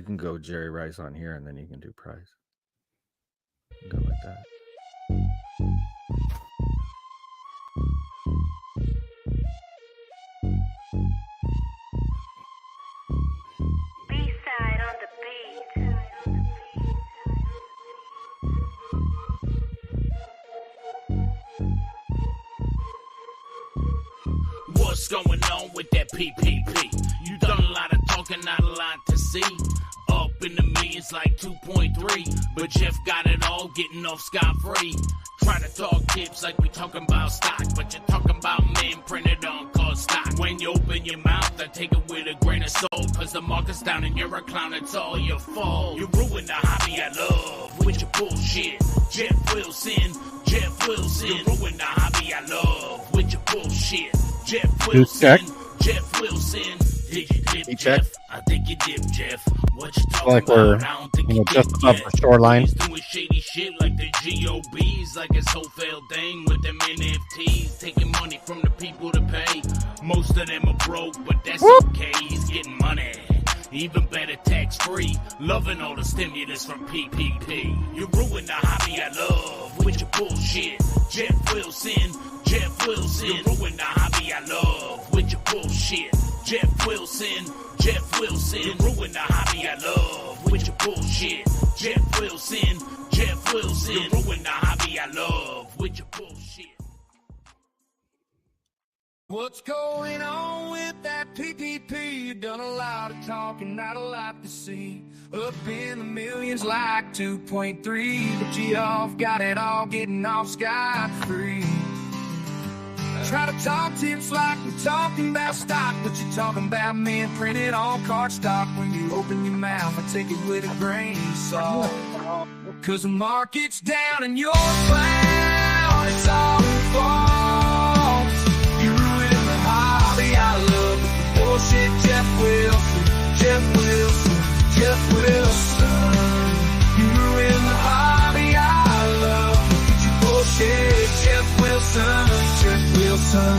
can go Jerry Rice on here, and then you can do Price. Go like that. B-side on the beat. What's going on with that PPP? You done a lot of talking, not a lot to see. Up in the millions like 2.3, but Jeff got it all, getting off scot-free. Try to talk tips like we talking about stock, but you're talking about men printed on called stock. When you open your mouth, I take it with a grain of salt, cause the market's down and you're a clown, it's all your fault. You ruined the hobby I love with your bullshit. Jeff Wilson, Jeff Wilson. You ruined the hobby I love with your bullshit. Jeff Wilson, Jeff Wilson. Did you dip, Jeff? I think you did, Jeff. What you talking like we're, about? I don't think you know, you just did above yet. the shoreline. He's doing shady shit like the GOBs, like his whole failed thing with them NFTs, taking money from the people to pay. Most of them are broke, but that's okay. He's getting money. Even better, tax-free. Loving all the stimulus from PPP. You ruined the hobby I love with your bullshit. Jeff Wilson, Jeff Wilson. You ruined the hobby I love with your bullshit. Jeff Wilson, Jeff Wilson. You ruined the hobby I love with your bullshit. Jeff Wilson, Jeff Wilson. You ruined the hobby I love with your bullshit. What's going on with that PPP? You done a lot of talking, not a lot to see. Up in the millions like 2.3, but you off got it all, getting off scot-free. Try to talk tips like we're talking about stock, but you're talking about men printed on card stock. When you open your mouth, I take it with a grain of salt. Cause the market's down and you're a clown, it's all your fault. You ruined the hobby I love with the bullshit. Jeff Wilson, Jeff Wilson, Jeff Wilson. You ruined the hobby I love with your bullshit. Jeff Wilson, Jeff Wilson.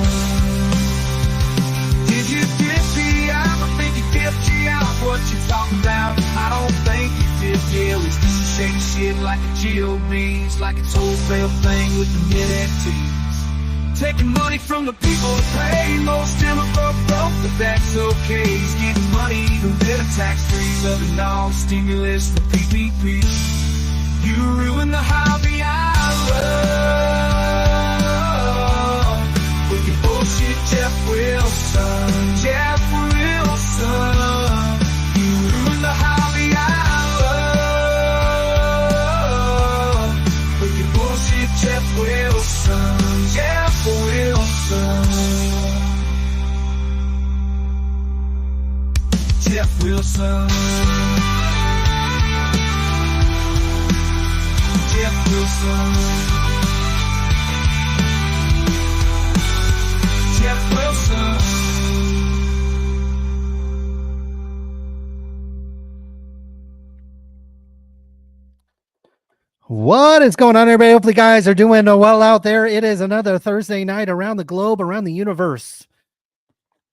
Did you dip me out? I think you dipped you out. What you talking about? I don't think you did, yeah. It's just shady shit like a GOBs, like it's wholesale thing with the NFTs. Taking money from the people to pay. Most of them are broke, but that's okay. He's getting money, even better, tax-free. Loving all the stimulus, the PPP. You ruined the hobby I love with your bullshit, Jeff Wilson, Jeff Wilson. You ruined the hobby I love with your bullshit, Jeff Wilson, Jeff Wilson. Jeff Wilson. Jeff Wilson. Jeff Wilson. What is going on, everybody? Hopefully, guys are doing well out there. It is another Thursday night around the globe, around the universe,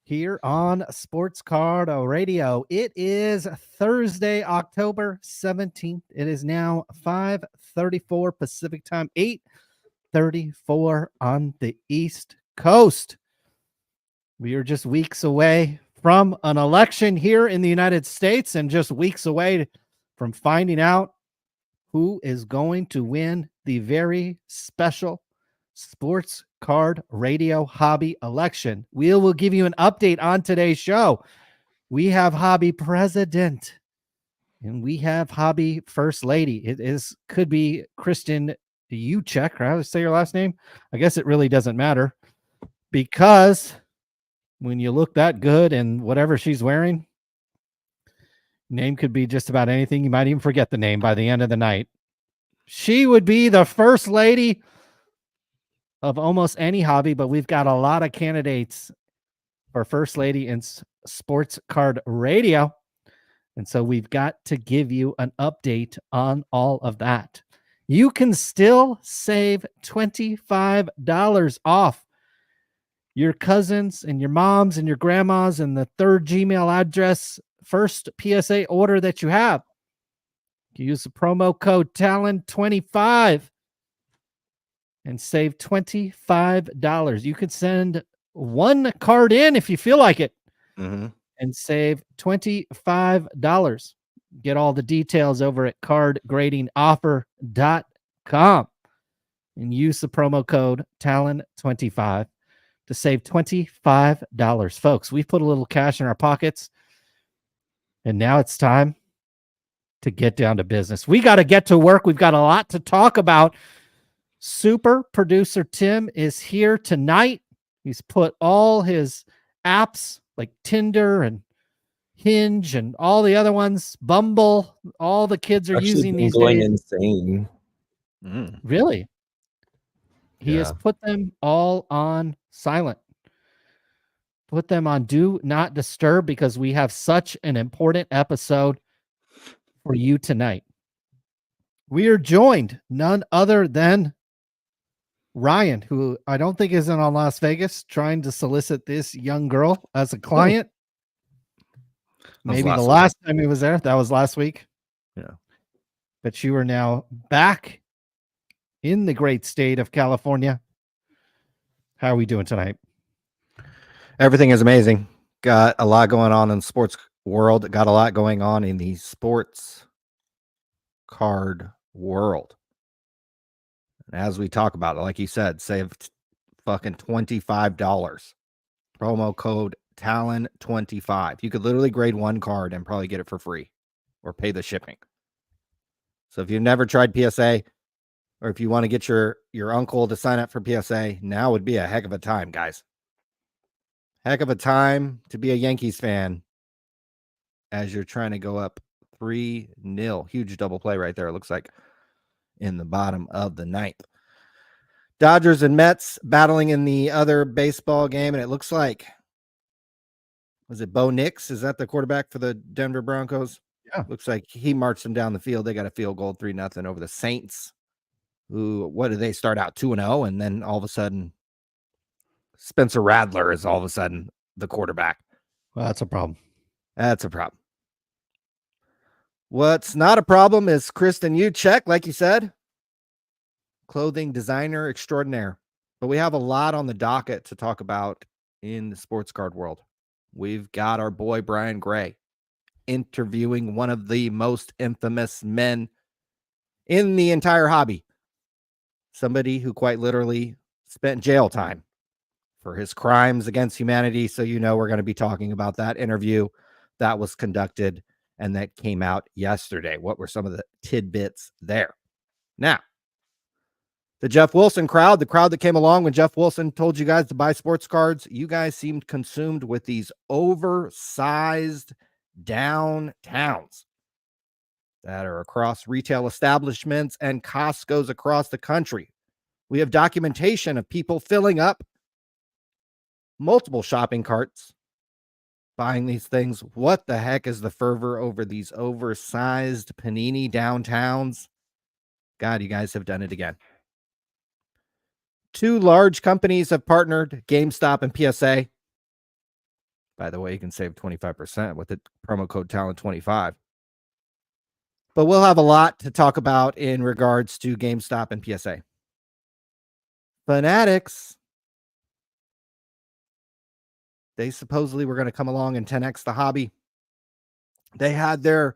here on Sports Card Radio. It is Thursday, October 17th. It is now 5:34 Pacific time, 8:34 on the East Coast. We are just weeks away from an election here in the United States and just weeks away from finding out who is going to win the very special Sports Card Radio Hobby election. We will give you an update on today's show. We have Hobby President and we have Hobby First Lady. Could be Kristen Uchek, or how to say your last name? I guess it really doesn't matter, because when you look that good and whatever she's wearing, name could be just about anything. You might even forget the name by the end of the night. She would be the first lady of almost any hobby, but we've got a lot of candidates for first lady in Sports Card Radio. And so we've got to give you an update on all of that. You can still save $25 off your cousins and your moms and your grandmas and the third Gmail address first PSA order that you have. You use the promo code Talon25 and save $25. You could send one card in if you feel like it Mm-hmm. and save $25. Get all the details over at cardgradingoffer.com and use the promo code Talon25 to save $25. Folks, we've put a little cash in our pockets, and now it's time to get down to business. We got to get to work. We've got a lot to talk about. Super producer Tim is here tonight. He's put all his apps like Tinder and Hinge and all the other ones, Bumble, all the kids are using these going days. insane. Really? He has Yeah. put them all on silent. Put them on do not disturb because we have such an important episode for you tonight. We are joined none other than Ryan, who I don't think is in on Las Vegas trying to solicit this young girl as a client. Maybe the last time he was there, that was last week. Yeah. But you are now back in the great state of California. How are we doing tonight? Everything is amazing. Got a lot going on in the sports world. Got a lot going on in the sports card world. And as we talk about it, like you said, save fucking $25. Promo code Talon25. You could literally grade one card and probably get it for free or pay the shipping. So if you've never tried PSA, or if you want to get your uncle to sign up for PSA, now would be a heck of a time, guys. Heck of a time to be a Yankees fan as you're trying to go up 3-0. Huge double play right there. It looks like in the bottom of the ninth. Dodgers and Mets battling in the other baseball game, and it looks like, was it Bo Nix? Is that the quarterback for the Denver Broncos? Yeah. Looks like he marched them down the field. They got a field goal, 3-0 over the Saints, who, what did they start out 2-0, and then all of a sudden Spencer Radler is all of a sudden the quarterback. Well, that's a problem. That's a problem. What's not a problem is Kristen Uchek, like you said, clothing designer extraordinaire. But we have a lot on the docket to talk about in the sports card world. We've got our boy Brian Gray interviewing one of the most infamous men in the entire hobby. Somebody who quite literally spent jail time for his crimes against humanity. So, you know, we're going to be talking about that interview that was conducted and that came out yesterday. What were some of the tidbits there? Now, the Jeff Wilson crowd, the crowd that came along when Jeff Wilson told you guys to buy sports cards, you guys seemed consumed with these oversized downtowns that are across retail establishments and Costco's across the country. We have documentation of people filling up multiple shopping carts, buying these things. What the heck is the fervor over these oversized panini downtowns? God, you guys have done it again. Two large companies have partnered, GameStop and PSA. By the way, you can save 25% with the promo code Talent25. But we'll have a lot to talk about in regards to GameStop and PSA. Fanatics, they supposedly were going to come along and 10x the hobby. They had their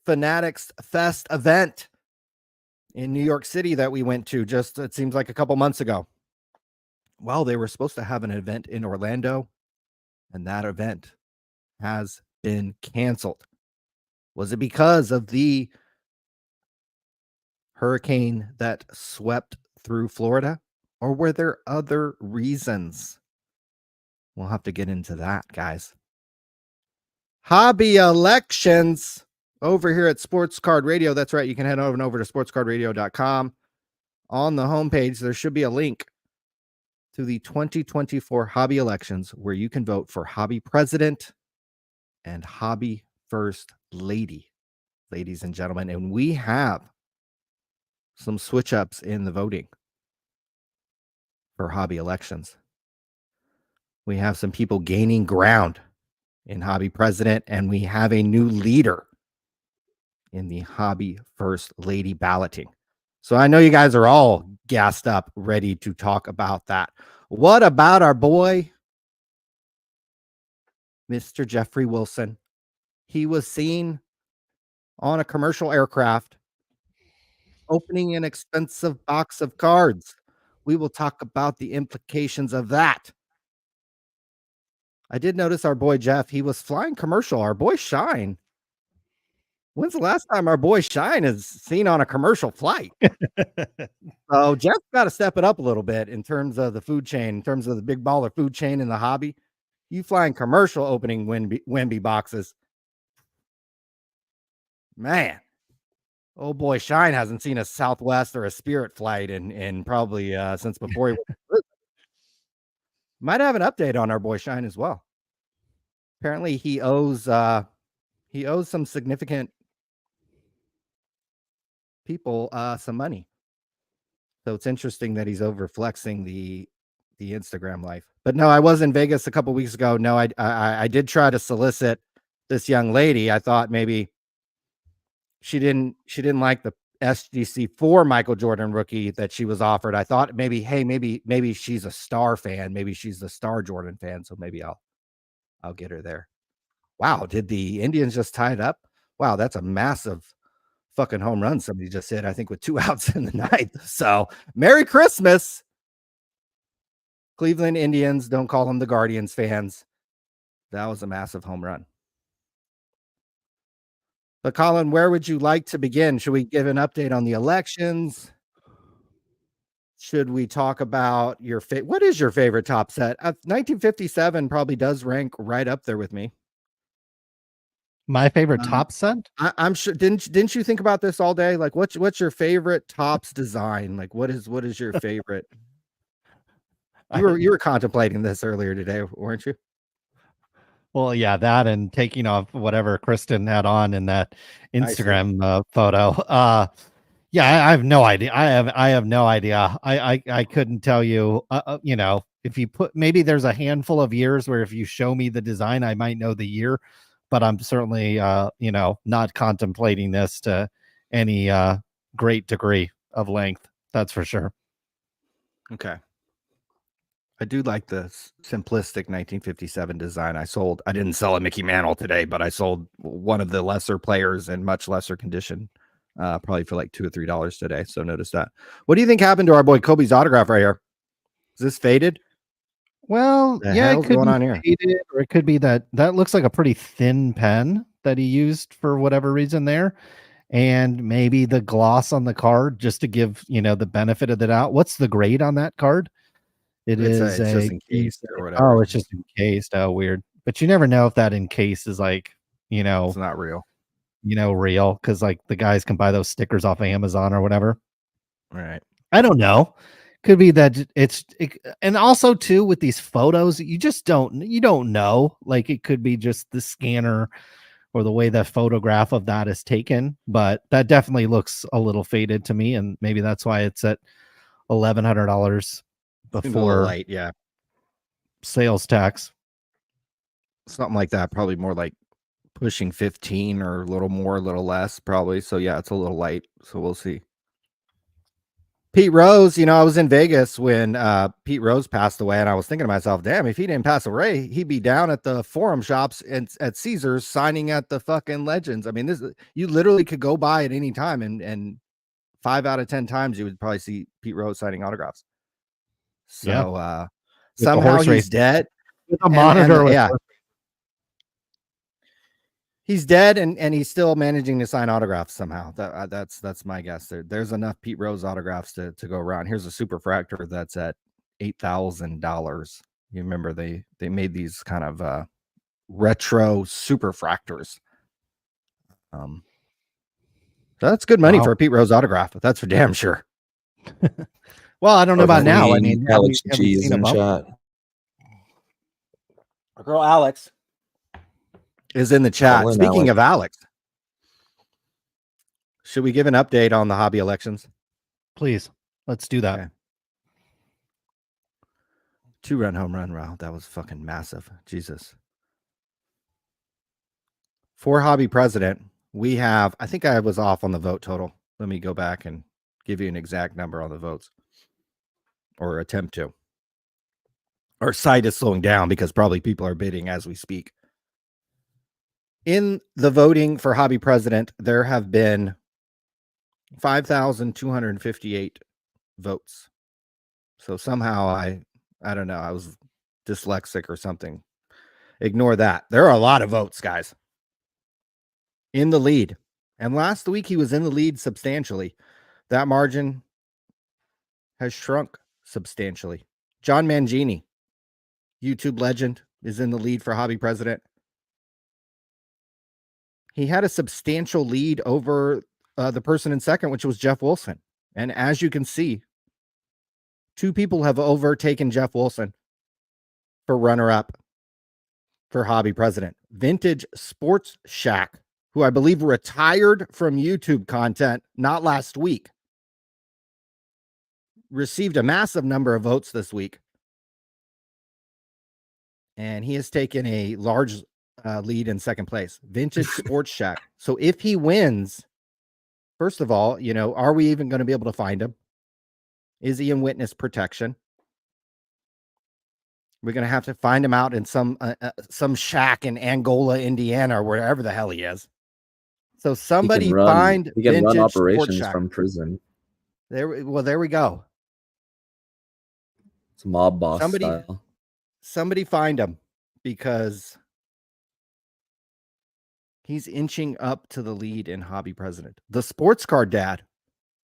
Fanatics Fest event in New York City that we went to just, it seems like a couple months ago. Well, they were supposed to have an event in Orlando, and that event has been canceled. Was it because of the hurricane that swept through Florida, or were there other reasons? We'll have to get into that, guys. Hobby elections over here at Sports Card Radio. That's right. You can head over to sportscardradio.com. On the homepage, there should be a link to the 2024 hobby elections where you can vote for hobby president and hobby first lady, ladies and gentlemen. And we have some switch ups in the voting for hobby elections. We have some people gaining ground in hobby president, and we have a new leader in the hobby first lady balloting. So I know you guys are all gassed up, ready to talk about that. What about our boy, Mr. Jeffrey Wilson? He was seen on a commercial aircraft opening an expensive box of cards. We will talk about the implications of that. I did notice our boy Jeff, he was flying commercial. Our boy Shyne. When's the last time our boy Shyne is seen on a commercial flight? So Jeff's got to step it up a little bit in terms of the food chain, in terms of the big baller food chain in the hobby. You flying commercial opening Wemby boxes. Man, oh boy, Shyne hasn't seen a Southwest or a Spirit flight in probably since before he might have an update on our boy Shyne as well. Apparently he owes some significant people some money. So it's interesting that he's over flexing the Instagram life. But no, I was in Vegas a couple weeks ago. No, I did try to solicit this young lady. I thought maybe she didn't like the SGC4 Michael Jordan rookie that she was offered. I thought maybe, hey, maybe she's a Star fan. Maybe she's a Star Jordan fan. So maybe I'll get her there. Wow, did the Indians just tie it up? Wow, that's a massive fucking home run somebody just hit, I think, with 2 outs in the ninth. So Merry Christmas, Cleveland Indians. Don't call them the Guardians fans. That was a massive home run. But Colin, where would you like to begin? Should we give an update on the elections? Should we talk about your what is your favorite top set? 1957 probably does rank right up there with me. My favorite top set? I'm sure. Didn't you think about this all day? Like, what's your favorite tops design? Like, what is your favorite? You were contemplating this earlier today, weren't you? Well, yeah, that and taking off whatever Kristen had on in that Instagram photo. Yeah, I have no idea. I have no idea. I couldn't tell you. You know, if you put, maybe there's a handful of years where if you show me the design, I might know the year. But I'm certainly, you know, not contemplating this to any great degree of length. That's for sure. Okay. I do like the simplistic 1957 design. I didn't sell a Mickey Mantle today, but I sold one of the lesser players in much lesser condition, probably for like $2 or $3 today. So notice that. What do you think happened to our boy Kobe's autograph right here? Is this faded? Well, The yeah, hell's it could going be on here? faded, or it could be that looks like a pretty thin pen that he used for whatever reason there. And maybe the gloss on the card just to give, you know, the benefit of the doubt. What's the grade on that card? It's just encased or whatever. Oh, it's just encased. Oh, weird. But you never know if that encase is like, you know, it's not real. You know, real, because like the guys can buy those stickers off of Amazon or whatever. Right. I don't know. Could be that and also too with these photos, you don't know. Like it could be just the scanner or the way that photograph of that is taken, but that definitely looks a little faded to me, and maybe that's why it's at $1,100 before light, yeah, sales tax. Something like that. Probably more like pushing 15 or a little more, a little less, probably. So yeah, it's a little light. So we'll see. Pete Rose, you know, I was in Vegas when Pete Rose passed away, and I was thinking to myself, damn, if he didn't pass away, he'd be down at the Forum Shops and at Caesars signing at the fucking Legends. I mean, you literally could go by at any time, and 5 out of 10 times you would probably see Pete Rose signing autographs. So somehow he's dead. With a monitor, yeah. He's dead, and he's still managing to sign autographs somehow. That's my guess. There's enough Pete Rose autographs to go around. Here's a superfractor that's at $8,000. You remember they made these kind of retro superfractors. That's good money for a Pete Rose autograph. That's for damn sure. Well, I don't know about now. I mean, Alex G is in chat. Our girl Alex is in the chat. Speaking of Alex, should we give an update on the hobby elections? Please, let's do that. Okay. 2-run home run. Wow, that was fucking massive. Jesus. For hobby president, we have, I think I was off on the vote total. Let me go back and give you an exact number on the votes, or attempt to. Our site is slowing down because probably people are bidding as we speak. In the voting for hobby president, there have been 5,258 votes. So somehow I don't know, I was dyslexic or something. Ignore that. There are a lot of votes, guys. In the lead. And last week he was in the lead substantially. That margin has shrunk substantially. John Mangini, YouTube legend, is in the lead for hobby president. He had a substantial lead over the person in second, which was Jeff Wilson. And as you can see, two people have overtaken Jeff Wilson for runner-up for hobby president. Vintage Sports Shack, who I believe retired from YouTube content not last week, received a massive number of votes this week. And he has taken a large lead in second place. Vintage Sports Shack. So if he wins, first of all, you know, are we even going to be able to find him? Is he in witness protection? We're going to have to find him out in some shack in Angola, Indiana, or wherever the hell he is. So somebody he can find run Vintage operations Sports Shack from prison. There we go. It's mob boss style. Somebody find him, because he's inching up to the lead in hobby president. The sports card dad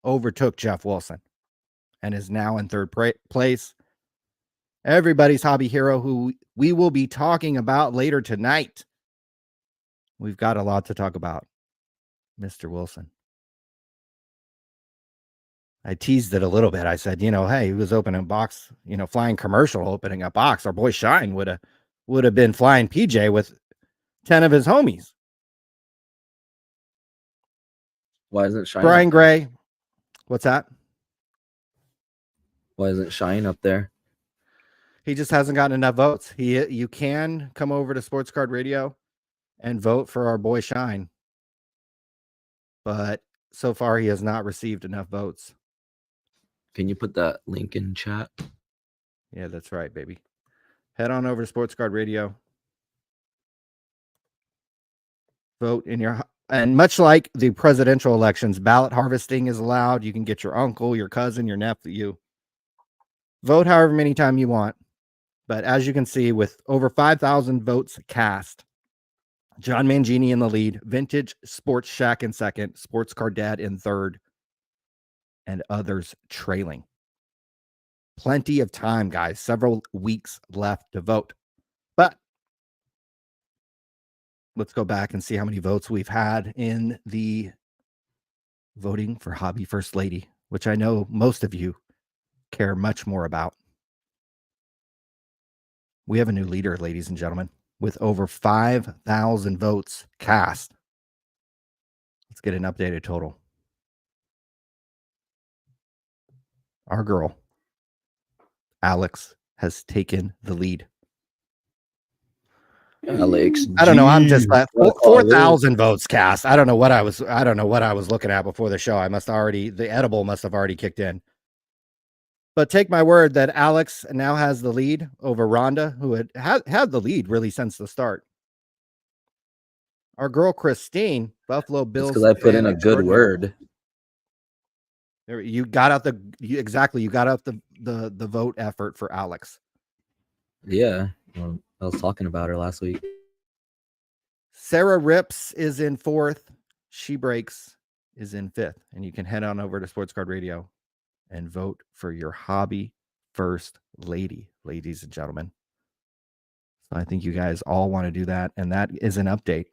overtook Jeff Wilson and is now in third place. Everybody's hobby hero, who we will be talking about later tonight. We've got a lot to talk about. Mr. Wilson. I teased it a little bit. I said, you know, hey, he was opening a box, you know, flying commercial, opening a box. Our boy Shyne would have been flying PJ with 10 of his homies. Why isn't Shyne? Brian Gray. What's that? Why isn't Shyne up there? He just hasn't gotten enough votes. You can come over to Sports Card Radio and vote for our boy Shyne, but so far he has not received enough votes. Can you put that link in chat? Yeah, that's right, baby. Head on over to Sports Card Radio. Vote in your, and much like the presidential elections, ballot harvesting is allowed. You can get your uncle, your cousin, your nephew. Vote however many times you want. But as you can see, with over 5,000 votes cast, John Mangini in the lead, Vintage Sports Shack in second, Sports Card Dad in third, and others trailing. Plenty of time, guys. Several weeks left to vote. But let's go back and see how many votes we've had in the voting for Hobby First Lady, which I know most of you care much more about. We have a new leader, ladies and gentlemen, with over 5,000 votes cast. Let's get an updated total. Our girl, Alex, has taken the lead. Alex, I don't know. I'm just 4,000 votes cast. I don't know what I was looking at before the show. The edible must have already kicked in. But take my word that Alex now has the lead over Rhonda, who had the lead really since the start. Our girl Christine, Buffalo Bills. Because I put in a good word. You got out the vote effort for Alex. Yeah, well, I was talking about her last week. Sarah Rips is in fourth. She Breaks is in fifth. And you can head on over to Sports Card Radio and vote for your hobby first lady, ladies and gentlemen. So I think you guys all want to do that. And that is an update.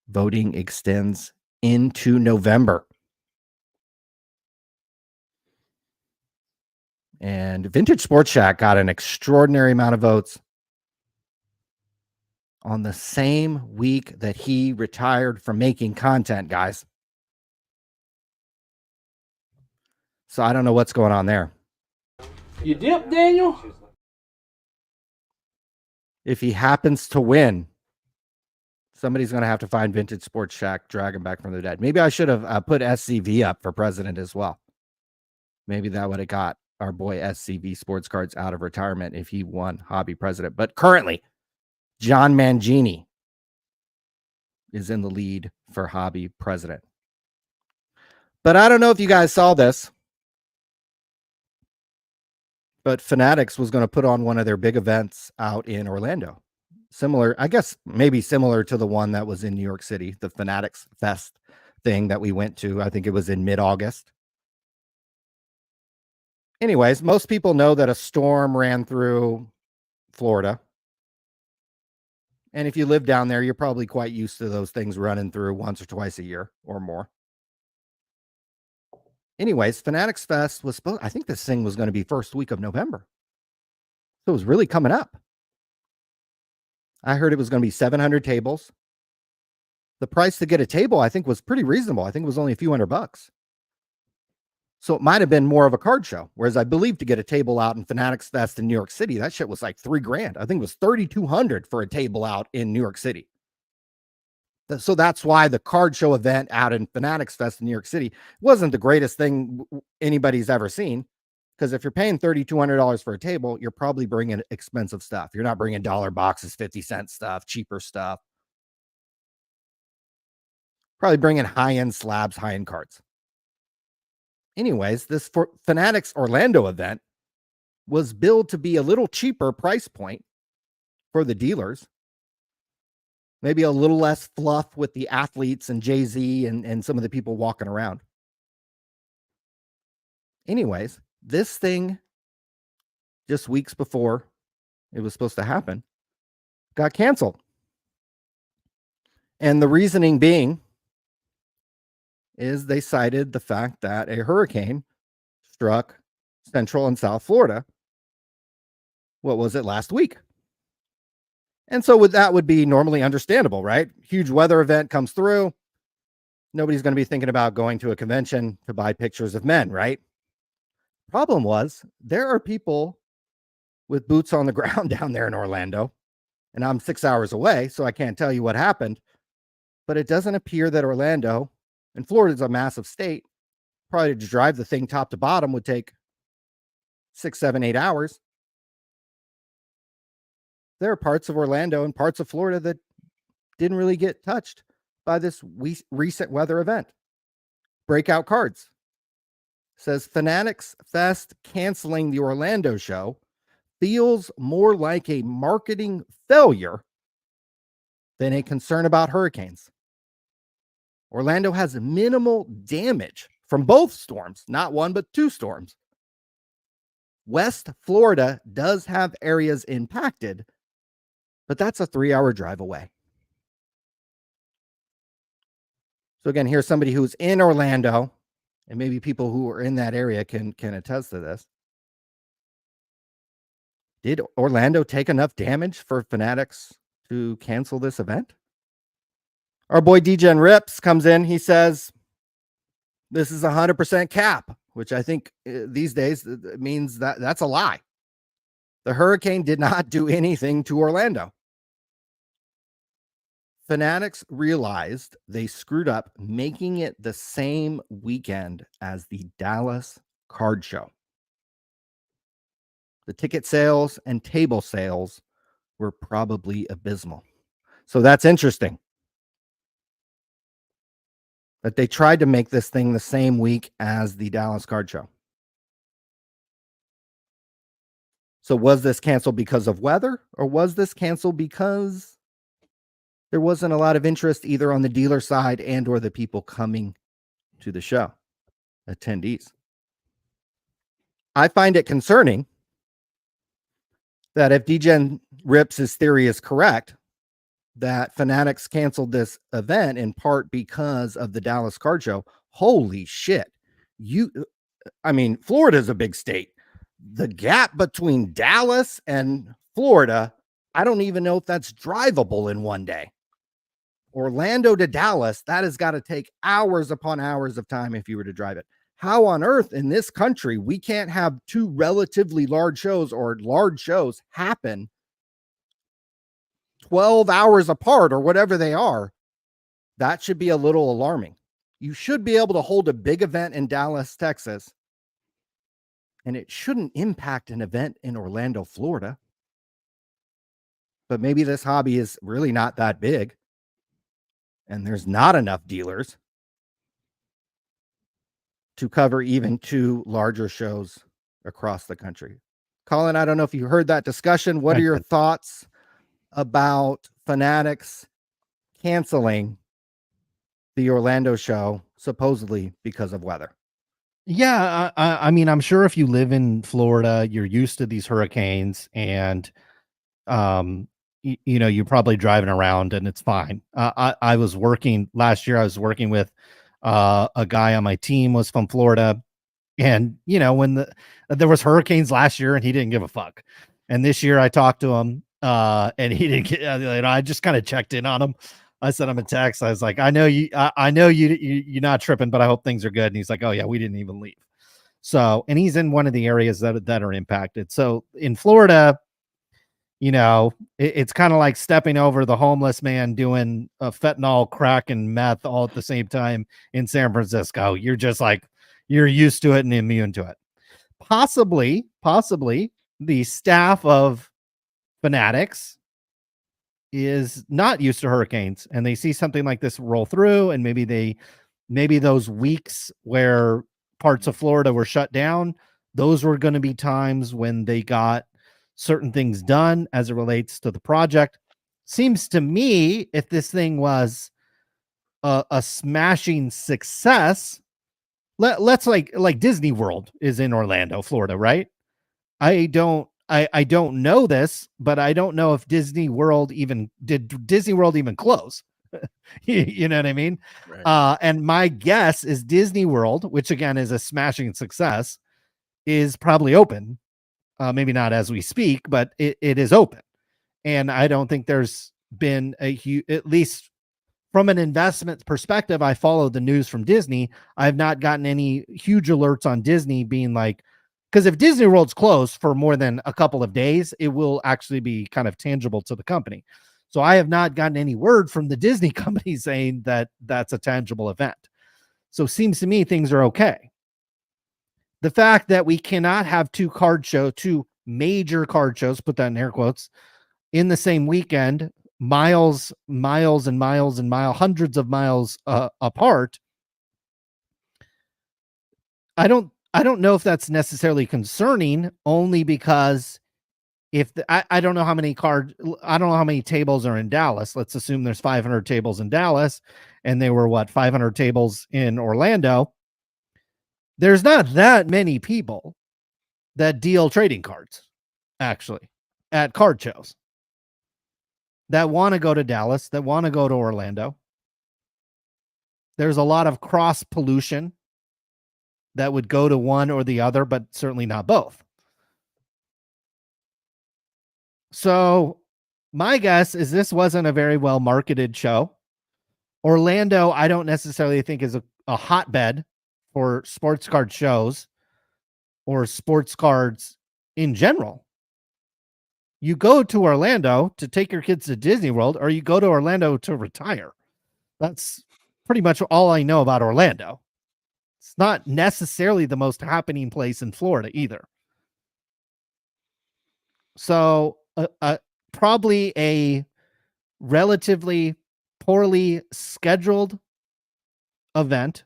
Voting extends into November. And Vintage Sports Shack got an extraordinary amount of votes on the same week that he retired from making content, guys. So I don't know what's going on there. You dip, Daniel? If he happens to win, Somebody's going to have to find Vintage Sports Shack, drag him back from the dead. Maybe I should have put SCV up for president as well. Maybe that would have got our boy SCV Sports Cards out of retirement if he won hobby president. But currently, John Mangini is in the lead for hobby president. But I don't know if you guys saw this, but Fanatics was going to put on one of their big events out in Orlando. Similar, I guess, maybe similar to the one that was in New York City, the Fanatics Fest thing that we went to. I think it was in mid-August. Anyways, most people know that a storm ran through Florida. And if you live down there, you're probably quite used to those things running through once or twice a year or more. Anyways, Fanatics Fest was supposed, I think this thing was going to be first week of November. So it was really coming up. I heard it was going to be 700 tables. The price to get a table, I think, was pretty reasonable. I think it was only a few $100. So it might have been more of a card show. Whereas I believe to get a table out in Fanatics Fest in New York City, that shit was like $3,000. I think it was $3,200 for a table out in New York City. So that's why the card show event out in Fanatics Fest in New York City wasn't the greatest thing anybody's ever seen. Because if you're paying $3,200 for a table, you're probably bringing expensive stuff. You're not bringing dollar boxes, 50-cent stuff, cheaper stuff. Probably bringing high-end slabs, high-end cards. Anyways, this Fanatics Orlando event was billed to be a little cheaper price point for the dealers. Maybe a little less fluff with the athletes and Jay-Z and some of the people walking around. Anyways, this thing, just weeks before it was supposed to happen, got canceled. And the reasoning being is they cited the fact that a hurricane struck Central and South Florida. What was it, last week? And so that would be normally understandable, right? Huge weather event comes through. Nobody's going to be thinking about going to a convention to buy pictures of men, right? Problem was, there are people with boots on the ground down there in Orlando, and I'm 6 hours away, so I can't tell you what happened. But it doesn't appear that Orlando, and Florida is a massive state, probably to drive the thing top to bottom would take 6, 7, 8 hours. There are parts of Orlando and parts of Florida that didn't really get touched by this recent weather event. Breakout Cards says Fanatics Fest canceling the Orlando show feels more like a marketing failure than a concern about hurricanes. Orlando has minimal damage from both storms, not one, but two storms. West Florida does have areas impacted, but that's a 3-hour drive away. So again, here's somebody who's in Orlando, and maybe people who are in that area can attest to this. Did Orlando take enough damage for Fanatics to cancel this event? Our boy DJ Rips comes in. He says, this is 100% cap, which I think these days means that that's a lie. The hurricane did not do anything to Orlando. Fanatics realized they screwed up making it the same weekend as the Dallas Card Show. The ticket sales and table sales were probably abysmal. So that's interesting that they tried to make this thing the same week as the Dallas Card Show. So was this canceled because of weather, or was this canceled because there wasn't a lot of interest either on the dealer side and or the people coming to the show, attendees? I find it concerning that if DJ Rips' theory is correct, that Fanatics canceled this event in part because of the Dallas Card Show. Holy shit. Florida's a big state. The gap between Dallas and Florida, I don't even know if that's drivable in one day. Orlando to Dallas, that has got to take hours upon hours of time if you were to drive it. How on earth in this country we can't have two relatively large shows or large shows happen 12 hours apart or whatever they are, that should be a little alarming. You should be able to hold a big event in Dallas, Texas, and it shouldn't impact an event in Orlando, Florida. But maybe this hobby is really not that big, and there's not enough dealers to cover even 2 larger shows across the country. Colin, I don't know if you heard that discussion. What are your thoughts about Fanatics canceling the Orlando show, supposedly because of weather? Yeah, I mean, I'm sure if you live in Florida, you're used to these hurricanes, and you know, you're probably driving around and it's fine. I was working last year. I was working with a guy on my team was from Florida, and you know, when there was hurricanes last year, and he didn't give a fuck. And this year, I talked to him, and he didn't get. You know, I just kind of checked in on him. I sent him a text. I was like, I know you're not tripping, but I hope things are good. And he's like, oh yeah, we didn't even leave. So, and he's in one of the areas that are impacted. So in Florida, you know, it's kind of like stepping over the homeless man doing fentanyl, crack, and meth all at the same time in San Francisco. You're just like, you're used to it and immune to it. Possibly the staff of Fanatics is not used to hurricanes, and they see something like this roll through, and maybe those weeks where parts of Florida were shut down, those were going to be times when they got certain things done as it relates to the project. Seems to me, if this thing was a smashing success, let's like Disney World is in Orlando, Florida, right? I don't know this, but I don't know if Disney World even close. You know what I mean? Right. And my guess is Disney World, which again is a smashing success, is probably open. Maybe not as we speak, but it is open. And I don't think there's been a huge, at least from an investment perspective, I follow the news from Disney. I've not gotten any huge alerts on Disney being like, because if Disney World's closed for more than a couple of days, it will actually be kind of tangible to the company. So I have not gotten any word from the Disney company saying that that's a tangible event. So it seems to me things are okay. The fact that we cannot have two major card shows, put that in air quotes, in the same weekend, hundreds of miles apart. I don't know if that's necessarily concerning, only because I don't know how many tables are in Dallas. Let's assume there's 500 tables in Dallas, and there were 500 tables in Orlando. There's not that many people that deal trading cards, actually, at card shows, that want to go to Dallas, that want to go to Orlando. There's a lot of cross pollution that would go to one or the other, but certainly not both. So my guess is this wasn't a very well marketed show. Orlando, I don't necessarily think is a hotbed for sports card shows or sports cards in general. You go to Orlando to take your kids to Disney World, or you go to Orlando to retire. That's pretty much all I know about Orlando. It's not necessarily the most happening place in Florida either. So probably a relatively poorly scheduled event,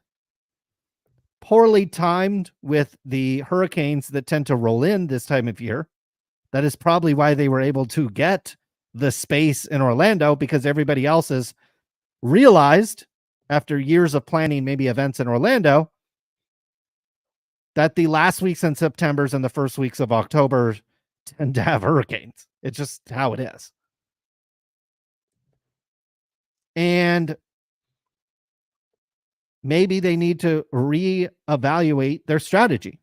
poorly timed with the hurricanes that tend to roll in this time of year. That is probably why they were able to get the space in Orlando, because everybody else has realized after years of planning maybe events in Orlando that the last weeks in September and the first weeks of October tend to have hurricanes. It's just how it is. And maybe they need to reevaluate their strategy.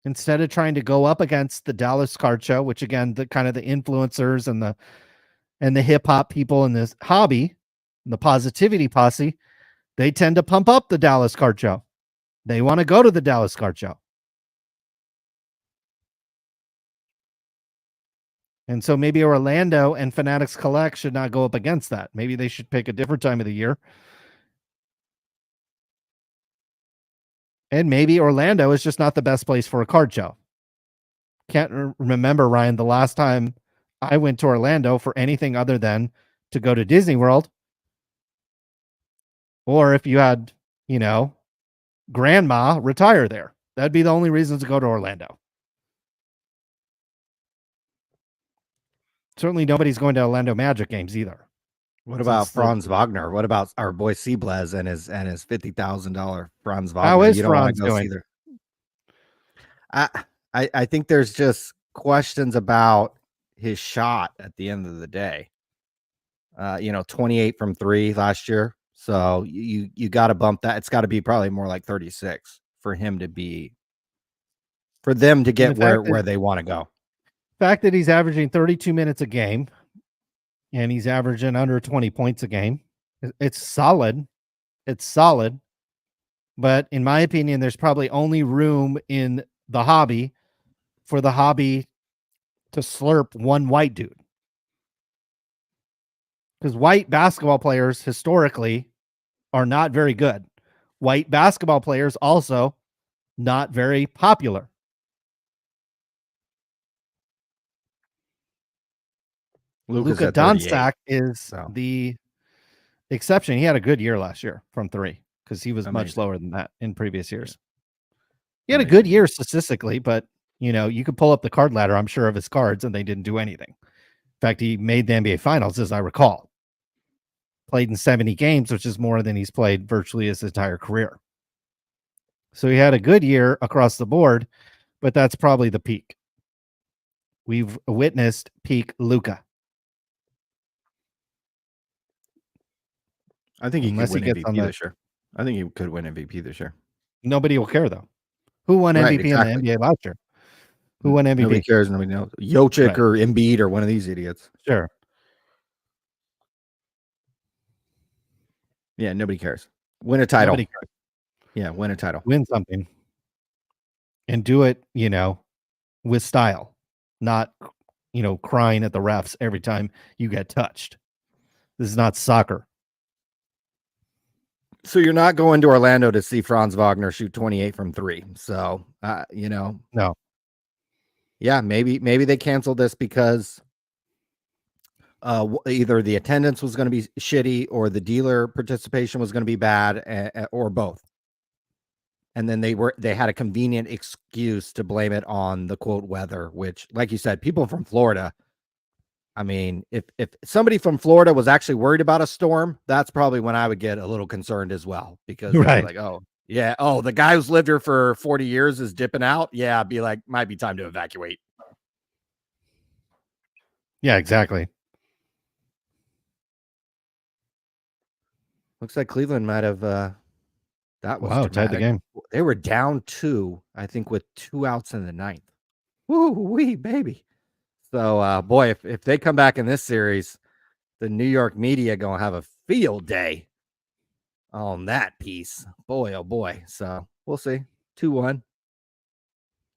Instead of trying to go up against the Dallas Card Show, which again, the kind of the influencers and the hip hop people in this hobby, the positivity posse, they tend to pump up the Dallas Card Show. They want to go to the Dallas Card Show. And so maybe Orlando and Fanatics Collect should not go up against that. Maybe they should pick a different time of the year. And maybe Orlando is just not the best place for a card show. Can't remember, Ryan, the last time I went to Orlando for anything other than to go to Disney World. Or if you had, grandma retire there. That'd be the only reason to go to Orlando. Certainly nobody's going to Orlando Magic games either. What about Franz Wagner? What about our boy Seablez and his $50,000 Franz Wagner? How is you don't Franz want to go doing? see I think there's just questions about his shot at the end of the day. 28 from 3 last year. So you got to bump that. It's got to be probably more like 36 for them to get where they want to go. Fact that he's averaging 32 minutes a game and he's averaging under 20 points a game. It's solid. It's solid. But in my opinion, there's probably only room in the hobby for the hobby to slurp one white dude. Because white basketball players historically are not very good. White basketball players also not very popular. Luka Doncic is the exception. He had a good year last year from 3 because he was much lower than that in previous years. He had a good year statistically, but you could pull up the card ladder, I'm sure, of his cards, and they didn't do anything. In fact, he made the NBA Finals, as I recall. Played in 70 games, which is more than he's played virtually his entire career. So he had a good year across the board, but that's probably the peak. We've witnessed peak Luka. I think he could win MVP this year. I think he could win MVP this year. Nobody will care, though. Who won MVP in the NBA last year? Who won MVP? Nobody cares. Nobody knows. Jokic or Embiid or one of these idiots. Sure. Yeah, nobody cares. Win a title. Yeah, win a title. Win something. And do it, with style. Not, crying at the refs every time you get touched. This is not soccer. So you're not going to Orlando to see Franz Wagner shoot 28 from 3. So, no. Yeah, maybe they canceled this because either the attendance was going to be shitty or the dealer participation was going to be bad, or both. And then they had a convenient excuse to blame it on the quote weather, which, like you said, people from Florida. I mean, if somebody from Florida was actually worried about a storm, that's probably when I would get a little concerned as well, because like, oh yeah, the guy who's lived here for 40 years is dipping out. Yeah, I'd be like, might be time to evacuate. Yeah, exactly. Looks like Cleveland might have that was tied the game. They were down 2, I think, with 2 outs in the 9th. Woo-wee, baby. So, boy, if they come back in this series, the New York media going to have a field day on that piece. Boy, oh boy. So, we'll see. 2-1.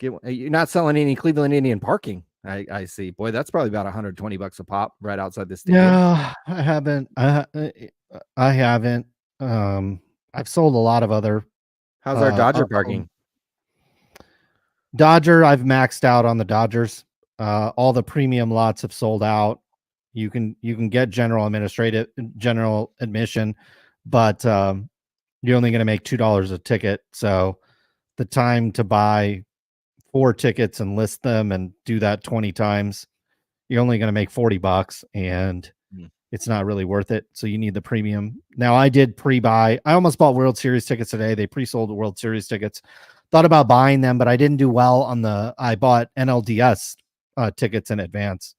You're not selling any Cleveland Indian parking, I see. Boy, that's probably about $120 a pop right outside the stadium. No, I haven't. I haven't. I've sold a lot of other. How's our Dodger parking? Dodger, I've maxed out on the Dodgers. All the premium lots have sold out. You can get general admission, but you're only going to make $2 a ticket. So the time to buy 4 tickets and list them and do that 20 times, you're only going to make $40, and it's not really worth it. So you need the premium. Now, I did pre-buy. I almost bought World Series tickets today. They pre-sold the World Series tickets. Thought about buying them, but I didn't do well on I bought NLDS tickets in advance,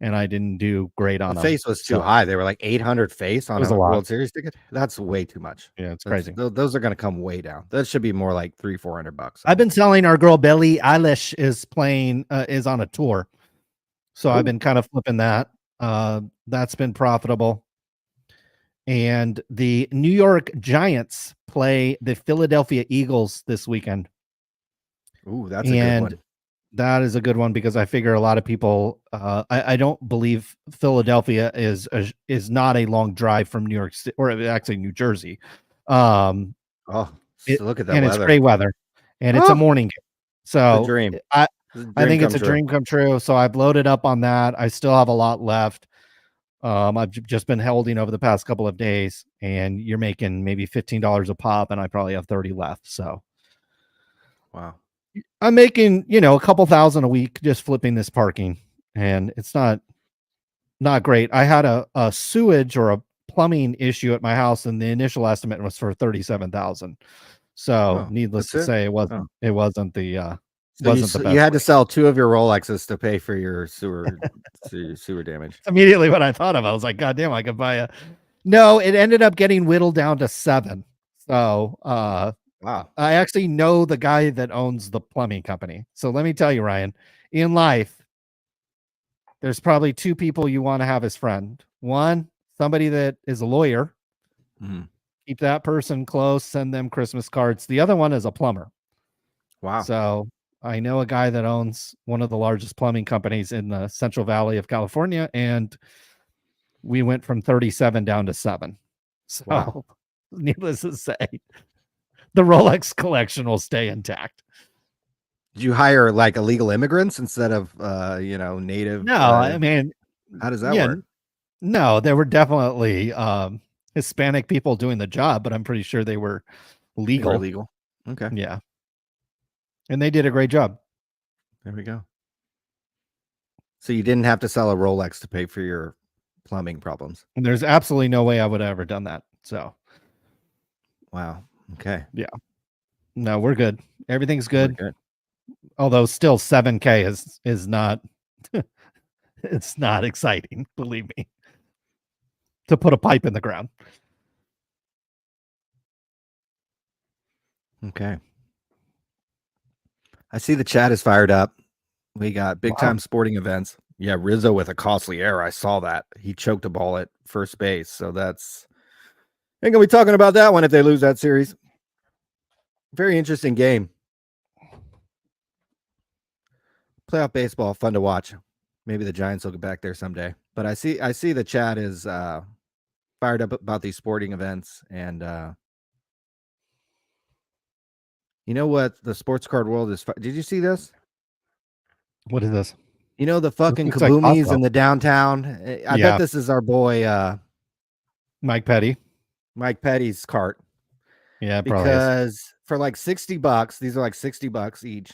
and I didn't do great on them. Face was too high. They were like 800 face on a World Series ticket. That's way too much. Yeah, it's crazy. Those are going to come way down. That should be more like $300-400. I've been selling. Our girl Billie Eilish is playing, is on a tour, so I've been kind of flipping that. That's been profitable. And the New York Giants play the Philadelphia Eagles this weekend. Ooh, that's a good one. That is a good one because I figure a lot of people. I don't believe Philadelphia is not a long drive from New York City, or actually New Jersey. Um, Oh, it, look at that and it's weather. great weather, and it's a Oh, morning game. the So dream. I The I dream think come it's a true. dream come true. So I've loaded up on that. I still have a lot left. I've just been holding over the past couple of days, and you're making maybe $15 a pop, and I probably have 30 left. So Wow. I'm making, a couple thousand a week just flipping this parking, and it's not great. I had a sewage or a plumbing issue at my house, and the initial estimate was for 37,000. So Oh, needless that's to it. say, Oh. it wasn't the So wasn't the you best. had to sell 2 of your Rolexes to pay for your sewer damage. Immediately what I thought of, I was like, God damn, I could buy a. No, it ended up getting whittled down to 7. So Wow. I actually know the guy that owns the plumbing company. So let me tell you, Ryan, in life, there's probably 2 people you want to have as friend. One, somebody that is a lawyer. Mhm. Keep that person close, send them Christmas cards. The other one is a plumber. Wow. So I know a guy that owns one of the largest plumbing companies in the Central Valley of California, and we went from 37 down to 7. So Wow. needless to say, the Rolex collection will stay intact. Did you hire like illegal immigrants instead of native? No, I mean, How does that yeah, work? no, there were definitely Hispanic people doing the job, but I'm pretty sure they were They were legal. illegal. Okay. Yeah. And they did a great job. There we go. So you didn't have to sell a Rolex to pay for your plumbing problems. And there's absolutely no way I would have ever done that. So, Wow. Okay. yeah. No, we're good. Everything's We're good. good. Although still 7K is not it's not exciting, believe me. To put a pipe in the ground. Okay. I see the chat is fired up. We got big time sporting events. Yeah, Rizzo with a costly error. I saw that. He choked a ball at first base. So that's ain't gonna be talking about that one if they lose that series. Very interesting game. Playoff baseball, fun to watch. Maybe the Giants will get back there someday. But I see the chat is fired up about these sporting events, and you know what the sports card world is. Did you see this? What is this? You know the fucking looks like kaboomies Costco. in the downtown. I Yeah. bet this is our boy Mike Petty. Mike Petty's cart. Yeah, it probably is. Because for like $60, these are like $60 each.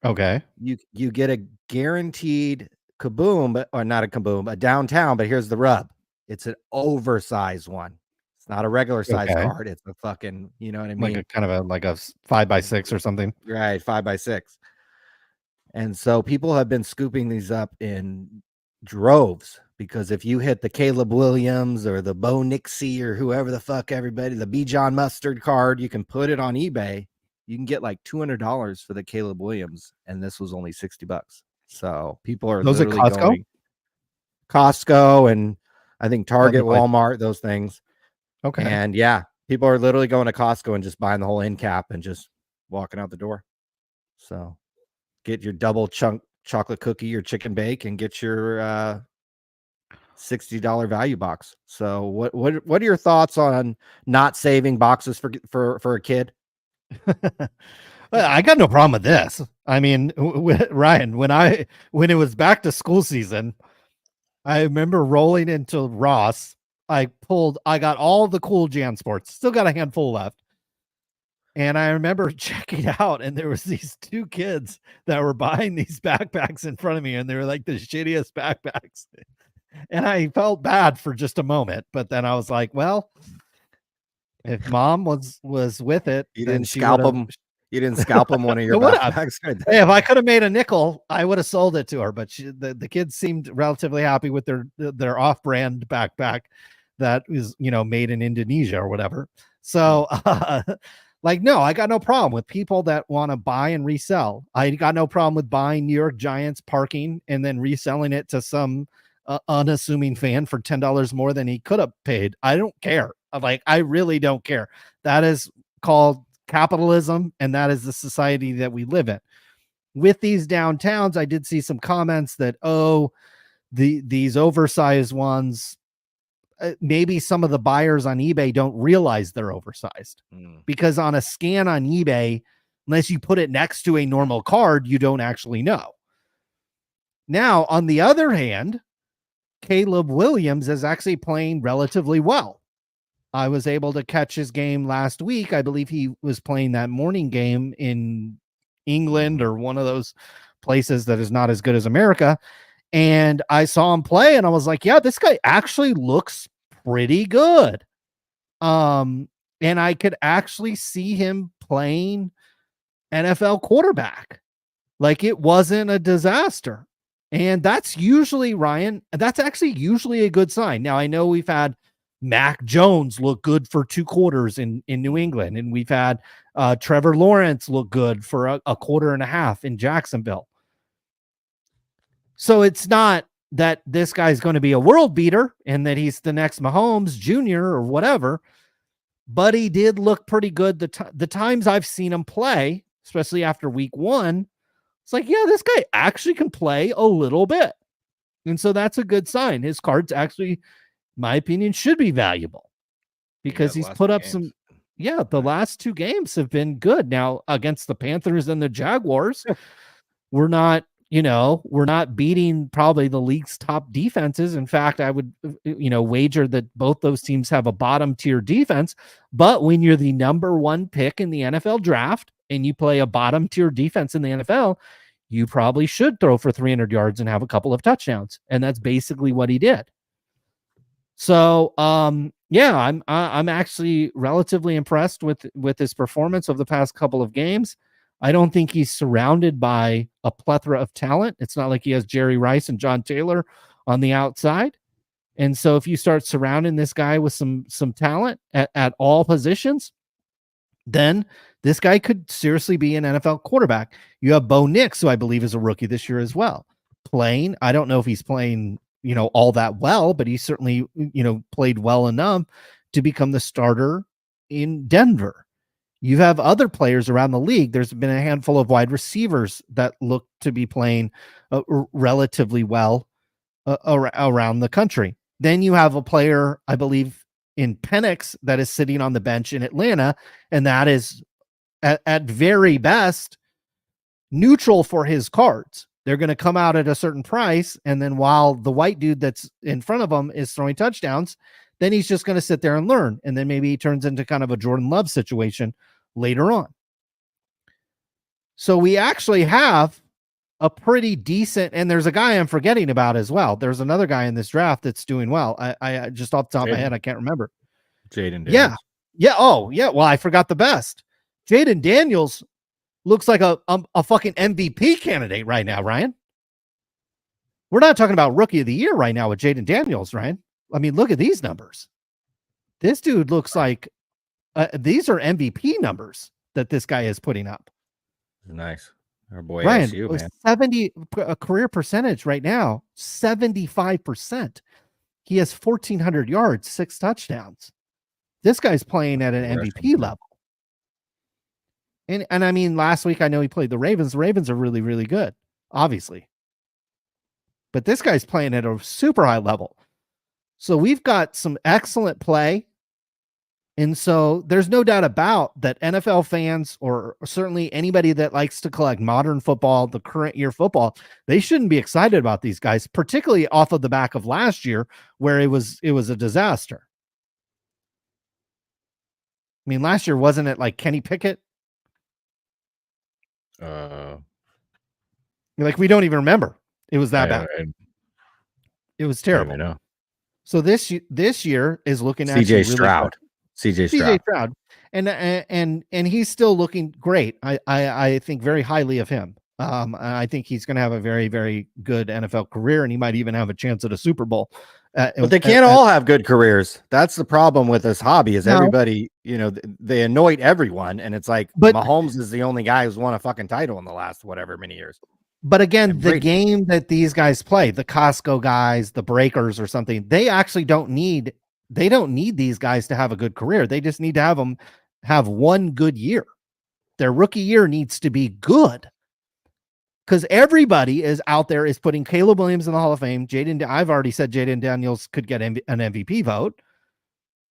Okay. You get a guaranteed kaboom, or not a kaboom, a downtown. But here's the rub: it's an oversized one. It's not a regular size Okay. card. It's a fucking, you know what I mean? Like a kind of a like a 5x6 or something. Right, 5x6. And so people have been scooping these up in droves because if you hit the Caleb Williams or the Bo Nixie or whoever the fuck everybody, the B. John Mustard card, you can put it on eBay. You can get like $200 for the Caleb Williams, and this was only $60. So people are Those at literally Costco? going Costco and I think Target, Other places. Walmart, those things. Okay. And yeah, people are literally going to Costco and just buying the whole end cap and just walking out the door. So get your double chunk chocolate cookie or chicken bake and get your $60 value box. So what are your thoughts on not saving boxes for a kid? I got no problem with this. I mean, Ryan, when it was back to school season, I remember rolling into Ross. I got all the cool Jan Sports, still got a handful left. And I remember checking out, and there was these 2 kids that were buying these backpacks in front of me, and they were like the shittiest backpacks. And I felt bad for just a moment, but then I was like, well, if mom was with it, You then didn't she scalp would've- them. You didn't scalp them one of your I would've. backpacks. Hey, if I could have made a nickel, I would have sold it to her. But the kids seemed relatively happy with their off-brand backpack that is, made in Indonesia or whatever. So, no, I got no problem with people that want to buy and resell. I got no problem with buying New York Giants parking and then reselling it to some unassuming fan for $10 more than he could have paid. I don't care. I really don't care. That is called capitalism, and that is the society that we live in. with these downtowns, I did see some comments that, these oversized ones, maybe some of the buyers on eBay don't realize they're oversized because on a scan on eBay, unless you put it next to a normal card, you don't actually know. Now, on the other hand, Caleb Williams is actually playing relatively well. I was able to catch his game last week. I believe he was playing that morning game in England or one of those places that is not as good as America. And I saw him play and I was like, yeah, this guy actually looks pretty good. And I could actually see him playing NFL quarterback. Like, it wasn't a disaster. And that's usually, Ryan, that's actually usually a good sign. Now, I know we've had Mac Jones look good for 2 quarters in New England, and we've had Trevor Lawrence look good for a quarter and a half in Jacksonville. So it's not that this guy's going to be a world beater and that he's the next Mahomes Jr. or whatever, but he did look pretty good. The times I've seen him play, especially after week 1, it's like, yeah, this guy actually can play a little bit. And so that's a good sign. His cards actually, my opinion, should be valuable because he's put up some. Yeah, the last 2 games have been good. Now, against the Panthers and the Jaguars, we're not beating probably the league's top defenses. In fact, I would, wager that both those teams have a bottom tier defense. But when you're the number 1 pick in the NFL draft and you play a bottom tier defense in the NFL, you probably should throw for 300 yards and have a couple of touchdowns. And that's basically what he did. So, yeah, I'm actually relatively impressed with his performance over the past couple of games. I don't think he's surrounded by a plethora of talent. It's not like he has Jerry Rice and John Taylor on the outside. And so if you start surrounding this guy with some talent at all positions, then this guy could seriously be an NFL quarterback. You have Bo Nix, who I believe is a rookie this year as well, playing. I don't know if he's playing, all that well, but he certainly, played well enough to become the starter in Denver. You have other players around the league. There's been a handful of wide receivers that look to be playing relatively well around the country. Then you have a player, I believe, in Penix that is sitting on the bench in Atlanta, and that is at very best neutral for his cards. They're going to come out at a certain price, and then while the white dude that's in front of him is throwing touchdowns, then he's just going to sit there and learn, and then maybe he turns into kind of a Jordan Love situation later on. So we actually have a pretty decent, and there's a guy I'm forgetting about as well. There's another guy in this draft that's doing well. I just off the top of my head, I can't remember. Jaden Daniels. Yeah. Oh, yeah. Well, I forgot the best. Jaden Daniels looks like a fucking MVP candidate right now, Ryan. We're not talking about rookie of the year right now with Jaden Daniels, Ryan. I mean, look at these numbers. This dude looks like these are MVP numbers that this guy is putting up. Nice. Our boy Ryan, SU, man. 70 career percentage right now, 75%. He has 1,400 yards, 6 touchdowns. This guy's playing at an MVP level. And I mean, last week I know he played the Ravens. The Ravens are really, really good, obviously. But this guy's playing at a super high level. So we've got some excellent play. And so there's no doubt about that NFL fans, or certainly anybody that likes to collect modern football, the current year football, they shouldn't be excited about these guys, particularly off of the back of last year where it was a disaster. I mean, last year, wasn't it like Kenny Pickett? Like, we don't even remember. It was that bad. It was terrible. So this year is looking at CJ Stroud. CJ Stroud. And he's still looking great. I think very highly of him. I think he's going to have a very, very good NFL career, and he might even have a chance at a Super Bowl. But they can't all have good careers. That's the problem with this hobby is everybody, they anoint everyone. And it's like, Mahomes is the only guy who's won a fucking title in the last whatever many years. But again, the game that these guys play, the Costco guys, the Breakers or something, they actually don't need these guys to have a good career. They just need to have them have one good year. Their rookie year needs to be good. because everybody is out there is putting Caleb Williams in the Hall of Fame. I've already said Jaden Daniels could get an MVP vote.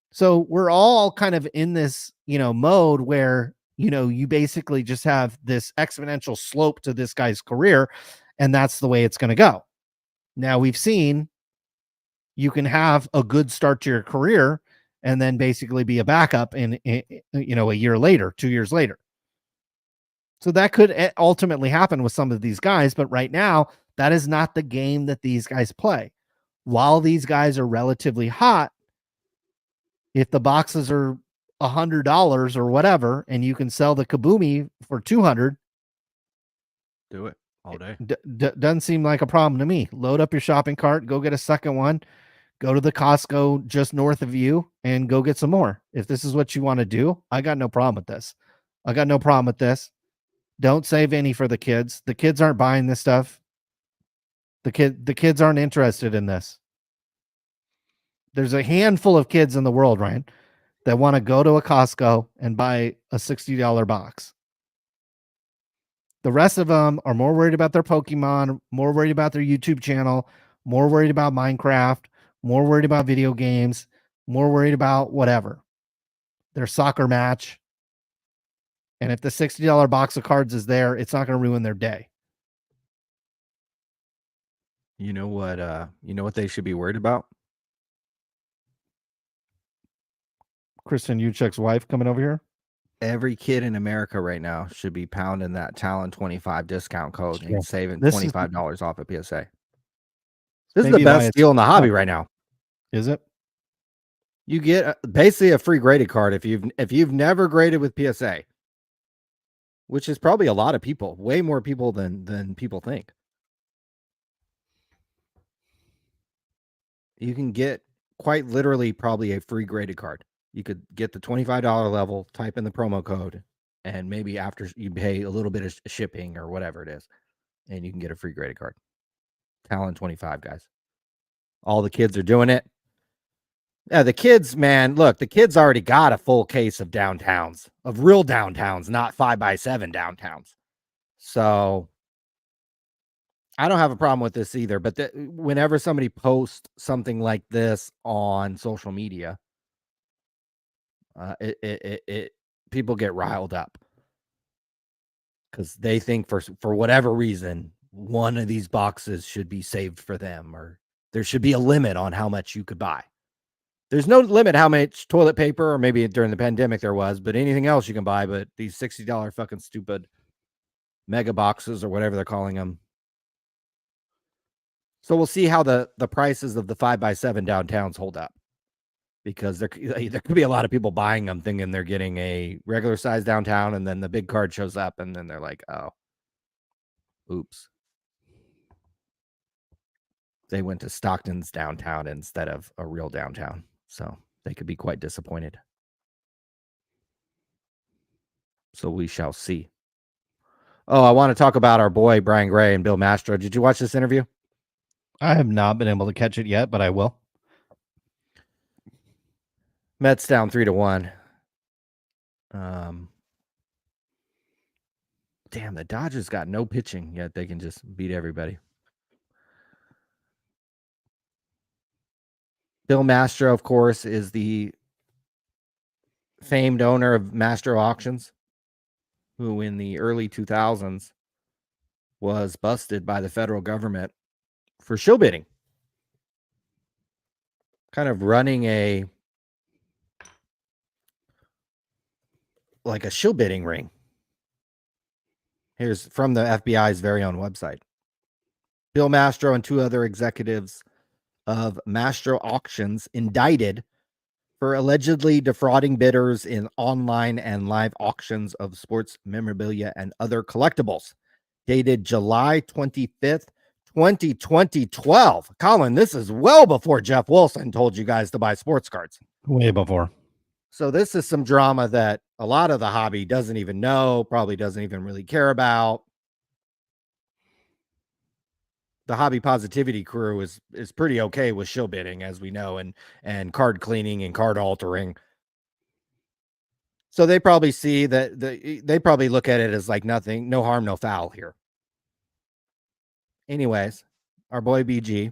So we're all kind of in this, mode where, you basically just have this exponential slope to this guy's career, and that's the way it's going to go. Now we've seen you can have a good start to your career and then basically be a backup in a year later, 2 years later. So that could ultimately happen with some of these guys, but right now that is not the game that these guys play. While these guys are relatively hot, if the boxes are $100 or whatever, and you can sell the Kabumi for 200, do it all day. Doesn't seem like a problem to me. Load up your shopping cart, go get a second one, go to the Costco just north of you, and go get some more. If this is what you want to do, I got no problem with this. Don't save any for the kids. The kids aren't buying this stuff. The kids aren't interested in this. There's a handful of kids in the world, Ryan, that want to go to a Costco and buy a $60 box. The rest of them are more worried about their Pokemon, more worried about their YouTube channel, more worried about Minecraft, more worried about video games, more worried about whatever. Their soccer match. And if the $60 box of cards is there, it's not going to ruin their day. You know what they should be worried about? Kristen Uchek's wife coming over here. Every kid in America right now should be pounding that Talon 25 discount code and saving $25 off a PSA. This is the best deal in the hobby right now. Is it? You get basically a free graded card if you've never graded with PSA, which is probably a lot of people, way more people than people think. You can get quite literally probably a free graded card. You could get the $25 level, type in the promo code, and maybe after you pay a little bit of shipping or whatever it is, and you can get a free graded card. Talon 25, guys. All the kids are doing it. Yeah, the kids, man, look, the kids already got a full case of downtowns, of real downtowns, not 5x7 downtowns. So I don't have a problem with this either, but whenever somebody posts something like this on social media, people get riled up because they think for whatever reason, one of these boxes should be saved for them, or there should be a limit on how much you could buy. There's no limit how much toilet paper, or maybe during the pandemic there was, but anything else you can buy, but these $60 fucking stupid mega boxes or whatever they're calling them. So we'll see how the prices of the 5x7 downtowns hold up, because there could be a lot of people buying them thinking they're getting a regular size downtown, and then the big card shows up and then they're like, oh, oops. They went to Stockton's downtown instead of a real downtown. So they could be quite disappointed. So we shall see. Oh, I want to talk about our boy Brian Gray and Bill Mastro. Did you watch this interview? I have not been able to catch it yet, but I will. Mets down 3-1. Damn, the Dodgers got no pitching, yet they can just beat everybody. Bill Mastro, of course, is the famed owner of Mastro Auctions, who in the early 2000s was busted by the federal government for shill bidding. Kind of running a shill bidding ring. Here's from the FBI's very own website. Bill Mastro and two other executives of Mastro Auctions indicted for allegedly defrauding bidders in online and live auctions of sports memorabilia and other collectibles. Dated July 25th, 2012. Colin, this is well before Jeff Wilson told you guys to buy sports cards. Way before. So this is some drama that a lot of the hobby doesn't even know, probably doesn't even really care about. The hobby positivity crew is pretty okay with shill bidding, as we know, and card cleaning and card altering. So they probably see that they probably look at it as like nothing, no harm, no foul here. Anyways, our boy BG,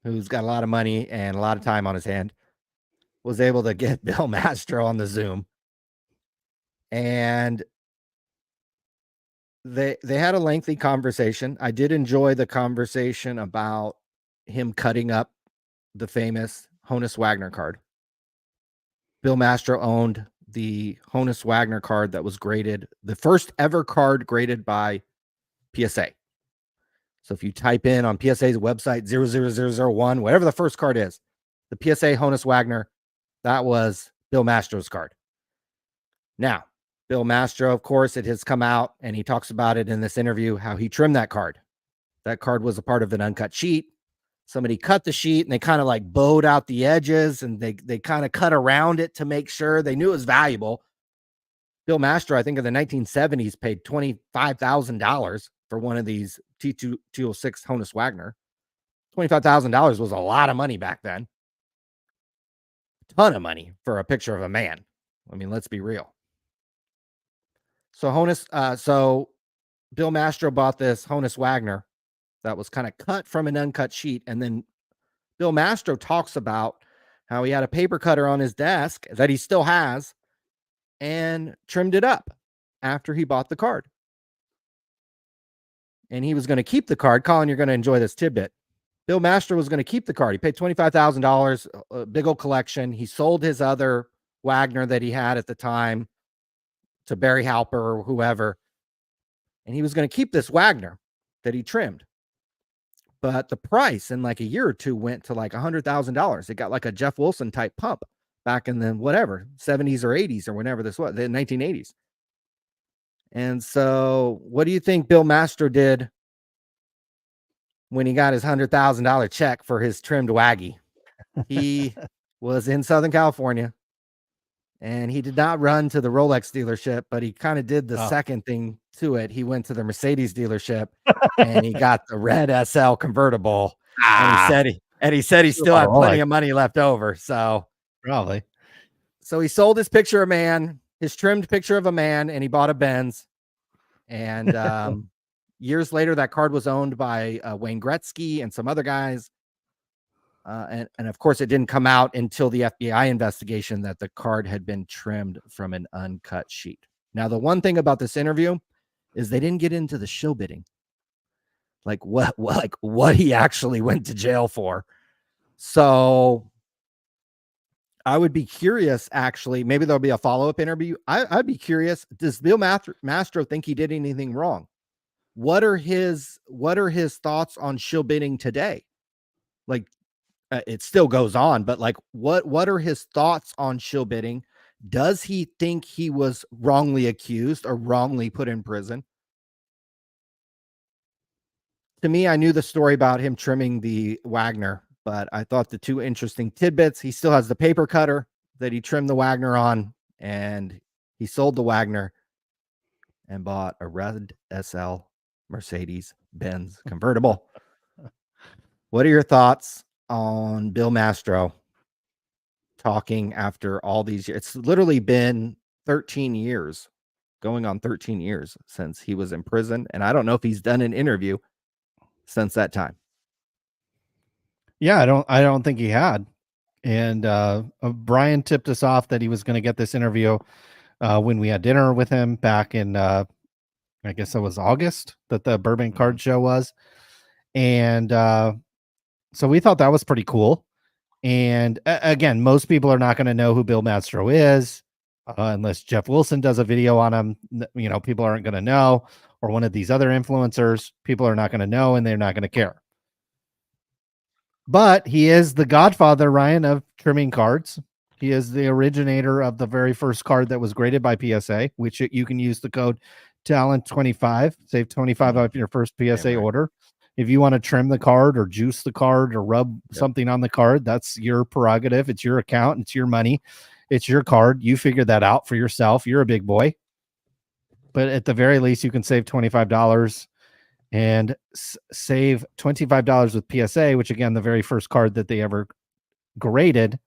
who's got a lot of money and a lot of time on his hand, was able to get Bill Mastro on the Zoom. And they had a lengthy conversation. I did enjoy the conversation about him cutting up the famous Honus Wagner card. Bill Mastro owned the Honus Wagner card that was graded, the first ever card graded by PSA. So if you type in on PSA's website 00001, whatever the first card is, the PSA Honus Wagner, that was Bill Mastro's card. Now, Bill Mastro, of course, it has come out, and he talks about it in this interview, how he trimmed that card. That card was a part of an uncut sheet. Somebody cut the sheet, and they kind of like bowed out the edges, and they kind of cut around it to make sure they knew it was valuable. Bill Mastro, I think in the 1970s, paid $25,000 for one of these T206 Honus Wagner. $25,000 was a lot of money back then. A ton of money for a picture of a man. I mean, let's be real. So Bill Mastro bought this Honus Wagner that was kind of cut from an uncut sheet. And then Bill Mastro talks about how he had a paper cutter on his desk that he still has and trimmed it up after he bought the card. And he was going to keep the card. Colin, you're going to enjoy this tidbit. Bill Mastro was going to keep the card. He paid $25,000, a big old collection. He sold his other Wagner that he had at the time to Barry Halper or whoever. And he was going to keep this Wagner that he trimmed. But the price in like a year or two went to like $100,000. It got like a Jeff Wilson type pump back in the 70s or 80s or whenever this was, the 1980s. And so what do you think Bill Mastro did when he got his $100,000 check for his trimmed Waggy? He was in Southern California, and he did not run to the Rolex dealership, but he kind of did the second thing to it. He went to the Mercedes dealership and he got the red SL convertible. And he said he still had plenty of money left over. So probably. So he sold his picture of man, his trimmed picture of a man, and he bought a Benz. And years later, that card was owned by Wayne Gretzky and some other guys. And of course, it didn't come out until the FBI investigation that the card had been trimmed from an uncut sheet. Now, the one thing about this interview is they didn't get into the shill bidding, like what he actually went to jail for. So I would be curious, actually, maybe there'll be a follow-up interview. I'd be curious, does Bill Mastro think he did anything wrong? What are his thoughts on shill bidding today? Like, it still goes on, but like, what are his thoughts on shill bidding? Does he think he was wrongly accused or wrongly put in prison? To me, I knew the story about him trimming the Wagner, but I thought the two interesting tidbits: he still has the paper cutter that he trimmed the Wagner on, and he sold the Wagner and bought a red SL Mercedes-Benz convertible. What are your thoughts on Bill Mastro talking after all these years? It's literally been 13 years, going on 13 years since he was in prison. And I don't know if he's done an interview since that time. Yeah, I don't think he had. And Brian tipped us off that he was going to get this interview when we had dinner with him back in, I guess it was August that the Burbank Card Show was. And so we thought that was pretty cool. And again, most people are not going to know who Bill Mastro is unless Jeff Wilson does a video on him. You know, people aren't going to know, or one of these other influencers. People are not going to know, and they're not going to care. But he is the godfather, Ryan, of trimming cards. He is the originator of the very first card that was graded by PSA, which you can use the code TALENT25, save 25 off your first PSA order. If you want to trim the card or juice the card or rub something on the card, that's your prerogative. It's your account. It's your money. It's your card. You figure that out for yourself. You're a big boy. But at the very least, you can save $25 and save $25 with PSA, which, again, the very first card that they ever graded,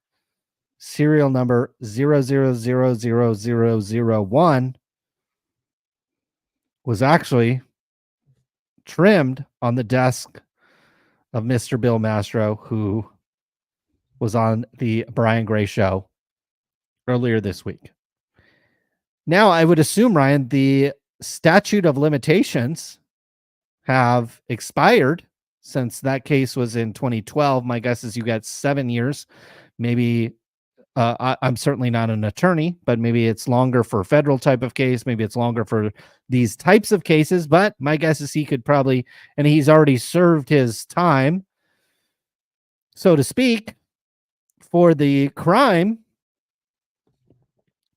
serial number 000001, was actually trimmed on the desk of Mr. Bill Mastro, who was on the Brian Gray show earlier this week. Now, I would assume, Ryan, the statute of limitations have expired since that case was in 2012. My guess is you got 7 years. Maybe I'm certainly not an attorney, but maybe it's longer for a federal type of case. Maybe it's longer for these types of cases. But my guess is he could probably, and he's already served his time, so to speak, for the crime.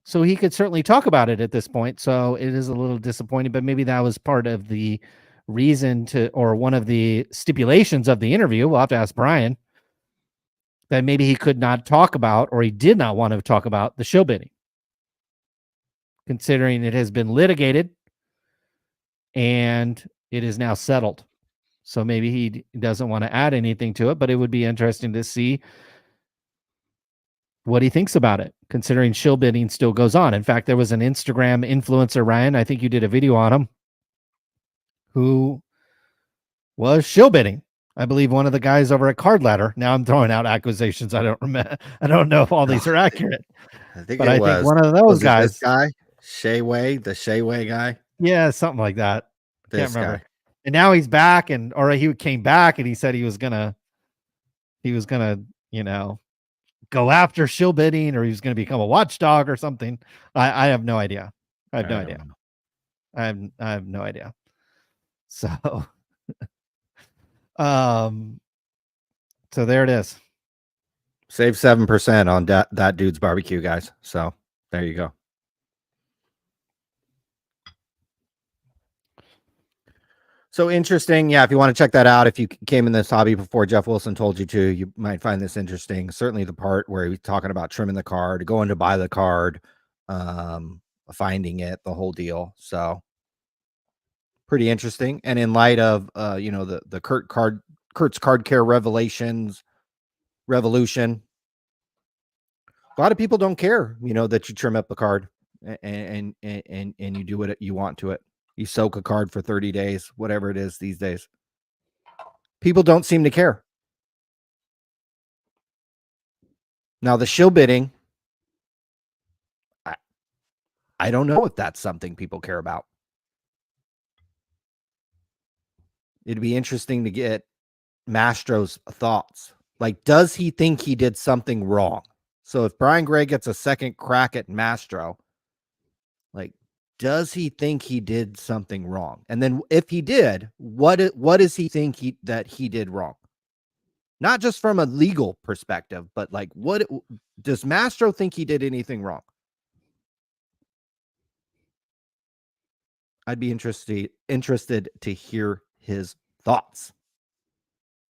So he could certainly talk about it at this point. So it is a little disappointing, but maybe that was part of the reason to, or one of the stipulations of the interview. We'll have to ask Brian, that maybe he could not talk about, or he did not want to talk about, the show bidding, considering it has been litigated and it is now settled. So maybe he doesn't want to add anything to it, but it would be interesting to see what he thinks about it, considering shill bidding still goes on. In fact, there was an Instagram influencer, Ryan, I think you did a video on him, who was shill bidding. I believe one of the guys over at Card Ladder. Now I'm throwing out accusations. I don't remember. I don't know if all these are accurate. I think but it I was think one of those guys, this guy, Shayway, the Shayway guy. yeah, something like that. This Can't remember. guy. And now he's back, or he came back, and he said he was gonna, go after shill bidding, or he was gonna become a watchdog or something. I have no idea. I have no idea. So, so there it is. Save 7% on that dude's barbecue, guys. So there you go. So interesting. Yeah, if you want to check that out, if you came in this hobby before Jeff Wilson told you to, you might find this interesting. Certainly the part where he was talking about trimming the card, going to buy the card, finding it, the whole deal. So pretty interesting. And in light of the Kurt's Card Care revolution, a lot of people don't care, that you trim up the card and you do what you want to it. You soak a card for 30 days, whatever it is these days. People don't seem to care. Now, the shill bidding, I don't know if that's something people care about. It'd be interesting to get Mastro's thoughts. Like, does he think he did something wrong? So if Brian Gray gets a second crack at Mastro, like, does he think he did something wrong? And then if he did, what does he think that he did wrong? Not just from a legal perspective, but like, what does Mastro think he did anything wrong? I'd be interested to hear his thoughts.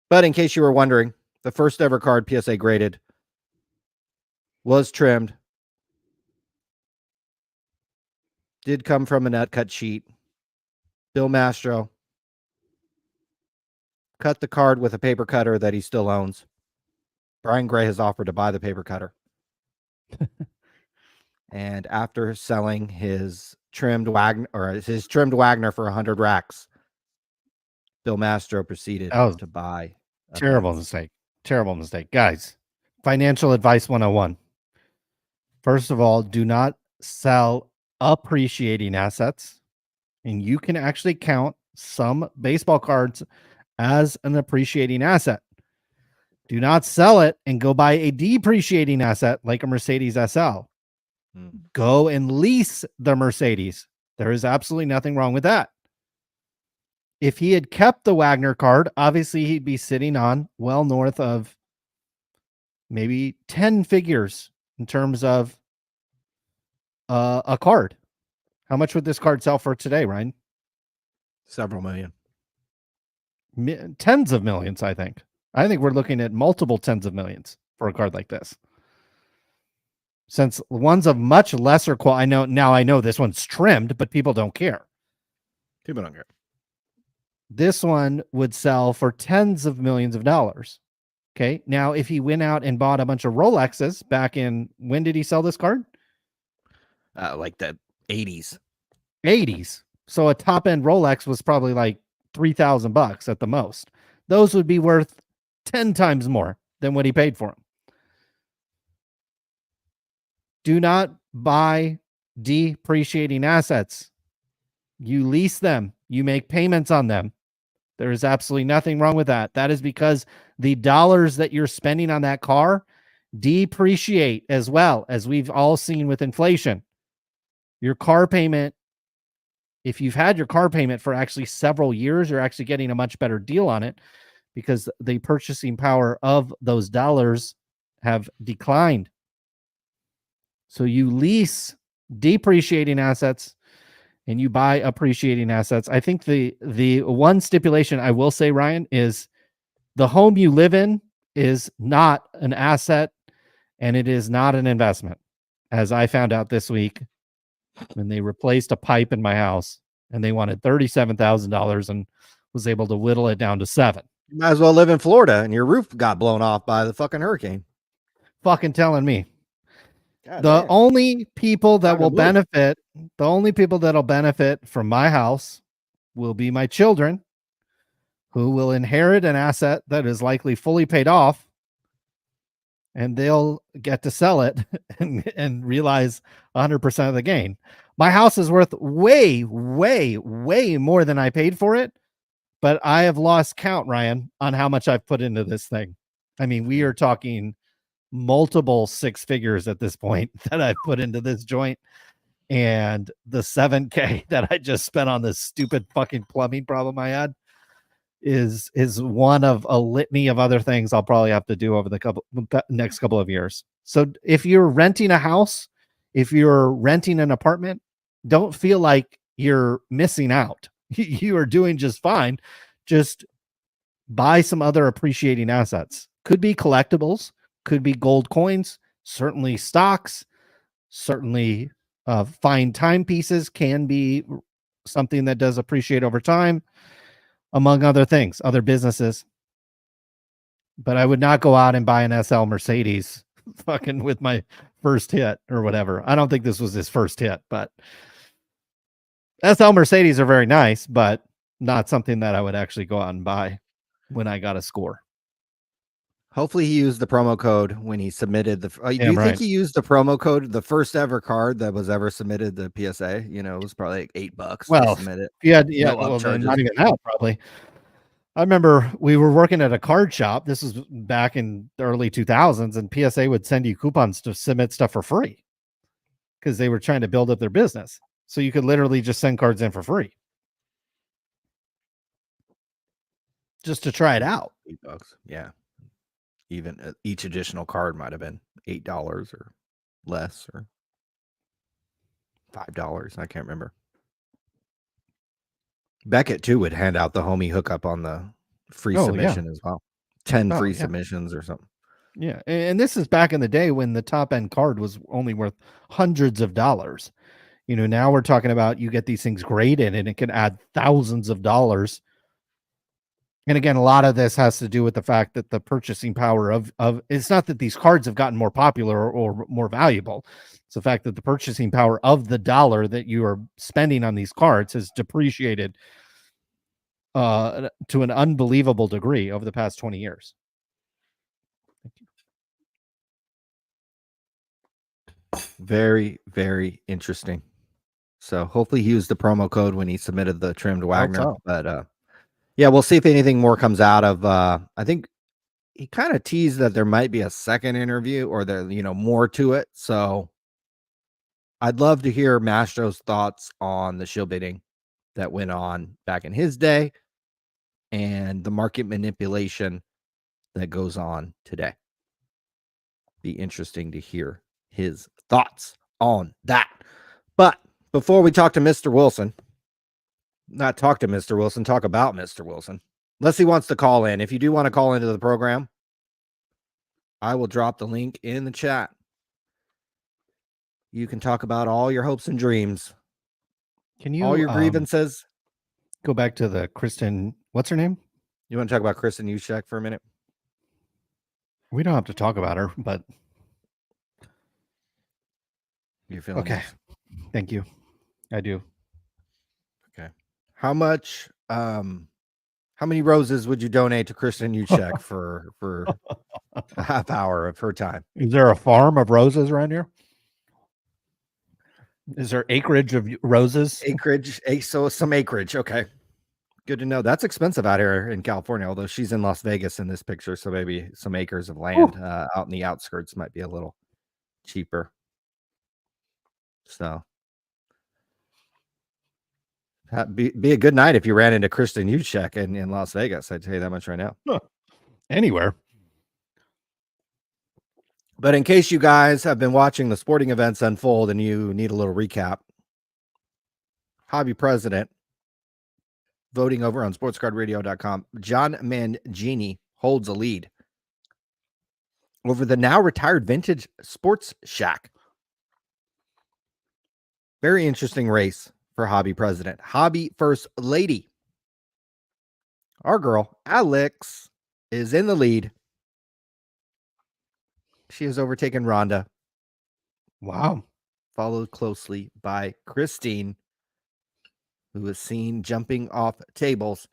But in case you were wondering, the first ever card PSA graded was trimmed. Did come from a nut cut sheet. Bill Mastro cut the card with a paper cutter that he still owns. Brian Gray has offered to buy the paper cutter. And after selling his trimmed Wagner for 100 racks, Bill Mastro proceeded to buy. Terrible mistake. Terrible mistake. Guys, financial advice 101. First of all, do not sell appreciating assets. And you can actually count some baseball cards as an appreciating asset. Do not sell it and go buy a depreciating asset like a Mercedes SL. Go and lease the Mercedes. There is absolutely nothing wrong with that. If he had kept the Wagner card, obviously he'd be sitting on well north of maybe 10 figures in terms of a card. How much would this card sell for today, Ryan? Several million. Tens of millions, I think. I think we're looking at multiple tens of millions for a card like this. Since one's of much lesser quality, I know this one's trimmed, but people don't care. People don't care. This one would sell for tens of millions of dollars. Okay. Now, if he went out and bought a bunch of Rolexes back in, when did he sell this card? Like the 80s. 80s. So a top end Rolex was probably like $3,000 at the most. Those would be worth 10 times more than what he paid for them. Do not buy depreciating assets. You lease them, you make payments on them. There is absolutely nothing wrong with that. That is because the dollars that you're spending on that car depreciate as well, as we've all seen with inflation. Your car payment, if you've had your car payment for actually several years, you're actually getting a much better deal on it because the purchasing power of those dollars have declined. So you lease depreciating assets and you buy appreciating assets. I think the one stipulation I will say, Ryan, is the home you live in is not an asset and it is not an investment, as I found out this week when they replaced a pipe in my house and they wanted $37,000 and was able to whittle it down to $7,000. You might as well live in Florida and your roof got blown off by the fucking hurricane. Fucking telling me. God The damn. only people that Time to will move. benefit, the only people that'll benefit from my house will be my children, who will inherit an asset that is likely fully paid off, and they'll get to sell it and realize 100% of the gain. My house is worth way, way, way more than I paid for it, but I have lost count, Ryan, on how much I've put into this thing. I mean, we are talking multiple six figures at this point that I've put into this joint, and the $7,000 that I just spent on this stupid fucking plumbing problem I had is one of a litany of other things I'll probably have to do over the next couple of years. So if you're renting a house, if you're renting an apartment, don't feel like you're missing out. You are doing just fine. Just buy some other appreciating assets. Could be collectibles, could be gold coins, certainly stocks, certainly fine timepieces can be something that does appreciate over time, among other things, other businesses. But I would not go out and buy an SL Mercedes fucking with my first hit or whatever. I don't think this was his first hit, but SL Mercedes are very nice, but not something that I would actually go out and buy when I got a score. Hopefully he used the promo code when he submitted the. Do you Damn think right. he used the promo code, the first ever card that was ever submitted to PSA? You know, it was probably like $8 Well, to submit it. yeah, No well, then upcharges. not even that, probably. I remember we were working at a card shop. This was back in the early 2000s, and PSA would send you coupons to submit stuff for free because they were trying to build up their business. So you could literally just send cards in for free just to try it out. $8. Yeah. Even each additional card might have been $8 or less or $5. I can't remember. Beckett too would hand out the homie hookup on the free submission as well. 10 free submissions or something. Yeah. And this is back in the day when the top end card was only worth hundreds of dollars. You know, now we're talking about you get these things graded and it can add thousands of dollars. And again, a lot of this has to do with the fact that the purchasing power of it's not that these cards have gotten more popular or more valuable. It's the fact that the purchasing power of the dollar that you are spending on these cards has depreciated to an unbelievable degree over the past 20 years. Very, very interesting. So hopefully he used the promo code when he submitted the trimmed Wagner. So. But yeah, we'll see if anything more comes out of I think he kind of teased that there might be a second interview or there, more to it. So I'd love to hear Mastro's thoughts on the shill bidding that went on back in his day and the market manipulation that goes on today. Be interesting to hear his thoughts on that. But before we talk to Mr. Wilson, not talk to Mr. Wilson, talk about Mr. Wilson. Unless he wants to call in. If you do want to call into the program, I will drop the link in the chat. You can talk about all your hopes and dreams. Can you all your grievances. Go back to the Kristen, what's her name? You want to talk about Kristen Juszczyk for a minute? We don't have to talk about her, but you're feeling okay. This. Thank you. I do. Okay. How much How many roses would you donate to Kristen Uchek for a half hour of her time? Is there a farm of roses around here? Is there acreage of roses? Acreage, so some acreage. Okay. Good to know. That's expensive out here in California, although she's in Las Vegas in this picture. So maybe some acres of land out in the outskirts might be a little cheaper. So be a good night if you ran into Kristen Uchek in Las Vegas. I'd tell you that much right now. Huh. Anywhere. But in case you guys have been watching the sporting events unfold and you need a little recap, hobby president voting over on sportscardradio.com, John Mangini holds a lead over the now retired Vintage Sports Shack. Very interesting race for hobby president. Hobby first lady, our girl Alex, is in the lead. She has overtaken Rhonda. Wow. Followed closely by Christine, who is seen jumping off tables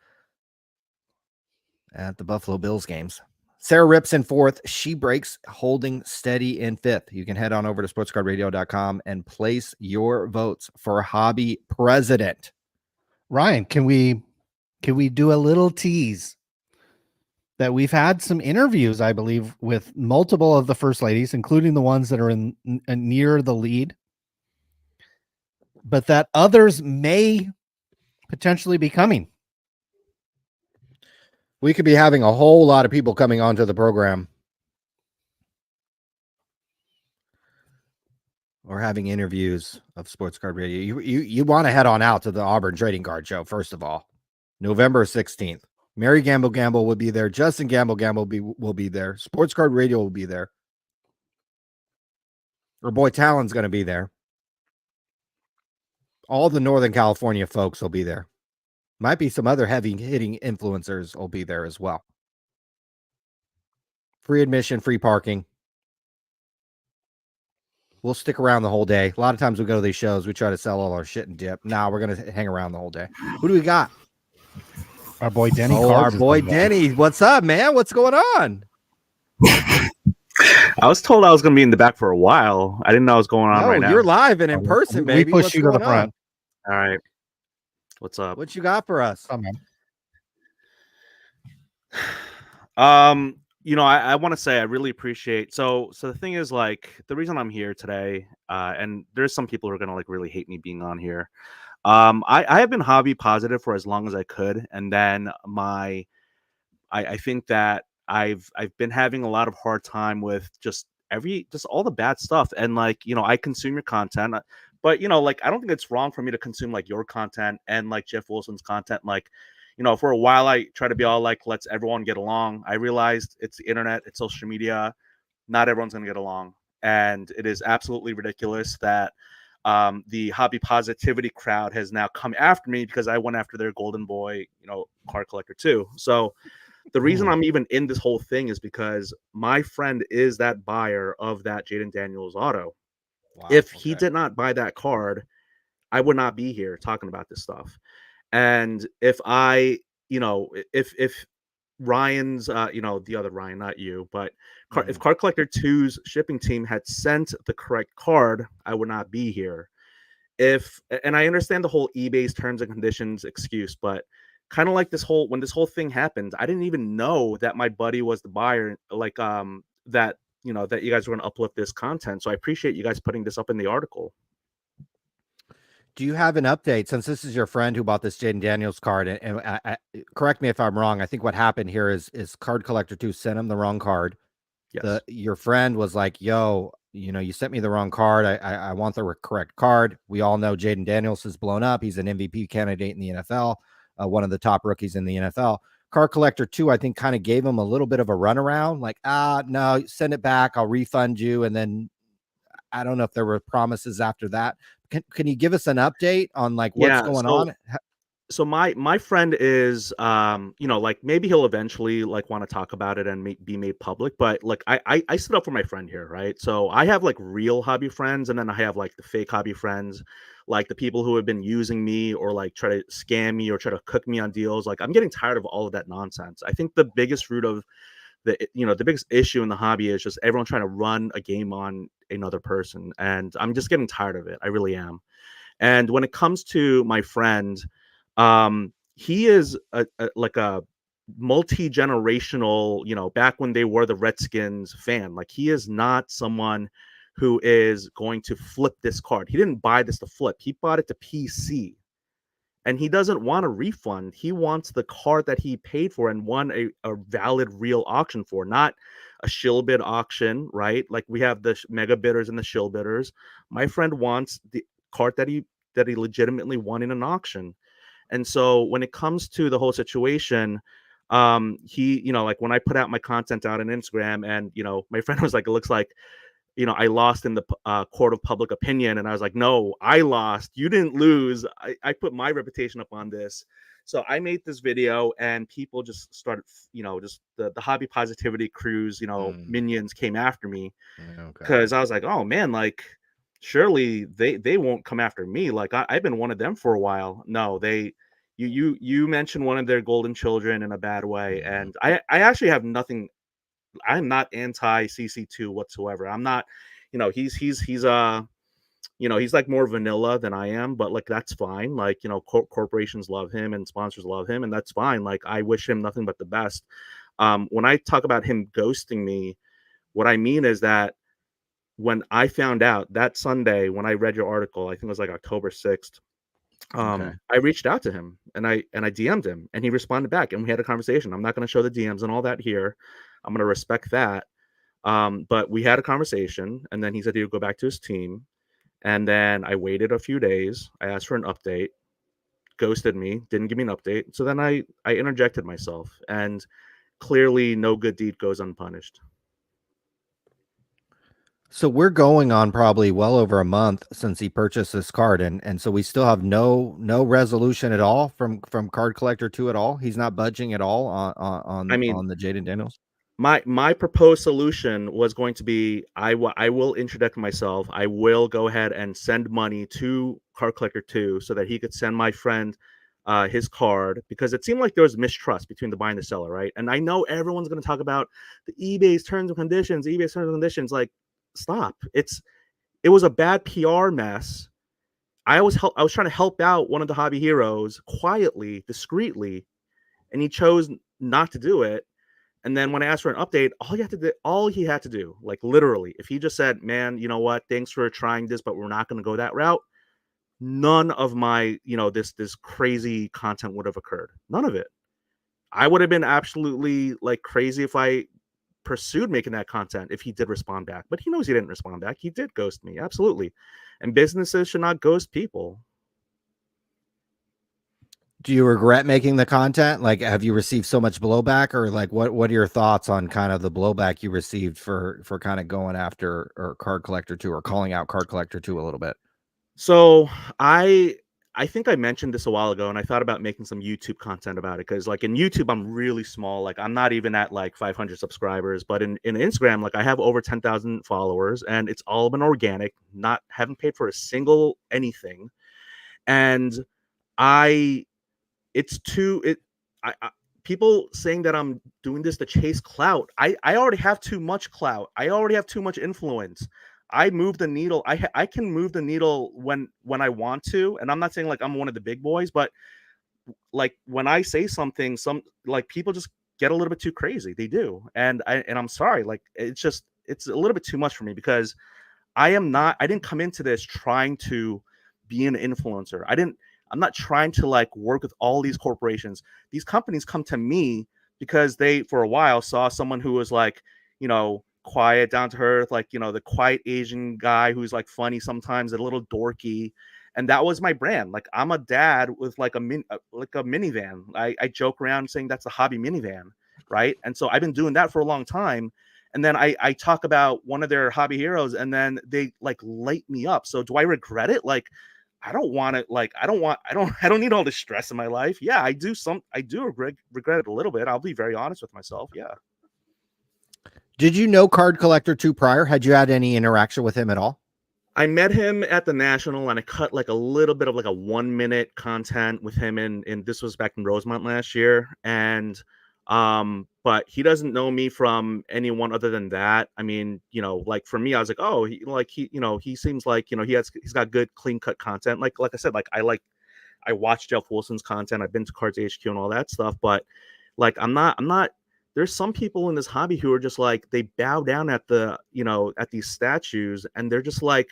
at the Buffalo Bills games. Sarah Rips in fourth. She breaks, holding steady in fifth. You can head on over to sportscardradio.com and place your votes for hobby president. Ryan, can we do a little tease that we've had some interviews, I believe, with multiple of the first ladies, including the ones that are in near the lead, but that others may potentially be coming. We could be having a whole lot of people coming onto the program or having interviews of Sports Card Radio. You want to head on out to the Auburn Trading Card Show, first of all. November 16th. Mary Gamble will be there. Justin Gamble will be there. Sports Card Radio will be there. Our boy Talon's going to be there. All the Northern California folks will be there. Might be some other heavy hitting influencers will be there as well. Free admission, free parking. We'll stick around the whole day. A lot of times we go to these shows, we try to sell all our shit and dip. Now we're going to hang around the whole day. Who do we got? Our boy Denny Cards. Our boy Denny. What's up, man? What's going on? I was told I was going to be in the back for a while. I didn't know what was going on right now. You're live and in person, baby. We push you to the front. All right. What's up? What you got for us? Oh, man. I want to say I really appreciate. So the thing is, like, the reason I'm here today, and there's some people who are gonna like really hate me being on here. I have been hobby positive for as long as I could, and then I think that I've been having a lot of hard time with just all the bad stuff, and like I consume your content. But like I don't think it's wrong for me to consume like your content and like Jeff Wilson's content. Like, for a while I try to be all like, let's everyone get along. I realized it's the internet, it's social media. Not everyone's gonna get along, and it is absolutely ridiculous that the hobby positivity crowd has now come after me because I went after their golden boy, card collector too. So the reason I'm even in this whole thing is because my friend is that buyer of that Jaden Daniels auto. Wow, if he did not buy that card, I would not be here talking about this stuff. And if if Ryan's, the other Ryan, not you, but if Card Collector 2's shipping team had sent the correct card, I would not be here. And I understand the whole eBay's terms and conditions excuse, but kind of like when this whole thing happened, I didn't even know that my buddy was the buyer, like that you guys were going to uplift this content. So I appreciate you guys putting this up in the article. Do you have an update, since this is your friend who bought this Jaden Daniels card? And correct me if I'm wrong. I think what happened here is Card Collector 2 sent him the wrong card. Yes. Your friend was like, yo, you sent me the wrong card. I want the correct card. We all know Jaden Daniels is blown up. He's an MVP candidate in the NFL, one of the top rookies in the NFL. Card Collector 2, I think, kind of gave him a little bit of a runaround, like, no, send it back. I'll refund you. And then I don't know if there were promises after that. Can you give us an update on like what's going on? So my friend is like maybe he'll eventually like want to talk about it and be made public, but like I stood up for my friend here, right? So I have like real hobby friends, and then I have like the fake hobby friends, like the people who have been using me or like try to scam me or try to cook me on deals. Like I'm getting tired of all of that nonsense. I think the biggest root of the biggest issue in the hobby is just everyone trying to run a game on another person, and I'm just getting tired of it. I really am. And when it comes to my friend, he is like a multi-generational, back when they were the Redskins fan. Like he is not someone who is going to flip this card. He didn't buy this to flip. He bought it to PC. And he doesn't want a refund. He wants the card that he paid for and won a valid real auction for, not a shill bid auction, right? Like we have the mega bidders and the shill bidders. My friend wants the card that he legitimately won in an auction. And so when it comes to the whole situation, he, like when I put out my content out on Instagram, and my friend was like, it looks like I lost in the court of public opinion. And I was like, no, I lost. You didn't lose. I put my reputation up on this. So I made this video, and people just started, just the hobby positivity crews, minions came after me because I was like, oh man, like surely they won't come after me. Like I've been one of them for a while. No, you mentioned one of their golden children in a bad way. And I actually have nothing. I'm not anti CC2 whatsoever. I'm not, he's like more vanilla than I am, but like that's fine. Like, corporations love him and sponsors love him, and that's fine. Like I wish him nothing but the best. When I talk about him ghosting me, what I mean is that when I found out that Sunday, when I read your article, I think it was like October 6th, I reached out to him and I DM'd him, and he responded back, and we had a conversation. I'm not going to show the DMs and all that here. I'm going to respect that. But we had a conversation, and then he said he would go back to his team. And then I waited a few days. I asked for an update, ghosted me, didn't give me an update. So then I interjected myself, and clearly no good deed goes unpunished. So we're going on probably well over a month since he purchased this card, and so we still have no resolution at all from Card Collector 2 at all. He's not budging at all on the Jaden Daniels. My proposed solution was going to be I will interject myself. I will go ahead and send money to Card Collector 2 so that he could send my friend his card, because it seemed like there was mistrust between the buyer and the seller, right? And I know everyone's going to talk about the eBay's terms and conditions, like stop. It was a bad PR mess. I was trying to help out one of the hobby heroes quietly, discreetly, and he chose not to do it. And then when I asked for an update, all he had to do, like literally, if he just said, man, you know what, thanks for trying this, but we're not going to go that route, none of my, this crazy content would have occurred. None of it. I would have been absolutely like crazy if I pursued making that content if he did respond back. But he knows he didn't respond back. He did ghost me. Absolutely. And businesses should not ghost people. Do you regret making the content? Like, have you received so much blowback, or like what are your thoughts on kind of the blowback you received for kind of going after or Card Collector 2 or calling out Card Collector 2 a little bit? So I think I mentioned this a while ago, and I thought about making some YouTube content about it, because like in YouTube I'm really small. Like I'm not even at like 500 subscribers, but in Instagram, like I have over 10,000 followers, and it's all been organic. Haven't paid for a single anything, and people saying that I'm doing this to chase clout. I already have too much clout. I already have too much influence. I move the needle. I can move the needle when I want to, and I'm not saying like I'm one of the big boys, but like when I say something, some like people just get a little bit too crazy. They do, and I'm sorry. Like it's a little bit too much for me, because I didn't come into this trying to be an influencer. I'm not trying to like work with all these corporations. These companies come to me because they, for a while, saw someone who was like, quiet, down to earth, like, the quiet Asian guy who's like funny sometimes, a little dorky. And that was my brand. Like I'm a dad with like a minivan. I joke around saying that's a hobby minivan. Right. And so I've been doing that for a long time. And then I talk about one of their hobby heroes, and then they like light me up. So do I regret it? Like, I don't want it. Like, I don't need all this stress in my life. Yeah, I do regret it a little bit. I'll be very honest with myself. Yeah. Did you know Card Collector 2 prior? Had you had any interaction with him at all? I met him at the National, and I cut like a little bit of like a 1 minute content with him in this was back in Rosemont last year. And but he doesn't know me from anyone other than that. I mean, like for me, I was like, oh, he seems like, he's got good clean cut content. Like I said, like I watched Jeff Wilson's content. I've been to Cards HQ and all that stuff, but like I'm not there's some people in this hobby who are just like, they bow down at at these statues, and they're just like,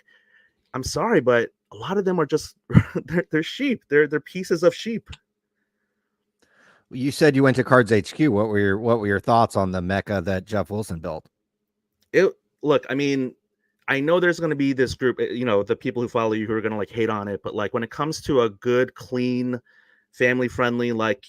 I'm sorry, but a lot of them are just they're sheep. They're pieces of sheep. You said you went to Cards HQ. What were your thoughts on the mecha that Jeff Wilson built? Look, I mean, I know there's going to be this group, the people who follow you who are going to like hate on it, but like when it comes to a good, clean, family friendly, like,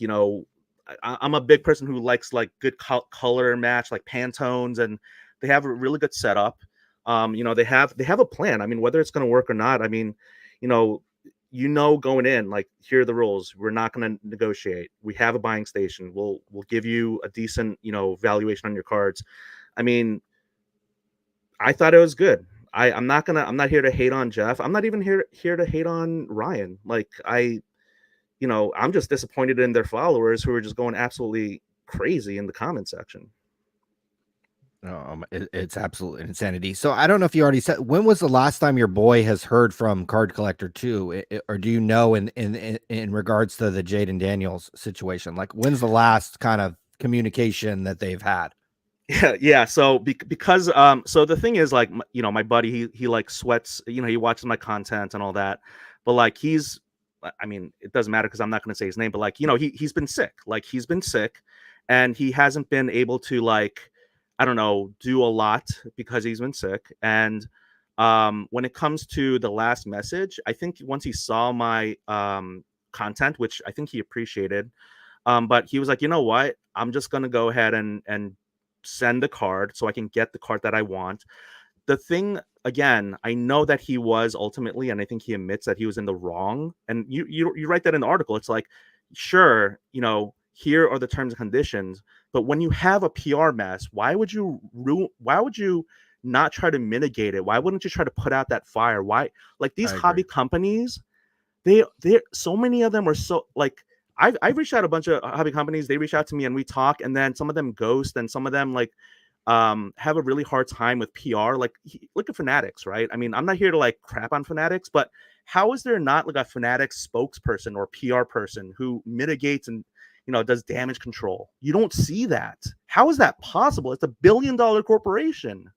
I'm a big person who likes like good color match, like Pantones, and they have a really good setup. They have a plan. I mean, whether it's going to work or not, I mean, going in, like, here are the rules. We're not going to negotiate. We have a buying station. We'll give you a decent, valuation on your cards. I mean, I thought it was good. I'm not here to hate on Jeff. I'm not even here to hate on Ryan. Like, I'm just disappointed in their followers who are just going absolutely crazy in the comment section. It's absolute insanity. So I don't know if you already said, when was the last time your boy has heard from Card Collector 2, or do you know in regards to the Jaden Daniels situation? Like, when's the last kind of communication that they've had? Yeah. So because so the thing is, like, my buddy, he like sweats, he watches my content and all that, but like I mean, it doesn't matter because I'm not going to say his name, but like, he's been sick. Like, he's been sick, and he hasn't been able to, like, I don't know, do a lot because he's been sick. And when it comes to the last message, I think once he saw my content, which I think he appreciated, but he was like, you know what? I'm just going to go ahead and send the card so I can get the card that I want. The thing, again, I know that he was ultimately, and I think he admits that he was in the wrong. And you write that in the article. It's like, sure, here are the terms and conditions, but when you have a PR mess, why would you not try to mitigate it? Why wouldn't you try to put out that fire? Why, like, these hobby companies, they so many of them are so, like, I've reached out to a bunch of hobby companies. They reach out to me and we talk, and then some of them ghost, and some of them like have a really hard time with PR. Like, look at Fanatics, right? I mean, I'm not here to like crap on Fanatics, but how is there not like a Fanatics spokesperson or PR person who mitigates and does damage control? You don't see that. How is that possible? It's $1 billion corporation.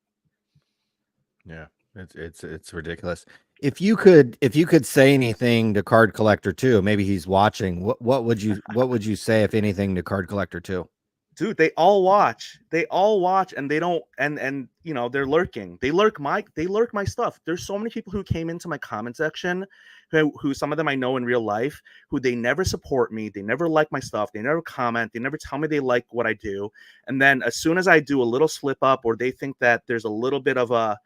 Yeah, it's ridiculous. If you could say anything to Card Collector 2, maybe he's watching, what would you say, if anything, to Card Collector 2? Dude, they all watch, and they don't, and they're lurking. They lurk my stuff. There's so many people who came into my comment section who some of them I know in real life, who they never support me, they never like my stuff, they never comment, they never tell me they like what I do. And then as soon as I do a little slip up, or they think that there's a little bit of a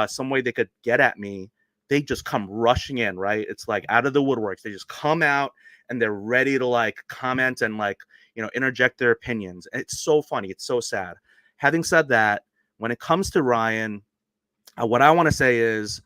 some way they could get at me, they just come rushing in, right? It's like out of the woodworks. They just come out and they're ready to like comment and like interject their opinions. It's so funny. It's so sad. Having said that, when it comes to Ryan, what I want to say is,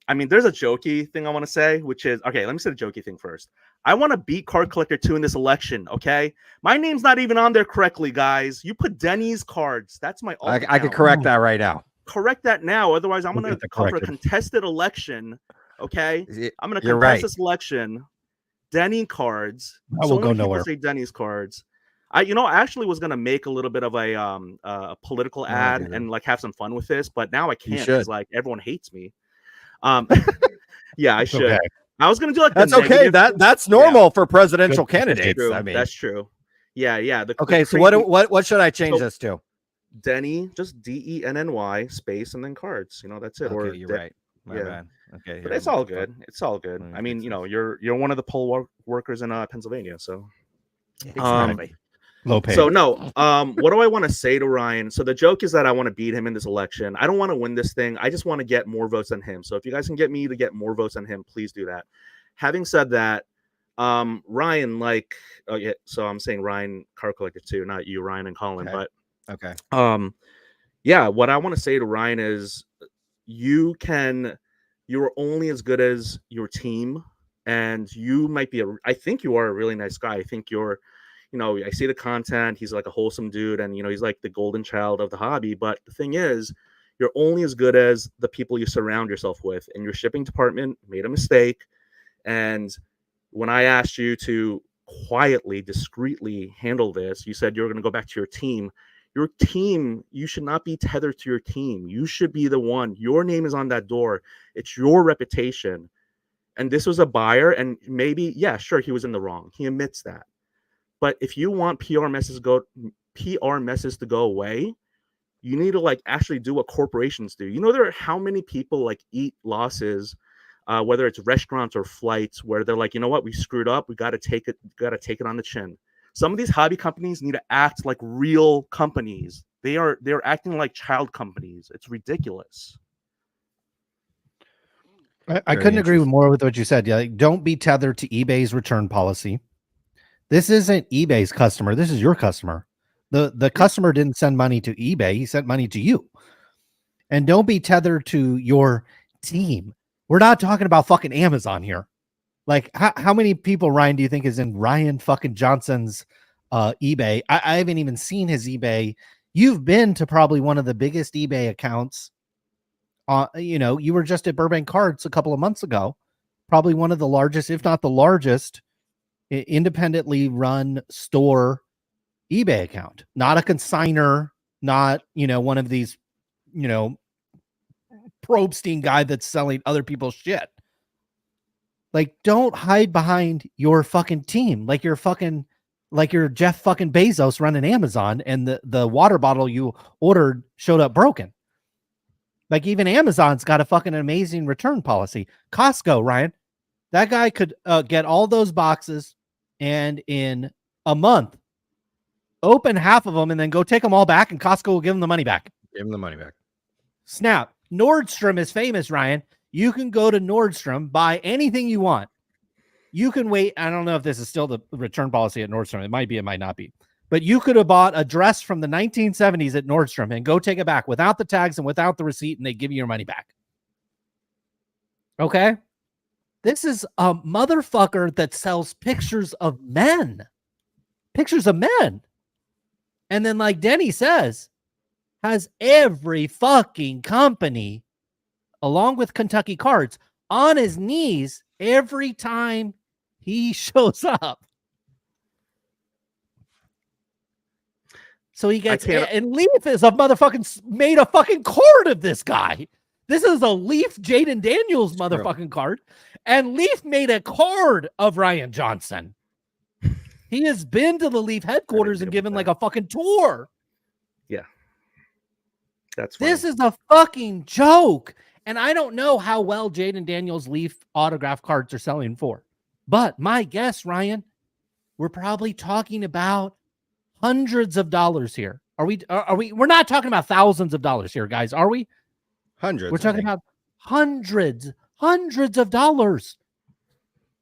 I mean, there's a jokey thing I want to say, which is, okay, let me say the jokey thing first. I want to beat Card Collector 2 in this election, okay? My name's not even on there correctly, guys. You put Denny's Cards. That's my alt I could correct that right now. Correct that now. Otherwise, I'm going to cover a contested election, okay? I'm going to contest this election. Denny Cards. I will go nowhere. Say Denny's Cards. I actually was gonna make a little bit of a political ad and like have some fun with this, but now I can't because like everyone hates me. Yeah, I should. Okay. I was gonna do like that's okay. That's normal for presidential candidates. That's I mean, that's true. Yeah. Okay, so what should I change this to? Denny, just DENNY space and then cards. That's it. Okay, or you're right. My bad. Okay, but it's all good. It's all good. I mean, you're one of the poll workers in Pennsylvania, so exactly. Low paid. So no, what do I want to say to Ryan? So the joke is that I want to beat him in this election. I don't want to win this thing. I just want to get more votes than him. So if you guys can get me to get more votes than him, please do that. Having said that, Ryan, like, oh yeah, so I'm saying Ryan Car Collector too, not you, Ryan and Colin. Okay. But Okay. yeah, what I want to say to Ryan is you're only as good as your team, and you might be I think you are a really nice guy. I think you're, I see the content. He's like a wholesome dude, and he's like the golden child of the hobby. But the thing is, you're only as good as the people you surround yourself with. And your shipping department made a mistake. And when I asked you to quietly, discreetly handle this, you said you're going to go back to your team. Your team, you should not be tethered to your team. You should be the one. Your name is on that door. It's your reputation. And this was a buyer, and maybe, yeah, sure, he was in the wrong. He admits that. But if you want PR messes to go away, you need to like actually do what corporations do. There are how many people like eat losses, whether it's restaurants or flights, where they're like, you know what, we screwed up. We got to take it on the chin. Some of these hobby companies need to act like real companies. They're acting like child companies. It's ridiculous. I couldn't agree more with what you said. Yeah, like, don't be tethered to eBay's return policy. This isn't eBay's customer. This is your customer. The customer didn't send money to eBay. He sent money to you. And don't be tethered to your team. We're not talking about fucking Amazon here. Like, how many people, Ryan, do you think is in Ryan fucking Johnson's eBay? I haven't even seen his eBay. You've been to probably one of the biggest eBay accounts. You were just at Burbank Cards a couple of months ago. Probably one of the largest, if not the largest, independently run store eBay account. Not a consigner, not, one of these, Probstein guy that's selling other people's shit. Like, don't hide behind your fucking team. Like you're Jeff fucking Bezos running Amazon, and the water bottle you ordered showed up broken. Like, even Amazon's got a fucking amazing return policy. Costco, Ryan, that guy could get all those boxes and in a month open half of them and then go take them all back, and Costco will give him the money back. Give him the money back. Snap. Nordstrom is famous, Ryan. You can go to Nordstrom, buy anything you want. You can wait. I don't know if this is still the return policy at Nordstrom. It might be, it might not be. But you could have bought a dress from the 1970s at Nordstrom and go take it back without the tags and without the receipt, and they give you your money back. Okay? This is a motherfucker that sells pictures of men. Pictures of men. And then, like Denny says, has every fucking company, along with Kentucky Cards, on his knees every time he shows up. So he gets, and Leaf is a motherfucking made a fucking card of this guy. This is a Leaf Jaden Daniels motherfucking card. And Leaf made a card of Ryan Johnson. He has been to the Leaf headquarters and given like a fucking tour. Yeah. That's funny. This is a fucking joke. And I don't know how well Jaden Daniels Leaf autograph cards are selling for. But my guess, Ryan, we're probably talking about hundreds of dollars here. Are we? We're not talking about thousands of dollars here, guys. Are we? Hundreds. We're talking about hundreds of dollars.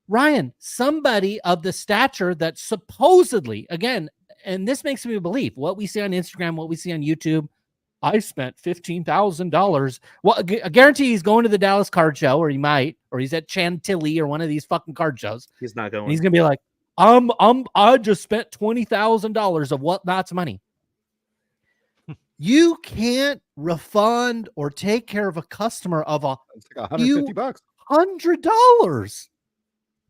Ryan, somebody of the stature that supposedly, again, and this makes me believe what we see on Instagram, what we see on YouTube. I spent $15,000. Well, I guarantee he's going to the Dallas card show, or he might, or he's at Chantilly or one of these fucking card shows. He's not going. And he's gonna be like, I just spent $20,000 of Whatnot's money. You can't refund or take care of a customer of it's like $150. $100.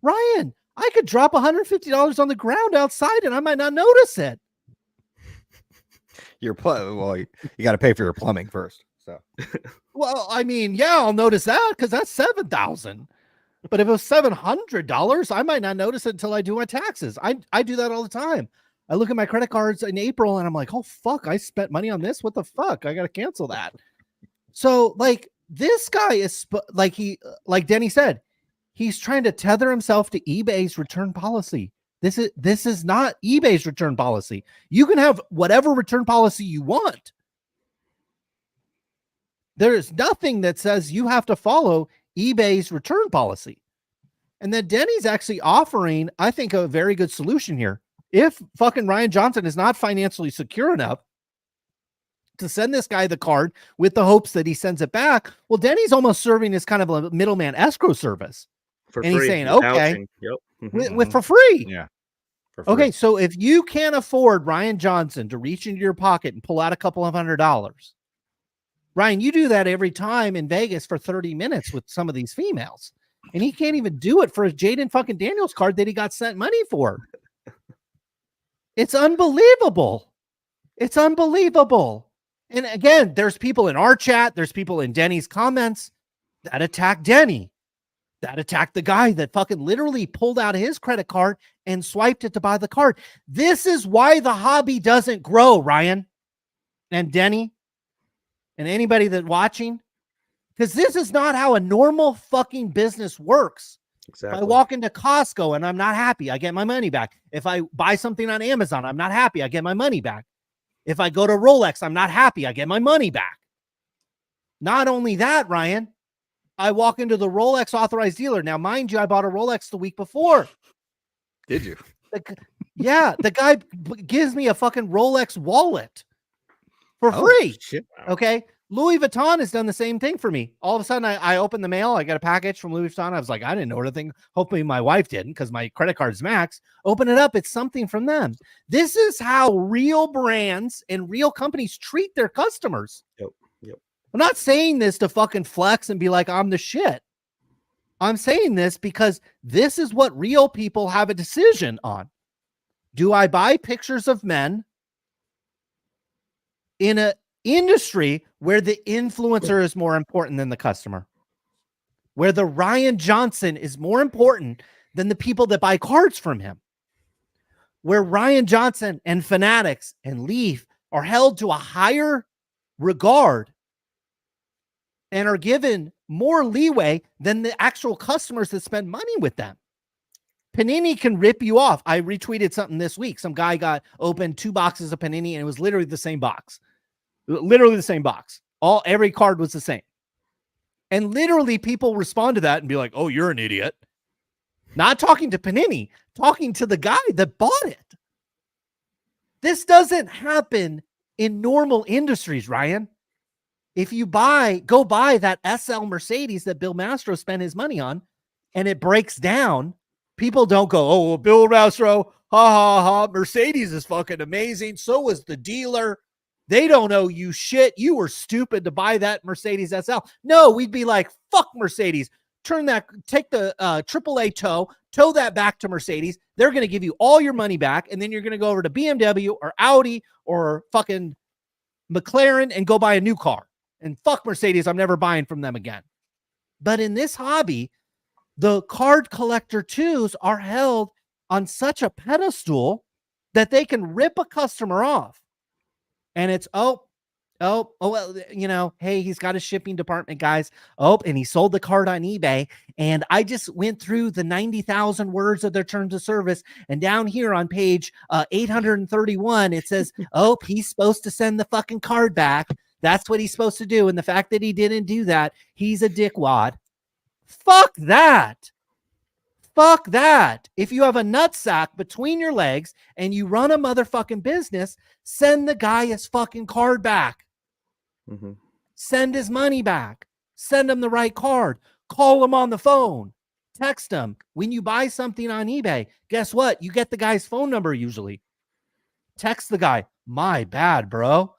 Ryan, I could drop $150 on the ground outside and I might not notice it. You got to pay for your plumbing first. So, well, I mean, yeah, I'll notice that because that's $7,000. But if it was $700, I might not notice it until I do my taxes. I do that all the time. I look at my credit cards in April and I'm like, oh fuck, I spent money on this. What the fuck? I got to cancel that. So like this guy is like Denny said, he's trying to tether himself to eBay's return policy. This is not eBay's return policy. You can have whatever return policy you want. There is nothing that says you have to follow eBay's return policy. And then Denny's actually offering, I think, a very good solution here. If fucking Ryan Johnson is not financially secure enough to send this guy the card with the hopes that he sends it back, well, Denny's almost serving as kind of a middleman escrow service. For and free. he's saying, with okay, vouching. Yep. with for free. Yeah. For free. Okay, so if you can't afford Ryan Johnson to reach into your pocket and pull out a couple of $100, Ryan, you do that every time in Vegas for 30 minutes with some of these females. And he can't even do it for a Jaden fucking Daniels card that he got sent money for. It's unbelievable. It's unbelievable. And again, there's people in our chat, there's people in Denny's comments that attack Denny, that attacked the guy that fucking literally pulled out his credit card and swiped it to buy the card. This is why the hobby doesn't grow, Ryan and Denny and anybody that's watching, because this is not how a normal fucking business works. Exactly. If I walk into Costco and I'm not happy, I get my money back. If I buy something on Amazon, I'm not happy, I get my money back. If I go to Rolex, I'm not happy, I get my money back. Not only that, Ryan, I walk into the Rolex authorized dealer. Now, mind you, I bought a Rolex the week before. Did you? Yeah, the guy gives me a fucking Rolex wallet for free. Shit. Okay. Louis Vuitton has done the same thing for me. All of a sudden, I opened the mail. I got a package from Louis Vuitton. I was like, I didn't know anything. Hopefully my wife didn't, because my credit card's max. Open it up. It's something from them. This is how real brands and real companies treat their customers. Yep. I'm not saying this to fucking flex and be like, I'm the shit. I'm saying this because this is what real people have a decision on. Do I buy pictures of men in an industry where the influencer is more important than the customer? Where the Ryan Johnson is more important than the people that buy cards from him? Where Ryan Johnson and Fanatics and Leaf are held to a higher regard and are given more leeway than the actual customers that spend money with them. Panini can rip you off. I retweeted something this week. Some guy opened 2 boxes of Panini and it was literally the same box. Literally the same box. Every card was the same. And literally people respond to that and be like, oh, you're an idiot. Not talking to Panini, talking to the guy that bought it. This doesn't happen in normal industries, Ryan. If you go buy that SL Mercedes that Bill Mastro spent his money on and it breaks down, people don't go, oh, well, Bill Mastro, ha, ha, ha, Mercedes is fucking amazing. So was the dealer. They don't owe you shit. You were stupid to buy that Mercedes SL. No, we'd be like, fuck Mercedes. Take the AAA tow that back to Mercedes. They're going to give you all your money back. And then you're going to go over to BMW or Audi or fucking McLaren and go buy a new car. And fuck Mercedes, I'm never buying from them again. But in this hobby, the card collector twos are held on such a pedestal that they can rip a customer off. And it's, well, hey, he's got a shipping department, guys. And he sold the card on eBay. And I just went through the 90,000 words of their terms of service. And down here on page 831, it says, he's supposed to send the fucking card back. That's what he's supposed to do. And the fact that he didn't do that, he's a dickwad. Fuck that. Fuck that. If you have a nutsack between your legs and you run a motherfucking business, send the guy his fucking card back. Mm-hmm. Send his money back. Send him the right card. Call him on the phone. Text him. When you buy something on eBay, guess what? You get the guy's phone number usually. Text the guy. My bad, bro.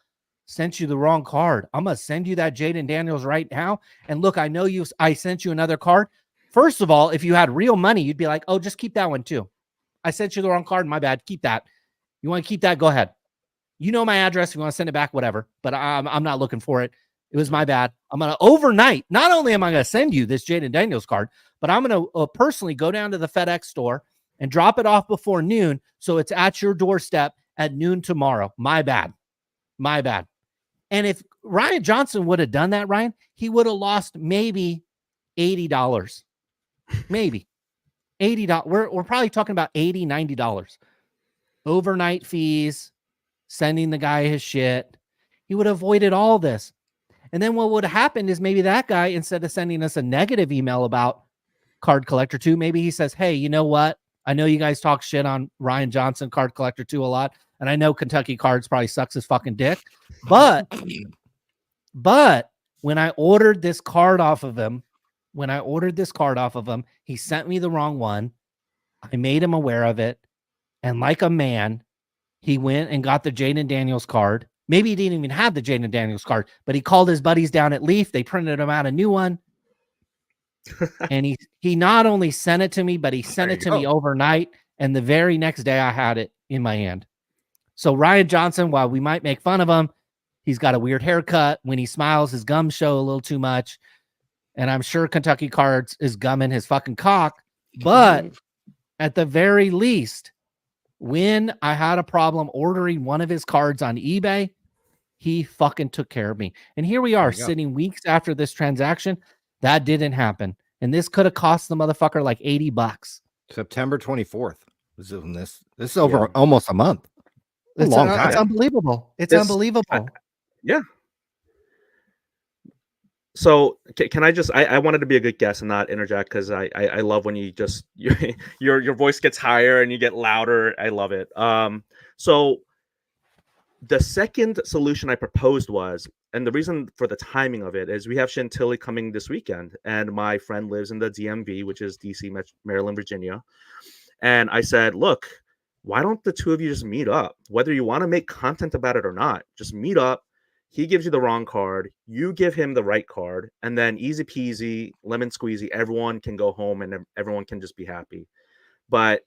Sent you the wrong card. I'm going to send you that Jaden Daniels right now. And look, I know I sent you another card. First of all, if you had real money, you'd be like, oh, just keep that one too. I sent you the wrong card. My bad. Keep that. You want to keep that? Go ahead. You know my address. If you want to send it back, whatever. But I'm not looking for it. It was my bad. I'm going to overnight. Not only am I going to send you this Jaden Daniels card, but I'm going to personally go down to the FedEx store and drop it off before noon. So it's at your doorstep at noon tomorrow. My bad. My bad. And if Ryan Johnson would have done that, Ryan, he would have lost maybe $80. Maybe. $80. We're probably talking about $80, $90. Overnight fees, sending the guy his shit. He would have avoided all this. And then what would have happened is maybe that guy, instead of sending us a negative email about Card Collector 2, maybe he says, hey, you know what? I know you guys talk shit on Ryan Johnson, Card Collector 2 a lot. And I know Kentucky Cards probably sucks his fucking dick. But when I ordered this card off of him, he sent me the wrong one. I made him aware of it. And like a man, he went and got the Jaden Daniels card. Maybe he didn't even have the Jaden Daniels card, but he called his buddies down at Leaf. They printed him out a new one. And he not only sent it to me, but he sent it to me overnight. And the very next day I had it in my hand. So Ryan Johnson, while we might make fun of him, he's got a weird haircut. When he smiles, his gums show a little too much. And I'm sure Kentucky Cards is gumming his fucking cock. But at the very least, when I had a problem ordering one of his cards on eBay, he fucking took care of me. And here we are sitting weeks after this transaction. That didn't happen. And this could have cost the motherfucker like $80. September 24th was in this. This is over almost a month. It's a long time. It's unbelievable. It's unbelievable. Yeah. So can I just? I wanted to be a good guest and not interject because I love when you just your voice gets higher and you get louder. I love it. So the second solution I proposed was, and the reason for the timing of it is we have Chantilly coming this weekend, and my friend lives in the DMV, which is DC, Maryland, Virginia. And I said, look, why don't the two of you just meet up? Whether you want to make content about it or not, just meet up. He gives you the wrong card, you give him the right card, and then easy peasy, lemon squeezy, everyone can go home and everyone can just be happy. But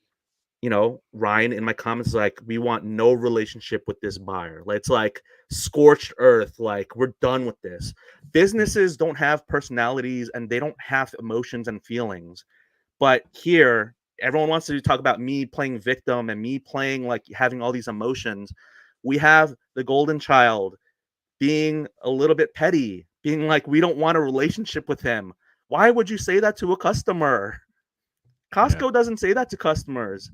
you know, Ryan in my comments is like, we want no relationship with this buyer. It's like scorched earth. Like, we're done with this. Businesses don't have personalities and they don't have emotions and feelings. But here, everyone wants to talk about me playing victim and me playing like having all these emotions. We have the golden child being a little bit petty, being like, we don't want a relationship with him. Why would you say that to a customer? Costco doesn't say that to customers.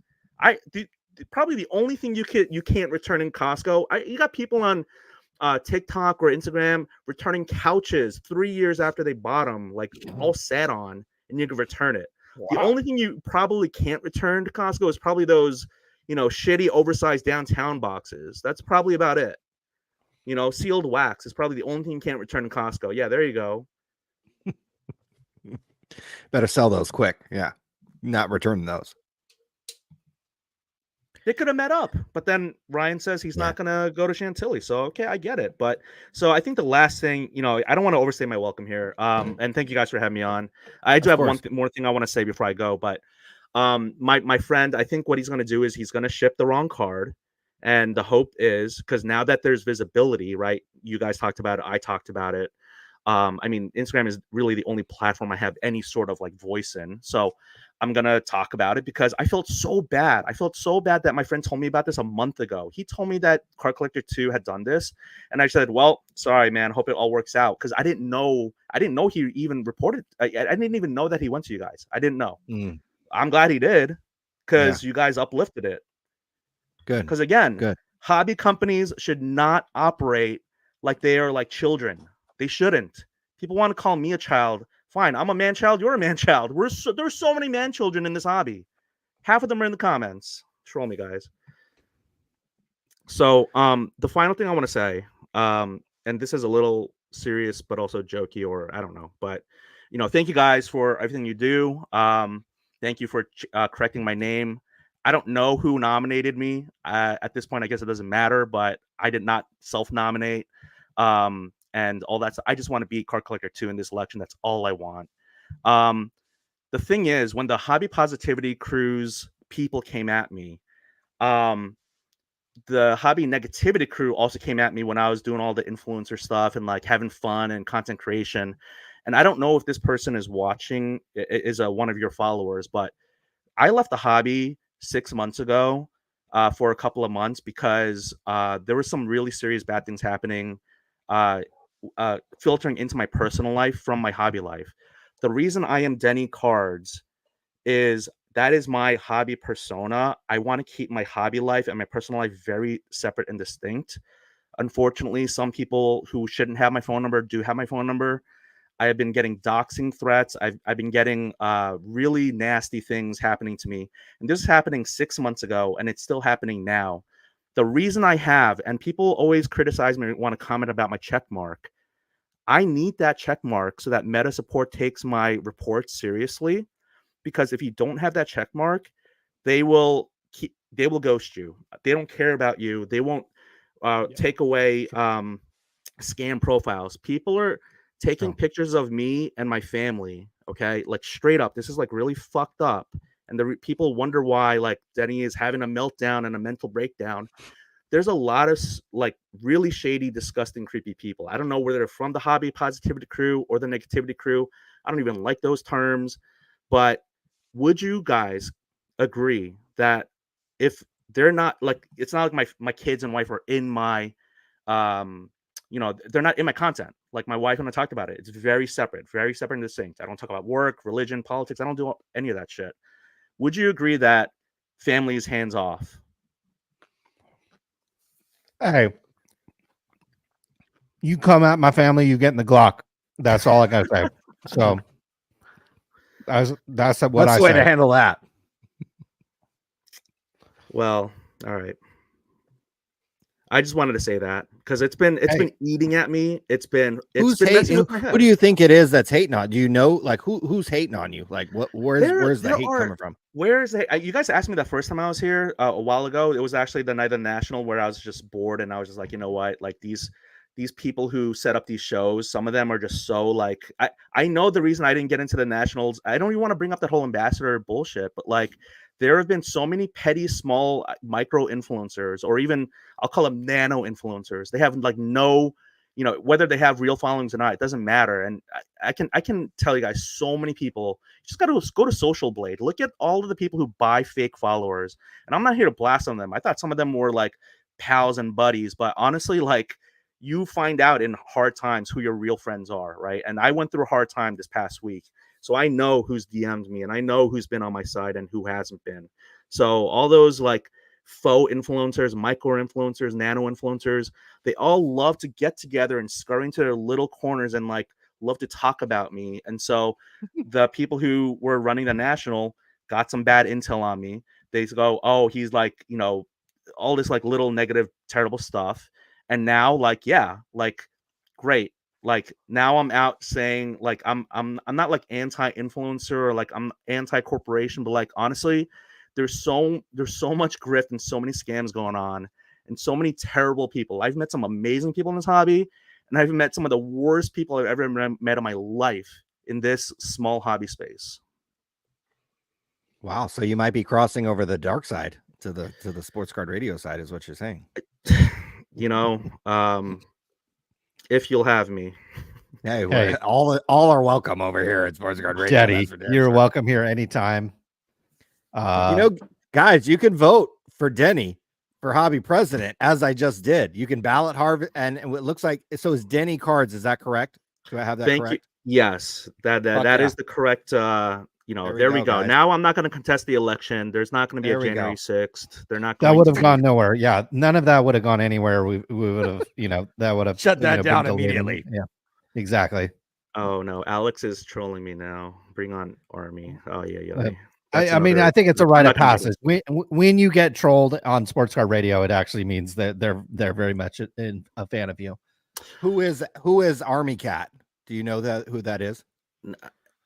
Probably the only thing you can't return in Costco. You got people on TikTok or Instagram returning couches 3 years after they bought them, like all sat on, and you can return it. Wow. The only thing you probably can't return to Costco is probably those, shitty oversized downtown boxes. That's probably about it. Sealed wax is probably the only thing you can't return to Costco. Yeah, there you go. Better sell those quick. Yeah, not returning those. They could have met up, but then Ryan says he's not going to go to Chantilly. So, okay, I get it. But so I think the last thing, I don't want to overstay my welcome here. And thank you guys for having me on. I do have one more thing I want to say before I go. But my friend, I think what he's going to do is he's going to ship the wrong card. And the hope is, because now that there's visibility, right? You guys talked about it. I talked about it. I mean, Instagram is really the only platform I have any sort of like voice in. So I'm going to talk about it because I felt so bad. I felt so bad that my friend told me about this a month ago. He told me that Card Collector 2 had done this. And I said, well, sorry, man. Hope it all works out. Because I didn't know he even reported. I didn't even know that he went to you guys. I didn't know. I'm glad he did because you guys uplifted it. Good. Because again, hobby companies should not operate like they are like children. They shouldn't. People want to call me a child. Fine, I'm a man child. You're a man child. There's so many man children in this hobby. Half of them are in the comments. Troll me, guys. So, the final thing I want to say, and this is a little serious, but also jokey, or I don't know, but thank you guys for everything you do. Thank you for correcting my name. I don't know who nominated me. At this point, I guess it doesn't matter, but I did not self-nominate. And all that. I just want to beat Card Collector 2 in this election. That's all I want. The thing is, when the Hobby Positivity Crew's people came at me, the Hobby Negativity Crew also came at me when I was doing all the influencer stuff and like having fun and content creation. And I don't know if this person is watching, is one of your followers, but I left the hobby 6 months ago for a couple of months because there were some really serious bad things happening. Filtering into my personal life from my hobby life. The reason I am Denny Cards is that is my hobby persona. I want to keep my hobby life and my personal life very separate and distinct. Unfortunately, some people who shouldn't have my phone number do have my phone number. I have been getting doxing threats. I've been getting really nasty things happening to me. And this is happening 6 months ago, and it's still happening now. The reason I have, and people always criticize me, want to comment about my check mark. I need that check mark so that Meta support takes my reports seriously. Because if you don't have that check mark, they will ghost you. They don't care about you. They won't take away scam profiles. People are taking pictures of me and my family. Okay, like straight up, this is like really fucked up. And the people wonder why like Denny is having a meltdown and a mental breakdown. There's a lot of like really shady, disgusting, creepy people. I don't know whether they're from the hobby positivity crew or the negativity crew. I don't even like those terms. But would you guys agree that if they're not like, it's not like my kids and wife are in my they're not in my content. Like my wife and I talked about it. It's very separate and distinct. I don't talk about work, religion, politics. I don't do any of that shit. Would you agree that family is hands off? Hey, you come at my family, you get in the Glock. That's all I gotta say. So that's what What's I the way say. to handle that? Well, all right. I just wanted to say that because it's been eating at me. It's been messing with my head. Who do you think it is that's hating on? Do you know like who's hating on you? Like where's the hate coming from? Where's the you guys asked me the first time I was here a while ago. It was actually the night of the National where I was just bored and I was just like, you know what? Like these people who set up these shows, some of them are just so like I know the reason I didn't get into the Nationals. I don't even want to bring up that whole ambassador bullshit, but like there have been so many petty, small, micro influencers, or even I'll call them nano influencers. They have like no, whether they have real followings or not, it doesn't matter. And I can tell you guys, so many people just got to go to Social Blade. Look at all of the people who buy fake followers. And I'm not here to blast on them. I thought some of them were like pals and buddies, but honestly, like you find out in hard times who your real friends are, right? And I went through a hard time this past week. So I know who's DM'd me and I know who's been on my side and who hasn't been. So all those like faux influencers, micro influencers, nano influencers, they all love to get together and scurry into their little corners and like love to talk about me. And so the people who were running the National got some bad intel on me. They go, oh, he's like, all this like little negative, terrible stuff. And now like, yeah, like great. Like now I'm out saying like I'm not like anti-influencer or like I'm anti-corporation, but like honestly, there's so much grift and so many scams going on and so many terrible people. I've met some amazing people in this hobby, and I've met some of the worst people I've ever met in my life in this small hobby space. Wow, so you might be crossing over the dark side to the sports card radio side, is what you're saying. If you'll have me. Hey, all are welcome over here at Sports Card Radio. Daddy, you're welcome here anytime. Guys, you can vote for Denny for hobby president, as I just did. You can ballot Harvard, and it looks like so is Denny Cards. Is that correct? Do I have that correct? You. Yes, that is the correct. There we go. Guys. Now I'm not going to contest the election. There's not going to be a January 6th. They're not. That would have gone nowhere. Yeah, none of that would have gone anywhere. We would have, that would have shut that down immediately. Yeah, exactly. Oh no, Alex is trolling me now. Bring on Army. Oh yeah. I mean, I think it's a rite of passage. When you get trolled on Sports Card Radio, it actually means that they're very much a fan of you. Who is Army Cat? Do you know who that is?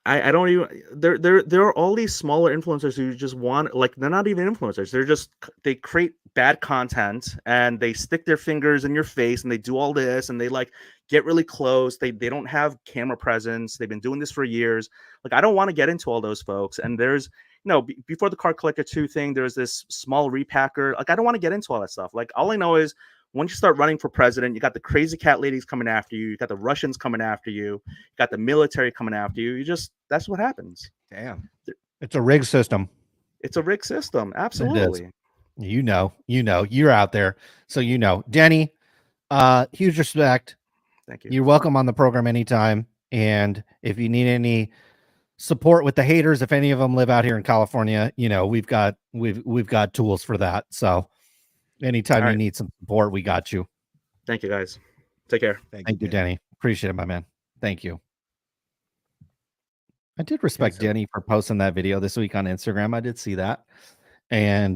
I don't even. There are all these smaller influencers who just want, like, they're not even influencers. They create bad content and they stick their fingers in your face and they do all this and they like get really close. They don't have camera presence. They've been doing this for years. Like, I don't want to get into all those folks. And there's, before the Card Collector 2 thing, there's this small repacker. Like, I don't want to get into all that stuff. Like, all I know is once you start running for president, you got the crazy cat ladies coming after you. You got the Russians coming after you. You got the military coming after you. That's what happens. Damn. It's a rigged system. It's a rigged system. Absolutely. You're out there. So, Denny, huge respect. Thank you. You're welcome on the program anytime. And if you need any support with the haters. If any of them live out here in California, you know, we've got tools for that. So anytime you need some support, we got you. Thank you, guys. Take care. Thank you, Denny. Appreciate it, my man. Thank you. I did respect Denny for posting that video this week on Instagram. I did see that. And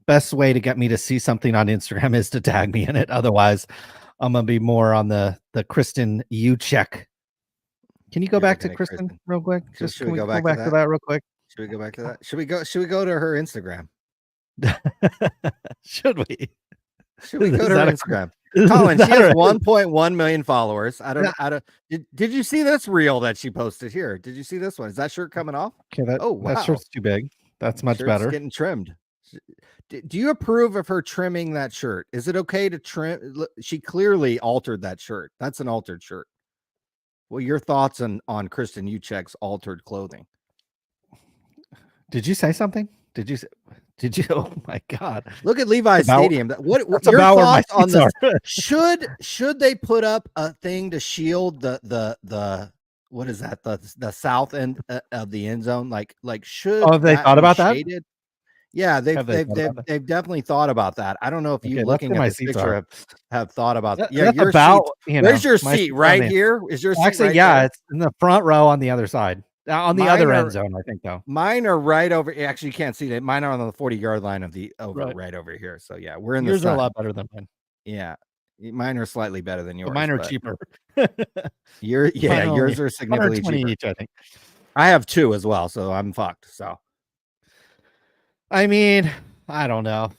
best way to get me to see something on Instagram is to tag me in it. Otherwise, I'm gonna be more on the Kristen you check. Can you go back to Kristen real quick? Just should we go back to to that real quick? Should we go back to that? Should we go to her Instagram? Should we? Should we go to her Instagram? Colin, she has 1.1 million followers. I don't. Did you see this reel that she posted here? Did you see this one? Is that shirt coming off? Okay, that shirt's too big. That's much better. Getting trimmed. Do you approve of her trimming that shirt? Is it okay to trim? She clearly altered that shirt. That's an altered shirt. Well, your thoughts on Kristen Uchek's altered clothing? Did you say something? Did you? Oh my God! Look at Levi's Stadium. What's your thoughts on this? Should they put up a thing to shield the what is that, the south end of the end zone? Like should have they thought about that? Yeah, they've definitely thought about that. I don't know if you looking at this picture have thought about that. Yeah, your about seat. Where's your seat? Right here? Is your seat? Actually, right yeah, there? It's in the front row on the other side. On the other end zone, I think, though. Mine are right over. Actually, you can't see that. Mine are on the 40-yard line of the right over here. So yeah, we're in the yours sun. Are a lot better than mine. Yeah, mine are slightly better than yours. But mine are cheaper. Yours are significantly cheaper. Each, I think. I have 2 as well, so I'm fucked. So, I mean, I don't know.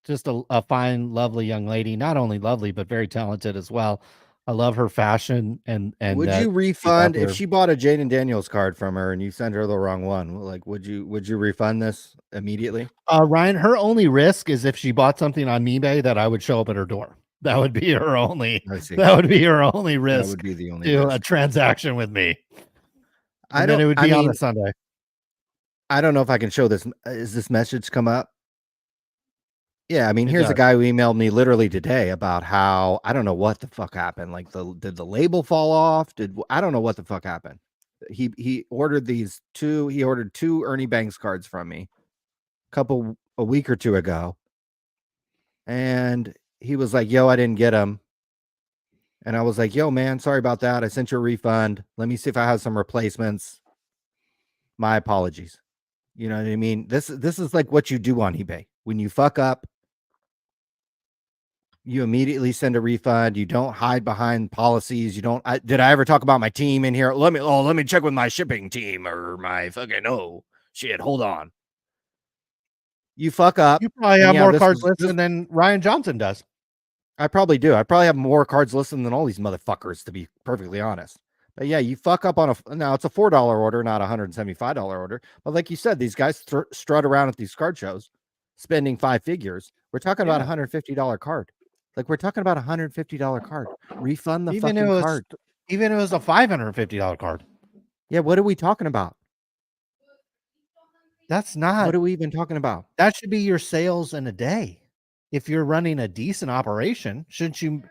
Just a fine, lovely young lady. Not only lovely, but very talented as well. I love her fashion and would you refund if she bought a Jaden Daniels card from her and you sent her the wrong one? Like, would you refund this immediately? Ryan, her only risk is if she bought something on eBay that I would show up at her door. That would be her only. That would be her only risk. That would be the only to a transaction with me. And then it would be on a Sunday. I don't know if I can show this. Is this message come up? Yeah, I mean, here's a guy who emailed me literally today about how I don't know what the fuck happened. Like, did the label fall off? I don't know what the fuck happened. He ordered these 2. He ordered 2 Ernie Banks cards from me a week or 2 ago, and he was like, "Yo, I didn't get them," and I was like, "Yo, man, sorry about that. I sent you a refund. Let me see if I have some replacements. My apologies." You know what I mean? This is like what you do on eBay when you fuck up. You immediately send a refund. You don't hide behind policies. You don't. Did I ever talk about my team in here? Let me check with my shipping team or my fucking shit. Hold on. You fuck up. You probably have more cards listed than Ryan Johnson does. I probably do. I probably have more cards listed than all these motherfuckers, to be perfectly honest. But yeah, you fuck up on now it's a $4 order, not a $175 order. But like you said, these guys strut around at these card shows, spending 5 figures. We're talking about a $150 card. Like, we're talking about a $150 card. Refund the fucking card. Even if it was a $550 card. Yeah, what are we talking about? That's not. What are we even talking about? That should be your sales in a day. If you're running a decent operation, shouldn't you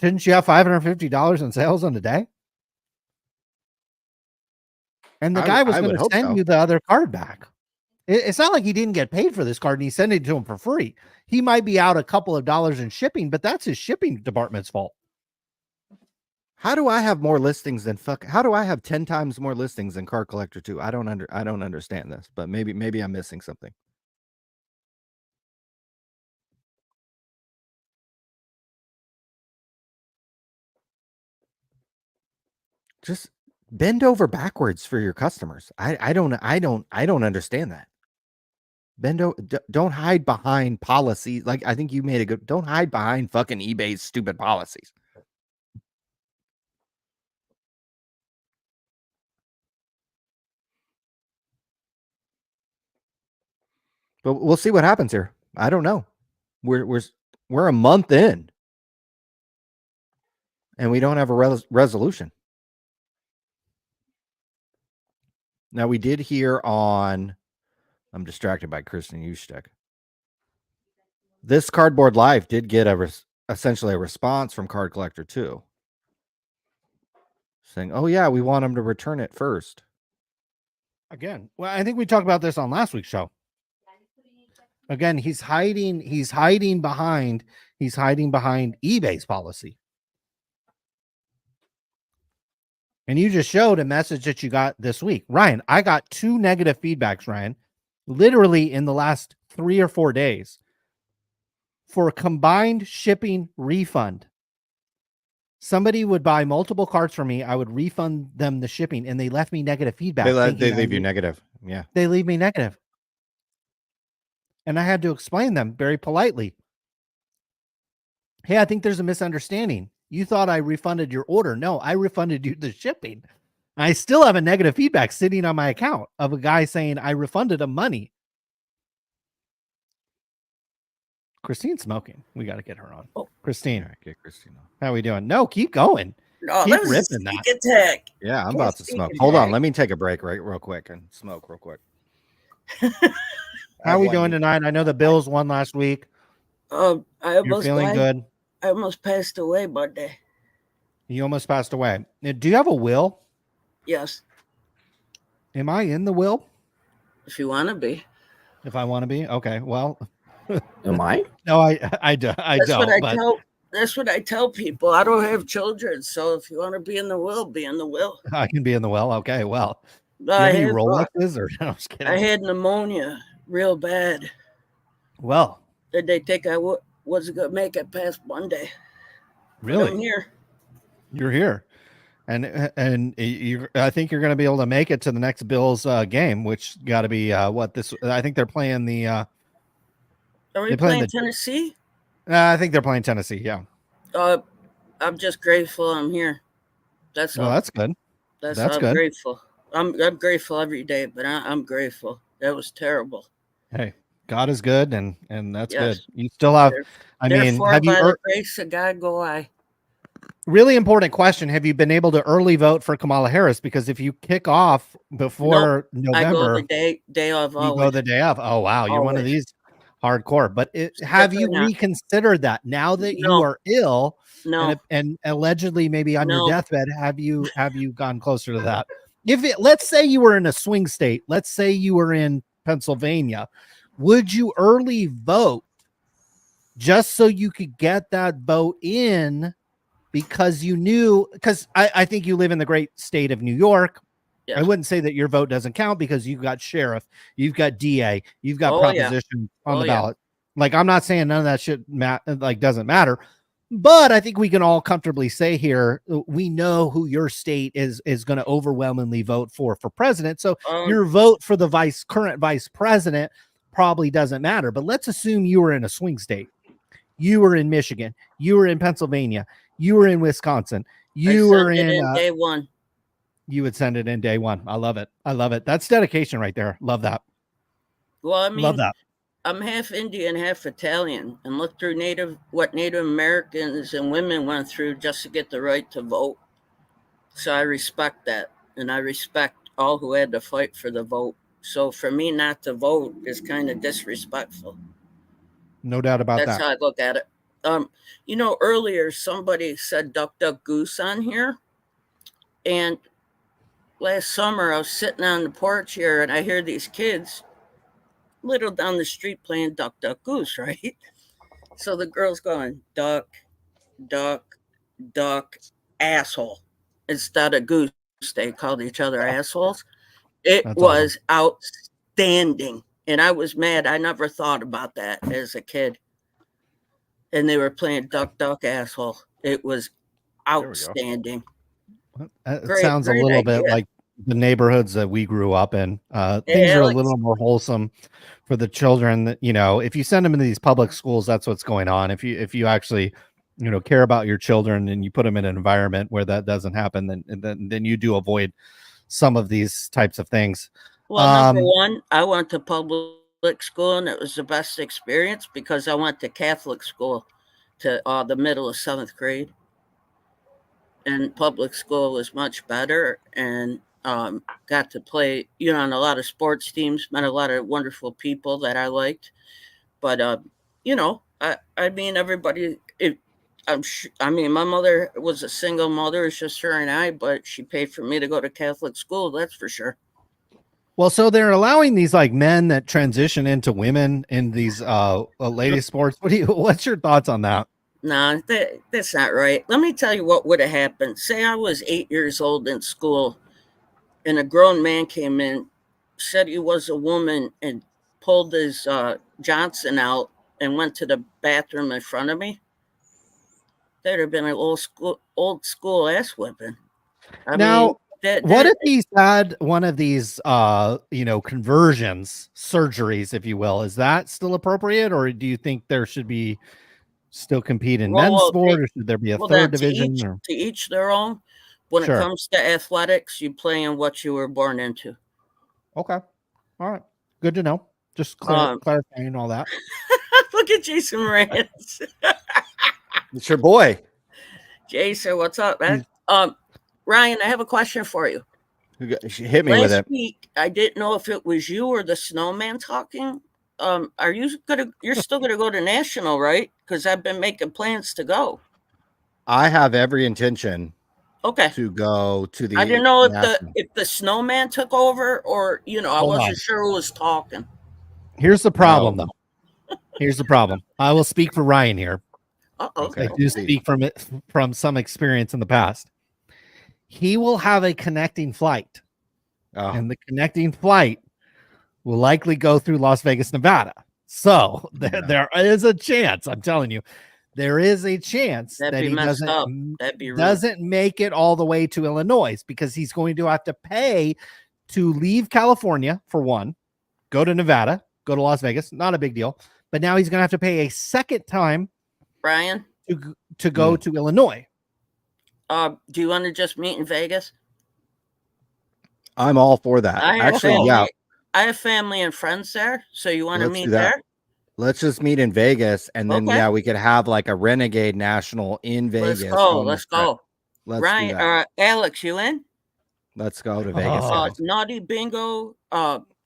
have $550 in sales in a day? And the guy was going to send you the other card back. It's not like he didn't get paid for this card and he sent it to him for free. He might be out a couple of dollars in shipping, but that's his shipping department's fault. How do I have more listings than how do I have 10 times more listings than Card Collector 2? I don't understand this, but maybe I'm missing something. Just bend over backwards for your customers. I don't understand that. Don't hide behind policies. Like, I think you made a good. Don't hide behind fucking eBay's stupid policies. But we'll see what happens here. I don't know. We're a month in, and we don't have a resolution. Now, we did hear on. I'm distracted by Kristen Uchek. This Cardboard Live did get essentially a response from Card Collector 2, saying, "Oh yeah, we want him to return it first." Again, well, I think we talked about this on last week's show. Again, he's hiding behind eBay's policy. And you just showed a message that you got this week. Ryan, I got 2 negative feedbacks, Ryan, literally in the last 3 or 4 days for a combined shipping refund. Somebody would buy multiple carts from me. I would refund them the shipping, and they left me negative feedback. They leave you negative. Yeah. They leave me negative. And I had to explain them very politely. Hey, I think there's a misunderstanding. You thought I refunded your order. No, I refunded you the shipping. I still have a negative feedback sitting on my account of a guy saying I refunded him money. Christine's smoking. We got to get her on. Oh. Christine. All right, get Christine on. How we doing? No, keep going. No, Keep that was a ripping that. sneak attack. Yeah, I'm Can't about to speak smoke. in Hold on. that. Let me take a break real quick and smoke real quick. How we doing tonight? I know the Bills won last week. I You're almost feeling died. good. I almost passed away Monday. You almost passed away. Now, do you have a will? Yes, Am I in the will? if you want to be. If I want to be? Okay. Well, Am I? no, I don't. That's what I but tell. That's what I tell people. I don't have children, so if you want to be in the will, be in the will. I can be in the will. Okay. Well, do you I have any had, Rolexes or no, I'm just kidding. I had pneumonia real bad. Well, Did they think I wasn't gonna make it past Monday? But I'm really, here. you're here, and you. I think you're going to be able to make it to the next Bills game, which got to be what this. I think they're playing the. Are we They playing playing the- Tennessee? I think they're playing Tennessee. Yeah. I'm just grateful I'm here. That's Well, all. that's good. That's that's all. I'm good. grateful. I'm grateful every day, but I'm grateful. That was terrible. Hey, God is good, and that's Yes. good. You still have. There- I mean, Therefore, have you? by the grace of God, go I. Really important question. Have you been able to early vote for Kamala Harris? Because if you kick off before I go November, the day of you always. go the day of. Oh, wow. You're one of Always. these hardcore. But have you Definitely not. reconsidered that now that you No. are ill No, and allegedly maybe on your No. deathbed? Have you gone closer to that? Let's say you were in a swing state, let's say you were in Pennsylvania, would you early vote just so you could get that vote in? Because you knew, because I think you live in the great state of New York. Yeah. I wouldn't say that your vote doesn't count because you've got sheriff, you've got DA, you've got Oh, yeah. proposition on Oh, the yeah. ballot. Like, I'm not saying none of that shit doesn't matter, but I think we can all comfortably say here we know who your state is going to overwhelmingly vote for president. So your vote for the current vice president probably doesn't matter. But let's assume you were in a swing state. You were in Michigan. You were in Pennsylvania. You were in Wisconsin. You were in day one. You would send it in day one. I love it. I love it. That's dedication right there. Love that. Well, I Love mean, that. I'm half Indian, half Italian, and look through what Native Americans and women went through just to get the right to vote. So I respect that, and I respect all who had to fight for the vote. So for me not to vote is kind of disrespectful. No doubt about That's that. how I look at it. Earlier somebody said duck, duck, goose on here. And last summer I was sitting on the porch here and I hear these kids little down the street playing duck, duck, goose, right? So the girl's going duck, duck, duck, asshole. Instead of goose, they called each other assholes. It That's was outstanding. And I was mad. I never thought about that as a kid. And they were playing duck, duck, asshole. It was outstanding. It Great- sounds a great little bit idea. like the neighborhoods that we grew up in. Things are a Alex. little more wholesome for the children. That, if you send them into these public schools, that's what's going on. If you actually, care about your children and you put them in an environment where that doesn't happen, then you do avoid some of these types of things. Well, number one, I went to public school and it was the best experience because I went to Catholic school to the middle of 7th grade. And public school was much better and got to play, on a lot of sports teams, met a lot of wonderful people that I liked. But, I mean, everybody, my mother was a single mother. It's just her and I, but she paid for me to go to Catholic school. That's for sure. Well, so they're allowing these like men that transition into women in these lady sports. What's your thoughts on that? No, that's not right. Let me tell you what would have happened. Say I was 8 years old in school and a grown man came in, said he was a woman, and pulled his Johnson out and went to the bathroom in front of me. There'd have been an old school ass whipping. What if he's had one of these conversions, surgeries, if you will? Is that still appropriate, or do you think there should be still compete in men's sport, or should there be a third division? To each their own. When it comes to athletics, you play in what you were born into. Okay. All right. Good to know. Just clarifying all that. Look at Jason Rance. It's your boy. Jason, what's up, man? Ryan, I have a question for you. Hit me with it. Last week, I didn't know if it was you or the snowman talking. Are you you're still gonna go to National, right? Because I've been making plans to go. I have every intention Okay. to go to the. I didn't know if the snowman took over, or I wasn't sure who was talking. Here's the problem, though. Here's the problem. I will speak for Ryan here. Okay. I do speak from some experience in the past. He will have a connecting flight, and the connecting flight will likely go through Las Vegas, Nevada. So there is a chance. I'm telling you. There is a chance that he doesn't make it all the way to Illinois, because he's going to have to pay to leave California for one, go to Nevada, go to Las Vegas. Not a big deal. But now he's going to have to pay a second time, Brian, to go to Illinois. Do you want to just meet in Vegas? I'm all for that. I have family and friends there. So you want to meet there? Let's just meet in Vegas, and then we could have like a Renegade National in Vegas. Let's go. Ryan, Alex, you in? Let's go to Vegas. Naughty bingo,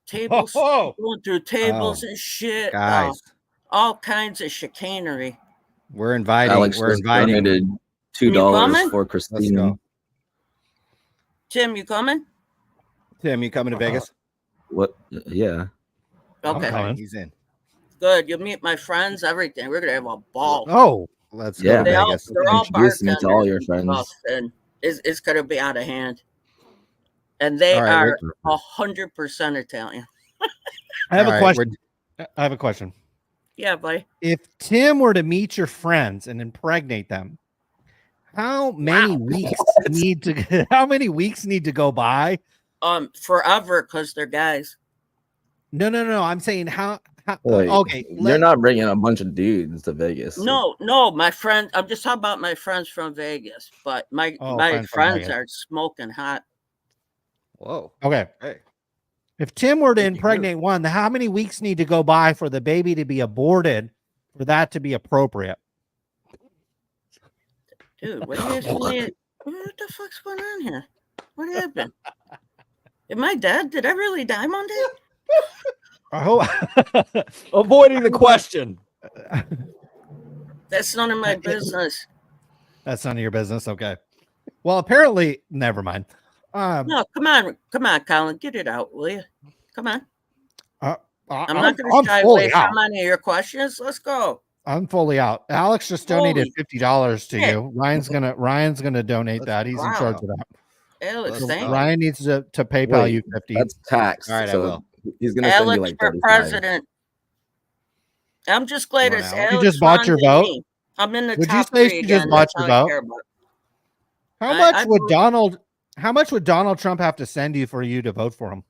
tables, going through tables and shit, guys. All kinds of chicanery. We're inviting. Alex donated $2 for Christina. Tim, you coming? Tim, you coming to Vegas? What? Yeah. Okay, he's in. Good. You'll meet my friends, everything. We're going to have a ball. Oh, let's go to Vegas. They're all introduce me to all your friends. And it's going to be out of hand. And they are 100% Italian. I have a question. I have a question. Yeah, buddy. If Tim were to meet your friends and impregnate them, how many weeks need to go by? Forever, because they're guys. No. I'm saying how okay. You're not bringing a bunch of dudes to Vegas. No, my friend. I'm just talking about my friends from Vegas, but my friends are smoking hot. Whoa. Okay. Hey. If Tim were to impregnate one, how many weeks need to go by for the baby to be aborted for that to be appropriate? Dude, what the fuck's going on here? What happened? Am I dead? Did I really die Monday? Avoiding the question. That's none of my business. That's none of your business. Okay. Well, apparently, never mind. No, come on, Colin, get it out, will you? Come on. I'm not going to shy away from any of your questions. Let's go. I'm fully out. Alex just donated $50 to you. Ryan's gonna donate that. He's in charge of that. Alex, Ryan needs to PayPal you 50. That's tax. All right, I will. He's gonna send you like for president. I'm just glad it's Alex. You just bought your vote. I'm in the Would top you say three she just bought your vote? How much would Donald Trump have to send you for you to vote for him?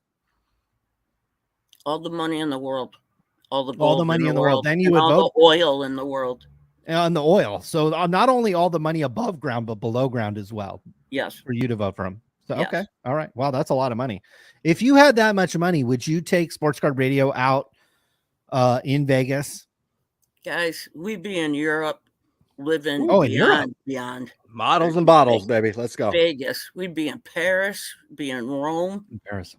All the money in the world. All the money in the world. Then you would vote. The oil in the world. And the oil. So not only all the money above ground, but below ground as well. Yes. For you to vote for him. So, yes. Okay. All right. Wow. That's a lot of money. If you had that much money, would you take Sports Card Radio out in Vegas? Guys, we'd be in Europe living beyond. Models and bottles, baby. Let's go. Vegas. We'd be in Paris, be in Rome. In Paris.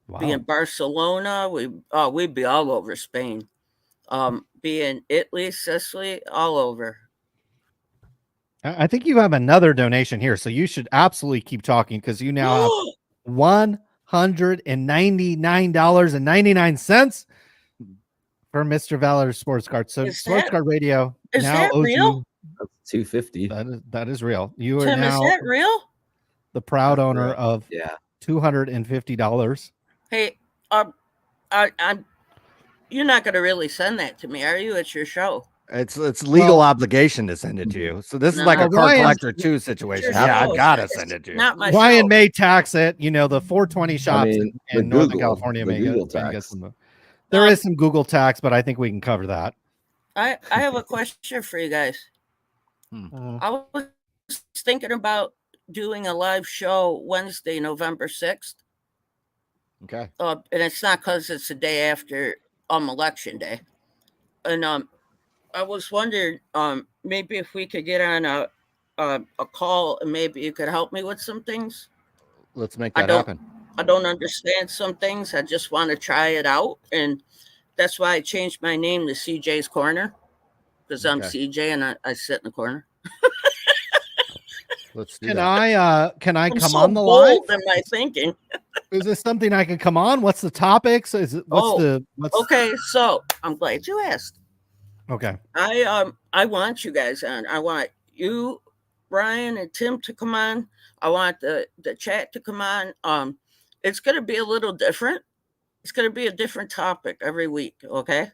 Wow. Be in Barcelona. We'd be all over Spain. Be in Italy, Sicily, all over. I think you have another donation here, so you should absolutely keep talking because you now have $199.99 for Mr. Valor Sports Card. So Sports Card Radio is now that owes real? you. That's $250. That is real. You are Tim, is now that real? the proud That's owner real. of Yeah. $250. Hey, I'm. You're not gonna really send that to me, are you? It's your show. It's legal Well- obligation to send it to you. So this is No. like a Well, card Ryan- collector 2 situation. It's your Yeah, show. I've got to It's send it to you. Not my Ryan show. may tax it. You know, the 420 shops mean, in the Northern Google- California the may Google get tax. some. There is some Google tax, but I think we can cover that. I have a question for you guys. I was thinking about doing a live show Wednesday, November 6th. Okay. And it's not because it's the day after election day. And I was wondering maybe if we could get on a call and maybe you could help me with some things. Let's make that happen. I don't understand some things. I just want to try it out. And that's why I changed my name to CJ's Corner. Because I'm Okay. CJ and I sit in the corner. Let's do Can that. I I'm come so on the live? bold in my thinking. Is this something I can come on? What's the topics? Is it what's Okay, so I'm glad you asked. Okay. I want you guys on. I want you, Ryan and Tim to come on. I want the chat to come on. It's gonna be a little different. It's gonna be a different topic every week, okay?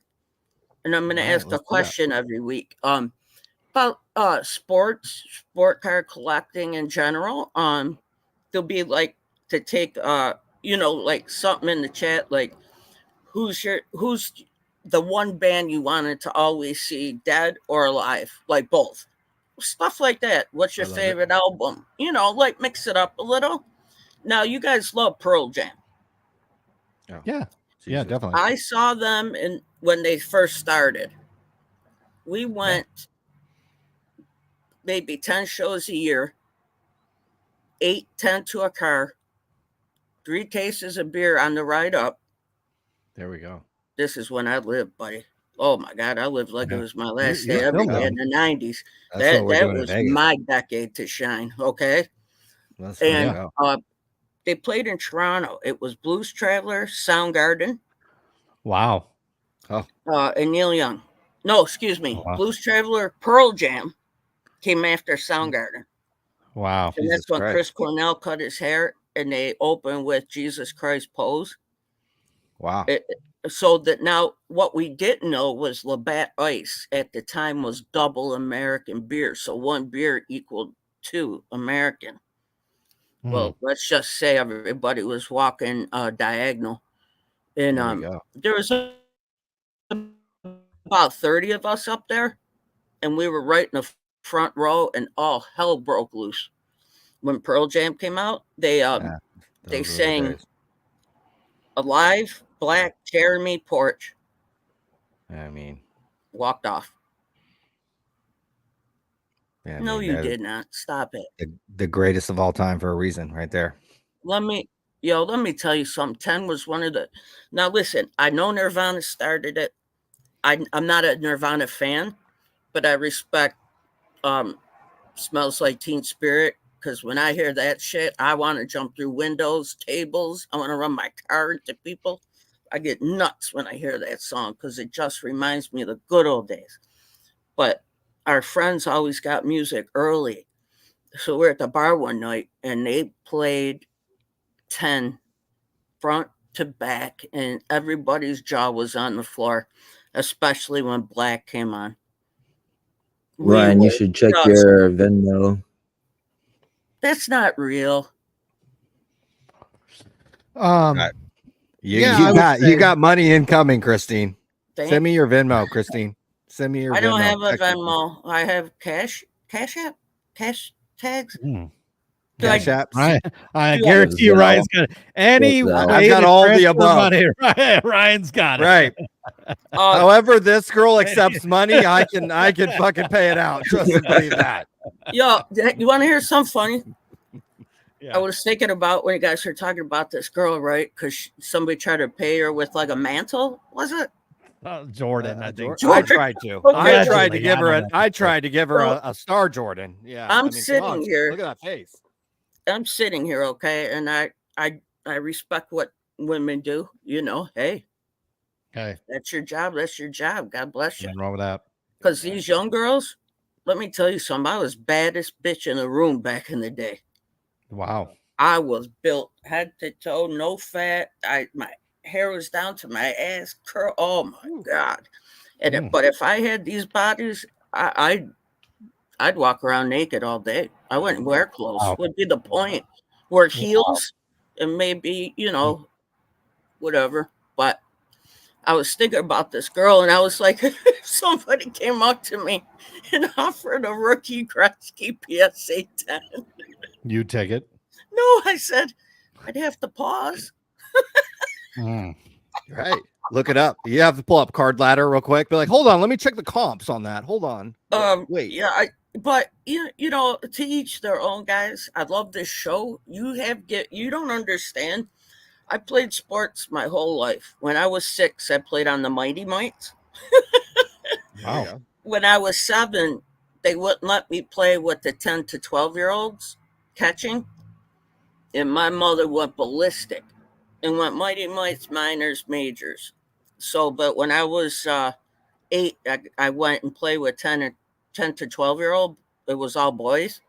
And I'm gonna ask a question every week. About sport card collecting in general. There'll be like to take like something in the chat, like who's the one band you wanted to always see dead or alive, like both, stuff like that. What's your favorite album? Like mix it up a little. Now you guys love Pearl Jam. Yeah, definitely. I saw them when they first started. We went maybe 10 shows a year, 8, 10 to a car, 3 cases of beer on the ride up. There we go. This is when I lived, buddy. Oh my God, I lived like it was my last You're day every still day in the 90s. That's That what we're doing in was Vegas. my decade to shine, okay? That's what And I know. they played in Toronto. It was Blues Traveler, Soundgarden, Wow. and Neil Young. No, excuse me. Oh, wow. Blues Traveler, Pearl Jam came after Soundgarden. Wow. And Jesus that's when Christ. Chris Cornell cut his hair and they opened with Jesus Christ Pose. Wow. So that now what we didn't know was Labatt Ice at the time was double American beer. So 1 beer equaled 2 American. Well, let's just say everybody was walking diagonal. And There we go. there was about 30 of us up there. And we were right in the front row and all hell broke loose. When Pearl Jam came out, they Those were the sang days. Alive, Black, Jeremy, Porch, I mean, walked off. yeah, I No, mean, you they're did not. Stop it. the greatest of all time for a reason, right there. Let me tell you something. 10 was one of the. Now listen, I know Nirvana started it. I'm not a Nirvana fan, but I respect Smells Like Teen Spirit, because when I hear that shit, I want to jump through windows, tables. I want to run my car into people. I get nuts when I hear that song because it just reminds me of the good old days. But our friends always got music early. So we're at the bar one night and they played 10 front to back and everybody's jaw was on the floor, especially when Black came on. Ryan, you should check your Venmo. That's not real. Right. You I would you got money incoming, Christine. Thank- Send me your Venmo, Christine. Send me your I Venmo. don't have a Text me. Venmo. I have cash app, cash tags. Do Cash I- apps. I Do I- guarantee you, Ryan's got it. Any What's that? way I've got to all the transfer above. money, Ryan's got it. Right. Uh, However, this girl accepts money, I can fucking pay it out. Trust and believe that. yo, you want to hear something funny? Yeah. I was thinking about when you guys were talking about this girl, right? Because somebody tried to pay her with like a mantle, was it? Jordan, I think. I tried to. Okay. I tried to Allegedly, give I her don't a. know. I tried to give her So, a Star Jordan. Yeah. I'm come sitting on, here. Look at that face. I'm sitting here, okay, and I I respect what women do. Hey, Okay. that's your job. That's your job. God bless you. Nothing wrong with that. Because these young girls, let me tell you something. I was baddest bitch in the room back in the day. Wow. I was built head to toe, no fat. My hair was down to my ass curl. Oh my God. But if I had these bodies, I'd walk around naked all day. I wouldn't wear clothes. Wow. Would be the point. Wear heels and maybe, whatever. But I was thinking about this girl, and I was like, if somebody came up to me and offered a rookie Gretzky PSA 10. You take it. No, I said, I'd have to pause. Right. Look it up. You have to pull up Card Ladder real quick. Be like, hold on, let me check the comps on that. Hold on. Wait. Yeah, but to each their own, guys. I love this show. You don't understand. I played sports my whole life. When I was 6, I played on the Mighty Mites. Wow. When I was 7, they wouldn't let me play with the 10 to 12-year-olds catching. And my mother went ballistic and went Mighty Mites, minors, majors. So, but when I was 8, I went and played with 10 to 12-year-old. It was all boys.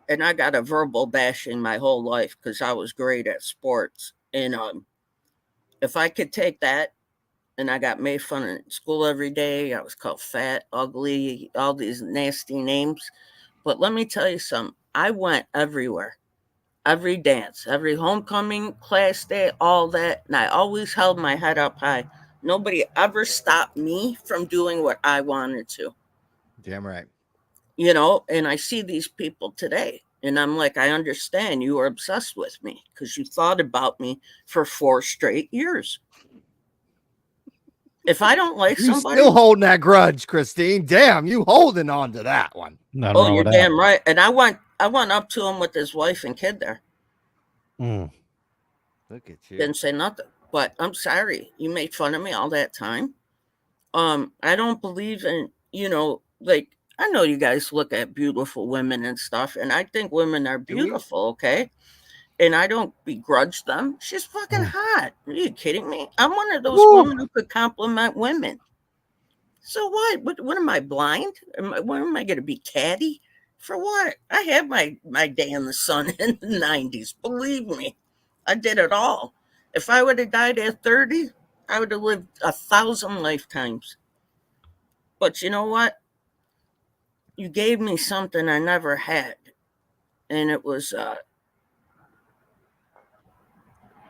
And I got a verbal bashing my whole life because I was great at sports. And if I could take that, and I got made fun of in school every day. I was called fat, ugly, all these nasty names. But let me tell you something. I went everywhere, every dance, every homecoming, class day, all that. And I always held my head up high. Nobody ever stopped me from doing what I wanted to. Damn right. And I see these people today. And I'm like, I understand you were obsessed with me because you thought about me for 4 straight years. If I don't like You somebody, still holding that grudge, Christine. Damn, you holding on to that one. Nothing wrong you're with damn right. And I went up to him with his wife and kid there. that. Look at you. Didn't say nothing. But I'm sorry. You made fun of me all that time. I don't believe in, like, I know you guys look at beautiful women and stuff, and I think women are beautiful, okay? And I don't begrudge them. She's fucking hot. Are you kidding me? I'm one of those women who could compliment women. So what? What am I, blind? What am I going to be, catty? For what? I had my day in the sun in the 90s. Believe me, I did it all. If I would have died at 30, I would have lived 1,000 lifetimes. But you know what? You gave me something I never had. And it was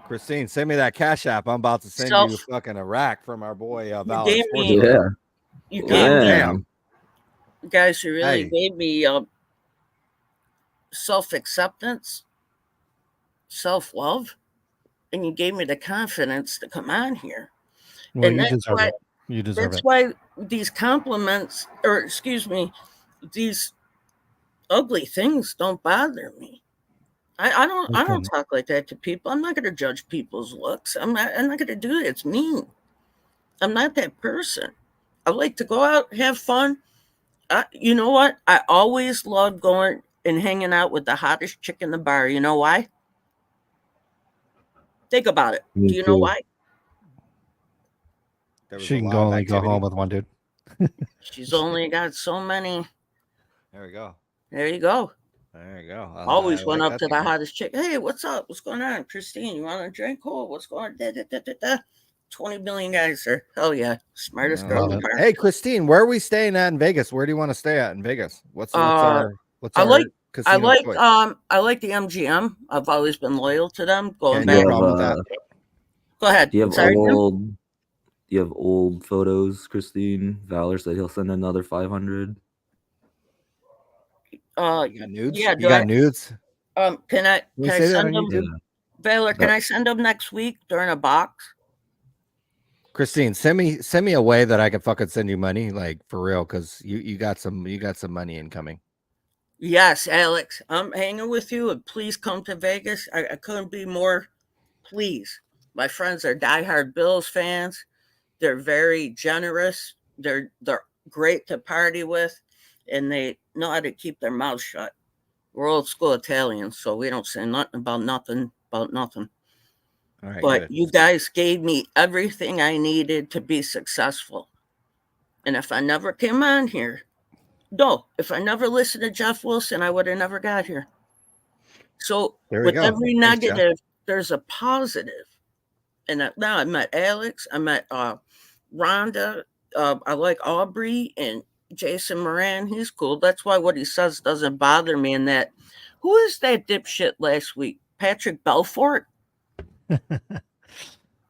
Christine, send me that Cash App. I'm about to send you fucking a rack from our boy Valor gave Sports. me- Yeah. you gave God me damn. guys, you really Hey. gave me self-acceptance, self-love, and you gave me the confidence to come on here. Well, And you that's deserve why- it. You deserve That's it. why these compliments, or excuse me, these ugly things don't bother me. I don't talk like that to people. I'm not going to judge people's looks. I'm not going to do it. It's mean. I'm not that person. I like to go out, have fun. You know what? I always love going and hanging out with the hottest chick in the bar. You know why? Think about it. Me Do you know too. why? There was She a can lot of only go activity. home with one dude. She's only got so many. There we go. There you go. There you go. Always I went like up that to the thinking. hottest chick. Hey, what's up? What's going on? Christine, you want a drink? Oh, what's going on? Da, da, da, da, da. 20 million guys there. Hell yeah. Smartest Yeah. girl in Love the it. bar. Hey, Christine, where are we staying at in Vegas? Where do you want to stay at in Vegas? What's I our like casino choice? I like the MGM. I've always been loyal to them. Going Okay, Do you no back. problem with that. Go ahead. Do you have Sorry, Jim? old? Do you have old photos, Christine? Valor said he'll send another 500. You got nudes? Yeah, You got nudes? can I we say that send on them? YouTube? Valor, can I send them next week during a box? Christine, send me a way that I can fucking send you money, like for real, because you got some money incoming. Yes, Alex, I'm hanging with you, and please come to Vegas. I couldn't be more pleased. My friends are diehard Bills fans. They're very generous. They're great to party with, and they know how to keep their mouths shut. We're old school Italians, so we don't say nothing about nothing. All right, but good. you guys gave me everything I needed to be successful. And if I never came on here, if I never listened to Jeff Wilson, I would have never got here. So There we with go. every Thanks, Jeff. negative, there's a positive. And now I met Alex, I met Rhonda, I like Aubrey and Jason Moran. He's cool. That's why what he says doesn't bother me. And that, who is that dipshit last week? Patrick Belfort?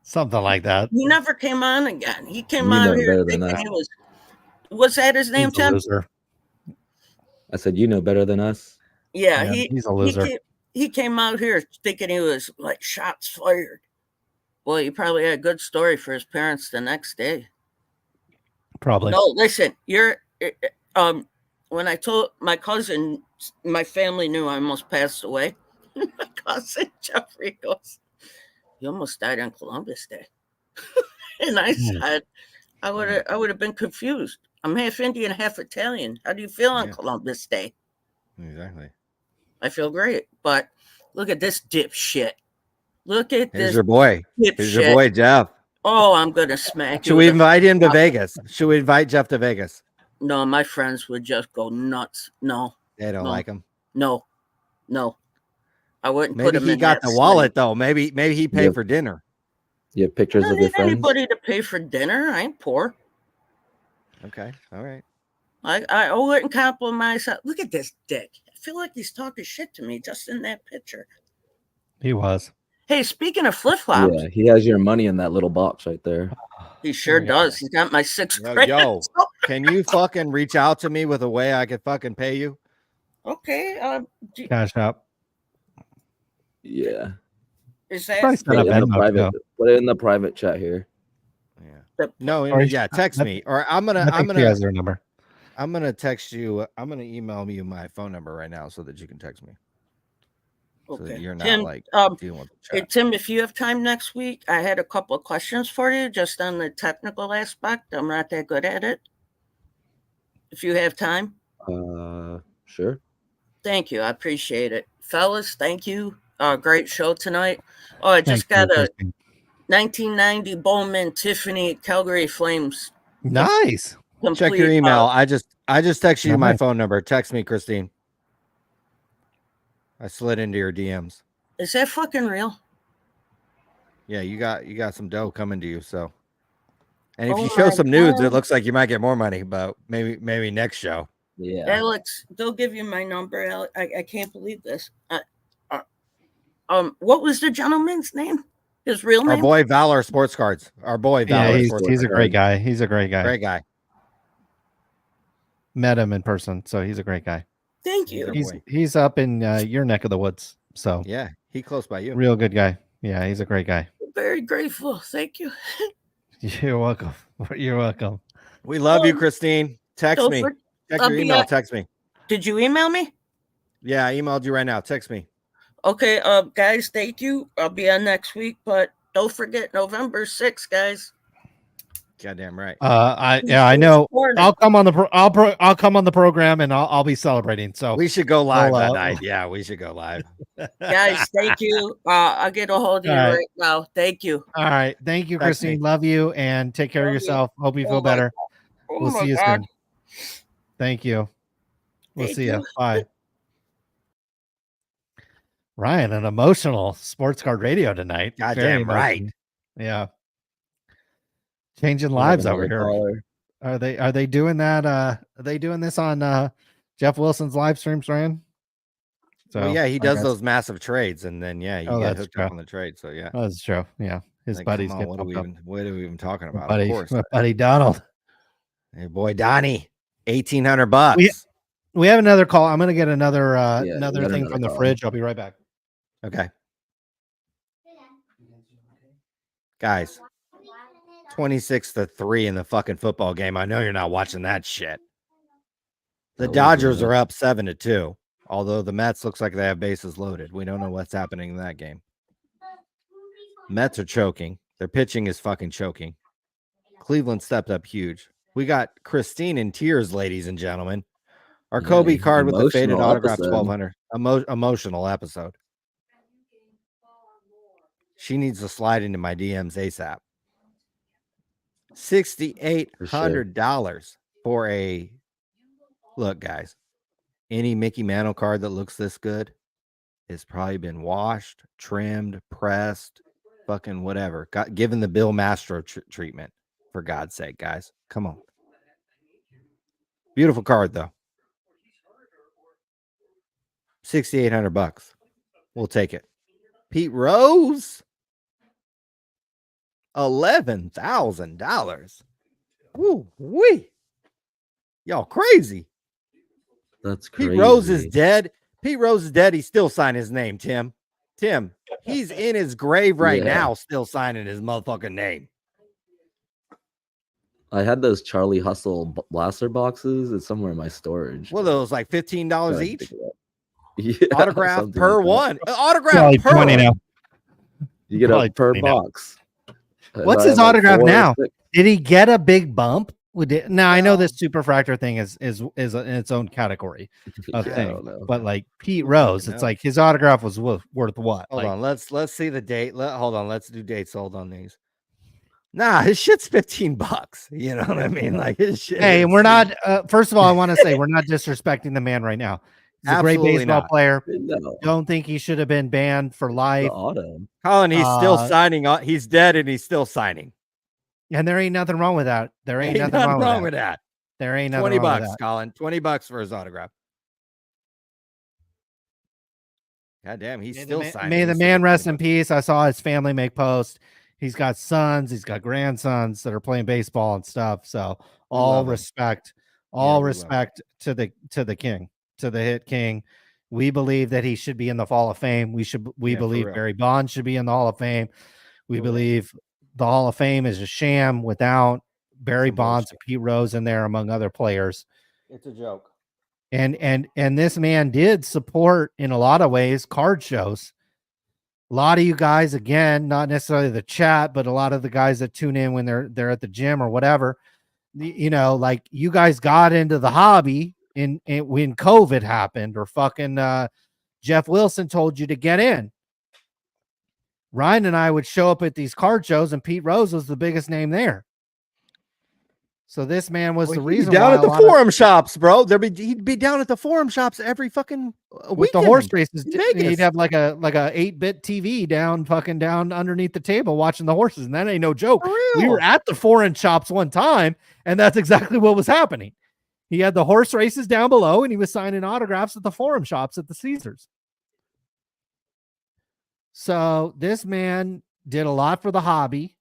Something like that. He never came on again. He came You on know here better than thinking us. he was that his name, He's a Tim? loser. I said, you know better than us. Yeah, Yeah, he's a loser. He came out here thinking he was like shots fired. Well, he probably had a good story for his parents the next day. Probably. No, listen, when I told my cousin, my family knew I almost passed away. My cousin Jeffrey goes, "You almost died on Columbus Day," and I said, "I would have been confused. I'm half Indian, half Italian. How do you feel on Columbus Day?" Exactly. I feel great, but look at this dipshit. Look at Here's this your boy. dipshit. Here's your boy, Jeff. Oh, I'm gonna smack you. Should we invite him to Vegas? Should we invite Jeff to Vegas? No, my friends would just go nuts. No, They don't like him. no. I wouldn't put Maybe him he in got that the wallet sleep. though. Maybe he paid for dinner. You have pictures I don't of your need friends? anybody to pay for dinner. I ain't poor. Okay. All right. I wouldn't compliment myself. Look at this dick. I feel like he's talking shit to me just in that picture. He was. Hey, speaking of flip flops, Yeah, he has your money in that little box right there. he sure does. He's got my $6 grand. Yo, can you fucking reach out to me with a way I could fucking pay you? Okay. Cash up. Yeah. Is that Probably set Put up it in the Venmo, private. too. Put it in the private chat here. No, Or yeah, text me, or I'm I think he gonna has their number. I'm gonna text you. I'm gonna email you my phone number right now so that you can text me. So that okay? you're not Tim, like dealing with the hey, chat. Tim, if you have time next week, I had a couple of questions for you just on the technical aspect. I'm not that good at it. If you have time. Sure. Thank you. I appreciate it. Fellas, thank you. Great show tonight. Oh, I just Thank got you, a Christine. 1990 Bowman Tiffany Calgary Flames. Nice. Check your email. I just texted you my Nice. phone number. Text me, Christine. I slid into your DMs. Is that fucking real? Yeah, you got some dough coming to you. So, and if Oh you show my some nudes, it God. looks like you might get more money. But maybe next show. Yeah. Alex, they'll give you my number. Alex, I can't believe this. What was the gentleman's name? His real Our name? boy Valor Sports Cards. Our boy Yeah, Valor he's Sports a Cards. great guy. He's a great guy. Great guy. Met him in person, so he's a great guy. Thank you. He's up in your neck of the woods. So yeah, he close by you. Real good guy. Yeah, he's a great guy. Very grateful. Thank you. You're welcome. You're welcome. We love you, Christine. Text me. Check your email. Text me. Did you email me? Yeah, I emailed you right now. Text me. Okay, guys, thank you. I'll be on next week, but don't forget November 6th, guys. Goddamn right. I know. I'll come on the I'll come on the program and I'll be celebrating. So we should go live that night. Yeah, we should go live. Guys, thank you. I'll get a hold of you right now. Thank you. All right. Thank you, Christine. Love you and take care of yourself. Hope you feel better. We'll see you soon. Thank you. We'll see you. Bye. Ryan, an emotional sports card radio tonight. Goddamn right. Yeah. Changing lives over here. Are they doing that? Are they doing this on Jeff Wilson's live streams, Ryan? So well, yeah, he does those massive trades, and then you get hooked up on the trade. So yeah, that's true. Yeah, his buddies get what are we even talking about? Buddy, of course, my buddy Donald. Hey, boy, Donnie, $1,800. We have another call. I'm gonna get another another thing from the fridge. I'll be right back. Okay, guys. 26-3 in the fucking football game. I know you're not watching that shit. The Dodgers are up 7-2, although the Mets looks like they have bases loaded. We don't know what's happening in that game. Mets are choking. Their pitching is fucking choking. Cleveland stepped up huge. We got Christine in tears, ladies and gentlemen. Our Kobe card with the faded autograph 1200. Emotional episode. She needs to slide into my DMs ASAP. $6,800 for a look, guys. Any Mickey Mantle card that looks this good has probably been washed, trimmed, pressed, fucking whatever. Given the Bill Mastro treatment, for God's sake, guys. Come on. Beautiful card though. $6,800. We'll take it. Pete Rose, $11,000. Woo wee. Y'all crazy. That's crazy. Pete Rose is dead. Pete Rose is dead. He's still signing his name, Tim. He's in his grave right now, still signing his motherfucking name. I had those Charlie Hustle blaster boxes. It's somewhere in my storage. What are those, like $15 each? Yeah, autograph per like one. Autograph Probably per 20 now. You get a per box. What's his autograph now? Did he get a big bump? Now I know this superfractor thing is in its own category of thing, but like Pete Rose, it's like his autograph was worth what? Hold on, let's see the date. Hold on, let's do dates. Hold on these. Nah, his shit's $15. You know what I mean? Like his shit. Hey, and we're not. First of all, I want to say we're not disrespecting the man right now. He's a great baseball player. No. Don't think he should have been banned for life. Colin, he's still signing on. He's dead and he's still signing. And there ain't nothing wrong with that. There ain't nothing wrong with that. There ain't nothing $20, wrong with that. Colin. $20 for his autograph. God damn, he's still signing. May the man rest in peace. I saw his family make posts. He's got sons, he's got grandsons that are playing baseball and stuff. So all respect, to the king, to the hit king. We believe that he should be in the Hall of Fame. We believe Barry Bonds should be in the Hall of Fame. We believe the Hall of Fame is a sham without Barry Bonds and Pete Rose in there, among other players. It's a joke. And this man did support, in a lot of ways, card shows. A lot of you guys, again, not necessarily the chat, but a lot of the guys that tune in when they're at the gym or whatever, you know, like you guys got into the hobby in when COVID happened, or fucking Jeff Wilson told you to get in. Ryan and I would show up at these card shows, and Pete Rose was the biggest name there. So this man was the reason down at the forum shops, bro. He'd be down at the forum shops every fucking with the horse races. He'd have like a 8-bit TV down underneath the table watching the horses, and that ain't no joke. We were at the foreign shops one time, and that's exactly what was happening. He had the horse races down below, and he was signing autographs at the forum shops at the Caesars. So this man did a lot for the hobby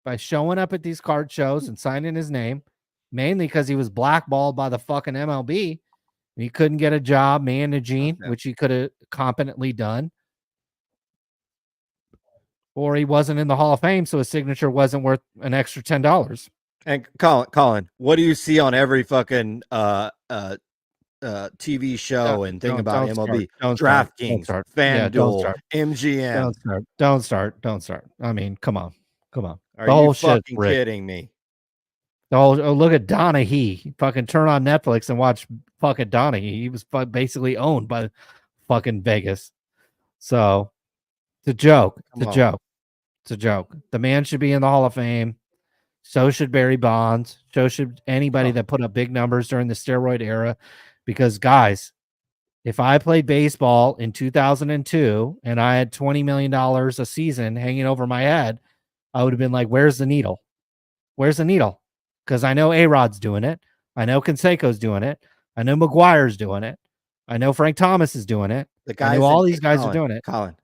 by showing up at these card shows and signing his name, mainly because he was blackballed by the fucking MLB. And he couldn't get a job managing, which he could have competently done. Or he wasn't in the Hall of Fame, so his signature wasn't worth an extra $10. And Colin, what do you see on every fucking TV show and thing about MLB? DraftKings, FanDuel, MGM. Don't start. I mean, come on. Are you fucking kidding me? Look at Donaghy. Fucking turn on Netflix and watch fucking Donaghy. He was basically owned by fucking Vegas. So it's a joke. It's a joke. The man should be in the Hall of Fame. So should Barry Bonds. So should anybody that put up big numbers during the steroid era. Because, guys, if I played baseball in 2002 and I had $20 million a season hanging over my head, I would have been like, where's the needle? Where's the needle? Because I know A-Rod's doing it. I know Canseco's doing it. I know McGuire's doing it. I know Frank Thomas is doing it. I know all these guys are doing it. Colin,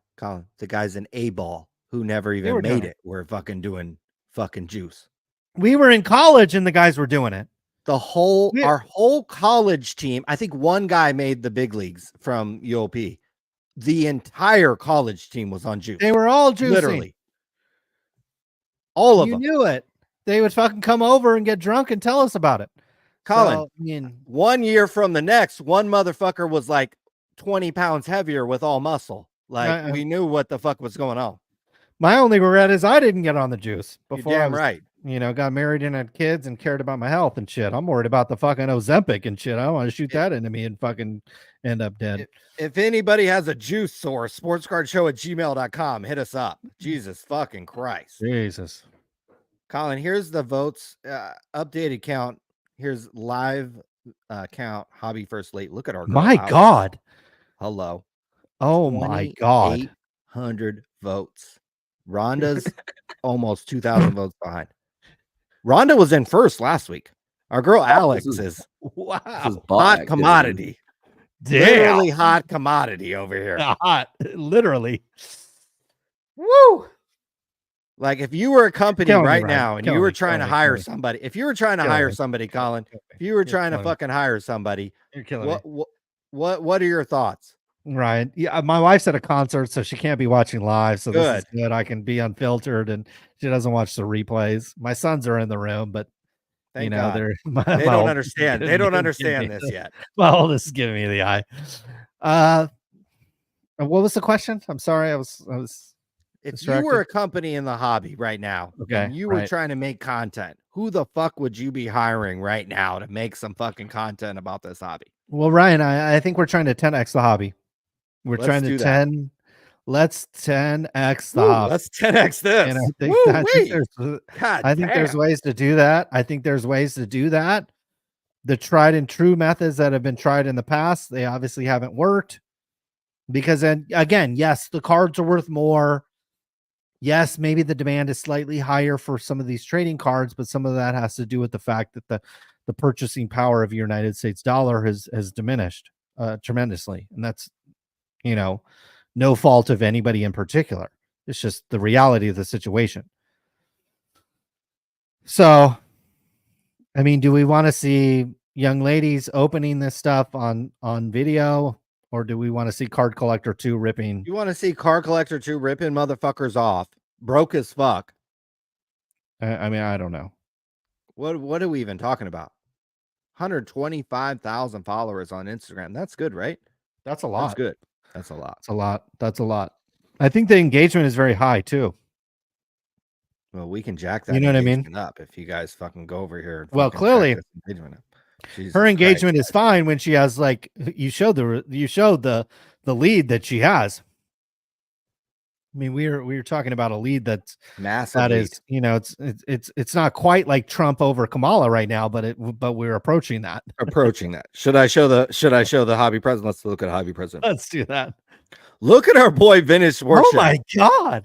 the guys in A-ball who never even made it were fucking doing fucking juice. We were in college and the guys were doing it. Our whole college team, I think one guy made the big leagues from UOP. The entire college team was on juice. They were all juicing. Literally. All of them. You knew it. They would fucking come over and get drunk and tell us about it. Colin, 1 year from the next, one motherfucker was like 20 pounds heavier with all muscle. Like we knew what the fuck was going on. My only regret is I didn't get on the juice before. You're damn right. got married and had kids and cared about my health and shit. I'm worried about the fucking Ozempic and shit. I don't want to shoot that into me and fucking end up dead. If anybody has a juice source, sportscardshow@gmail.com, hit us up. Jesus fucking Christ. Jesus. Colin, here's the votes updated count. Here's live count. Hobby First Late. Look at our girl. My out. God. Hello. Oh my God. 800 votes. Rhonda's almost 2,000 votes behind. Rhonda was in first last week. Our girl Alex is Wow. hot commodity. Damn. Literally hot commodity over here. Hot. Literally. Woo! Like if you were a company Killing me, right Ryan. now and Killing you were me, trying to killing me, hire killing me. somebody, if you were trying to Killing hire me. somebody, Colin, Killing me. if you were You're trying to killing me. fucking hire somebody, You're killing me. what are your thoughts? Right. Yeah. My wife's at a concert, so she can't be watching live. So this is Good. good. I can be unfiltered and she doesn't watch the replays. My sons are in the room, but Thank God. they're They don't understand. They don't understand this yet. My oldest is giving me the eye. What was the question? I'm sorry. I was If distracted. you were a company in the hobby right now, Okay, and you were right. trying to make content, who the fuck would you be hiring right now to make some fucking content about this hobby? Well, Ryan, I think we're trying to 10x the hobby. We're Let's trying do to that. let's 10x the Woo, hobby. let's 10x this. And I think, Woo, I think there's God I think there's damn. ways to do that. I think there's ways to do that. The tried and true methods that have been tried in the past, they obviously haven't worked. Because then again, yes, the cards are worth more. Yes, maybe the demand is slightly higher for some of these trading cards, but some of that has to do with the fact that the purchasing power of the United States dollar has diminished tremendously. And that's, no fault of anybody in particular. It's just the reality of the situation. So, I mean, do we want to see young ladies opening this stuff on video, or do we want to see Card Collector 2 ripping? You want to see Card Collector 2 ripping motherfuckers off, broke as fuck. I mean, I don't know. What are we even talking about? 125,000 followers on Instagram. That's good, right? That's a lot. That's good. That's a lot. That's a lot. That's a lot. I think the engagement is very high too. Well, we can jack that You know what I mean? engagement up if you guys fucking go over here. And Well, fucking jack clearly, this engagement up. Jesus her engagement Christ. is fine when she has, like, you showed the lead that she has. I mean, we were talking about a lead that's massive. That lead. is, it's not quite like Trump over Kamala right now, but we're approaching that. Approaching that. Should I show the hobby president? Let's look at hobby president. Let's do that. Look at our boy Vintage Workshop. Oh my God.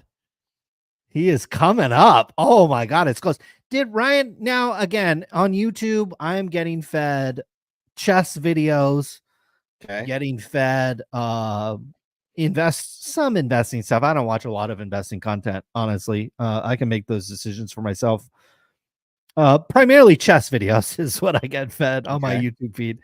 He is coming up. Oh my God. It's close. Did Ryan now again on YouTube? I'm getting fed chess videos, Okay. getting fed some investing stuff. I don't watch a lot of investing content, honestly. I can make those decisions for myself. Primarily chess videos is what I get fed on my YouTube feed.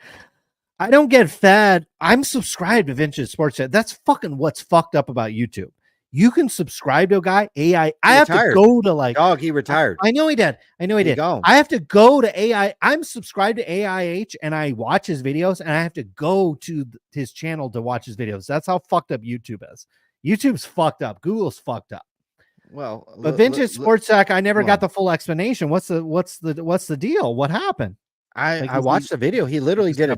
I don't get fed. I'm subscribed to Vintage Sports Chat. That's fucking what's fucked up about YouTube. You can subscribe to a guy. AI. I have to go to like dog. He retired. I know he did. I know he did. Gone. I have to go to AI. I'm subscribed to AIH and I watch his videos, and I have to go to his channel to watch his videos. That's how fucked up YouTube is. YouTube's fucked up. Google's fucked up. Well, but Vintage Sports Tech, I never got the full explanation. What's the deal? What happened? I watched the video. He literally did a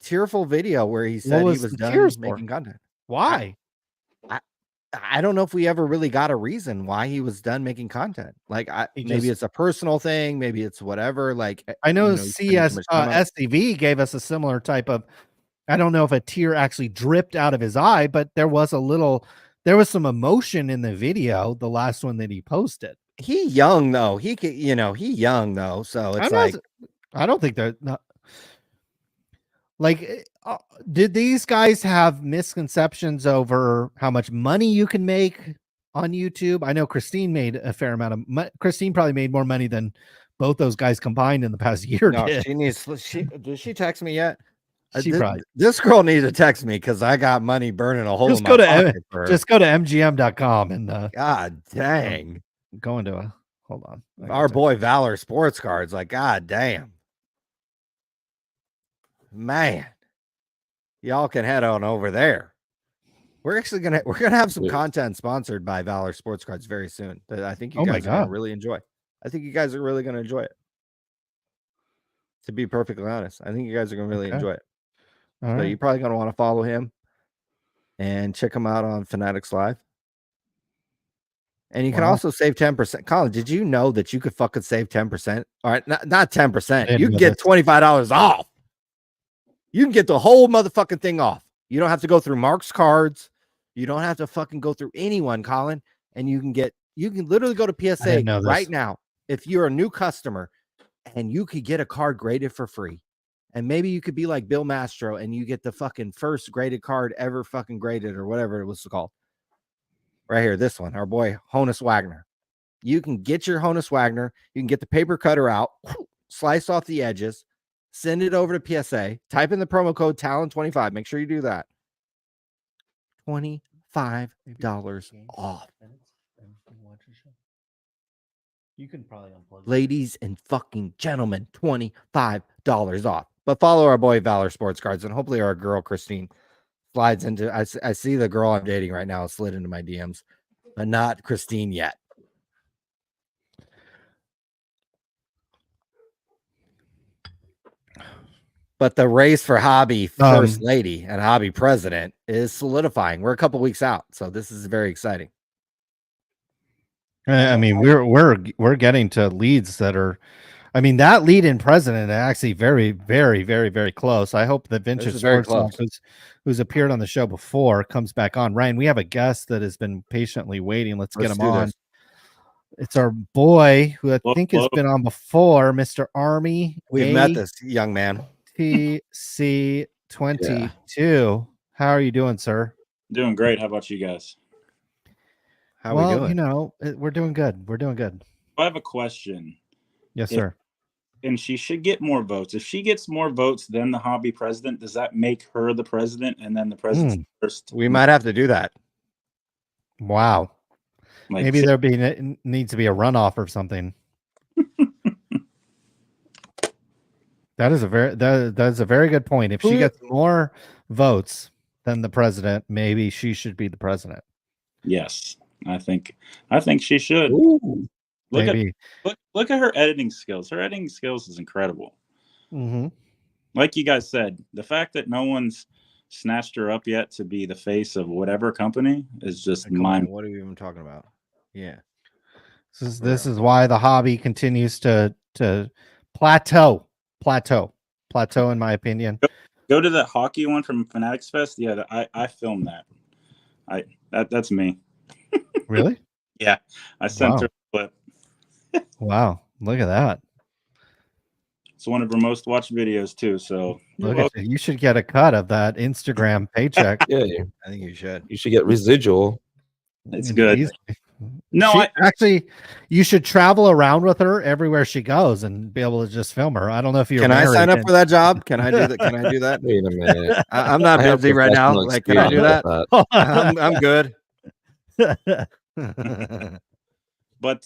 tearful video where he said he was done making content. Why? I don't know if we ever really got a reason why he was done making content. Like, maybe it's a personal thing, maybe it's whatever. Like, I know SCV gave us a similar type of. I don't know if a tear actually dripped out of his eye, but there was some emotion in the video, the last one that he posted. He young though. He young though. So it's I don't think they're not. Like, did these guys have misconceptions over how much money you can make on YouTube? I know Christine made a fair amount of money. Christine probably made more money than both those guys combined in the past year. No, did. Did she text me yet? This girl needs to text me because I got money burning a hole just in go my to pocket for her. Just go to mgm.com and God dang. Go into a hold on. Our boy Valor Sports Cards, like, God damn. Man. Y'all can head on over there. We're gonna have some content sponsored by Valor Sports Cards very soon that I think you guys are gonna really enjoy. I think you guys are really going to enjoy it. To be perfectly honest, I think you guys are going to really enjoy it. All So right. you're probably going to want to follow him and check him out on Fanatics Live. And you can Wow. also save 10%. Colin, did you know that you could fucking save 10%? All right, not 10%. didn't You can know get this. $25 off. You can get the whole motherfucking thing off. You don't have to go through Mark's cards. You don't have to fucking go through anyone, Colin. And you can literally go to PSA didn't know right this. now if you're a new customer, and you could get a card graded for free. And maybe you could be like Bill Mastro and you get the fucking first graded card ever fucking graded, or whatever it was called. Right here, this one, our boy Honus Wagner. You can get your Honus Wagner. You can get the paper cutter out, slice off the edges, send it over to PSA, type in the promo code Talon25. Make sure you do that. $25 off. You can probably unplug. Ladies and fucking gentlemen, $25 off. But follow our boy Valor Sports Cards, and hopefully our girl Christine slides into. I see the girl I'm dating right now slid into my DMs, but not Christine yet. But the race for hobby first lady and hobby president is solidifying. We're a couple weeks out, so this is very exciting. I mean, we're getting to leads that are. I mean, that lead in president is actually very, very, very, very close. I hope that Vintage Sports Talk, who's appeared on the show before, comes back on. Ryan, we have a guest that has been patiently waiting. Let's get him on. This. It's our boy who I think has been on before, Mr. Army. We've met this young man. TC22. Yeah. How are you doing, sir? Doing great. How about you guys? How are we doing? You know, we're doing good. We're doing good. I have a question. Yes, sir. And she should get more votes. If she gets more votes than the hobby president, does that make her the president and then the president's first? We might have to do that. Wow. Like, maybe needs to be a runoff or something. That is a very good point. If she gets more votes than the president, maybe she should be the president. Yes, I think she should. Ooh, look at her editing skills. Her editing skills is incredible. Mm-hmm. Like you guys said, the fact that no one's snatched her up yet to be the face of whatever company is just mind. What are you even talking about? Yeah, this is why the hobby continues to plateau, in my opinion. Go to the hockey one from Fanatics Fest. Yeah, I filmed that. That's me. Really? Yeah, I sent her a clip. Wow, look at that. It's one of her most watched videos too. So you should get a cut of that Instagram paycheck. Yeah, I think you should. You should get residual. It's good. Easy. No, you should travel around with her everywhere she goes and be able to just film her. I don't know if you're. Can I sign up for that job? Can I do that? Can I do that? Wait a minute. I'm not busy right now. Like, can I do that? I'm good. But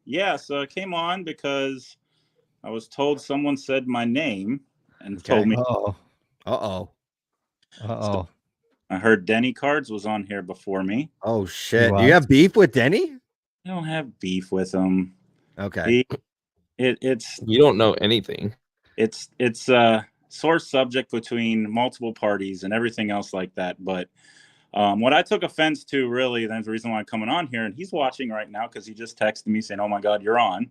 yeah, so I came on because I was told someone said my name and told me. Uh-oh. So I heard Denny Cards was on here before me. Oh shit! Do you have beef with Denny? I don't have beef with him. Okay. It's you don't know anything. It's a sore subject between multiple parties and everything else like that. But what I took offense to, really, that's the reason why I'm coming on here, and he's watching right now because he just texted me saying, "Oh my God, you're on."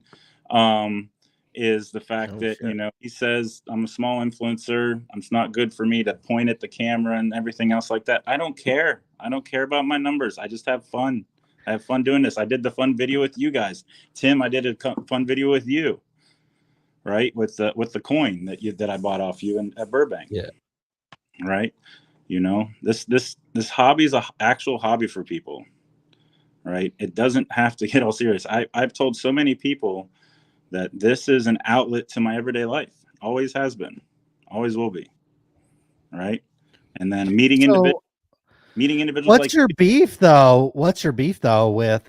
Is the fact that shit. He says I'm a small influencer. It's not good for me to point at the camera and everything else like that. I don't care. I don't care about my numbers. I just have fun. I have fun doing this. I did the fun video with you guys. Tim, I did a fun video with you, right? With the coin that I bought off you at Burbank. Yeah. Right. This hobby is an actual hobby for people, right? It doesn't have to get all serious. I've told so many people that this is an outlet to my everyday life. Always has been, always will be. Right. And then meeting individuals. What's your beef though? What's your beef though with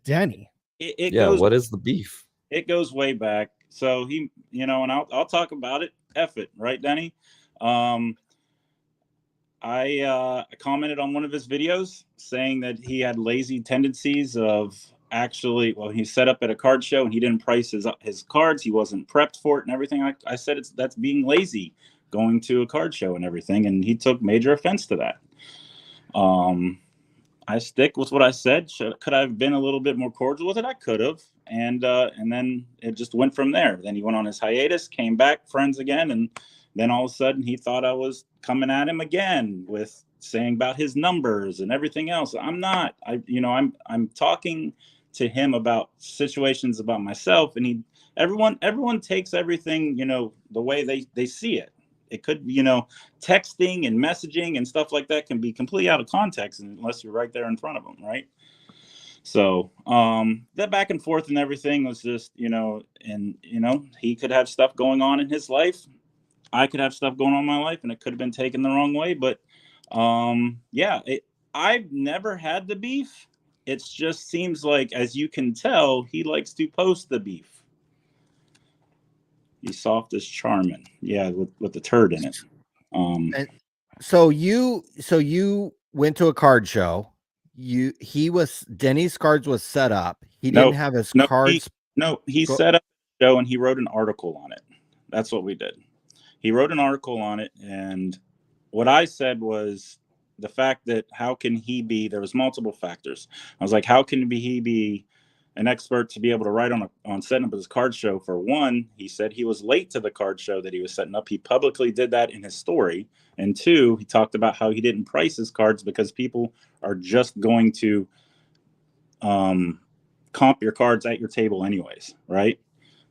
Denny? What is the beef? It goes way back. So he, and I'll talk about it. F it, right, Denny? I commented on one of his videos saying that he had lazy tendencies of actually, well, he set up at a card show and he didn't price his cards. He wasn't prepped for it and everything. I said that's being lazy, going to a card show and everything, and he took major offense to that. I stick with what I said. Could I have been a little bit more cordial with it? I could have, and then it just went from there. Then he went on his hiatus, came back, friends again, and then all of a sudden he thought I was coming at him again with saying about his numbers and everything else. I'm not. I'm talking to him about situations about myself, and everyone takes everything the way they see it. It could, texting and messaging and stuff like that can be completely out of context unless you're right there in front of them, right? So that back and forth and everything was just, he could have stuff going on in his life. I could have stuff going on in my life, and it could have been taken the wrong way. But I've never had the beef. It just seems like, as you can tell, he likes to post the beef. He's soft as charming. Yeah, with the turd in it. And so you went to a card show. Denny's Cards was set up. He didn't have his cards. He set up a show and he wrote an article on it. That's what we did. He wrote an article on it, and what I said was the fact that how can he be? There was multiple factors. I was like, how can he be an expert to be able to write on setting up his card show? For one, he said he was late to the card show that he was setting up. He publicly did that in his story. And two, he talked about how he didn't price his cards because people are just going to comp your cards at your table anyways, right?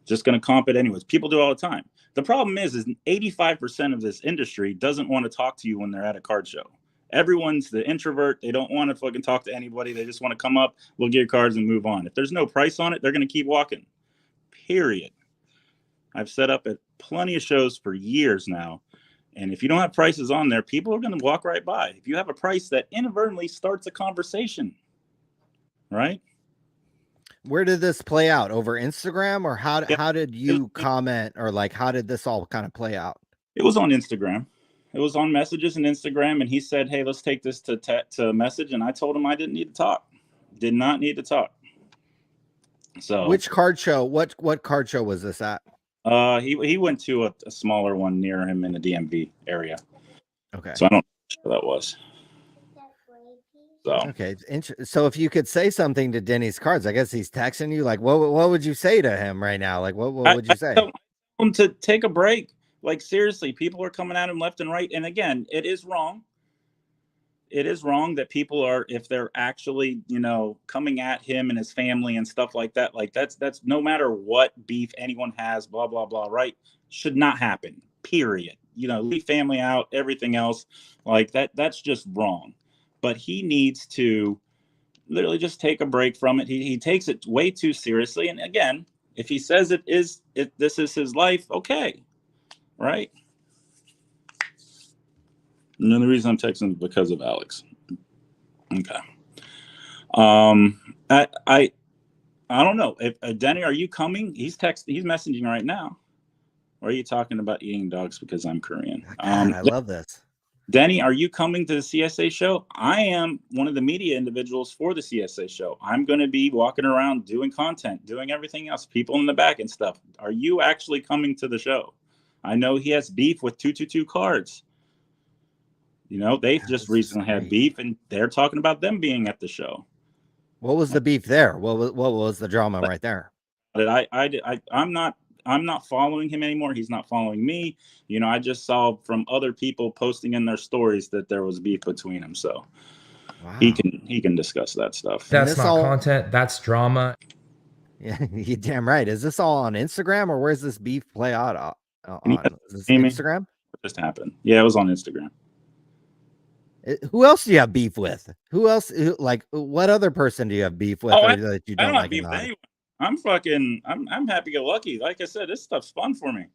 Just going to comp it anyways. People do all the time. The problem is 85% of this industry doesn't want to talk to you when they're at a card show. Everyone's the introvert. They don't want to fucking talk to anybody. They just want to come up, we'll get your cards and move on. If there's no price on it, they're going to keep walking. Period. I've set up at plenty of shows for years now. And if you don't have prices on there, people are going to walk right by. If you have a price that inadvertently starts a conversation, right? Where did this play out? Over Instagram, or how did you comment, or like how did this all kind of play out? It was on Instagram. It was on messages and Instagram, and he said, hey, let's take this to message. And I told him I didn't need to talk. Did not need to talk. So which card show? What card show was this at? He went to a smaller one near him in the DMV area. Okay. So I don't know where that was. So okay. So if you could say something to Denny's Cards, I guess he's texting you. Like, what would you say to him right now? Like, what would you say? I tell him to take a break. Like, seriously, people are coming at him left and right. And again, it is wrong. It is wrong that people are, if they're actually, coming at him and his family and stuff like that, like that's no matter what beef anyone has, blah, blah, blah, right? Should not happen, period. Leave family out, everything else like that's just wrong. But he needs to literally just take a break from it. He takes it way too seriously. And again, if he says this is his life, okay. Right. And then the reason I'm texting is because of Alex. Okay. I don't know if Denny, are you coming? He's messaging right now. Or are you talking about eating dogs because I'm Korean? God, I love this. Denny, are you coming to the CSA show? I am one of the media individuals for the CSA show. I'm going to be walking around doing content, doing everything else, people in the back and stuff. Are you actually coming to the show? I know he has beef with 222 Cards. They've just recently had beef, and they're talking about them being at the show. What was the beef there? What was the drama right there? I'm not following him anymore. He's not following me. I just saw from other people posting in their stories that there was beef between them. So wow. He can discuss that stuff. That's not content. That's drama. Yeah, you're damn right. Is this all on Instagram, or where's this beef play out on? Is this Instagram? What just happened? Yeah, it was on Instagram. Who else do you have beef with? Who else? Like, what other person do you have beef with that you don't I don't like? have beef with anyone. I'm happy-go-lucky. Like I said, this stuff's fun for me.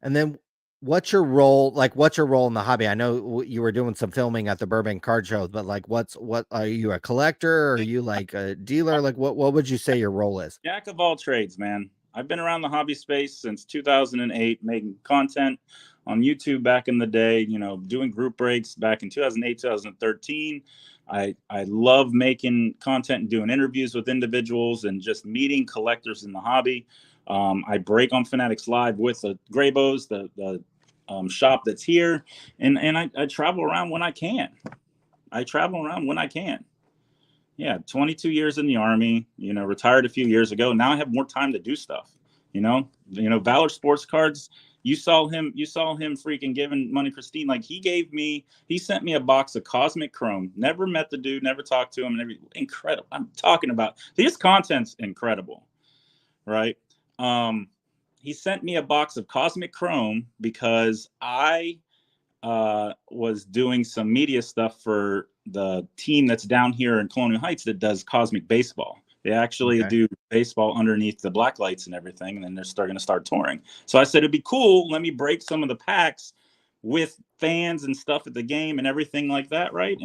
And then what's your role? Like, what's your role in the hobby? I know you were doing some filming at the Burbank card shows, but like, what are you, a collector? Or are you like a dealer? Like, what would you say your role is? Jack of all trades, man. I've been around the hobby space since 2008, making content on YouTube back in the day, you know, doing group breaks back in 2008, 2013. I love making content and doing interviews with individuals and just meeting collectors in the hobby. I break on Fanatics Live with the Graybos, the shop that's here, and I travel around when I can. Yeah, 22 years in the Army, you know, retired a few years ago. Now I have more time to do stuff. You know, Valor Sports Cards. You saw him freaking giving money, Christine. Like he sent me a box of Cosmic Chrome. Never met the dude, never talked to him, and incredible. I'm talking about his content's incredible, right? He sent me a box of Cosmic Chrome because I was doing some media stuff for the team that's down here in Colonial Heights that does Cosmic Baseball. They actually do baseball underneath the black lights and everything, and then they're going to start touring. So I said, it'd be cool. Let me break some of the packs with fans and stuff at the game and everything like that, right?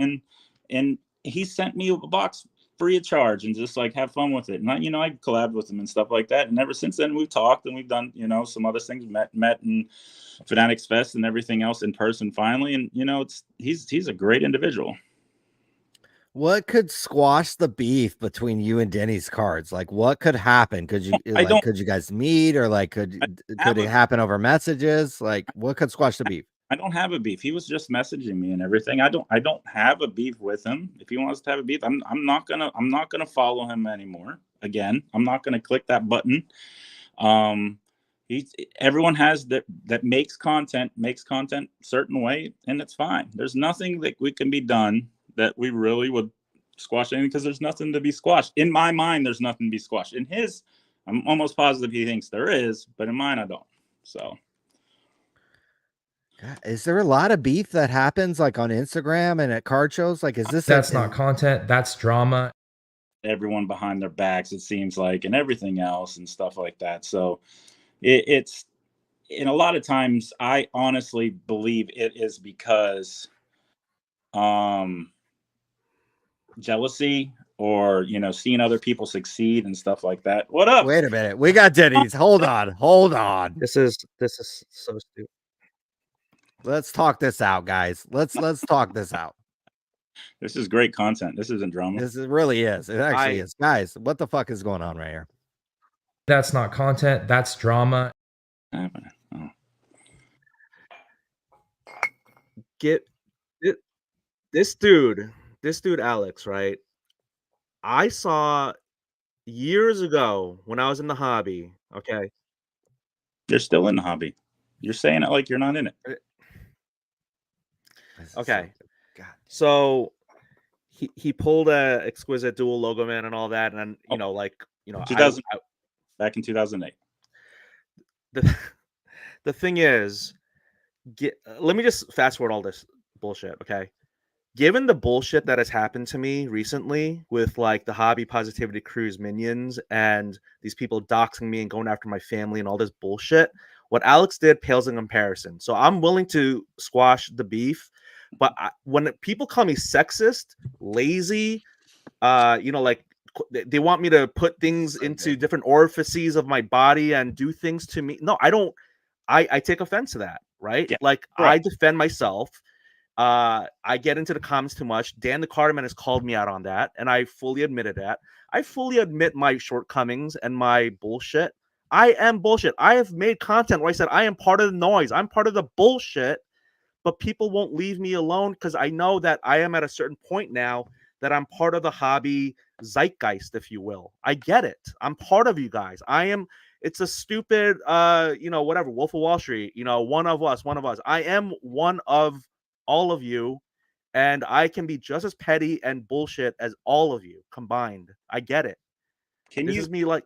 And he sent me a box free of charge and just like have fun with it. And I collabed with him and stuff like that. And ever since then, we've talked and we've done, some other things, met and Fanatics Fest and everything else in person finally. And, he's a great individual. What could squash the beef between you and Denny's Cards? Like, what could happen? Could you could you guys meet, or like could it happen over messages? Like, what could squash the beef? I don't have a beef. He was just messaging me and everything. I don't have a beef with him. If he wants to have a beef, I'm not gonna follow him anymore. Again, I'm not gonna click that button. Everyone has that makes content a certain way, and it's fine. There's nothing that we can be done that we really would squash anything, because there's nothing to be squashed. In my mind, there's nothing to be squashed. In his, I'm almost positive he thinks there is, but in mine, I don't. So. Is there a lot of beef that happens like on Instagram and at card shows? Like, is this that's not content, that's drama. Everyone behind their backs, it seems like, and everything else and stuff like that. So it's, and a lot of times I honestly believe it is because jealousy, or seeing other people succeed and stuff like that. What up? Wait a minute, we got Denny's. Hold on. This is so stupid. Let's talk this out, guys. Let's talk this out. This is great content. This isn't drama. This really is. It actually is. Guys, what the fuck is going on right here? That's not content, that's drama. Get it. This dude Alex, right? I saw years ago when I was in the hobby. Okay. You're still in the hobby. You're saying it like you're not in it. Okay. So he pulled a exquisite dual logo man and all that, and back in 2008. The thing is, let me just fast forward all this bullshit, okay? Given the bullshit that has happened to me recently with like the Hobby Positivity Cruise minions and these people doxing me and going after my family and all this bullshit, what Alex did pales in comparison. So I'm willing to squash the beef, but when people call me sexist, lazy, like they want me to put things into different orifices of my body and do things to me. No, I don't. I take offense to that, right? Yeah, like I defend myself. I get into the comments too much. Dan the Cardman has called me out on that, and I fully admitted that. I fully admit my shortcomings and my bullshit. I am bullshit. I have made content where I said I am part of the noise. I'm part of the bullshit, but people won't leave me alone because I know that I am at a certain point now that I'm part of the hobby zeitgeist, if you will. I get it. I'm part of you guys. I am. It's a stupid, whatever, Wolf of Wall Street, one of us. I am one of all of you, and I can be just as petty and bullshit as all of you combined. I get it. This is me like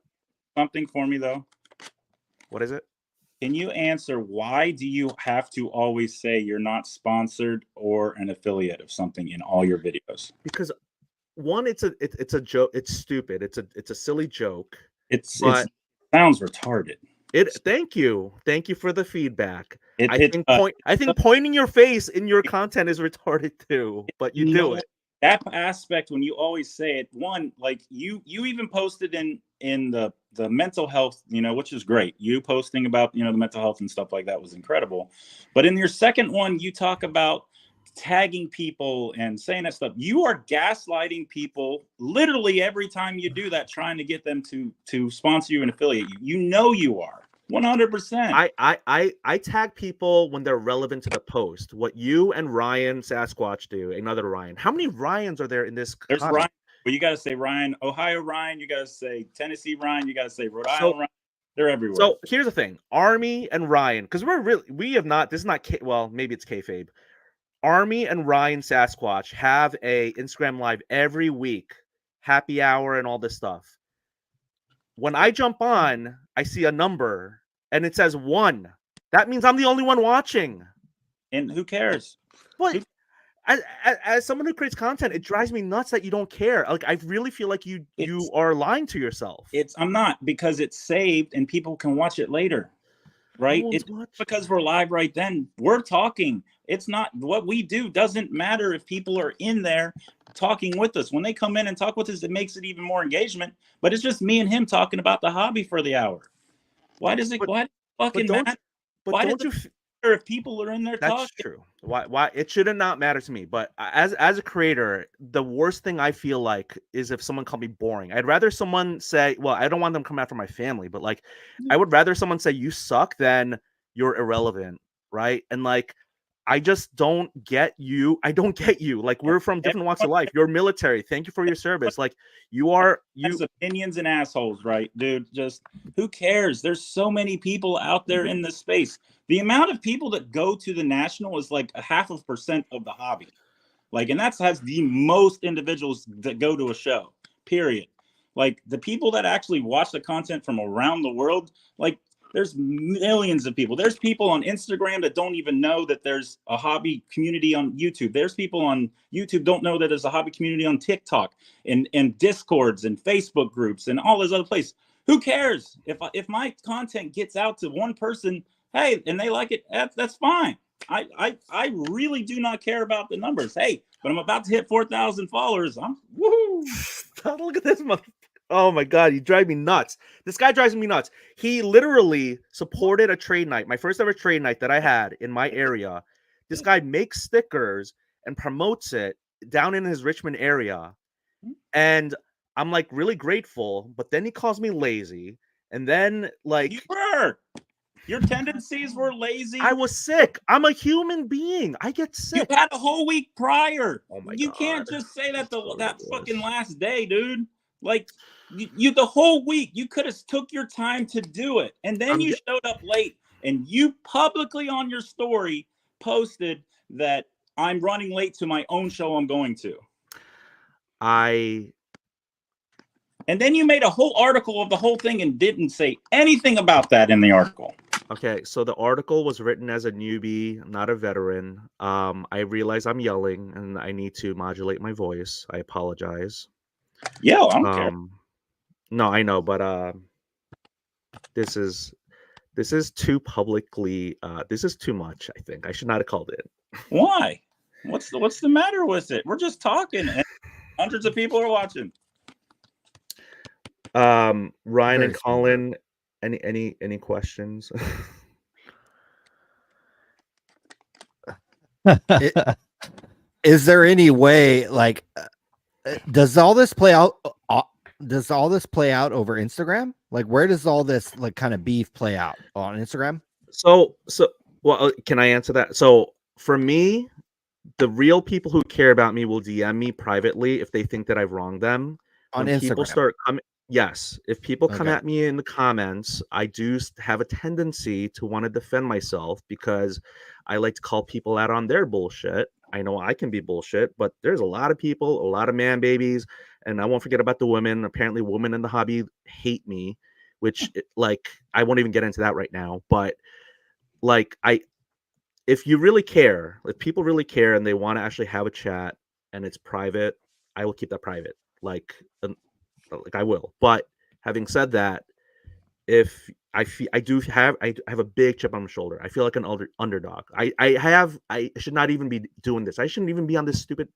something for me though. What is it? Can you answer why do you have to always say you're not sponsored or an affiliate of something in all your videos? Because one, it's a joke. It's stupid. It's a silly joke. It sounds retarded. Thank you for the feedback. I think pointing your face in your content is retarded too, but you do it. That aspect, when you always say it, one, like you even posted in the the mental health, which is great. You posting about, the mental health and stuff like that was incredible. But in your second one, you talk about tagging people and saying that stuff. You are gaslighting people literally every time you do that, trying to get them to sponsor you and affiliate you. You are 100%. I tag people when they're relevant to the post. What you and Ryan Sasquatch do, another Ryan. How many Ryans are there in this? There's hobby? Ryan. Well, you got to say Ryan, Ohio Ryan. You got to say Tennessee Ryan. You got to say Rhode Island Ryan. They're everywhere. So here's the thing: Army and Ryan, because we have not. This is not. Well, maybe it's kayfabe. Army and Ryan Sasquatch have a Instagram live every week, happy hour and all this stuff. When I jump on, I see a number and it says 1. That means I'm the only one watching. And who cares? But as someone who creates content, it drives me nuts that you don't care. Like, I really feel like you are lying to yourself. I'm not, because it's saved and people can watch it later. Right? It's because we're live right then. We're talking. It's not what we do doesn't matter if people are in there talking with us. When they come in and talk with us, it makes it even more engagement. But it's just me and him talking about the hobby for the hour. Why does it fucking matter? Why does it matter if people are in there talking? That's true. Why it should not matter to me. But as a creator, the worst thing I feel like is if someone called me boring. I'd rather someone say, well, I don't want them to come after my family, but like I would rather someone say you suck than you're irrelevant, right? And like I just don't get you. I don't get you. Like, we're from different walks of life. You're military. Thank you for your service. Like, you opinions and assholes, right, dude? Just who cares? There's so many people out there in this space. The amount of people that go to the national is like 0.5% of the hobby. Like, and that's has the most individuals that go to a show, period. Like, the people that actually watch the content from around the world, like, there's millions of people. There's people on Instagram that don't even know that there's a hobby community on YouTube. There's people on YouTube don't know that there's a hobby community on TikTok and Discords and Facebook groups and all those other places. Who cares? If my content gets out to one person, hey, and they like it, that's fine. I really do not care about the numbers. Hey, but I'm about to hit 4,000 followers. I'm woohoo! Look at this mother. Oh my God, you drive me nuts. This guy drives me nuts. He literally supported a trade night, my first ever trade night that I had in my area. This guy makes stickers and promotes it down in his Richmond area. And I'm like really grateful, but then he calls me lazy. And then like your tendencies were lazy. I was sick. I'm a human being. I get sick. You had a whole week prior. Oh my God. You can't just say that that fucking last day, dude. Like you the whole week, you could have took your time to do it. And then you showed up late and you publicly on your story posted that I'm running late to my own show I'm going to. And then you made a whole article of the whole thing and didn't say anything about that in the article. Okay, so the article was written as a newbie, not a veteran. I realize I'm yelling and I need to modulate my voice. I apologize. Yeah, I don't care. No, I know, but this is too publicly. This is too much. I think I should not have called it. Why? What's the matter with it? We're just talking, and hundreds of people are watching. Ryan and Colin, any questions? Is there any way, like, does all this play out? Does all this play out over Instagram? Like, where does all this like kind of beef play out on Instagram? So, well, can I answer that? So, for me, the real people who care about me will DM me privately if they think that I've wronged them. On when Instagram. People start coming. Yes, if people come at me in the comments, I do have a tendency to want to defend myself because I like to call people out on their bullshit. I know I can be bullshit, but there's a lot of people, a lot of man babies, and I won't forget about the women. Apparently, women in the hobby hate me, which like I won't even get into that right now. But like if you really care, if people really care and they want to actually have a chat and it's private, I will keep that private. Like I will. But having said that, if I have a big chip on my shoulder. I feel like an underdog. I should not even be doing this. I shouldn't even be on this stupid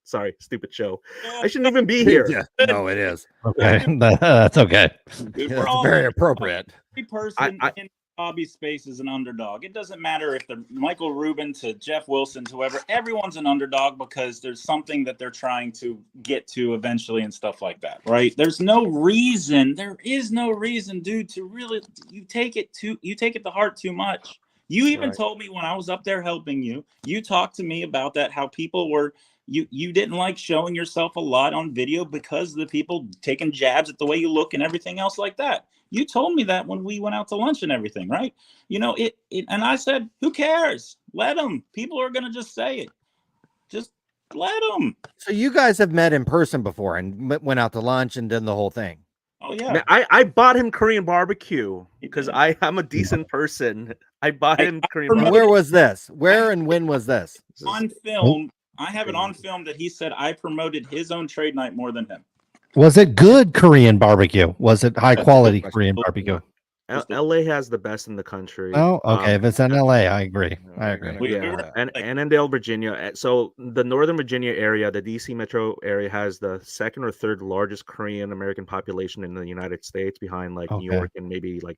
Sorry, stupid show. I shouldn't even be here. Yeah, no, it is. Okay, that's okay. Dude, Yeah, we're it's all very underdogs. appropriate. Every person I- in the hobby space is an underdog. It doesn't matter if they're Michael Rubin to Jeff Wilson to whoever. Everyone's an underdog because there's something that they're trying to get to eventually and stuff like that, right? There is no reason, dude, to really you take it to heart too much. You even Right. told me when I was up there helping you, you talked to me about that, how people were you didn't like showing yourself a lot on video because of the people taking jabs at the way you look and everything else like that. You told me that when we went out to lunch and everything, right? You know, it and I said, who cares? Let them. People are going to just say it. Just let them. So you guys have met in person before and went out to lunch and done the whole thing. Oh, yeah. Man, I bought him Korean barbecue because I'm a decent person. I bought him Korean And barbecue. where was this? Where and when was this? On film, I have it on film that he said I promoted his own trade night more than him. Was it good Korean barbecue? Was it high quality Korean barbecue? LA has the best in the country. Oh, okay. If it's in LA, I agree. I agree. Yeah, and Annandale, Virginia. So the Northern Virginia area, the DC metro area, has the second or third largest Korean American population in the United States, behind like New York and maybe like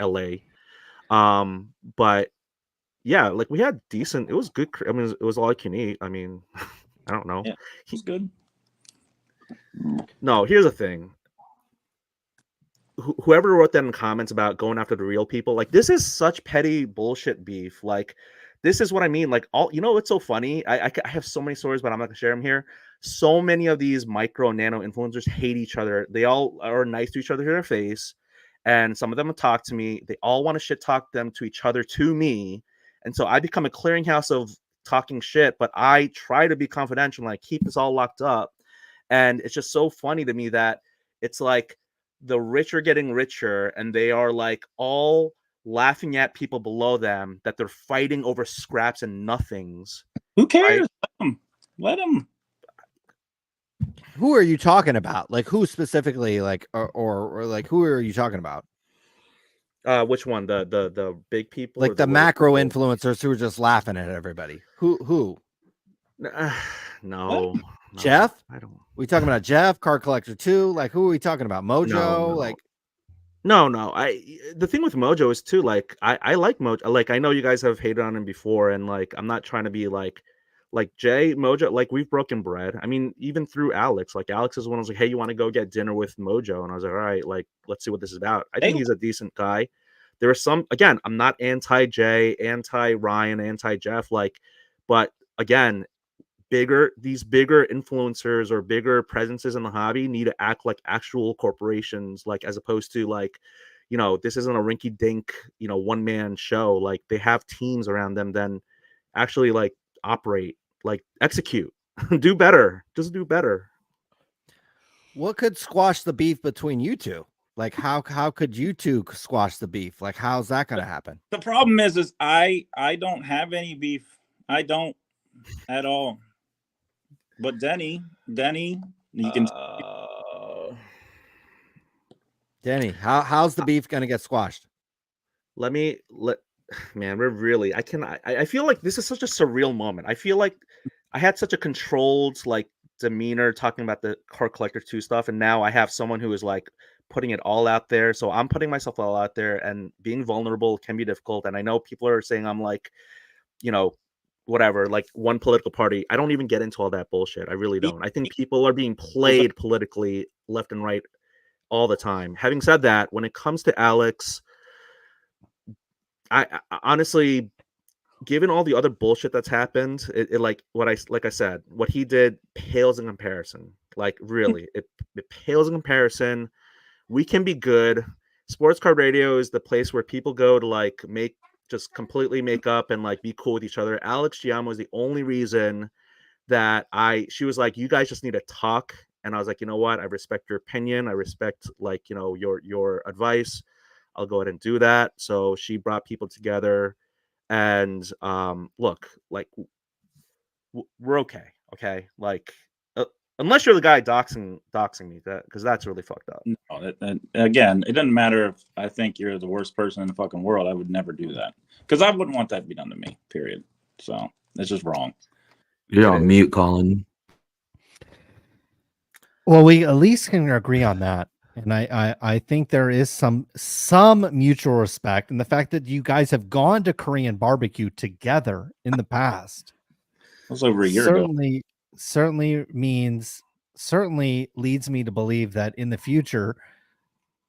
LA. But yeah, like we had decent. It was good. I mean, it was all I can eat. I mean, I don't know. Yeah, it was good. No, here's the thing. Whoever wrote that in comments about going after the real people, like this is such petty bullshit beef. Like this is what I mean. Like all, you know, it's so funny. I have so many stories, but I'm not gonna share them here. So many of these micro nano influencers hate each other. They all are nice to each other to their face, and some of them talk to me. They all want to shit talk them to each other to me, and so I become a clearinghouse of talking shit. But I try to be confidential and I keep this all locked up. And it's just so funny to me that it's like the rich are getting richer and they are like all laughing at people below them that they're fighting over scraps and nothings. Who cares? Right? Let them. Who are you talking about? Like who specifically? Like or like who are you talking about? Which one? The big people? Like the macro influencers who are just laughing at everybody. Who? No. Jeff? I don't. We talking about Jeff, Card Collector 2? Like who are we talking about? Mojo? No. Like no. The thing with Mojo is too, like I like Mojo. Like I know you guys have hated on him before, and like I'm not trying to be like Jay Mojo. Like we've broken bread. I mean, even through Alex. Like Alex is one who was like, hey, you want to go get dinner with Mojo? And I was like, all right, like let's see what this is about. I think he's a decent guy. There are some, again, I'm not anti Jay, anti Ryan, anti Jeff, like, but again, these bigger influencers or bigger presences in the hobby need to act like actual corporations, like as opposed to like, you know, this isn't a rinky dink, you know, one man show. Like they have teams around them, then actually like operate, like execute, do better, just do better. What could squash the beef between you two? Like how could you two squash the beef? Like how's that going to happen? The problem is I don't have any beef. I don't at all. But Denny, you can. Denny, how's the beef going to get squashed? Man, we're really. I feel like this is such a surreal moment. I feel like I had such a controlled like demeanor talking about the Card Collector 2 stuff, and now I have someone who is like putting it all out there. So I'm putting myself all out there, and being vulnerable can be difficult. And I know people are saying I'm like, you know, whatever, like one political party. I don't even get into all that bullshit. I really don't. I think people are being played politically left and right all the time. Having said that, when it comes to Alex, I honestly, given all the other bullshit that's happened, it like I said, what he did pales in comparison. Like really, it pales in comparison. We can be good. Sports Card Radio is the place where people go to like just completely make up and like be cool with each other. Alex Giammo was the only reason that she was like, you guys just need to talk. And I was like, you know what? I respect your opinion. I respect like, you know, your advice. I'll go ahead and do that. So she brought people together, and look, like we're okay. Okay. Like, unless you're the guy doxing me, because that's really fucked up. No, again, it doesn't matter if I think you're the worst person in the fucking world. I would never do that because I wouldn't want that to be done to me. Period. So it's just wrong. You're on mute, Colin. Well, we at least can agree on that. And I think there is some mutual respect in the fact that you guys have gone to Korean barbecue together in the past. That was over a year ago. Certainly leads me to believe that in the future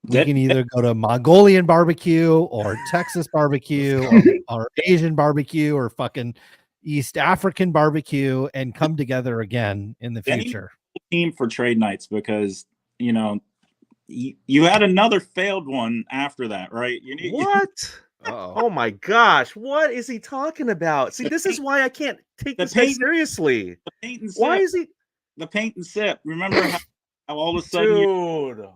we can either go to Mongolian barbecue or Texas barbecue or Asian barbecue or fucking East African barbecue and come together again in the future. Team for trade nights, because you had another failed one after that, right? What? Oh my gosh, what is he talking about? See, this is why I can't take this guy seriously. The paint and why sip. is he the paint and sip? Remember how all of a sudden, dude?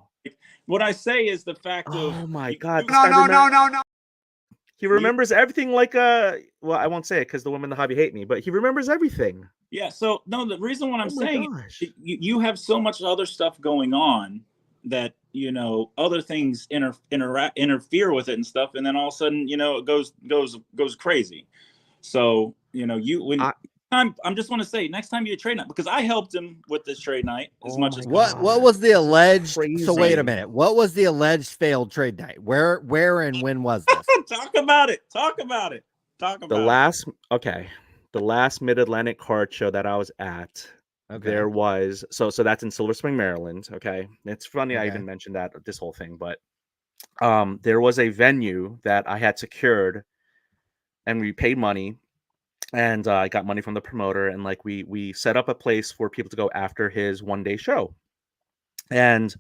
What I say is the fact of, oh my god, No. He remembers everything like well, I won't say it because the women in the hobby hate me, but he remembers everything. Yeah, so no, the reason what I'm saying, gosh. you have so much other stuff going on that other things interfere with it and stuff, and then all of a sudden it goes crazy. So I'm just want to say next time you trade night, because I helped him with this trade night as much as what was the alleged so wait a minute, what was the alleged failed trade night? Where and when was this? Talk about it. The last Mid-Atlantic card show that I was at, there was so that's in Silver Spring, Maryland. Okay, it's funny I even mentioned that this whole thing, but there was a venue that I had secured, and we paid money, and I got money from the promoter, and like we set up a place for people to go after his one-day show, and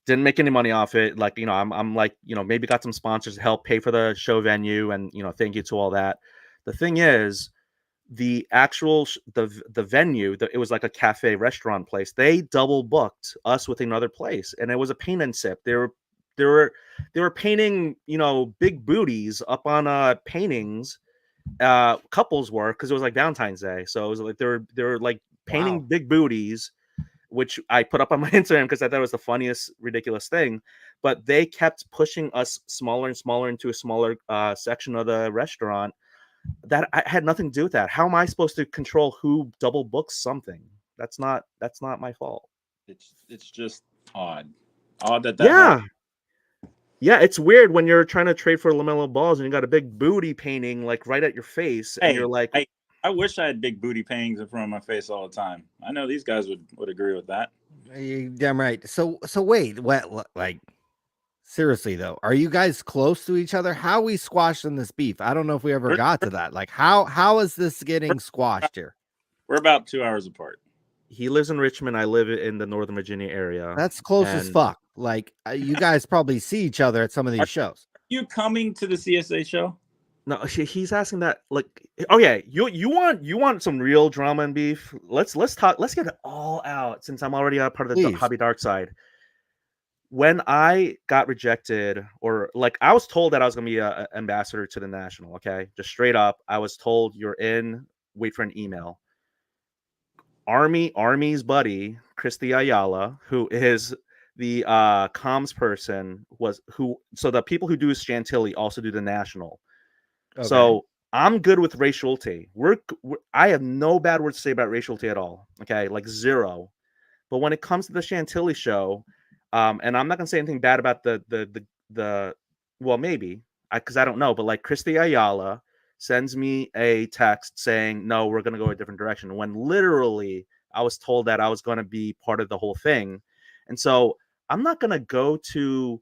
didn't make any money off it. Like I'm like maybe got some sponsors to help pay for the show venue, and thank you to all that. The thing is, the actual the venue, it was like a cafe restaurant place. They double booked us with another place, and it was a paint and sip. They were painting big booties up on paintings. Couples were, because it was like Valentine's Day, so it was like they were like painting big booties, which I put up on my Instagram because I thought it was the funniest ridiculous thing. But they kept pushing us smaller and smaller into a smaller section of the restaurant. That I had nothing to do with that. How am I supposed to control who double books something? That's not my fault. It's just odd that happened. Yeah, it's weird when you're trying to trade for LaMelo balls and you got a big booty painting like right at your face, and you're like, I wish I had big booty paintings in front of my face all the time. I know these guys would agree with that. You're damn right. So wait, what, like, seriously though, are you guys close to each other? How we squashed in this beef? I don't know if we ever got to that. Like, how is this getting squashed here? We're about 2 hours apart. He lives in Richmond. I live in the Northern Virginia area. That's close as fuck. Like, you guys probably see each other at some of these shows. Are you coming to the CSA show? No, he's asking that. Like, okay, you want some real drama and beef? Let's talk. Let's get it all out, since I'm already a part of the hobby dark side. When I got rejected, or like I was told that I was gonna be an ambassador to the national. Okay, just straight up, I was told you're in. Wait for an email. Army's buddy, Christy Ayala, who is the comms person, so the people who do Chantilly also do the national. Okay. So I'm good with Ray Schulte. I have no bad words to say about Ray Schulte at all. Okay, like zero. But when it comes to the Chantilly show, and I'm not gonna say anything bad about the well, maybe because I don't know, but like Christy Ayala sends me a text saying, no, we're going to go a different direction, when literally I was told that I was going to be part of the whole thing. And so I'm not going to go to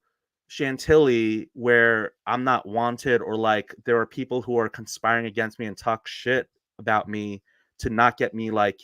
Chantilly where I'm not wanted, or like there are people who are conspiring against me and talk shit about me to not get me like,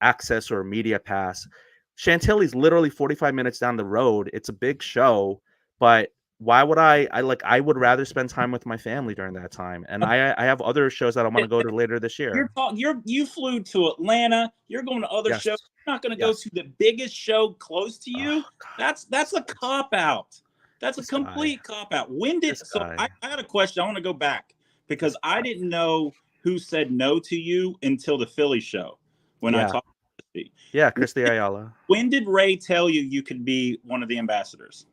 access or media pass. Chantilly's literally 45 minutes down the road. It's a big show, but why would I would rather spend time with my family during that time. And I have other shows that I want to go to later this year. You flew to Atlanta. You're going to other shows. You're not going to go to the biggest show close to you. That's a cop out. That's a complete cop out. When did I had a question. I want to go back because I didn't know who said no to you until the Philly show when I talked to Christy. Yeah, Christy Ayala. When did Ray tell you could be one of the ambassadors?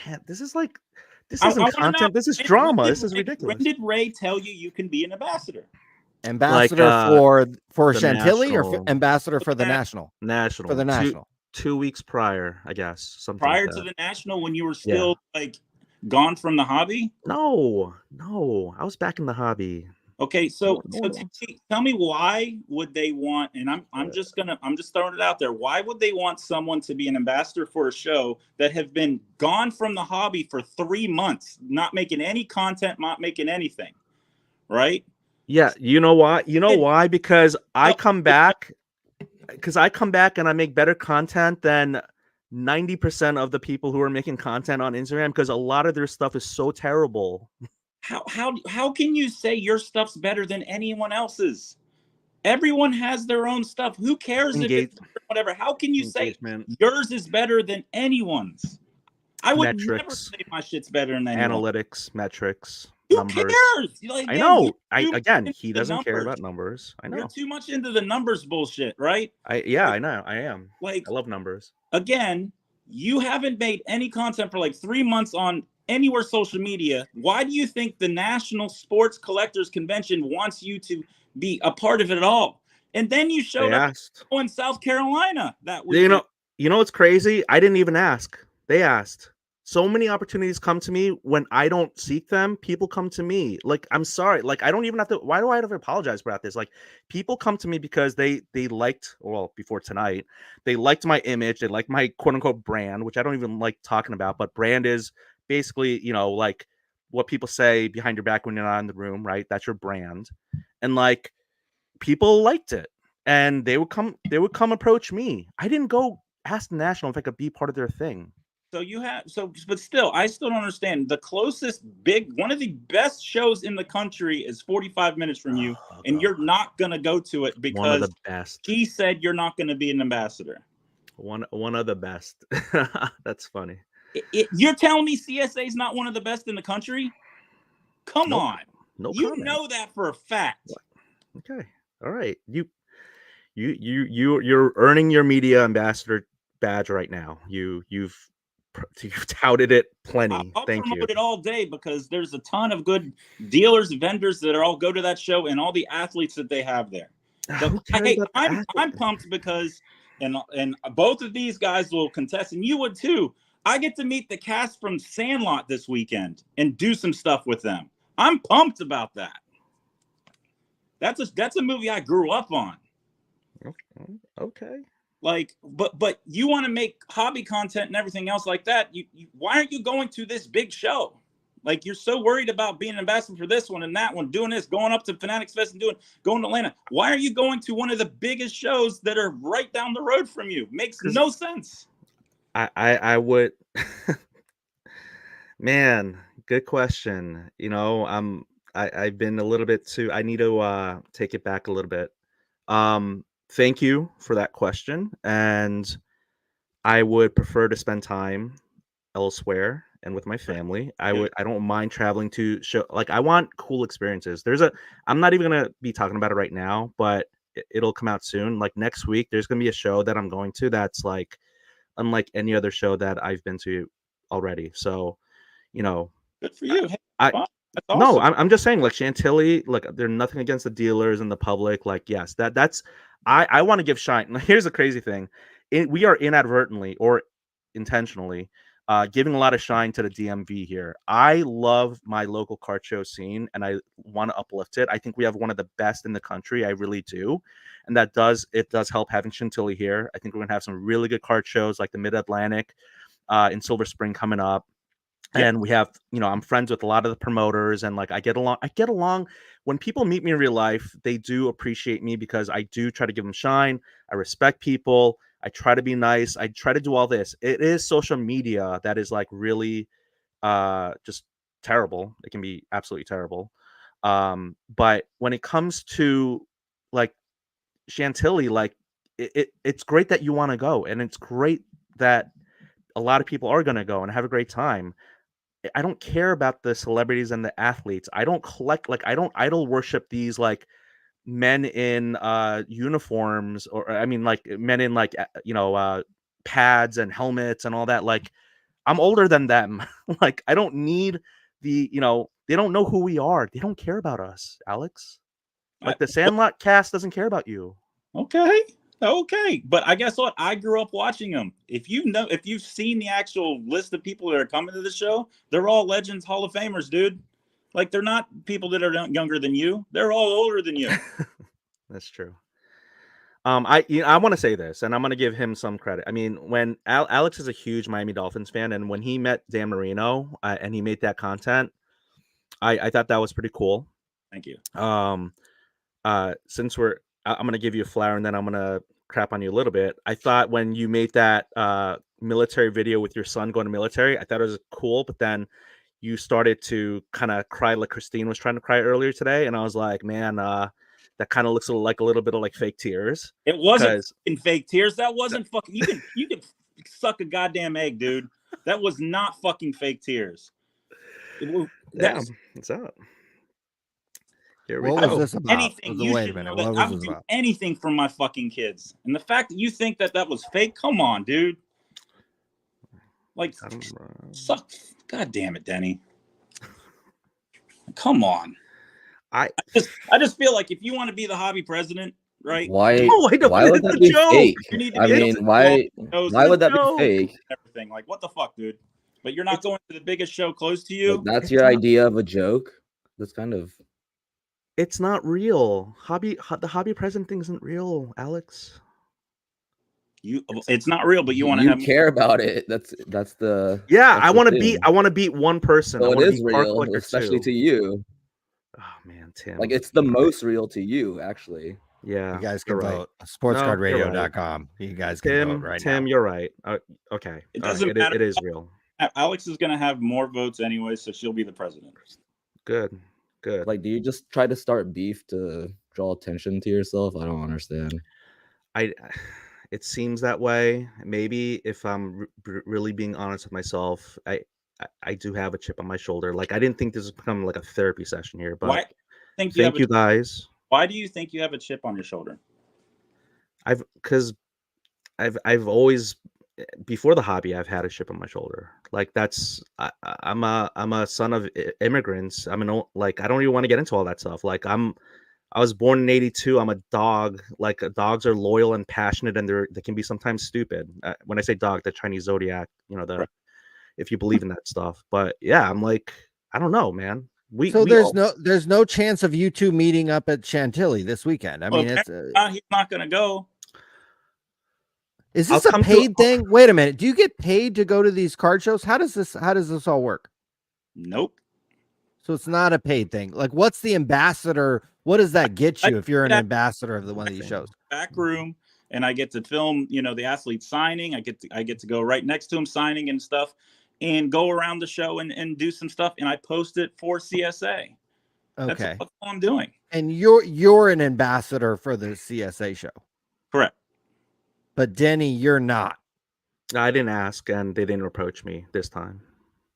Man, this isn't content. This is drama. This is ridiculous. When did Ray tell you can be an ambassador? Ambassador for Chantilly, or ambassador for the national? National. For the national. 2 weeks prior, I guess. Something Prior like to that. the national, when you were still like gone from the hobby? No, I was back in the hobby. Okay, No, so no so one tell wants. me, tell me why would they want? And I'm just throwing it out there. Why would they want someone to be an ambassador for a show that have been gone from the hobby for 3 months, not making any content, not making anything, right? Yeah, you know why? You know It- why? Because I no, come back and I make better content than 90% of the people who are making content on Instagram because a lot of their stuff is so terrible. how can you say your stuff's better than anyone else's? Everyone has their own stuff. Who cares if Engage it's whatever? How can you say engagement, yours is better than anyone's? I would never metrics, say my shit's better than anyone. analytics, metrics, Who numbers. cares? Like, I again, know. you're too much into He the doesn't care numbers. about numbers. I You're know. too much into the numbers bullshit, right? I know. I am. Like, I love numbers. again, you haven't made any content for like 3 months on anywhere social media. Why do you think the National Sports Collectors Convention wants you to be a part of it at all? And then you They showed up asked. in South Carolina that You weekend. know what's crazy? I didn't even ask. They asked. So many opportunities come to me when I don't seek them. People come to me. Like, I'm sorry. Like, I don't even have to. Why do I have to apologize about this? Like, people come to me because they liked. Well, before tonight, they liked my image. They liked my quote unquote brand, which I don't even like talking about. But brand is basically, like what people say behind your back when you're not in the room, right? That's your brand, and like people liked it, and they would come approach me. I didn't go ask the National if I could be part of their thing. But still, I still don't understand. The closest one of the best shows in the country is 45 minutes from you, and you're not gonna go to it One of because the best. he said you're not gonna be an ambassador. One of the best. That's funny. You're telling me CSA is not one of the best in the country? Come Nope. on, No you comment. know that for a fact. Okay. All right. You're earning your media ambassador badge right now. You've touted it plenty. I'll Thank you. promote it all day because there's a ton of good dealers and vendors that all go to that show and all the athletes that they have there. Who cares about the I'm athlete? pumped because and both of these guys will contest, and you would too. I get to meet the cast from Sandlot this weekend and do some stuff with them. I'm pumped about that. That's a movie I grew up on. Okay. Like, but you want to make hobby content and everything else like that. Why aren't you going to this big show? Like, you're so worried about being an ambassador for this one and that one, doing this, going up to Fanatics Fest and going to Atlanta. Why are you going to one of the biggest shows that are right down the road from you? Makes no sense. I would. Man, good question. I've been a little bit too. I need to take it back a little bit. Thank you for that question, and I would prefer to spend time elsewhere and with my family. I don't mind traveling to show. Like, I want cool experiences. I'm not even gonna be talking about it right now, but it'll come out soon. Like, next week, there's gonna be a show that I'm going to that's like unlike any other show that I've been to already. So, good for you. Hey, that's awesome. No, I'm just saying, like, Chantilly, like, they're nothing against the dealers and the public. Like, yes, that's I want to give Shyne. Here's the crazy thing. We are inadvertently or intentionally giving a lot of shine to the DMV here. I love my local card show scene, and I want to uplift it. I think we have one of the best in the country. I really do. And it does help having Chantilly here. I think we're going to have some really good card shows like the Mid-Atlantic in Silver Spring coming up. Yep. And we have, I'm friends with a lot of the promoters, and like I get along when people meet me in real life. They do appreciate me because I do try to give them shine. I respect people. I try to be nice. I try to do all this. It is social media that is like really just terrible. It can be absolutely terrible. But when it comes to like Chantilly, like it's great that you want to go, and it's great that a lot of people are going to go and have a great time. I don't care about the celebrities and the athletes. I don't idol worship these like men in uniforms, or I mean like men in like pads and helmets and all that. Like, I'm older than them. Like, I don't need they don't know who we are. They don't care about us, Alex. Like, the Sandlot cast doesn't care about you. Okay. Okay, but I guess what? I grew up watching them. If you've seen the actual list of people that are coming to the show, they're all legends, Hall of Famers, dude. Like they're not people that are younger than you. They're all older than you. That's true. I want to say this, and I'm going to give him some credit. I mean, when Alex is a huge Miami Dolphins fan, and when he met Dan Marino and he made that content, I thought that was pretty cool. Thank you. Since I'm going to give you a flower, and then I'm going to crap on you a little bit. I thought when you made that military video with your son going to military, I thought it was cool, but then you started to kind of cry like Christine was trying to cry earlier today, and I was like, man, that kind of looks like a little bit of like fake tears. It wasn't fucking fake tears. That wasn't fucking. You can suck a goddamn egg, dude. That was not fucking fake tears. Damn, what's up? What was this about? Anything. Wait a minute. What was this about? Anything from my fucking kids, and the fact that you think that was fake. Come on, dude. Like, suck. God damn it, Denny. Come on. I just feel like if you want to be the hobby president, right? Why would that be fake? I mean, why would that be fake? Everything. Like, what the fuck, dude? But you're not going to the biggest show close to you. That's your idea of a joke? That's kind of. It's not real. The hobby president thing isn't real, Alex. It's not real, but you want to care about it. That's the. Yeah, I want to beat one person. So it is real, especially to you. Oh man, Tim. Like it's the most real to you, actually. Yeah, you guys can vote. Sportscardradio.com. You guys can vote right now. Tim, you're right. Okay, it doesn't matter. It is real. Alex is going to have more votes anyway, so she'll be the president. Good. Like, do you just try to start beef to draw attention to yourself? I don't understand. It seems that way. Maybe if I'm really being honest with myself, I do have a chip on my shoulder. Like I didn't think this was become like a therapy session here, but thank you guys. Why do you think you have a chip on your shoulder? Because I've always, before the hobby, I've had a chip on my shoulder. Like I'm a son of immigrants. I don't even want to get into all that stuff. Like I was born in 82. I'm a dog. Like dogs are loyal and passionate, and they can be sometimes stupid. When I say dog, the Chinese zodiac, if you believe in that stuff. But yeah, I'm like, I don't know, man. There's no chance of you two meeting up at Chantilly this weekend. I mean, he's not going to go. Is this a paid thing? Wait a minute. Do you get paid to go to these card shows? How does this all work? Nope. So it's not a paid thing. Like, what's the ambassador? What does that get you if you're an ambassador of one of these shows? Back room, and I get to film, the athlete signing. I get to go right next to him signing and stuff, and go around the show and do some stuff. And I post it for CSA. Okay, that's all I'm doing. And you're an ambassador for the CSA show, correct? But Denny, you're not. I didn't ask, and they didn't approach me this time.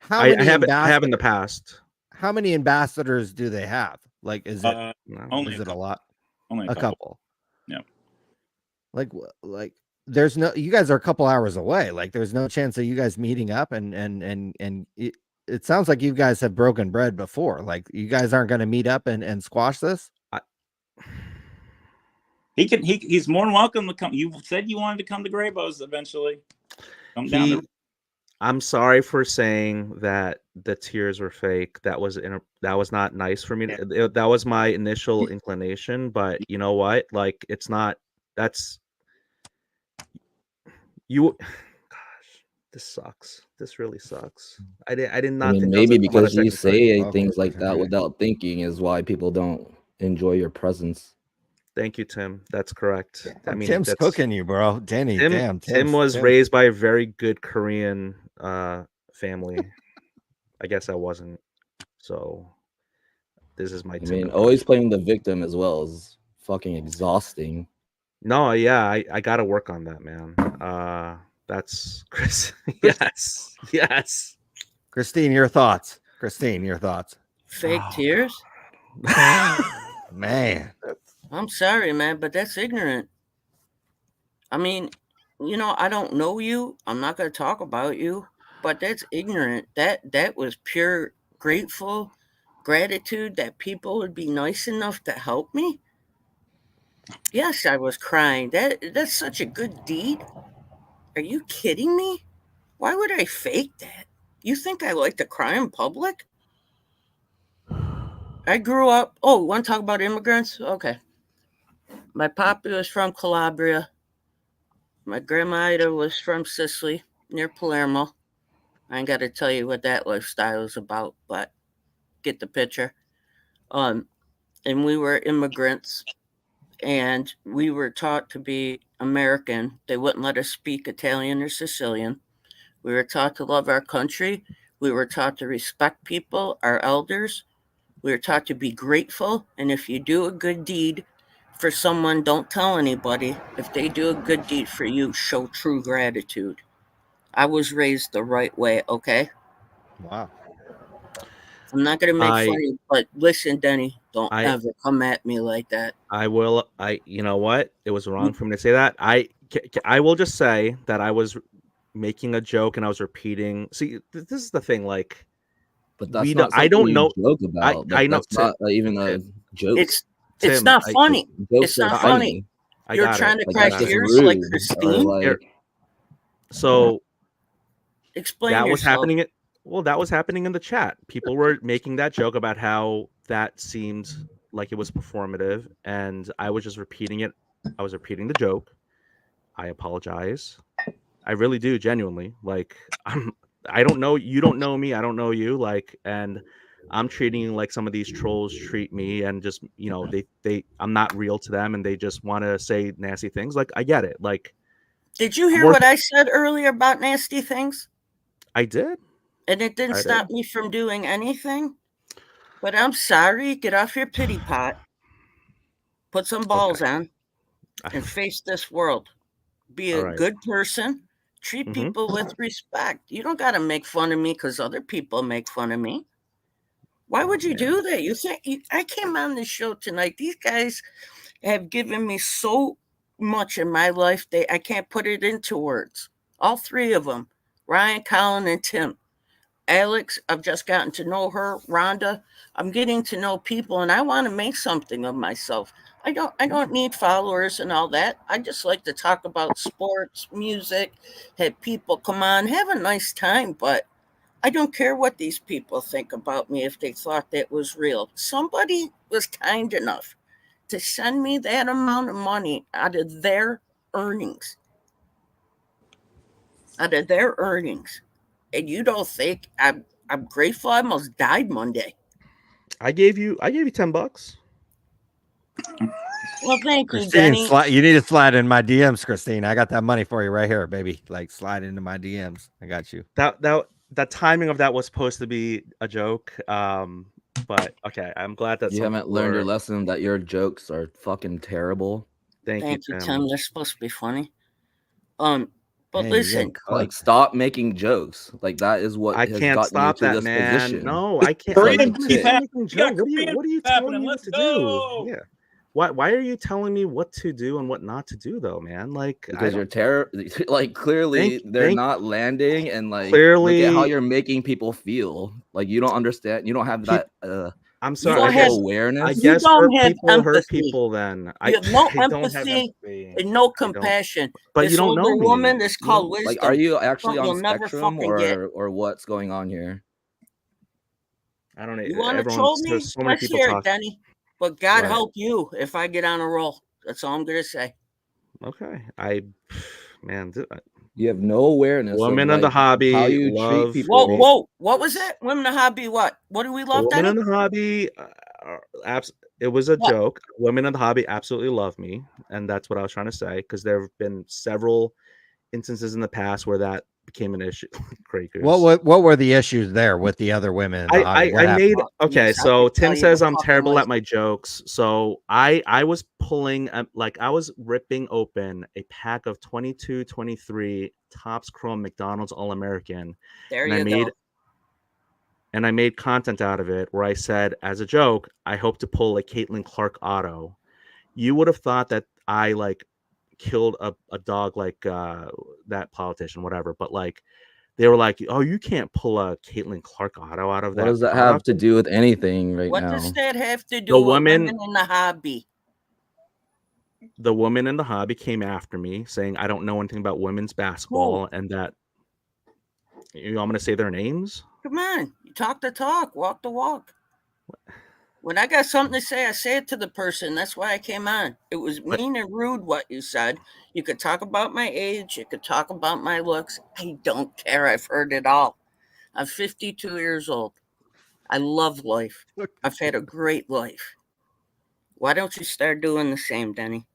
I have in the past. How many ambassadors do they have? Like, is it a lot? Only a couple. Yeah. Like there's no. You guys are a couple hours away. Like, there's no chance of you guys meeting up. And it sounds like you guys have broken bread before. Like, you guys aren't going to meet up and squash this. He's more than welcome to come. You said you wanted to come to Graybo's eventually. Come down. I'm sorry for saying that the tears were fake. That was not nice for me. That was my initial inclination, but you know what? Like, it's not. That's you. Gosh, this sucks. This really sucks. I did not. think maybe because you say things like that without thinking is why people don't enjoy your presence. Thank you, Tim. That's correct. I mean, Tim's cooking you, bro. Denny, Tim was raised by a very good Korean family. I guess I wasn't. So this is my. I mean, always playing the victim as well is fucking exhausting. No, yeah, I got to work on that, man. That's Chris. Yes. Christine, your thoughts. Fake tears? Man. I'm sorry, man, but that's ignorant. I mean, I don't know you. I'm not going to talk about you, but that's ignorant. That was pure gratitude that people would be nice enough to help me. Yes, I was crying. That's such a good deed. Are you kidding me? Why would I fake that? You think I like to cry in public? I grew up. Oh, want to talk about immigrants? Okay. My papi was from Calabria. My grandma Ida was from Sicily, near Palermo. I ain't got to tell you what that lifestyle is about, but get the picture. Um, and we were immigrants, and we were taught to be American. They wouldn't let us speak Italian or Sicilian. We were taught to love our country. We were taught to respect people, our elders. We were taught to be grateful. And if you do a good deed for someone, don't tell anybody. If they do a good deed for you, show true gratitude. I was raised the right way, okay? Wow. I'm not going to make fun I of you, but listen, Denny, don't I ever come at me like that. I will. You know what? It was wrong for me to say that. I will just say that I was making a joke and I was repeating. See, this is the thing. Like, But that's not I something don't you know. joke about. Like I know. that's not even a joke. It's Tim, not Like funny. jokes It's are not I funny. funny. You're got trying it. to Like cry that's just tears like rude or Christine. like So Explain that was yourself. happening. That was happening in the chat. People were making that joke about how that seemed like it was performative, and I was just repeating it. I was repeating the joke. I apologize. I really do, genuinely. Like, I don't know. You don't know me. I don't know you. Like, and I'm treating you like some of these trolls treat me, and just I'm not real to them, and they just want to say nasty things. Like, I get it. Like, Did you hear more. what I said earlier about nasty things? I did. And it didn't I did. stop me from doing anything? But I'm sorry. Get off your pity pot. Put some balls Okay. on and face this world. Be All a right. good person. Treat Mm-hmm. people with respect. You don't got to make fun of me because other people make fun of me. Why would you do that? You think I came on this show tonight? These guys have given me so much in my life. I can't put it into words. All three of them, Ryan, Colin, and Tim. Alex, I've just gotten to know her. Rhonda, I'm getting to know people, and I want to make something of myself. I don't need followers and all that. I just like to talk about sports, music, have people come on, have a nice time, but I don't care what these people think about me if they thought that was real. Somebody was kind enough to send me that amount of money out of their earnings. Out of their earnings. And you don't think I'm grateful? I almost died Monday. I gave you $10. Well, thank you, Christine, Denny. you need to slide in my DMs, Christine. I got that money for you right here, baby. Like, slide into my DMs. I got you. That timing of that was supposed to be a joke. But okay, I'm glad that you some haven't people learned your are. lesson that your jokes are fucking terrible. Thank you, Thank you, Tim. Tim. They're supposed to be funny. But Man, you're getting listen, cooked. Like stop making jokes. Like that is what I has can't gotten you stop to that, this man. position. No, I can't. Like Korean a beef tit. I'm making we got joke. Korean What are you beef telling happening. me Let's what to do? go. Yeah. Why are you telling me what to do and what not to do though, man? Like, I Because you're don't like clearly they're thank not landing, and like look at how clearly. you're making people feel. Like you don't understand. You don't have Peop that I'm you sorry. don't have I self-awareness. you guess hurt don't have people hurt empathy. people. Then You have no I don't have empathy empathy. and no I don't. compassion. But you This don't know older me. woman is You don't. called Like are wisdom. you actually Something on you'll never spectrum fucking get. or what's going on here? I don't know. You want to troll There's me? so many Let's people hear it, talk. Denny. But God Right. help you if I get on a roll. That's all I'm gonna say. Okay. Man, You have no awareness of women in the like how hobby you treat love Whoa, people. whoa! What was that? Women in the hobby? What? What do we the love, women in Denny? the hobby. It was a What? joke. Women in the hobby absolutely love me, and that's what I was trying to say. Because there have been several instances in the past where that became an issue. Quakers. What were the issues there with the other women in the hobby? What I happened? made okay. Yes, I So could tell Tim you says the I'm fucking terrible way. at my jokes. So I was pulling like I was ripping open a pack of 22, 23 Topps Chrome McDonald's All American, There and you go. I made content out of it where I said as a joke I hope to pull a Caitlin Clark auto. You would have thought that I like killed a dog like that politician, whatever, but like. They were like, "Oh, you can't pull a Caitlin Clark auto out of What that does that product." have to do with anything right What does now? that have to The do with woman, women in the hobby? the woman in the hobby came after me saying I don't know anything about women's basketball and that you want me to say their names? Come on, you talk the talk, walk the walk. When I got something to say, I say it to the person. That's why I came on. It was mean and rude what you said. You could talk about my age. You could talk about my looks. I don't care. I've heard it all. I'm 52 years old. I love life. I've had a great life. Why don't you start doing the same, Denny?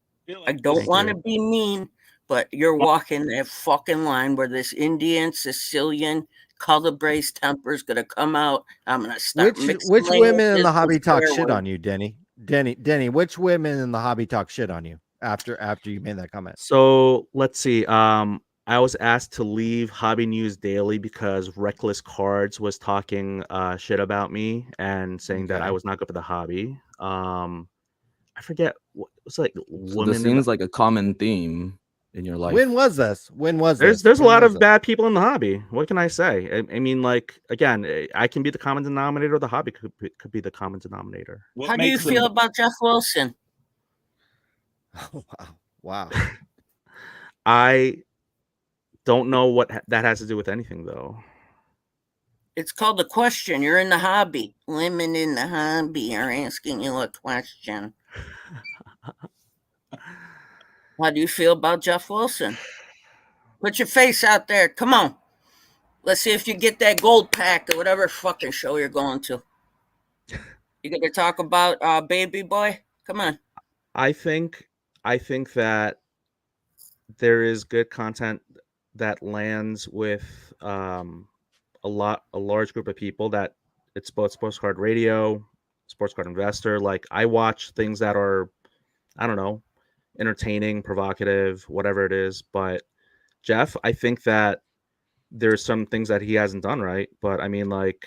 I don't Thank want you. to be mean, but you're walking that fucking line where this Indian, Sicilian, color-braced temper is going to come out. I'm going to start mixing Which women in the languages hobby with talk swear shit words. on you, Denny? Denny, which women in the hobby talk shit on you after you made that comment? So let's see. I was asked to leave Hobby News Daily because Reckless Cards was talking shit about me and saying that I Okay. was not good for the hobby. I forget what it was like So women this in the seems like a common theme in your life. When was this? there's a lot of bad people in the hobby. What can I say? I mean, like again, I can be the common denominator. The hobby could be the common denominator. How do you feel about Jeff Wilson? Oh, wow. I don't know what that has to do with anything, though. It's called a question. You're in the hobby. Women in the hobby are asking you a question. How do you feel about Jeff Wilson? Put your face out there. Come on. Let's see if you get that gold pack or whatever fucking show you're going to. You gonna talk about Baby Boy? Come on. I think that there is good content that lands with a large group of people that it's both sports card radio, sports card investor. Like I watch things that are, I don't know, entertaining, provocative, whatever it is. But Jeff, I think that there's some things that he hasn't done right. But I mean, like,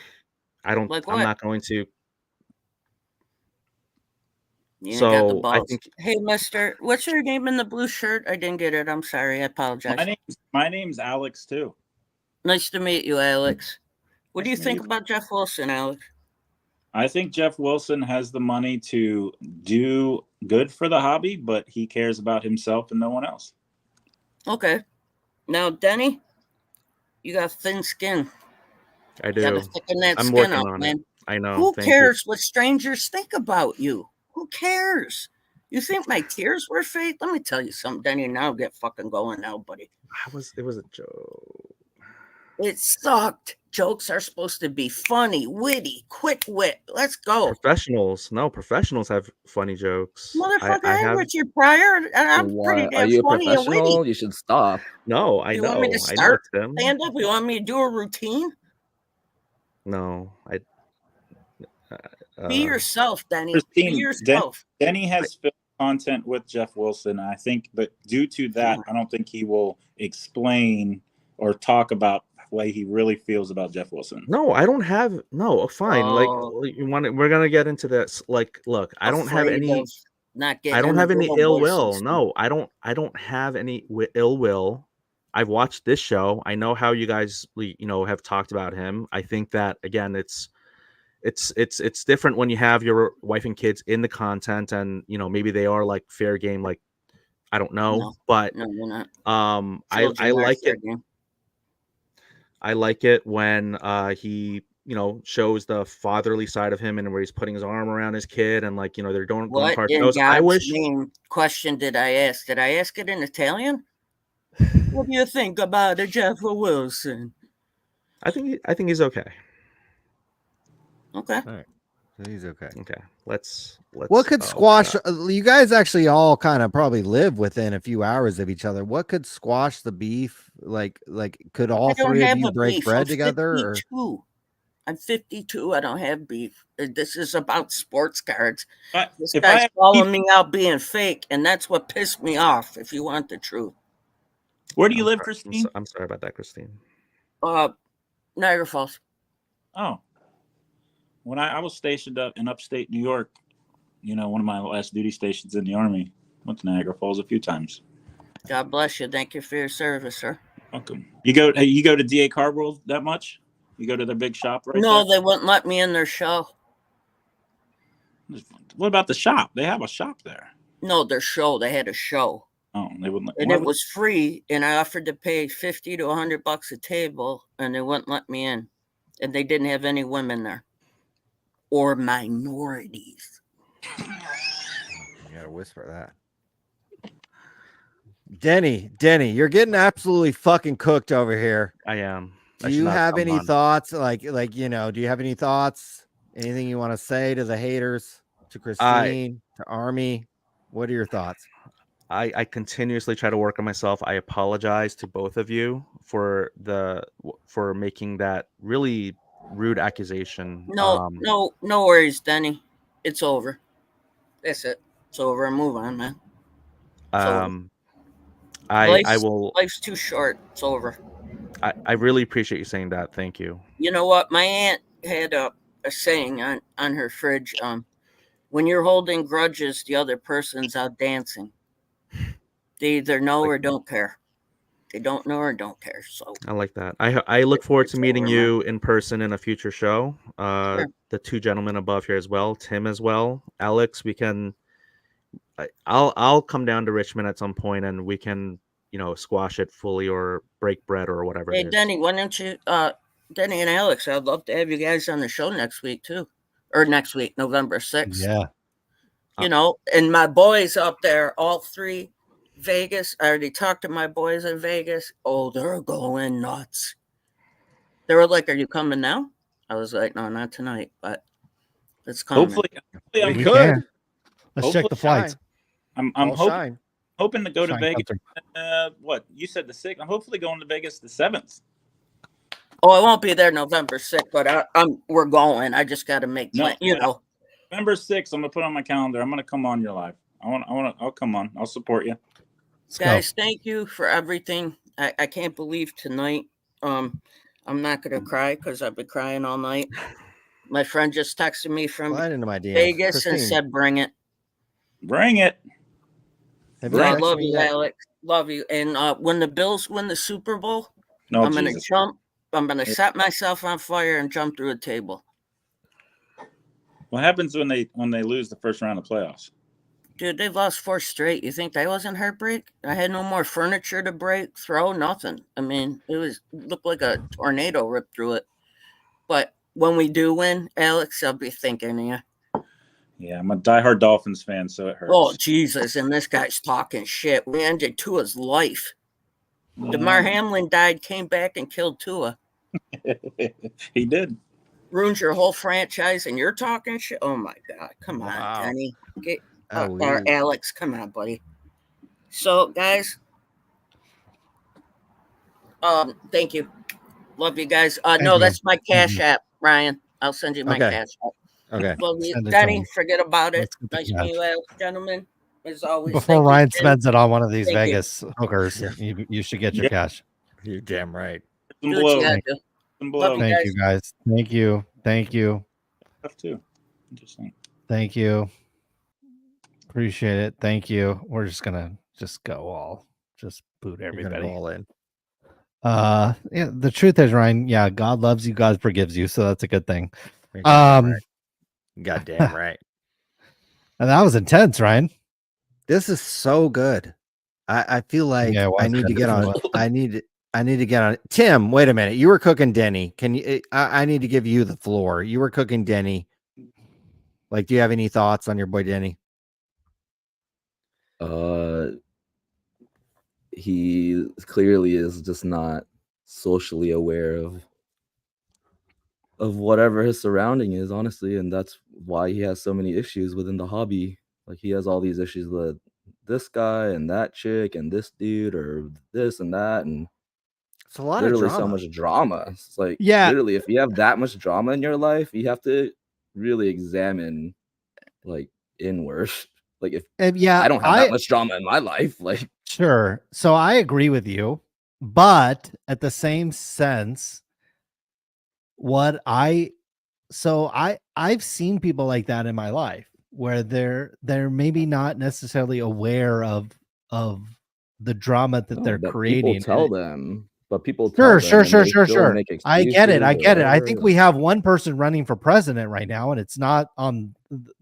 I'm Like what? not going to. You ain't got the So I balls. think Hey, mister, what's your name in the blue shirt? I didn't get it. I'm sorry. I apologize. My name's Alex too. Nice to meet you, Alex. What do Nice you to meet think you. about Jeff Wilson, Alex? I think Jeff Wilson has the money to do good for the hobby, but he cares about himself and no one else. Okay. Now, Denny, you got thin skin. I You do. gotta thicken that I'm skin working up, on man. it. I know. Who Thank you. cares what strangers think about you? Who cares? You think my tears were fake? Let me tell you something, Denny. Now get fucking going now, buddy. It was a joke. It sucked. Jokes are supposed to be funny, witty, quick wit. Let's go. Professionals have funny jokes. Motherfucker, I I have read your prior, and I'm pretty Why are damn you a funny and witty. professional? You should stop. no. I You want me to know. I know start it's him. stand up? You want me to do a routine? No, I. Be yourself, Denny. Be Christine, yourself. Denny has filmed content with Jeff Wilson, I think, but due to that, I don't think he will explain or talk about the way he really feels about Jeff Wilson. No, I don't have. No, fine. Like Oh. you want. We're gonna get into this. Like, look, I don't have Afraid any. of not I getting don't in the have any girl ill voice will. system. No, I don't have any ill will. I've watched this show. I know how you guys, have talked about him. I think that again, it's different when you have your wife and kids in the content, and maybe they are like fair game. Like I don't know, No, but no, you're not. I Children are like fair it. game. I like it when he shows the fatherly side of him and where he's putting his arm around his kid and like they're going What car in shows. I God's wish. name question did I ask? Did I ask it in Italian? What do you think about a Jeff Wilson? I think he's okay. Okay. All right. So he's okay. Okay. Let's. What could squash? You guys actually all kind of probably live within a few hours of each other. What could squash the beef? Like could all I don't three of have you a break beef. bread I'm together? Or? 52. I'm 52. I don't have beef. This is about sports cards. This guy's calling me out being fake, and that's what pissed me off, if you want the truth. Where do you live, Christine? I'm sorry about that, Christine. Niagara Falls. Oh. When I was stationed up in upstate New York, one of my last duty stations in the Army, went to Niagara Falls a few times. God bless you. Thank you for your service, sir. Welcome. You go to DA Card World that much? You go to their big shop right No, there? they wouldn't let me in their show. What about the shop? They have a shop there. No, their show. They had a show. Oh, they wouldn't let. And why it would- was free, and I offered to pay $50 to $100 a table, and they wouldn't let me in. And they didn't have any women there or minorities. You gotta whisper that. Denny, you're getting absolutely fucking cooked over here. I am. Do you have any thoughts? Like, you know, do you have any thoughts? Anything you want to say to the haters, to Christine, to Army? What are your thoughts? I continuously try to work on myself. I apologize to both of you for making that really rude accusation. No worries, Denny. It's over. That's it. It's over. Move on, man. I will. Life's too short. It's over. I really appreciate you saying that. Thank you. You know what? My aunt had a saying on her fridge. When you're holding grudges, the other person's out dancing. They either know or don't care. They don't know or don't care. So I like that. I look forward to meeting you in person in a future show. Sure. The two gentlemen above here as well, Tim as well, Alex. We can. I'll come down to Richmond at some point and we can, you know, squash it fully or break bread or whatever. Hey, it is. Denny, why don't you, Denny and Alex, I'd love to have you guys on the show next week too, or next week, November 6th. Yeah. You know, and my boys up there, all three, Vegas. I already talked to my boys in Vegas. Oh, they're going nuts. They were like, "Are you coming now?" I was like, "No, not tonight, but it's coming." Hopefully We I'm could. Let's check the flights. I'm All hoping, Shyne. hoping to go to Shyne Vegas. Country. What you said the 6th? I'm hopefully going to Vegas the 7th. Oh, I won't be there November 6th, but we're going. I just got to make plan. You know, November 6th. I'm gonna put on my calendar. I'm gonna come on your live. I'll come on. I'll support you. guys, thank you for everything. I can't believe tonight. I'm not gonna cry because I've been crying all night. My friend just texted me from Slide into my DMs. Vegas and Christine, said, "Bring it." Bring it. have you I texted love me you, yet? Alex. Love you. And when the Bills win the Super Bowl, No, I'm gonna Jesus. jump. I'm gonna set myself on fire and jump through a table. What happens when they lose the first round of playoffs? Dude, they've lost 4 straight. You think that wasn't heartbreak? I had no more furniture to break, throw, nothing. I mean, it looked like a tornado ripped through it. But when we do win, Alex, I'll be thinking of you. Yeah, I'm a diehard Dolphins fan, so it hurts. Oh, Jesus. And this guy's talking shit. We ended Tua's life. DeMar Hamlin died, came back, and killed Tua. He did. Ruins your whole franchise, and you're talking shit? Oh, my God. Come on, Wow. Denny. Oh, Or we- Alex, come on, buddy. So, guys, thank you. Love you guys. No, you. that's my Cash you. App, Ryan. I'll send you my Okay. Cash App. Okay. Love you, Send it to Denny. him. Forget about it. Let's get the Nice cash. meeting you, Alex, gentlemen. As always, Before thank you, Ryan Denny. spends it on one of these Thank you. Vegas hookers, you should get your Yeah. cash. You're damn right. Some Do what you blow. gotta do. Some Love blow. you. Thank guys. you, guys. Thank you. Thank you. Stuff too. Interesting. Thank you. Appreciate it. Thank you. We're just gonna just boot You're gonna everybody. go all in. Yeah, the truth is, Ryan, yeah, God loves you, God forgives you, so that's a good thing. You're goddamn right. Goddamn right. And that was intense, Ryan. This is so good. I feel like Yeah, it was I need good. to get It on. was. I need to get on. Tim, wait a minute. You were cooking Denny. Can you? I need to give you the floor. You were cooking Denny. Like, do you have any thoughts on your boy Denny? He clearly is just not socially aware of whatever his surrounding is, honestly, and that's why he has so many issues within the hobby. Like, he has all these issues with this guy and that chick and this dude or this and that, and It's a lot literally of so drama. much drama. It's like, Yeah. literally, if you have that much drama in your life, you have to really examine, like, inward. Like, if Yeah, I don't have that much drama in my life, like, sure. So I agree with you, but at the same sense, I've seen people like that in my life where they're maybe not necessarily aware of the drama that they're but creating. people tell them, but people tell Sure, them, and they still sure. make I get it. excuses I or get it. I whatever. think we have one person running for president right now, and it's not on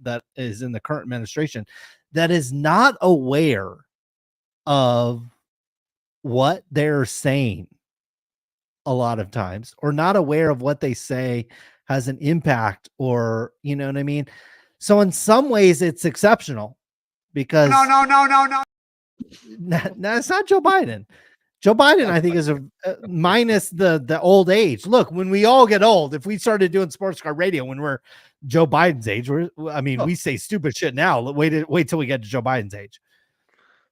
that is in the current administration that is not aware of what they're saying a lot of times, or not aware of what they say has an impact, or you know what I mean? So in some ways it's exceptional because No. no, it's not Joe Biden. Joe Biden, I think, is a minus the old age. Look, when we all get old, if we started doing sports car radio when we're Joe Biden's age, we say stupid shit now. Wait till we get to Joe Biden's age.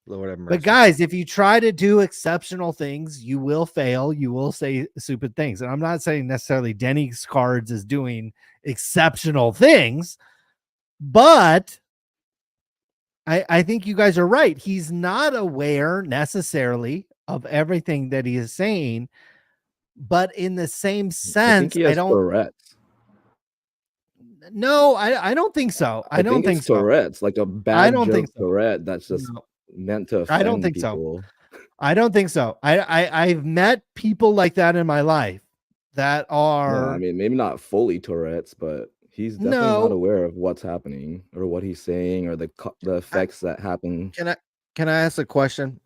Lord have mercy. But guys, if you try to do exceptional things, you will fail. You will say stupid things. And I'm not saying necessarily Denny Cards is doing exceptional things, but I think you guys are right. He's not aware necessarily of everything that he is saying, but in the same sense, I think he has Tourette's. No, I don't think so. I don't think it's so. Tourette's, like a bad I don't joke think so. Tourette that's just meant to offend I don't think people. so. I don't think so. I've met people like that in my life that are. No, I mean, maybe not fully Tourette's, but he's definitely not aware of what's happening or what he's saying or the effects that happen. Can I ask a question?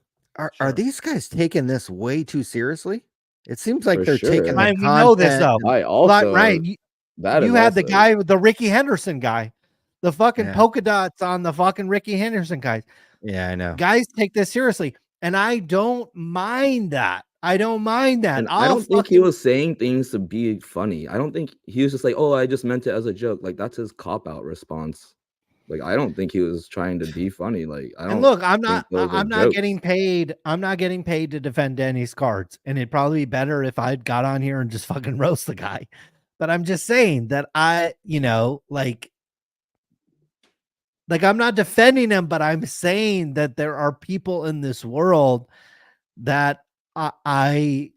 Are these guys taking this way too seriously? It seems like they're taking the Ryan, we know this though. I also Ryan, you had the guy with the Ricky Henderson guy, the fucking polka dots on the fucking Ricky Henderson guys. Yeah, I know. Guys take this seriously, and I don't mind that. I don't mind that. And I don't think he was saying things to be funny. I don't think he was just like, "Oh, I just meant it as a joke." Like that's his cop out response. Like I don't think he was trying to be funny. Like I don't. And look, I'm not getting paid. I'm not getting paid to defend Denny's Cards, and it'd probably be better if I got on here and just fucking roast the guy. But I'm just saying that like I'm not defending him, but I'm saying that there are people in this world that I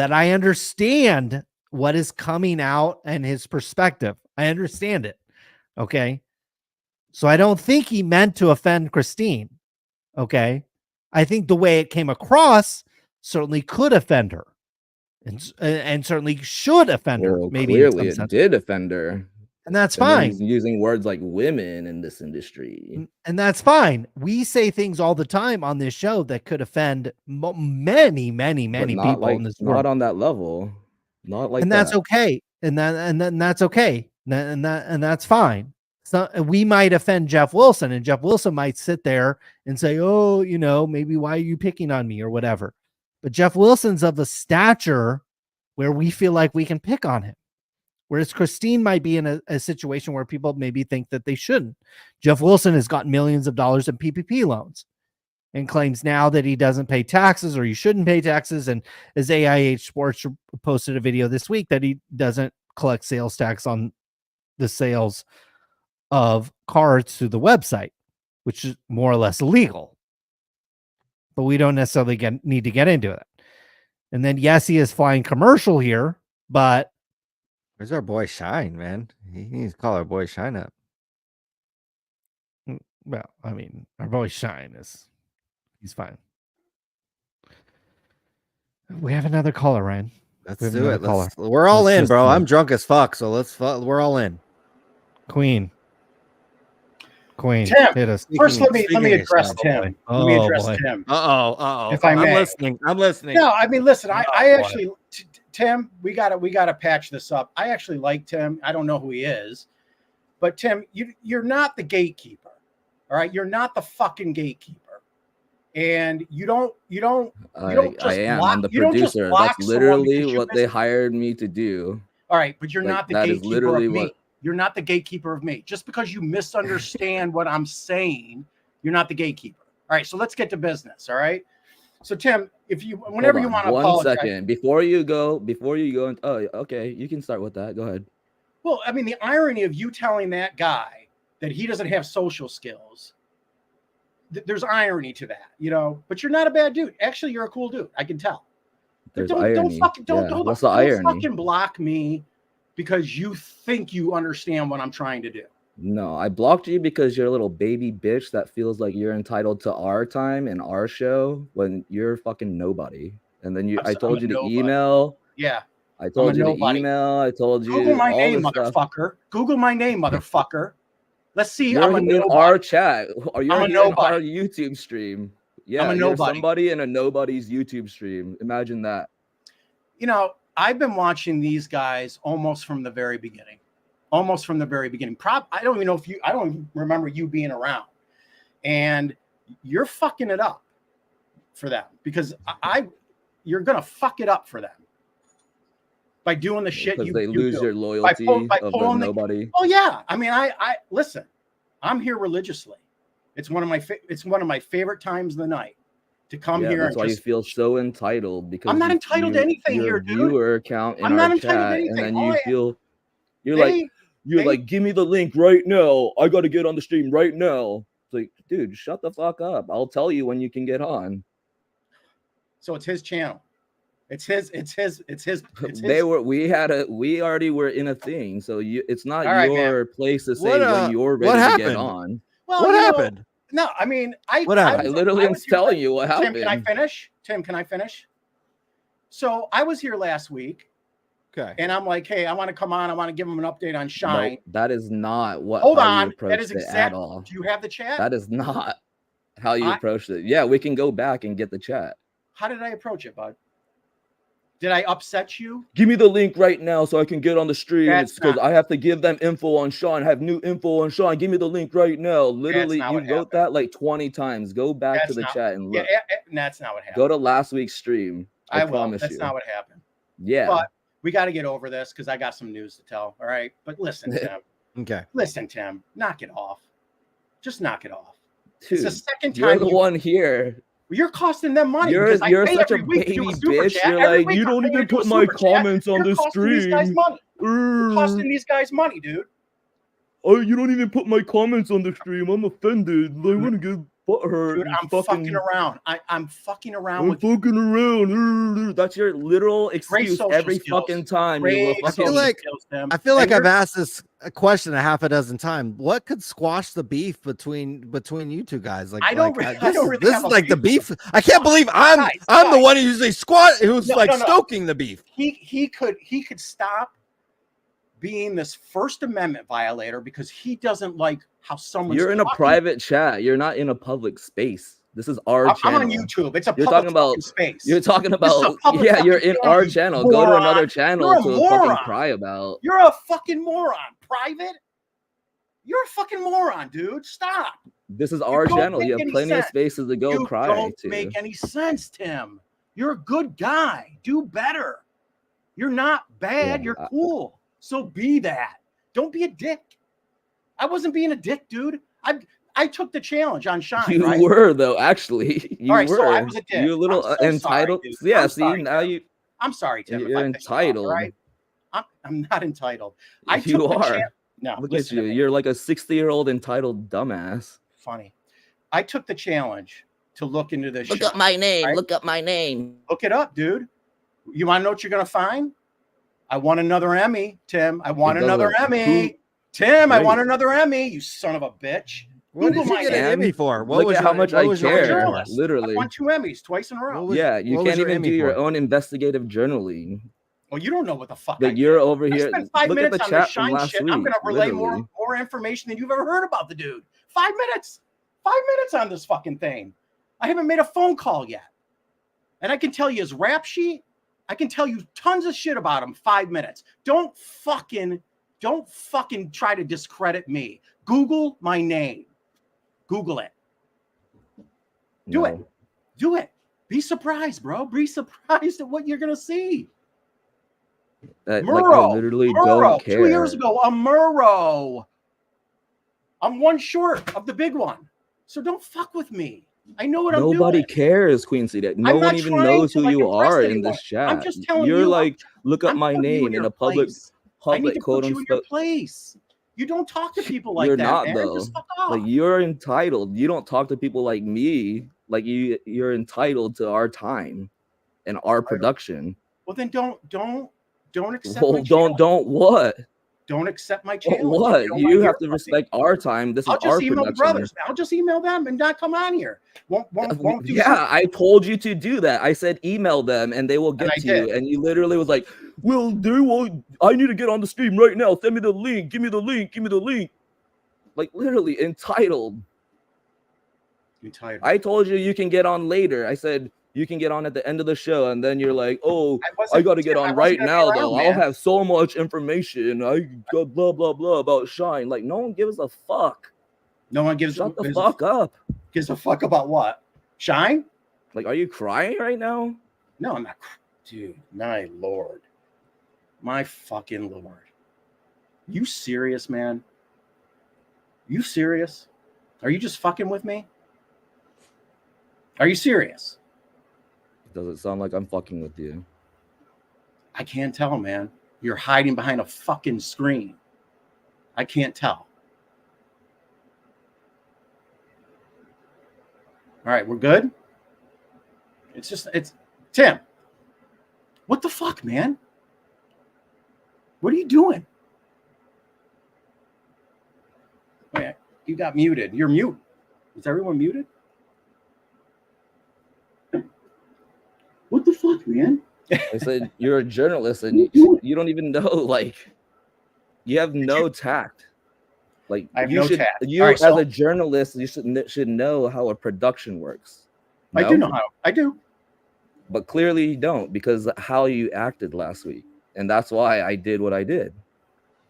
understand what is coming out and his perspective. I understand it. Okay. So I don't think he meant to offend Christine. Okay. I think the way it came across certainly could offend her and certainly should offend her. Maybe clearly it did offend her. And that's fine. He's using words like women in this industry. And that's fine. We say things all the time on this show that could offend many people in this world. Not on that level. Not like that. And that's okay. And that's okay. And that's fine. So we might offend Jeff Wilson, and Jeff Wilson might sit there and say, "Oh, maybe why are you picking on me or whatever?" But Jeff Wilson's of a stature where we feel like we can pick on him. Whereas Christine might be in a situation where people maybe think that they shouldn't. Jeff Wilson has got millions of dollars in PPP loans and claims now that he doesn't pay taxes or he shouldn't pay taxes. And as AIH Sports posted a video this week that he doesn't collect sales tax on the sales of cards through the website, which is more or less illegal. But we don't necessarily need to get into it. And then, yes, he is flying commercial here, but where's our boy Shyne, man? He needs to call our boy Shyne up. Well, I mean, our boy Shyne he's fine. We have another caller, Ryan. Let's do it. We're all in, bro. I'm drunk as fuck, so we're all in. Queen, Tim, hit us. First, let me address Tim. Let me address Tim. If I may. I'm listening. No, I mean, listen. I actually, Tim, we gotta patch this up. I actually like Tim. I don't know who he is, but Tim, you're not the gatekeeper. All right, you're not the fucking gatekeeper, and you don't just I am. block, I'm the producer. That's literally what they hired me to do. All right, but you're not the gatekeeper of me. What... You're not the gatekeeper of me. Just because you misunderstand what I'm saying, you're not the gatekeeper. All right, so let's get to business. All right. So Tim, whenever you want to apologize. 1 second before you go, oh, okay, you can start with that. Go ahead. Well, I mean, the irony of you telling that guy that he doesn't have social skills, there's irony to that, but you're not a bad dude. Actually, you're a cool dude. I can tell. There's don't irony. Don't fucking block me because you think you understand what I'm trying to do. No, I blocked you because you're a little baby bitch that feels like you're entitled to our time and our show when you're fucking nobody. And then I'm I s- I'm told a you to nobody. email. Yeah. I told a you to nobody. email. I told Google you my all name, this stuff. motherfucker. Google my name, motherfucker. Let's see. You're I'm a in nobody. our chat. Or you're I'm a here in our nobody. YouTube stream. I'm Yeah, a you're nobody. somebody in a nobody's YouTube stream. Imagine that. You know, I've been watching these guys almost from the very beginning. Almost from the very beginning. I don't even know if I don't even remember you being around. And you're fucking it up for them because you're gonna fuck it up for them by doing the shit Because you they you lose do. your loyalty by of the pulling nobody. Oh yeah, I mean, I listen. I'm here religiously. It's one of my favorite times of the night to come Yeah, here. that's and why just, you feel so entitled because I'm not entitled to anything your here, dude. viewer count in I'm our not entitled to chat, and anything. then you feel you're They- like, give me the link right now. I got to get on the stream right now. It's like, dude, shut the fuck up. I'll tell you when you can get on. So it's his channel. It's his. We already were in a thing, so it's not All right, your place to say when you're what ready to happened? get on. Well, what you know, happened? no, I mean, What happened? I literally am was here telling you what Tim, happened. can I finish? Tim, can I finish? So I was here last week. Okay. And I'm like, hey, I want to come on. I want to give him an update on Shyne. No, that is not what Hold how on. you approached That is it at exactly. all. Do you have the chat? That is not how you approached it. Yeah, we can go back and get the chat. How did I approach it, bud? Did I upset you? Give me the link right now so I can get on the stream. That's It's because not- I have to give them info on Shyne. I have new info on Shyne. Give me the link right now. Literally, not you what wrote that like 20 times. Go back to That's the not- chat and look. That's not what happened. Go to last week's stream. I will. promise That's you. not what happened. Yeah. But we got to get over this because I got some news to tell. All right. But listen, Tim. Okay. Listen, Tim. Knock it off. Just knock it off. Dude, it's the second time you're the one here. You're costing them money. You're because I pay such a every week to do baby super bitch. chat. You're Every like, week you I'm don't paying even to do a put my super chat. comments on the You're costing these guys stream. money. You're costing these guys money, dude. Oh, you don't even put my comments on the stream. I'm offended. I want to get butthurt. Dude, I'm fucking around. I'm fucking around with fucking around. That's your literal excuse social every skills. fucking time. Great You I feel like I've asked this question a half a dozen times. What could squash the beef between you two guys? Like, I don't like, really- I don't really this have is a like the beef. beef. I can't believe I'm the one who usually who's No, like no, no. stoking the beef. He could stop being this First Amendment violator because he doesn't like how someone's You're in a talking. private chat. You're not in a public space. This is our I'm channel. on YouTube. It's a You're public talking about fucking space. You're talking This is a about public yeah. You're fucking in our channel, channel. you Go to moron. another channel You're a to fucking moron. cry about. You're a fucking moron. Private? You're a fucking moron, dude. Stop. This is You our don't channel. make You have any plenty of sense. spaces to go You cry don't to. make any sense, Tim. You're a good guy. Do better. You're not bad. Yeah, You're cool. So be that. Don't be a dick. I wasn't being a dick, dude. I took the challenge on Shyne. You right? were though, actually. You All right, were. so I was a dick. You a little I'm so entitled. sorry, dude. Yeah. I'm See sorry, now Tim. you. I'm sorry, Tim. if You're I pissed you off, entitled. all right? I'm not entitled. I You took the are. No, Look at listen you. to me. You're like a 60-year-old entitled dumbass. Funny. I took the challenge to look into this. Look shit, up my name. right? Look up my name. Look it up, dude. You want to know what you're gonna find? I won another Emmy, Tim. I won another Emmy. Tim, I won another Emmy. You son of a bitch. What did Google you my get an name. Emmy for? What Look was at your- how much what I was your care. journalist? Literally. I won 2 Emmys twice in a row. Yeah, you what was can't your even Emmy do your for? own investigative journaling. Well, you don't know what the fuck. But I you're did. over I here. spent 5 Look at minutes the on this chat from Shyne last shit. week. I'm gonna relay literally. more information than you've ever heard about the dude. 5 minutes. 5 minutes on this fucking thing. I haven't made a phone call yet. And I can tell you his rap sheet. I can tell you tons of shit about him. 5 minutes. Don't fucking try to discredit me. Google my name. Google it. Do it. Do it. Be surprised, bro. Be surprised at what you're gonna see. Like, Murrow. I literally Murrow. don't care. 2 years ago, a Murrow. I'm one short of the big one. So don't fuck with me. I know what Nobody I'm doing. cares, Queen City. No I'm one not even trying knows to, who like, you impress are in anyone. this chat. I'm just telling You're you, like, look up I'm my putting you name in in your a public, place. I need to quote put you in your unquote. place. You don't talk to people like You're that, not man. though. Just fuck off. Like you're entitled. You don't talk to people like me. Like you're entitled to our time and our production. Well, then don't accept. Well, my challenge. don't what? Don't accept my Well, challenge. what? They don't You wanna hear have to from me. respect our time. This is I'll our just email the production. brothers. I'll just email them and not come on here. Won't do Yeah, something. I told you to do that. I said email them and they will get I to did. you. And you literally was like, "Well, they won't. I need to get on the stream right now. Send me the link. Give me the link. Give me the link." Like literally entitled. Entitled. I told you can get on later. I said you can get on at the end of the show, and then you're like, "Oh, I got to get on right now, though. I'll have so much information. I got blah blah blah about Shyne." Like, no one gives a fuck. No one gives. Shut the fuck up. Gives a fuck about what? Shyne? Like, are you crying right now? No, I'm not. Dude, my lord, my fucking lord. You serious, man? You serious? Are you just fucking with me? Are you serious? Does it sound like I'm fucking with you? I can't tell, man. You're hiding behind a fucking screen. I can't tell. All right, we're good. It's Tim. What the fuck, man? What are you doing? Wait, you got muted. You're mute. Is everyone muted? What the fuck, man? I said you're a journalist and you don't even know, like, you have no tact. Like, I have you no should, tact. you All right, as so- a journalist, you should know how a production works. I do know how. I do. But clearly you don't, because how you acted last week, and that's why I did what I did.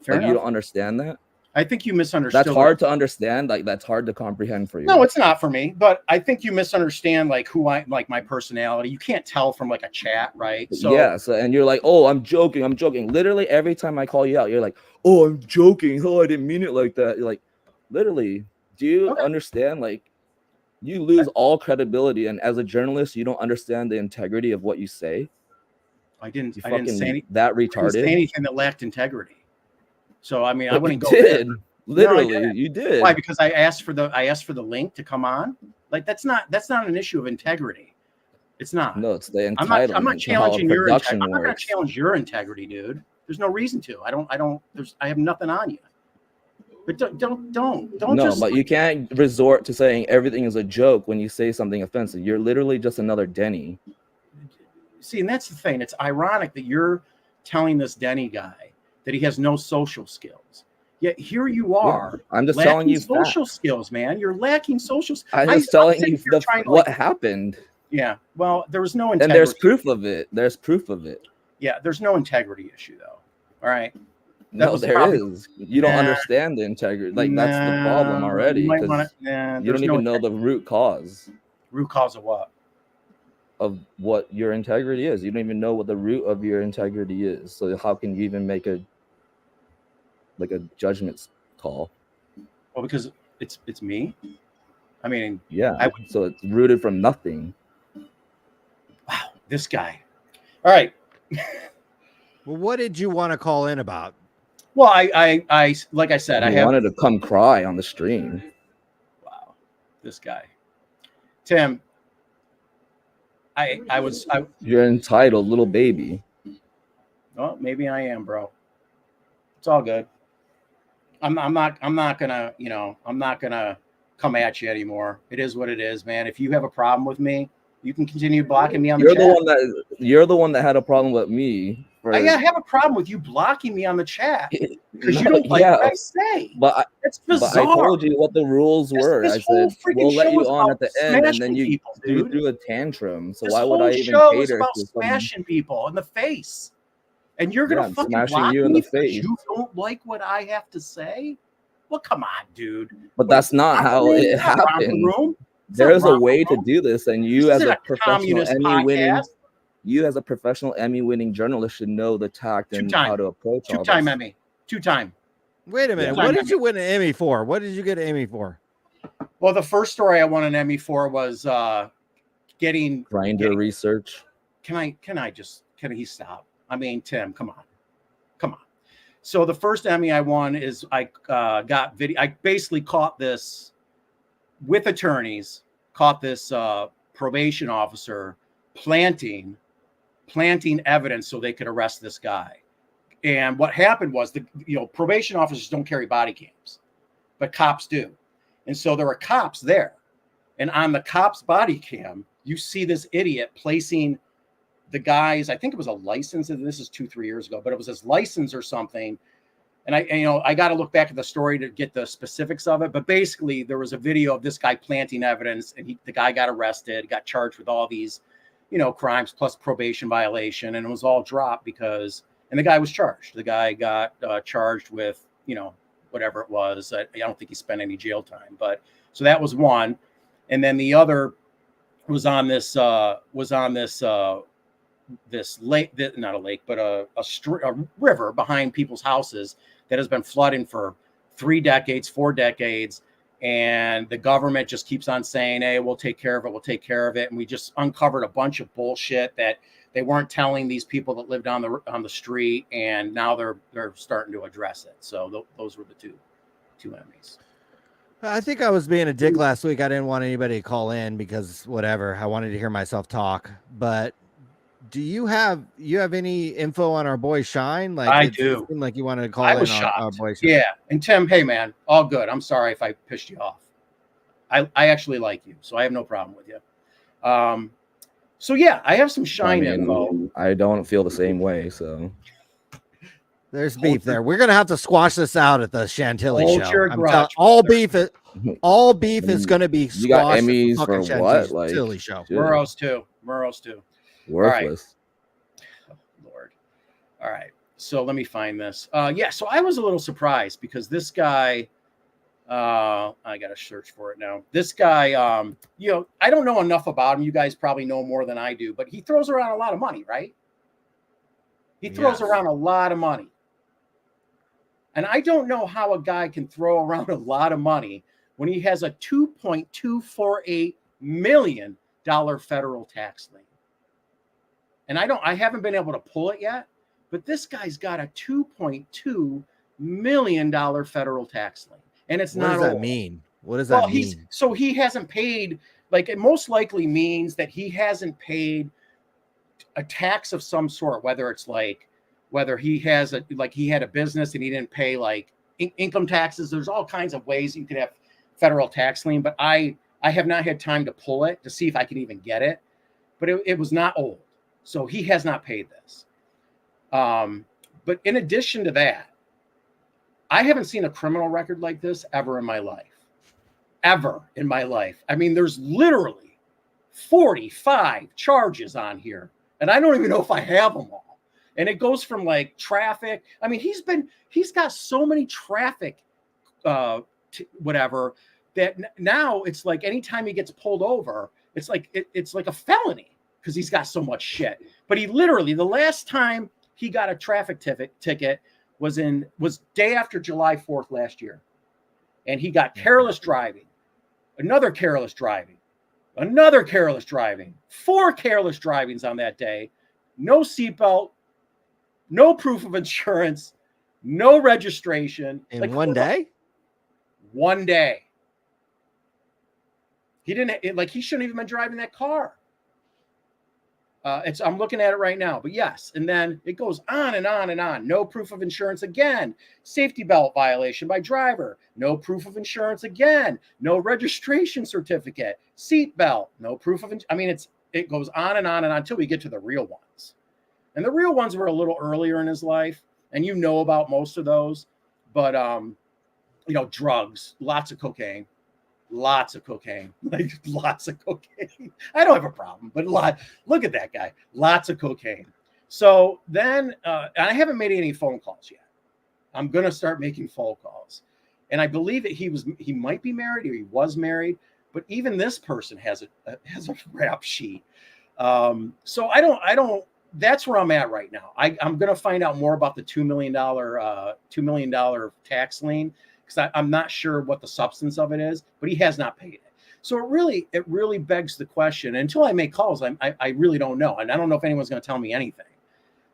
Fair Like, you enough. don't understand that. I think you misunderstood. That's hard to understand. Like, that's hard to comprehend for you. No, it's not for me. But I think you misunderstand like who I like my personality. You can't tell from like a chat, right? So yeah. So and you're like, "Oh, I'm joking. I'm joking." Literally every time I call you out, you're like, "Oh, I'm joking. Oh, I didn't mean it like that." You're like, literally, do you understand? Like, you lose all credibility, and as a journalist, you don't understand the integrity of what you say. I didn't. You I didn't fucking say anything. that I didn't say retarded. anything that lacked integrity. So I mean, I But wouldn't you go there. did. No, I Literally, didn't. you did. Why? Because I asked for the link to come on. Like that's not an issue of integrity. It's not. No, it's the I'm entitlement. not to how a challenging your production integrity. I'm not going to works. challenge your integrity, dude. There's no reason to. I have nothing on you. But don't No, just. but you can't resort to saying everything is a joke when you say something offensive. You're literally just another Denny. See, and that's the thing. It's ironic that you're telling this Denny guy that he has no social skills. Yet here you are. I'm just lacking telling you social facts. skills, man. You're lacking social. I'm just telling you trying to, what like, happened. Yeah. Well, there was no And integrity. there's proof of it. There's proof of it. Yeah, there's no integrity issue though. All right. No, there is. You don't understand the integrity. Like, that's the problem already. You might Because wanna, you don't even know the root cause. Root cause of what? Of what your integrity is. You don't even know what the root of your integrity is. So how can you even make a judgment call? Well, because it's me. I mean, yeah. So it's rooted from nothing. Wow, this guy. All right. Well, what did you want to call in about? Well, I like I said, I wanted to come cry on the stream. Wow, this guy, Tim. You're entitled, little baby. Well, maybe I am, bro. It's all good. I'm not gonna, I'm not gonna come at you anymore. It is what it is, man. If you have a problem with me, you can continue blocking me on the chat. You're the one that had a problem with me. I have a problem with you blocking me on the chat because you don't like what I say. But it's bizarre. But I told you what the rules were. I said we'll let you on at the end, and then you threw a tantrum. So why would I even cater is cater about to smashing people in the face? And you're gonna fucking smashing block you in me the because face. you don't like what I have to say? Well, come on, dude. But that's not how it happened. There is a way to do this, and you as a professional Emmy-winning journalist should know the tact and how to approach all this. Two-time Emmy. Two-time. Wait a minute. What did you win an Emmy for? What did you get an Emmy for? Well, the first story I won an Emmy for was getting Grindr research. Can he stop? I mean, Tim, come on. So the first Emmy I won is I got video. I basically caught this with attorneys, caught this probation officer planting evidence so they could arrest this guy. And what happened was probation officers don't carry body cams, but cops do. And so there were cops there. And on the cop's body cam, you see this idiot placing the guy's, I think it was a license, and this is 2-3 years ago, but it was his license or something. And I got to look back at the story to get the specifics of it. But basically, there was a video of this guy planting evidence, and the guy got arrested, got charged with all these, crimes plus probation violation, and it was all dropped and the guy was charged. The guy got charged with, whatever it was. I don't think he spent any jail time, but so that was one. And then the other was on this this lake, not a lake, but a river behind people's houses that has been flooding for 3 decades, 4 decades. And the government just keeps on saying, hey, we'll take care of it. We'll take care of it. And we just uncovered a bunch of bullshit that they weren't telling these people that lived on the street. And now they're starting to address it. So those were the two enemies. I think I was being a dick last week. I didn't want anybody to call in because whatever. I wanted to hear myself talk. But do you have any info on our boy Shyne? Like I do. It seemed like you wanted to call I in was on shocked. our boy Shyne. Yeah. And Tim, hey man, all good. I'm sorry if I pissed you off. I actually like you, so I have no problem with you. So yeah, I have some Shyne info. I don't feel the same way, so there's beef there. We're gonna have to squash this out at the Chantilly show. All beef is gonna be squashed. You got Emmys for what? Like Chantilly show. Murrow's too. Worthless. Oh, Lord. All right. So let me find this. Yeah. So I was a little surprised because this guy. I gotta search for it now. This guy, I don't know enough about him. You guys probably know more than I do, but he throws around a lot of money, right? He throws around a lot of money. And I don't know how a guy can throw around a lot of money when he has a $2.248 million federal tax lien. And I haven't been able to pull it yet, but this guy's got a $2.2 million federal tax lien. And it's not. What does that mean? What does that mean? So he hasn't paid, like it most likely means that he hasn't paid a tax of some sort, whether he has he had a business and he didn't pay like income taxes. There's all kinds of ways you could have federal tax lien, but I have not had time to pull it to see if I can even get it, but it was not old. So he has not paid this. But in addition to that, I haven't seen a criminal record like this ever in my life. Ever in my life. I mean, there's literally 45 charges on here, and I don't even know if I have them all. And it goes from like traffic. I mean, he's got so many traffic, whatever, that now it's like anytime he gets pulled over, it's like a felony because he's got so much shit. But he literally, the last time he got a traffic ticket was day after July 4th last year. And he got careless driving, another careless driving, 4 careless drivings on that day, no seatbelt, no proof of insurance, no registration. In one day? One day. He shouldn't even been driving that car. I'm looking at it right now, but yes. And then it goes on and on and on. No proof of insurance again. Safety belt violation by driver. No proof of insurance again. No registration certificate. Seat belt. No proof of. It goes on and on and on until we get to the real ones. And the real ones were a little earlier in his life, and you know about most of those. But drugs, lots of cocaine. Lots of cocaine. I don't have a problem, but look at that guy. Lots of cocaine. So then I haven't made any phone calls yet. I'm going to start making phone calls. And I believe that he might be married or he was married, but even this person has a rap sheet. So I don't, that's where I'm at right now. I'm going to find out more about the $2 million tax lien, because I'm not sure what the substance of it is, but he has not paid it. So it really begs the question. Until I make calls, I really don't know. And I don't know if anyone's going to tell me anything.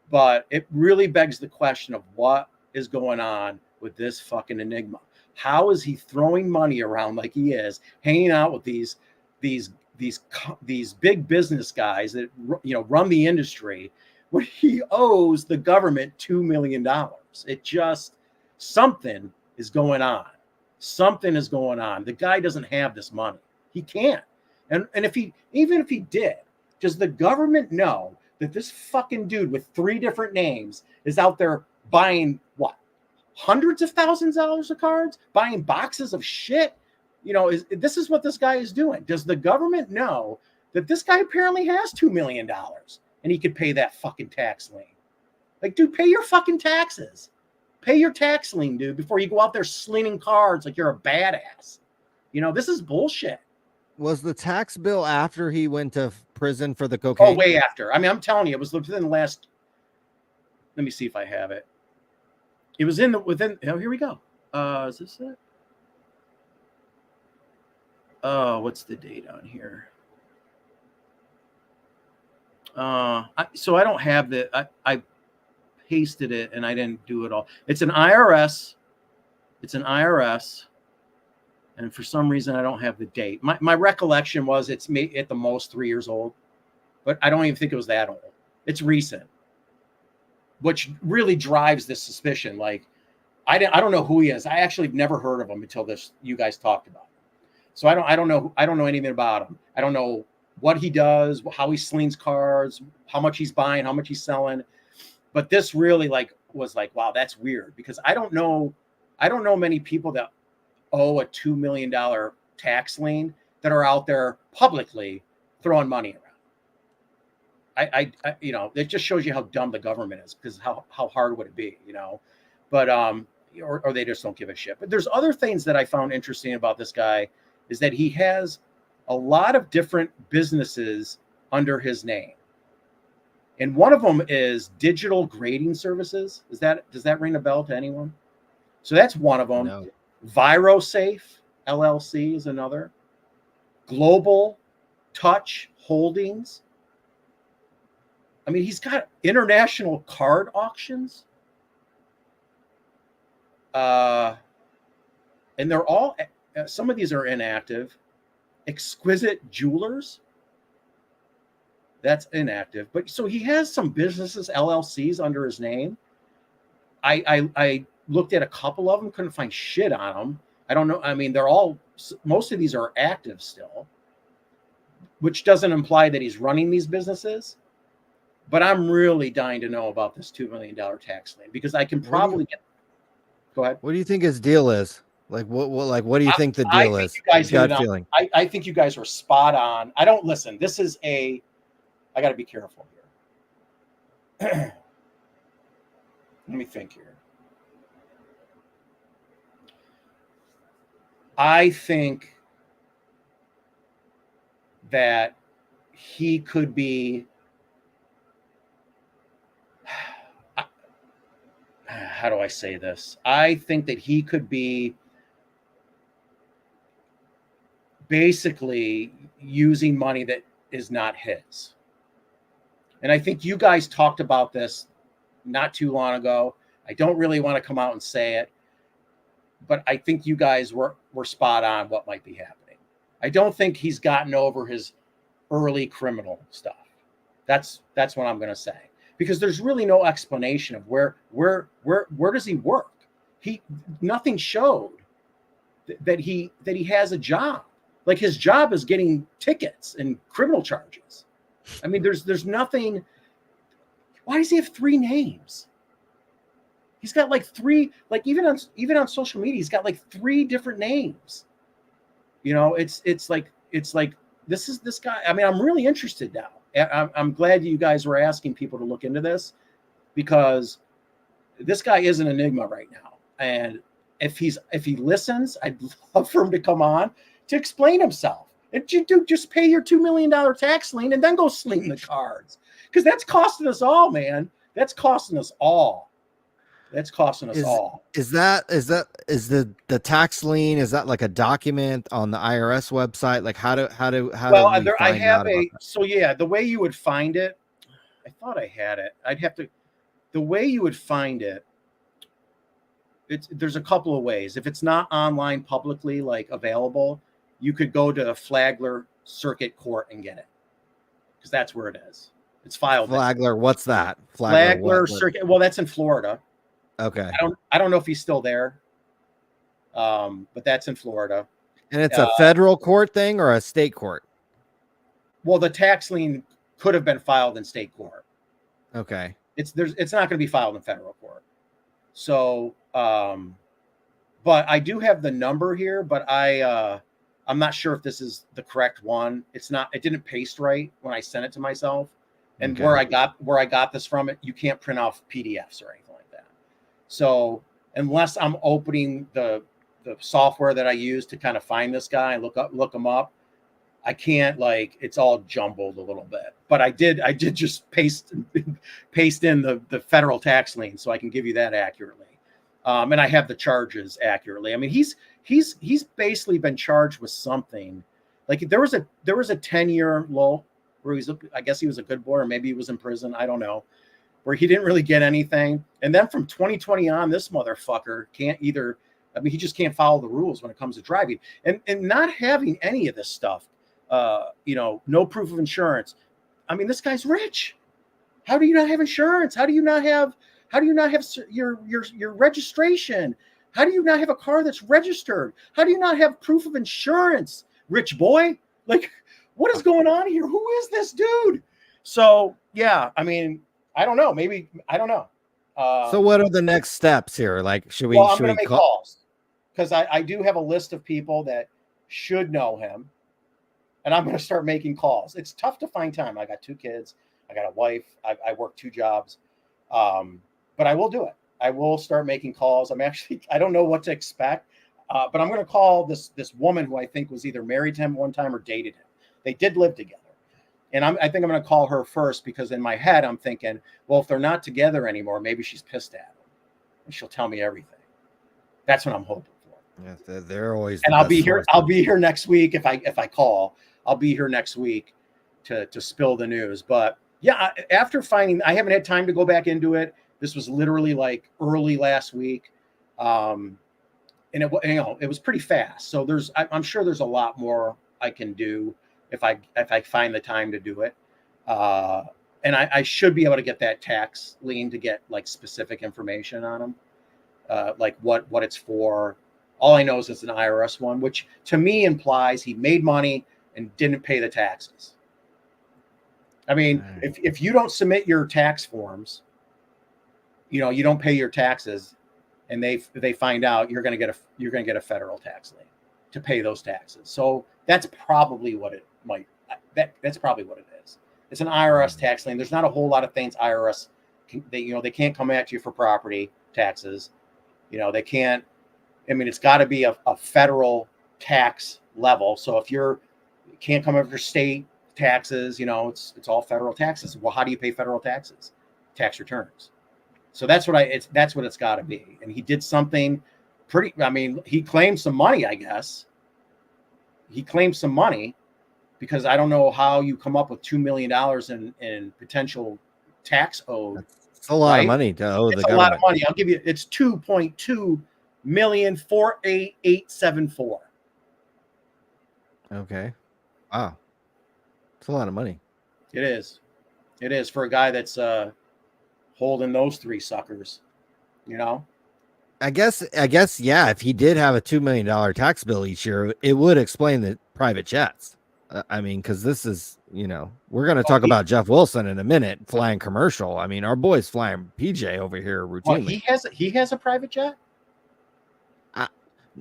But it really begs the question of what is going on with this fucking enigma. How is he throwing money around like he is, hanging out with these big business guys that run the industry, when he owes the government $2 million. It just, something is going on. Something is going on. The guy doesn't have this money. He can't. And if he, even if he did, does the government know that this fucking dude with 3 different names is out there buying what? Hundreds of thousands of dollars of cards, buying boxes of shit? You know, this is what this guy is doing. Does the government know that this guy apparently has $2 million and he could pay that fucking tax lien? Like, dude, pay your fucking taxes. Pay your tax lien, dude, before you go out there slinging cards like you're a badass. You know, this is bullshit. Was the tax bill after he went to prison for the cocaine? Oh, way after. I mean, I'm telling you, it was within the last. Let me see if I have it. It was within. Oh, here we go. Is this it? Oh, what's the date on here? So I don't have I pasted it and I didn't do it all. It's an IRS. It's an IRS. And for some reason, I don't have the date. My recollection was it's at the most 3 years old, but I don't even think it was that old. It's recent, which really drives this suspicion. Like, I don't know who he is. I actually never heard of him until you guys talked about him. So I don't know anything about him. I don't know what he does, how he slings cards, how much he's buying, how much he's selling. But this really was like, wow, that's weird, because I don't know many people that owe a $2 million tax lien that are out there publicly throwing money around. I you know, it just shows you how dumb the government is, because how hard would it be, you know? But or they just don't give a shit. But there's other things that I found interesting about this guy, is that he has a lot of different businesses under his name. And one of them is digital grading services. Does that ring a bell to anyone? So that's one of them. No. ViroSafe LLC is another. Global Touch Holdings. I mean, he's got international card auctions. And they're all, some of these are inactive. Exquisite Jewelers. That's inactive. But so he has some businesses, LLCs, under his name. I looked at a couple of them, couldn't find shit on them. I don't know. I mean, most of these are active still, which doesn't imply that he's running these businesses. But I'm really dying to know about this $2 million tax lien, because I can probably get. Go ahead. What do you think his deal is? What do you think the deal is? You guys hit it on. Feeling. I think you guys were spot on. I don't listen. This is I got to be careful here. Let me think here. I think that he could be, how do I say this? I think that he could be basically using money that is not his. And I think you guys talked about this not too long ago. I don't really want to come out and say it, but I think you guys were spot on what might be happening. I don't think he's gotten over his early criminal stuff. That's what I'm going to say, because there's really no explanation of where does he work? Nothing showed that he has a job. Like, his job is getting tickets and criminal charges. I mean, there's nothing. Why does he have 3 names? He's got like 3, like even on social media, he's got like 3 different names. You know, it's like this is this guy. I mean, I'm really interested now. I'm glad you guys were asking people to look into this, because this guy is an enigma right now. And if he listens, I'd love for him to come on to explain himself. And just pay your $2 million tax lien and then go sling the cards, because that's costing us all, man. That's costing us all. That's costing us all. Is the tax lien? Is that like a document on the IRS website? Like, how do I have so yeah, the way you would find it, I thought I had it. The way you would find it, there's a couple of ways. If it's not online publicly, like available, you could go to a Flagler Circuit Court and get it, because that's where it is. It's filed. Flagler, what's that? Flagler Circuit. Well, that's in Florida. Okay. I don't know if he's still there. But that's in Florida. And it's a federal court thing or a state court? Well, the tax lien could have been filed in state court. Okay. It's not going to be filed in federal court. So, but I do have the number here, but I'm not sure if this is the correct one. It didn't paste right when I sent it to myself. And Okay. where I got this from, you can't print off PDFs or anything like that. So unless I'm opening the software that I use to kind of find this guy and look him up, I can't, like, it's all jumbled a little bit. But I did just paste in the federal tax lien, so I can give you that accurately. And I have the charges accurately. I mean, he's basically been charged with something. Like there was a 10-year lull where I guess he was a good boy, or maybe he was in prison. I don't know, where he didn't really get anything. And then from 2020 on, this motherfucker can't either. I mean, he just can't follow the rules when it comes to driving, and not having any of this stuff. No proof of insurance. I mean, this guy's rich. How do you not have insurance? How do you not have your registration? How do you not have a car that's registered? How do you not have proof of insurance? Rich boy, like, what is going on here? Who is this dude? So yeah, I mean, I don't know. Maybe I don't know. So what are the next steps here? Like, should we? Well, I'm should going we to make calls because I do have a list of people that should know him, and I'm going to start making calls. It's tough to find time. I got 2 kids. I got a wife. I work 2 jobs, but I will do it. I will start making calls. I don't know what to expect, but I'm going to call this woman who I think was either married to him one time or dated him. They did live together. And I think I'm going to call her first because in my head, I'm thinking, well, if they're not together anymore, maybe she's pissed at him and she'll tell me everything. That's what I'm hoping for. Yeah, they're always. And I'll be here. I'll be here next week. If I call, I'll be here next week to spill the news. But yeah, after finding, I haven't had time to go back into it. This was literally like early last week. And it was pretty fast. So I'm sure there's a lot more I can do if I find the time to do it. And I should be able to get that tax lien to get like specific information on them, like what it's for. All I know is it's an IRS one, which to me implies he made money and didn't pay the taxes. I mean, if you don't submit your tax forms, you don't pay your taxes, and they find out, you're going to get a federal tax lien to pay those taxes. So that's probably what it might. That's probably what it is. It's an IRS tax lien. There's not a whole lot of things IRS they can't come at you for property taxes. They can't. I mean, it's got to be a federal tax level. So if you can't come after state taxes, it's all federal taxes. Well, how do you pay federal taxes? Tax returns. So that's what it's got to be. And he did something pretty. I mean, he claimed some money. I guess he claimed some money because I don't know how you come up with $2 million in potential tax owed. It's a lot of money to owe the government. It's a lot of money. I'll give you. It's 2.2,488,744. Okay. Wow. It's a lot of money. It is. It is for a guy that's holding those 3 suckers, I guess, yeah, if he did have a $2 million tax bill each year, it would explain the private jets. I mean, because this is, we're going to talk about Jeff Wilson in a minute, flying commercial. I mean, our boy's flying PJ over here routinely. He has a private jet?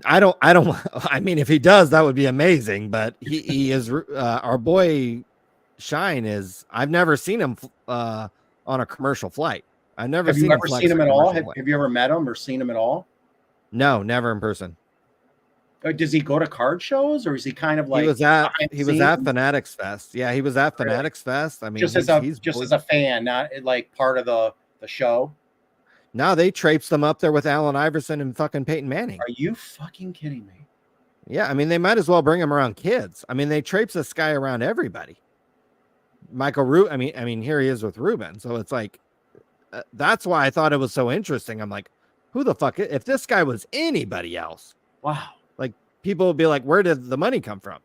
I don't, I mean, if he does, that would be amazing, but he is, our boy Shyne is, I've never seen him on a commercial flight. I've never Have seen you him ever flex seen him a at all? commercial flight. Have you ever met him or seen him at all? No, never in person. Does he go to card shows, or is he kind of like He was at scenes? Fanatics Fest. Yeah, he was at Fanatics Fest. I mean, just as a fan, not like part of the show. No, they traipsed them up there with Allen Iverson and fucking Peyton Manning. Are you fucking kidding me? Yeah, I mean, they might as well bring him around kids. I mean, they traipse this guy around everybody. I mean, here he is with Ruben. So it's like, that's why I thought it was so interesting. I'm like, who the fuck? If this guy was anybody else, wow. Like, people would be like, where did the money come from?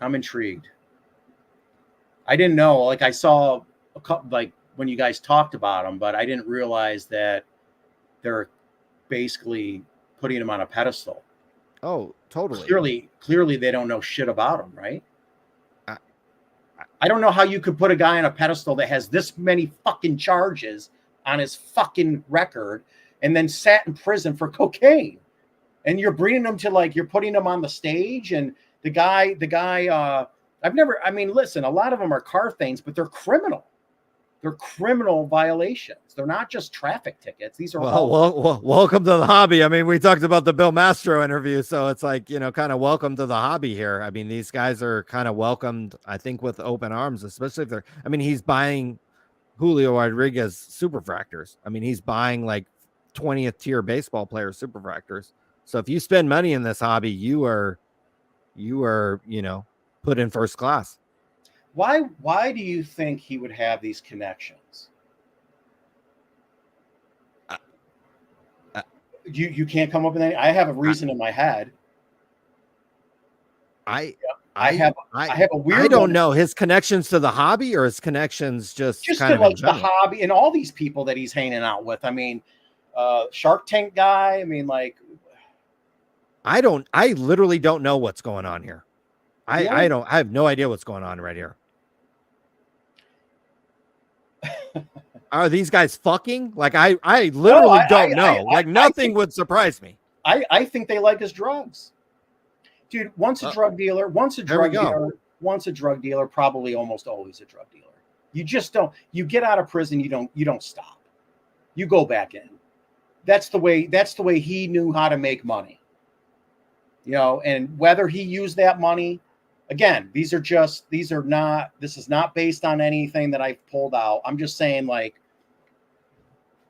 I'm intrigued. I didn't know. Like I saw a couple, like when you guys talked about him, but I didn't realize that they're basically putting him on a pedestal. Oh, totally. Clearly, they don't know shit about him, right? I- I don't know how you could put a guy on a pedestal that has this many fucking charges on his fucking record, and then sat in prison for cocaine, and you're bringing him to you're putting him on the stage, and the guy. I mean, listen, a lot of them are car things, but they're criminal. They're criminal violations. They're not just traffic tickets. These are welcome to the hobby. I mean, we talked about the Bill Mastro interview, so it's kind of welcome to the hobby here. I mean, these guys are kind of welcomed, I think, with open arms, especially if they're. I mean, he's buying Julio Rodriguez superfractors. I mean, he's buying 20th tier baseball player superfractors. So if you spend money in this hobby, you are, put in first class. Why do you think he would have these connections? You can't come up with any. I have a reason in my head. I have a weird. I don't know his connections to the hobby or his connections just kind to of the hobby and all these people that he's hanging out with. I mean, Shark Tank guy. I mean, I literally don't know what's going on here. I have no idea what's going on right here. Are these guys fucking? I literally don't know. Nothing would surprise me. I think they like his drugs. Dude, once a drug dealer, probably almost always a drug dealer. You just don't. You get out of prison, you don't stop. You go back in. That's the way he knew how to make money. And whether he used that money, again, this is not based on anything that I've pulled out. I'm just saying,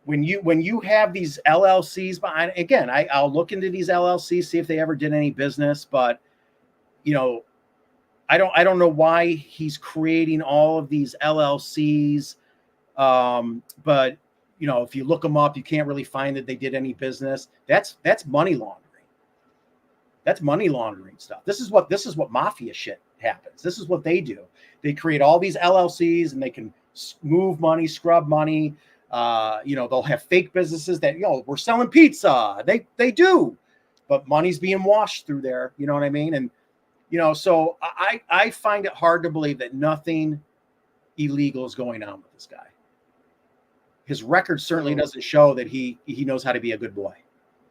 when you have these LLCs behind, again, I'll look into these LLCs, see if they ever did any business, but I don't know why he's creating all of these LLCs. But if you look them up, you can't really find that they did any business. That's money laundering. That's money laundering stuff. This is what mafia shit happens. This is what they do. They create all these LLCs and they can move money, scrub money. They'll have fake businesses that, we're selling pizza. They do, but money's being washed through there. You know what I mean? And, so I find it hard to believe that nothing illegal is going on with this guy. His record certainly doesn't show that he knows how to be a good boy.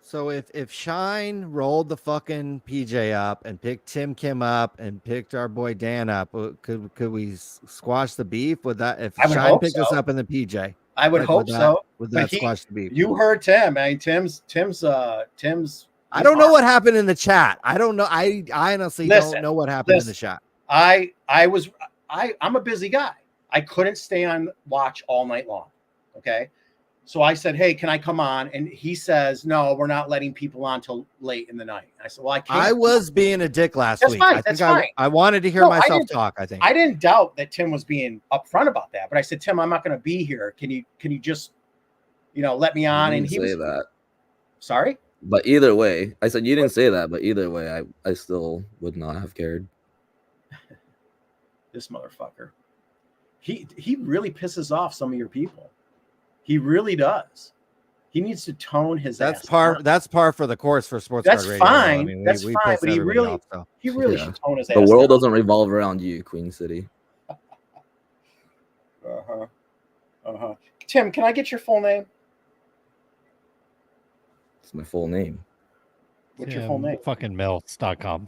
So if Shyne rolled the fucking PJ up and picked Tim Kim up and picked our boy Dan up, could we squash the beef? Would that, if Shyne picked us up in the PJ? I would hope so. Would that squash the beef? You heard Tim. I mean, Tim's. I don't know what happened in the chat. I don't know. I honestly don't know what happened in the chat. I'm a busy guy. I couldn't stay on watch all night long. Okay. So I said, hey, can I come on? And he says, no, we're not letting people on till late in the night. I said, well, I can't. I was being a dick last week. That's fine. I wanted to hear myself talk, I think. I didn't doubt that Tim was being upfront about that. But I said, Tim, I'm not going to be here. Can you just, let me on? And he was that. Sorry? But either way, I said you didn't say that, but either way, I still would not have cared. This motherfucker. He really pisses off some of your people. He really does. He needs to tone his ass down. That's par for the course for sports. That's card radio. fine. I mean, that's fine. But he really should tone his ass down. The world down. doesn't revolve around you, Queen City. Tim, can I get your full name? It's my full name. What's your full name? Fuckingmelts.com.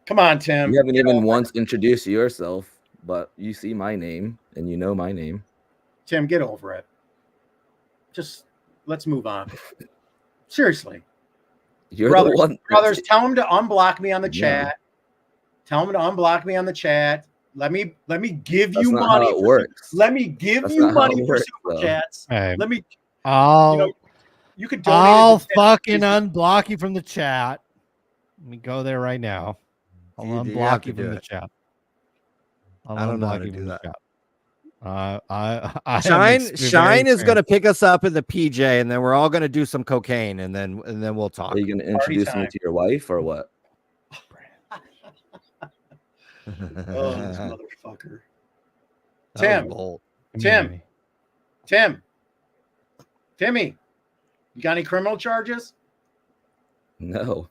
Come on, Tim. You haven't even once introduced yourself, but you see my name and you know my name. Tim, get over it. Just let's move on. Seriously. You're the one. Brothers, tell him to unblock me on the chat. Tell him to unblock me on the chat. Let me give you money. Let me give you money for super chats. Hey, let me. You could. I'll fucking unblock you from the chat. Let me go there right now. I'll unblock you from the chat. I don't know how to do that. Shyne is going to pick us up in the PJ, and then we're all going to do some cocaine, and then we'll talk. Are you going to introduce me to your wife or what? Oh, this motherfucker. That was Tim, bold. Timmy, you got any criminal charges? No,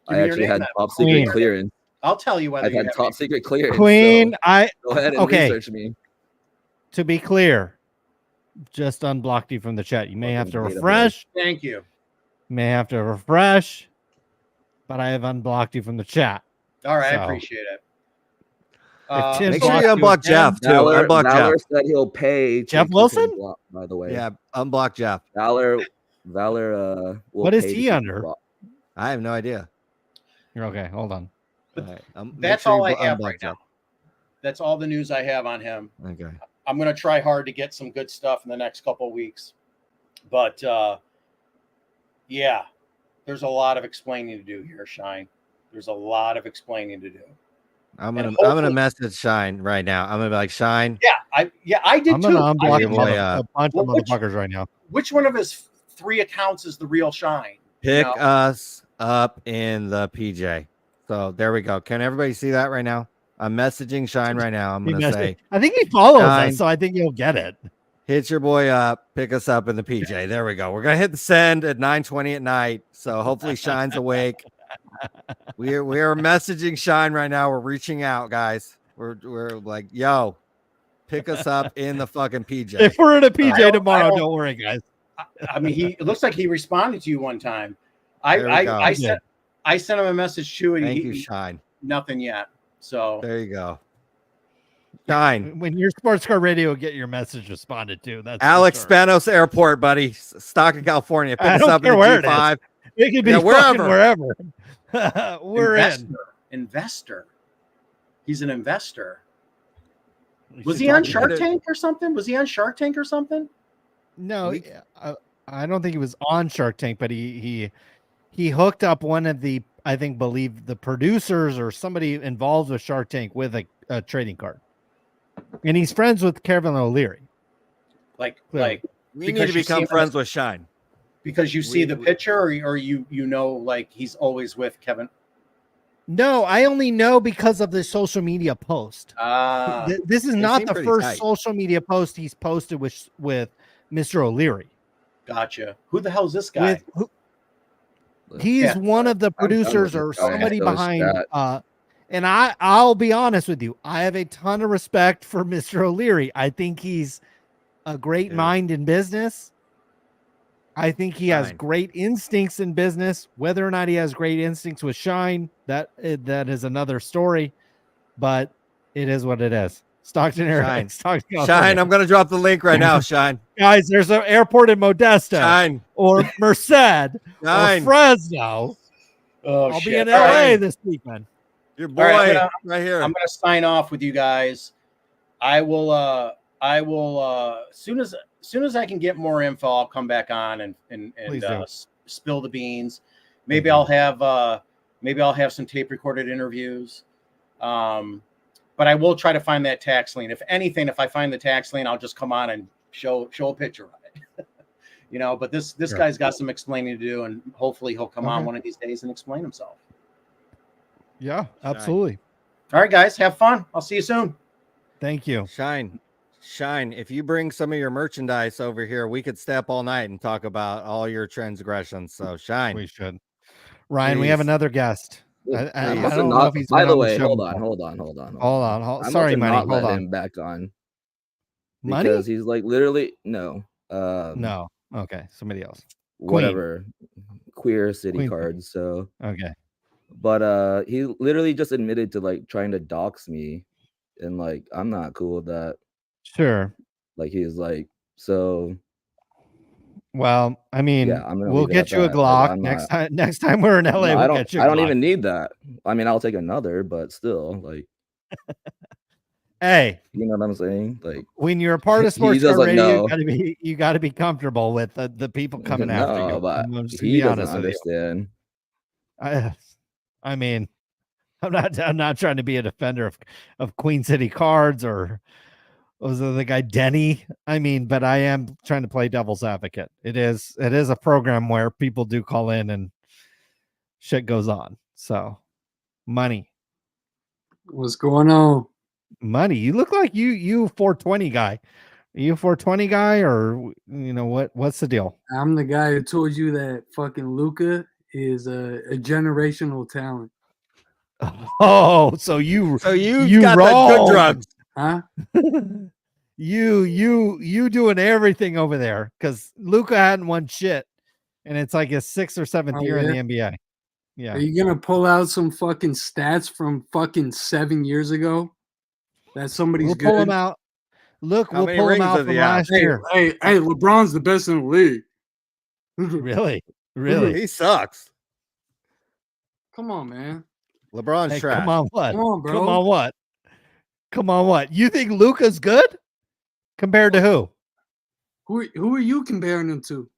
Give I me your actually name had then. top secret Queen. clearance. I'll tell you whether I you had have top any. secret clearance. Queen, So go ahead and okay. research me. To be clear, just unblocked you from the chat. You may have to Fucking database. refresh. Thank you. May have to refresh, but I have unblocked you from the chat. All right, I So, appreciate it. if Tim Make sure you blocked unblock again- Jeff too. Valor, Unblock Valor Jeff. said he'll pay. to Jeff keep him Wilson? blocked, by the way. Yeah, unblock Jeff. Valor. Will What is pay to he keep him under? blocked. I have no idea. You're okay. Hold on. All right, make That's sure all you I have unblock right Jeff. now. That's all the news I have on him. Okay. I'm going to try hard to get some good stuff in the next couple of weeks. But yeah, there's a lot of explaining to do here, Shyne. There's a lot of explaining to do. I'm And gonna hopefully- message Shyne right now. I'm gonna be like, Shyne. Yeah, I did I'm too. gonna unblock I a did boy, too. a bunch Well, of motherfuckers right now. Which one of his 3 accounts is the real Shyne? Pick You know? us up in the PJ. So there we go. Can everybody see that right now? I'm messaging Shyne right now. I'm gonna say, I think he follows Shine. us, so I think you'll get it. hit your boy up, pick us up in the PJ. There we go. We're gonna hit the send at 9:20 at night. So hopefully Shyne's awake. We are messaging Shyne right now. We're reaching out, guys. We're like, yo, pick us up in the fucking PJ. If we're in a I PJ don't- tomorrow, don't worry, guys. I mean, it looks like he responded to you one time. There we go. I sent him a message too, and Thank you, he Shyne. nothing yet. So There you go. Shyne. When your sports car radio get your message responded to, that's for Alex sure. Spanos Airport, buddy. Stockton, California. Pick I us don't up in care the where it is. G5. It could be Yeah, fucking wherever. wherever. We're investor. He's an investor. in. Was he on talking Shark to- Tank or something? Was he on Shark Tank or something? No, I don't think he was on Shark Tank, but he hooked up one of the believe the producers or somebody involved with Shark Tank with a trading card, and he's friends with Kevin O'Leary. Like We need Because to you see become him friends with Shyne. because you see the picture, or you know, like he's always with Kevin. No, I only know because of the social media post. This is They not seem the pretty first tight. social media post he's posted with Mr. O'Leary. Gotcha. Who the hell is this guy? He's Yeah. one of the I'm done with producers this or guy. somebody So behind. that- And I'll be honest with you. I have a ton of respect for Mr. O'Leary. I think he's a great Yeah. mind in business. I think he has Fine. great instincts in business. Whether or not he has great instincts with Shyne, that is another story. But it is what it is. Stockton area. Shyne. Stockton, Shyne, I'm gonna drop the link right now. Shyne. guys, there's an airport in Modesto Shyne. or Merced or Shyne. Fresno. Oh, I'll shit. be in All LA right. this weekend. Your boy right, right here. I'm gonna sign off with you guys. I will as soon as I can get more info, I'll come back on and Please do. spill the beans. Maybe I'll have some tape recorded interviews. But I will try to find that tax lien. If anything, if I find the tax lien, I'll just come on and show a picture of it. You know, but this Sure. guy's got some explaining to do, and hopefully he'll come on Okay. one of these days and explain himself. Yeah, absolutely. All right, guys, have fun. I'll see you soon. Thank you. Shyne. If you bring some of your merchandise over here, we could stay up all night and talk about all your transgressions. So Shyne. We should. Ryan, we have Please. another guest. Please. I I'm don't about to know not- if he's by been the on way, show hold before. on. Hold on. I'm Sorry, about to Money. not Hold let on. him back on Money? because he's like literally no. No. Okay. Somebody else. Whatever. Queer city Queen. cards. So, Okay. but he literally just admitted to like trying to dox me, and like I'm not cool with that. Sure. Like he's like, so Well, I mean, yeah, I'm gonna we'll leave it at get you a that. Like, Glock I'm next not- time. Next time we're in LA, No, we'll I don't. get you a I don't Glock. even need that. I mean, I'll take another, but still, like, Hey, you know what I'm saying? Like, when you're a part of He sports car doesn't radio, know. you gotta be comfortable with the people coming after no, you. but I'm just gonna he be doesn't honest with you. understand. I mean, I'm not trying to be a defender of Queen City Cards or was it the guy Denny? I mean, but I am trying to play devil's advocate. It is a program where people do call in and shit goes on. So, money. What's going on? Money. You look like you 420 guy. Are you a 420 guy, or what's the deal? I'm the guy who told you that fucking Luca is a generational talent. Oh, so you got wrong. the good drugs. Huh? you doing everything over there, because Luca hadn't won shit, and it's like his 6th or 7th year in the NBA. Yeah. Are you gonna pull out some fucking stats from fucking 7 years ago? That somebody's We'll good. pull him out. Look, How we'll many pull him rings out does from he have? last year. Hey, LeBron's the best in the league. Really? Really? He sucks. Come on, man. LeBron's Hey, trash. come on, what? Come on, bro. Come on, what? Come on, what? You think Luca's good compared to who? Who are you comparing him to?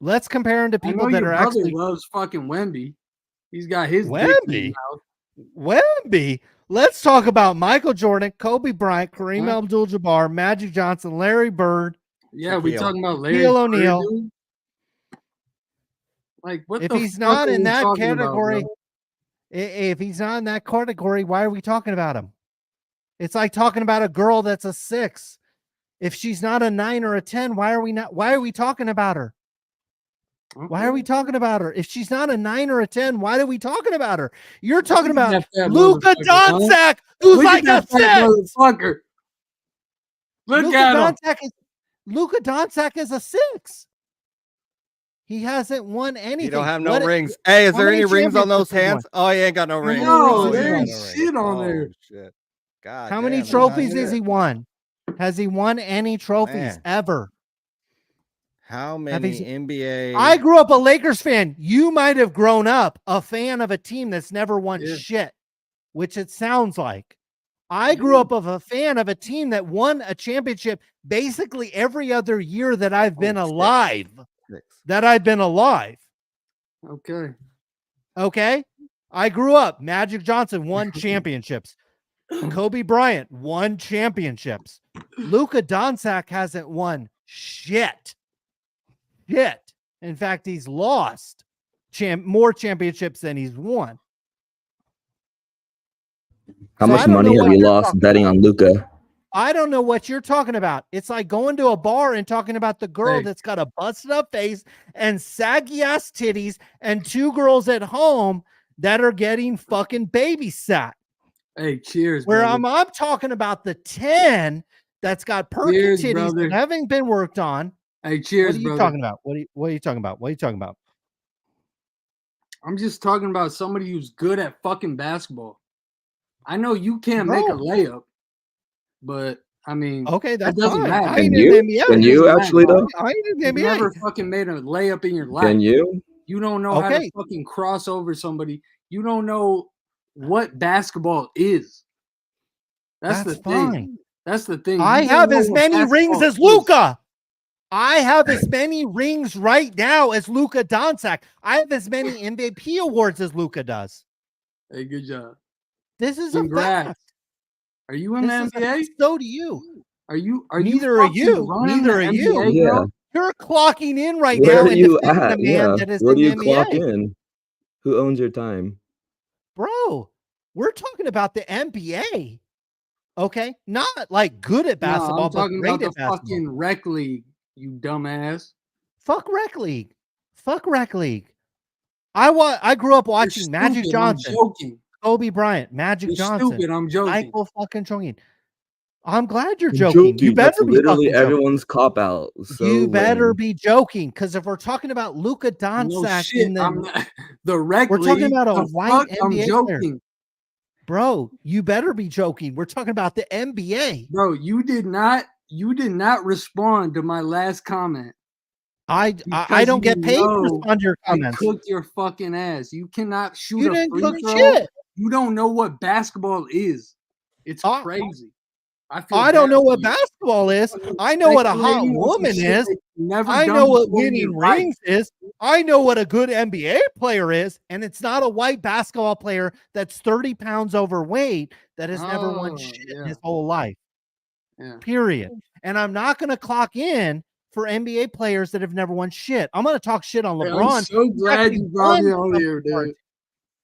Let's compare him to I know people that your are brother actually loves fucking Wemby. He's got his dick in his Wemby. mouth. Wemby. Let's talk about Michael Jordan, Kobe Bryant, Kareem Huh? Abdul-Jabbar, Magic Johnson, Larry Bird. Yeah, we Shaquille. talking about Larry Shaquille Bird, O'Neal. dude? Like, what If the he's fuck not are in we that talking about, category, bro? if he's not in that category, why are we talking about him? It's like talking about a girl that's a 6. If she's not a 9 or a 10, why are we talking about her? Why are we talking about her? If she's not a 9 or a 10, why are we talking about her? You're talking Look at about that fat Luka motherfucker, huh? Doncic, who's Look like at a that fat 6. motherfucker. Look at him. Luka Doncic is a 6. He hasn't won anything. He don't have no rings. Hey, is how there many any rings on those championships has he hands? Oh, he ain't got no rings. many rings No, has he there won? ain't shit on there. Oh, shit. God How damn, many there's not trophies has shit. he won? Has he won any trophies Man. ever? How Have many he- NBA? I grew up a Lakers fan. You might have grown up a fan of a team that's never won Yeah. shit, which it sounds like. I grew up of a fan of a team that won a championship basically every other year that I've been alive. That I've been alive. Okay. Okay. I grew up. Magic Johnson won championships. Kobe Bryant won championships. Luka Doncic hasn't won shit. Shit. In fact, he's lost more championships than he's won. How So much I don't money know have what you you're lost talking betting on Luca? I don't know what you're talking about. It's like going to a bar and talking about the girl Hey. that's got a busted up face and saggy ass titties and 2 girls at home that are getting fucking babysat. Hey, cheers, Where brother. I'm talking about the 10 that's got perky Cheers, titties brother. that haven't been worked on. Hey, What cheers, are you brother. talking about? What are you talking about? What are you talking about? I'm just talking about somebody who's good at fucking basketball. I know you can't make a Bro. layup, but I mean, Okay, that that's doesn't fine. matter. I Can ain't you? in the NBA. Can you doesn't actually matter. though? I ain't in the You've NBA. never fucking made a layup in your life. Can you? You don't know how to Okay. fucking cross over somebody. You don't know what basketball is. That's the fine. thing. That's the thing. I You don't have know as what many rings basketball as is. Luca. I have as many rings right now as Luka Doncic. I have as many MVP awards as Luka does. Hey, good job. This is Congrats. a fact. Are you in This the is a- NBA? so do you. Are Neither you are fucking you. running Neither the are you. NBA, Yeah. bro? You're clocking in right Where now are and you defending a at? man Yeah. that is Where in do the you clock NBA. in? Who owns your time? Bro, we're talking about the NBA. Okay? Not like good at No, basketball, I'm but talking great about the at basketball. fucking rec league, you dumbass. Fuck rec league. Fuck rec league. I grew up You're watching Magic stupid. I'm Johnson, joking. Kobe Bryant, Magic You're Johnson, stupid. I'm joking. Michael fucking joking. I'm glad you're I'm joking. You joking. That's better be literally fucking joking. everyone's cop out. So You better lame. be joking, because if we're talking about Luka No Doncic shit. in I'm the not, the rec we're talking league. about a The white fuck? I'm NBA player. joking. Bro, you better be joking. We're talking about the NBA. Bro, you did not respond to my last comment. I Because don't get you paid to know respond to your I comments. cooked your fucking ass. You cannot shoot You a didn't free cook throw. shit. You don't know what basketball is. It's I- crazy. I feel I don't bad know for what you. basketball is. I know what a hot Speculating on some woman shit is. that you've never I done know what before in your winning life. rings is. I know what a good NBA player is. And it's not a white basketball player that's 30 pounds overweight that has never won Oh, shit in yeah. his whole life. Yeah. Period. And I'm not going to clock in for NBA players that have never won shit. I'm going to talk shit on Hey, LeBron. I'm so He's glad actually you brought me won on some here, dude. awards.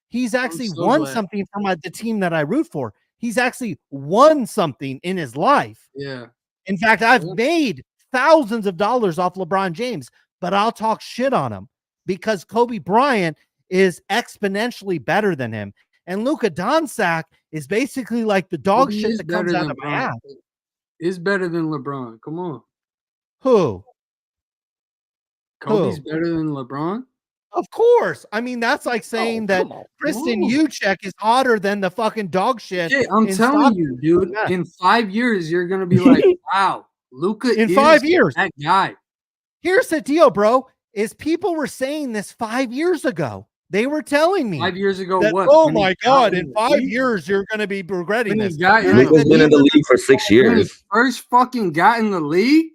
He's actually so won glad. something for the team that I root for. He's actually won something in his life. Yeah. In fact, I've made thousands of dollars off LeBron James, but I'll talk shit on him because Kobe Bryant is exponentially better than him. And Luka Doncic is basically like the dog Kobe shit is that comes better out than of my Bron. ass. Is better than LeBron. Come on. Who? Kobe's Who? better than LeBron? Of course. I mean, that's like saying that come on. Kristen Come on. Uchek is hotter than the fucking dog shit. Okay, I'm in telling Stockton. you, dude, in 5 years, you're going to be like, wow, Luka In is 5 years. that guy. Here's the deal, bro, is people were saying this 5 years ago. They were telling me 5 years ago, that, what? oh When he my got God, in in the 5 league? years, you're going to be regretting When he this. got in And I the Luka's said, been in the league? league for 6 When he years. first fucking got in the league?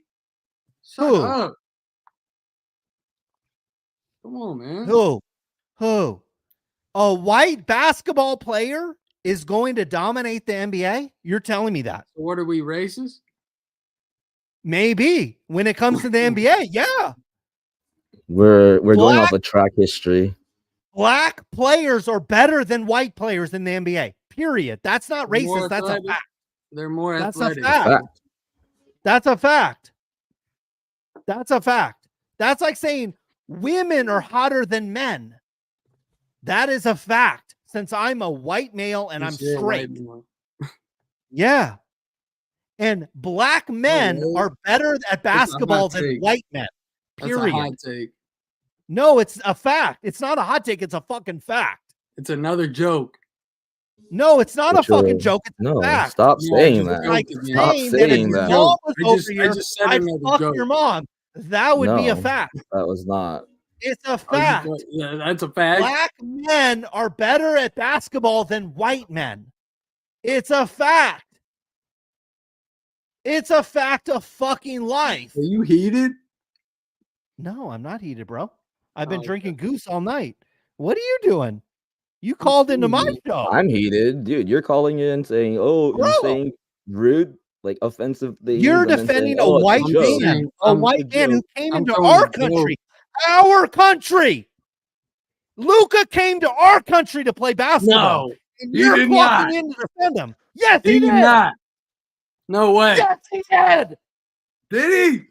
Shut Who? up. Come on, man. Who? A white basketball player is going to dominate the NBA? You're telling me that? So what are we, racist? Maybe when it comes to the NBA, yeah. We're going off of track history. Black players are better than white players in the NBA. Period. That's not They're more racist. That's a athletic. fact. They're more That's athletic. a fact. That's a fact. That's a fact. That's like saying women are hotter than men. That is a fact. Since I'm a white male and I'm You're a white straight. man. Yeah. And black men really? are better at basketball than take. white men. That's a Period. hot take. No, it's a fact. It's not a hot take. It's a fucking fact. It's another joke. No, it's not a fucking True. joke. It's No, a fact. stop Yeah, saying just that. Like joke again. Stop saying that if saying your that. mom was I over just here, said I'd another fuck joke. your mom. That would be a No, fact. that was not. It's a Oh, fact. yeah, that's a fact. Black men are better at basketball than white men. It's a fact. It's a fact of fucking life. Are you heated? No, I'm not heated, bro. I've been Oh, drinking goose all night. What are you doing? You called into my show. I'm heated, dude. You're calling in saying, "Oh, Bro. you're saying rude, like offensive things." You're and then defending saying, a "Oh, it's white joke." man, a white man who came I'm into telling our you, bro. country. Our country. Luka came to our country to play basketball. No, and he you're did clocking not. in to defend him. Yes, He he did did. not. No way. Yes, he did. Did he?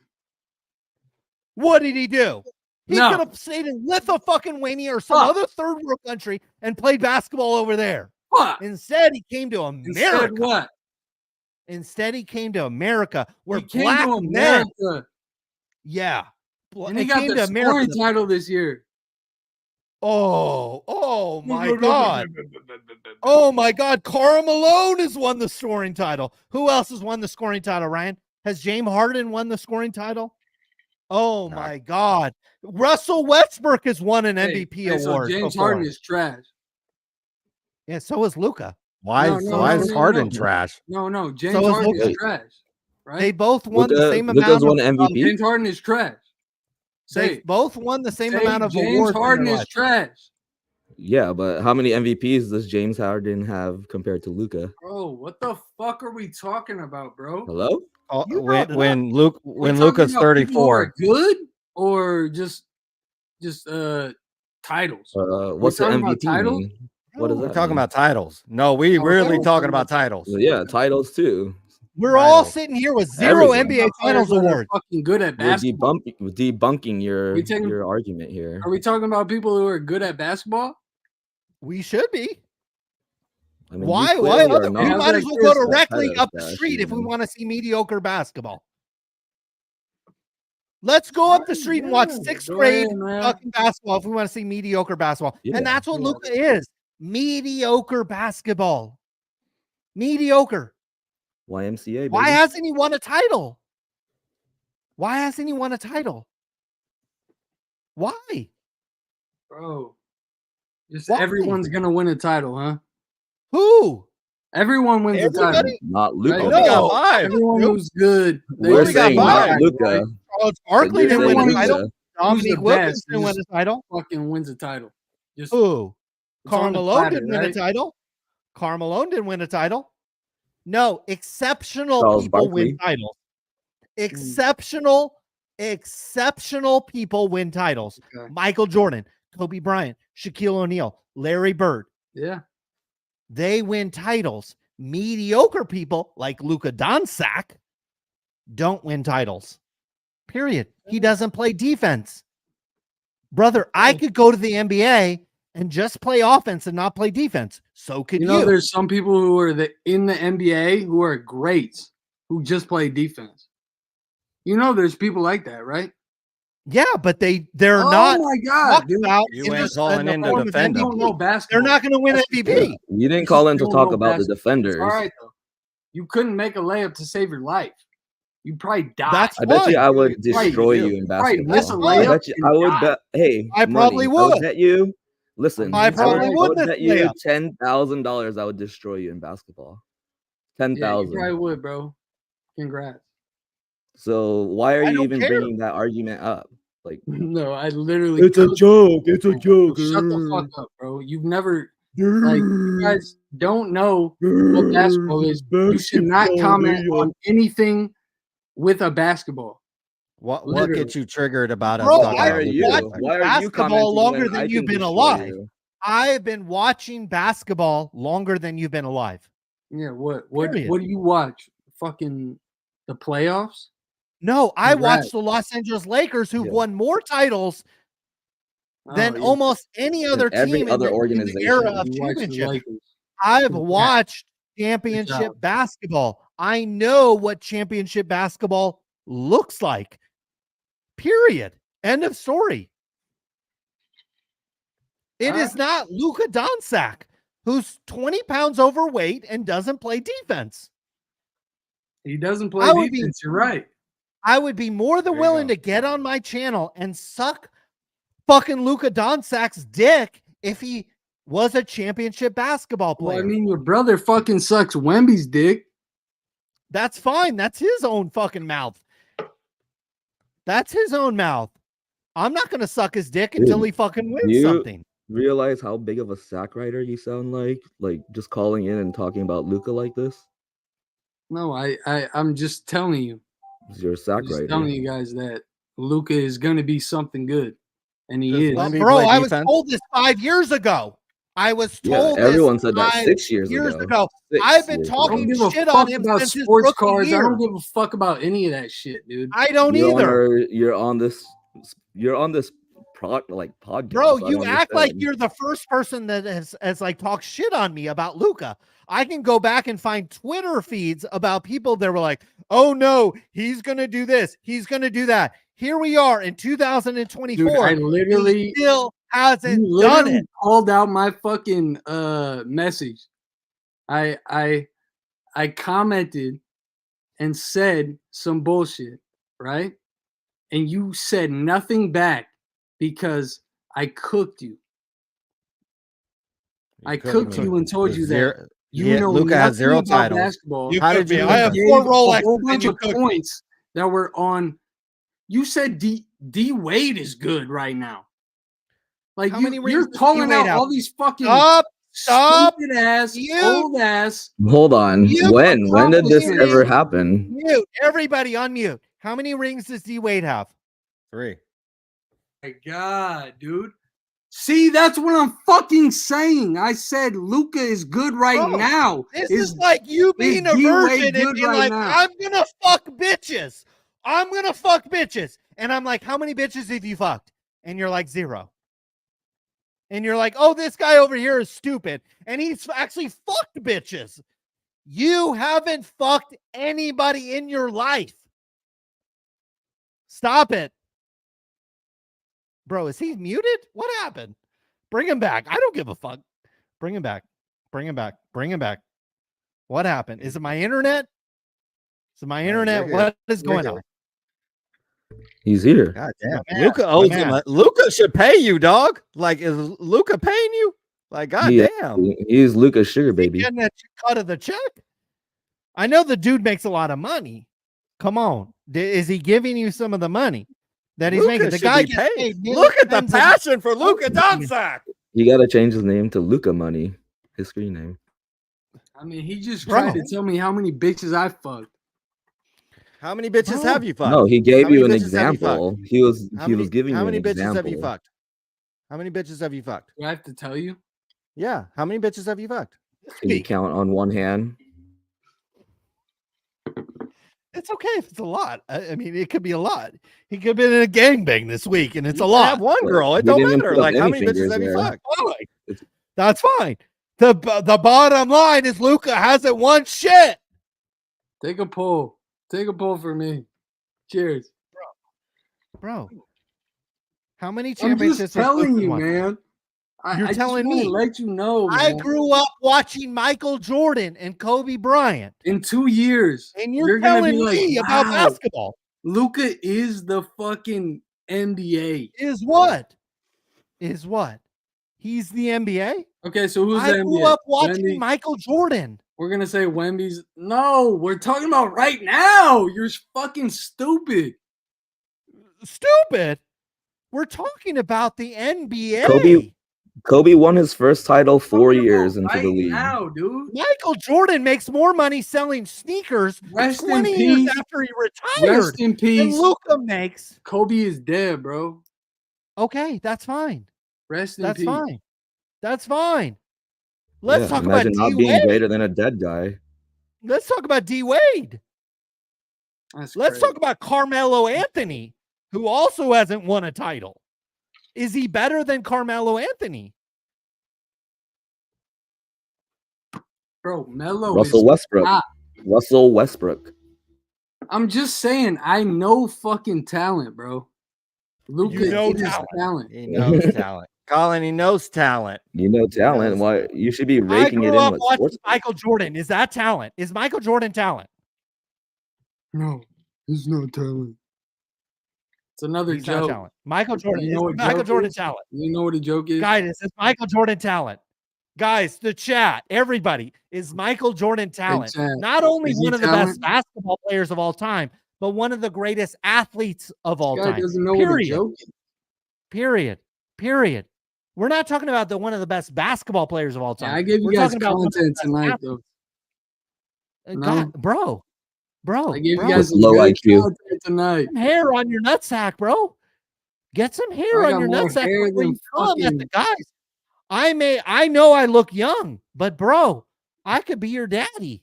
What did he do? He No. could have stayed in Lithuania or some other third world country and played basketball over there. Fuck. Instead, he came to America. Instead, what? Instead, he came to America where He came black to men. America. Yeah. And he got the scoring title this year. Oh my God. Oh my God. Karl Malone has won the scoring title. Who else has won the scoring title, Ryan? Has James Harden won the scoring title? Oh my God. Russell Westbrook has won an MVP award. So James before. Harden is trash. Yeah, so is Luka. Why is Harden trash? No. James So is Harden Luka. is trash. Right? They both won the same Luka's amount won of MVP. James Harden is trash. They both won the same Say amount of James awards. in Harden their is life. trash. Yeah, but how many MVPs does James Harden have compared to Luka? Bro, what the fuck are we talking about, bro? Hello? When We're Luka's talking about people who are 34. good or just titles? What's the talking about MVP titles? mean? What does We're that talking mean? about titles. No, we Oh, really we're talking about titles. Yeah, titles too. We're all Titles. sitting here with zero Everything. NBA Finals Players that are awards. fucking good at We're basketball. debunking We taking- your argument here. Are we talking about people who are good at basketball? We should be. I mean, you Why? clearly are We not. might as well go directly up the Trash, street if we man. want to see mediocre basketball. Let's go up the street and watch Yeah, sixth go grade ahead, man. fucking basketball if we want to see mediocre basketball. Yeah. And that's what Luka is. Mediocre basketball. Mediocre. YMCA, baby. Why hasn't he won a title? Why hasn't he won a title? Why? Bro, just Why? everyone's gonna win a title, huh? Who? Everyone wins a title. Everybody? Not Luka. Right? Only got No. 5. Everyone who's good. they We're only got saying not five, Luka. right? Charles Barkley You're didn't win saying a Everyone title. Luka. Who's the Dominique Wilkins best? didn't win a title. Fucking wins a title. Just Who? it's on the Carmelo platter, didn't win a right? title. Carmelo didn't win a title. No, exceptional Charles people Barkley. win titles. Exceptional people win titles. Okay. Michael Jordan, Kobe Bryant, Shaquille O'Neal, Larry Bird, Yeah. They win titles. Mediocre people like Luka Doncic don't win titles. Period. He doesn't play defense. Brother, I could go to the NBA and just play offense and not play defense. So could You you. know, there's some people who are in the NBA who are greats who just play defense. You know, there's people like that, right? Yeah, but they're Oh not. my God, dude. You ain't calling in to They defend don't him. know basketball. They're not going to win That's the MVP. thing. You didn't They call just in to don't talk know about the basketball. defenders. It's all right, though. You couldn't make a layup to save your life. You probably die. That's I bet you fine. I would Right, destroy you you in probably basketball. miss a That's I layup bet you and I would die. bet. Hey, I probably money. I would. would bet you. Listen, I It's probably all right. I would would miss bet a you layup. $10,000 I would destroy you in basketball. Yeah, you 10,000. probably would, bro. Congrats. So why are I you don't even care. bringing that argument up? Like, No, I literally. it's a cooked joke. that It's a man. joke. Shut the fuck up, bro. You've never like you guys don't know what basketball is. You should not comment on anything with a basketball. What Literally. gets you triggered about us Bro, talking Why about are Luka you? Doncic? Why are you basketball commenting longer when than I you've can been destroy alive. you? I've been watching basketball longer than you've been alive. Yeah, what Period. do you watch? Fucking the playoffs? No, I Congrats. watched the Los Angeles Lakers, who've Yeah. won more titles than Oh, yeah. almost any other every team other in the era organization. of You watch the championship. Lakers. I've Congrats. watched Good championship job. basketball. I know what championship basketball looks like. Period. End of story. It is not Luka Doncic, who's 20 pounds overweight and doesn't play defense. He doesn't play I would be- defense. You're right. I would be more than There you willing go. to get on my channel and suck fucking Luka Doncic's dick if he was a championship basketball Well, player. I mean, your brother fucking sucks Wemby's dick. That's fine. That's his own fucking mouth. That's his own mouth. I'm not going to suck his dick until Dude, he fucking wins you something. realize how big of a sack rider you sound like just calling in and talking about Luca like this? No, I'm just telling you. You're a sack I'm just rider. telling you guys that Luca is going to be something good, and he Does is. Wemby Bro, play I was defense? told this 5 years ago. I was Yeah, told everyone this said that 5 6 years years ago. ago. 6 I've been years I talking don't ago. give a shit on fuck him about since his sports rookie cards. I year. don't give a fuck about any of that shit, dude. I don't You're either. you're on this podcast. Bro, I you don't act like understand. you're the first person that has like talked shit on me about Luca. I can go back and find Twitter feeds about people that were like, "Oh no, he's gonna do this, he's gonna do that." Here we are in 2024. Dude, I he literally still hasn't you done literally it. called out my fucking message. I commented and said some bullshit, right? And you said nothing back because I cooked you. I cooked you and told you that you know Luka has nothing 0 about titles. basketball. You How cooked did you me. know I have that? 4 Gave Rolex a whole and bunch you of cooked me. points that were on. You said D Wade is good right now. Like How many rings you're does calling D-Wade out have? all these fucking Stop. stupid ass, Mute. old ass. Hold on. You When did this accomplishments. ever happen? Mute. Everybody unmute. How many rings does D Wade have? 3. My God, dude. See, that's what I'm fucking saying. I said Luca is good right Bro, now. This is like you being a D-Wade virgin and good being right like, now? I'm gonna fuck bitches. I'm gonna fuck bitches. And I'm like, how many bitches have you fucked? And you're like, 0. And you're like, oh, this guy over here is stupid. And he's actually fucked bitches. You haven't fucked anybody in your life. Stop it. Bro, is he muted? What happened? Bring him back. I don't give a fuck. Bring him back. Bring him back. Bring him back. What happened? Is it my internet? Is it my internet? you're What is You're going here. on? He's here. God damn. man. Luca My owes man. him. Luca should pay you, dog. Like, is Luca paying you? Like, god damn. He's Luca's sugar Is he baby. getting a cut of the check? I know the dude makes a lot of money. Come on. Is he giving you some of the money that he's Luka making? The should guy be gets paid. paid. Look at the millions of- passion for Luka Doncic. You gotta change his name to Luca Money, his screen name. I mean, he just Bro. tried to tell me how many bitches I fucked. How many bitches Bro. have you fucked? No, he gave How many you an bitches have you fucked? example. He was How he many, was giving how you many an bitches example. have you fucked? How many bitches have you fucked? Do I have to tell you? Yeah. How many bitches have you fucked? Can you count on one hand? It's okay if it's a lot. I mean, it could be a lot. He could have been in a gangbang this week, and it's You a can lot. have one girl. It He don't didn't even matter. put up Like, how any many bitches fingers have you there. fucked? Fine. That's fine. The bottom line is Luca hasn't won shit. Take a poll. Take a poll for me. Cheers. Bro. How many I'm championships just has telling Luka you, won? man. You're I just telling wanna me. let you know, I man. grew up watching Michael Jordan and Kobe Bryant. In 2 years, And you're gonna be telling like, me about wow, basketball. Luca is the fucking NBA. Is what? Is what? He's the NBA? Okay, so who's I the grew NBA? up watching Wemby? Michael Jordan. We're gonna say Wemby's. No, we're talking about right now. You're fucking stupid. Stupid. We're talking about the NBA. Kobe won his first title 4 Talking years about into the right league. now, dude. Michael Jordan makes more money selling sneakers Rest in 20 years peace. after he retired Rest in than peace. Luca makes. Kobe is dead, bro. Okay, that's fine. Rest in That's peace. fine. That's fine. Let's Yeah, talk about imagine not D being Wade. greater than a dead guy. Let's talk about D Wade. That's Let's crazy. talk about Carmelo Anthony, who also hasn't won a title. Is he better than Carmelo Anthony? Bro, Melo Russell is Westbrook. not. Russell Westbrook. I'm just saying, I know fucking talent, bro. Luca You know is talent. He knows talent. Colin, he knows talent. You know talent. knows Why you should be I raking it grew in up with watching sports. Michael Jordan. Is that talent? Is Michael Jordan talent? No, he's not talent. It's another He's not joke. talent. Michael Jordan. You know Is what Michael joke Jordan is? talent? You know what a joke is? Guys, is Michael Jordan talent? Guys, the chat, everybody, is Michael Jordan talent. chat, Not only is he one of the talent? best basketball players of all time, but one of the greatest athletes of all This guy time. doesn't know what a Period. joke is. Period. We're not talking about one of the best basketball players of all Yeah, time. I gave you We're guys talking about one of the content best tonight, athletes. though. No? God, bro. I gave you bro. guys some Low good IQ. content tonight. Some hair on your nutsack, bro. Get some hair I on got your more nutsack hair before than you come at fucking. the guys. I know I look young, but bro, I could be your daddy.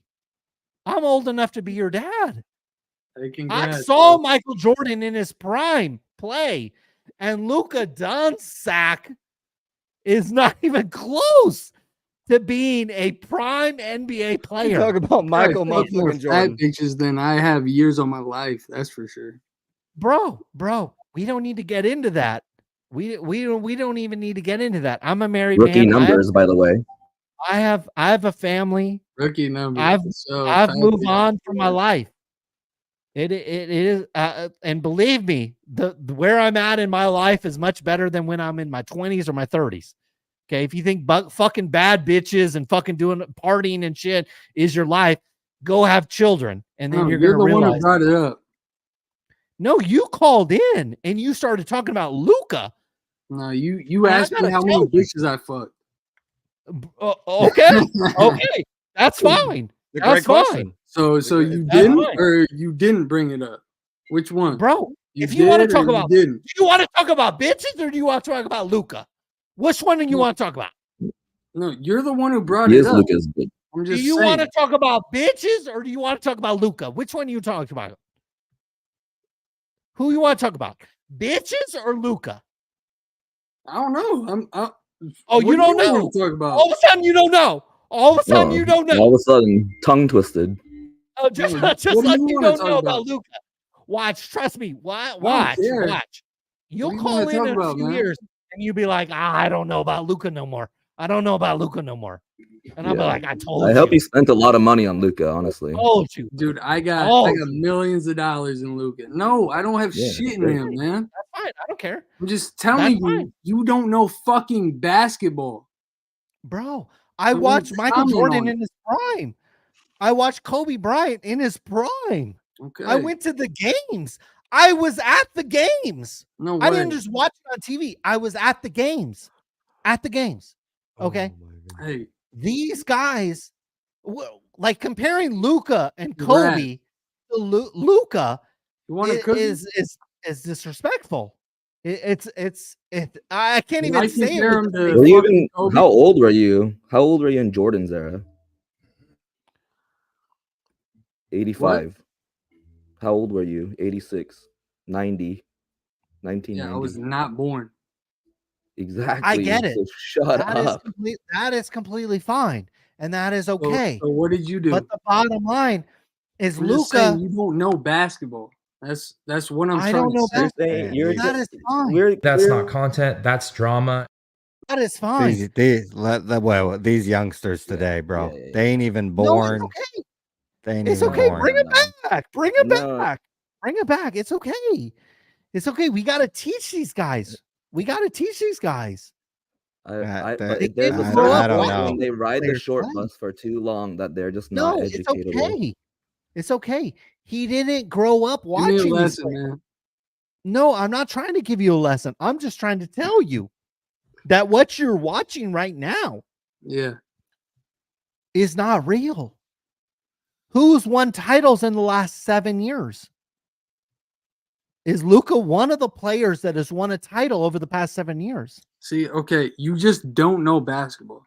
I'm old enough to be your dad. Hey, I congrats, saw bro. Michael Jordan in his prime play, and Luka Doncic is not even close to being a prime NBA You player. talk about Michael I fuck more motherfucking fat Jordan. bitches than I have years on my life. That's for sure. Bro, we don't need to get into that. We don't even need to get into that. I'm a married Rookie man. numbers, by the way. I have a family. Rookie number. I've So I've fat moved bitches. on from my life. It is and believe me, the where I'm at in my life is much better than when I'm in my 20s or my 30s. Okay, if you think fucking bad bitches and fucking doing partying and shit is your life, go have children, and then No, you're you're gonna the one who realize. brought it up. No, you called in and you started talking about Luca. No, you And I asked me gotta how many tell you. bitches I fucked. Okay, okay, that's fine. It's a great That's fine, question. So That's you That's didn't fine. or you didn't bring it up? Which one? bro. You If you want to did or talk you about, didn't? do you want to talk about bitches or do you want to talk about Luca? Which one do you No. want to talk about? No, you're the one who brought He it is up. Lucas. Good. I'm Do just you saying. want to talk about bitches or do you want to talk about Luca? Which one are you talking about? Who you want to talk about? Bitches or Luca? I don't know. Oh, what you do don't want know. to talk about? All of a sudden, you don't know. All of a sudden, you don't know. All of a sudden, tongue twisted. Oh, just No, just what do like you you wanna don't talk know about? about Luca. Watch, trust me. don't Watch. care. You'll do you call wanna in talk a about, few man? years and you'll be like, I don't know about Luca no more. I don't know about Luca no more. And I'll be Yeah. like, I told I hope you. he spent a lot of money on Luca, honestly. Told you. Dude, I got Oh, millions of dollars in Luca. No, I don't have Yeah, shit in great. him, man. that's fine. I don't care. I'm just telling That's you, fine. you don't know fucking basketball. Bro, I Don't watched Michael comment Jordan on it. in his prime. I watched Kobe Bryant in his prime. Okay. I went to the games. I was at the games. No I way. didn't just watch it on TV. I was at the games. At the games. Okay. Hey, These guys, like comparing Luca and Congrats. Kobe to Luca you want a cookie? is disrespectful. I can't I even say compare it. him to Were you fucking even, Kobe. how old were you? How old were you in Jordan's era? 85. How old were you? 86, 90, Yeah, I 1990. was not born. Exactly. I get it. So shut up. That is completely fine, and that is okay. So what did you do? But the bottom line is I'm just saying Luka. you don't know basketball. That's what I'm I trying don't to know say. You're basketball. saying That is fine. That's not content. That's drama. That is fine. These youngsters today, bro, yeah. they ain't even No, born. it's okay. They ain't It's even okay. born. Bring it back. Bring it No. back. Bring it back. It's okay. It's okay. We got to teach these guys. We got to teach these guys. But They there's a didn't grow certain up don't point know. when they ride the players short play. bus for too long that they're just not No, it's educatable. okay. It's okay. He didn't grow up Give me a watching these lesson, players. man. No, I'm not trying to give you a lesson. I'm just trying to tell you that what you're watching right now is not real. Who's won titles in the last 7 years? Is Luka one of the players that has won a title over the past 7 years? See, okay, you just don't know basketball.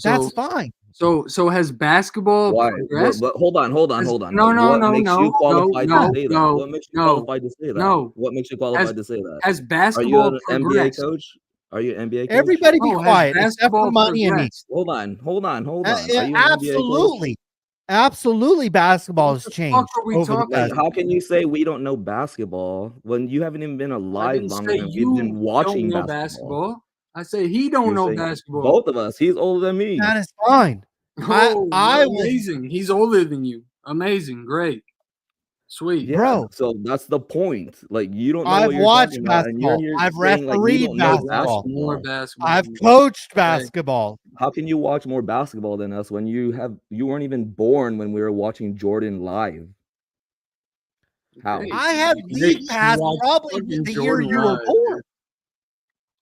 That's fine. So has basketball Why? progressed? But hold on. No. What makes you qualified to say that? What makes you qualified to say that? No. What makes you qualified to say that? Has Are you basketball an NBA progressed? coach? Are you an NBA coach? Everybody be No, has quiet except basketball for Money and me. progressed? Hold on. Are you an NBA coach? Absolutely. Absolutely, basketball has changed are we over the talking past. How can you say we don't know basketball when you haven't even been I alive didn't longer say than we've you been don't watching know basketball? basketball. I say he don't You're know saying basketball. both of us. He's older than me. That is fine. Oh, I was amazing. He's older than you. Amazing. Great. Sweet. Yeah, Bro. so that's the point. Like you don't know I've what you're watched talking about, and you're basketball. here I've saying like you refereed don't know basketball. More basketball. basketball. I've coached Okay. basketball. How can you watch more basketball than us when you weren't even born when we were watching Jordan live? How? Okay. I had You league pass watch probably fucking the year Jordan you were live, born.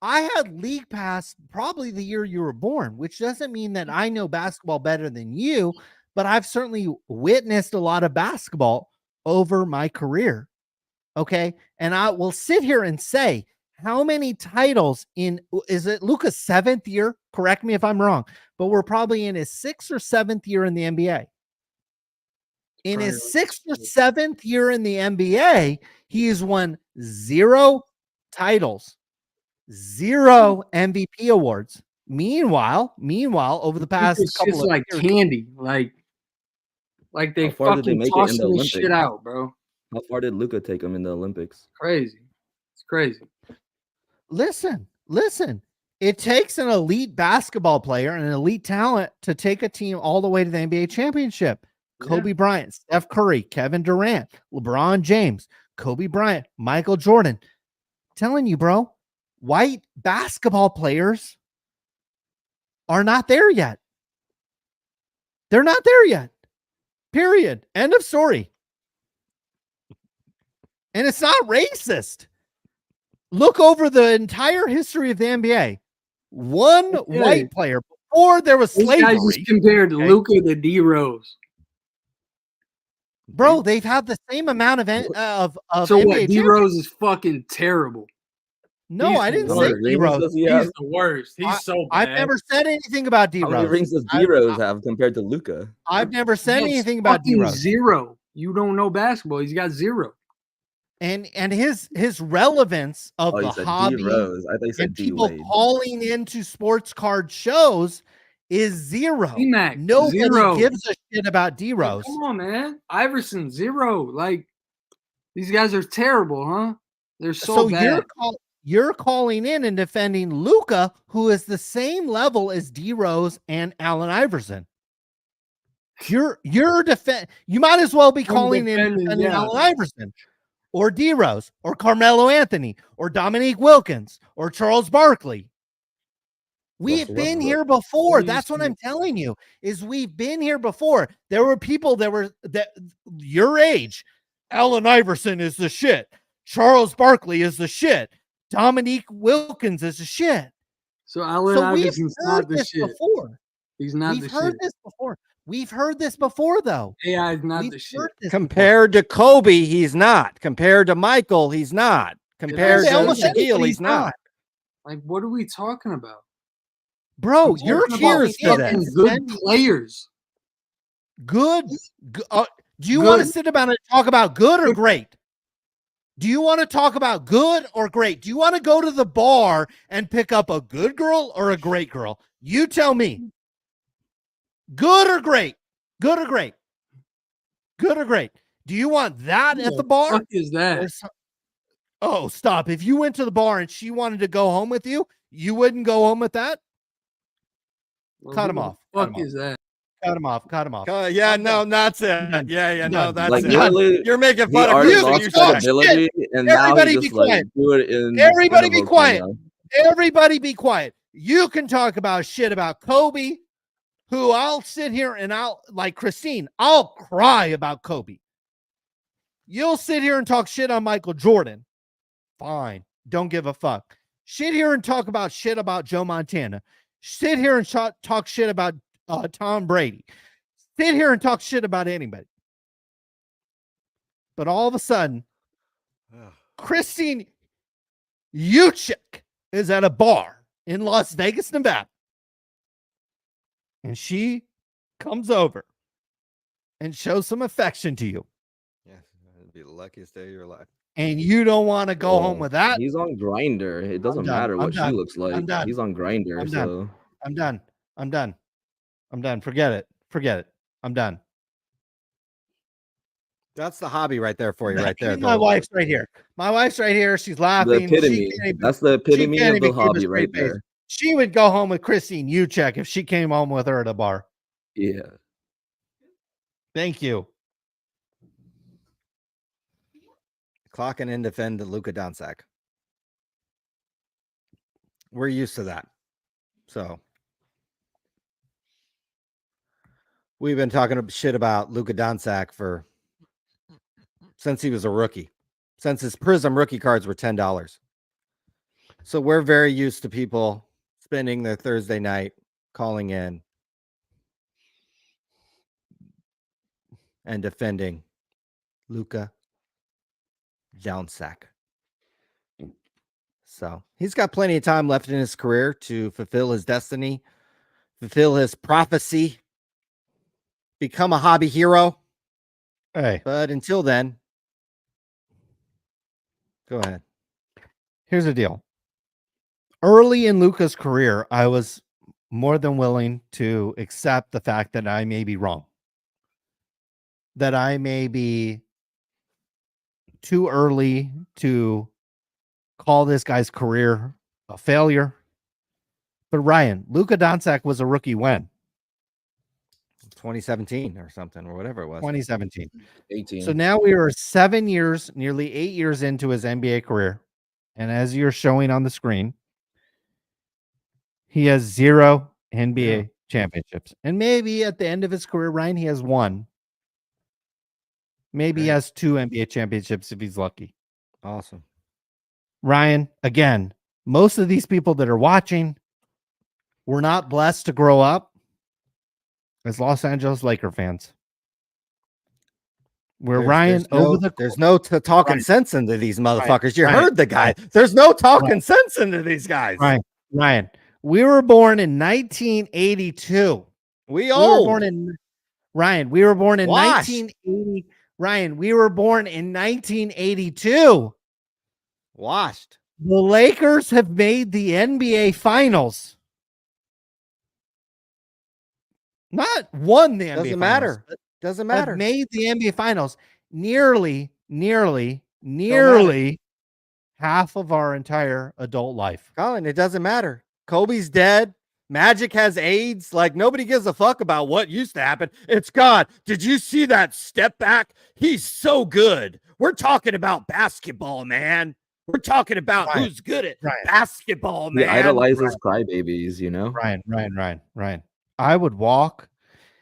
I had league pass probably the year you were born, which doesn't mean that I know basketball better than you, but I've certainly witnessed a lot of basketball over my career. Okay. And I will sit here and say, how many titles is it Luka's 7th year? Correct me if I'm wrong, but we're probably in his 6th or 7th year in the NBA. In his 6th or 7th year in the NBA, he has won 0 titles, 0 MVP awards. Meanwhile, over the past it's couple just of like years, candy, like they How far did they fucking make it in tossing the this Olympics? shit out, bro. How far did Luka take him in the Olympics? Crazy. It's crazy. Listen. It takes an elite basketball player and an elite talent to take a team all the way to the NBA championship. Kobe Bryant, Steph Curry, Kevin Durant, LeBron James, Kobe Bryant, Michael Jordan. I'm telling you, bro, white basketball players are not there yet. They're not there yet. Period. End of story. And it's not racist. Look over the entire history of the NBA. One white player before there was These slavery. guys just compared Luka to D Rose. Bro, they've had the same amount of So NBA what? D Rose is fucking terrible. No, He's I the didn't say worst. D Rose. He's the worst. He's so bad. I've never said anything about D How many Rose. rings does D Rose have compared to Luka? I've never said He has anything about D fucking Rose. 0. You don't know basketball. He's got 0. And his relevance of Oh, the you said hobby D-Rose. I thought you said and people D-Wade. calling into sports card shows is 0. T-Mac, Nobody 0. gives a shit about D Rose. Come on, man. Iverson 0. Like these guys are terrible, huh? They're so bad. You're calling in and defending Luka, who is the same level as D Rose and Allen Iverson. You might as well be calling in and defending Allen Iverson or D Rose or Carmelo Anthony or Dominique Wilkins or Charles Barkley. We've been here before. That's what I'm telling you, is we've been here before. There were people that your age. Allen Iverson is the shit. Charles Barkley is the shit. Dominique Wilkins is the shit. So Allen Iverson's not the shit. Before. He's not the shit. We've heard this before. We've heard this before, though. AI is not the shit. Compared to Kobe, he's not. Compared to Michael, he's not. Compared They to almost said it, Shaquille, but he's not. Like, what are we talking about? Bro, I'm you're talking about cheers to fucking this. good players. good. Do you Good. want to sit about and talk about good or great? Do you want to talk about good or great? Do you want to go to the bar and pick up a good girl or a great girl? You tell me. Good or great? Good or great? Good or great? Do you want that at the bar? What is that? Oh, stop. If you went to the bar and she wanted to go home with you, you wouldn't go home with that? Cut him off. Fuck is that? Cut him off. Cut him off. Yeah, no, that's it. done. Yeah, I'm no, done. that's Like it. literally, You're making he fun of already Chris and lost you talk check. credibility, and now Everybody he be just like quiet. do it in. Everybody in be a quiet. volcano. Everybody be quiet. You can talk about shit about Kobe, who I'll sit here and I'll, like Christine, I'll cry about Kobe. You'll sit here and talk shit on Michael Jordan. Fine. Don't give a fuck. Sit here and talk about shit about Joe Montana. Sit here and talk shit about Tom Brady. Sit here and talk shit about anybody. But all of a sudden, Christine Uchik is at a bar in Las Vegas, Nevada. And she comes over and shows some affection to you. Yeah, it'd be the luckiest day of your life. And you don't want to go home with that. He's on Grinder. It doesn't done. matter I'm what she done. looks like. I'm done. He's on Grinder. I'm So done. I'm done. I'm done. I'm done. Forget it. Forget it. I'm done. That's the hobby right there for you, right there. My wife's right here. My wife's right here. She's the laughing. epitome. That's the epitome of the hobby right there. She would go home with Christine Uchek if she came home with her at a bar. Yeah. Thank you. Clocking in defend Luka Doncic. We're used to that. So we've been talking shit about Luka Doncic since he was a rookie, since his Prism rookie cards were $10. So we're very used to people spending their Thursday night calling in and defending Luka Doncic. So he's got plenty of time left in his career to fulfill his destiny, fulfill his prophecy, become a hobby hero. Hey, but until then, go ahead. Here's the deal. Early in Luka's career, I was more than willing to accept the fact that I may be wrong, that I may be too early to call this guy's career a failure. But Ryan, Luka Doncic was a rookie when? 2017 or something, or whatever it was. 2017. 18. So now we are 7 years, nearly 8 years into his NBA career. And as you're showing on the screen, he has 0 NBA championships. And maybe at the end of his career, Ryan, he has 1. Maybe he has 2 NBA championships if he's lucky. Awesome. Ryan, again, most of these people that are watching were not blessed to grow up as Los Angeles Laker fans. Where Ryan there's no talking sense into these motherfuckers. You Ryan, heard the guy. There's no talking sense into these guys. Ryan, we were born in 1982. We were born in Ryan. We were born in 1980. Ryan, we were born in 1982. Washed. The Lakers have made the NBA Finals. Not won the NBA Doesn't Finals. matter. Doesn't matter. But made the NBA Finals nearly half of our entire adult life. Colin, it doesn't matter. Kobe's dead. Magic has AIDS. Like, nobody gives a fuck about what used to happen. It's God. Did you see that step back? He's so good. We're talking about basketball, man. We're talking about who's good at basketball, man. He idolizes crybabies, you know? Ryan. I would walk.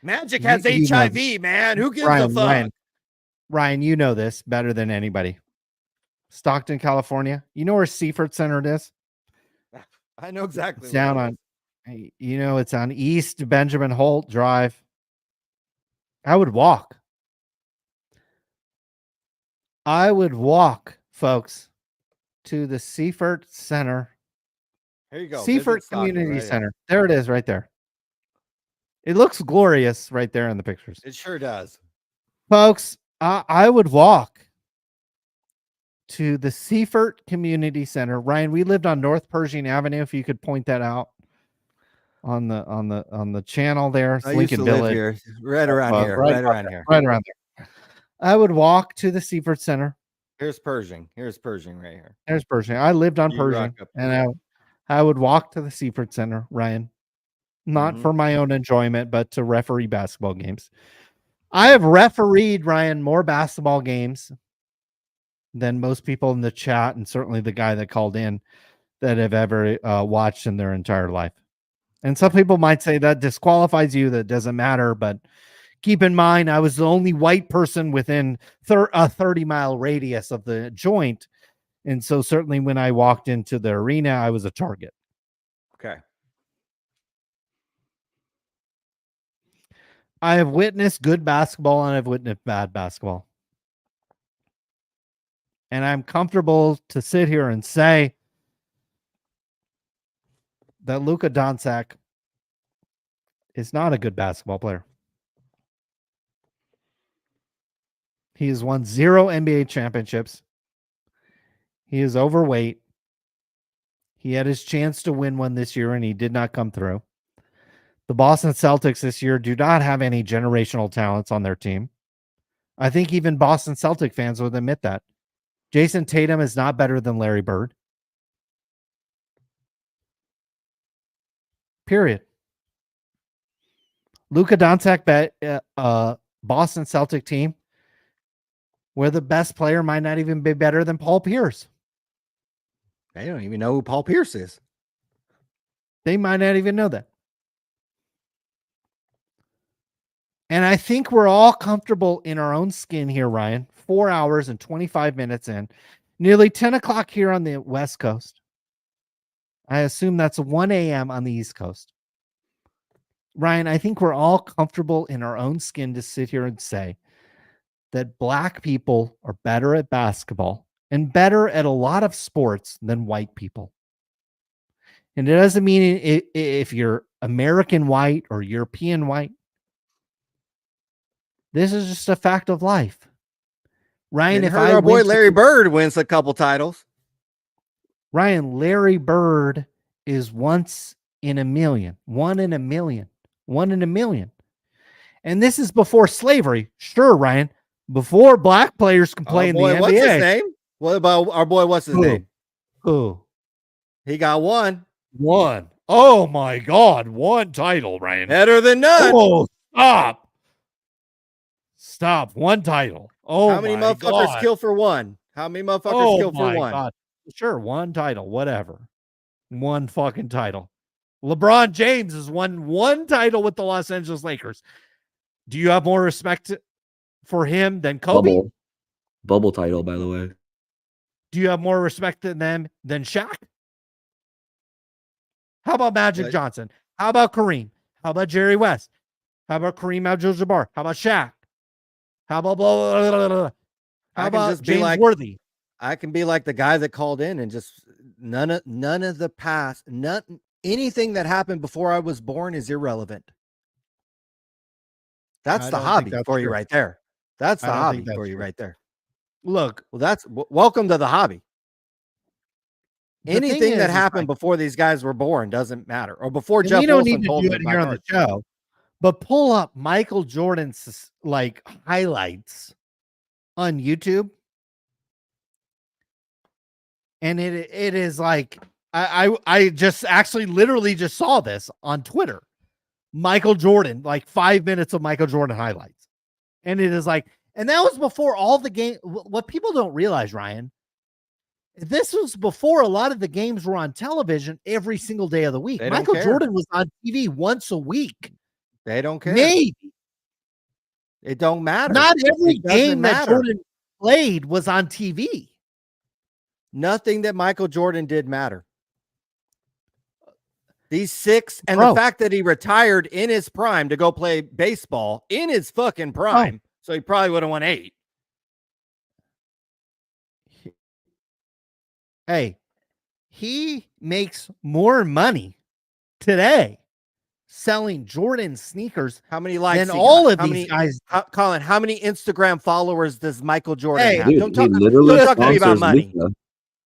Magic has HIV, man. Who gives a fuck? Ryan, you know this better than anybody. Stockton, California. You know where Seaford Center is? I know exactly. It's down on, it's on East Benjamin Holt Drive. I would walk. Folks. to the Seifert Center. Here you go. Seifert Visit Stockton Community right here. Center. There it is right there. It looks glorious right there in the pictures. It sure does. Folks, I would walk to the Seifert Community Center. Ryan, we lived on North Pershing Avenue. If you could point that out on the channel there. It's I used to Lincoln live Village. here, right around here, Right around here. Right around there. I would walk to the Seifert Center. Here's Pershing. Here's Pershing right here. There's Pershing. I lived on You Pershing, rock up and I would walk to the Seifert Center, Ryan, not for my own enjoyment, but to referee basketball games. I have refereed, Ryan, more basketball games than most people in the chat, and certainly the guy that called in, that have ever watched in their entire life. And some people might say that disqualifies you, that doesn't matter, but keep in mind, I was the only white person within a 30-mile radius of the joint. And so certainly when I walked into the arena, I was a target. Okay. I have witnessed good basketball and I've witnessed bad basketball. And I'm comfortable to sit here and say that Luka Doncic is not a good basketball player. He has won 0 NBA championships. He is overweight. He had his chance to win one this year and he did not come through. The Boston Celtics this year do not have any generational talents on their team. I think even Boston Celtic fans would admit that. Jason Tatum is not better than Larry Bird. Period. Luka Doncic, Boston Celtic team, where the best player might not even be better than Paul Pierce. They don't even know who Paul Pierce is. They might not even know that. And I think we're all comfortable in our own skin here, Ryan. 4 hours and 25 minutes in. Nearly 10 o'clock here on the West Coast. I assume that's 1 a.m. on the East Coast. Ryan, I think we're all comfortable in our own skin to sit here and say that black people are better at basketball and better at a lot of sports than white people. And it doesn't mean if you're American white or European white. This is just a fact of life. Ryan, if our boy Larry Bird wins a couple titles. Ryan, Larry Bird is once in a million. 1 in a million. 1 in a million. And this is before slavery. Sure, Ryan. Before black players can play in the NBA. What's his name? What about our boy? What's his name? Who? He got one. One. Oh my God. 1 title, Ryan. Better than none. Oh, stop. Stop. 1 title. Oh, how many motherfuckers kill for one? How many motherfuckers kill for one? God. Sure, 1 title, whatever. 1 fucking title. LeBron James has won 1 title with the Los Angeles Lakers. Do you have more respect for him than Kobe? Bubble title, by the way. Do you have more respect than them than Shaq? How about Magic Johnson? How about Kareem? How about Jerry West? How about Kareem Abdul-Jabbar? How about Shaq? How about blah, blah, blah, blah. How about James Worthy? I can be like the guy that called in and just none of the past, anything that happened before I was born is irrelevant. That's the hobby for you right there. That's the hobby for you right there. Look, well, welcome to the hobby. Anything that happened before these guys were born doesn't matter, or before Jeff Wilson told me here on the show. But pull up Michael Jordan's highlights on YouTube, and it is like I just actually literally just saw this on Twitter. Michael Jordan, 5 minutes of Michael Jordan highlights, and it is like, and that was before all the game. What people don't realize, Ryan, this was before a lot of the games were on television every single day of the week. Michael Jordan was on TV once a week. They don't care. Maybe. It don't matter. Not every game that Jordan played was on TV. Nothing that Michael Jordan did matter. These 6, and the fact that he retired in his prime to go play baseball in his fucking prime, so he probably would have won 8. Hey, he makes more money today selling Jordan sneakers How many likes than he all got? of How these many, guys. Colin? How many Instagram followers does Michael Jordan Hey, have? Dude, Don't he talk. literally Don't talk to me about sponsors money. Luca.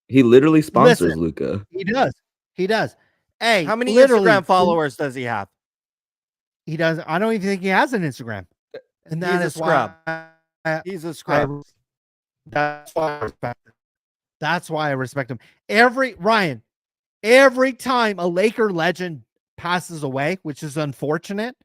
He literally sponsors Listen, Luca. he does. He does. Hey, How many literally, Instagram followers does he have? he does. I don't even think he has an Instagram, and that He's a is scrub. why He's a scrub. that's why I respect him. That's why I respect him. Every time a Laker legend passes away, which is unfortunate,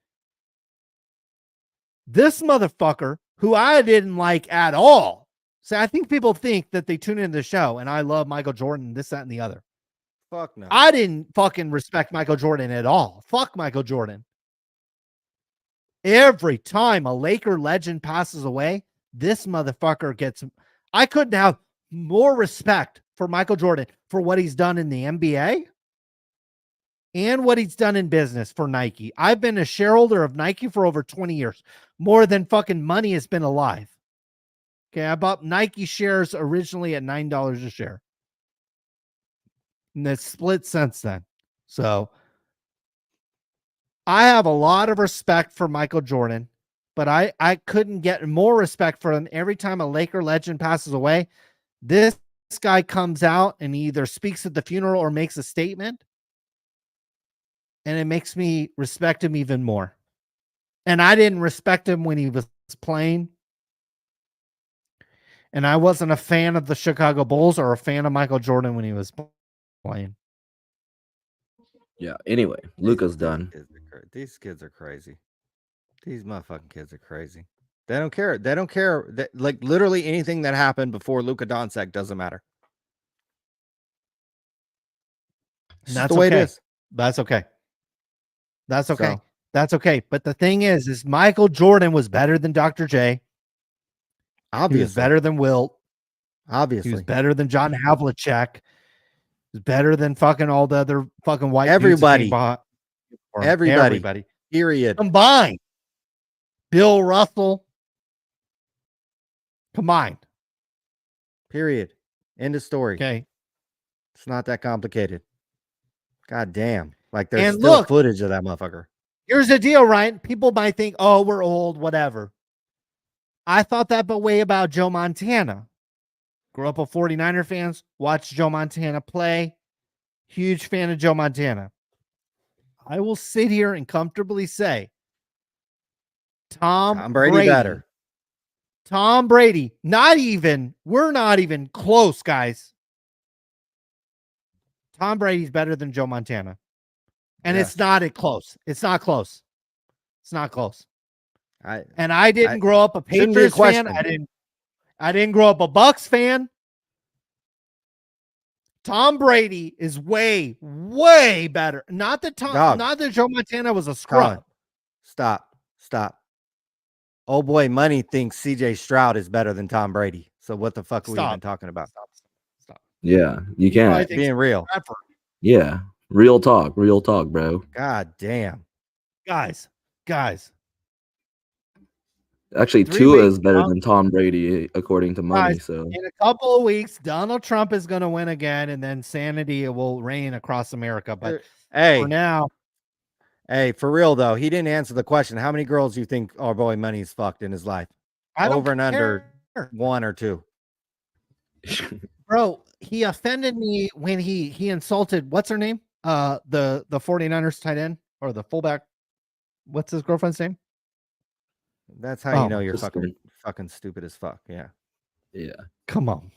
this motherfucker, who I didn't like at all. So I think people think that they tune into the show and I love Michael Jordan, this, that, and the other. Fuck no. I didn't fucking respect Michael Jordan at all. Fuck Michael Jordan. Every time a Laker legend passes away, this motherfucker gets. I couldn't have more respect for Michael Jordan for what he's done in the NBA and what he's done in business for Nike. I've been a shareholder of Nike for over 20 years, more than fucking money has been alive. Okay, I bought Nike shares originally at $9 a share. And it's split since then. So I have a lot of respect for Michael Jordan, but I couldn't get more respect for him. Every time a Laker legend passes away, this guy comes out and he either speaks at the funeral or makes a statement. And it makes me respect him even more. And I didn't respect him when he was playing. And I wasn't a fan of the Chicago Bulls or a fan of Michael Jordan when he was playing. Yeah. Anyway, Luca's done. These kids are crazy. These motherfucking kids are crazy. They don't care. They don't care. Like literally anything that happened before Luka Doncic doesn't matter. It's just the way it is. That's okay. That's okay. So, That's okay. But the thing is Michael Jordan was better than Dr. J. obviously, He was better than Wilt. obviously, He was better than John Havlicek. He was better than fucking all the other fucking white everybody, dudes that came everybody. Period. combined. Bill Russell combined. Period. End of story. Okay. It's not that complicated. God damn. Like there's And still look, footage of that motherfucker. Here's the deal, Ryan. People might think, oh, we're old, whatever. I thought that way about Joe Montana. Grew up with 49er fans, watched Joe Montana play. Huge fan of Joe Montana. I will sit here and comfortably say Tom Brady better. Tom Brady, we're not even close, guys. Tom Brady's better than Joe Montana. And Yes. it's not close. It's not close. It's not close. I didn't grow up a shouldn't be a Patriots fan. question. I didn't grow up a Bucks fan. Tom Brady is way, way better. Not that Joe Montana was a scrub. Colin, stop. Oh boy, money thinks CJ Stroud is better than Tom Brady. So what the fuck are we even talking about? Stop. Yeah, you can't. Being real. Yeah, real talk, bro. God damn. Guys. Actually, 3 Tua weeks is better from- than Tom Brady according to money. Guys, So in a couple of weeks, Donald Trump is going to win again, and then sanity will reign across America. But for now, for real though, he didn't answer the question. How many girls do you think our boy Money's fucked in his life? I don't Over and under care. 1 or 2. Bro, he offended me when he insulted what's her name? The 49ers tight end or the fullback. What's his girlfriend's name? That's how you know you're fucking stupid as fuck. Yeah. Come on.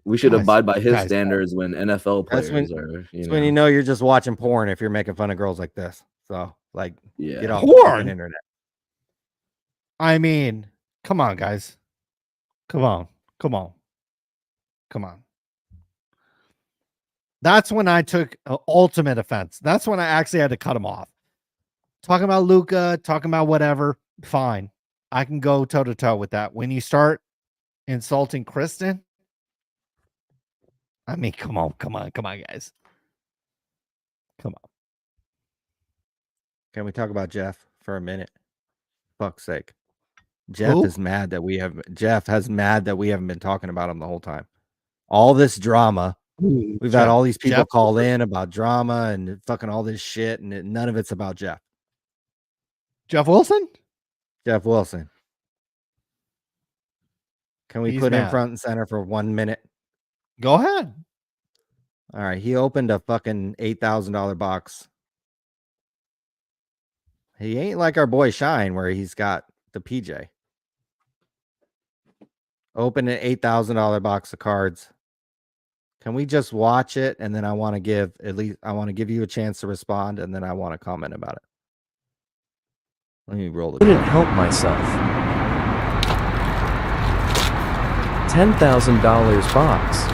We should abide by his guys, standards when NFL players That's are. when you know you're just watching porn if you're making fun of girls like this. So get off the Porn? fucking internet. I mean, come on, guys. Come on. That's when I took ultimate offense. That's when I actually had to cut him off. Talking about Luca, talking about whatever, fine. I can go toe to toe with that. When you start insulting Kristen, I mean, come on, guys. Come on. Can we talk about Jeff for a minute? Fuck's sake. Jeff has mad that we haven't been talking about him the whole time. all this drama. Ooh, We've had all these people Jeff call Wilson. in about drama and fucking all this shit, and none of it's about Jeff. Jeff Wilson? Jeff Wilson. Can we He's put him mad. front and center for 1 minute? Go ahead. All right. He opened a fucking $8,000 box. He ain't like our boy Shyne, where he's got the PJ. Open an $8,000 box of cards. Can we just watch it? And then I want to give you a chance to respond, and then I want to comment about it. Let me roll the. Couldn't help myself. $10,000 box.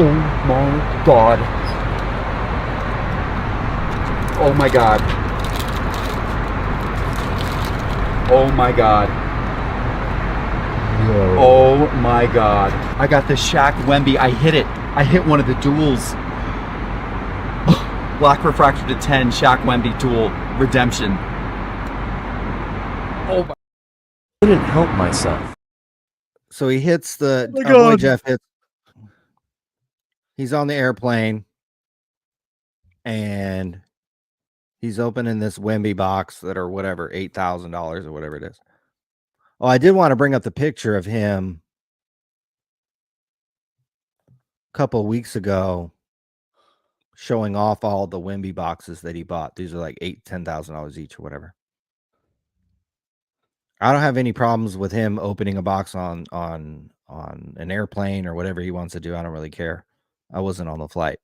Oh my god. Oh my god. Oh my god. Yo. Oh my god. I got the Shaq Wemby. I hit it. I hit one of the duels. Black Refractor to 10, Shaq Wemby duel redemption. Oh my. Couldn't help myself. So he hits the. Oh my our boy God. Jeff hits. He's on the airplane, and he's opening this Wemby box that are whatever, $8,000 or whatever it is. Oh, I did want to bring up the picture of him a couple of weeks ago showing off all the Wemby boxes that he bought. These are like $10,000 each or whatever. I don't have any problems with him opening a box on an airplane or whatever he wants to do. I don't really care. I wasn't on the flight.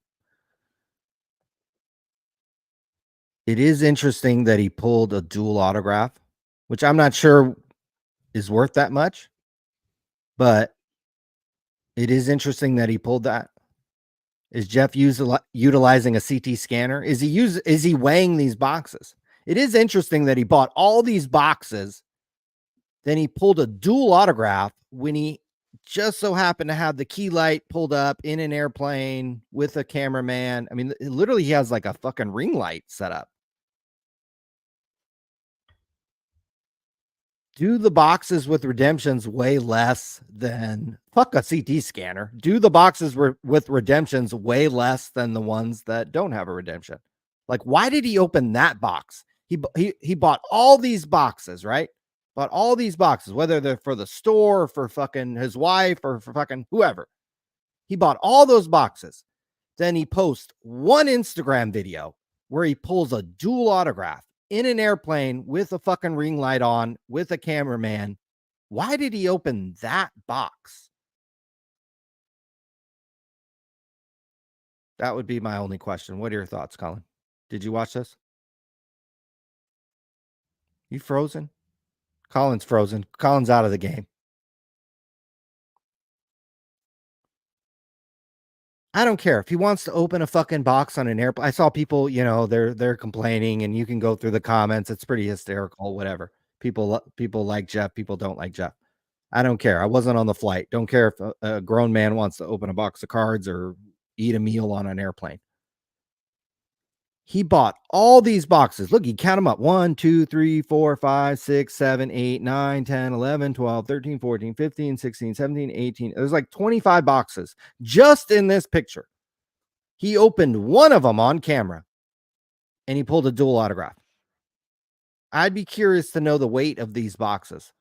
It is interesting that he pulled a dual autograph, which I'm not sure is worth that much, but it is interesting that he pulled that. Is Jeff utilizing a CT scanner? Is he weighing these boxes? It is interesting that he bought all these boxes, then he pulled a dual autograph when he just so happened to have the key light pulled up in an airplane with a cameraman. I mean, literally he has like a fucking ring light set up. Do the boxes with redemptions weigh less than fuck a CT scanner? Do the boxes with redemptions weigh less than the ones that don't have a redemption? Like, why did he open that box? He bought all these boxes, right? Bought all these boxes, whether they're for the store, or for fucking his wife, or for fucking whoever. He bought all those boxes. Then he posts one Instagram video where he pulls a dual autograph in an airplane with a fucking ring light on with a cameraman. Why did he open that box? That would be my only question. What are your thoughts, Colin? Did you watch this? You frozen? Colin's frozen. Colin's out of the game. I don't care if he wants to open a fucking box on an airplane. I saw people, they're complaining, and you can go through the comments. It's pretty hysterical. Whatever. People like Jeff. People don't like Jeff. I don't care. I wasn't on the flight. Don't care if a grown man wants to open a box of cards or eat a meal on an airplane. He bought all these boxes. Look, you count them up. 1, 2, 3, 4, 5, 6, 7, 8, 9, 10, 11, 12, 13, 14, 15, 16, 17, 18. There's like 25 boxes just in this picture. He opened one of them on camera and he pulled a dual autograph. I'd be curious to know the weight of these boxes.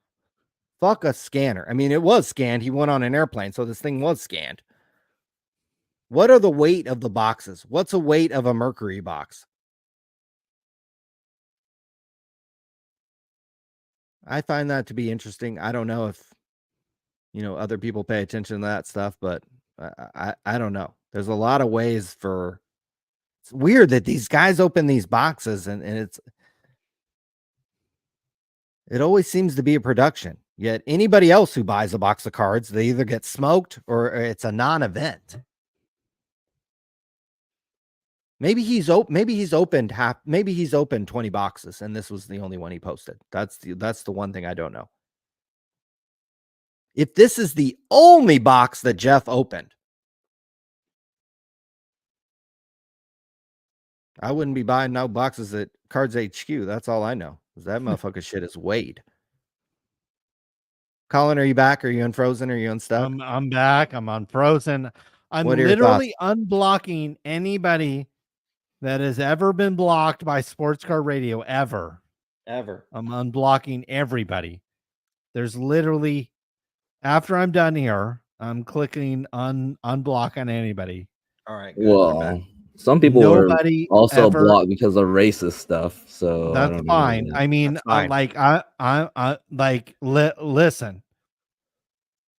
Fuck a scanner. I mean, it was scanned. He went on an airplane, so this thing was scanned. What are the weight of the boxes? What's a weight of a Mercury box? I find that to be interesting. I don't know if, other people pay attention to that stuff, but I don't know. There's a lot of ways for. It's weird that these guys open these boxes and it always seems to be a production. Yet anybody else who buys a box of cards, they either get smoked or it's a non-event. Maybe he's opened 20 boxes and this was the only one he posted. That's the one thing I don't know. If this is the only box that Jeff opened, I wouldn't be buying no boxes at Cards HQ. That's all I know. That motherfucker shit is weighed. Colin, are you back? Are you unfrozen? Are you unstuck? I'm back. I'm unfrozen. I'm What are your literally unblocking anybody that has ever been blocked by Sports Card Radio ever. Ever. I'm unblocking everybody. There's literally, after I'm done here, I'm clicking unblock on anybody. All right, good. You're back. Well, some people Nobody were also ever- blocked because of racist stuff. So I That's don't know. fine. I mean, That's fine. listen.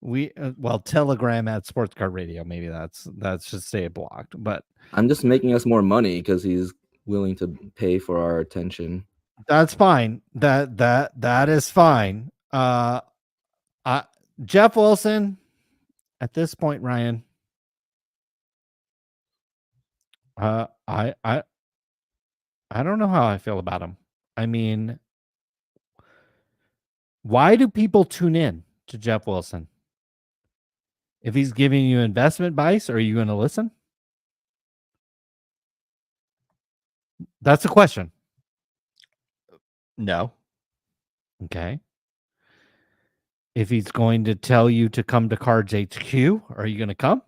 We well, Telegram at Sports Card Radio. Maybe that's just say it blocked. But I'm just making us more money because he's willing to pay for our attention. that's fine. That is fine. Jeff Wilson. At this point, Ryan. I don't know how I feel about him. I mean, why do people tune in to Jeff Wilson? If he's giving you investment advice, are you going to listen? That's a question. No. Okay. If he's going to tell you to come to Cards HQ, are you going to come?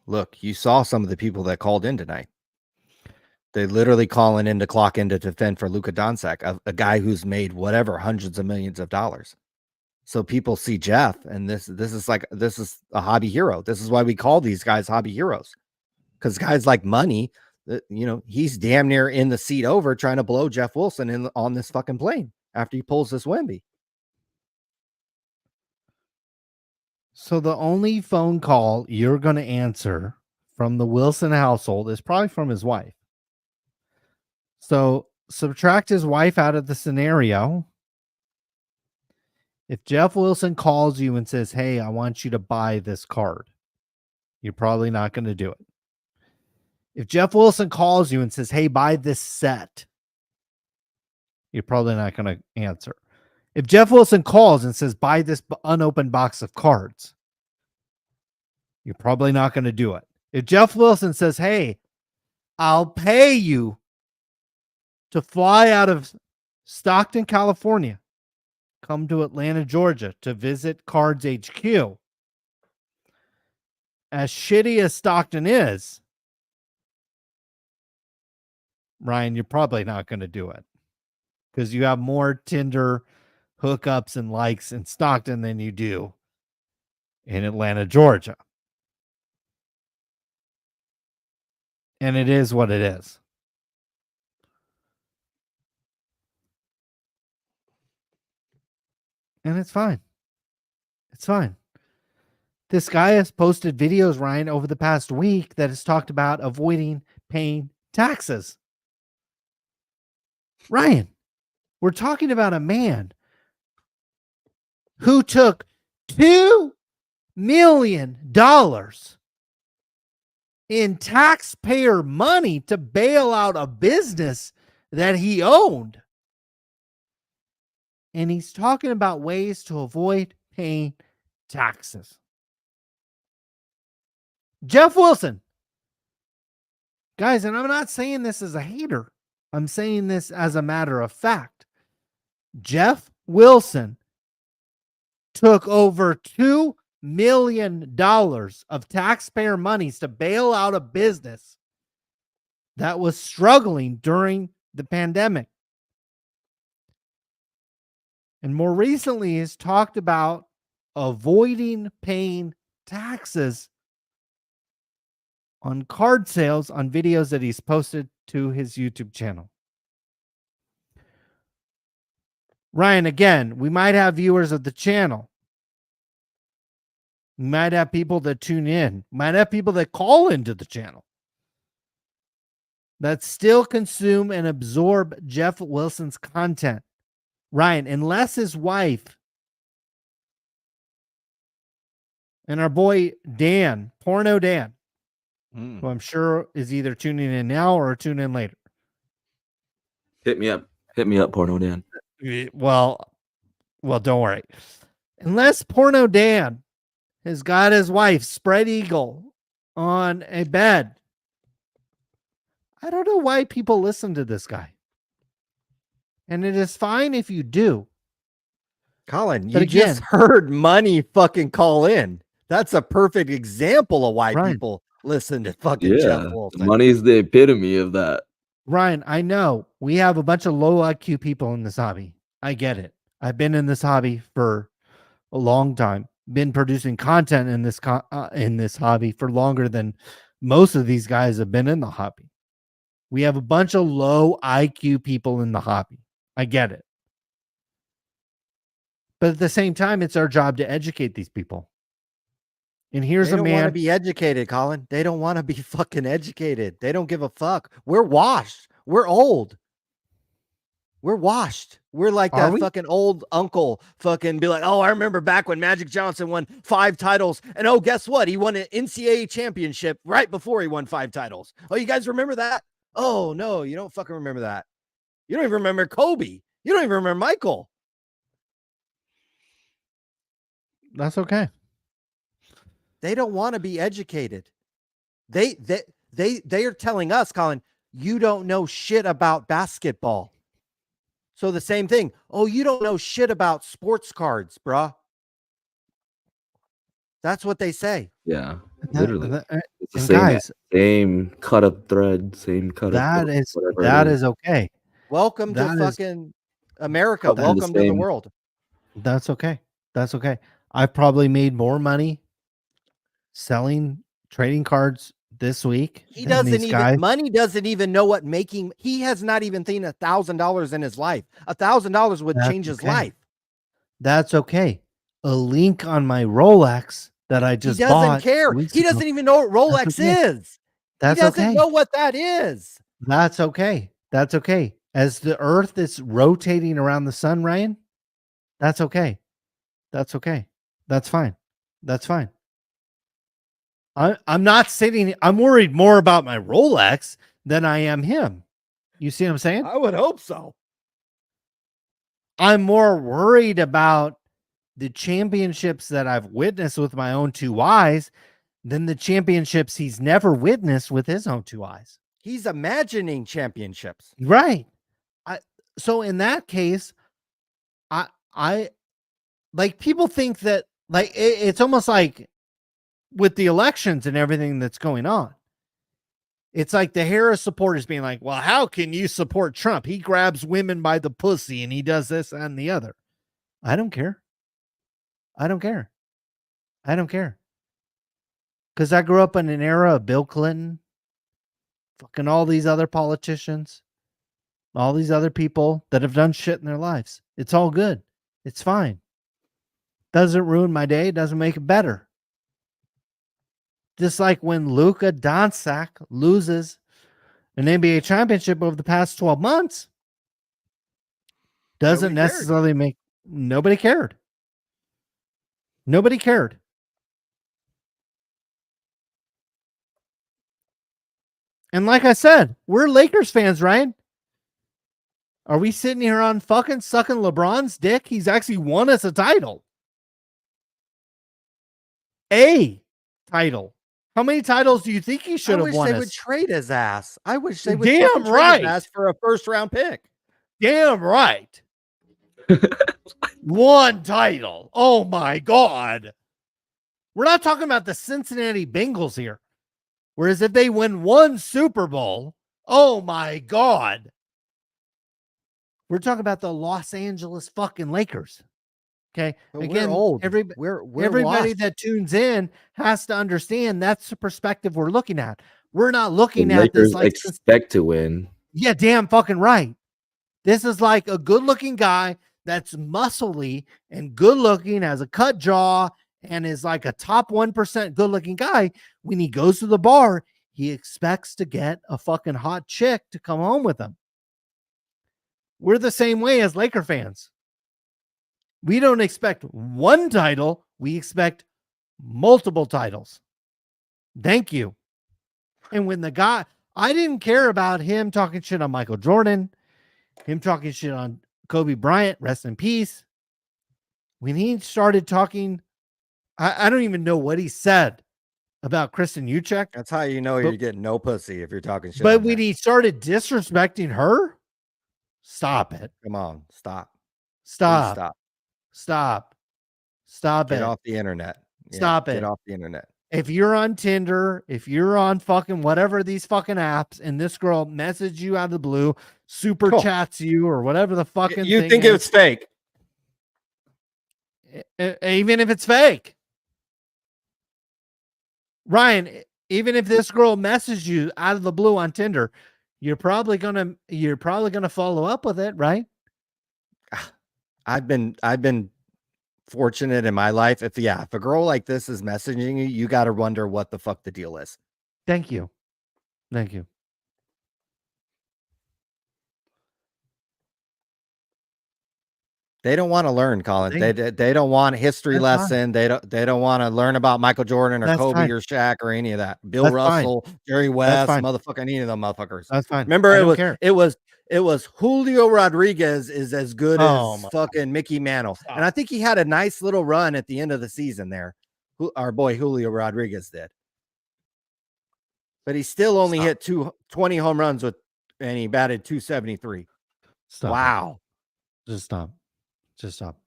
Look, you saw some of the people that called in tonight. They're literally calling in to clock in to defend for Luka Doncic, a guy who's made whatever hundreds of millions of dollars. So people see Jeff, and this is a hobby hero. This is why we call these guys hobby heroes, because guys like money. He's damn near in the seat over trying to blow Jeff Wilson on this fucking plane after he pulls this Wemby. So the only phone call you're going to answer from the Wilson household is probably from his wife. So subtract his wife out of the scenario. If Jeff Wilson calls you and says, hey, I want you to buy this card, you're probably not going to do it. If Jeff Wilson calls you and says, hey, buy this set, you're probably not going to answer. If Jeff Wilson calls and says, buy this unopened box of cards, you're probably not going to do it. If Jeff Wilson says, hey, I'll pay you to fly out of Stockton, California, come to Atlanta, Georgia to visit Cards HQ, as shitty as Stockton is, Ryan, you're probably not going to do it because you have more Tinder hookups and likes in Stockton than you do in Atlanta, Georgia. And it is what it is. And it's fine. It's fine. This guy has posted videos, Ryan, over the past week that has talked about avoiding paying taxes. Ryan, we're talking about a man who took $2 million in taxpayer money to bail out a business that he owned. And he's talking about ways to avoid paying taxes. Jeff Wilson. Guys, and I'm not saying this as a hater. I'm saying this as a matter of fact. Jeff Wilson took over $2 million of taxpayer monies to bail out a business that was struggling during the pandemic. And more recently has talked about avoiding paying taxes on card sales on videos that he's posted to his YouTube channel. Ryan, again, we might have viewers of the channel. We might have people that tune in. We might have people that call into the channel that still consume and absorb Jeff Wilson's content. Ryan, unless his wife and our boy Dan, Porno Dan, who I'm sure is either tuning in now or tuning in later. Hit me up, Porno Dan. Well, don't worry. Unless Porno Dan has got his wife, Spread Eagle, on a bed. I don't know why people listen to this guy. And it is fine if you do. Colin, But you just again, heard money fucking call in. That's a perfect example of why Ryan. people listen to fucking Jeff Yeah, Wilson. money's the epitome of that. Ryan, I know we have a bunch of low IQ people in this hobby. I get it. I've been in this hobby for a long time. Been producing content in this hobby for longer than most of these guys have been in the hobby. We have a bunch of low IQ people in the hobby. I get it. But at the same time, it's our job to educate these people. And here's They a don't want to man. be educated, Colin. They don't want to be fucking educated. They don't give a fuck. We're washed. We're old. We're washed. We're like Are that we? fucking old uncle fucking be like, oh, I remember back when Magic Johnson won 5 titles. And oh, guess what? He won an NCAA championship right before he won 5 titles. Oh, you guys remember that? Oh, no, you don't fucking remember that. You don't even remember Kobe. You don't even remember Michael. That's okay. They don't want to be educated. They are telling us, Colin, you don't know shit about basketball. So the same thing. Oh, you don't know shit about sports cards, bruh. That's what they say. Yeah, literally. It's the and same guys, same cut of thread, same cut of whatever that it is okay. Welcome to That is fucking America. cut from the Welcome to the same- world. That's okay. That's okay. I've probably made more money selling trading cards this week. He than doesn't these even guys. money doesn't even know what making. He has not even seen $1,000 in his life. $1,000 would That's change his okay. life. That's okay. A link on my Rolex that I He just doesn't bought care. weeks He ago. doesn't even know what Rolex okay. is. That's He doesn't okay. know what that is. That's okay. That's okay. As the earth is rotating around the sun, Ryan, that's okay. That's okay. That's fine. That's fine. I'm not sitting, I'm worried more about my Rolex than I am him. You see what I'm saying? I would hope so. I'm more worried about the championships that I've witnessed with my own 2 eyes than the championships he's never witnessed with his own 2 eyes. He's imagining championships. Right. So in that case, I like people think that like it's almost like with the elections and everything that's going on. It's like the Harris supporters being like, well, how can you support Trump? He grabs women by the pussy and he does this and the other. I don't care. I don't care. I don't care. Because I grew up in an era of Bill Clinton, fucking all these other politicians, all these other people that have done shit in their lives. It's all good. It's fine. Doesn't ruin my day. Doesn't make it better. Just like when Luka Doncic loses an NBA championship over the past 12 months, doesn't Nobody cared. necessarily make nobody cared. Nobody cared. And like I said, we're Lakers fans, Ryan. Are we sitting here on fucking sucking LeBron's dick? He's actually won us a title. A title. How many titles do you think he should I have wish won they us? would trade his ass. I wish they would Damn fucking trade right. his ass for a first-round pick. Damn right. 1 title. Oh my God. We're not talking about the Cincinnati Bengals here. Whereas if they win 1 Super Bowl, oh my God. We're talking about the Los Angeles fucking Lakers. Okay. But Again, we're old. everybody We're washed. that tunes in has to understand that's the perspective we're looking at. We're not The looking at this Lakers like, expect to win. yeah, damn fucking right. This is like a good looking guy that's muscly and good looking, has a cut jaw, and is like a top 1% good looking guy. When he goes to the bar, he expects to get a fucking hot chick to come home with him. We're the same way as Laker fans. We don't expect 1 title. We expect multiple titles. Thank you. And when the guy, I didn't care about him talking shit on Michael Jordan, him talking shit on Kobe Bryant, rest in peace. When he started talking, I don't even know what he said, about Kristen Uchek. That's how you know you're getting no pussy if you're talking shit. But when he started disrespecting her, stop it. Come on, stop. Stop. Please stop. Stop. Stop Get it. off the internet. Stop it. Get off the internet. If you're on Tinder, if you're on fucking whatever these fucking apps, and this girl messages you out of the blue, super chats you or whatever the fucking You thing think is, it's fake? even if it's fake. Ryan, even if this girl messages you out of the blue on Tinder, you're probably gonna follow up with it, right? I've been fortunate in my life. If a girl like this is messaging you, you got to wonder what the fuck the deal is. Thank you. Thank you. They don't want to learn, Colin. They don't want a history lesson. They don't want to learn about Michael Jordan or Kobe or Shaq or any of that. Bill Russell, Jerry West, motherfucker, any of them motherfuckers. That's fine. Remember, it was Julio Rodriguez is as good as fucking Mickey Mantle. And I think he had a nice little run at the end of the season there. Our boy Julio Rodriguez did. But he still only hit 20 home runs and he batted 273. Wow. Just stop. Just stop.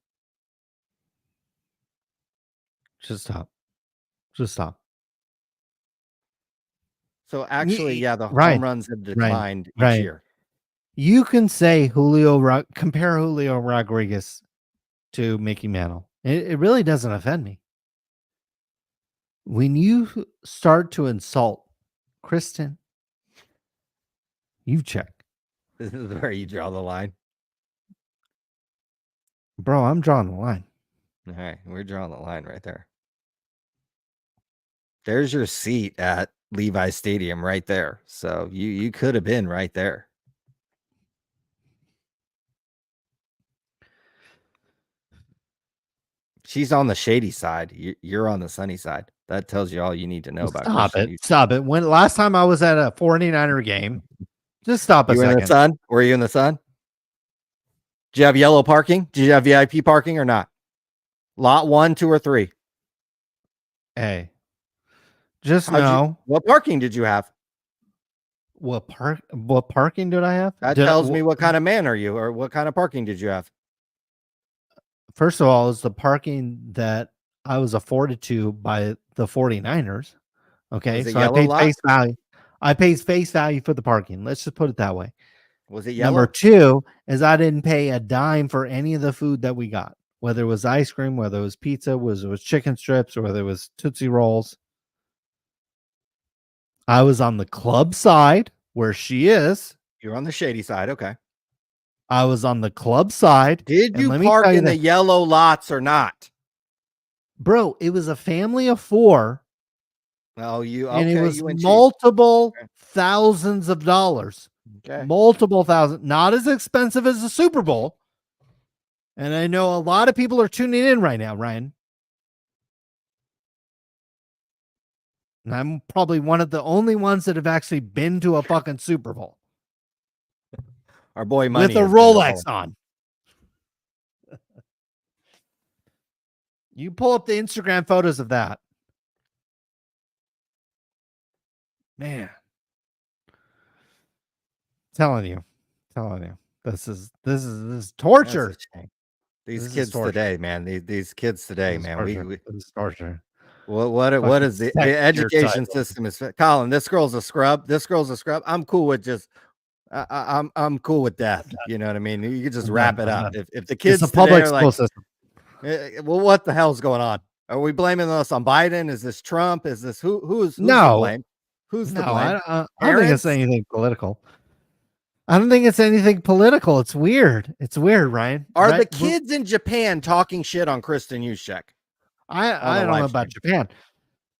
Just stop. Just stop. So actually, the Ryan, home runs have declined each Ryan, year. You can say compare Julio Rodriguez to Mickey Mantle. It really doesn't offend me. When you start to insult Kristen, you check. This is where you draw the line. Bro, I'm drawing the line. All right, we're drawing the line right there. There's your seat at Levi Stadium right there. So you could have been right there. She's on the shady side. You're on the sunny side. That tells you all you need to know about Kristen. Stop it. When last time I was at a 49er game, just stop a second. second. In the sun? Were you in the sun? Did you have yellow parking? Did you have VIP parking or not? Lot 1, 2, or 3? Hey, just know. What parking did you have? What parking did I have? That tells me what kind of man are you, or what kind of parking did you have? First of all, it's the parking that I was afforded to by the 49ers. Okay, so I paid face value. I paid face value for the parking. Let's just put it that way. Was it yellow? Number 2 is I didn't pay a dime for any of the food that we got, whether it was ice cream, whether it was pizza, whether it was chicken strips, or whether it was Tootsie Rolls. I was on the club side where she is. You're on the shady side. Okay. I was on the club side. Did you park in the yellow lots or not? Bro, it was a family of 4. Oh, and it was multiple thousands of dollars. Okay. Multiple thousand, not as expensive as the Super Bowl. And I know a lot of people are tuning in right now, Ryan. And I'm probably one of the only ones that have actually been to a fucking Super Bowl. Our boy Money with a Rolex on. You pull up the Instagram photos of that. Man. Telling you. This is torture. These kids today, man. These kids today, man. This is torture. What is the education system is? Colin, this girl's a scrub. I'm cool with just I'm cool with death. You know what I mean? You can just wrap it up. If the kids it's a public school system. Well, what the hell's going on? Are we blaming us on Biden? Is this Trump? Is this who's to blame? Who's to blame? I don't think it's anything political. I don't think it's anything political. It's weird. It's weird, Ryan. Are the kids in Japan talking shit on Kristen Uchek? I don't know about Japan,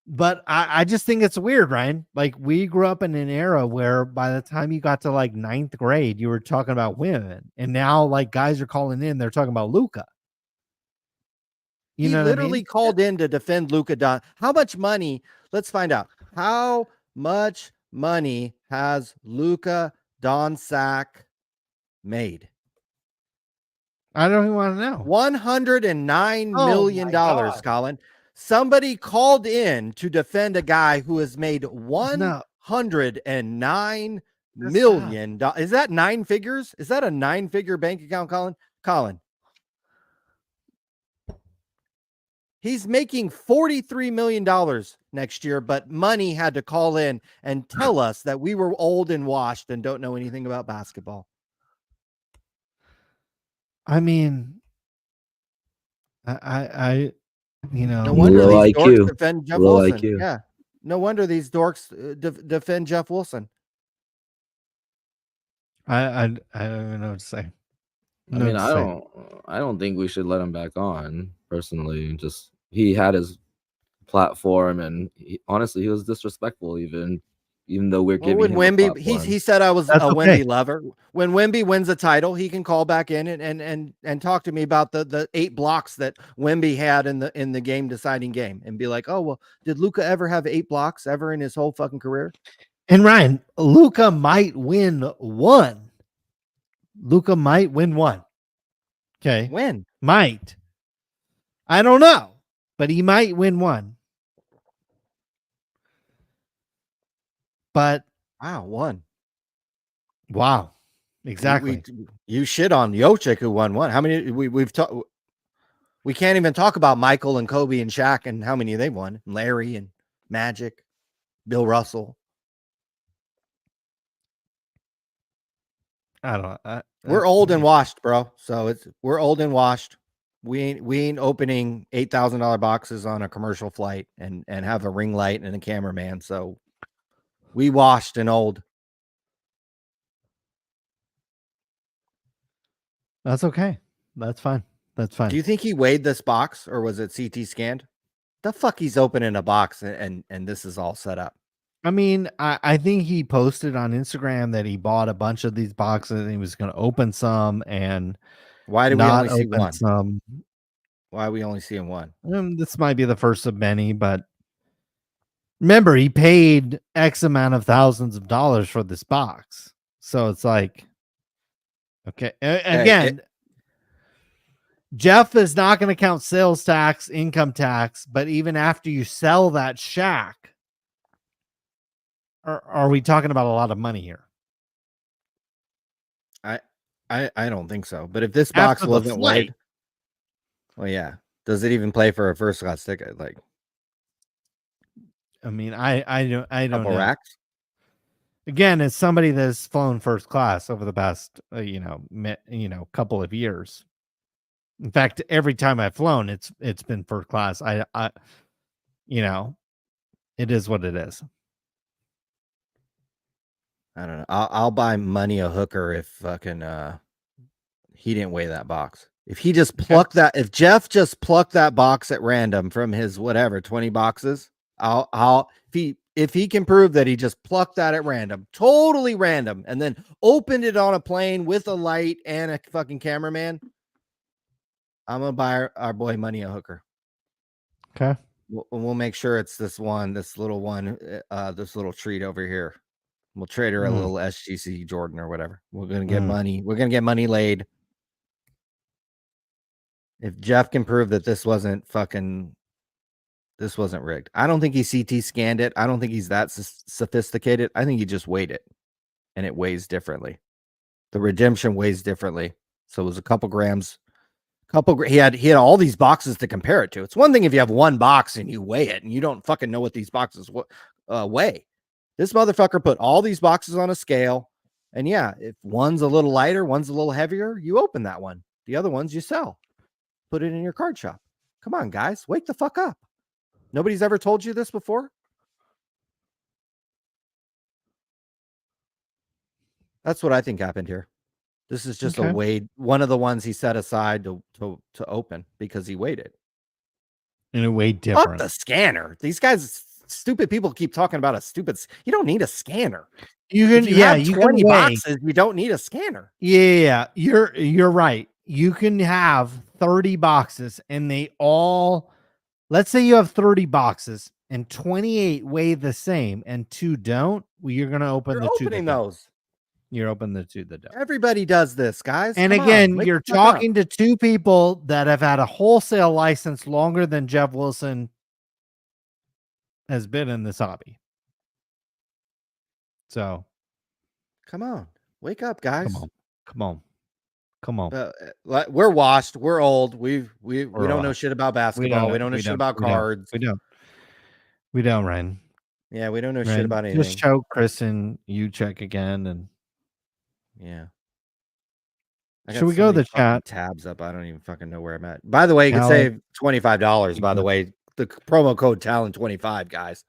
but I just think it's weird, Ryan. Like, we grew up in an era where by the time you got to like 9th grade, you were talking about women, and now like guys are calling in, they're talking about Luka. He literally called in to defend Luka Don. How much money? Let's find out. How much money has Luka Doncic made? I don't even want to know. $109 million, Colin. Somebody called in to defend a guy who has made No. $109 million. Is that 9 figures? Is that a 9-figure bank account, Colin? Colin. He's making $43 million next year, but money had to call in and tell us that we were old and washed and don't know anything about basketball. I mean, I no wonder Low these IQ. dorks defend Jeff Low Wilson. IQ. Yeah, no wonder these dorks defend Jeff Wilson. I don't even know what to say. I mean, I don't think we should let him back on. Personally, just he had his platform, and honestly, he was disrespectful. Even though we're giving him a Wemby, platform. he said I was That's a okay. Wemby lover. When Wemby wins a title, he can call back in and talk to me about the 8 blocks that Wemby had in the game deciding game, and be like, oh well, did Luka ever have 8 blocks ever in his whole fucking career? And Ryan, Luka might win one. Luka might win one. Okay. When? Might. I don't know, but he might win one. But wow, one. Wow. Exactly. You shit on Jokic who won one. How many we've talked? We can't even talk about Michael and Kobe and Shaq and how many they won. Larry and Magic, Bill Russell. I don't know. We're old and washed, bro. So we're old and washed. We ain't opening $8,000 boxes on a commercial flight and have a ring light and a cameraman. So we washed and old. That's okay. That's fine. That's fine. Do you think he weighed this box or was it CT scanned? The fuck he's opening a box and this is all set up. I mean, I think he posted on Instagram that he bought a bunch of these boxes and he was going to open some and why do we not only see open one? Some. Why are we only seeing one? This might be the first of many, but remember, he paid X amount of thousands of dollars for this box. So it's like, okay. Again, Jeff is not going to count sales tax, income tax, but even after you sell that shack, are we talking about a lot of money here? I don't think so. But if this box wasn't weighed, well, yeah. Does it even play for a first class ticket? Like, I mean, I don't know. Racks? Again, as somebody that's flown first class over the past couple of years. In fact, every time I've flown, it's been first class. I it is what it is. I don't know. I'll buy money a hooker if fucking he didn't weigh that box. If he just plucked that, if Jeff just plucked that box at random from his whatever 20 boxes, if he can prove that he just plucked that at random, totally random, and then opened it on a plane with a light and a fucking cameraman, I'm gonna buy our boy money a hooker. Okay. We'll make sure it's this little treat over here. We'll trade her a little SGC Jordan or whatever. We're gonna get money. We're gonna get money laid. If Jeff can prove that this wasn't rigged. I don't think he CT scanned it. I don't think he's that sophisticated. I think he just weighed it, and it weighs differently. The redemption weighs differently. So it was a couple grams. He had all these boxes to compare it to. It's one thing if you have one box and you weigh it and you don't fucking know what these boxes weigh. This motherfucker put all these boxes on a scale, and yeah, if one's a little lighter, one's a little heavier, you open that one. The other ones you sell. Put it in your card shop. Come on, guys, wake the fuck up. Nobody's ever told you this before? That's what I think happened here. This is just a weighed, one of the ones he set aside to open because he waited. And it weighed different. Fuck the scanner. These guys, stupid people keep talking about a stupid. You don't need a scanner. You can, you 20 boxes. You don't need a scanner. Yeah, you're right. You can have 30 boxes and they all, let's say you have 30 boxes and 28 weigh the same and 2 don't. Well, you're going to open the 2 that don't. You're open the 2 that don't. Everybody does this, guys. And again, you're talking to 2 people that have had a wholesale license longer than Jeff Wilson has been in this hobby. So come on, wake up, guys. Come on. We're washed. We're old. We We're don't know washed. shit about basketball. We don't know shit about cards. We don't, Ryan. Yeah, we don't know shit Ryan, about anything. just show Chris and you check again, and yeah. Should we go to the chat? Tabs up. I don't even fucking know where I'm at. By the way, you can save $25. By the way, the promo code Talon25, guys.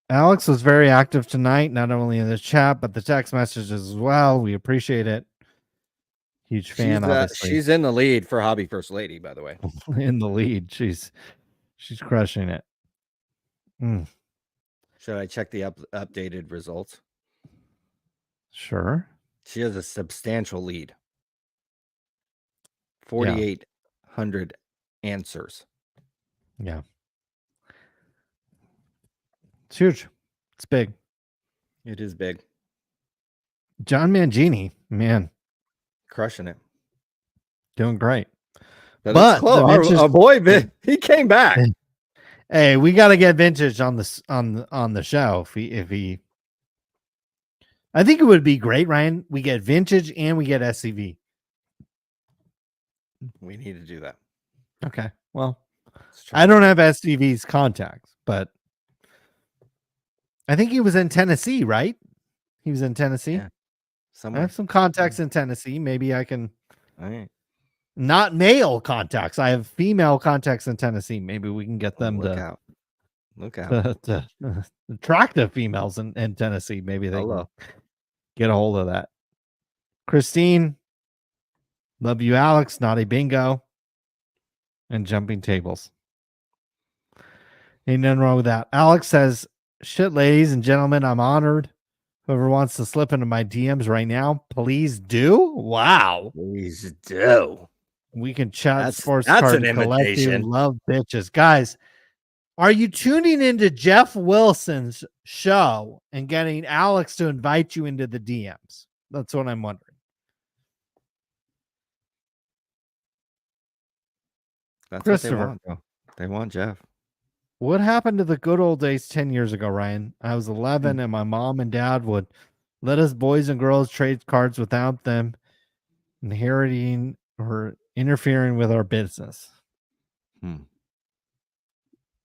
Alex was very active tonight, not only in the chat but the text messages as well. We appreciate it. Huge fan, obviously. She's in the lead for Hobby First Lady, by the way. In the lead, she's crushing it. Should I check the updated results? Sure. She has a substantial lead. 4,800 answers. Yeah. It's huge. It's big. It is big. John Mangini, man. Crushing it. Doing great. But it's close. Our boy, he came back. Hey, we got to get Vintage on the show. If he, I think it would be great, Ryan. We get Vintage and we get SCV. We need to do that. Okay. Well, I don't have SCV's contacts, but I think he was in Tennessee, right? He was in Tennessee. Yeah. I have some contacts in Tennessee. Maybe I can. All right. Not male contacts. I have female contacts in Tennessee. Maybe we can get them to look out. To attractive females in Tennessee. Maybe they can get a hold of that. Christine, love you, Alex. Naughty bingo and jumping tables. Ain't nothing wrong with that. Alex says, "Shit, ladies and gentlemen, I'm honored. Whoever wants to slip into my DMs right now, please do." Wow, please do. We can chat sports that's card an collecting. invitation. Love bitches, guys. Are you tuning into Jeff Wilson's show and getting Alex to invite you into the DMs? That's what I'm wondering. That's Christopher. what they want Jeff. What happened to the good old days 10 years ago, Ryan? I was 11 and my mom and dad would let us boys and girls trade cards without them inheriting or interfering with our business.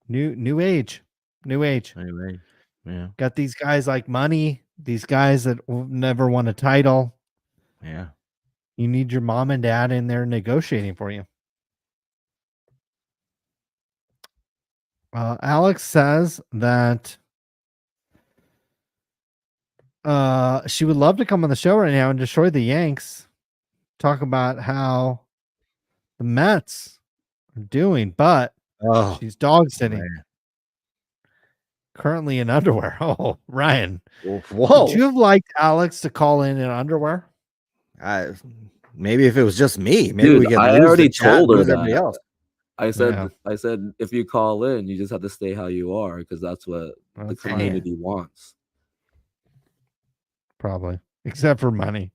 New age. Yeah. Got these guys like money, these guys that never won a title. Yeah. You need your mom and dad in there negotiating for you. Alex says that she would love to come on the show right now and destroy the Yanks. Talk about how the Mets are doing, but she's dog sitting. Man. Currently in underwear. Oh, Ryan. Whoa. Would you have liked Alex to call in underwear? Maybe if it was just me. Maybe Dude, we could I lose already the chat, told her lose everybody that. else. I said, if you call in, you just have to stay how you are because that's what the community wants. Probably, except for money.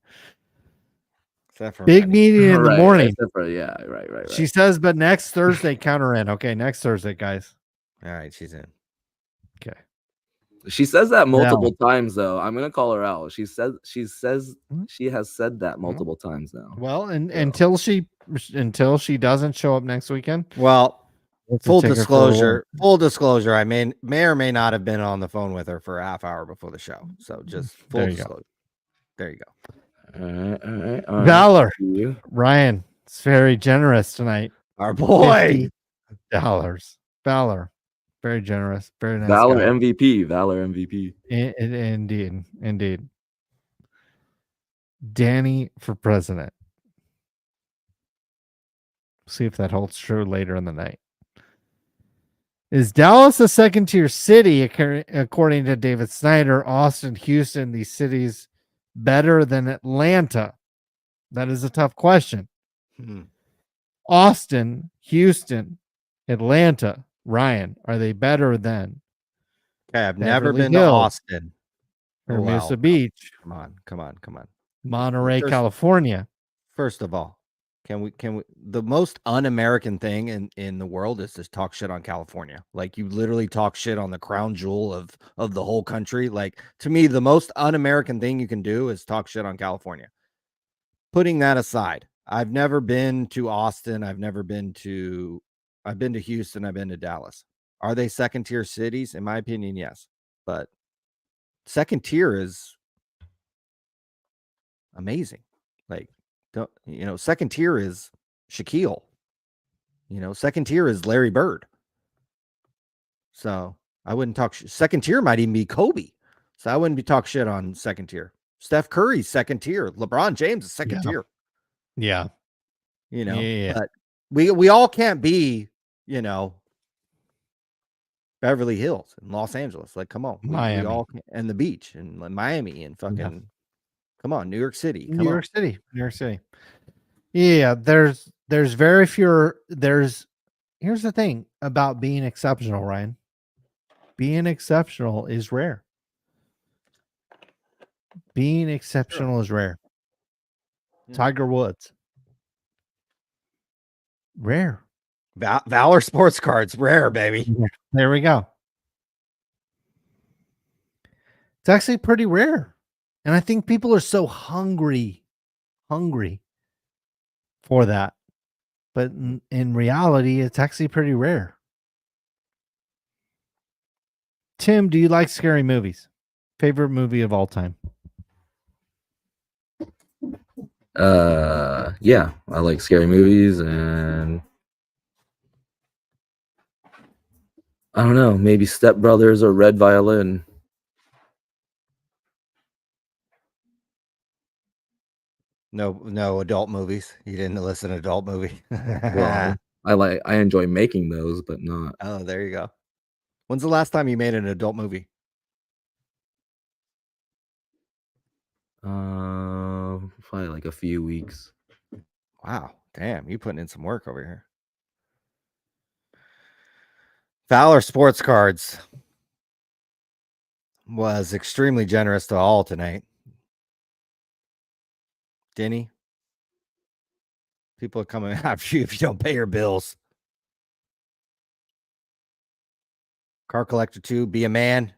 Except for big meeting in the morning. Right. She says, but next Thursday, counter in. Okay, next Thursday, guys. All right, she's in. Okay. She says that multiple times, though. I'm gonna call her out. She says she has said that multiple times now. Well, until she doesn't show up next weekend. Well, full disclosure, I may or may not have been on the phone with her for a half hour before the show. So just full disclosure. There you go. All right. Valor. Ryan, it's very generous tonight. Our boy. $50. Valor. Very generous. Very nice. Valor guy. MVP. Valor MVP. Indeed. Danny for president. See if that holds true later in the night. Is Dallas a second tier city according to David Snyder? Austin, Houston, these cities better than Atlanta? That is a tough question. Austin, Houston, Atlanta, Ryan, are they better than? Okay, I've Beverly never been Hills to Austin. or Hermosa Beach? Come on. Monterey, California. First of all, Can we the most un-American thing in the world is to talk shit on California. Like you literally talk shit on the crown jewel of the whole country. Like to me, the most un-American thing you can do is talk shit on California. Putting that aside, I've never been to Austin. I've been to Houston. I've been to Dallas. Are they second tier cities? In my opinion, yes. But second tier is amazing. Like, second tier is Shaquille. Second tier is Larry Bird. So I wouldn't talk. Second tier might even be Kobe. So I wouldn't be talk shit on second tier. Steph Curry's second tier. LeBron James is second tier. Yeah. But we all can't be, Beverly Hills and Los Angeles. Like, come on. We all can, and the beach and Miami and fucking come on, New York City. New York City. Yeah, there's very few. Here's the thing about being exceptional, Ryan. Being exceptional is rare. Being exceptional is rare. Tiger Woods. Rare. Valor Sports Cards, rare, baby. There we go. It's actually pretty rare. And I think people are so hungry for that. But in reality, it's actually pretty rare. Tim, do you like scary movies? Favorite movie of all time? Yeah, I like scary movies, and I don't know, maybe Step Brothers or Red Violin. No adult movies. You didn't listen to adult movie. Well, I enjoy making those, but not. Oh, there you go. When's the last time you made an adult movie? Probably like a few weeks. Wow, damn, you putting in some work over here. Valor Sports Cards was extremely generous to all tonight. Denny, people are coming after you if you don't pay your bills. Car Collector 2, be a man.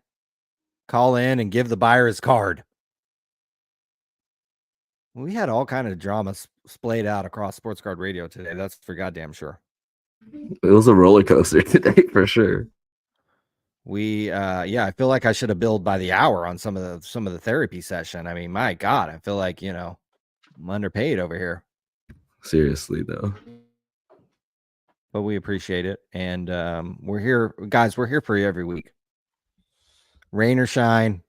Call in and give the buyer his card. We had all kind of drama splayed out across Sports Card Radio today. That's for goddamn sure. It was a roller coaster today for sure. I feel like I should have billed by the hour on some of the therapy session. I mean, my God, I feel like, I'm underpaid over here. Seriously though. But we appreciate it. And we're here, guys, we're here for you every week. Rain or shine.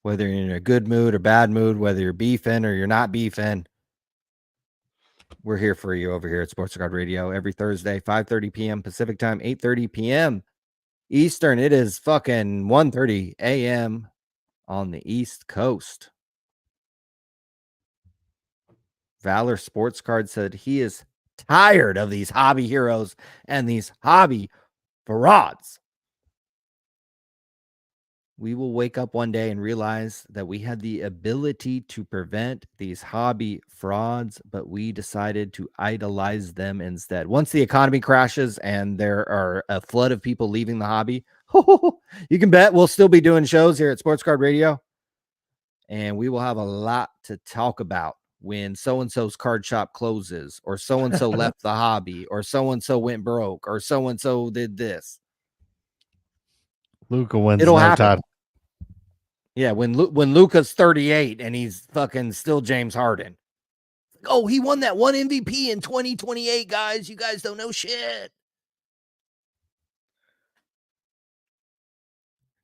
Whether you're in a good mood or bad mood, whether you're beefing or you're not beefing, we're here for you over here at Sports Card Radio every Thursday, 5:30 p.m. Pacific time, 8:30 p.m. Eastern. It is fucking 1:30 a.m. on the East Coast. Valor Sports Card said he is tired of these hobby heroes and these hobby frauds. We will wake up one day and realize that we had the ability to prevent these hobby frauds, but we decided to idolize them instead. Once the economy crashes and there are a flood of people leaving the hobby, you can bet we'll still be doing shows here at Sports Card Radio. And we will have a lot to talk about when so-and-so's card shop closes, or so-and-so left the hobby, or so-and-so went broke, or so-and-so did this. Luca wins. It'll happen. Yeah, when Luca's 38 and he's fucking still James Harden. Oh, he won that one MVP in 2028, guys. You guys don't know shit.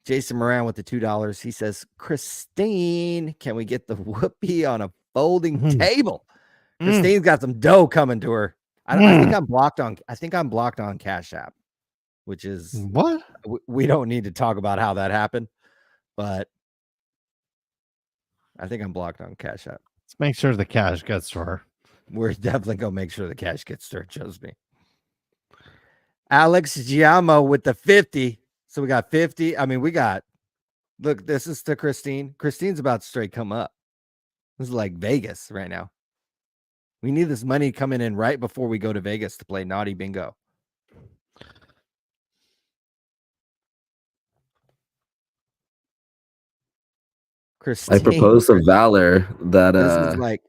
Jason Moran with the $2. He says, Christine, can we get the whoopee on a folding table? Christine's got some dough coming to her. I think I'm blocked on Cash App, which is what? We don't need to talk about how that happened, but I think I'm blocked on Cash App. Let's make sure the cash gets to her. We're definitely going to make sure the cash gets to her. Trust me. Alex Giamo with the 50. So we got 50. I mean, look, this is to Christine. Christine's about to straight come up. This is like Vegas right now. We need this money coming in right before we go to Vegas to play Naughty Bingo. Christine, I propose to Valor that this is like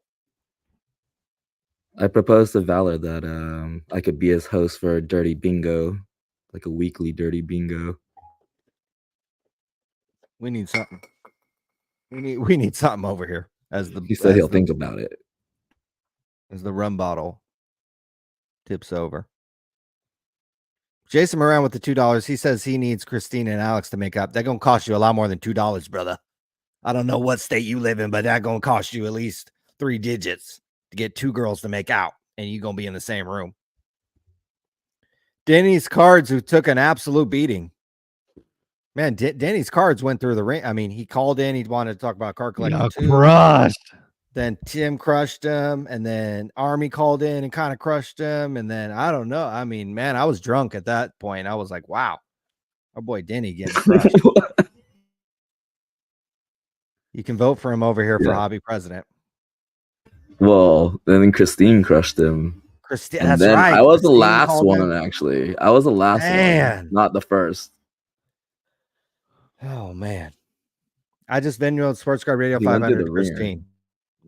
I proposed to Valor that I could be his host for a Dirty Bingo, like a weekly Dirty Bingo. we need something. We need something over here as the He said he'll think about it. As the rum bottle tips over. Jason Moran with the $2. He says he needs Christine and Alex to make up. They're gonna cost you a lot more than $2, brother. I don't know what state you live in, but that's gonna cost you at least 3 digits to get 2 girls to make out, and you're gonna be in the same room. Denny's Cards, who took an absolute beating. Man, Denny's Cards went through the ring. I mean, he called in. He wanted to talk about Card Collector 2. Crushed. Then Tim crushed him, and then Army called in and kind of crushed him. And then I don't know. I mean, man, I was drunk at that point. I was like, wow, our boy Denny getting crushed. You can vote for him over here for hobby president. Well, then Christine crushed him. Christine, and that's then right. I was the Christine last called one, in. actually. I was the last one, not the first. Oh, man. I just Venmoed Sports Card Radio He went through 500 the to ringer. Christine.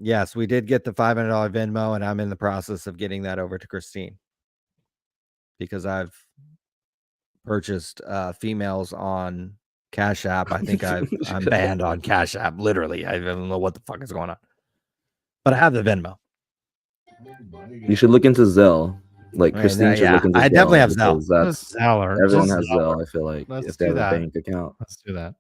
Yes, we did get the $500 Venmo, and I'm in the process of getting that over to Christine because I've purchased females on Cash App. I think I'm banned on Cash App. Literally, I don't know what the fuck is going on, but I have the Venmo. You should look into Zelle. Like Man, Christine should look into Zelle. I definitely have Zelle. because That's Zeller. everyone Just has Zeller. Zelle. I feel like Let's if they do have that. a bank account. Let's do that.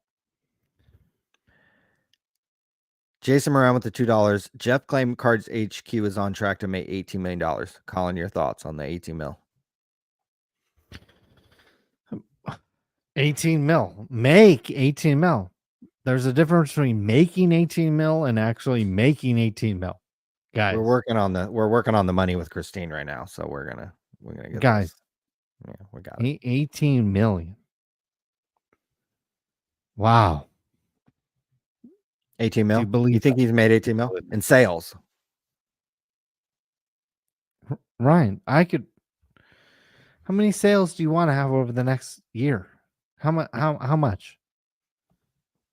Jason Moran with the $2. Jeff claimed Cards HQ is on track to make $18 million. Colin, your thoughts on the 18 mil? 18 mil. Make 18 mil. There's a difference between making 18 mil and actually making 18 mil. Guys. We're working on the money with Christine right now, so we're gonna get guys. this. Yeah, we got it. 18 million. Wow. 18 mil? You think he's made 18 mil in sales? Ryan, how many sales do you want to have over the next year? How much?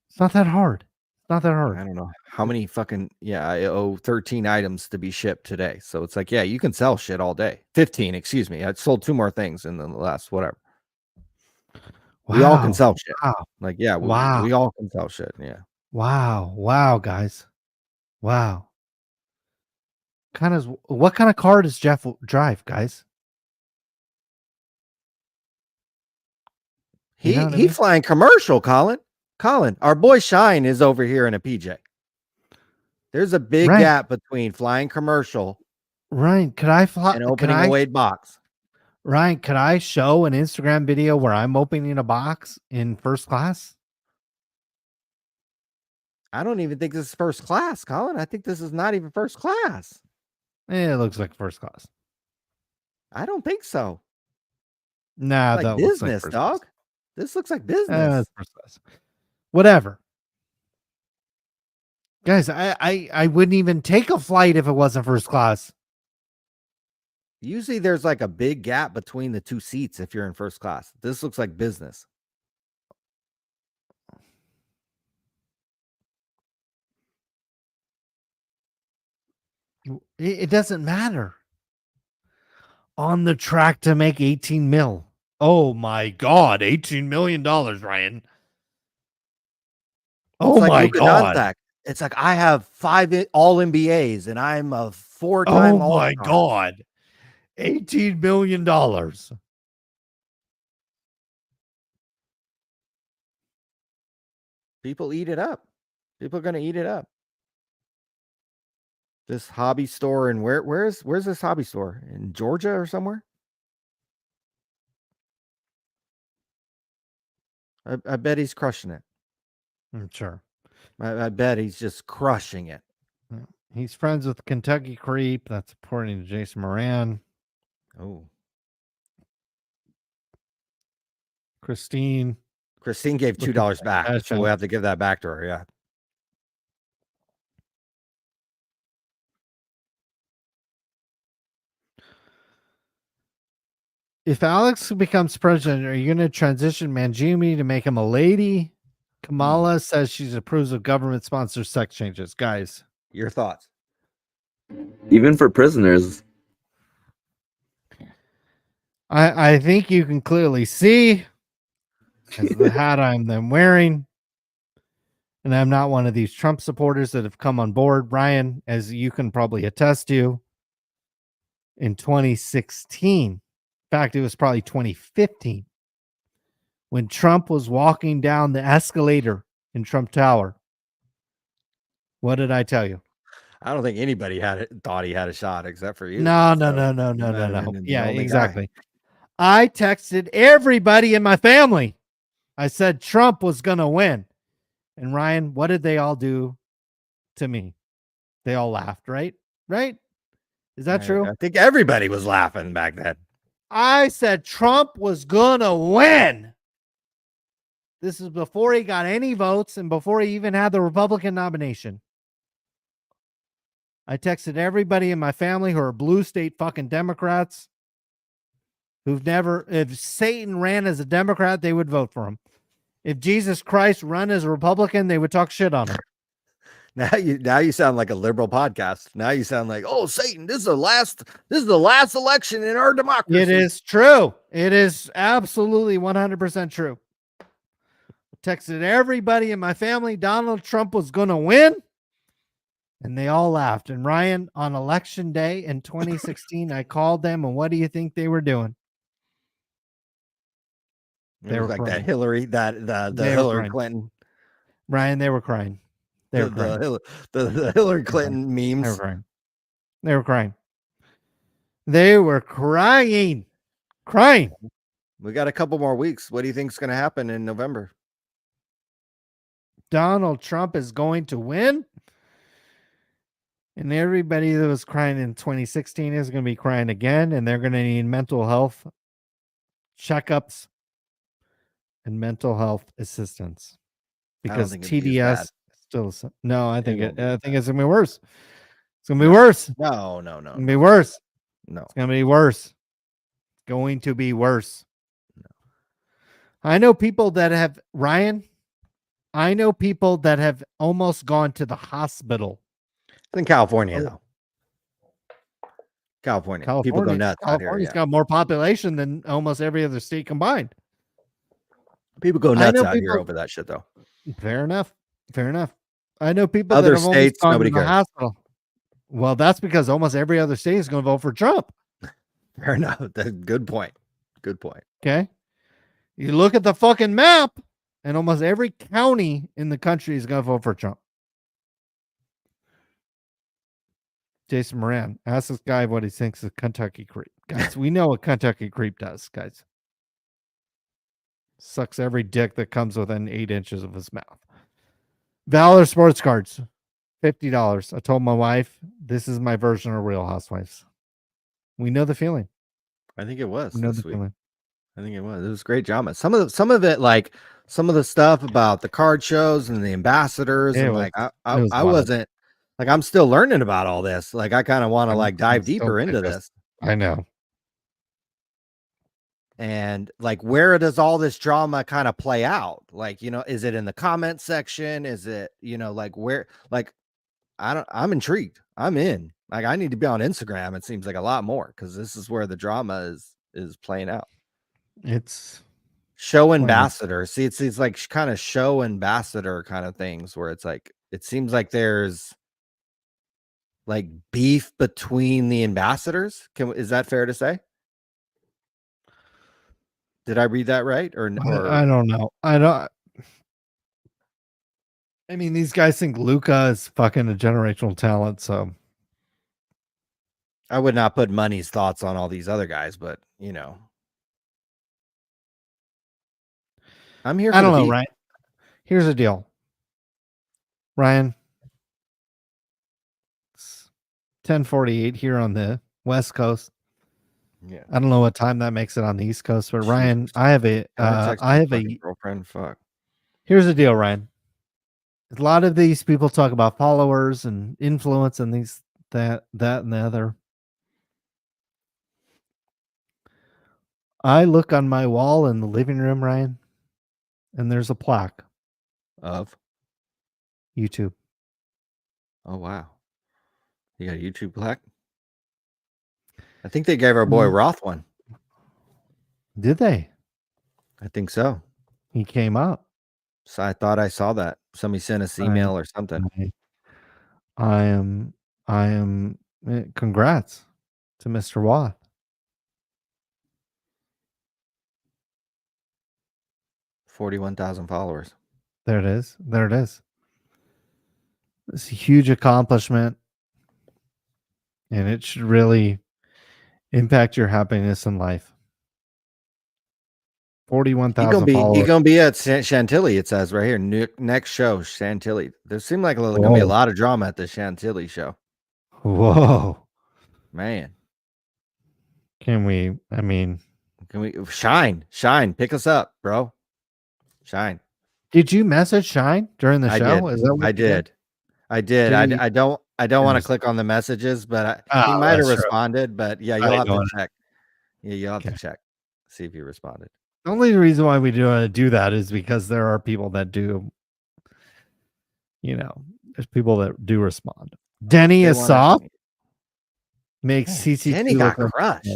It's not that hard. It's not that hard. I don't know. How many fucking I owe 13 items to be shipped today. So it's like, yeah, you can sell shit all day. 15, excuse me. I sold 2 more things in the last whatever. Wow. We all can sell shit. Wow. Like, yeah, Wow. we all can sell shit. Yeah. Wow. Wow, guys. Wow. What kind of car does Jeff drive, guys? He You know what I he mean? flying commercial, Colin. Colin, our boy Shyne is over here in a PJ. There's a big Right. gap between flying commercial Ryan, could I fly and opening a Wade box. Ryan, could I show an Instagram video where I'm opening a box in first class? I don't even think this is first class, Colin. I think this is not even first class. It looks like first class. I don't think so. Nah, Like that looks like business, first dog. class. This looks like business. It's first class. Whatever. Guys, I wouldn't even take a flight if it wasn't first class. Usually there's like a big gap between the 2 seats if you're in first class. This looks like business. It doesn't matter. On the track to make 18 mil. Oh my God, $18 million, Ryan. Oh It's like my Luka God. Doncic. It's like I have 5 all NBAs and I'm a 4-time Oh my All-Star. God. $18 million. People eat it up. People are gonna eat it up. This hobby store and where's this hobby store? In Georgia or somewhere? I bet he's crushing it. I'm sure. I bet he's just crushing it. He's friends with Kentucky Creep. That's according to Jason Moran. Oh. Christine gave $2 back. So we'll have to give that back to her. Yeah. If Alex becomes president, are you going to transition Manjumi to make him a lady? Kamala says she approves of government-sponsored sex changes. Guys, your thoughts? Even for prisoners. I think you can clearly see as the hat I'm wearing, and I'm not one of these Trump supporters that have come on board. Ryan, as you can probably attest to, in 2016, in fact, it was probably 2015, when Trump was walking down the escalator in Trump Tower. What did I tell you? I don't think anybody thought he had a shot except for you. No. You might have No. been the Yeah, only guy. exactly. I texted everybody in my family. I said Trump was going to win. And Ryan, what did they all do to me? They all laughed, right? Right? Is that true? I think everybody was laughing back then. I said Trump was going to win. This is before he got any votes and before he even had the Republican nomination. I texted everybody in my family who are blue state fucking Democrats who've never, if Satan ran as a Democrat, they would vote for him. If Jesus Christ run as a Republican, they would talk shit on him. Now you sound like a liberal podcast. Now you sound like, oh, Satan, this is the last election in our democracy. It is true. It is absolutely 100% true. Texted everybody in my family Donald Trump was going to win, and they all laughed. And Ryan, on election day in 2016, I called them, and what do you think they were doing? They were like crying. That Hillary, the Hillary Clinton. Ryan, they were crying. They were crying. The Hillary Clinton memes. They were crying. They were crying. They were crying. Crying. We got a couple more weeks. What do you think is going to happen in November? Donald Trump is going to win. And everybody that was crying in 2016 is going to be crying again. And they're going to need mental health checkups and mental health assistance. Because TDS still, no, I think it's going to be worse. It's going to be worse. No. It's going to be worse. No. It's going to be worse. It's going to be worse. No. I know people that have, Ryan, I know people that have almost gone to the hospital. It's in California, though. California. People go nuts out here. California's got more population than almost every other state combined. People go nuts out here over that shit, though. Fair enough. Fair enough. I know people other that have states, gone nobody to the cares. hospital. Well, that's because almost every other state is going to vote for Trump. Fair enough. Good point. Good point. Okay. You look at the fucking map, and almost every county in the country is going to vote for Trump. Jason Moran, ask this guy what he thinks of Kentucky Creep. Guys, we know what Kentucky Creep does, guys. Sucks every dick that comes within 8 inches of his mouth. Valor Sports Cards, $50. I told my wife, this is my version of Real Housewives. We know the feeling. I think it was. We know this the week. feeling. I think it was. It was great drama. Some of it, like some of the stuff about the card shows and the ambassadors, and like I wasn't. Like, I'm still learning about all this. Like, I kind of want to like dive deeper into this. I know. And like, where does all this drama kind of play out? Like, you know, is it in the comment section? Is it, you know, like where, like, I'm intrigued. I'm in. Like, I need to be on Instagram. It seems like a lot more because this is where the drama is playing out. It's show ambassador. See, it's like kind of show ambassador kind of things where it's like, it seems like there's like beef between the ambassadors. Is that fair to say? Did I read that right? Or I don't know. I mean, these guys think Luca is fucking a generational talent, so I would not put money's thoughts on all these other guys, but you know, I'm here. I don't know, right? Here's the deal, Ryan. 10:48 here on the West Coast. Yeah, I don't know what time that makes it on the East Coast, but Ryan, I have a girlfriend. Fuck. Here's the deal, Ryan. A lot of these people talk about followers and influence and these that and the other. I look on my wall in the living room, Ryan, and there's a plaque Of YouTube. oh wow, you got a YouTube plaque. I think they gave our boy Roth one. Did they? I think so. He came up. So I thought I saw that. Somebody sent us email or something. I am. Congrats to Mr. Watt. 41,000 followers. There it is. There it is. It's a huge accomplishment, and it should really impact your happiness in life. 41,000 He's followers. gonna be at Chantilly. It says right here. Next show, Chantilly. There seemed like there's gonna be a lot of drama at the Chantilly show. Whoa, man! Can we? I mean, can we? Shyne, pick us up, bro. Shyne. Did you message Shyne during the show? Did. Is that what I did. I did. I don't want to click on the messages, but he might have responded. But yeah, you'll have to check. Yeah, you'll have to check. See if he responded. The only reason why we do that is because there are people that do, there's people that do respond. Denny is soft. Makes CC2 Denny got crushed.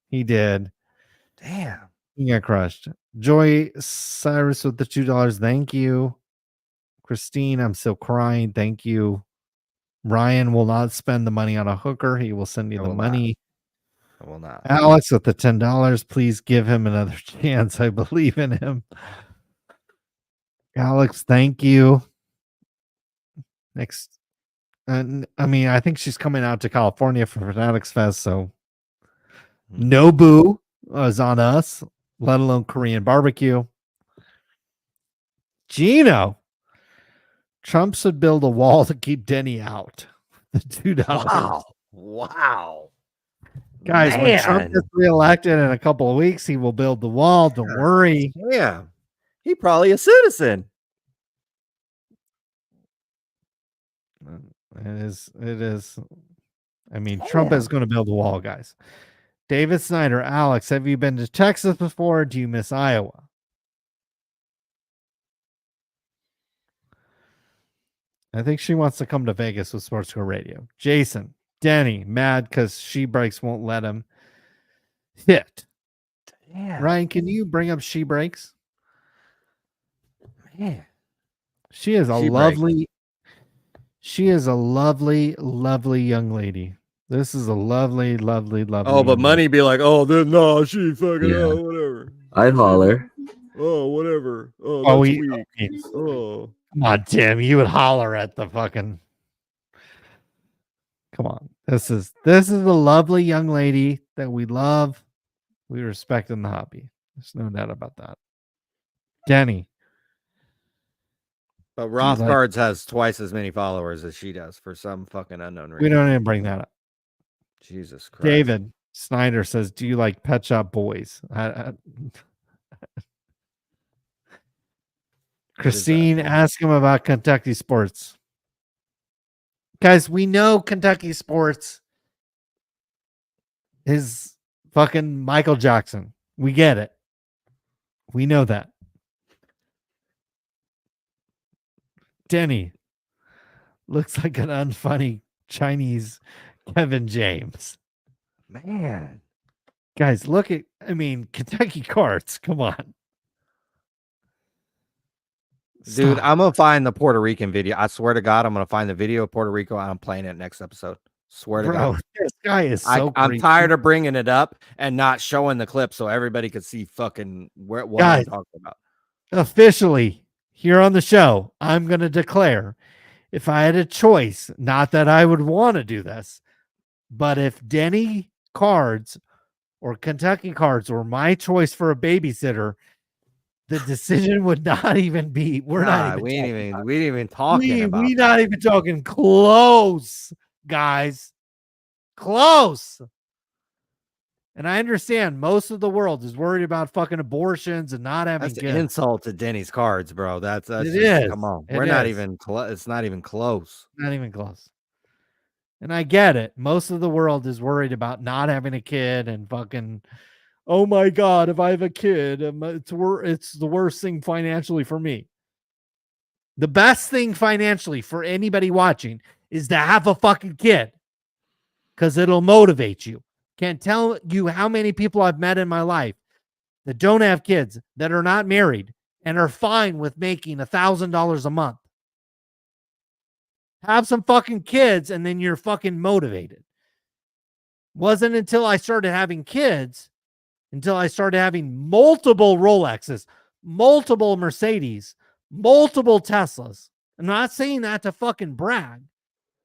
He did. Damn. He got crushed. Joy Cyrus with the $2. Thank you. Christine, I'm still crying. Thank you. Ryan will not spend the money on a hooker. He will send you the money. I will not. Alex with the $10. Please give him another chance. I believe in him. Alex, thank you. Next. I think she's coming out to California for Fanatics Fest, so Nobu is on us, let alone Korean barbecue. Gino. Trump should build a wall to keep Denny out. The $2. Wow. Guys, when Trump gets reelected in a couple of weeks, he will build the wall. Don't worry. Yeah. He probably a citizen. It is. I mean, Trump is going to build a wall, guys. David Snyder, Alex, have you been to Texas before? Or do you miss Iowa? I think she wants to come to Vegas with Sports Car Radio. Jason, Denny, mad because She Breaks won't let him hit. Damn. Ryan, can you bring up She Breaks? Man. She is a lovely young lady. This is a lovely. Oh, but money be like, oh, no, she fucking, oh, whatever. I'd holler. Oh, whatever. Oh, that's weak. Oh. Come on, Tim. You would holler at the fucking. Come on. This is a lovely young lady that we love. We respect in the hobby. There's no doubt about that. Denny. But Roth Cards has twice as many followers as she does for some fucking unknown reason. We don't even bring that up. Jesus Christ. David Snyder says, do you like Pet Shop Boys? Christine, ask him about Kentucky sports. Guys, we know Kentucky sports is fucking Michael Jackson. We get it. We know that. Denny looks like an unfunny Chinese Kevin James. Man. Guys, look at, Kentucky Cards. Come on. Dude, I'm going to find the Puerto Rican video. I swear to God, I'm going to find the video of Puerto Rico. I'm playing it next episode. Swear to God. This guy is so I'm tired of bringing it up and not showing the clip so everybody could see fucking what I'm talking about. Officially, here on the show, I'm going to declare, if I had a choice, not that I would want to do this, but if Denny Cards or Kentucky Cards were my choice for a babysitter, the decision would not even be. We ain't even talking about. We're not even talking close, guys. Close. And I understand most of the world is worried about fucking abortions and not having kids. An insult to Denny's Cards, bro. That's it is. Come on, we're not even. It's not even close. Not even close. And I get it. Most of the world is worried about not having a kid and fucking oh my God, if I have a kid, it's the worst thing financially for me. The best thing financially for anybody watching is to have a fucking kid because it'll motivate you. Can't tell you how many people I've met in my life that don't have kids, that are not married, and are fine with making $1,000 a month. Have some fucking kids, and then you're fucking motivated. Wasn't until I started having kids, until I started having multiple Rolexes, multiple Mercedes, multiple Teslas. I'm not saying that to fucking brag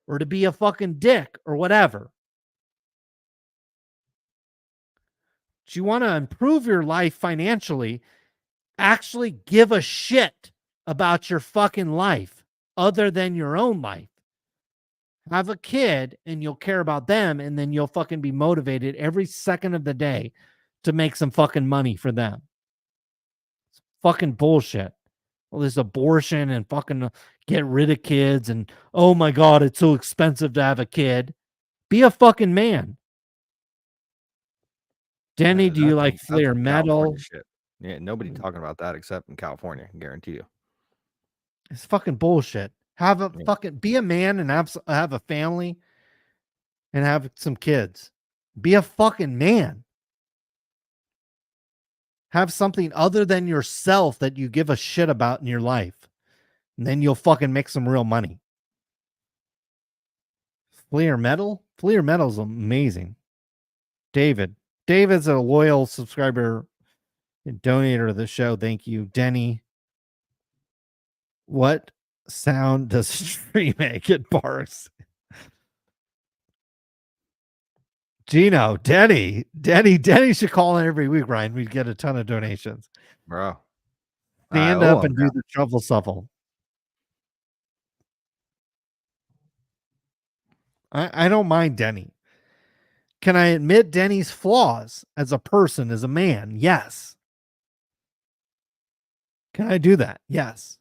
or to be a fucking dick or whatever. But you want to improve your life financially, actually give a shit about your fucking life other than your own life. Have a kid and you'll care about them, and then you'll fucking be motivated every second of the day to make some fucking money for them. It's fucking bullshit. Well, there's abortion and fucking get rid of kids, and oh my God, it's so expensive to have a kid. Be a fucking man. Denny, do you like Flair metal? Shit. Yeah, nobody talking about that except in California, I guarantee you. It's fucking bullshit. Have a fucking be a man and have a family and have some kids. Be a fucking man. Have something other than yourself that you give a shit about in your life. And then you'll fucking make some real money. Flair metal? Flair metal's amazing. David's a loyal subscriber and donator to the show. Thank you. Denny. What sound does Tree make at bars? Gino, Denny should call in every week, Ryan. We'd get a ton of donations. Bro. Stand up and do the truffle shuffle. I don't mind Denny. Can I admit Denny's flaws as a person, as a man? Yes. Can I do that? Yes.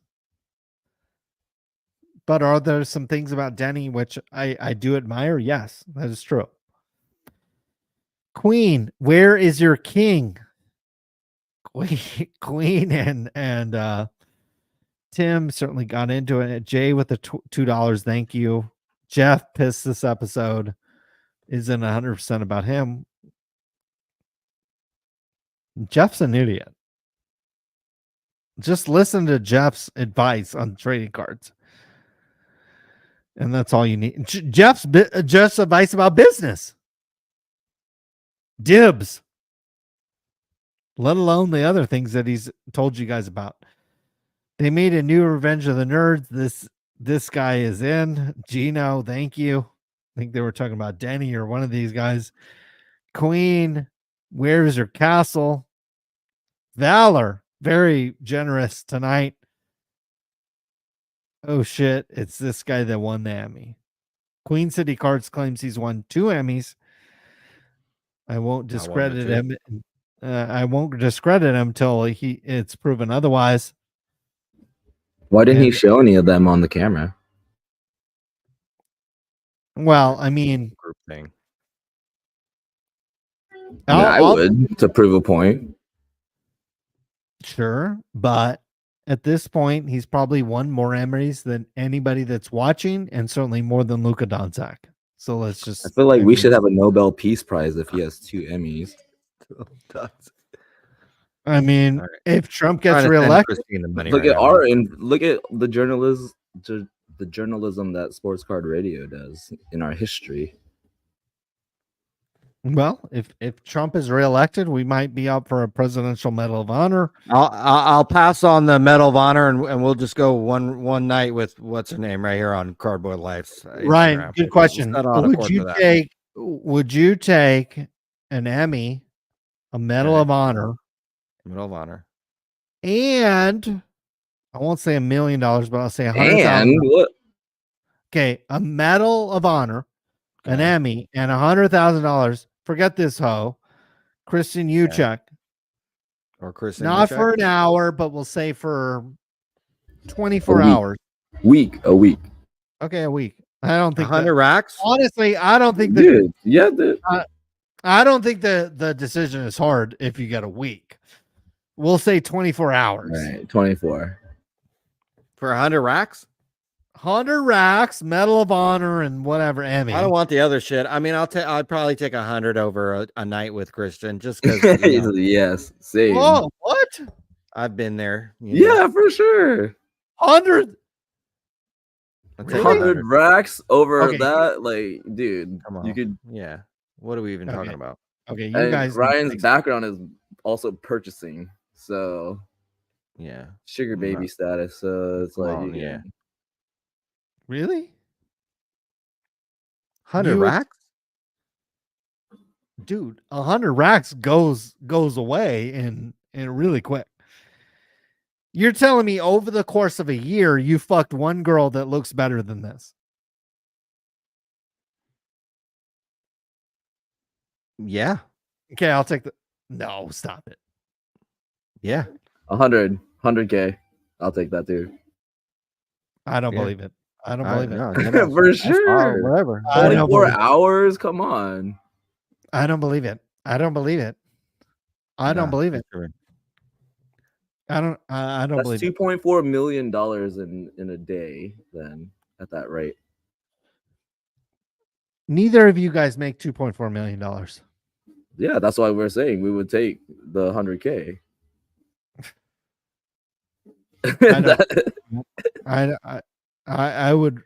But are there some things about Denny which I do admire? Yes, that is true. Queen, where is your king? Queen and Tim certainly got into it. Jay with the $2. Thank you. Jeff pissed this episode. Isn't 100% about him. Jeff's an idiot. Just listen to Jeff's advice on trading cards. And that's all you need. Jeff's advice about business. Dibs. Let alone the other things that he's told you guys about. They made a new Revenge of the Nerds. This guy is in. Gino, thank you. I think they were talking about Denny or one of these guys. Queen, where's your castle? Valor, very generous tonight. Oh shit, it's this guy that won the Emmy. Queen City Cards claims he's won 2 Emmys. I won't discredit him. I won't discredit him till it's proven otherwise. Why didn't he show any of them on the camera? Well, I mean, group thing. I would to prove a point. Sure, but at this point, he's probably won more Emmys than anybody that's watching, and certainly more than Luka Doncic. So let's just. I feel like we should have a Nobel Peace Prize if he has 2 Emmys. I mean, if Trump gets reelected, look at the journalism that Sports Card Radio does in our history. Well, if Trump is reelected, we might be up for a Presidential Medal of Honor. I'll pass on the Medal of Honor, and we'll just go one night with what's her name right here on Cardboard Life. Ryan, good question. Would you take an Emmy, a Medal of Honor, and I won't say $1 million, but I'll say $100,000. Okay, a Medal of Honor, an Emmy, and $100,000. Forget this hoe, Christian Uchek. Or Christian Not Uchek? for an hour, but we'll say for 24 hours. A week. Okay, a week. I don't think 100 racks. Honestly, I don't think that. Dude, yeah, dude. I don't think the decision is hard if you get a week. We'll say 24 hours. Right, 24 for 100 racks. 100 racks, Medal of Honor, and whatever Emmy. I don't want the other shit. I mean, I'd probably take 100 over a night with Christian just because. Yes, same. Oh, what? I've been there. Yeah, for sure. 100. 100 racks over Okay. that, like, dude, Come on. you could. Yeah. What are we even talking about? Okay, you And guys. Ryan's background is also purchasing, so yeah, sugar baby status. So it's like, on, yeah. Really? 100 racks? Dude, 100 racks goes away and really quick. You're telling me over the course of a year you fucked one girl that looks better than this? Yeah. Okay, I'll take the. No, stop it. Yeah. 100K. I'll take that too. I don't believe it. I don't believe it. No, for sure. whatever. 24 hours. Come on. I don't believe it. I don't believe it. I don't believe it. I don't That's believe it. $2.4 million in a day. Then at that rate, Neither of you guys make $2.4 million. yeah, that's why we're saying we would take the 100K. I would.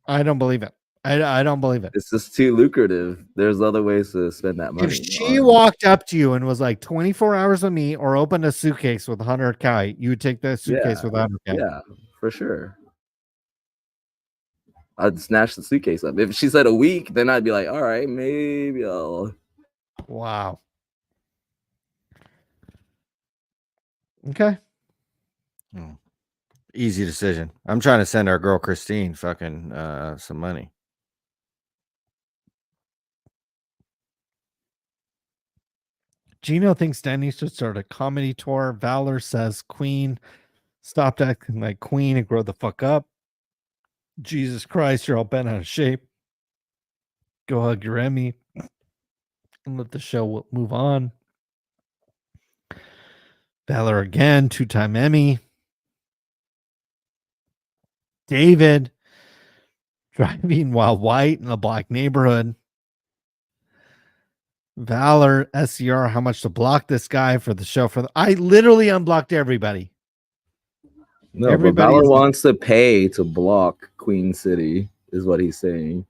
I don't believe it. I don't believe it. It's just too lucrative. There's other ways to spend that money. If she walked up to you and was like 24 hours with me or opened a suitcase with 100K, you would take that suitcase with 100K. Yeah, for sure. I'd snatch the suitcase up. If she said a week, then I'd be like, all right, maybe I'll. Wow. Okay. Easy decision. I'm trying to send our girl Christine fucking some money. Gino thinks Denny should start a comedy tour. Valor says Queen stopped acting like Queen and grow the fuck up. Jesus Christ, you're all bent out of shape. Go hug your Emmy and let the show move on. Valor again, 2-time Emmy. David driving while white in a black neighborhood. Valor, SCR, how much to block this guy for the show? I literally unblocked everybody. No, everybody but Valor wants to pay to block Queen City, is what he's saying.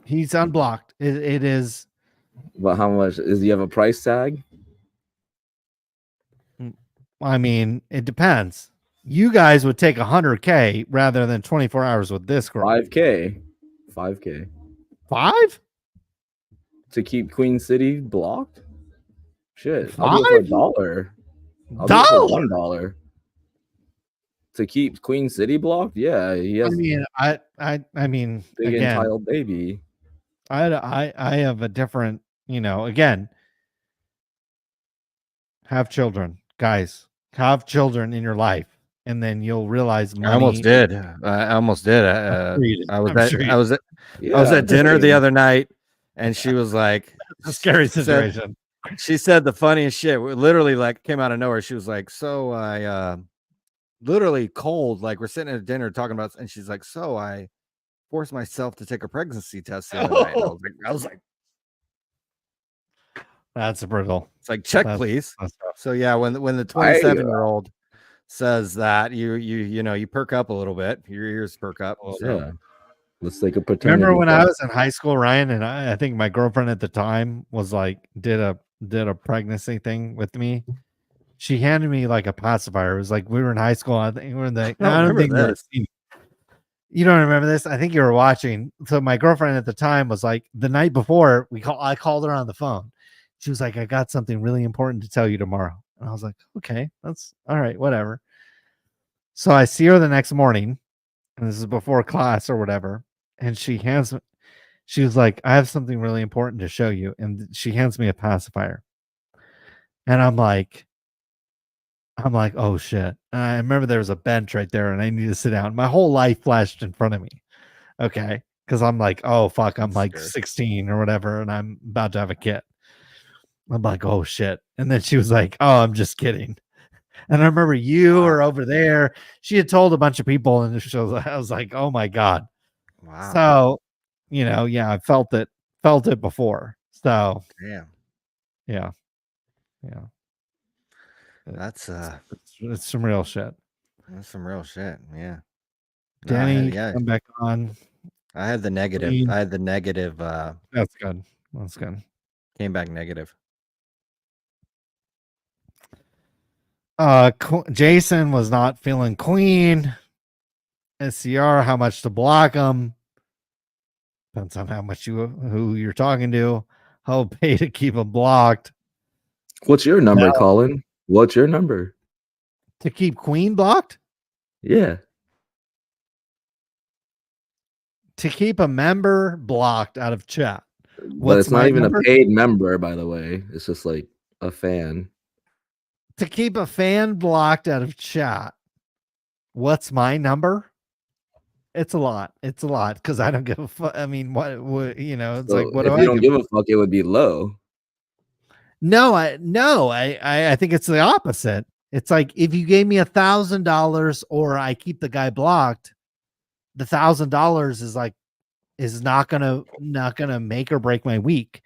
He's unblocked. It is. But how much? Do you have a price tag? I mean, it depends. You guys would take 100K rather than 24 hours with this girl. 5K. 5? To keep Queen City blocked? Shit. 5? I'll do it for $1. I'll do it for $1. To keep Queen City blocked? Yeah, he has. I mean, big again, entitled baby. I have a different, again, have children, guys. Have children in your life, and then you'll realize money. I almost did. I was at dinner the other night, and she was like, "A scary situation." She said the funniest shit. Literally, like, came out of nowhere. She was like, "So I, literally cold. Like, we're sitting at dinner talking about," and she's like, "So I forced myself to take a pregnancy test the other night." I was like, "That's brutal." It's like, check, please. So yeah, when the 27-year-old says that, you perk up a little bit. Your ears perk up. So. Yeah. Let's take a paternity. Remember when I was in high school, Ryan, and I think my girlfriend at the time was like did a pregnancy thing with me. She handed me like a pacifier. It was like we were in high school. I think we were in the. I don't think you don't remember this. I think you were watching. So my girlfriend at the time was like the night before I called her on the phone. She was like, "I got something really important to tell you tomorrow." And I was like, "Okay, that's all right, whatever." So I see her the next morning, and this is before class or whatever. And she was like, "I have something really important to show you." And she hands me a pacifier. And I'm like, "Oh shit." And I remember there was a bench right there and I need to sit down. My whole life flashed in front of me. Okay. because I'm like, oh fuck, I'm like Sure. 16 or whatever, and I'm about to have a kid. I'm like, oh shit. And then she was like, oh, I'm just kidding. And I remember you were over there. She had told a bunch of people, and I was like, oh my God. Wow. So, yeah, I felt it before. So, Damn. yeah. That's It's some real shit. That's some real shit. Yeah. No, Denny, yeah. come back on. I had the negative. Queen. I had the negative. That's good. That's good. Came back negative. Jason was not feeling Queen. SCR, how much to block him? Depends on how much who you're talking to. How pay to keep him blocked. What's your number, Colin? What's your number? To keep Queen blocked? Yeah. To keep a member blocked out of chat. But it's not even a paid member, by the way. It's just like a fan. To keep a fan blocked out of chat. What's my number? It's a lot. It's a lot because I don't give a fuck. I mean, what it's So like, what if do you I don't give a fuck, it would be low. No, I think it's the opposite. It's like if you gave me $1,000 or I keep the guy blocked, the $1,000 is not gonna make or break my week.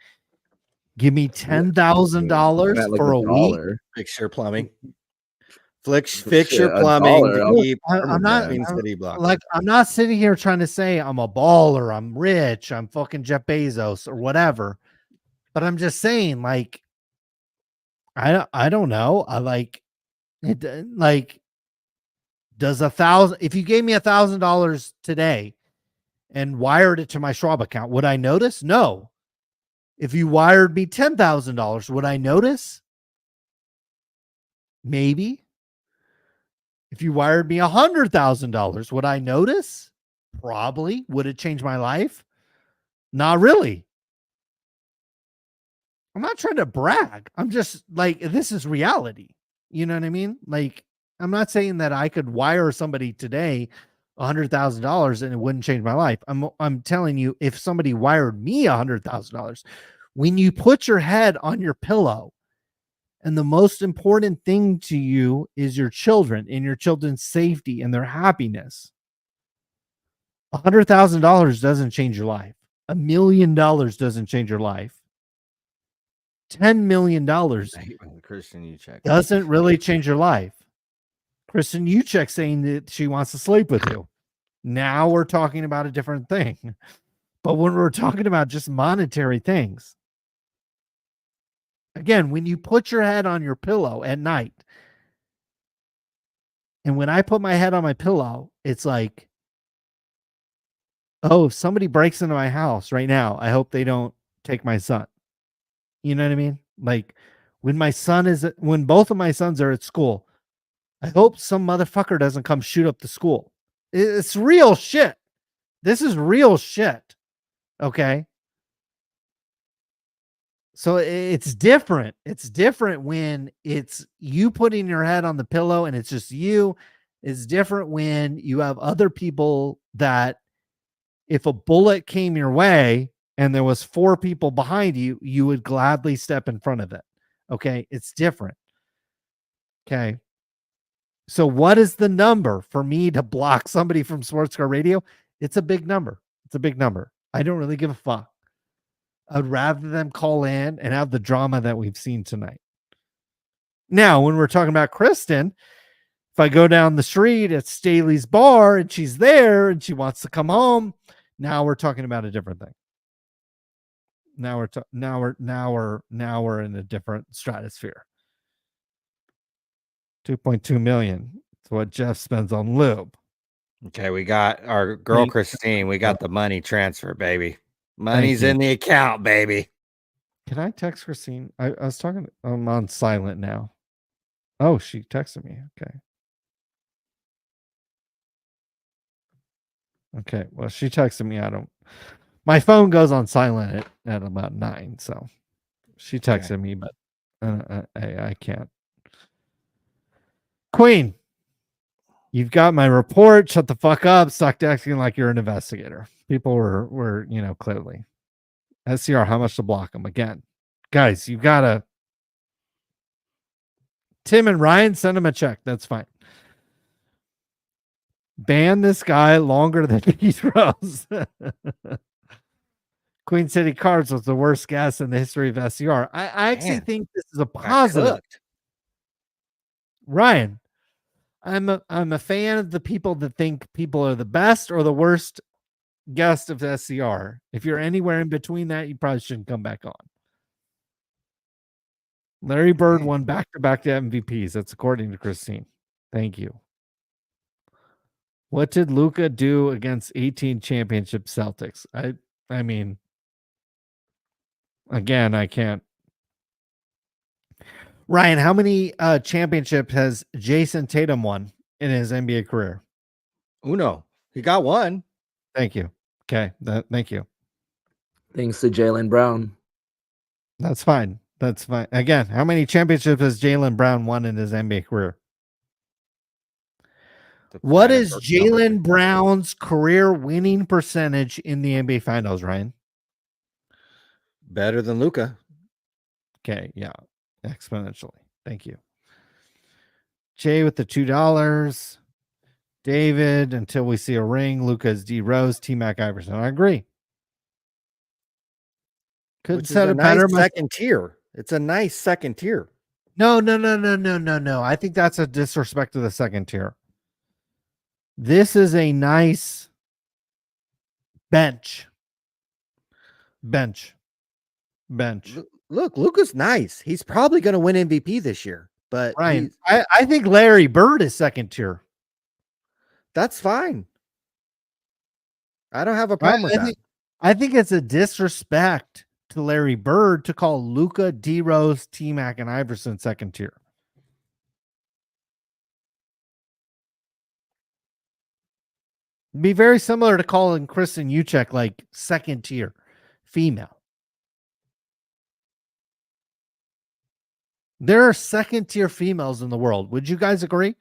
Give me $10,000 for a week. Fix your plumbing. Fix your plumbing to keep I'm not Queen City blocked. like I'm not sitting here trying to say I'm a baller, I'm rich, I'm fucking Jeff Bezos or whatever. But I'm just saying, like, I don't know. I like it. Like, does if you gave me $1,000 today and wired it to my Schwab account, would I notice? No. If you wired me $10,000, would I notice? Maybe. If you wired me $100,000, would I notice? Probably. Would it change my life? Not really. I'm not trying to brag. I'm just like, this is reality. You know what I mean? Like, I'm not saying that I could wire somebody today $100,000 and it wouldn't change my life. I'm telling you, if somebody wired me $100,000, when you put your head on your pillow, and the most important thing to you is your children and your children's safety and their happiness, $100,000 doesn't change your life. $1 million doesn't change your life. $10 million Christian Uchek doesn't really change your life. Kristen Uchek saying that she wants to sleep with you. Now we're talking about a different thing. But when we're talking about just monetary things, again, when you put your head on your pillow at night, and when I put my head on my pillow, it's like, oh, if somebody breaks into my house right now, I hope they don't take my son. You know what I mean? Like when both of my sons are at school, I hope some motherfucker doesn't come shoot up the school. It's real shit. This is real shit. Okay. So it's different. It's different when it's you putting your head on the pillow and it's just you. It's different when you have other people that if a bullet came your way and there was 4 people behind you, you would gladly step in front of it. Okay. It's different. Okay. So what is the number for me to block somebody from Sports Car Radio? It's a big number. It's a big number. I don't really give a fuck. I'd rather them call in and have the drama that we've seen tonight. Now, when we're talking about Kristen, if I go down the street at Staley's bar and she's there and she wants to come home, now we're talking about a different thing. Now we're in a different stratosphere. 2.2 million. It's what Jeff spends on lube. Okay, we got our girl Christine. We got the money transfer, baby. Money's in the account, baby. Can I text Christine? I was talking. I'm on silent now. Oh, she texted me. Okay. Well, she texted me. My phone goes on silent at about 9. So she texted me, but I can't. Queen. You've got my report. Shut the fuck up. Stop acting like you're an investigator. People were clearly. SCR, how much to block them? Again, guys, you gotta. Tim and Ryan, send him a check. That's fine. Ban this guy longer than he throws. Queen City Cards was the worst guess in the history of SCR. I actually Man, think this is a got positive. cooked. Ryan, I'm a fan of the people that think people are the best or the worst guest of SCR. If you're anywhere in between that, you probably shouldn't come back on. Larry Bird won back-to-back MVPs. That's according to Christine. Thank you. What did Luka do against 18 championship Celtics? I mean, again, I can't. Ryan, how many championships has Jason Tatum won in his NBA career? Uno. He got one. Thank you. Okay. Thank you. Thanks to Jaylen Brown. That's fine. That's fine. Again, how many championships has Jaylen Brown won in his NBA career? What is Jaylen Brown's career winning percentage in the NBA Finals, Ryan? Better than Luka. Okay, yeah, exponentially. Thank you. Jay with the $2. David, until we see a ring. Lucas D. Rose, T. Mac Iverson. I agree. Could set a better second tier. It's a nice second tier. No. I think that's a disrespect to the second tier. This is a nice bench. Look, Luka's nice. He's probably going to win MVP this year. But Ryan, I think Larry Bird is second tier. That's fine. I don't have a problem with that. I think it's a disrespect to Larry Bird to call Luka, D. Rose, T. Mac, and Iverson second tier. It'd be very similar to calling Kristen Juszczyk like second tier female. There are second tier females in the world. Would you guys agree?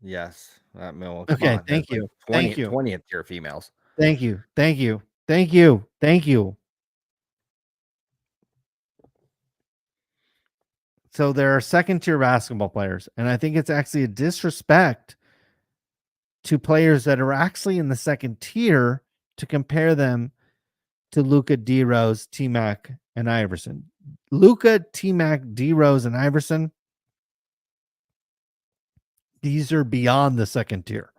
Yes. Okay, thank you. Thank you. 20th tier females. Thank you. So there are second tier basketball players, and I think it's actually a disrespect to players that are actually in the second tier to compare them to Luka, D. Rose, T. Mac, and Iverson. Luka, T. Mac, D. Rose, and Iverson, these are beyond the second tier.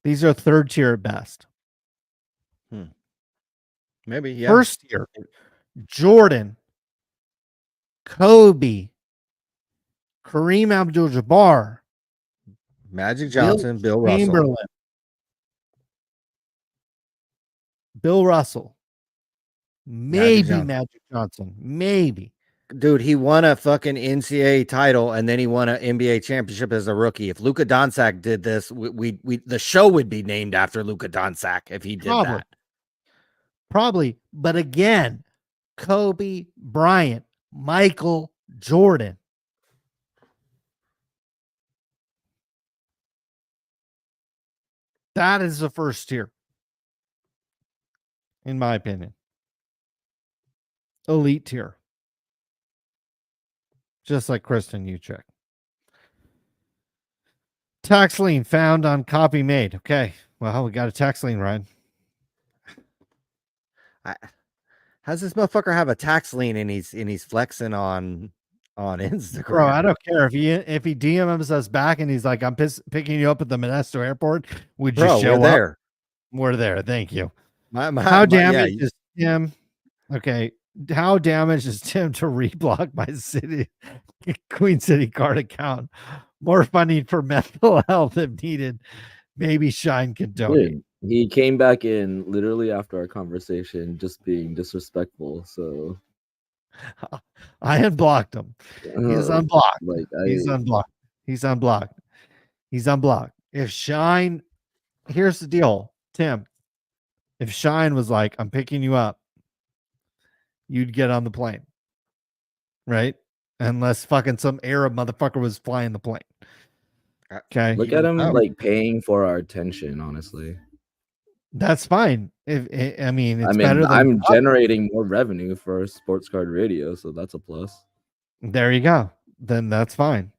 These are third tier at best. Maybe, yeah. First tier, Jordan, Kobe, Kareem Abdul-Jabbar, Magic Johnson, Bill Russell. Chamberlain, Bill Russell, maybe Magic Johnson, maybe. Dude, he won a fucking NCAA title and then he won an NBA championship as a rookie. If Luka Doncic did this, we the show would be named after Luka Doncic if he did that. Probably. But again, Kobe Bryant, Michael Jordan. That is the first tier, in my opinion. Elite tier. Just like Kristen Juszczyk. Tax lien found on copy made. Okay. Well, we got a tax lien, Ryan. How's this motherfucker have a tax lien and he's flexing on Instagram? Bro, I don't care if he DMs us back and he's like, I'm picking you up at the Mastro airport. Would you show up? There. We're there. Thank you. How damaged is Tim? Okay. How damaged is Tim to reblock my Queen City card account? More funding for mental health if needed. Maybe Shyne can donate. Dude, he came back in literally after our conversation, just being disrespectful. So I unblocked him. He's unblocked. He's unblocked. He's unblocked. If Shyne, here's the deal, Tim. If Shyne was like, I'm picking you up, you'd get on the plane, right? unless fucking some Arab motherfucker was flying the plane. Okay. Look at him like paying for our attention, honestly. That's fine. I mean, it's I better mean, than I'm generating more revenue for Sports Card Radio, so that's a plus. There you go. Then that's fine.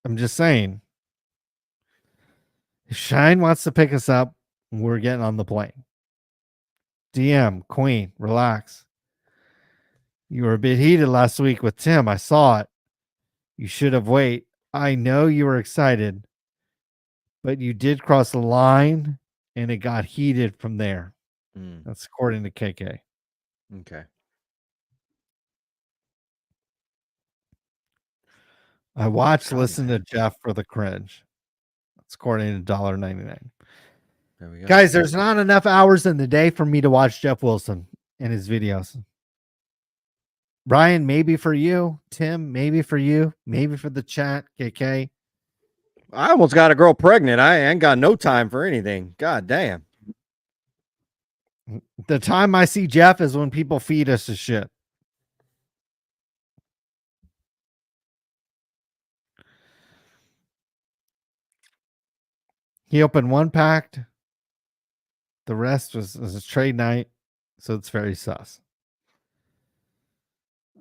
I'm just saying. If Shyne wants to pick us up, we're getting on the plane. DM, Queen, relax. You were a bit heated last week with Tim. I saw it. You should have waited. I know you were excited, but you did cross the line and it got heated from there. That's according to KK. Okay. I watched, listen to Jeff for the cringe. That's according to $1.99. There we go. Guys, there's not enough hours in the day for me to watch Jeff Wilson and his videos. Brian, maybe for you. Tim, maybe for you. Maybe for the chat. KK. I almost got a girl pregnant. I ain't got no time for anything. God damn. The time I see Jeff is when people feed us the shit. He opened one pack. The rest was a trade night. So it's very sus.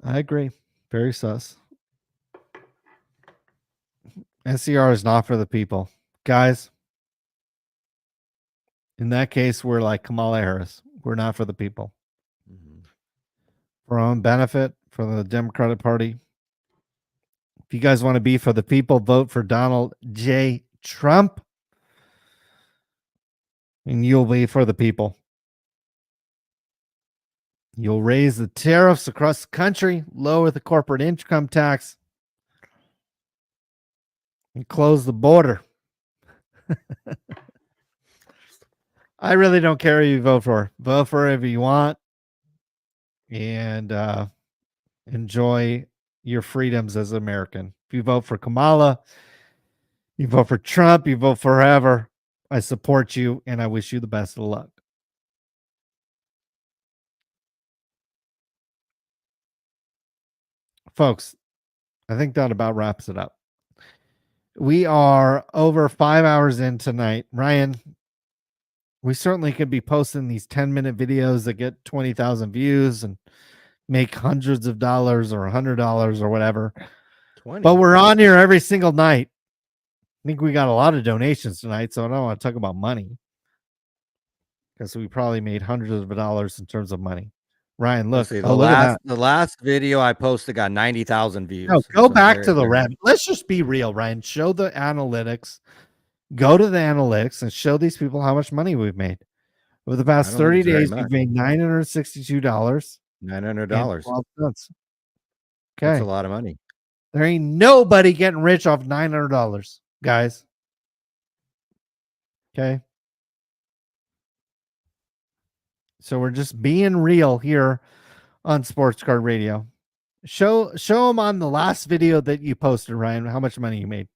I agree. Very sus. SCR is not for the people. Guys, in that case, we're like Kamala Harris. We're not for the people. For our own benefit, for the Democratic Party. If you guys want to be for the people, vote for Donald J. Trump. And you'll be for the people. You'll raise the tariffs across the country, lower the corporate income tax, and close the border. I really don't care who you vote for. Vote for whoever you want. And enjoy your freedoms as an American. If you vote for Kamala, you vote for Trump, you vote for whoever, I support you and I wish you the best of luck. Folks, I think that about wraps it up. We are over 5 hours in tonight. Ryan, we certainly could be posting these 10-minute videos that get 20,000 views and make hundreds of dollars or $100 or whatever. 20. But we're on here every single night. I think we got a lot of donations tonight, so I don't want to talk about money because we probably made hundreds of dollars in terms of money. Ryan, look. See, Look at that. the last video I posted got 90,000 views. No, go So back to the revenue. Let's just be real, Ryan. Show the analytics. Go to the analytics and show these people how much money we've made. Over the past 30 days, we've made $962. $900. Okay. That's a lot of money. There ain't nobody getting rich off $900, guys. Okay. So we're just being real here on Sports Card Radio. Show them on the last video that you posted, Ryan, how much money you made.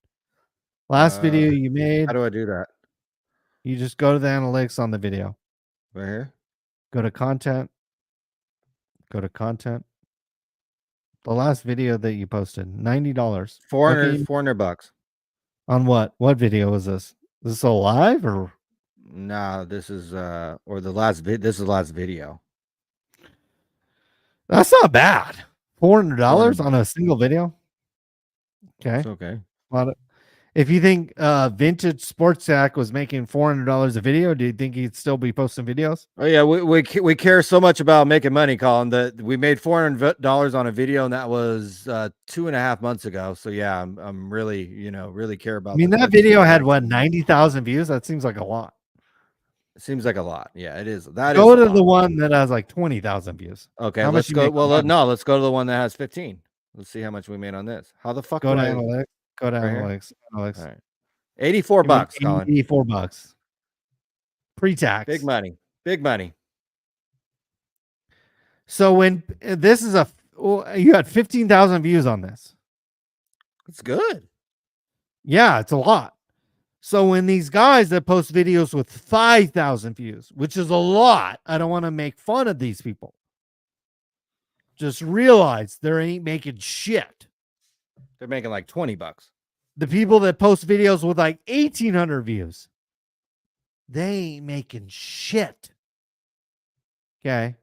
Last video you made. How do I do that? You just go to the analytics on the video. Right here? Go to content. Go to content. The last video that you posted, $90. 400 bucks. On what? What video was this? Is this a live or? No, this is or the last this is the last video. That's not bad. $400 on a single video. Okay. It's okay. If you think Vintage Sports Sack was making $400 a video, do you think he'd still be posting videos? Oh yeah, we care so much about making money, Colin, that we made $400 on a video, and that was 2.5 months ago. So yeah, I'm really really care about. I mean, that video had what, 90,000 views? That seems like a lot. It seems like a lot. Yeah, it is. That go is to the one that has like 20,000 views. Okay, how let's much go. Well, no, let's go to the one that has 15. Let's see how much we made on this. How the fuck go to do I analytics? Go to right here? analytics. All right. 84 bucks, Colin. 84 bucks. Pre-tax. Big money. Big money. So when this is you had 15,000 views on this. It's good. Yeah, it's a lot. So when these guys that post videos with 5,000 views, which is a lot, I don't want to make fun of these people. just realize there ain't making shit. They're making like $20. The people that post videos with like 1,800 views, they ain't making shit. Okay.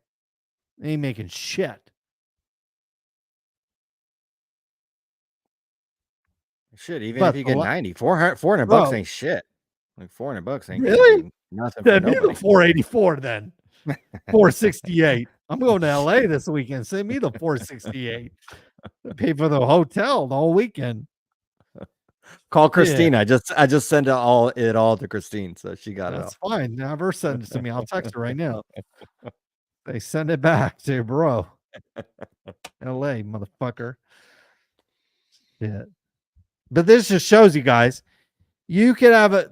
They ain't making shit. Shit, even But if you the get lo- 90, 400 bucks Bro. ain't shit. Like $400 ain't gonna Really? do nothing for Send me the nobody. 484 then. 468. I'm going to LA this weekend. Send me the 468. Pay for the hotel the whole weekend. Call Yeah. Christine. I just sent it all to Christine, so she got That's it all. fine. Never send it to me. I'll text her right now. They send it back to bro. LA, motherfucker. Yeah. But this just shows you guys, you could have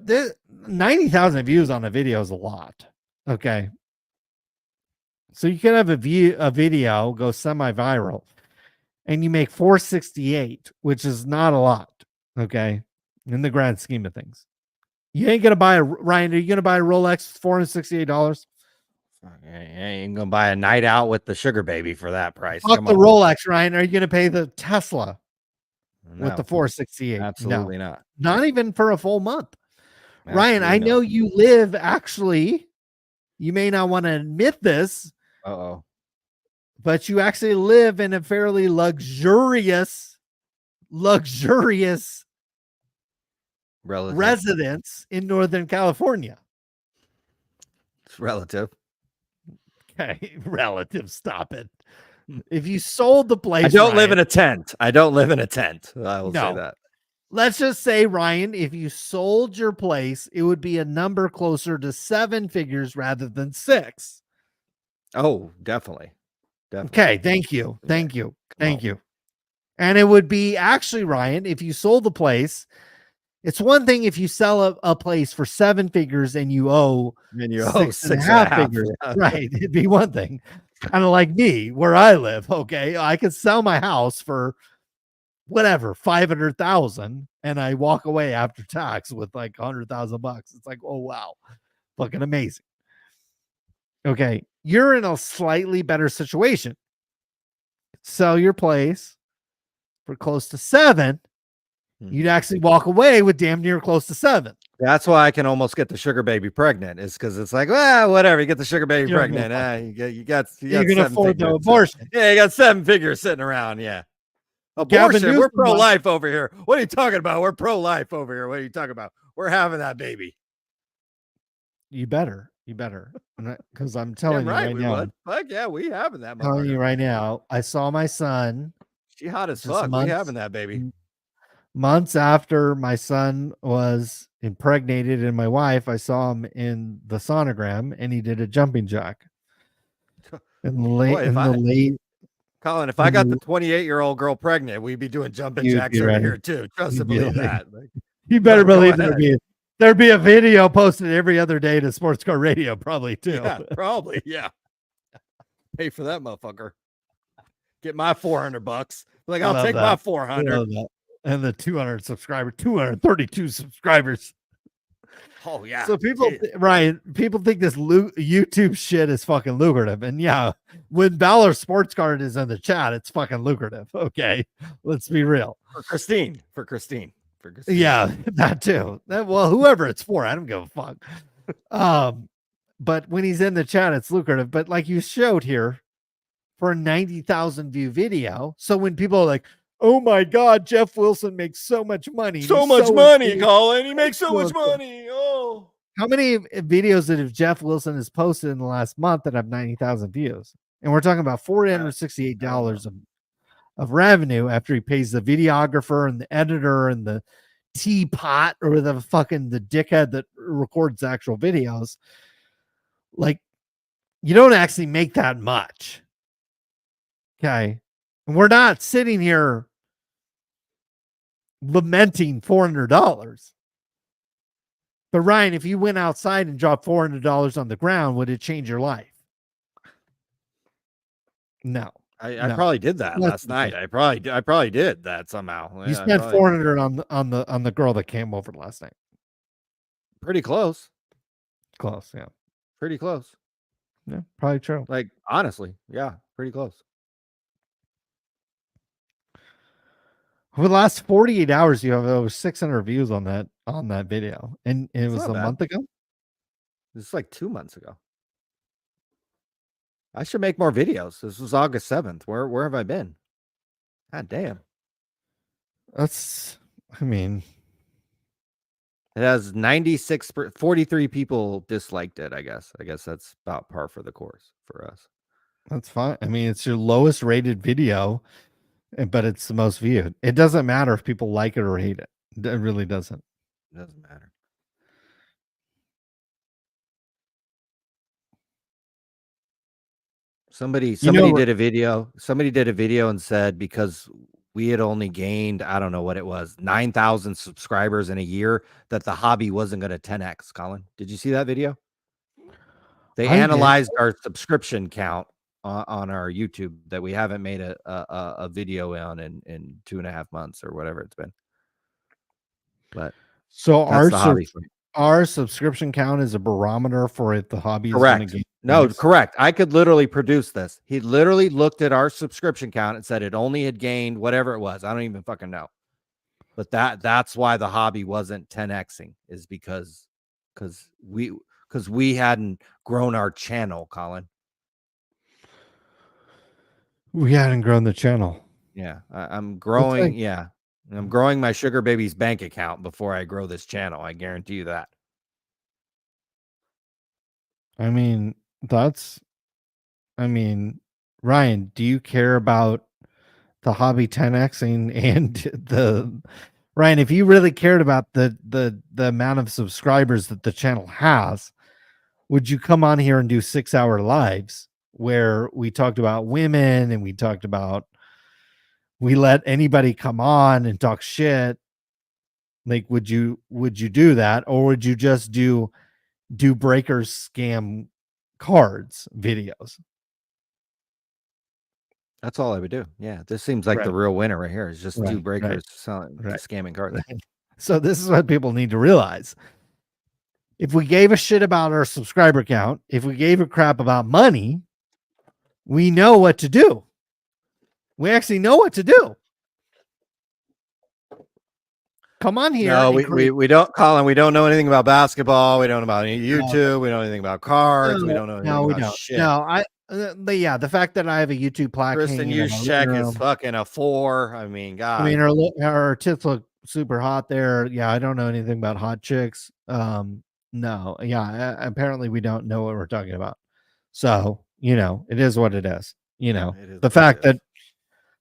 90,000 views on a video is a lot. Okay. So you could have a video go semi-viral and you make 468, which is not a lot. Okay. In the grand scheme of things. You ain't gonna buy Ryan, are you gonna buy a Rolex $468? You ain't gonna buy a night out with the sugar baby for that price. Fuck Come the on. Rolex, Ryan. Are you gonna pay the Tesla with the No, 468? absolutely not. Not even for a full month. Ryan, I Absolutely know not. you live actually, you may not want to admit this, but you actually live in a fairly luxurious Relative. residence in Northern California. It's relative. Okay, relative, stop it. If you sold the place, I don't live Ryan- in a tent. I don't live in a tent. I will say No. that. Let's just say, Ryan, if you sold your place, it would be a number closer to 7 figures rather than 6. Oh, definitely. Okay, thank you. Thank you. Thank you. And it would be actually, Ryan, if you sold the place, it's one thing if you sell a place for 7 figures and you owe And you owe 6.5 figures. yeah. Right. It'd be one thing. Kind of like me, where I live. Okay. I could sell my house for whatever, 500,000, and I walk away after tax with like 100,000 bucks. It's like, oh wow, fucking amazing. Okay, you're in a slightly better situation. Sell your place for close to 7. You'd actually walk away with damn near close to 7. That's why I can almost get the sugar baby pregnant. Is because it's like, well, whatever. You get the sugar baby You're pregnant. You got you can 7 afford the figures. abortion. Yeah, you got 7 figures sitting around. Yeah. Gavin Abortion. We're Newsom, pro-life over here. What are you talking about? We're pro-life over here. What are you talking about? We're having that baby. You better, because I'm telling you right now. Would. Fuck yeah, we having that. Telling you right now. I saw my son. She hot as just fuck. We months- having that baby. Months after my son was impregnated and my wife, I saw him in the sonogram and he did a jumping jack. In the late, Colin, if I got the 28-year-old girl pregnant, we'd be doing jumping You'd jacks be over ready. here too. Trust You'd and be believe like- that. you better go believe ahead. there'd be a video posted every other day to Sports Car Radio, probably too. Yeah, probably. Yeah. Pay for that motherfucker. Get my $400. Like, I'll Love take that. my Love 400. that. And the 232 subscribers. Oh yeah. So people, Ryan, people think this YouTube shit is fucking lucrative, and yeah, when Valor Sports Card is in the chat, it's fucking lucrative. Okay, let's be real. For Christine. Yeah, that too. Well, whoever it's for, I don't give a fuck. But when he's in the chat, it's lucrative. But like you showed here, for a 90,000 view video, so when people are like, "Oh my God, Jeff Wilson makes so much money, So He's much money, influential." Colin. He makes so much money. Oh. How many videos that have Jeff Wilson has posted in the last month that have 90,000 views? And we're talking about $468 of revenue after he pays the videographer and the editor and the teapot or the dickhead that records the actual videos. Like, you don't actually make that much. Okay. And we're not sitting here lamenting $400. But Ryan, if you went outside and dropped $400 on the ground, would it change your life? No. I No. probably did that Let's last night. I probably did that somehow. You Yeah, I spent probably- 400 on the girl that came over last night. Pretty close. Close, yeah. Pretty close. Yeah, probably true. Like, honestly, yeah, pretty close. over the last 48 hours, you have over 600 views on that video, and it was not a bad. month ago. This is like 2 months ago. I should make more videos. This was August 7th. Where have I been? God damn. That's, I mean, it has 96, 43 people disliked it. I guess that's about par for the course for us. That's fine. I mean, it's your lowest rated video, but it's the most viewed. It doesn't matter if people like it or hate it. It really doesn't. It doesn't matter. Somebody did a video. Somebody did a video and said because we had only gained, I don't know what it was, 9,000 subscribers in a year, that the hobby wasn't going to 10x. Colin, did you see that video? They analyzed our subscription count on our YouTube that we haven't made a video on in 2.5 months or whatever it's been. But so that's our subscription count is a barometer for if the hobby is going to gain. No, correct. I could literally produce this. He literally looked at our subscription count and said it only had gained whatever it was. I don't even fucking know. But that's why the hobby wasn't 10xing, is because we hadn't grown our channel, Colin. We hadn't grown the channel. Yeah, I'm growing. Yeah, I'm growing my sugar baby's bank account before I grow this channel. I guarantee you that. I mean, Ryan, do you care about the hobby 10xing and Ryan, if you really cared about the amount of subscribers that the channel has, would you come on here and do 6-hour lives where we talked about women and we let anybody come on and talk shit? Like, would you do that, or would you just do breakers scam cards videos? That's all I would do. Yeah, this seems like the real winner right here. Is just do breakers selling scamming cards. So this is what people need to realize. If we gave a shit about our subscriber count, if we gave a crap about money, we know what to do. We actually know what to do. Come on here. No, we don't, Colin. We don't know anything about basketball. We don't know about YouTube. We don't know anything about cards. We don't know anything about shit. No, but yeah, the fact that I have a YouTube plaque. Kristen Hughes check is fucking a 4. I mean, God. I mean, her tits look super hot there. Yeah, I don't know anything about hot chicks. No, yeah, apparently we don't know what we're talking about. So, it is what it is. The fact that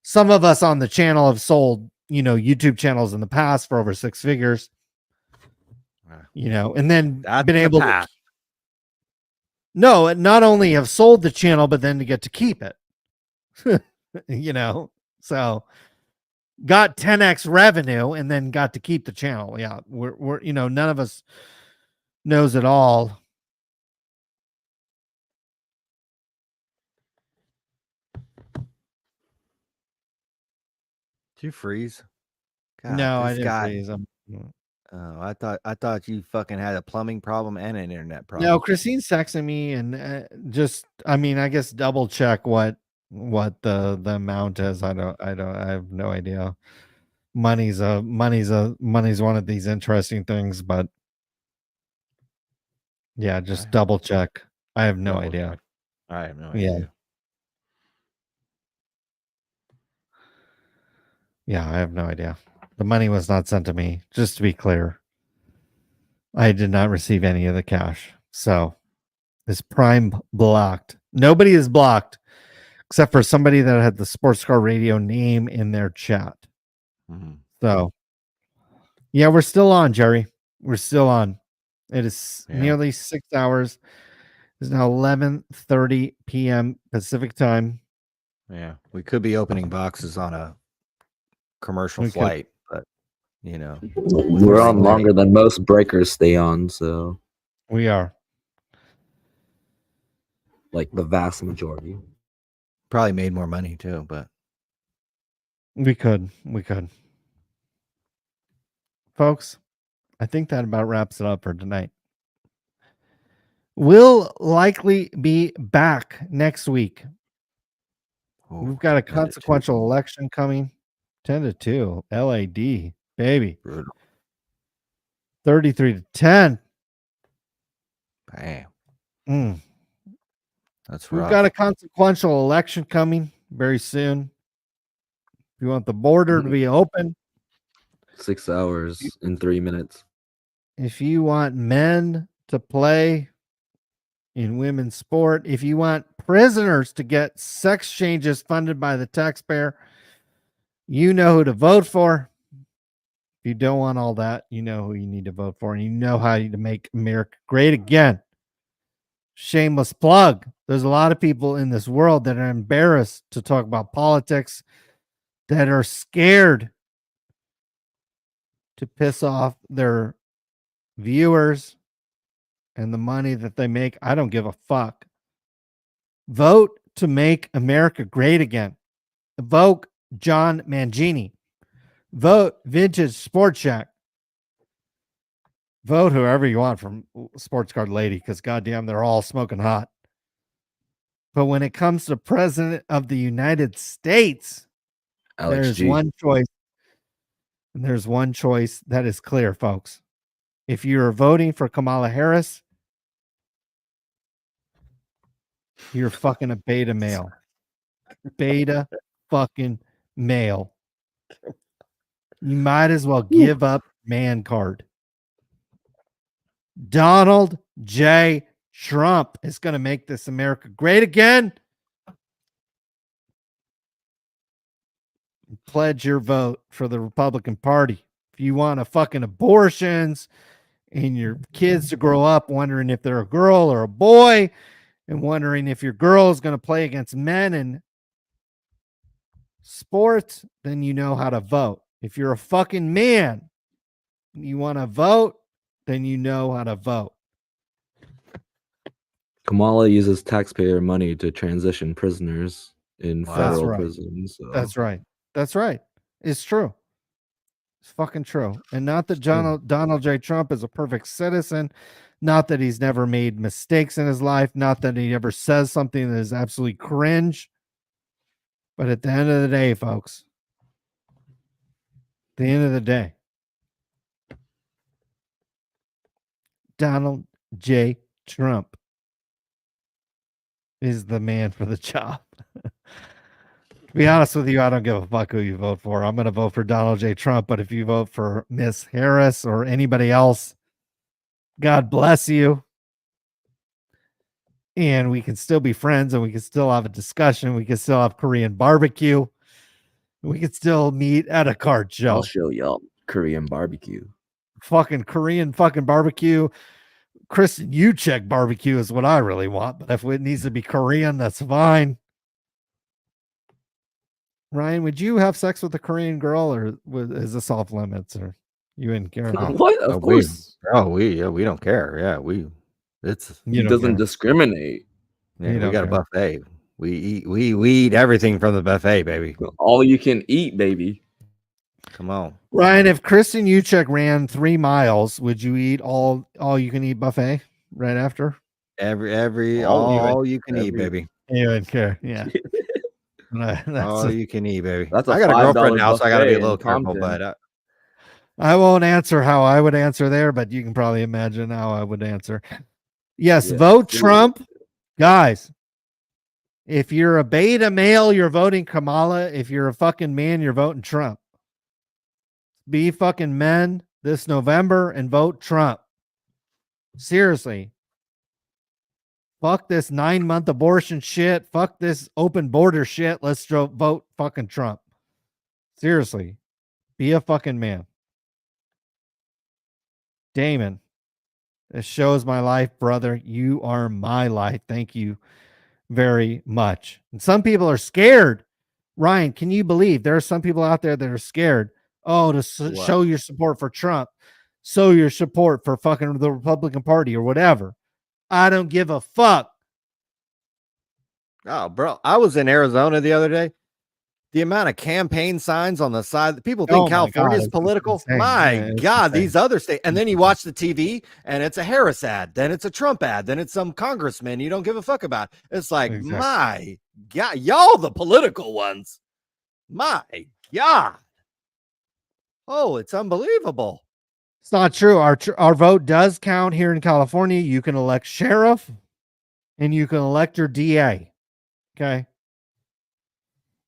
some of us on the channel have sold, YouTube channels in the past for over 6 figures, and then been able to. No, not only have sold the channel, but then to get to keep it. So got 10x revenue and then got to keep the channel. Yeah, we're none of us knows it all. Did you freeze? God, no, I didn't freeze. Oh, I thought you fucking had a plumbing problem and an internet problem. No, Christine's texting me and I guess double check what the amount is. I have no idea. Money's one of these interesting things, but yeah, just double check. I have no idea. I have no idea. Yeah, I have no idea. The money was not sent to me, just to be clear. I did not receive any of the cash. So it's Prime blocked. Nobody is blocked except for somebody that had the Sports Car Radio name in their chat. Mm-hmm. So yeah, we're still on, Jerry. We're still on. It is nearly 6 hours. It's now 11:30 p.m. Pacific time. Yeah, we could be opening boxes on a commercial flight, but we're on longer than most breakers stay on, so we are like the vast majority. Probably made more money too, but we could. Folks, I think that about wraps it up for tonight. We'll likely be back next week. We've got a consequential election coming. 10-2. LAD, baby. 33-10. Bam. That's We've rough. got a consequential election coming very soon. If you want the border to be open, 6 hours in 3 minutes. if you want men to play in women's sport, if you want prisoners to get sex changes funded by the taxpayer, you know who to vote for. If you don't want all that, you know who you need to vote for, and you know how to make America great again. Shameless plug. There's a lot of people in this world that are embarrassed to talk about politics, that are scared to piss off their viewers and the money that they make. I don't give a fuck. Vote to make America great again. Vote John Mangini. Vote Vintage Sports Shack. Vote whoever you want from Sports Card Lady, because goddamn, they're all smoking hot. But when it comes to President of the United States, there's one choice. And there's one choice that is clear, folks. If you're voting for Kamala Harris, you're fucking a beta male. Beta fucking male. You might as well give up man card. Donald J. Trump is going to make this America great again. Pledge your vote for the Republican Party. If you want to fucking abortions and your kids to grow up wondering if they're a girl or a boy and wondering if your girl is going to play against men in sports, then you know how to vote. If you're a fucking man and you want to vote, then you know how to vote. Kamala uses taxpayer money to transition prisoners in federal prisons. So. That's right. That's right. It's true. It's fucking true. And not that Donald J. Trump is a perfect citizen, not that he's never made mistakes in his life, not that he ever says something that is absolutely cringe. But at the end of the day, folks, at the end of the day, Donald J. Trump is the man for the job. To be honest with you, I don't give a fuck who you vote for. I'm going to vote for Donald J. Trump, but if you vote for Miss Harris or anybody else, God bless you. And we can still be friends, and we can still have a discussion. We can still have Korean barbecue. We can still meet at a card show. I'll show y'all Korean barbecue. Fucking Korean fucking barbecue. Kristen Uchek barbecue is what I really want, but if it needs to be Korean, that's fine. Ryan, would you have sex with a Korean girl, or is this off limits, or you wouldn't care? What? Of course. We don't care. Yeah, He doesn't discriminate. Yeah, we got a buffet. We eat everything from the buffet, baby. All you can eat, baby. Come on, Ryan. If Kristen Uchek ran 3 miles, would you eat all you can eat buffet right after? All you can eat, baby. You wouldn't care. Yeah. All you can eat, baby. That's I got a girlfriend now, so I got to be a little careful. But I won't answer how I would answer there, but you can probably imagine how I would answer. Yes, vote Trump, guys. If you're a beta male, you're voting Kamala. If you're a fucking man, you're voting Trump. Be fucking men this November and vote Trump. Seriously. Fuck this 9-month abortion shit. Fuck this open border shit. Let's vote fucking Trump. Seriously. Be a fucking man. Damon, this shows my life, brother. You are my life. Thank you very much. And some people are scared. Ryan, can you believe there are some people out there that are scared? Oh, to show your support for Trump. Show your support for fucking the Republican Party or whatever. I don't give a fuck. Oh, bro, I was in Arizona the other day. The amount of campaign signs on the side, people think California is political. My God, these other states. And then you watch the TV and it's a Harris ad. Then it's a Trump ad. Then it's some congressman you don't give a fuck about. It's like, my God, y'all the political ones. My God. Oh, it's unbelievable. It's not true. Our vote does count here in California. You can elect sheriff and you can elect your DA. Okay.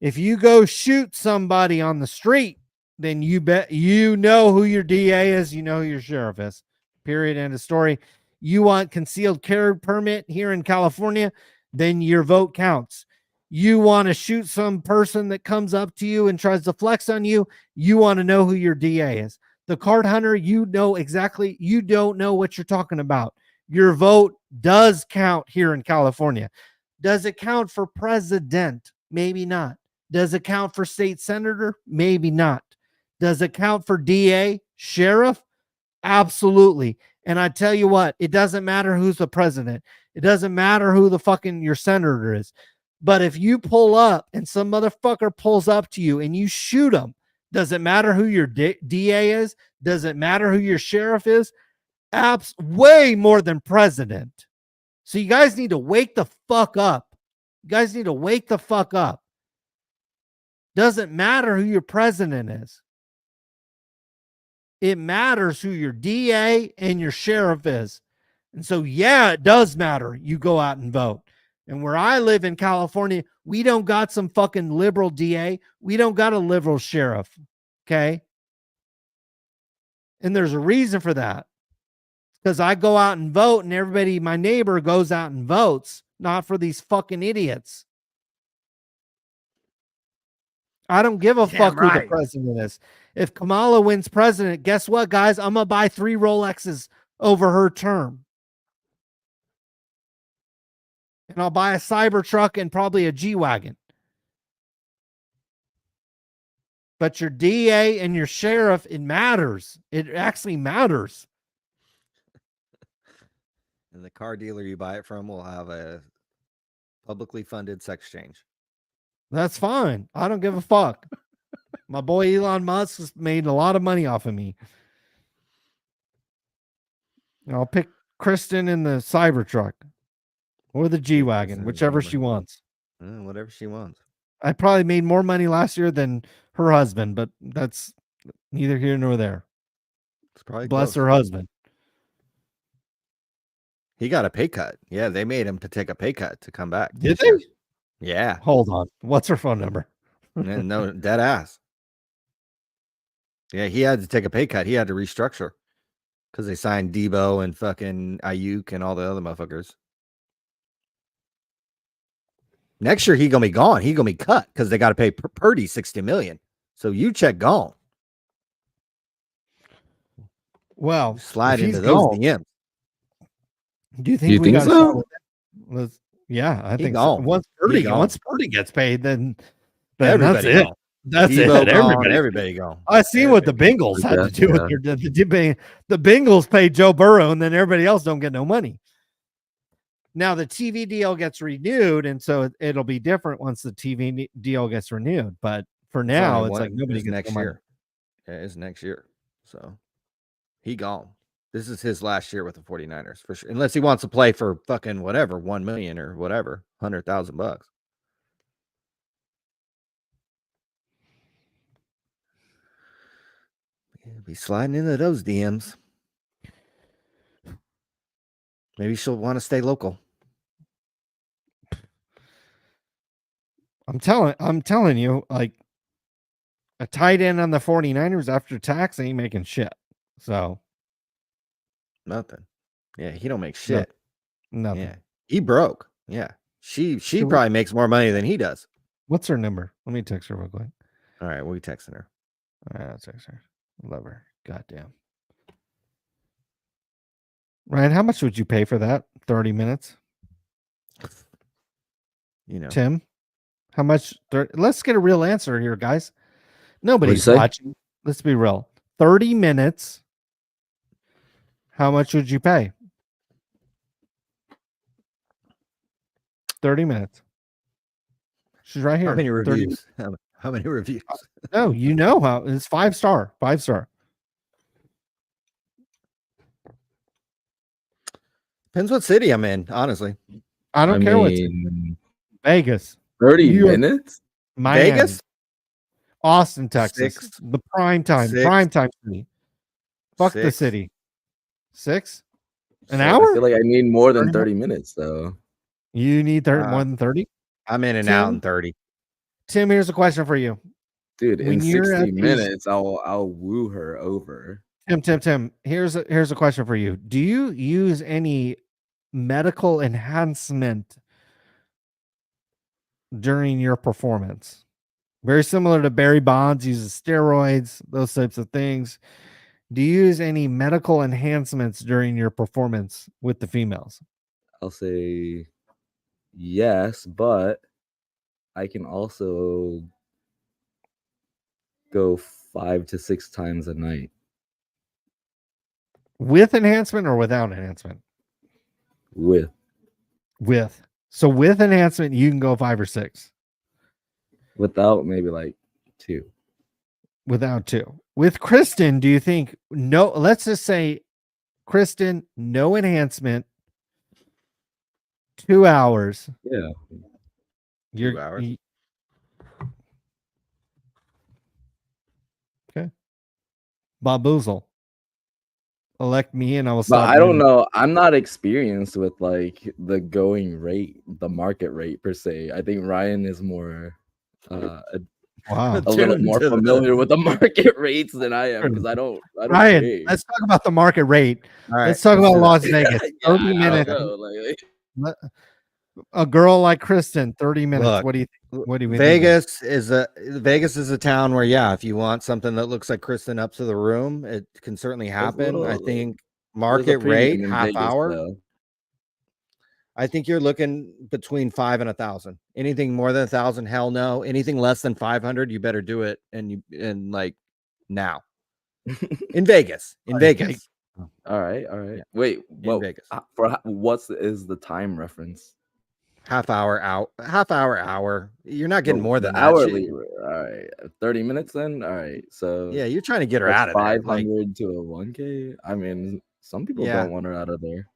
If you go shoot somebody on the street, then you bet you know who your DA is, you know who your sheriff is. Period. End of story. You want concealed carry permit here in California, then your vote counts. You want to shoot some person that comes up to you and tries to flex on you, you want to know who your DA is. The card hunter, you know exactly, you don't know what you're talking about. Your vote does count here in California. Does it count for president? Maybe not. Does it count for state senator? Maybe not. Does it count for DA, sheriff? Absolutely. And I tell you what, it doesn't matter who's the president. It doesn't matter who the fucking your senator is. But if you pull up and some motherfucker pulls up to you and you shoot him, does it matter who your DA is? Does it matter who your sheriff is? Way more than president. So you guys need to wake the fuck up. You guys need to wake the fuck up. Doesn't matter who your president is. It matters who your DA and your sheriff is. And so, yeah, it does matter. You go out and vote. And where I live in California, we don't got some fucking liberal DA. We don't got a liberal sheriff. Okay. And there's a reason for that. Because I go out and vote and everybody, my neighbor, goes out and votes, not for these fucking idiots. I don't give a fuck who the president is. If Kamala wins president, guess what, guys? I'm going to buy 3 Rolexes over her term. And I'll buy a Cybertruck and probably a G-Wagon. But your DA and your sheriff, it matters. It actually matters. And the car dealer you buy it from will have a publicly funded sex change. That's fine. I don't give a fuck. My boy Elon Musk has made a lot of money off of me. I'll pick Kristen in the Cybertruck or the G-Wagon, whichever she wants. Whatever she wants. I probably made more money last year than her husband, but that's neither here nor there. It's probably bless close. her husband. He got a pay cut. Yeah, they made him to take a pay cut to come back. Did they? Yeah. Hold on. What's her phone number? No, dead ass. Yeah, he had to take a pay cut. He had to restructure because they signed Debo and fucking Ayuk and all the other motherfuckers. Next year he gonna be gone. He gonna be cut because they got to pay Purdy $60 million. So you check gone. Well, slide into those gone, DMs. Do you think we got so? Yeah, I think so. Gone. Once Purdy gets paid, then everybody that's it. gone. That's Debo it. gone, everybody gone. I see what the Bengals had to do with the Bengals paid Joe Burrow, and then everybody else don't get no money. Now the TV deal gets renewed, and so it'll be different once the TV deal gets renewed. But for now, it's like nobody gets next no money. year. Yeah, it's next year. So he gone. This is his last year with the 49ers for sure. Unless he wants to play for fucking whatever, 1 million or whatever, $100,000. Be sliding into those DMs. Maybe she'll want to stay local. I'm telling you, like a tight end on the 49ers after tax ain't making shit. So nothing. Yeah, he don't make shit. Nothing. Yeah. He broke. Yeah. She probably makes more money than he does. What's her number? Let me text her real quick. All right, we'll be texting her. All right, I'll text her. Love her. Goddamn. Ryan, how much would you pay for that? 30 minutes? You know. Tim, how much? Let's get a real answer here, guys. Nobody's say? watching. Let's be real. 30 minutes. How much would you pay? 30 minutes. She's right here. How many reviews? How many reviews? No, you know how it's 5-star. 5-star. Depends what city I'm in, honestly. I don't care what Vegas. 30 minutes? Miami. Vegas? Austin, Texas. 6. The prime time 6. city. Fuck the 6. city. 6? An So hour? I feel like I need more than 30 30 minutes though. You need more than 30? I'm in and out in 30. Tim, here's a question for you. Dude, When in you're 60 at these- minutes, I'll woo her over. Tim, here's a question for you. Do you use any medical enhancement during your performance? Very similar to Barry Bonds uses steroids, those types of things. Do you use any medical enhancements during your performance with the females? I'll say yes, but I can also go 5 to 6 times a night. With enhancement or without enhancement? With. So with enhancement, you can go 5 or 6. Without, maybe like 2. Without 2. With Kristen, do you think no? Let's just say, Kristen, no enhancement, 2 hours. Yeah. You're 2 hours. Okay. Baboozle. Elect me and I will But stop. I don't know. I'm not experienced with like the going rate, the market rate per se. I think Ryan is more Wow. a little more familiar with the market rates than I am because I don't Ryan, pay. let's talk about the market rate. All right. Let's talk about Las Vegas. Yeah, 30 I don't minutes. know, A girl like Kristen, 30 minutes. Look, What do you think? What do we Vegas is a town where, yeah, if you want something that looks like Kristen up to the room, it can certainly happen. I think market rate, half hour. I think you're looking between 5 and 1,000. Anything more than 1,000, hell no. Anything less than 500, you better do it. And like now in Vegas, Vegas. All right. Yeah. Wait, in Vegas. What's is the time reference? Half hour out, hour. You're not getting more than that. Hourly. All right, 30 minutes then. All right, so Yeah, you're trying to get her that's out of there. 500 to a 1K. I mean, some people Yeah. don't want her out of there.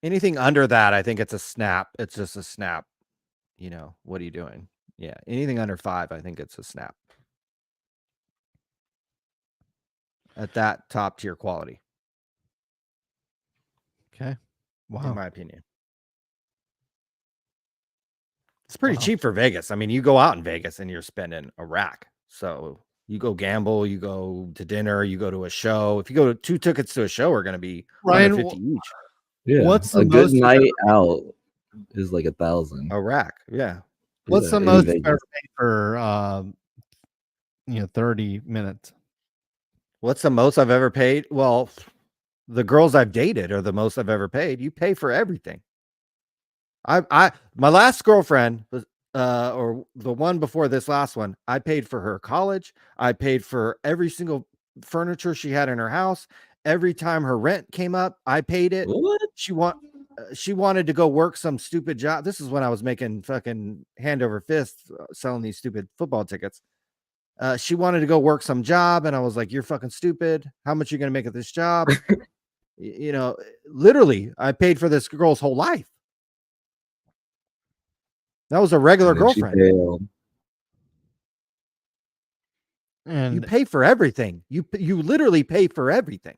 Anything under that, I think it's a snap. It's just a snap. You know, what are you doing? Yeah, anything under 5, I think it's a snap. At that top tier quality. Okay. Wow. In my opinion. It's pretty cheap for Vegas. I mean, you go out in Vegas and you're spending a rack. So you go gamble, you go to dinner, you go to a show. If you go to 2 tickets to a show are going to be Ryan, 150 each. Yeah, What's a the good most night out is like 1,000. A rack, yeah. What's the in most Vegas. you've ever paid for 30 minutes? What's the most I've ever paid? Well, the girls I've dated are the most I've ever paid. You pay for everything. My last girlfriend was or the one before this last one, I paid for her college. I paid for every single furniture she had in her house. Every time her rent came up, I paid it. What? She wanted to go work some stupid job. This is when I was making fucking hand over fist selling these stupid football tickets. She wanted to go work some job, and I was like, "You're fucking stupid. How much are you gonna make at this job?" You know, literally, I paid for this girl's whole life. That was a regular And then she girlfriend. bailed. And You pay for everything. You literally pay for everything.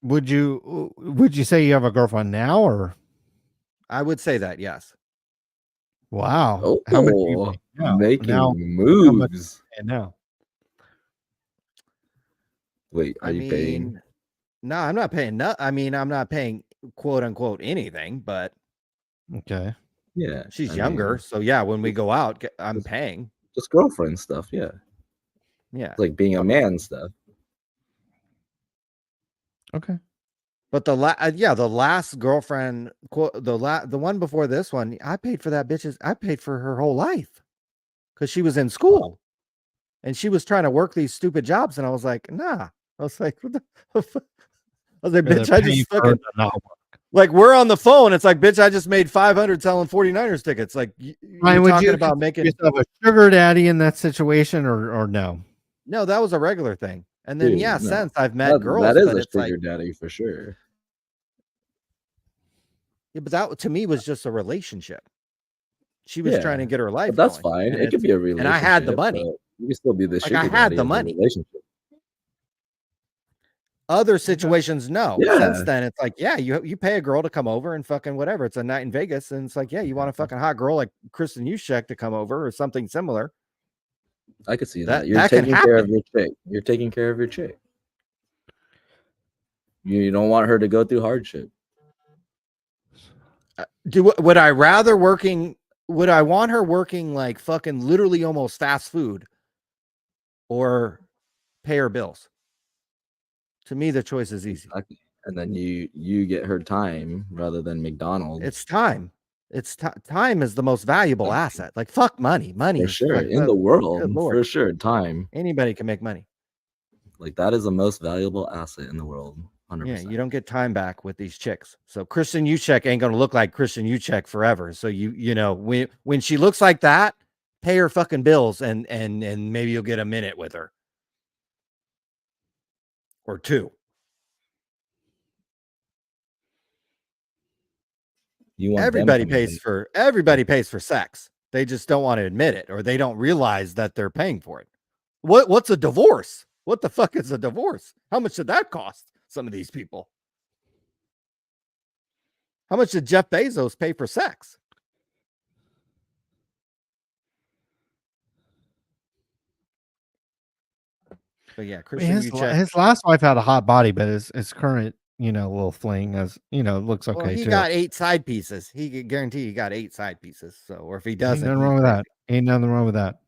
would you say you have a girlfriend now, or I would say that, yes. wow? Oh, How much do you pay now? making Now, how much moves. and now? Wait, are you paying? No, I'm not paying. I'm not paying quote unquote anything, but Okay. Yeah, she's I younger. mean, So yeah, when we go out, I'm paying. just girlfriend stuff. Yeah, Yeah. it's like being a man stuff. Okay. But the last girlfriend, the one before this one, I paid for that bitch's. I paid for her whole life because she was in school, and she was trying to work these stupid jobs, and I was like, nah. I was like, what the fuck? I was like, bitch, I just fucking like we're on the phone. It's like, bitch, I just made 500 selling 49ers tickets. Like, Ryan, you're talking about making yourself a sugar daddy in that situation, or no? No, that was a regular thing. And then Dude, no. since I've met girls, that is but a it's like, sugar daddy for sure. yeah, but that to me was just a relationship. She was trying to get her life but that's going. fine. And It could be a relationship. and I had the money. but You can still be the Like, sugar I had daddy the of the money. relationship. Other situations, no. Yeah. Since then, it's like, yeah, you pay a girl to come over and fucking whatever. It's a night in Vegas, and it's like, yeah, you want a fucking hot girl like Kristen Yushek to come over or something similar. I could see that. You're That can taking care of happen. your chick. You're taking care of your chick. You don't want her to go through hardship. Would I rather working? Would I want her working like fucking literally almost fast food, or pay her bills? To me, the choice is easy. Exactly. And then you get her time rather than McDonald's. It's time. It's time is the most valuable asset. Like, fuck money. Money For is sure. like, In the good world, Lord. for sure. Time. Anybody can make money. Like, that is the most valuable asset in the world. 100%. Yeah, you don't get time back with these chicks. So Kristen Yushek ain't gonna look like Kristen Yushek forever. So you know, when she looks like that, pay her fucking bills and maybe you'll get a minute with her. Or two. You want everybody pays for sex. They just don't want to admit it, or they don't realize that they're paying for it. What's a divorce? What the fuck is a divorce? How much did that cost some of these people? How much did Jeff Bezos pay for sex? But yeah, Christian, his last wife had a hot body, but his current, little fling, as looks okay. Well, he too. got 8 side pieces. He could guarantee he got 8 side pieces. So, or if he Ain't doesn't, nothing wrong with that. Ain't nothing wrong with that.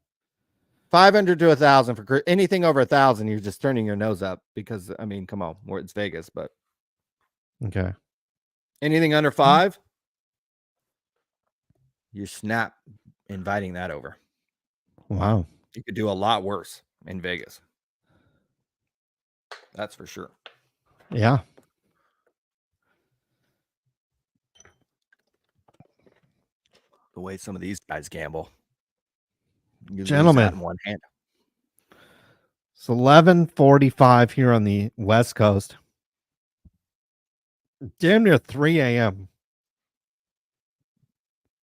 500 to 1,000 for anything over 1,000. You're just turning your nose up because, I mean, come on, it's Vegas, but okay. Anything under 5, you snap inviting that over. Wow. You could do a lot worse in Vegas. That's for sure. Yeah. The way some of these guys gamble. You Gentlemen, lose that in one hand. It's 11:45 here on the West Coast. Damn near 3 a.m.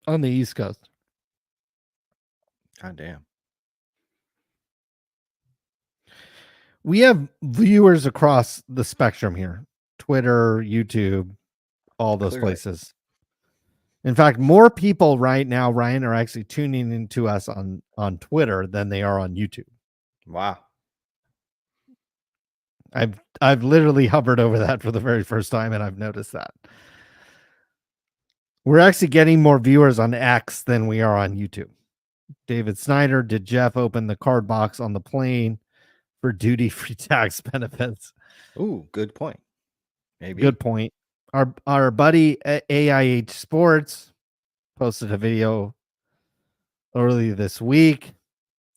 on the East Coast. God damn. We have viewers across the spectrum here. Twitter, YouTube, all those Clearly. places. In fact, more people right now, Ryan, are actually tuning into us on Twitter than they are on YouTube. Wow. I've literally hovered over that for the very first time, and I've noticed that. We're actually getting more viewers on X than we are on YouTube. David Snyder, did Jeff open the card box on the plane for duty-free tax benefits? Ooh, good point. Maybe. Good point. Our buddy at AIH Sports posted a video early this week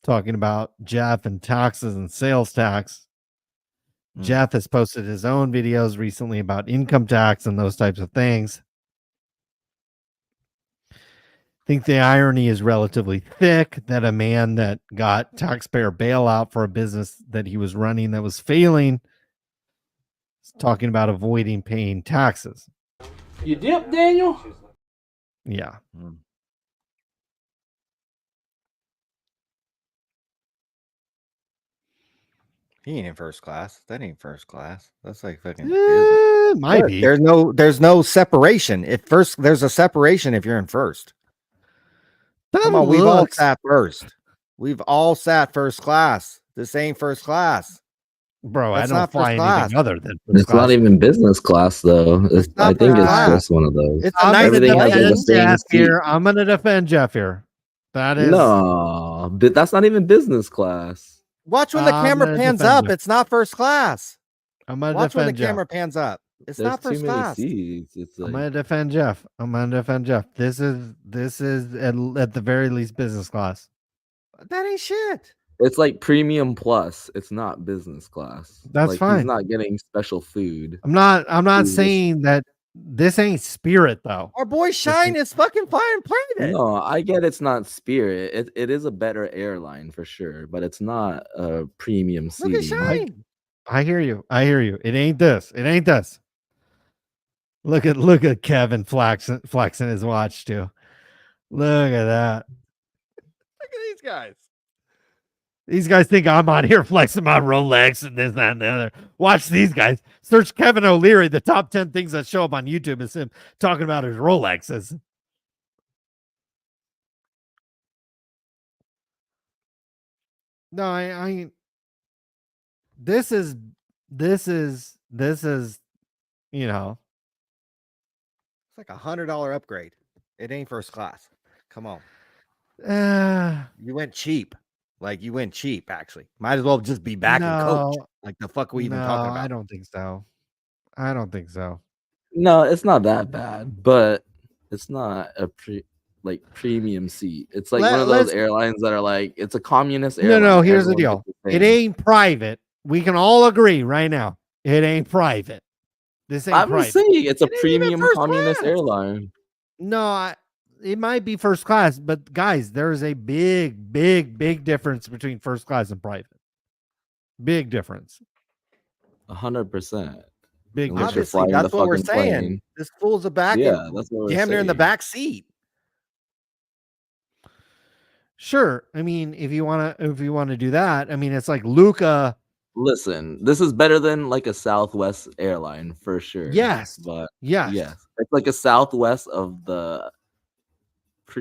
talking about Jeff and taxes and sales tax. Jeff has posted his own videos recently about income tax and those types of things. I think the irony is relatively thick that a man that got taxpayer bailout for a business that he was running that was failing is talking about avoiding paying taxes. You dip, Daniel? Yeah. He ain't in first class. That ain't first class. That's like fucking might be. There's no separation. There's a separation if you're in first. Come on, we've all sat first. We've all sat first class. This ain't first class. Bro, That's I don't not fly first class. anything other than first It's class. not even business class though. I think it's just one of those. It's a nice Everything has like the same Jeff seat. here. I'm gonna defend Jeff here. That is No, but that's not even business class. Watch when the I'm camera gonna pans defend up. you. It's not first class. I'm gonna Watch when the defend Jeff. camera pans up. It's There's not first too many class. seats. It's I'm like gonna defend Jeff. This is at the very least business class. That ain't shit. it's like premium plus. It's not business class. That's like fine. He's not getting special food. I'm not He's just- saying that this ain't Spirit though. Our boy Shyne is fucking flying private. No, I get it's not Spirit. It is a better airline for sure, but it's not a premium Look at seating. Shyne. I hear you. It ain't this. Look at Kevin flexing his watch too. Look at that. Look at these guys. These guys think I'm on here flexing my Rolex and this, that, and the other. Watch these guys. Search Kevin O'Leary. The top 10 things that show up on YouTube is him talking about his Rolexes. No, I this is, you know, It's like $100 upgrade. It ain't first class. Come on. You went cheap. Like you went cheap, actually. Might as well just be back in coach. no, Like the fuck are we even talking about? I don't think so. I don't think so. No, it's not that bad, but it's not a premium seat. It's like one of those airlines that are like, it's a communist airline. No, here's the Everyone deal. gets the It same. ain't private. We can all agree right now. It ain't private. This ain't I'm private. just saying it's a It ain't even premium first communist class. airline. No, it might be first class, but guys, there is a big difference between first class and private. Big difference. 100%. Big Unless difference. you're Obviously, flying that's the what we're fucking saying. plane. This fool's a back Yeah, that's what we're damn near in the saying. back seat. Sure. I mean, if you want to do that, I mean, it's like Luca. Listen, this is better than like a Southwest airline for sure. Yes. But Yes. it's like a Southwest of the I'd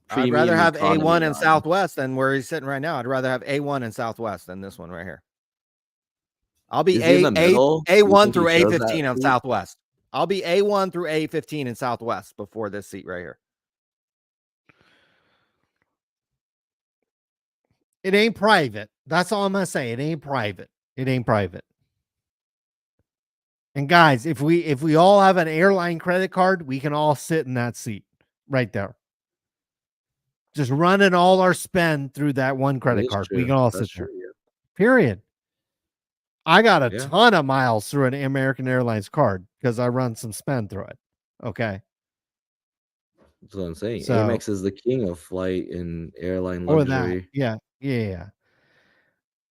premium rather have economy A1 in line. Southwest than where he's sitting right now. I'd rather have A1 in Southwest than this one right here. I'll be Is he in the middle? Do you A1 think he through chose A15 that on seat? Southwest. I'll be A1 through A15 in Southwest before this seat right here. It ain't private. That's all I'm gonna say. It ain't private. It ain't private. And guys, if we all have an airline credit card, we can all sit in that seat right there. Just running all our spend through that one That credit is card. true. We can all That's sit there. true, yeah. Period. I got a Yeah. ton of miles through an American Airlines card because I run some spend through it. Okay. That's what I'm saying. So- Amex is the king of flight and airline Or that. luxury. Yeah.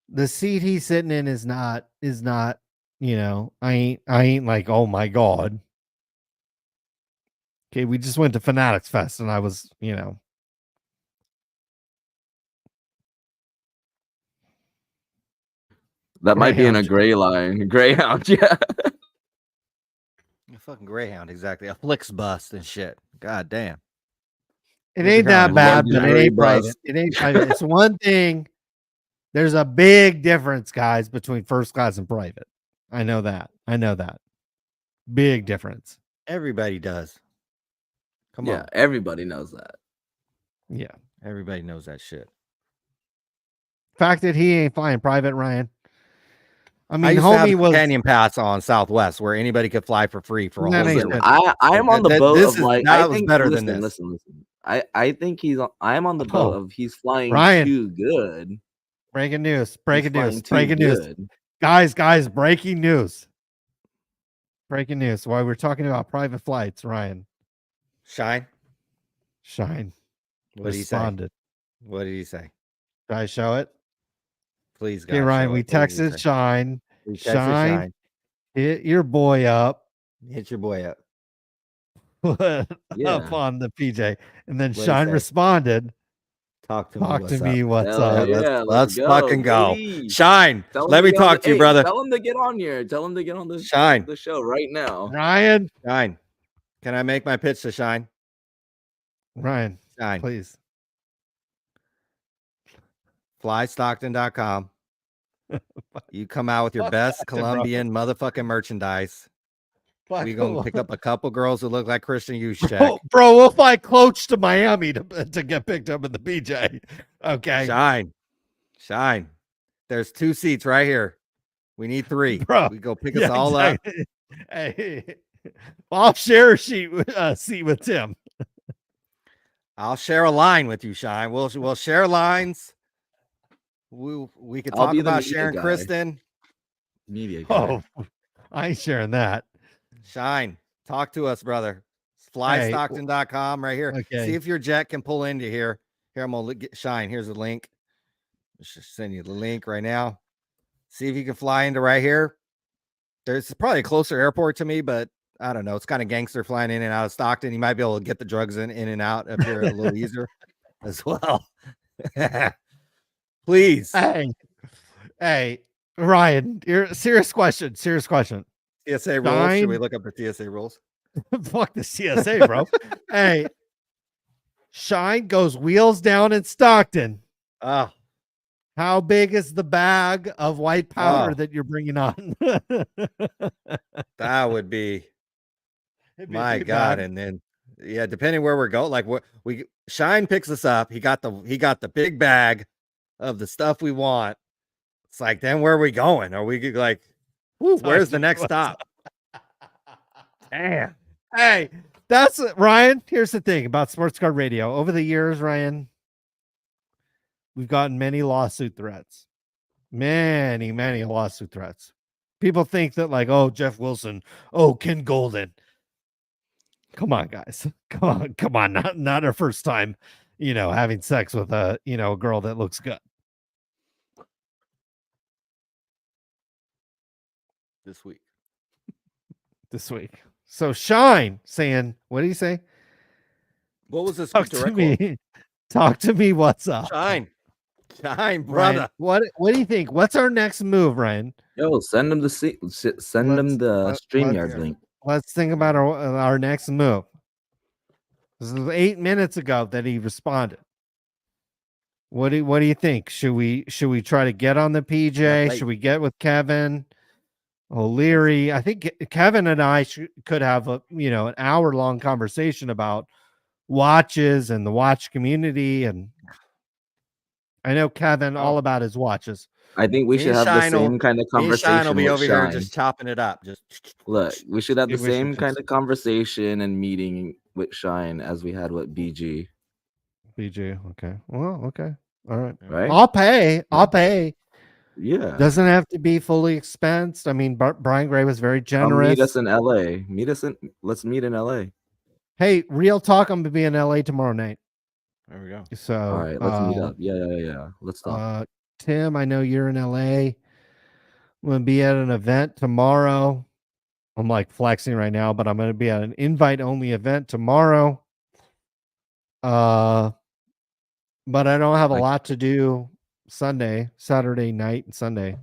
The seat he's sitting in is not, you know, I ain't like, oh my God. Okay, we just went to Fanatics Fest and I was, you know. That might be in a Greyhound. gray line. Greyhound, yeah. A fucking Greyhound, exactly. A Flixbus and shit. God damn. It ain't that bad, but it luxury ain't private. bus. It ain't private. It's one thing. There's a big difference, guys, between first class and private. I know that. Big difference. Everybody does. Come Yeah, on. everybody knows that. Yeah. Everybody knows that shit. Fact that he ain't flying private, Ryan. I I mean, used to have homie a was companion pass on Southwest where anybody could fly for free for a That whole ain't year. good. I am on the boat of like that I was think better than listen, this. listen. I think I am on the boat of he's flying Ryan. too good. Breaking news. He's Breaking flying news. too Breaking news. good. Guys, breaking news. Breaking news. While we're talking about private flights, Ryan. Shyne. What did he say? What did he say? Should I show it? Please, Okay, God, Ryan, show we it. What did he texted say? Shyne. We texted Shyne. Hit your boy up. Hit your boy up. Up on the PJ. And then What'd he Shyne say? responded. Talk to me. What's Hell up? yeah, Let's go, fucking go. baby. Shyne, Tell him let to me get on talk the- to you, hey, brother. Tell him to get on here. Tell him to get on the Shyne. the show right now. Ryan. Shyne. Can I make my pitch to Shyne? Ryan. Shyne. Please. FlyStockton.com. You come out with your best Stockton, Colombian motherfucking merchandise. Fuck We're gonna who? pick up a couple girls who look like Christian Juszczyk. Bro, we'll fly coach to Miami to get picked up in the PJ. Okay. Shine. There's 2 seats right here. We need 3. Bro. We go pick us all up. Hey, I'll share a seat with Tim. I'll share a line with you, Shine. We'll share lines. We could I'll talk be the about media Sharon guy. Kristen. Media guy. Oh, I ain't sharing that. Shine. Talk to us, brother. FlyStockton.com right here. Okay. See if your jet can pull into here. Here, I'm gonna get Shine. Here's the link. Let's just send you the link right now. See if you can fly into right here. There's probably a closer airport to me, but I don't know. It's kind of gangster flying in and out of Stockton. You might be able to get the drugs in and out up here a little easier as well. Please. Hey, Ryan, serious question. Serious question. TSA rules. Should we look up the TSA rules? Fuck the CSA, bro. Hey, Shyne goes wheels down in Stockton. Oh, how big is the bag of white powder that you're bringing on? That would be, my God. And then, yeah, depending where we're going, like what Shyne picks us up. He got the big bag of the stuff we want. It's like, then where are we going? Are we like, where's the next stop? Damn. Hey, that's Ryan. Here's the thing about Sports Card Radio. Over the years, Ryan, we've gotten many lawsuit threats. Many lawsuit threats. People think that, like, oh, Jeff Wilson, oh, Ken Golden. Come on, guys. Come on. Not our first time, having sex with a girl that looks good. This week. So Shyne saying, what did he say? What was this? Talk to me. Talk to me. What's up? Shyne, brother. Ryan, what do you think? What's our next move, Ryan? Yo, send them the StreamYard link. Let's think about our next move. This is 8 minutes ago that he responded. What do you think? Should we try to get on the PJ? Should we get with Kevin O'Leary? I think Kevin and I could have an hour-long conversation about watches and the watch community, and I know Kevin all about his watches. I think we should have the same kind of conversation. Shyne will be over here Shyne. just chopping it up. Just look, we should have the same kind of conversation and meeting with Shyne as we had with BG. Okay. Well, okay. All right. Right. I'll pay. Yeah. Doesn't have to be fully expensed. I mean, Brian Gray was very generous. Meet us in LA. Let's meet in LA. Hey, real talk. I'm gonna be in LA tomorrow night. There we go. So all right, let's meet up. Yeah. Let's talk. Tim, I know you're in LA. I'm gonna be at an event tomorrow. I'm like flexing right now, but I'm gonna be at an invite-only event tomorrow. But I don't have a lot to do Saturday night and Sunday.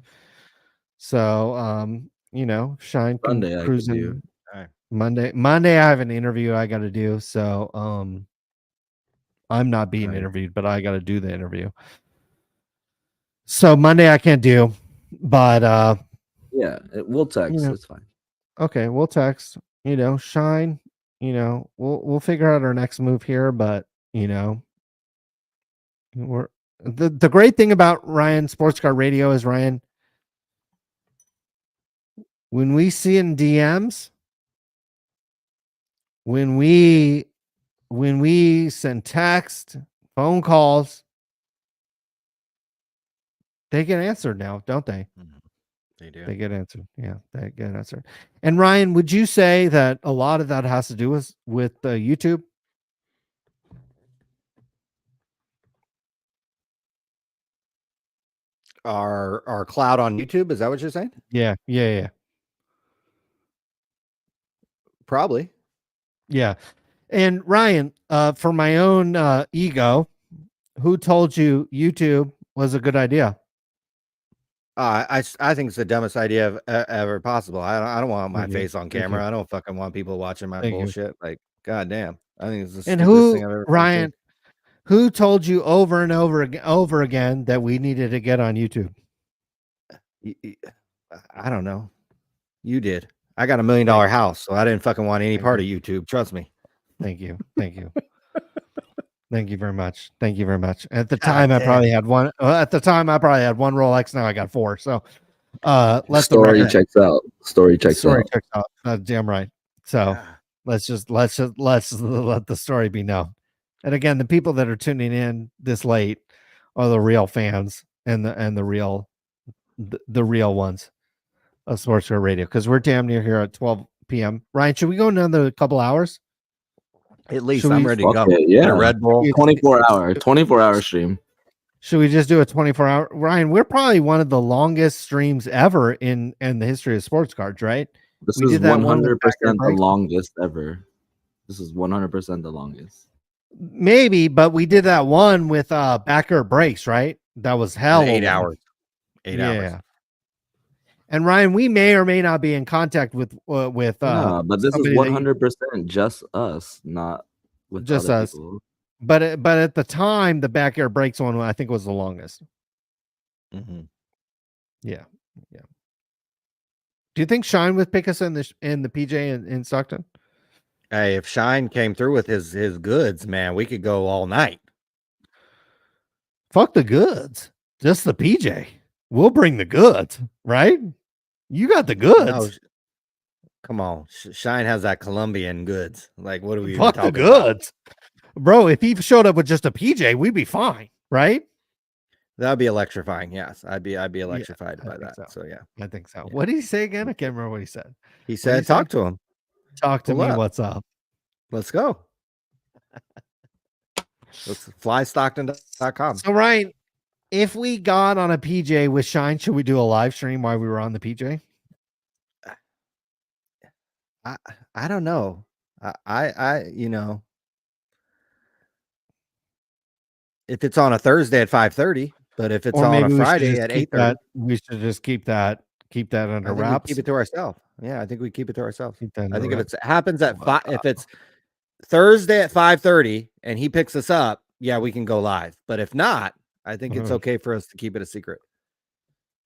So Shyne can Sunday cruise I in. Right. Monday I have an interview I gotta do. So I'm not being interviewed, but I gotta do the interview. So Monday I can't do, but yeah, we'll text. It's fine. Okay, we'll text. Shyne. We'll figure out our next move here, but we're the great thing about Ryan Sports Car Radio is, Ryan, when we see in DMs, when we send text, phone calls, they get answered now, don't they? They do. They get answered. Yeah, they get answered. And Ryan, would you say that a lot of that has to do with YouTube? Our cloud on YouTube, is that what you're saying? Yeah. Probably. Yeah. And Ryan, for my own ego, who told you YouTube was a good idea? I think it's the dumbest idea ever possible. I don't want my face on camera. I don't fucking want people watching my bullshit. Like, goddamn. I think it's the stupidest thing I've ever Ryan, who told you over and over again that we needed to get on YouTube? I don't know. You did. I got $1 million house, so I didn't fucking want any part of YouTube. Trust me. Thank you. Thank you very much. At the time, I probably had one. At the time, I probably had one Rolex. Now I got 4. So, Story checks out. Story checks out. Damn right. So let's let the story be known. And again, the people that are tuning in this late are the real fans and the real ones of Sports Car Radio, because we're damn near here at 12 p.m. Ryan, should we go another couple hours? At least I'm ready to go. Yeah, a Red Bull. 24-hour stream. Should we just do a 24-hour? Ryan, we're probably one of the longest streams ever in the history of sports cards, right? This We is did that one with 100% backyard the breaks. longest ever. This is 100% the longest. Maybe, but we did that one with backer breaks, right? That was hell. 8 hours. 8 hours. Yeah. And Ryan, we may or may not be in contact with No, but this is somebody that 100% just us, not with just other us. people. But at the time, the backyard breaks one I think was the longest. Mhm. Yeah. Do you think Shyne would pick us in the PJ in Stockton? Hey, if Shyne came through with his goods, man, we could go all night. Fuck the goods, just the PJ. We'll bring the goods, right? You got the goods. No, come on. Shyne has that Colombian goods. Like, what are we even Fuck the talking about? goods, bro. If he showed up with just a PJ, we'd be fine, right? That'd be electrifying. Yes, I'd be electrified by think that. So yeah, I think so. What did he say again? I can't remember what he said. he What did said, "Talk to him. Talk to Pull me. up. What's up? Let's go. Let's fly Stockton.com." So Ryan, if we got on a PJ with Shyne, should we do a live stream while we were on the PJ? I don't know. I you know, if it's on a Thursday at 5:30, but if it's Or on a maybe we should Friday just at keep 8:30, that. We should just keep that under I think we wraps. keep it to ourselves. Yeah, I think we keep it to ourselves. Keep that I under think if wraps. it happens at if it's Thursday at 5:30 and he picks us up, yeah, we can go live. But if not, I think it's okay for us to keep it a secret.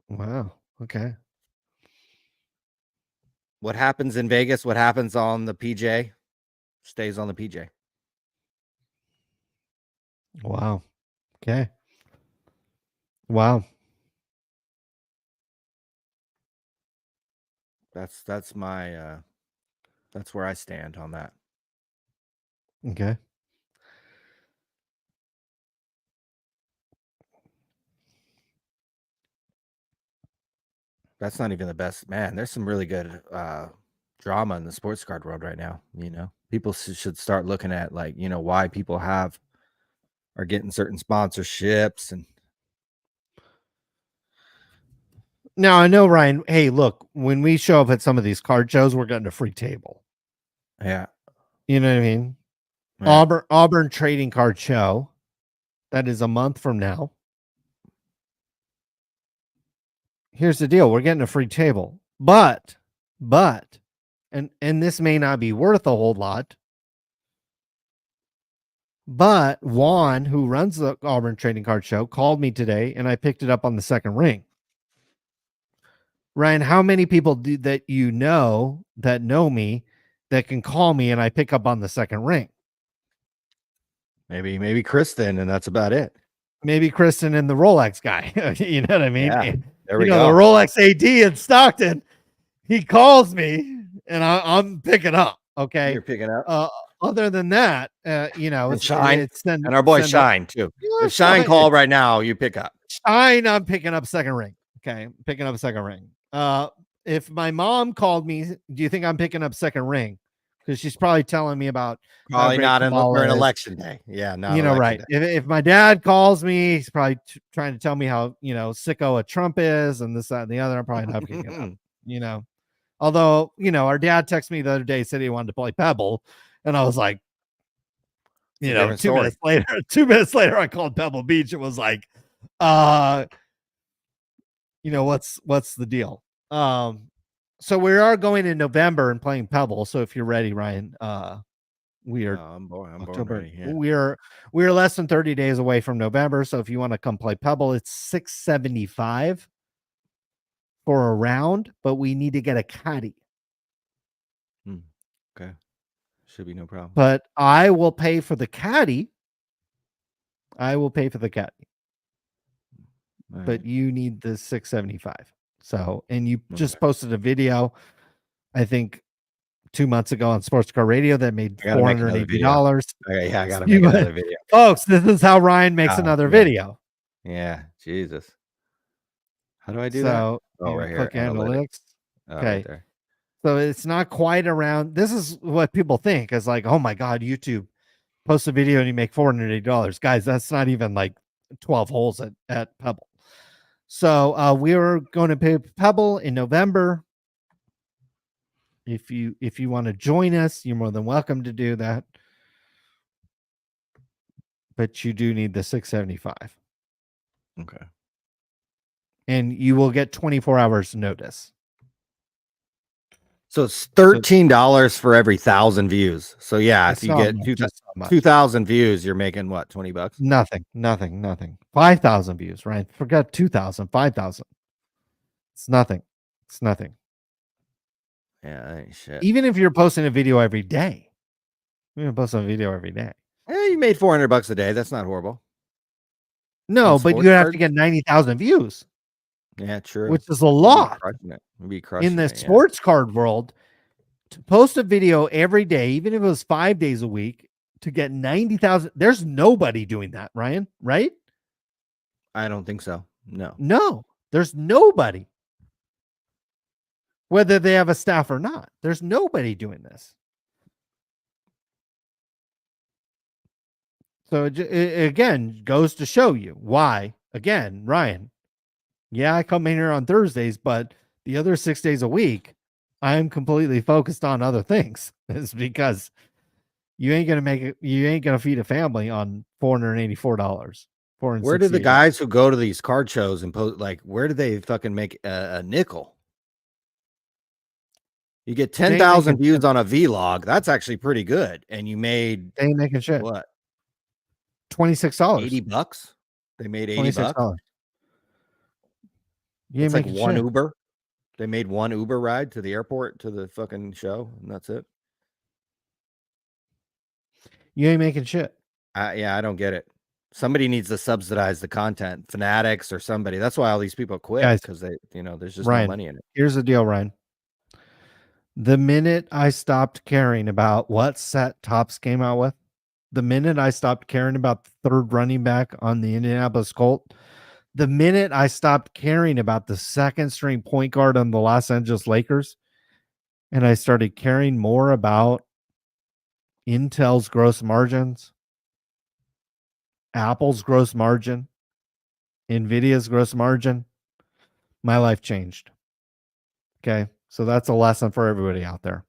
Wow. Okay. What happens in Vegas, what happens on the PJ, stays on the PJ. Wow. Okay. Wow. That's my that's where I stand on that. Okay. That's not even the best, man. There's some really good drama in the sports card world right now. You know, people should start looking at, like, you know, why people are getting certain sponsorships. And Now I know, Ryan. Hey, look, when we show up at some of these card shows, we're getting a free table. yeah, You know what I mean? Yeah. Auburn Trading Card Show. That is a month from now. Here's the deal. We're getting a free table. But and this may not be worth a whole lot. But Juan, who runs the Auburn Trading Card Show, called me today and I picked it up on the second ring. Ryan, how many people that you know that know me that can call me and I pick up on the second ring? maybe Kristen, and that's about it. Maybe Kristen and the Rolex guy. You know what I mean? Yeah, there we the go. Rolex AD in Stockton. He calls me and I'm picking up. Okay. You're picking up. Other than that, you know, And Shyne, send, and our boy send Shyne too. Yeah, If Shyne Shyne. called right now, you pick up. Shyne, I'm picking up second ring. Okay, picking up a second ring. If my mom called me, do you think I'm picking up second ring? Because she's probably telling me about Probably not during is. election day. Yeah, not You know, right? election day. If my dad calls me, he's probably trying to tell me how, you know, sicko a Trump is and this, that, and the other. I'm probably not picking it up. You know, although, you know, our dad texted me the other day, said he wanted to play Pebble, and I was like, you know, different story. 2 minutes later, I called Pebble Beach. It was like, you know, what's the deal? So we are going in November and playing Pebble. So if you're ready, Ryan, we are. I'm born October. ready. Yeah. We're less than 30 days away from November. So if you want to come play Pebble, it's $675 for a round, but we need to get a caddy. Okay, should be no problem. But I will pay for the caddy. But you need the $675. So, and you just posted a video, I think 2 months ago on Sports Car Radio that made $480. Okay, yeah, I gotta make another video. Folks, this is how Ryan makes another video. Yeah, Jesus. How do I do So that? Oh, you right here. click analytics. Oh, Okay. right there. So it's not quite around. This is what people think is like, oh my God, YouTube post a video and you make $480. Guys, that's not even like 12 holes at Pebble. So we are going to pay Pebble in November. If you want to join us, you're more than welcome to do that. But you do need the 675. Okay. And you will get 24 hours notice. So it's $13 for every 1,000 views. So yeah, It's if you not get much, it's not much. 2,000 views, you're making what, $20? Nothing. 5,000 views, right? Forget 2,000, 5,000. It's nothing. It's nothing. Yeah, that ain't shit. Even if you're posting a video every day. You're posting a video every day. You made $400 a day. That's not horrible. No, In but sports you have cards? to get 90,000 views. Yeah, true. Which is a lot. You'd be In crushing the it, yeah. sports card world, to post a video every day, even if it was 5 days a week, to get 90,000, there's nobody doing that, Ryan, right? I don't think so. No, there's nobody. Whether they have a staff or not, there's nobody doing this. So it again goes to show you why, again, Ryan, yeah, I come in here on Thursdays, but the other 6 days a week, I am completely focused on other things. It's because you ain't going to make it. You ain't going to feed a family on $484. Where do the guys who go to these card shows and post, like, where do they fucking make a nickel? You get 10,000 views on a vlog. That's actually pretty good. And you made they ain't making shit. What? $26. $80. They made $80. $26. It's like one Uber. They made one Uber ride to the airport to the fucking show, and that's it. You ain't making shit. Yeah, I don't get it. Somebody needs to subsidize the content. Fanatics or somebody. That's why all these people quit, because they, there's just Ryan, no money in it. Here's the deal, Ryan. The minute I stopped caring about what set Topps came out with, the minute I stopped caring about the third running back on the Indianapolis Colts, the minute I stopped caring about the second string point guard on the Los Angeles Lakers, and I started caring more about Intel's gross margins, Apple's gross margin, Nvidia's gross margin, my life changed. Okay. So that's a lesson for everybody out there.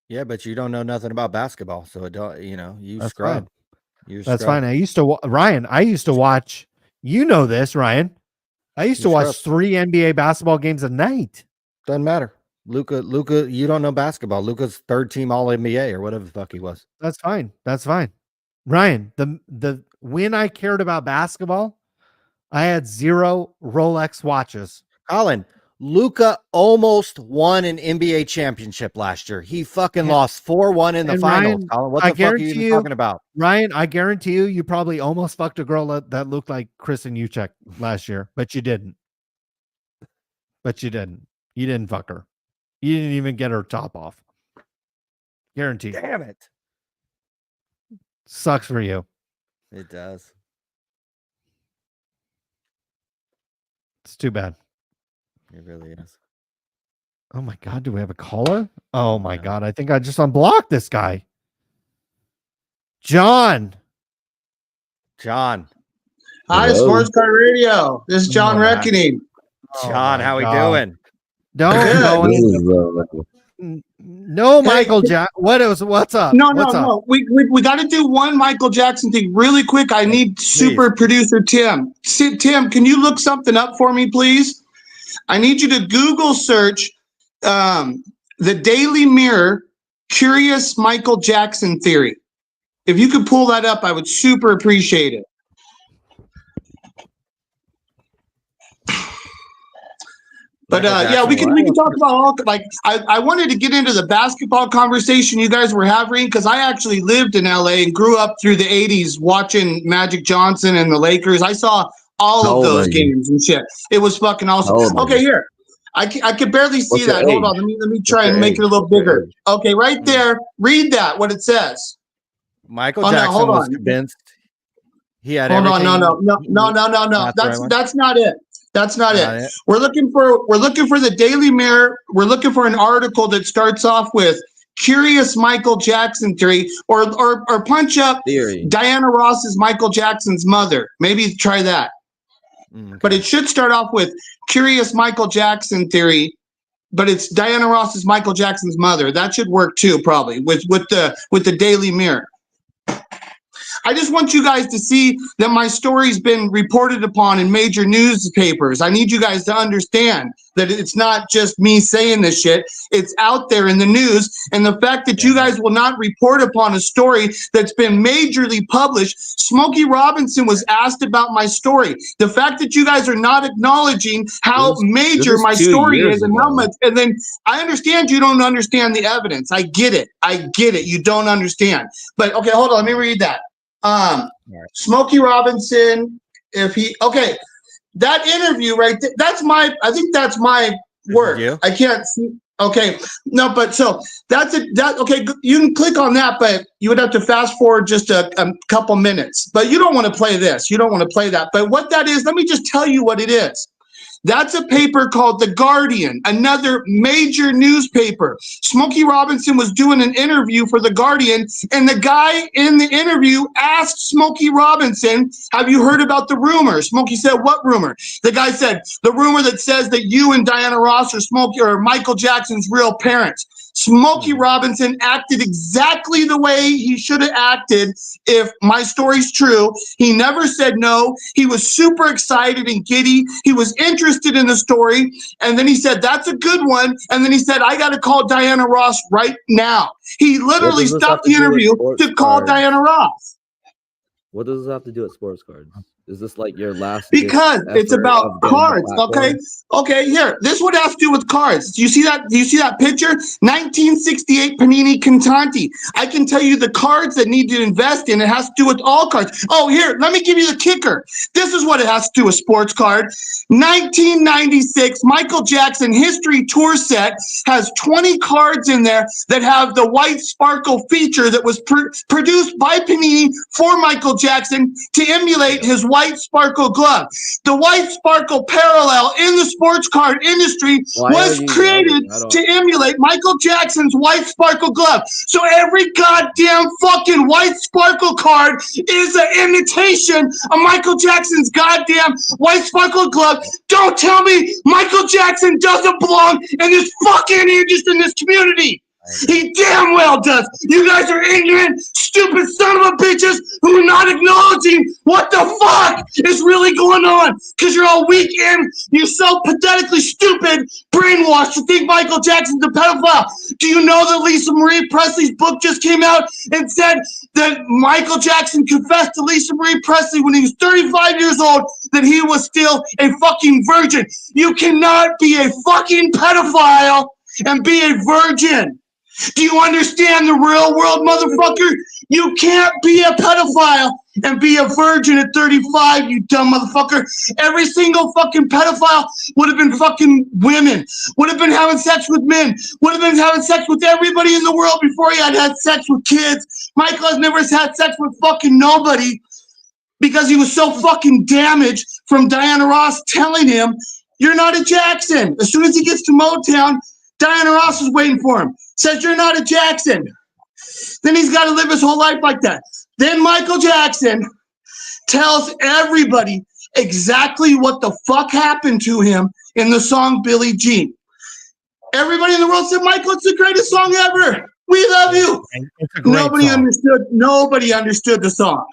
Yeah, but you don't know nothing about basketball. So it don't, you That's scrub. Fine. That's fine. I used to watch, this, Ryan. I used to watch 3 NBA basketball games a night. Doesn't matter. Luka, you don't know basketball. Luka's third team all NBA or whatever the fuck he was. That's fine. Ryan, when I cared about basketball, I had 0 Rolex watches. Colin, Luka almost won an NBA championship last year. He fucking lost 4-1 in the finals. Ryan, Colin, what the fuck are you even talking about? Ryan, I guarantee you probably almost fucked a girl that looked like Kristen Uchek last year, but you didn't. You didn't fuck her. You didn't even get her top off. Guaranteed. Damn it. Sucks for you. It does. It's too bad. It really is. Oh my God. Do we have a caller? Oh my God. I think I just unblocked this guy. John. Hi, Sports Card Radio. This is John Reckoning. John, how we doing? No, Michael Jackson. What's up? No. We got to do one Michael Jackson thing really quick. I need super producer Tim. Tim, can you look something up for me, please? I need you to Google search the Daily Mirror Curious Michael Jackson Theory. If you could pull that up, I would super appreciate it. But yeah, we can talk about all, like, I wanted to get into the basketball conversation you guys were having, because I actually lived in LA and grew up through the 80s watching Magic Johnson and the Lakers. I saw all of those games and shit. It was fucking awesome. Okay, here. I can barely see that. Hold on. Let me try and make it a little bigger. Okay, right there. Read that, what it says. Michael Jackson was convinced he had everything. No. That's not it. That's not it. We're looking for the Daily Mirror. We're looking for an article that starts off with Curious Michael Jackson Theory, or punch up Diana Ross's Michael Jackson's mother. Maybe try that. Okay. But it should start off with Curious Michael Jackson Theory, but it's Diana Ross is Michael Jackson's mother. That should work too, probably with the Daily Mirror. I just want you guys to see that my story's been reported upon in major newspapers. I need you guys to understand that it's not just me saying this shit. It's out there in the news. And the fact that you guys will not report upon a story that's been majorly published. Smokey Robinson was asked about my story. The fact that you guys are not acknowledging how major my story is and how much, and then I understand you don't understand the evidence. I get it. You don't understand. But okay, hold on. Let me read that. Smokey Robinson, that interview right there, I think that's my work. I can't see. Okay, no, but so okay, you can click on that, but you would have to fast forward just a couple minutes. But you don't want to play this. You don't want to play that. But what that is, let me just tell you what it is. That's a paper called The Guardian, another major newspaper. Smokey Robinson was doing an interview for The Guardian, and the guy in the interview asked Smokey Robinson, have you heard about the rumor? Smokey said, what rumor? The guy said, the rumor that says that you and Diana Ross are Michael Jackson's real parents. Smokey Robinson acted exactly the way he should have acted if my story's true. He never said no. He was super excited and giddy. He was interested in the story. And then he said, that's a good one. And then he said, I got to call Diana Ross right now. He literally stopped the interview to call Diana Ross. What does this have to do with sports cards? Is this like your last? Because it's about cards. Okay. Here, this would have to do with cards. Do you see that? Do you see that picture? 1968 Panini Contanti. I can tell you the cards that need to invest in. It has to do with all cards. Oh, here, let me give you the kicker. This is what it has to do with sports card. 1996 Michael Jackson History Tour set has 20 cards in there that have the white sparkle feature that was produced by Panini for Michael Jackson to emulate his white sparkle glove. The white sparkle parallel in the sports card industry was created to emulate Michael Jackson's white sparkle glove. So every goddamn fucking white sparkle card is an imitation of Michael Jackson's goddamn white sparkle glove. Don't tell me Michael Jackson doesn't belong in this fucking just in this community. He damn well does. You guys are ignorant, stupid son of a bitches who are not acknowledging what the fuck is really going on. Because you're all weak and you're so pathetically stupid, brainwashed to think Michael Jackson's a pedophile. Do you know that Lisa Marie Presley's book just came out and said that Michael Jackson confessed to Lisa Marie Presley when he was 35 years old that he was still a fucking virgin? You cannot be a fucking pedophile and be a virgin. Do you understand the real world, motherfucker? You can't be a pedophile and be a virgin at 35, you dumb motherfucker. Every single fucking pedophile would have been fucking women, would have been having sex with men, would have been having sex with everybody in the world before he had sex with kids. Michael has never had sex with fucking nobody because he was so fucking damaged from Diana Ross telling him, you're not a Jackson. As soon as he gets to Motown, Diana Ross is waiting for him. Says you're not a Jackson. Then he's got to live his whole life like that. Then Michael Jackson tells everybody exactly what the fuck happened to him in the song Billie Jean. Everybody in the world said, Michael, it's the greatest song ever. We love you. Nobody understood the song.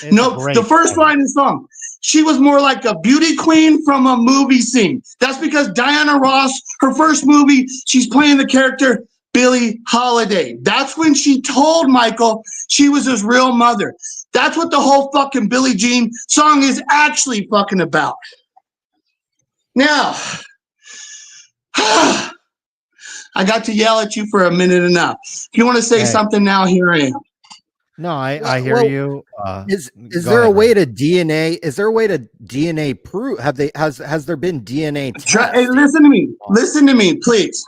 The first line of the song. She was more like a beauty queen from a movie scene. That's because Diana Ross, her first movie, she's playing the character Billie Holiday. That's when she told Michael she was his real mother. That's what the whole fucking Billie Jean song is actually fucking about. Now, I got to yell at you for a minute enough. If you want to say something now, here I am. No, I hear you. Is there a way to DNA? Is there a way to DNA prove? Has there been DNA tests? Hey, listen to me, please.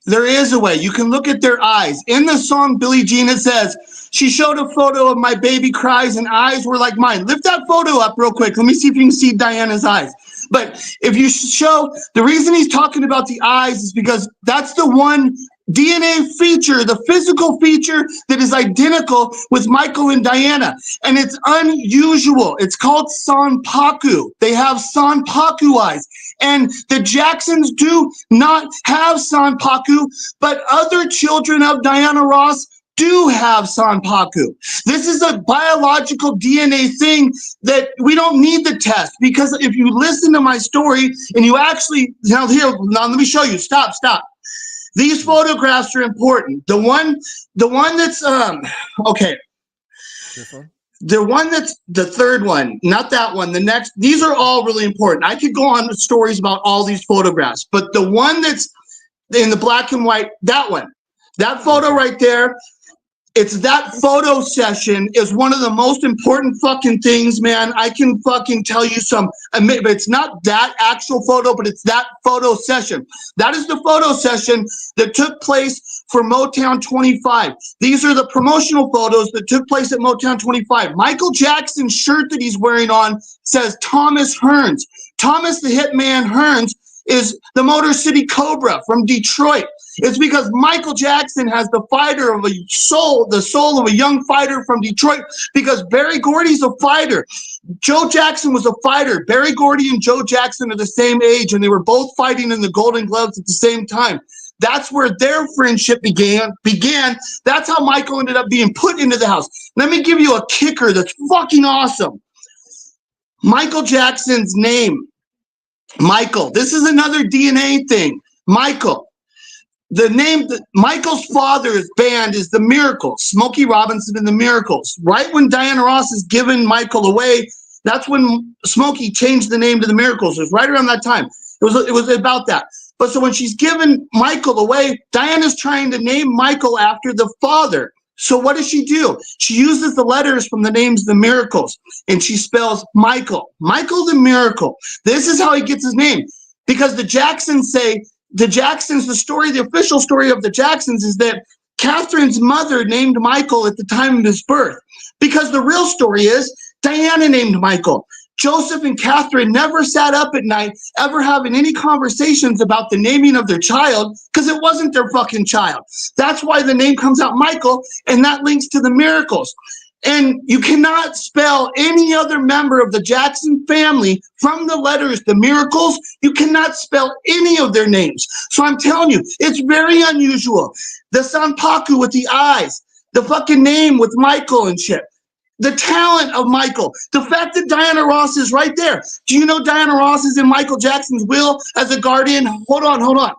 There is a way. You can look at their eyes. In the song Billie Jean, it says, she showed a photo of my baby cries and eyes were like mine. Lift that photo up real quick. Let me see if you can see Diana's eyes. But if you show, the reason he's talking about the eyes is because that's the one DNA feature, the physical feature that is identical with Michael and Diana. And it's unusual. It's called Sanpaku. They have Sanpaku eyes. And the Jacksons do not have Sanpaku, but other children of Diana Ross do have Sanpaku. This is a biological DNA thing that we don't need the test, because if you listen to my story and you actually, now let me show you. Stop. These photographs are important. The one that's okay. This one? The one that's the third one, not that one. The next, these are all really important. I could go on with stories about all these photographs, but the one that's in the black and white, that one, that photo right there, it's that photo session is one of the most important fucking things, man. I can fucking tell you some, but it's not that actual photo, but it's that photo session. That is the photo session that took place for Motown 25. These are the promotional photos that took place at Motown 25. Michael Jackson's shirt that he's wearing on says Thomas Hearns. Thomas the Hitman Hearns is the Motor City Cobra from Detroit. It's because Michael Jackson has the fighter of a soul, the soul of a young fighter from Detroit, because Berry Gordy's a fighter. Joe Jackson was a fighter. Berry Gordy and Joe Jackson are the same age, and they were both fighting in the Golden Gloves at the same time. That's where their friendship began. That's how Michael ended up being put into the house. Let me give you a kicker that's fucking awesome. Michael Jackson's name, Michael. This is another DNA thing. Michael. The name, Michael's father's band is the Miracles, Smokey Robinson and the Miracles. Right when Diana Ross is giving Michael away, that's when Smokey changed the name to the Miracles. It was right around that time. It was about that. But so when she's giving Michael away, Diana's trying to name Michael after the father. So what does she do? She uses the letters from the names The Miracles, and she spells Michael the Miracle. This is how he gets his name, because the Jacksons say, the official story of the Jacksons is that Catherine's mother named Michael at the time of his birth, because the real story is Diana named Michael. Joseph and Catherine never sat up at night ever having any conversations about the naming of their child, because it wasn't their fucking child. That's why the name comes out Michael, and that links to the Miracles. And you cannot spell any other member of the Jackson family from the letters The Miracles. You cannot spell any of their names. So I'm telling you, it's very unusual. The Sanpaku with the eyes, the fucking name with Michael and shit. The talent of Michael, the fact that Diana Ross is right there. Do you know Diana Ross is in Michael Jackson's will as a guardian? Hold on.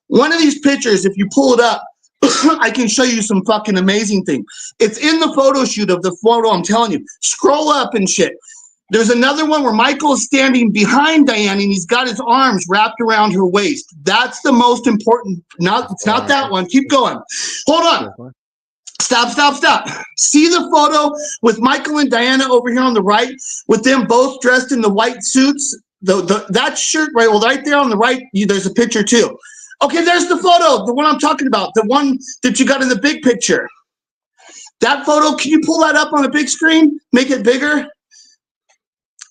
One of these pictures, if you pull it up, I can show you some fucking amazing thing. It's in the photo shoot of the photo, I'm telling you. Scroll up and shit. There's another one where Michael is standing behind Diana and he's got his arms wrapped around her waist. That's the most important. It's not that one. Keep going. Hold on. Stop. See the photo with Michael and Diana over here on the right, with them both dressed in the white suits? That shirt, right? Well, right there on the right, there's a picture too. Okay, there's the photo, the one I'm talking about, the one that you got in the big picture. That photo, can you pull that up on a big screen? Make it bigger?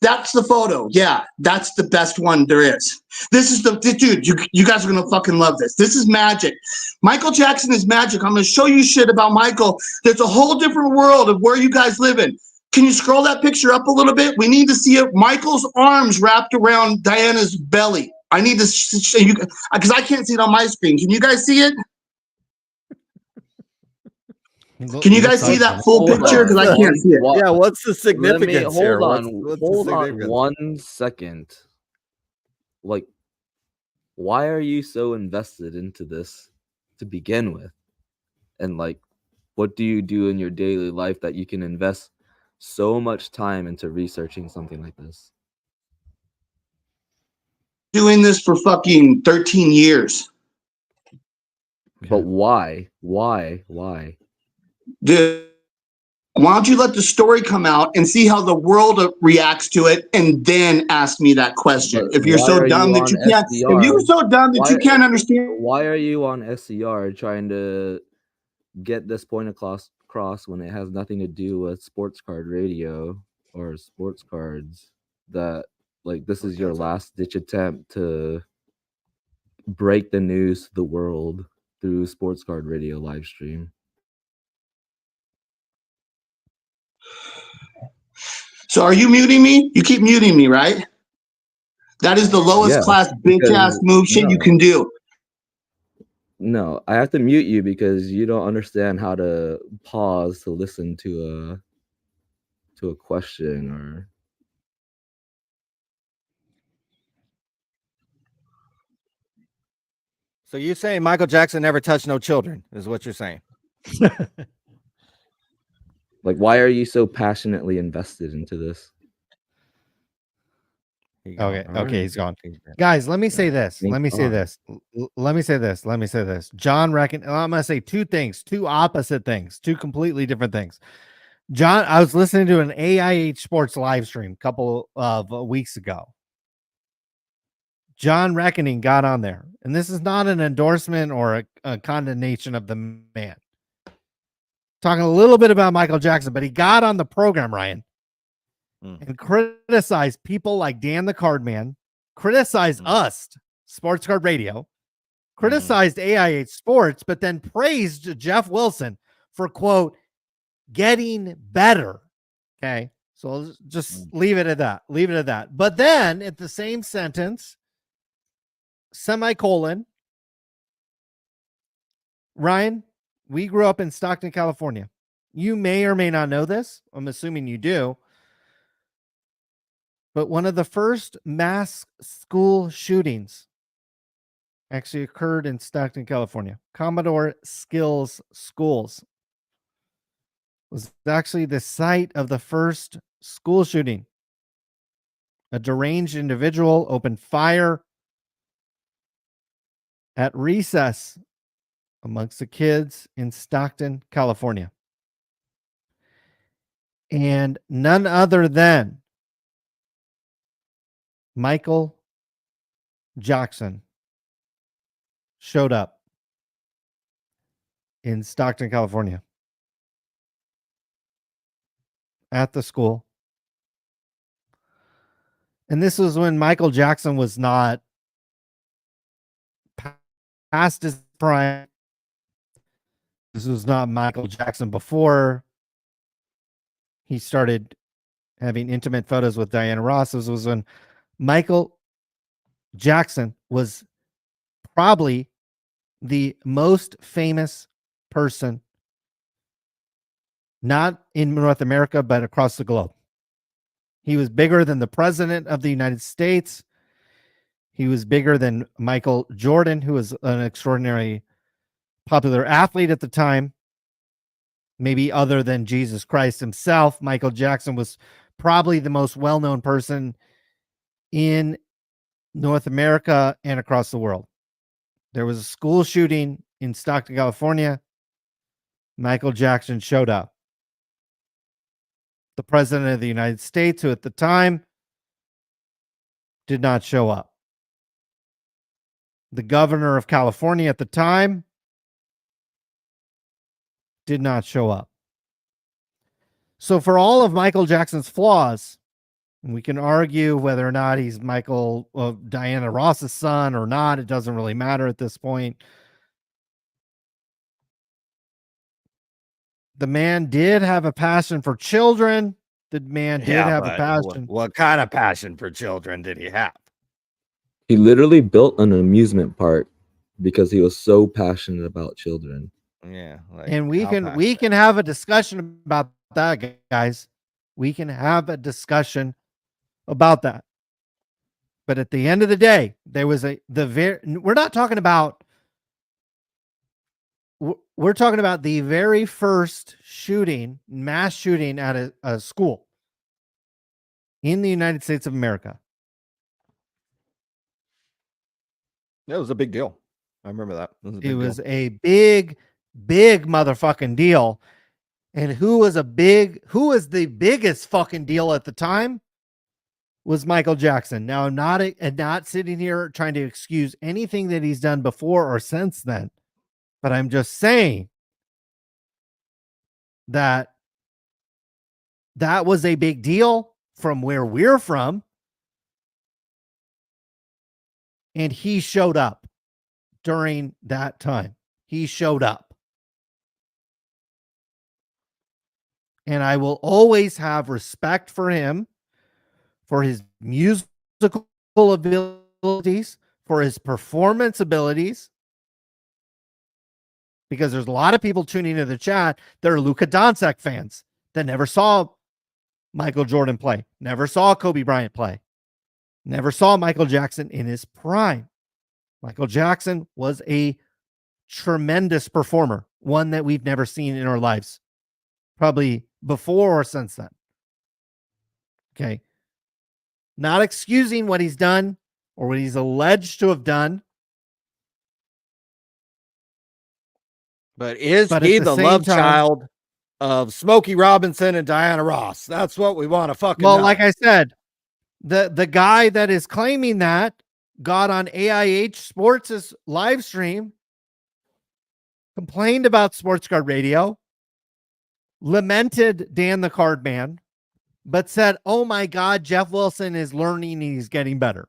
That's the photo. Yeah, that's the best one there is. This is dude, you guys are going to fucking love this. This is magic. Michael Jackson is magic. I'm going to show you shit about Michael. There's a whole different world of where you guys live in. Can you scroll that picture up a little bit? We need to see it. Michael's arms wrapped around Diana's belly. I need to show you, because I can't see it on my screen. Can you guys see it? Can you guys see that full picture? Because I can't see it. Yeah, what's the significance here? Hold on 1 second. Like, why are you so invested into this to begin with? And like, what do you do in your daily life that you can invest so much time into researching something like this? Doing this for fucking 13 years. But why? Dude, why don't you let the story come out and see how the world reacts to it, and then ask me that question? If you're so dumb that you can't, if you're so dumb that you can't understand. Why are you on SCR trying to get this point across when it has nothing to do with sports card radio or sports cards? That like this is your last ditch attempt to break the news to the world through Sports Card Radio live stream. So are you muting me? You keep muting me, right? That is the lowest class bitch ass move shit you can do. No, I have to mute you because you don't understand how to pause to listen to a question or. So you're saying Michael Jackson never touched no children, is what you're saying? Like, why are you so passionately invested into this? Okay, he's gone. Guys, let me say this. Let me say this. Let me say this. Let me say this. John reckon I'm gonna say two things, two opposite things, two completely different things. John, I was listening to an AIH Sports live stream a couple of weeks ago. John Reckoning got on there, and this is not an endorsement or a condemnation of the man. Talking a little bit about Michael Jackson, but he got on the program, Ryan, and criticized people like Dan the Card Man, criticized us, Sports Card Radio, criticized AIH Sports, but then praised Jeff Wilson for, quote, getting better. Okay. So I'll just leave it at that. Leave it at that. But then at the same sentence, semicolon, Ryan, we grew up in Stockton, California. You may or may not know this. I'm assuming you do. But one of the first mass school shootings actually occurred in Stockton, California. Commodore Skills Schools was actually the site of the first school shooting. A deranged individual opened fire at recess amongst the kids in Stockton, California. And none other than Michael Jackson showed up in Stockton, California at the school. And this was when Michael Jackson was not past his prime. This was not Michael Jackson before he started having intimate photos with Diana Ross. This was when Michael Jackson was probably the most famous person, not in North America, but across the globe. He was bigger than the president of the United States. He was bigger than Michael Jordan, who was an extraordinarily popular athlete at the time. Maybe other than Jesus Christ himself, Michael Jackson was probably the most well-known person in North America and across the world. There was a school shooting in Stockton, California. Michael Jackson showed up. The president of the United States, who at the time did not show up. The governor of California at the time did not show up. So for all of Michael Jackson's flaws, and we can argue whether or not he's Diana Ross's son or not, it doesn't really matter at this point. The man did have a passion for children. The man did have a passion. What kind of passion for children did he have? He literally built an amusement park because he was so passionate about children. Yeah, and we can have a discussion about that, guys. We can have a discussion about that. But at the end of the day, there was we're not talking about. We're talking about the very first mass shooting at a school in the United States of America. That was a big deal. I remember that. It was a big motherfucking deal. And who was the biggest fucking deal at the time was Michael Jackson. Now, I'm not sitting here trying to excuse anything that he's done before or since then, but I'm just saying that was a big deal from where we're from. And he showed up during that time. He showed up. And I will always have respect for him, for his musical abilities, for his performance abilities. Because there's a lot of people tuning into the chat that are Luka Doncic fans that never saw Michael Jordan play, never saw Kobe Bryant play, never saw Michael Jackson in his prime. Michael Jackson was a tremendous performer, one that we've never seen in our lives, probably before or since then. Okay. Not excusing what he's done or what he's alleged to have done. But is But he at the the same love time, child of Smokey Robinson and Diana Ross? That's what we want to fucking well, know. like I said, the guy that is claiming that got on AIH Sports' live stream, complained about Sports Card Radio, lamented Dan the Card Man, but said, "Oh my God, Jeff Wilson is learning and he's getting better."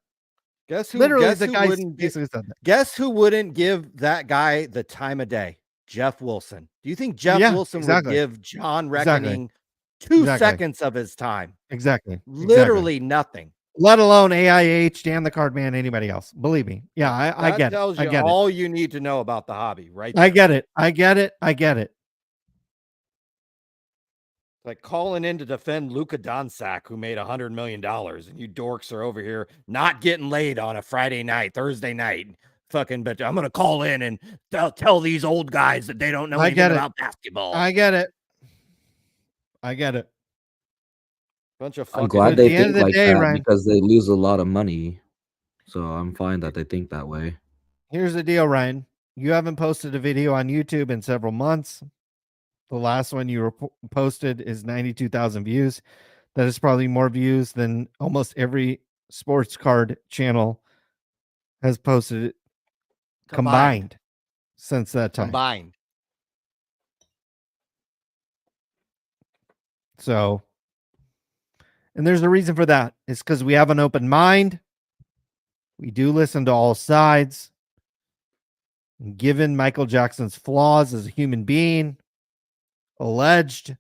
Guess who? Literally, Guess the who guy wouldn't? basically said that. Guess who wouldn't give that guy the time of day? Jeff Wilson. Do you think Jeff Yeah, Wilson exactly. would give John Exactly. Reckoning 2 Exactly. seconds of his time? Exactly. Literally nothing. Let alone AIH, Dan the Card Man, anybody else. Believe me. Yeah, I That get tells it. I you get it. all you need to know about the hobby, right there. I get it. I get it. I get it. Like calling in to defend Luka Doncic, who made $100 million, and you dorks are over here not getting laid on a Friday night, Thursday night. Fucking, but I'm gonna call in and tell these old guys that they don't know anything about basketball. I get it. I get it. Bunch of I'm fucking. glad At they the end think of the like day, that Ryan, because they lose a lot of money. So I'm fine that they think that way. here's the deal, Ryan. You haven't posted a video on YouTube in several months. The last one you posted is 92,000 views. That is probably more views than almost every sports card channel has posted it combined since that time. Combined. So, and there's a reason for that. It's because we have an open mind. We do listen to all sides. And given Michael Jackson's flaws as a human being, alleged,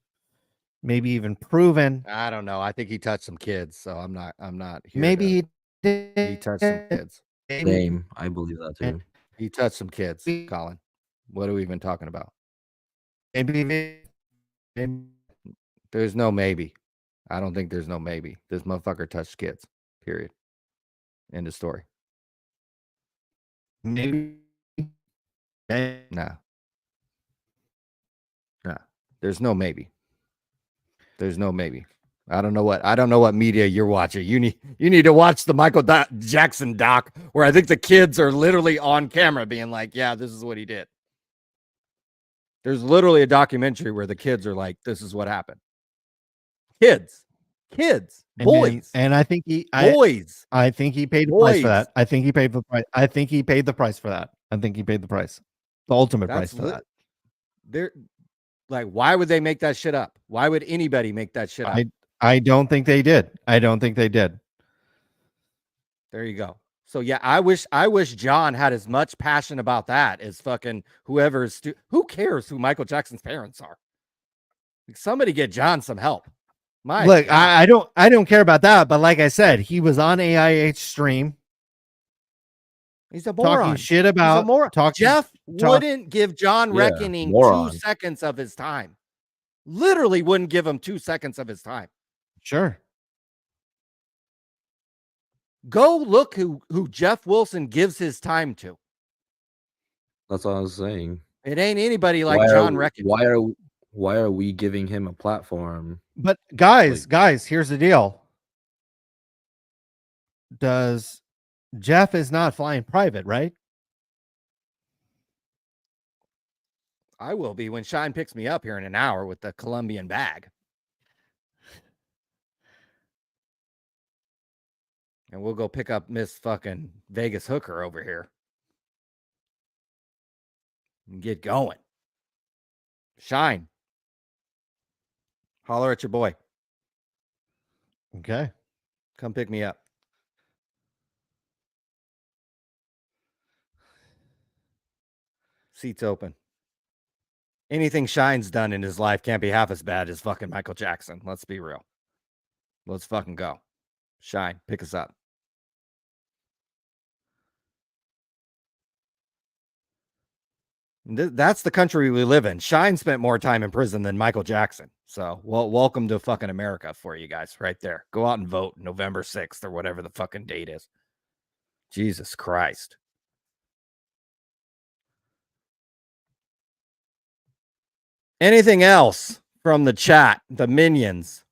maybe even proven. I don't know. I think he touched some kids, so I'm not here. Maybe he did. He touched some kids. Same. I believe that too. He touched some kids, Colin. What are we even talking about? Maybe. There's no maybe. I don't think there's no maybe. This motherfucker touched kids. Period. End of story. Maybe. Nah. There's no maybe. There's no maybe. I don't know what media you're watching. You need to watch the Michael Jackson doc where I think the kids are literally on camera being like, yeah, this is what he did. There's literally a documentary where the kids are like, this is what happened. Kids, boys. And I think boys. I think he paid the price for that. I think he paid the price. I think he paid the price for that. I think he paid the price. The ultimate price for that. They're like, why would they make that shit up? Why would anybody make that shit up? I don't think they did. I don't think they did. There you go. So yeah, I wish John had as much passion about that as fucking whoever's who cares who Michael Jackson's parents are? Like, somebody get John some help. Look, I don't care about that, but like I said, he was on AIH stream. He's a moron. Talking shit about Jeff wouldn't give John Reckoning 2 seconds of his time. Literally wouldn't give him 2 seconds of his time. Sure. Go look who Jeff Wilson gives his time to. That's what I was saying. It ain't anybody like John Reckoning. Why are we giving him a platform? But guys, here's the deal. Jeff is not flying private, right? I will be when Shyne picks me up here in an hour with the Colombian bag. And we'll go pick up Miss fucking Vegas Hooker over here. And get going. Shyne. Holler at your boy. Okay. Come pick me up. Seats open. Anything Shyne's done in his life can't be half as bad as fucking Michael Jackson. Let's be real. Let's fucking go. Shyne, pick us up. That's the country we live in. Shyne spent more time in prison than Michael Jackson. So, well, welcome to fucking America for you guys right there. Go out and vote November 6th or whatever the fucking date is. Jesus Christ. Anything else from the chat, the minions?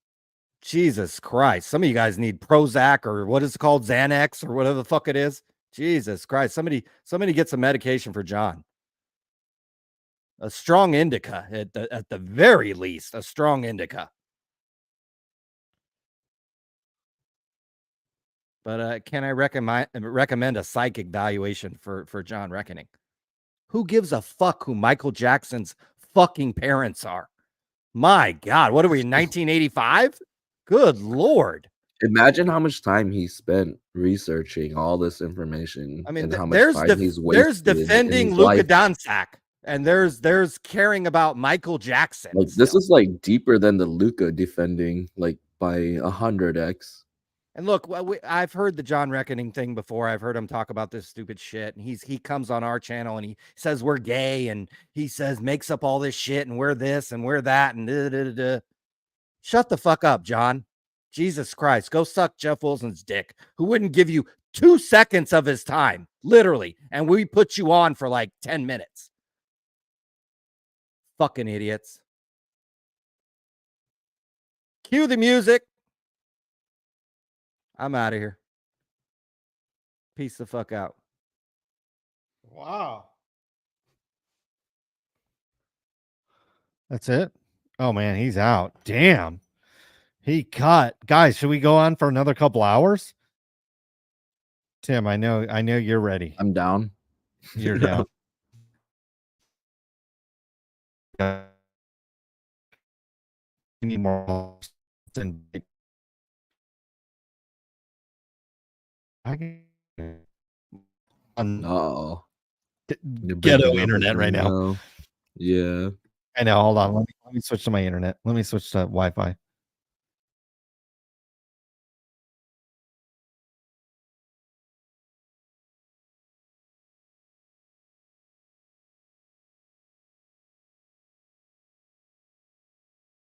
Jesus Christ. Some of you guys need Prozac or what is it called? Xanax or whatever the fuck it is. Jesus Christ. Somebody get some medication for John. A strong indica at the very least, a strong indica. But can I recommend a psychic valuation for John Reckoning? Who gives a fuck who Michael Jackson's fucking parents are? My God, what are we in 1985? Good Lord. Imagine how much time he spent researching all this information. I mean, and how much time he's wasted. There's defending Luka Doncic, and there's caring about Michael Jackson. Like this is like deeper than the Luka defending, like by 100x. And look, I've heard the John Reckoning thing before. I've heard him talk about this stupid shit. And he comes on our channel and he says we're gay, and he says makes up all this shit, and we're this and we're that and da. Shut the fuck up, John. Jesus Christ, go suck Jeff Wilson's dick, who wouldn't give you 2 seconds of his time, literally, and we put you on for like 10 minutes. Fucking idiots. Cue the music. I'm out of here. Peace the fuck out. Wow. That's it? Oh, man, he's out. Damn. He cut. Guys, should we go on for another couple hours? Tim, I know you're ready. I'm down. You're down. We need more. Oh, ghetto internet right now. Yeah. I know. Hold on. Let me switch to my internet. Let me switch to Wi-Fi.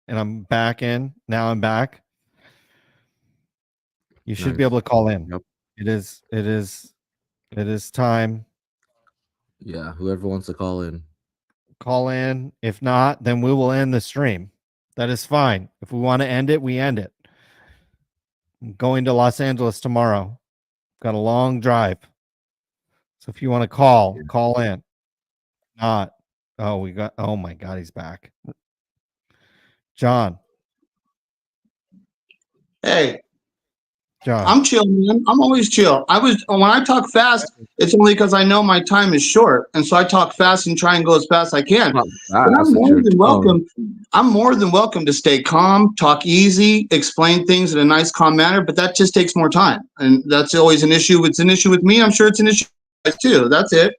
And I'm back in. Now I'm back. You should be able to call in. Yep. It is time. Yeah, whoever wants to call in. Call in. If not, then we will end the stream. That is fine. If we want to end it, we end it. I'm going to Los Angeles tomorrow. Got a long drive. So if you want to call in. Not. Oh my God, he's back. John. Hey. John. I'm chill, man. I'm always chill. When I talk fast, it's only because I know my time is short, and so I talk fast and try and go as fast as I can. But I'm more than welcome. I'm more than welcome to stay calm, talk easy, explain things in a nice, calm manner. But that just takes more time, and that's always an issue. It's an issue with me. I'm sure it's an issue with you guys too. That's it.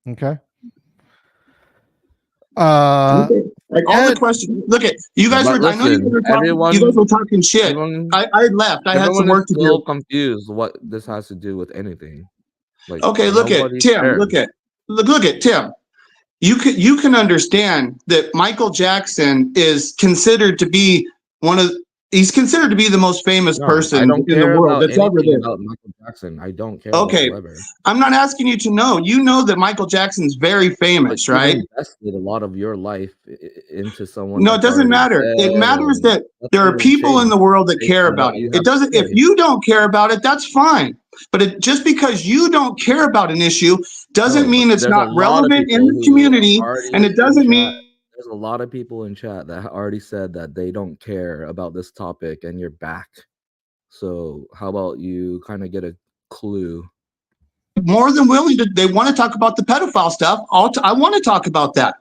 Okay. Like all the questions. Look at you guys were. I know you guys were talking shit. I left. I had some work to do. Confused what this has to do with anything. Like, okay, look at Tim. Cares. Look at Tim. You can understand that Michael Jackson is considered to be he's considered to be the most famous person in the world that's ever lived. Michael Jackson. I don't care. Okay, whatsoever. I'm not asking you to know. You know that Michael Jackson's very famous, right? You invested a lot of your life into someone. No, it doesn't matter. It matters that there are people in the world that care about it. It doesn't. If you don't care about it, that's fine. But just because you don't care about an issue doesn't mean it's not relevant in the community, and it doesn't mean. There's a lot of people in chat that already said that they don't care about this topic, and you're back. So how about you kind of get a clue? More than willing to. They want to talk about the pedophile stuff. I want to talk about that.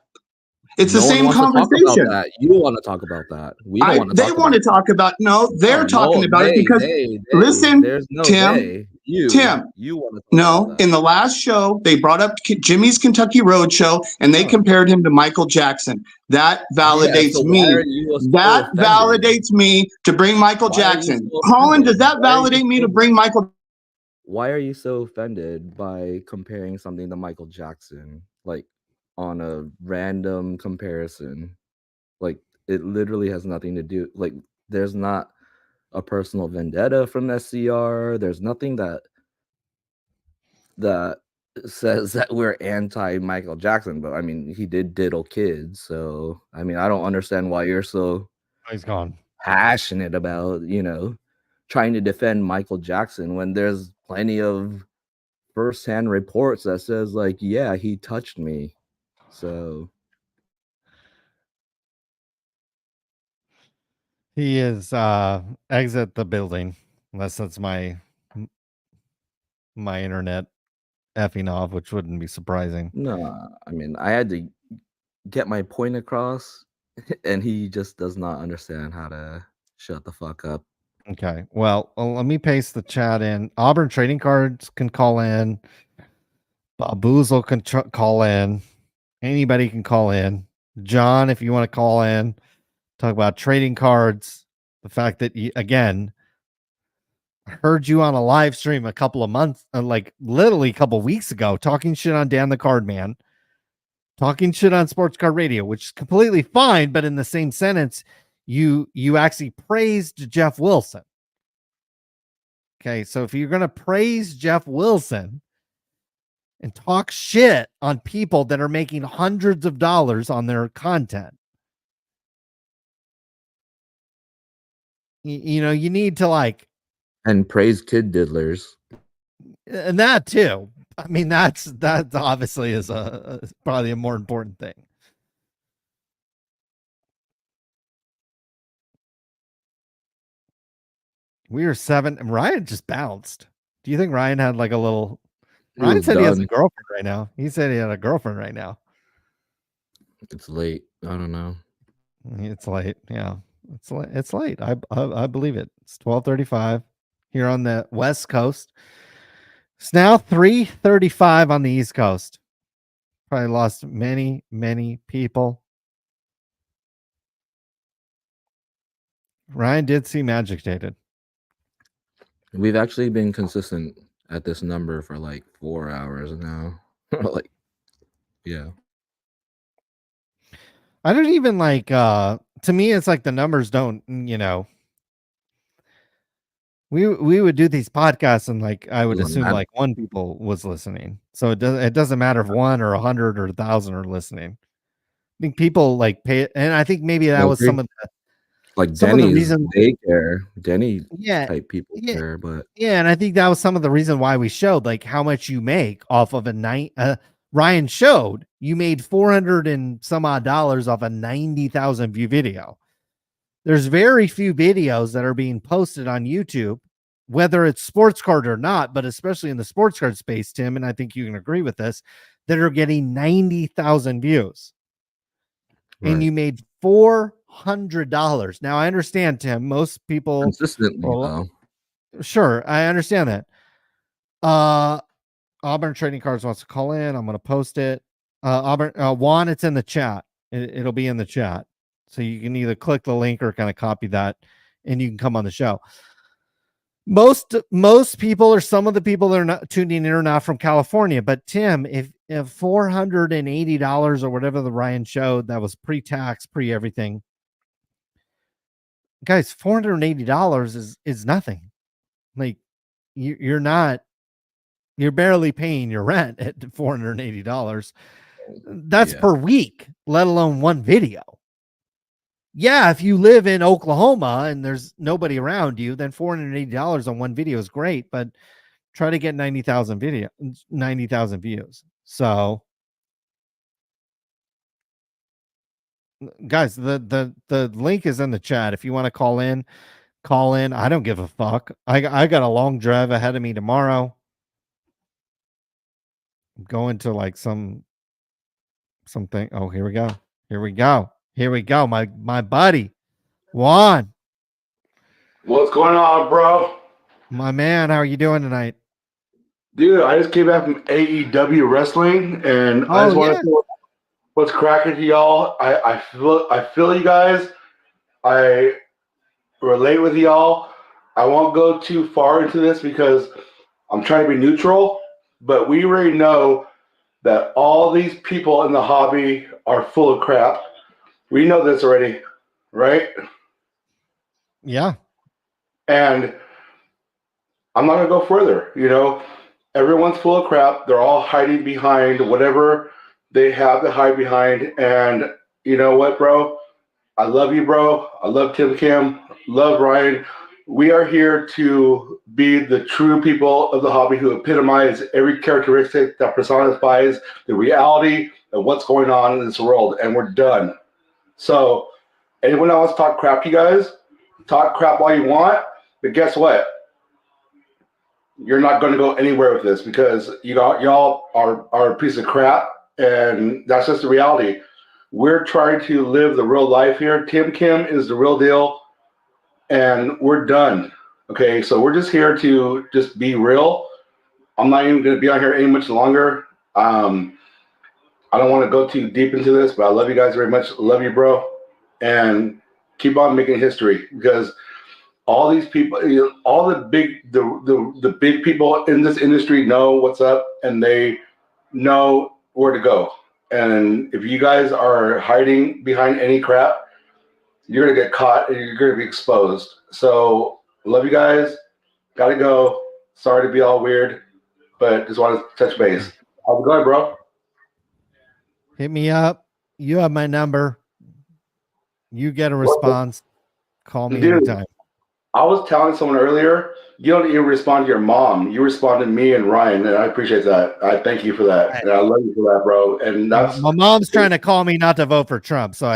It's the same conversation. You want to talk about that. We don't want to. They want to talk about. No, they're talking about it because listen, Tim. Tim. You want to No, in the last show, they brought up Jimmy's Kentucky Road Show and they compared him to Michael Jackson. That validates so me. why are you so That offended? validates me to bring Michael Why are you Jackson. so Colin, does offended? that Why are you validate me to so- bring Michael? Why are you so offended by comparing something to Michael Jackson? Like on a random comparison. Like it literally has nothing to do. Like there's not a personal vendetta from SCR. There's nothing that says that we're anti Michael Jackson, but I mean he did diddle kids, so I mean I don't understand why you're so He's gone passionate about trying to defend Michael Jackson when there's plenty of first-hand reports that says like, yeah, he touched me. So he is exit the building unless that's my internet effing off, which wouldn't be surprising. no, I mean I had to get my point across and he just does not understand how to shut the fuck up. Okay. Well, let me paste the chat in. Auburn Trading Cards can call in. Boozle can call in. Anybody can call in. John, if you want to call in, talk about trading cards. The fact that you, again, I heard you on a live stream a couple of months, like literally a couple of weeks ago, talking shit on Dan the Card Man, talking shit on Sports Card Radio, which is completely fine. But in the same sentence, you actually praised Jeff Wilson. Okay, so if you're going to praise Jeff Wilson and talk shit on people that are making hundreds of dollars on their content, you need to like and praise kid diddlers, and that too. I mean, that obviously is probably a more important thing. We are 7. Ryan just bounced. Do you think Ryan had like a little? Ryan said he has a girlfriend right now. He said he had a girlfriend right now. It's late. I don't know. It's late. Yeah, it's late. I believe it. It's 12:35 here on the West Coast. It's now 3:35 on the East Coast. Probably lost many people. Ryan did seem agitated. We've actually been consistent at this number for like 4 hours now. Like, yeah. I don't even like to me it's like the numbers don't, we would do these podcasts and like I would assume like one people was listening. So it doesn't matter if 1 or 100 or 1,000 are listening. I think people like pay, and I think maybe that was some of the like Denny's they care. Denny type people care, but yeah, and I think that was some of the reason why we showed like how much you make off of a night. Ryan showed you made $400 and some odd off a 90,000 view video. There's very few videos that are being posted on YouTube, whether it's sports card or not, but especially in the sports card space, Tim, and I think you can agree with this, that are getting 90,000 views. Right. And you made $400. Now I understand, Tim, most people consistently though. Sure, I understand that. Auburn Trading Cards wants to call in. I'm going to post it. Auburn Juan, it's in the chat. It'll be in the chat. So you can either click the link or kind of copy that and you can come on the show. Most people or some of the people that are not tuning in are not from California. But Tim, if $480 or whatever the Ryan showed, that was pre-tax, pre-everything. Guys, $480 is nothing. Like you're barely paying your rent at $480. That's per week, let alone one video. Yeah, if you live in Oklahoma and there's nobody around you, then $480 on one video is great, but try to get 90,000 views. So guys, the link is in the chat. If you want to call in. I don't give a fuck. I got a long drive ahead of me tomorrow. I'm going to like something. Oh, here we go. My buddy, Juan. What's going on, bro? My man, how are you doing tonight? Dude, I just came back from AEW wrestling, and I Oh just want yeah. to say what's cracking to y'all. I feel you guys. I relate with y'all. I won't go too far into this because I'm trying to be neutral, but we already know that all these people in the hobby are full of crap. We know this already, right? Yeah. And I'm not gonna go further. Everyone's full of crap. They're all hiding behind whatever they have to hide behind. And you know what, bro? I love you, bro. I love Tim Kim. Love Ryan. We are here to be the true people of the hobby who epitomize every characteristic that personifies the reality of what's going on in this world. And we're done. So, anyone else talk crap to you guys? Talk crap all you want. But guess what? You're not going to go anywhere with this because y'all are a piece of crap. And that's just the reality. We're trying to live the real life here. Tim Kim is the real deal, and we're done. Okay, so we're just here to just be real. I'm not even going to be on here any much longer. I don't want to go too deep into this, but I love you guys very much. Love you, bro, and keep on making history because all these people, all the big people in this industry know what's up, and they know where to go. And if you guys are hiding behind any crap, you're gonna get caught and you're gonna be exposed. So love you guys. Gotta go. Sorry to be all weird, but just want to touch base. How's it going, bro? Hit me up. You have my number. You get a response. Call me Dude, anytime. I was telling someone earlier, you don't even respond to your mom. You respond to me and Ryan, and I appreciate that. I thank you for that, and I love you for that, bro. And that's My mom's trying to call me not to vote for Trump, so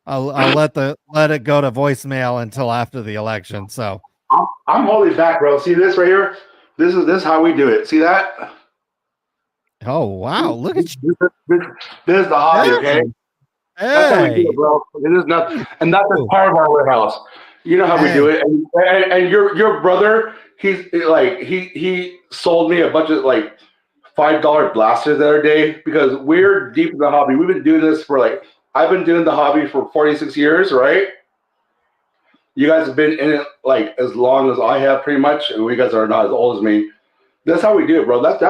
I'll let it go to voicemail until after the election. So I'm holding back, bro. See this right here? This is how we do it. See that? Oh wow, look at you. This is the hobby, okay? That's how we do it, bro. It is nothing, and that's a part of our warehouse. You know how we do it. And your brother, he's like he sold me a bunch of like $5 blasters the other day because we're deep in the hobby. We've been doing this for I've been doing the hobby for 46 years, right? You guys have been in it like as long as I have, pretty much, and you guys are not as old as me. That's how we do it, bro. That's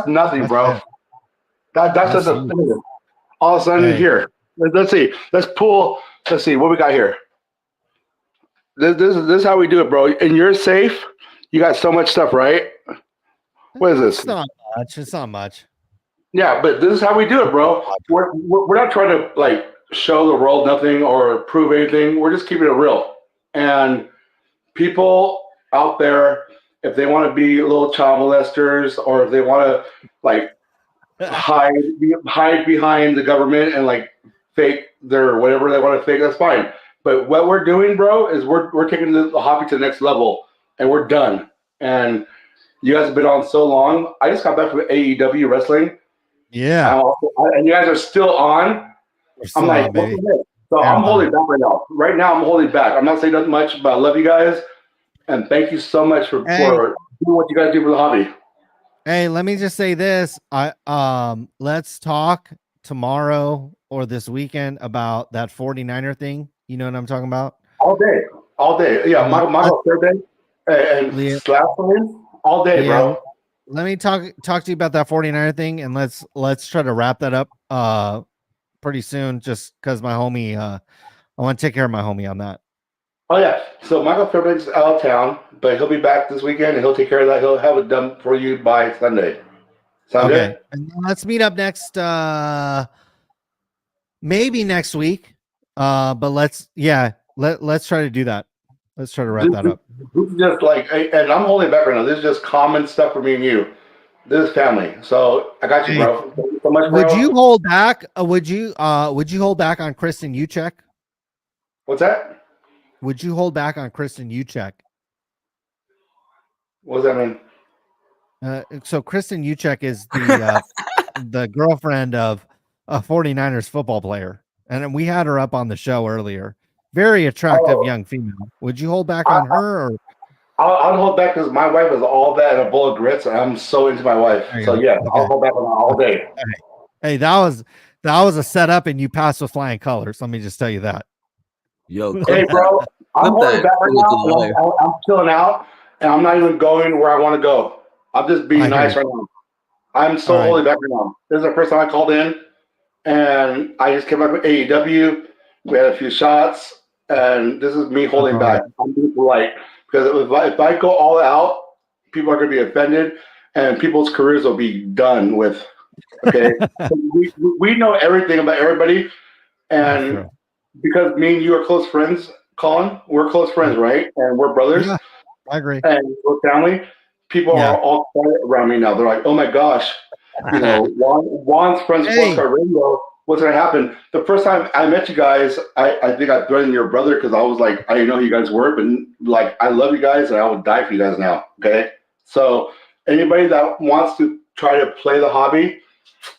nothing, bro. That's just a thing. All of a sudden, here. Let's see. Let's pull. Let's see what we got here. This is how we do it, bro. And you're safe. You got so much stuff, right? What is this? It's not much. It's not much. Yeah, but this is how we do it, bro. We're not trying to like show the world nothing or prove anything. We're just keeping it real. And people out there, if they want to be little child molesters or if they want to like hide behind the government and like fake their whatever they want to fake, that's fine. But what we're doing, bro, is we're taking the hobby to the next level, and we're done. And you guys have been on so long. I just got back from AEW wrestling. Yeah. And you guys are still on. I'm like, baby. So I'm holding back right now. Right now, I'm holding back. I'm not saying nothing much, but I love you guys, and thank you so much for doing what you guys do for the hobby. Hey, let me just say this. Let's talk tomorrow or this weekend about that 49er thing. You know what I'm talking about? All day. Yeah, my Thursday and slap all day, bro. Let me talk to you about that 49er thing, and let's try to wrap that up pretty soon. Just because my homie, I want to take care of my homie on that. Oh yeah. So Michael Fairbanks is out of town, but he'll be back this weekend, and he'll take care of that. He'll have it done for you by Sunday. Sound good? And let's meet up next, maybe next week. But let's try to do that. Let's try to wrap that up. This is just like, and I'm holding back right now. This is just common stuff for me and you. This is family. So I got you, bro. Thank you so much, bro. Would you hold back? Would you hold back on Kristen Uchek? What's that? Would you hold back on Kristen Uchek? What does that mean? So Kristen Uchek is the the girlfriend of a 49ers football player, and we had her up on the show earlier. Very attractive young female. Would you hold back on her? Or? I'll hold back because my wife is all that and a bowl of grits, and I'm so into my wife. There you So go. yeah, Okay. I'll hold back on that all day. Hey, that was a setup, and you passed with flying colors. Let me just tell you that. Yo, Hey, bro, I'm holding back right now, and I'm chilling out, and I'm not even going where I want to go. I'm just being nice right now. I'm so holding back right now. This is the first time I called in, and I just came back with AEW. We had a few shots, and this is me holding back. I'm being polite because if I go all out, people are going to be offended, and people's careers will be done with. Okay, we know everything about everybody, and because me and you are close friends, Colin, we're close friends, right? And we're brothers. Yeah, I agree. And we're family. People are all quiet around me now. They're like, "Oh my gosh, you know, Juan's friends with Sports Car Radio. What's gonna happen?" The first time I met you guys, I think I threatened your brother because I was like, I didn't know who you guys were, but like I love you guys and I will die for you guys now. Okay, so anybody that wants to try to play the hobby,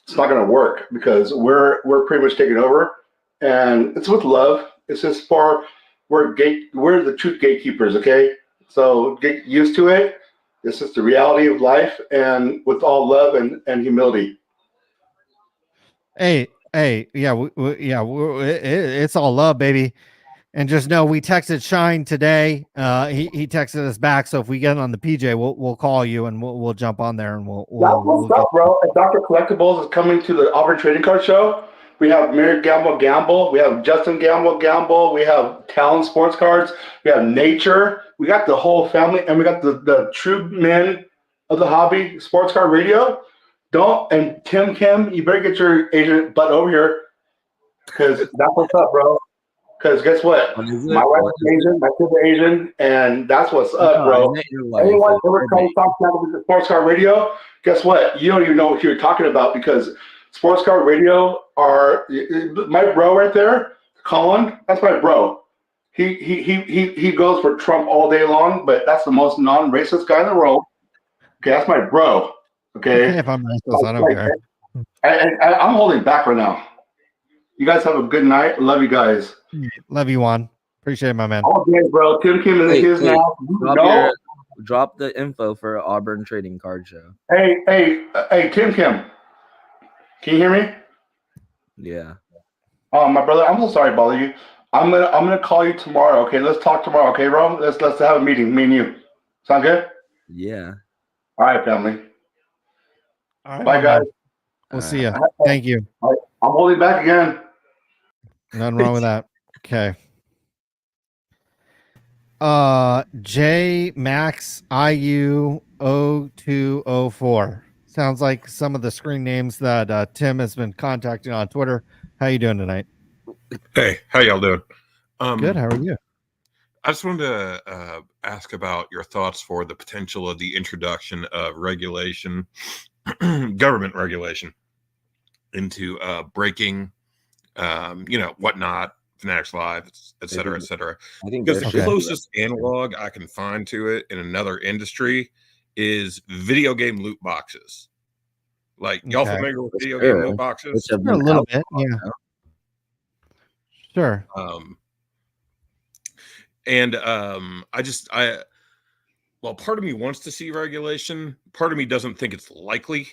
it's not gonna work because we're pretty much taking over, and it's with love. It's just we're the truth gatekeepers. Okay, so get used to it. This is the reality of life, and with all love and humility. Hey, yeah, it's all love, baby. And just know we texted Shyne today. He texted us back. So if we get on the PJ, we'll call you and we'll jump on there and That's what's up, bro. And Dr. Collectibles is coming to the Auburn Trading Card Show. We have Mary Gamble. We have Justin Gamble. We have Talon Sports Cards. We have Nature. We got the whole family, and we got the true men of the hobby, Sports Card Radio. And Tim Kim, you better get your agent butt over here because that's what's up, bro. Because guess what? My wife's Asian, my kids are Asian, and that's what's up, bro. Anyone ever try to talk about the Sports Card Radio? Guess what? You don't even know what you're talking about because Sports Card Radio are my bro right there, Colin. That's my bro. He goes for Trump all day long, but that's the most non-racist guy in the world. Okay, that's my bro. Okay, if I'm racist, I don't care. I'm holding back right now. You guys have a good night. Love you guys. Love you, Juan. Appreciate it, my man. All day, bro. Tim Kim is his now. Drop the info for Auburn Trading Card Show. Hey, Tim Kim. Can you hear me? Yeah. Oh, my brother, I'm so sorry to bother you. I'm gonna call you tomorrow. Okay, let's talk tomorrow. Okay, bro. Let's have a meeting. Me and you. Sound good? Yeah. All right, family. All right, bye, guys. We'll see you. Thank you. All right. I'm holding back again. Nothing wrong with that. Okay. J Max IU 0204. Sounds like some of the screen names that Tim has been contacting on Twitter. How you doing tonight? Hey, how y'all doing? Good. How are you? I just wanted to ask about your thoughts for the potential of the introduction of regulation, government regulation, into breaking, whatnot, Fanatics Live, et cetera, et cetera. I think because the closest analog I can find to it in another industry is video game loot boxes. Like, y'all familiar with video game loot boxes? A little bit, yeah. Sure. Part of me wants to see regulation. Part of me doesn't think it's likely.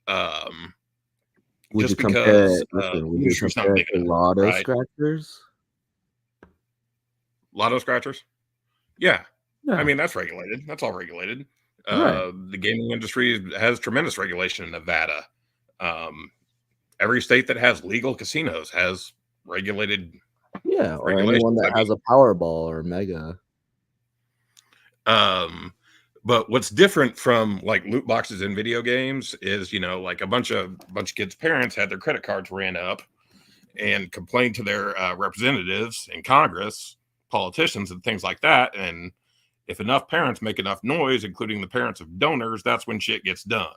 Would just you because compare, the industry's not big enough, lotto right? scratchers? Lotto scratchers? Yeah. Yeah. I mean, that's regulated. That's all regulated. Right. The gaming industry has tremendous regulation in Nevada. Every state that has legal casinos has regulated. Yeah, or anyone that has a Powerball or Mega. But what's different from like loot boxes in video games is, like a bunch of kids' parents had their credit cards ran up and complained to their representatives in Congress, politicians, and things like that. And if enough parents make enough noise, including the parents of donors, that's when shit gets done.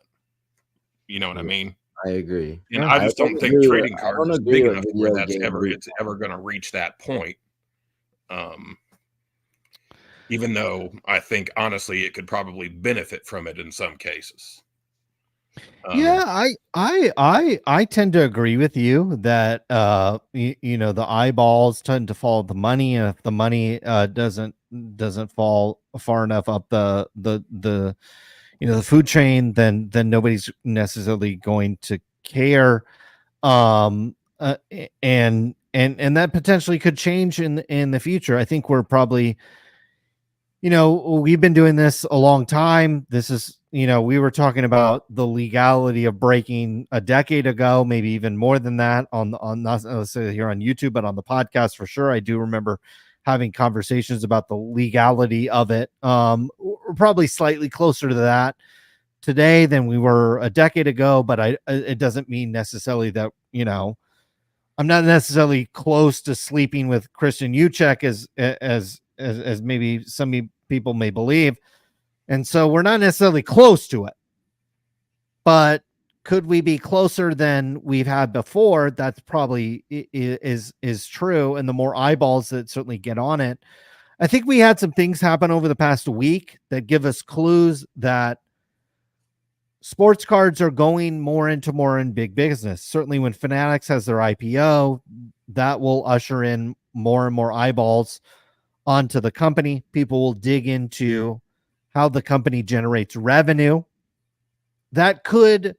You know what I mean? I agree. And I just don't think trading cards is big enough where it's ever going to reach that point. Even though I think honestly it could probably benefit from it in some cases. Yeah, I tend to agree with you that the eyeballs tend to follow the money, and if the money doesn't fall far enough up the the food chain, then nobody's necessarily going to care. And that potentially could change in the future. I think we're probably, we've been doing this a long time. This is, we were talking about the legality of breaking a decade ago, maybe even more than that on not necessarily here on YouTube, but on the podcast for sure. I do remember having conversations about the legality of it. We're probably slightly closer to that today than we were a decade ago, but it doesn't mean necessarily that, I'm not necessarily close to sleeping with Christian Uchek as maybe some people may believe. And so we're not necessarily close to it, but could we be closer than we've had before? That's probably is true. And the more eyeballs that certainly get on it, I think we had some things happen over the past week that give us clues that sports cards are going more in big business. Certainly when Fanatics has their IPO, that will usher in more and more eyeballs onto the company. People will dig into how the company generates revenue. That could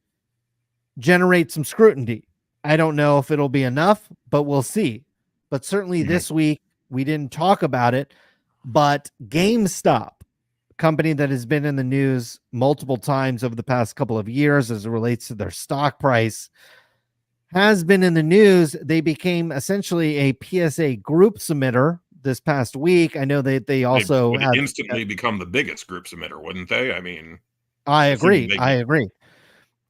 generate some scrutiny. I don't know if it'll be enough, but we'll see. But certainly this week, we didn't talk about it, but GameStop, company that has been in the news multiple times over the past couple of years as it relates to their stock price, has been in the news. They became essentially a PSA group submitter this past week. I know they also would had instantly become the biggest group submitter, wouldn't they? I mean, I agree.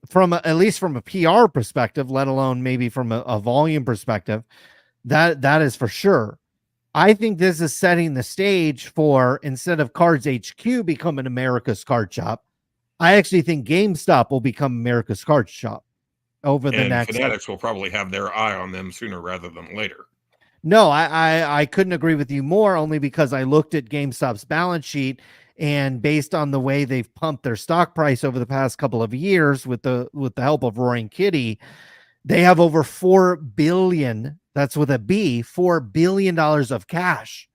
From at least from a PR perspective, let alone maybe from a volume perspective, that is for sure. I think this is setting the stage for, instead of Cards HQ becoming America's card shop, I actually think GameStop will become America's card shop over the next. Fanatics will probably have their eye on them sooner rather than later. No, I couldn't agree with you more, only because I looked at GameStop's balance sheet, and based on the way they've pumped their stock price over the past couple of years with the help of Roaring Kitty, they have over $4 billion. That's with a B, $4 billion of cash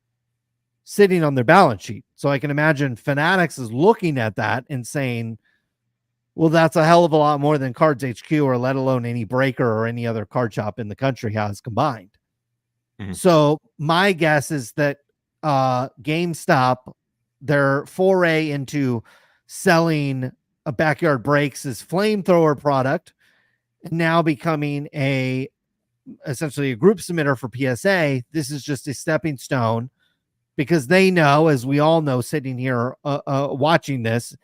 sitting on their balance sheet. So I can imagine Fanatics is looking at that and saying, well, that's a hell of a lot more than Cards HQ, or let alone any breaker or any other card shop in the country has combined. So my guess is that GameStop, their foray into selling a Backyard Breaks' flamethrower product, now becoming essentially a group submitter for PSA. This is just a stepping stone, because they know, as we all know, sitting here watching this,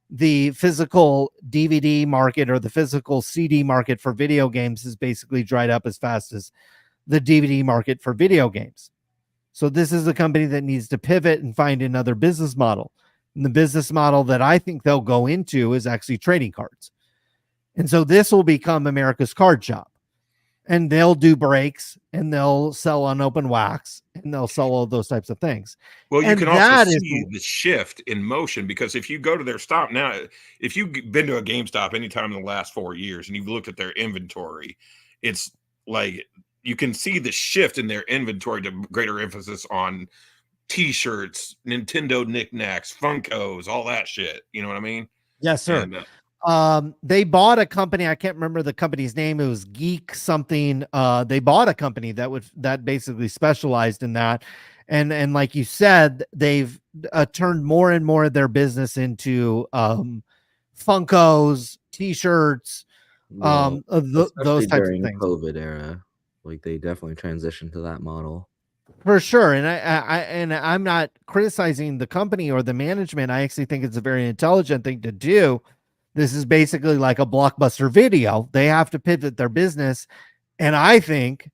the physical DVD market or the physical CD market for video games is basically dried up as fast as the DVD market for video games. So this is a company that needs to pivot and find another business model. And the business model that I think they'll go into is actually trading cards. And so this will become America's card shop. And they'll do breaks, and they'll sell unopened wax, and they'll sell all those types of things. Well, you and can also see the shift in motion, because if you go to their stop now, if you've been to a GameStop anytime in the last 4 years and you've looked at their inventory, it's like you can see the shift in their inventory to greater emphasis on T-shirts, Nintendo knickknacks, Funkos, all that shit. You know what I mean? Yes, sir. And, they bought a company. I can't remember the company's name. It was Geek something. They bought a company that basically specialized in that. And like you said, they've turned more and more of their business into Funkos, T-shirts, those types of during things. COVID era, like they definitely transitioned to that model. For sure. And I'm not criticizing the company or the management. I actually think it's a very intelligent thing to do. This is basically like a Blockbuster Video. They have to pivot their business. And I think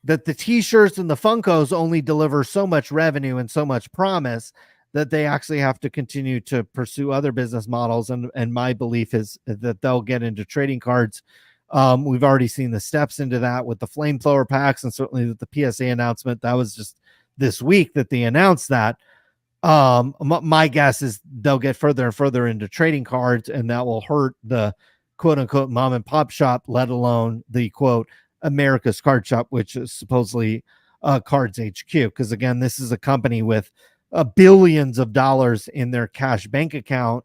that the T-shirts and the Funkos only deliver so much revenue and so much promise that they actually have to continue to pursue other business models. And my belief is that they'll get into trading cards. We've already seen the steps into that with the flamethrower packs, and certainly with the PSA announcement. That was just this week that they announced that. My guess is they'll get further and further into trading cards, and that will hurt the quote unquote mom and pop shop, let alone the quote America's card shop, which is supposedly Cards HQ. Because again, this is a company with billions of dollars in their cash bank account,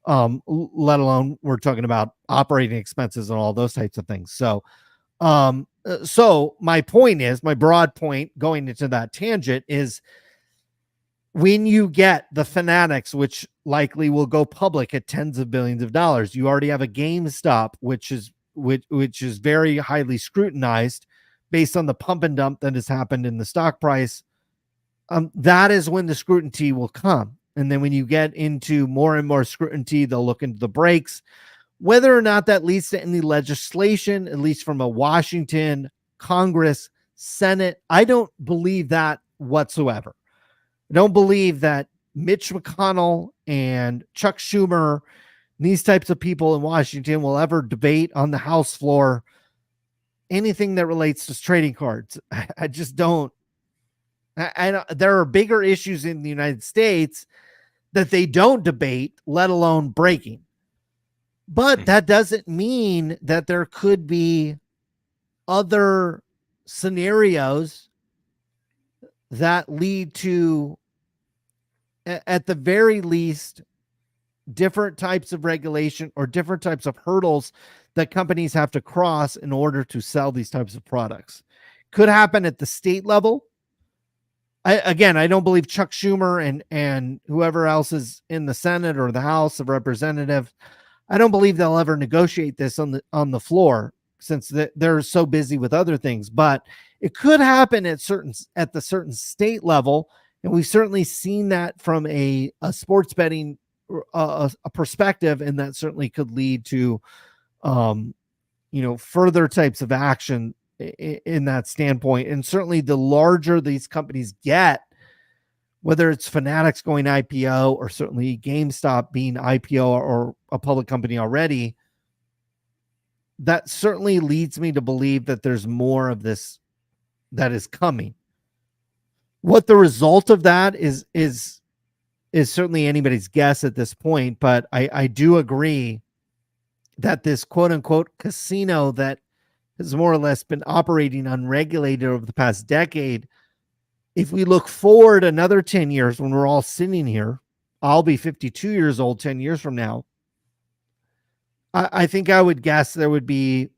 let alone we're talking about operating expenses and all those types of things. So my point is, my broad point going into that tangent is, when you get the Fanatics, which likely will go public at tens of billions of dollars, you already have a GameStop, which is very highly scrutinized based on the pump and dump that has happened in the stock price. That is when the scrutiny will come. And then when you get into more and more scrutiny, they'll look into the brakes. Whether or not that leads to any legislation, at least from a Washington, Congress, Senate, I don't believe that whatsoever. I don't believe that Mitch McConnell and Chuck Schumer, these types of people in Washington, will ever debate on the House floor anything that relates to trading cards. I just don't. There are bigger issues in the United States that they don't debate, let alone breaking. But that doesn't mean that there could be other scenarios that lead to, at the very least, different types of regulation or different types of hurdles that companies have to cross in order to sell these types of products. Could happen at the state level. I don't believe Chuck Schumer and whoever else is in the Senate or the House of Representatives, I don't believe they'll ever negotiate this on the floor, since they're so busy with other things. But it could happen at the certain state level, and we've certainly seen that from a sports betting a perspective, and that certainly could lead to further types of action in that standpoint. And certainly the larger these companies get, whether it's Fanatics going IPO or certainly GameStop being IPO or a public company already, that certainly leads me to believe that there's more of this that is coming. What the result of that is certainly anybody's guess at this point, but I do agree that this quote unquote casino that has more or less been operating unregulated over the past decade, if we look forward another 10 years when we're all sitting here, I'll be 52 years old 10 years from now, I think I would guess there would be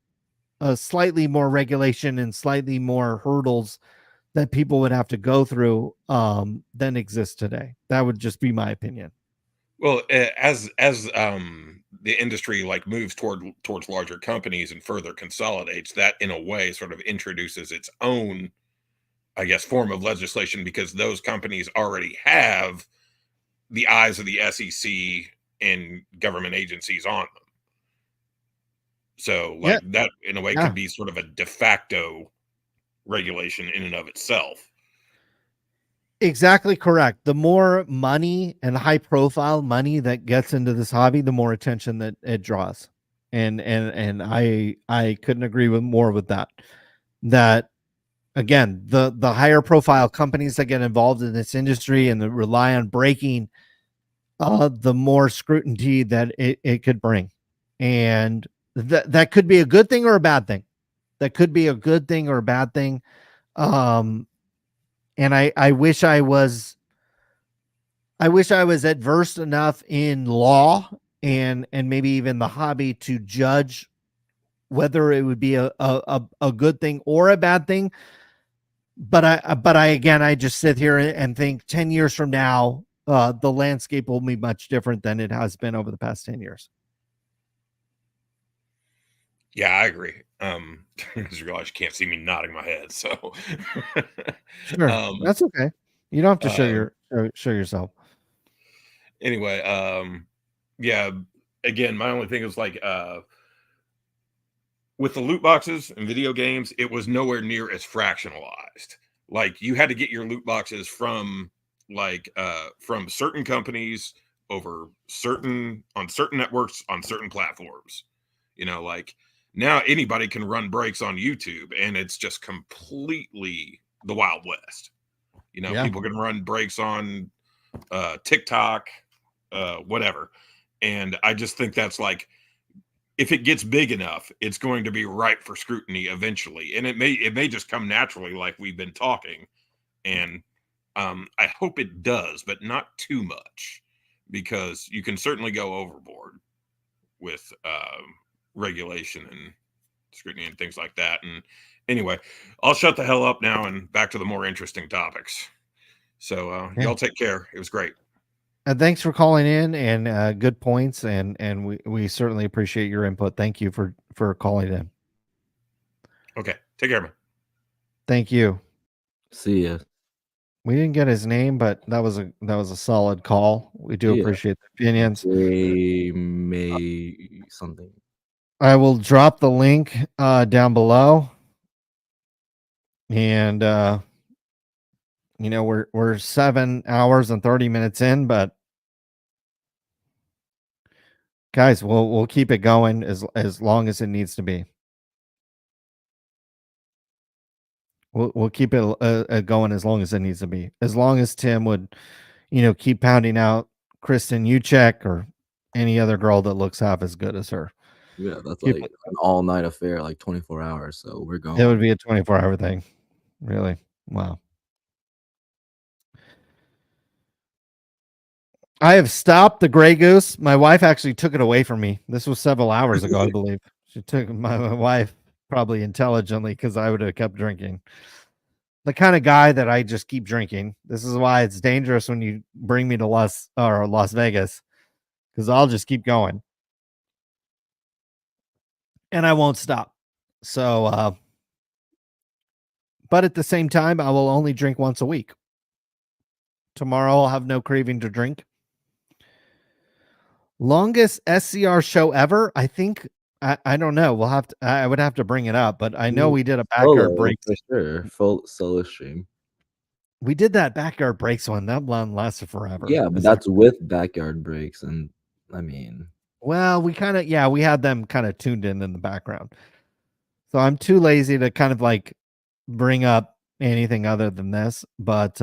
a slightly more regulation and slightly more hurdles that people would have to go through than exist today. That would just be my opinion. Well, as the industry like moves towards larger companies and further consolidates, that in a way sort of introduces its own, I guess, form of legislation, because those companies already have the eyes of the SEC and government agencies on them. So that in a way could be sort of a de facto regulation in and of itself. Exactly correct. The more money and high profile money that gets into this hobby, the more attention that it draws. And I couldn't agree more with that. That again, the higher profile companies that get involved in this industry and that rely on breaking, the more scrutiny that it could bring. And that could be a good thing or a bad thing. That could be a good thing or a bad thing. And I wish I was adverse enough in law and maybe even the hobby to judge whether it would be a good thing or a bad thing. But I just sit here and think 10 years from now, the landscape will be much different than it has been over the past 10 years. Yeah, I agree. I just realized you can't see me nodding my head, so sure, that's okay. You don't have to show yourself. Anyway, yeah. Again, my only thing is like with the loot boxes and video games, it was nowhere near as fractionalized. Like you had to get your loot boxes from certain companies on certain networks on certain platforms. Like now anybody can run breaks on YouTube and it's just completely the Wild West. People can run breaks on TikTok, whatever. And I just think that's like, if it gets big enough, it's going to be ripe for scrutiny eventually. And it may just come naturally, like we've been talking. And I hope it does, but not too much, because you can certainly go overboard with regulation and scrutiny and things like that. And anyway, I'll shut the hell up now and back to the more interesting topics. So Yeah. y'all take care. It was great. Thanks for calling in, and good points, and we certainly appreciate your input. Thank you for calling in. Okay, take care, man. Thank you. See ya. We didn't get his name, but that was a solid call. We do Yeah. appreciate the opinions. May something. I will drop the link down below, and we're 7 hours and 30 minutes in, but guys, we'll keep it going as long as it needs to be. We'll keep it going as long as it needs to be. As long as Tim would, keep pounding out Kristen Uchek or any other girl that looks half as good as her. Yeah, that's Keep like it- an all-night affair, like 24 hours. So we're It going. would be a 24-hour thing. Really? Wow. I have stopped the Grey Goose. My wife actually took it away from me. This was several hours ago, I believe. She took my wife probably intelligently, because I would have kept drinking. The kind of guy that I just keep drinking. This is why it's dangerous when you bring me to Las Vegas, because I'll just keep going and I won't stop. So, but at the same time, I will only drink once a week. Tomorrow I'll have no craving to drink. Longest SCR show ever? I think I don't know. I would have to bring it up, but I know we did a backyard break. For sure. Full solo stream. We did that backyard breaks one. That one lasted forever. Yeah, but that's with backyard breaks, and I mean, well, we had them kind of tuned in the background. So I'm too lazy to kind of like bring up anything other than this, but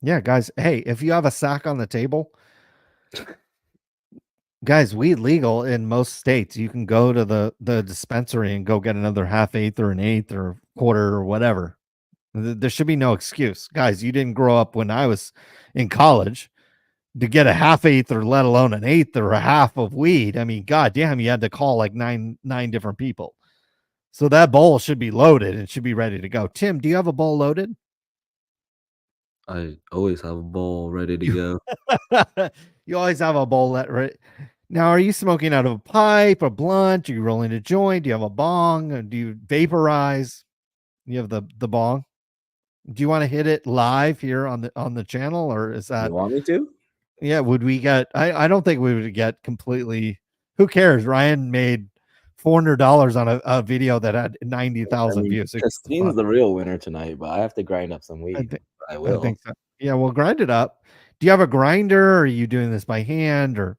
yeah, guys, hey, if you have a sack on the table, guys, weed legal in most states. You can go to the dispensary and go get another half-eighth or an eighth or quarter or whatever. There should be no excuse. Guys, you didn't grow up when I was in college to get a half-eighth or let alone an eighth or a half of weed. I mean, god damn, you had to call like nine different people. So that bowl should be loaded and should be ready to go. Tim, do you have a bowl loaded? I always have a bowl ready to go. You always have a bowl right. Now, are you smoking out of a pipe, a blunt? Are you rolling a joint? Do you have a bong? Or do you vaporize? You have the bong. Do you want to hit it live here on the channel, or is that? You want me to? Yeah. Would we get? I don't think we would get completely. Who cares? Ryan made $400 on a video that had 90,000 views. Christine's the real winner tonight, but I have to grind up some weed. I will. I think so. Yeah, we'll grind it up. Do you have a grinder? Or are you doing this by hand or?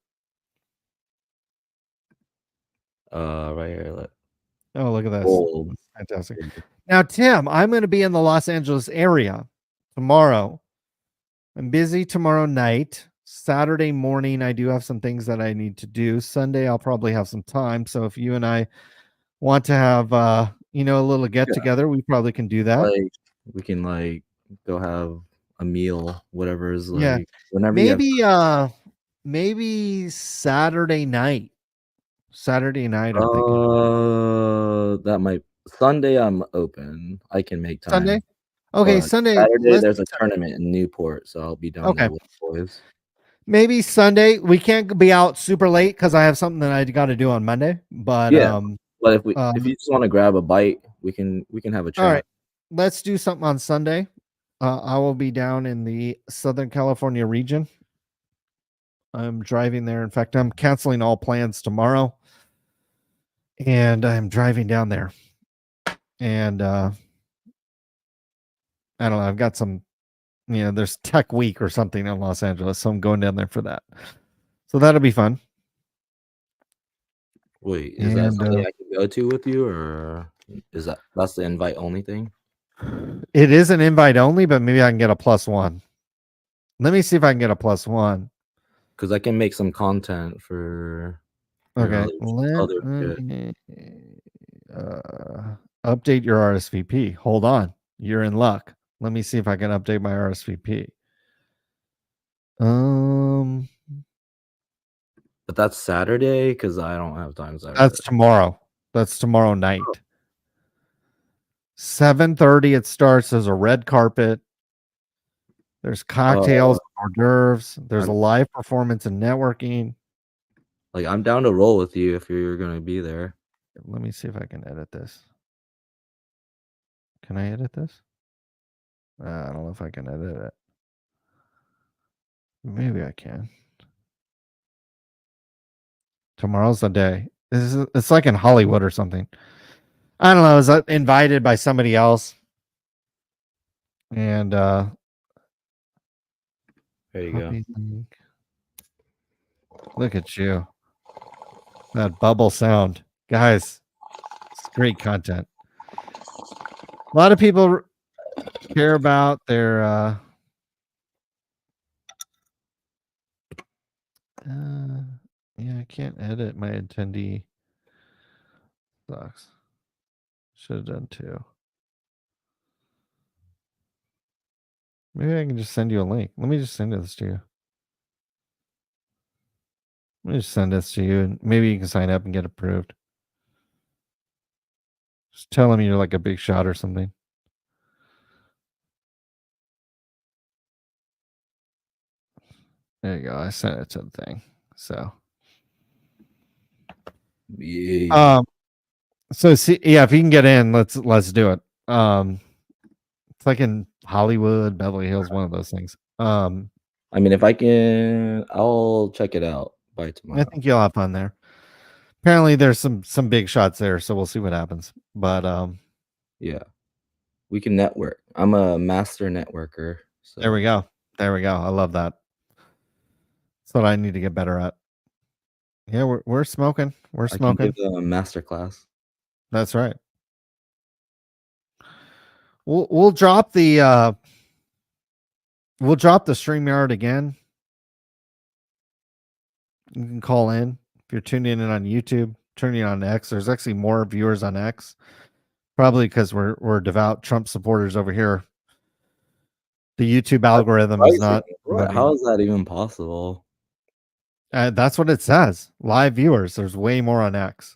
Right here. Oh, look at this. Gold. Fantastic. Now, Tim, I'm going to be in the Los Angeles area tomorrow. I'm busy tomorrow night. Saturday morning, I do have some things that I need to do. Sunday, I'll probably have some time. So if you and I want to have, a little get together, we probably can do that. Like, we can like go have a meal, whatever is like. Yeah. Whenever Maybe Saturday night. Saturday night, I'm thinking. That might Sunday. I'm open. I can make time. Sunday. Okay, But Sunday. Saturday, there's a tournament in Newport, so I'll be down there with the boys. Maybe Sunday. We can't be out super late because I have something that I got to do on Monday. But yeah, but if you just want to grab a bite, we can have a chat. All right, let's do something on Sunday. I will be down in the Southern California region. I'm driving there. In fact, I'm canceling all plans tomorrow, and I'm driving down there. And I don't know. I've got some, there's Tech Week or something in Los Angeles, so I'm going down there for that. So that'll be fun. Wait, is that something I can go to with you, or that's the invite only thing? It is an invite only, but maybe I can get a +1. Let me see if I can get a +1. Because I can make some content for. Okay. Update your RSVP. Hold on. You're in luck. Let me see if I can update my RSVP. But that's Saturday because I don't have time Saturday. That's tomorrow. That's tomorrow night. 7:30 it starts. There's a red carpet. There's cocktails, hors d'oeuvres. There's a live performance and networking. Like, I'm down to roll with you if you're gonna be there. Let me see if I can edit this. Can I edit this? I don't know if I can edit it. Maybe I can. Tomorrow's the day. It's like in Hollywood or something. I don't know. I was invited by somebody else. And there you go. Link. Look at you. That bubble sound. Guys, it's great content. A lot of people care about their yeah, I can't edit my attendee. Sucks. Should have done two. Maybe I can just send you a link. Let me just send this to you. Let me just send this to you, and maybe you can sign up and get approved. Just tell them you're like a big shot or something. There you go. I sent it to the thing. So Yeah. So see, yeah, if you can get in, let's do it. It's like in Hollywood, Beverly Hills, one of those things. I mean, if I can, I'll check it out by tomorrow. I think you'll have fun there. Apparently, there's some big shots there, so we'll see what happens. But yeah, we can network. I'm a master networker. So. There we go. There we go. I love that. That's what I need to get better at. Yeah, we're smoking. We're smoking. I can give a master class. That's right. We'll drop the StreamYard again. You can call in if you're tuning in on YouTube, tuning in on X. There's actually more viewers on X, probably because we're devout Trump supporters over here. The YouTube algorithm is not. How is that even possible? That's what it says. Live viewers. There's way more on X.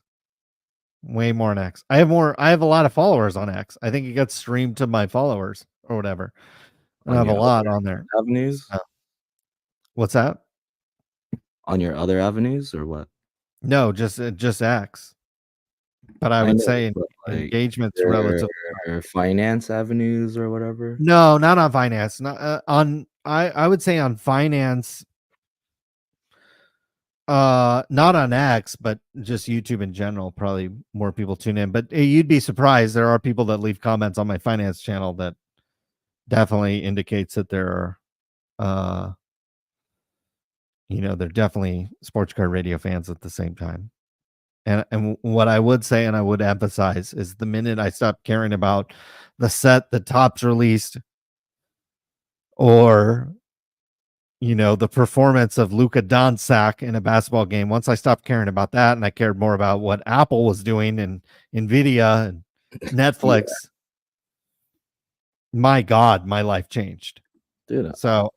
Way more on X. I have a lot of followers on X. I think it gets streamed to my followers or whatever. I have a lot on there. Avenues? What's that? On your other avenues or what? No, just X. But I would say engagement's relative. Finance avenues or whatever. No, not on finance. Not on. I would say on finance. Not on X, but just YouTube in general. Probably more people tune in. But you'd be surprised. There are people that leave comments on my finance channel that definitely indicates that there are, they're definitely sports card radio fans at the same time. And what I would say, and I would emphasize, is the minute I stop caring about the set that Topps released, or the performance of Luka Doncic in a basketball game, once I stopped caring about that and I cared more about what Apple was doing and Nvidia and Netflix, my God, my life changed. Dude, so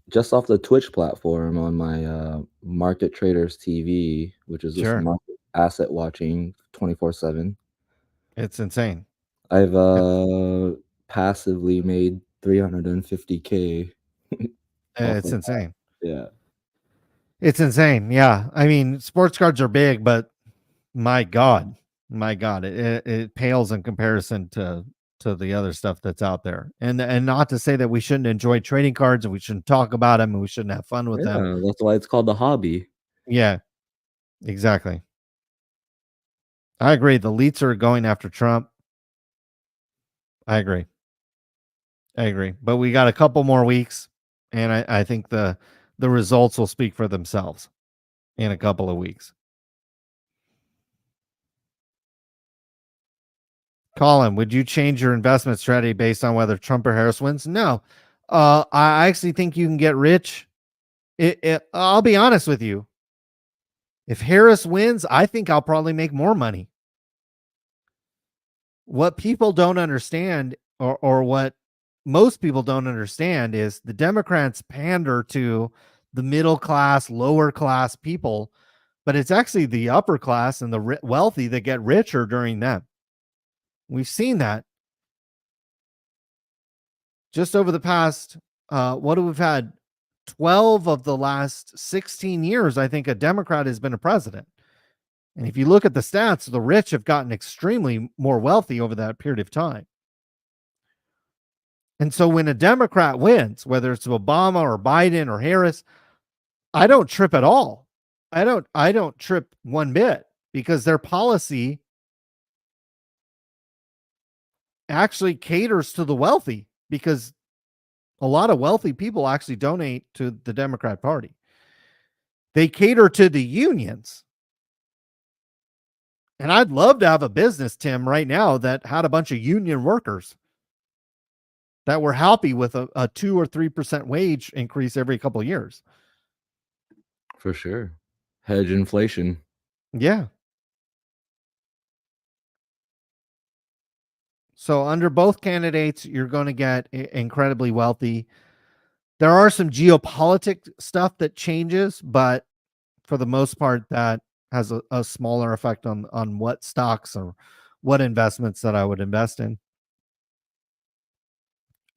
just off the Twitch platform on my Market Traders TV, which is just market asset watching 24/7. It's insane. I've passively made $350K. It's insane. Yeah. It's insane. Yeah. I mean, sports cards are big, but my God, it pales in comparison to the other stuff that's out there. And not to say that we shouldn't enjoy trading cards and we shouldn't talk about them and we shouldn't have fun with them. That's why it's called the hobby. Yeah, exactly. I agree. The elites are going after Trump. I agree. But we got a couple more weeks, and I think the results will speak for themselves in a couple of weeks. Colin, would you change your investment strategy based on whether Trump or Harris wins? No. I actually think you can get rich. I'll be honest with you. If Harris wins, I think I'll probably make more money. What people don't understand or what most people don't understand is the Democrats pander to the middle class, lower class people, but it's actually the upper class and the wealthy that get richer during them. We've seen that just over the past, what we've had 12 of the last 16 years, I think a Democrat has been a president. And if you look at the stats, the rich have gotten extremely more wealthy over that period of time. And so when a Democrat wins, whether it's Obama or Biden or Harris, I don't trip at all. I don't trip one bit, because their policy actually caters to the wealthy, because a lot of wealthy people actually donate to the Democrat Party. They cater to the unions. And I'd love to have a business, Tim, right now that had a bunch of union workers that were happy with a 2 or 3% wage increase every couple of years. For sure. Hedge inflation. Yeah. So under both candidates, you're going to get incredibly wealthy. There are some geopolitics stuff that changes, but for the most part, that has a smaller effect on what stocks or what investments that I would invest in.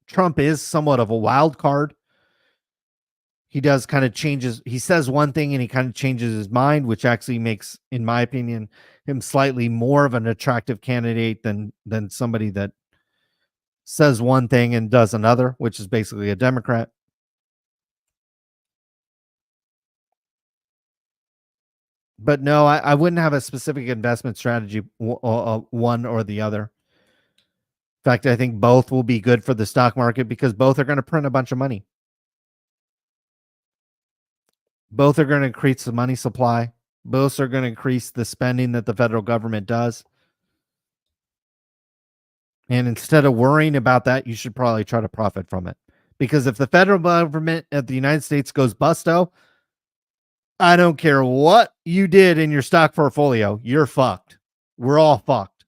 Trump is somewhat of a wild card. He does kind of changes. He says one thing and he kind of changes his mind, which actually makes, in my opinion, him slightly more of an attractive candidate than somebody that says one thing and does another, which is basically a Democrat. But no, I wouldn't have a specific investment strategy, one or the other. In fact, I think both will be good for the stock market because both are going to print a bunch of money. Both are going to increase the money supply. Both are going to increase the spending that the federal government does. And instead of worrying about that, you should probably try to profit from it. Because if the federal government of the United States goes busto, I don't care what you did in your stock portfolio, you're fucked. We're all fucked.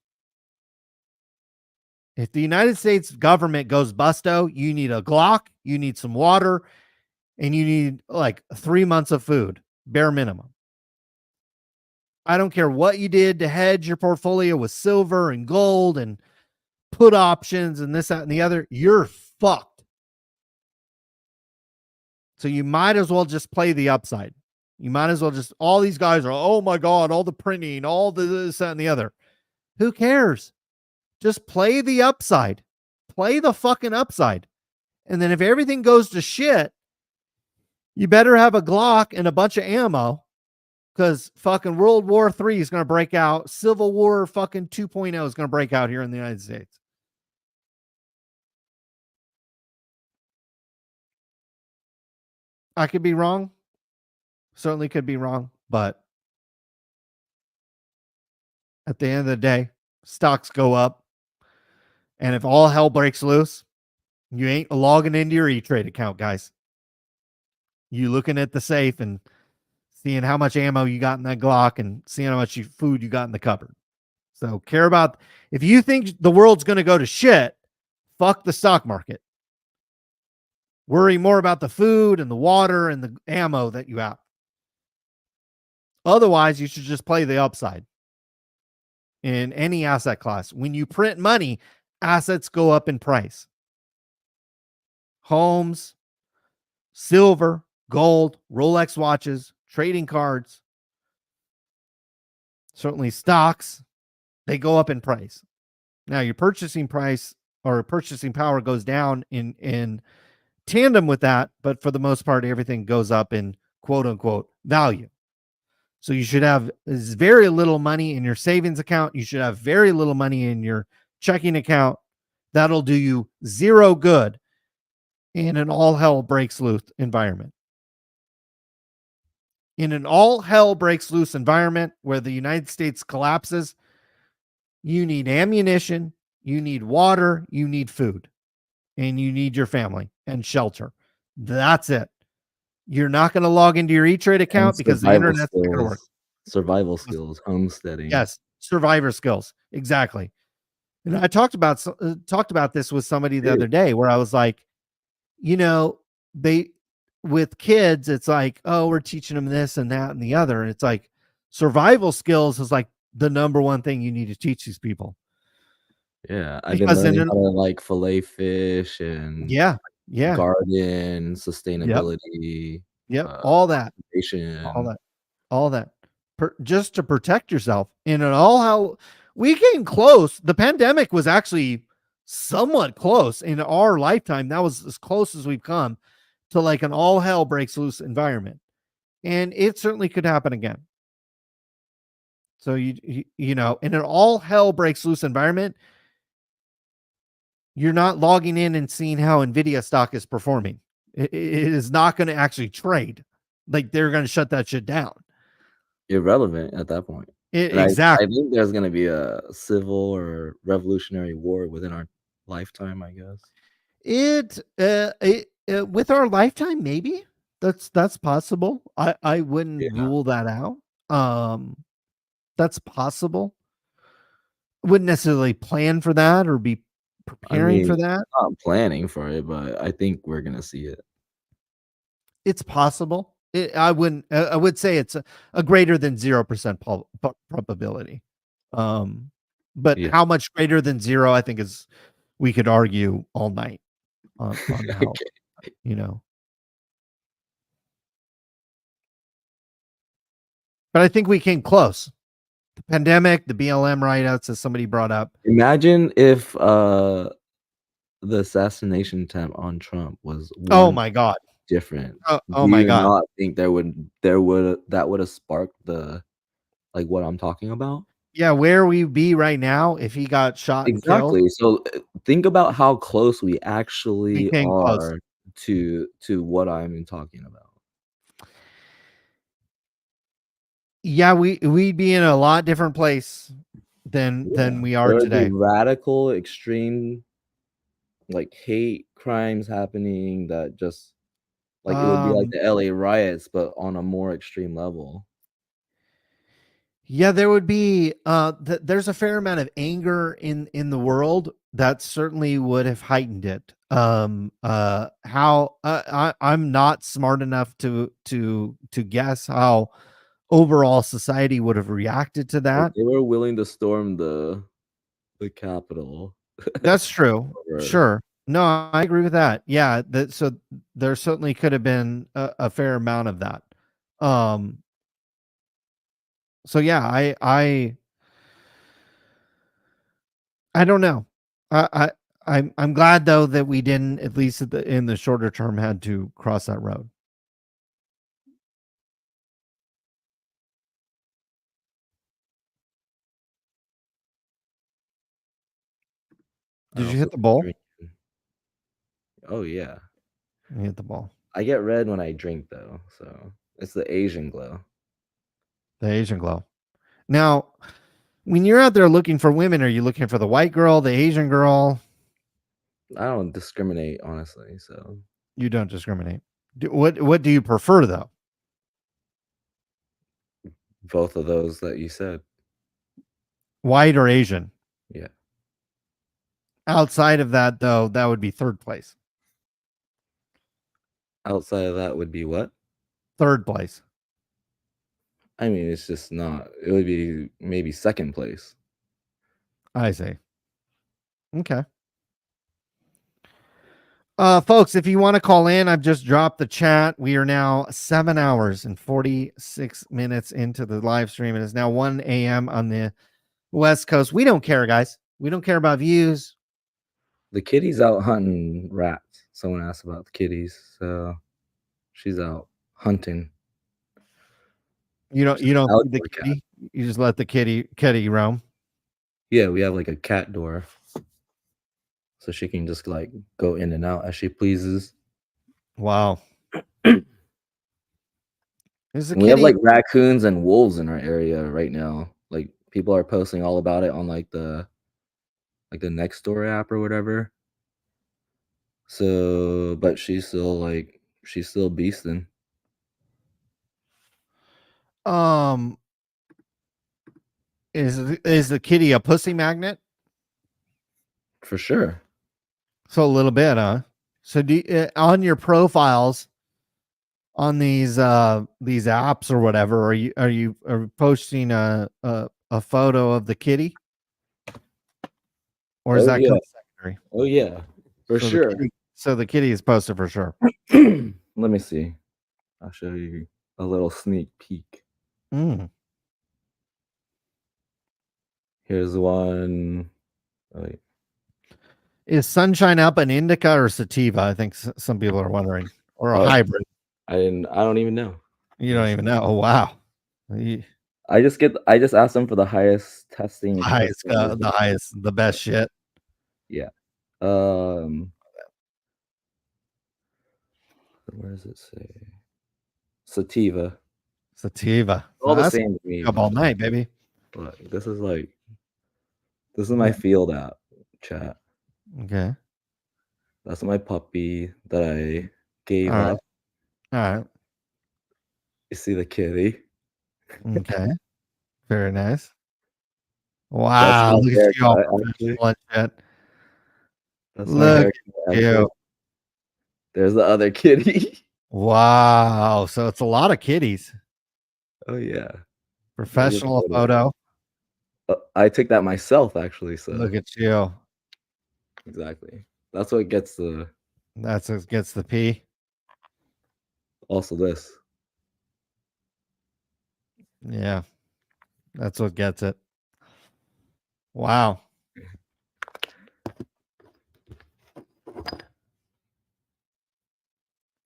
If the United States government goes busto, you need a Glock, you need some water, and you need like 3 months of food, bare minimum. I don't care what you did to hedge your portfolio with silver and gold and put options and this, that, and the other. You're fucked. So you might as well just play the upside. You might as well just, all these guys are, oh my God, all the printing, all the this, that, and the other. Who cares? Just play the upside. Play the fucking upside. And then if everything goes to shit, you better have a Glock and a bunch of ammo, because fucking World War III is going to break out. Civil War fucking 2.0 is going to break out here in the United States. I could be wrong. Certainly could be wrong. But at the end of the day, stocks go up. And if all hell breaks loose, you ain't logging into your E-Trade account, guys. You looking at the safe and seeing how much ammo you got in that Glock and seeing how much food you got in the cupboard. So care about, if you think the world's going to go to shit, fuck the stock market. Worry more about the food and the water and the ammo that you have. Otherwise, you should just play the upside in any asset class. When you print money, assets go up in price. Homes, silver, gold, Rolex watches, trading cards, certainly stocks, they go up in price. Now your purchasing price or purchasing power goes down in tandem with that, but for the most part, everything goes up in quote unquote value. So you should have very little money in your savings account. You should have very little money in your checking account. That'll do you zero good in an all hell breaks loose environment. In an all hell breaks loose environment where the United States collapses, you need ammunition, you need water, you need food, and you need your family and shelter. That's it. You're not going to log into your E-Trade account because the internet's not going to work. Survival skills, homesteading. Yes, survivor skills. Exactly. And I talked about this with somebody the other day where I was like, they with kids, it's like, oh, we're teaching them this and that and the other, and it's like survival skills is like the number one thing you need to teach these people. Yeah, I've been Because learning how to like fillet fish and yeah, garden, yep, sustainability, all that, conservation. all that, just to protect yourself. And it all how we came close. The pandemic was actually somewhat close in our lifetime. That was as close as we've come to like an all hell breaks loose environment, and it certainly could happen again. So in an all hell breaks loose environment, you're not logging in and seeing how Nvidia stock is performing. It is not going to actually trade. Like they're going to shut that shit down. Irrelevant at that point. And I Exactly. think there's gonna be a civil or revolutionary war within our lifetime, I guess. With our lifetime, maybe that's possible. I wouldn't rule that out. That's possible. Wouldn't necessarily plan for that or be I preparing mean, for that. not planning for it, but I think we're gonna see it. It's possible. I would say it's a greater than 0% probability. But how much greater than 0, I think we could argue all night on how, But I think we came close. The pandemic, the BLM write-outs, as somebody brought up. Imagine if the assassination attempt on Trump was Oh my God. different. Oh Do my you God. not think that would have sparked the like what I'm talking about? Yeah, where we be right now if he got shot and killed. Exactly. So think about how close we We actually came close. are to what I'm talking about. Yeah, we'd be in a lot different place than we are There would be today. radical, extreme, like hate crimes happening that just like it would be like the LA riots, but on a more extreme level. Yeah, there would be there's a fair amount of anger in the world that certainly would have heightened it. I'm not smart enough to guess how overall society would have reacted to Like that. they were willing to storm the Capitol. That's true. Sure. No, I agree with that. Yeah, so there certainly could have been a fair amount of that. So yeah, I don't know. I'm glad though that we didn't, at least in the shorter term, had to cross that road. Did you hit the ball? Oh yeah. You hit the ball. I get red when I drink though, so it's the Asian glow. The Asian glow. Now, when you're out there looking for women, are you looking for the white girl, the Asian girl? I don't discriminate, honestly. So you don't discriminate. What do you prefer though? Both of those that you said. White or Asian? Yeah. Outside of that, though, that would be third place. Outside of that would be what? Third place. I mean, it's just not. It would be maybe second place. I see. Okay. Folks, if you want to call in, I've just dropped the chat. We are now 7 hours and 46 minutes into the live stream. It is now 1 a.m. on the West Coast. We don't care, guys. We don't care about views. The kitty's out hunting rats. Someone asked about the kitties, so she's out hunting. You don't feed the kitty. You just let the kitty roam. Yeah, we have like a cat door, so she can just like go in and out as she pleases. Wow. We have like raccoons and wolves in our area right now. Like people are posting all about it on like the next door app or whatever. So, but she's still beasting. Is the kitty a pussy magnet? For sure. So a little bit, huh? So on your profiles on these apps or whatever, are you posting a photo of the kitty, or does Oh that yeah. come secondary? Oh yeah. For So sure. the kitty is posted for sure. Let me see. I'll show you a little sneak peek. Mm. Here's one. Oh, wait. Is Sunshine up an indica or sativa? I think some people are wondering, or a Oh, hybrid. I don't even know. You don't even know. Oh wow. I just asked them for the highest testing. The best shit. Yeah. Where does it say? Sativa. All the That's same to me. up all night, baby. Look, this is my field app chat. Okay. That's my puppy that I gave All right. up. All right. You see the kitty? Okay. Very nice. Wow. Look at you all professional and shit. That's my Look haircut, at actually. you. There's the other kitty. Wow. So it's a lot of kitties. Oh yeah. Professional photo. I took that myself, actually. So Look at you. Exactly. That's what gets the. That's what gets the P. Also, this. Yeah. That's what gets it. Wow.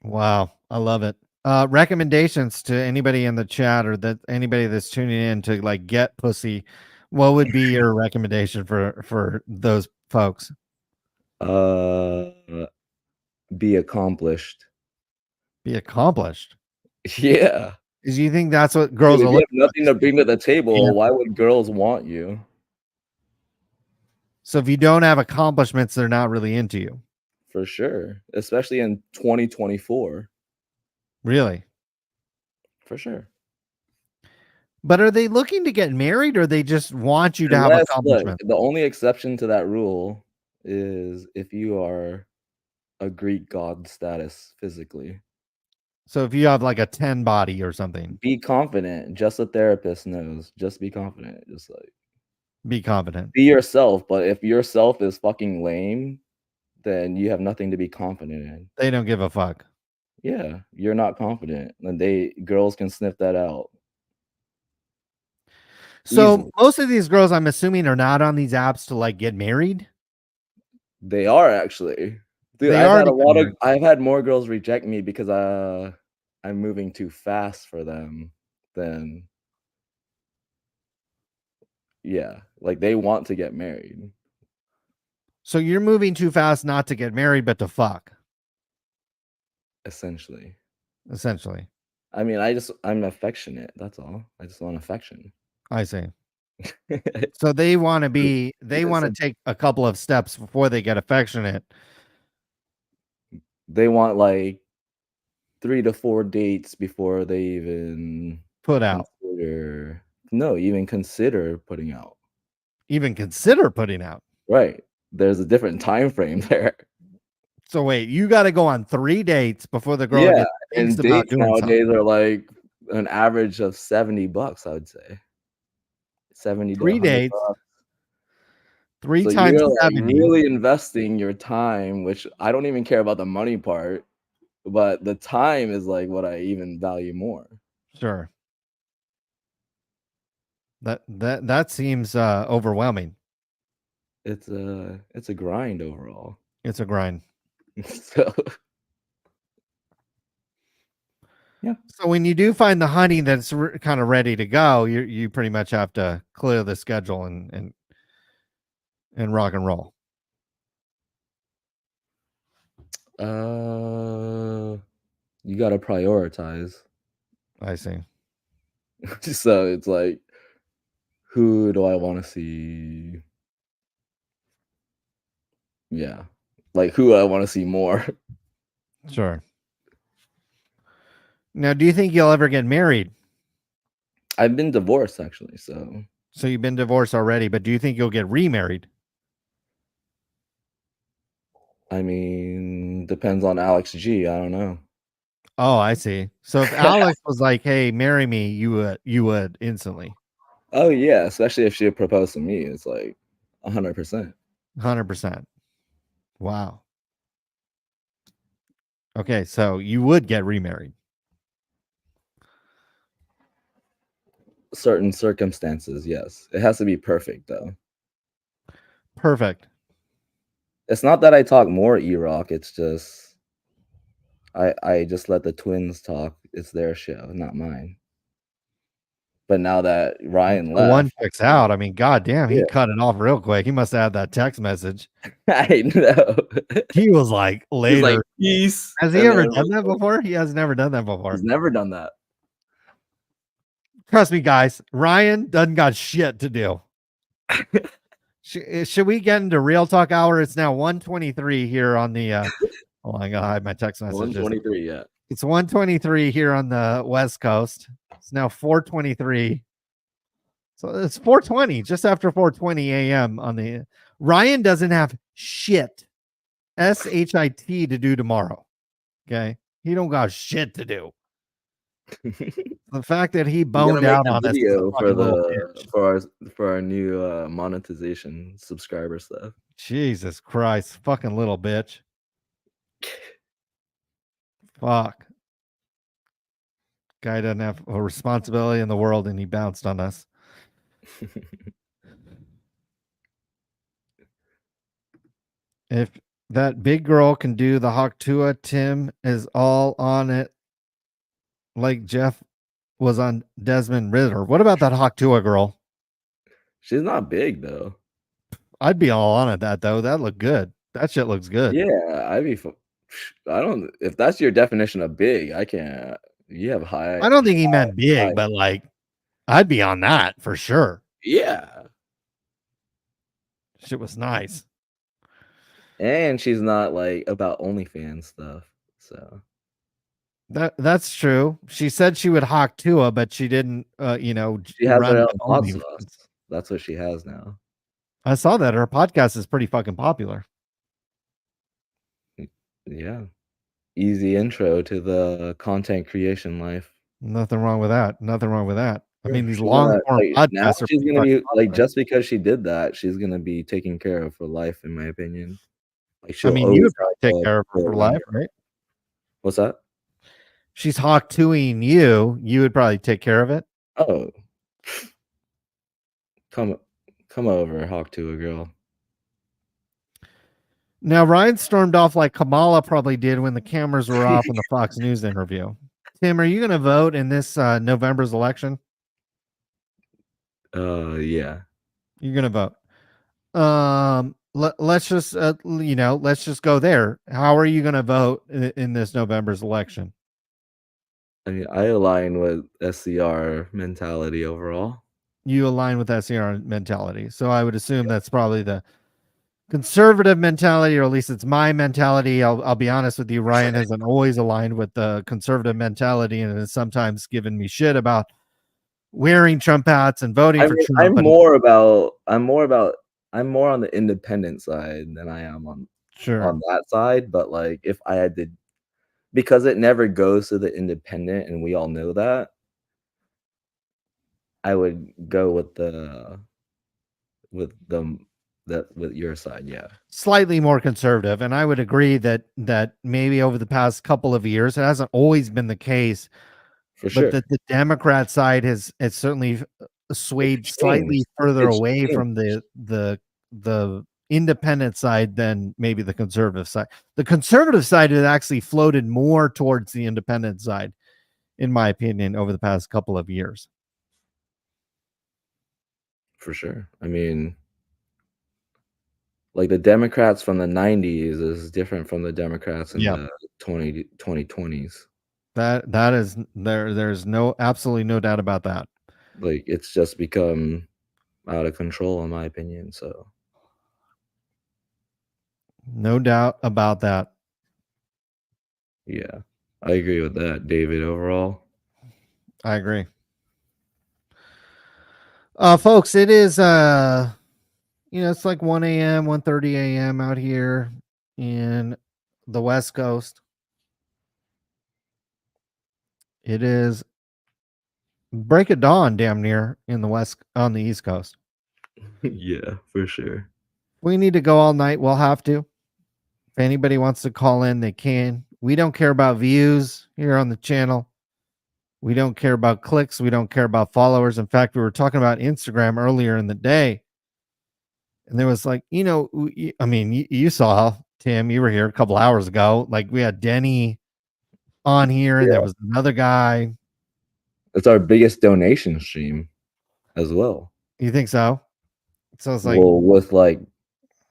Wow. I love it. Recommendations to anybody in the chat or that anybody that's tuning in to like get pussy. What would be your recommendation for those folks? Be accomplished. Be accomplished. Yeah. Is you think that's what girls If are you have looking nothing to bring to the table, Yeah. why would girls want you? So if you don't have accomplishments, they're not really into you. For sure. Especially in 2024. Really? For sure. But are they looking to get married or they just want you to have Look, accomplishments? the only exception to that rule is if you are a Greek god status physically. So if you have like a 10 body or something, Be confident. Just a therapist knows. Just be confident. Just like be confident. be yourself. But if yourself is fucking lame, then you have nothing to be confident in. They don't give a fuck. Yeah, you're not confident. And girls can sniff that out. So Easily. most of these girls, I'm assuming, are not on these apps to like get married. They are actually. Dude, I've had more girls reject me because I'm moving too fast for them than like they want to get married. So you're moving too fast not to get married, but to fuck. Essentially. I mean, I'm affectionate. That's all. I just want affection. I see. So they want to take a couple of steps before they get affectionate. They want like 3 to 4 dates before they even even consider putting out. Even consider putting out. Right. There's a different time frame there. So wait, you got to go on 3 dates before the girl Yeah, thinks and about dates doing nowadays something. are like an average of $70, I would say. 70 to 3 100 dates. bucks. 3 So times you're like 70. really investing your time, which I don't even care about the money part, but the time is like what I even value more. Sure. That seems overwhelming. It's a grind overall. It's a grind. So yeah. So when you do find the honey that's kind of ready to go, you pretty much have to clear the schedule and rock and roll. You got to prioritize. I see. So it's like, who do I want to see? Yeah. Like who I want to see more. Sure. Now, do you think you'll ever get married? I've been divorced actually, so you've been divorced already, but do you think you'll get remarried? I mean, depends on Alex G. I don't know. Oh, I see. So if Alex was like, "Hey, marry me," you would instantly. Oh yeah, especially if she had proposed to me. It's like 100%. 100%. Wow. Okay, so you would get remarried. Certain circumstances, yes. It has to be perfect though. Perfect. It's not that I talk more E-Rock, it's just I just let the twins talk. It's their show, not mine. But now that Ryan The one left, checks out. I mean, goddamn, he yeah. cut it off real quick. He must have had that text message. I know. He was like, He's like, later. peace. Has he And ever then done that before? He has never done that before. he's never done that. Trust me, guys. Ryan doesn't got shit to do. Should we get into real talk hour? It's now 1:23 here on the oh my god, I hide my text messages. 123, yeah. It's 1:23 here on the West Coast. It's now 4:23. So it's 4:20, just after 4:20 a.m. on the Ryan doesn't have shit. SHIT to do tomorrow. Okay. He don't got shit to do. The fact that he We're gonna boned make out a on us is a video for fucking little bitch. for our new monetization subscriber stuff. Jesus Christ, fucking little bitch. Fuck. Guy doesn't have a responsibility in the world and he bounced on us. If that big girl can do the Hawk Tua, Tim is all on it like Jeff was on Desmond Ritter. What about that Hawk Tua girl? She's not big though. I'd be all on it that though. That looked good. That shit looks good. Yeah, I don't if that's your definition of big, I can't. You have high. I don't think he meant big, high. but like I'd be on that for sure. Yeah. Shit was nice. And she's not like about OnlyFans stuff. So That's true. She said she would Hawk Tua, but she didn't she has run her an own hot OnlyFans. sauce. That's what she has now. I saw that her podcast is pretty fucking popular. Yeah. Easy intro to the content creation life. Nothing wrong with that. Nothing wrong with that. I mean, these She's long gonna, form like, now podcasts are she's pretty gonna be fucking like popular. just because she did that, she's gonna be taken care of for life, in my opinion. Like I she'll mean, you always would probably have take care of her for life, right? What's that? She's Hawk Tuing you. You would probably take care of it. Oh, come over, Hawk to a girl. Now Ryan stormed off like Kamala probably did when the cameras were off in the Fox News interview. Tim, are you going to vote in this November's election? Yeah. You're going to vote. Let's just let's just go there. How are you going to vote in this November's election? I mean, I align with SCR mentality overall. You align with SCR mentality, so I would assume that's probably the conservative mentality, or at least it's my mentality. I'll be honest with you. Ryan hasn't always aligned with the conservative mentality and has sometimes given me shit about wearing Trump hats and voting for Trump. I'm more on the independent side than I am on that side. But like, if I had to, because it never goes to the independent, and we all know that, I would go with with your side, yeah. Slightly more conservative, and I would agree that maybe over the past couple of years, it hasn't always been the case. For sure. But the Democrat side has certainly swayed slightly further away from the independent side than maybe the conservative side. The conservative side has actually floated more towards the independent side, in my opinion, over the past couple of years. For sure. I mean, like the Democrats from the 90s is different from the Democrats in the 2020s. That is there's absolutely no doubt about that. Like, it's just become out of control, in my opinion. So no doubt about that. Yeah, I agree with that, David. Overall, I agree. Folks, it is it's like 1 a.m., 1:30 a.m. out here. in the West Coast. It is break of dawn damn near in the on the East Coast. Yeah, for sure. We need to go all night. We'll have to. If anybody wants to call in, they can. We don't care about views here on the channel. We don't care about clicks. We don't care about followers. In fact, we were talking about Instagram earlier in the day. And there was like, I mean, you saw, Tim, you were here a couple hours ago. Like we had Denny on here, and there was another guy. It's our biggest donation stream as well. You think so? So it's like, well, with like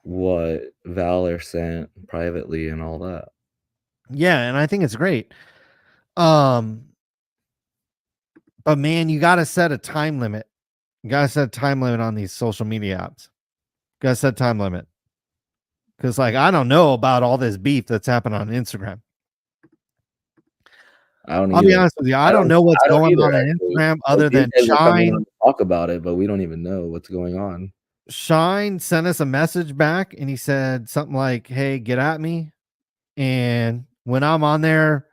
what Valor sent privately and all that. yeah, and I think it's great. But man, you got to set a time limit. You got to set a time limit on these social media apps. Got to set a time limit. Because, like, I don't know about all this beef that's happened on Instagram. I'll be honest with you. I don't know what's going on Instagram other than Shyne. Talk about it, but we don't even know what's going on. Shyne sent us a message back, and he said something like, "Hey, get at me." And when I'm on there,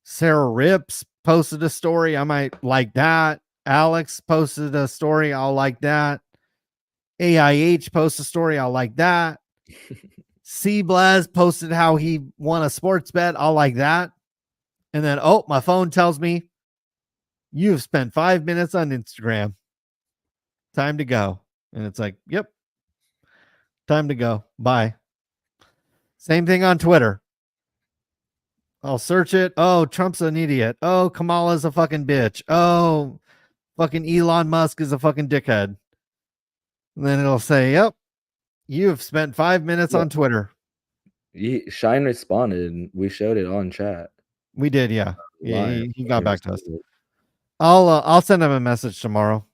Sarah Rips posted a story. I might like that. Alex posted a story. I'll like that. AIH posted a story. I'll like that. C Blaz posted how he won a sports bet. I'll like that. And then, oh, my phone tells me you've spent 5 minutes on Instagram. Time to go. And it's like, yep. Time to go. Bye. Same thing on Twitter. I'll search it. Oh, Trump's an idiot. Oh, Kamala's a fucking bitch. Oh, fucking Elon Musk is a fucking dickhead. And then it'll say, yep, you've spent 5 minutes on Twitter. Shyne responded, and we showed it on chat. We did, yeah. Yeah, he got back to us. I'll send him a message tomorrow.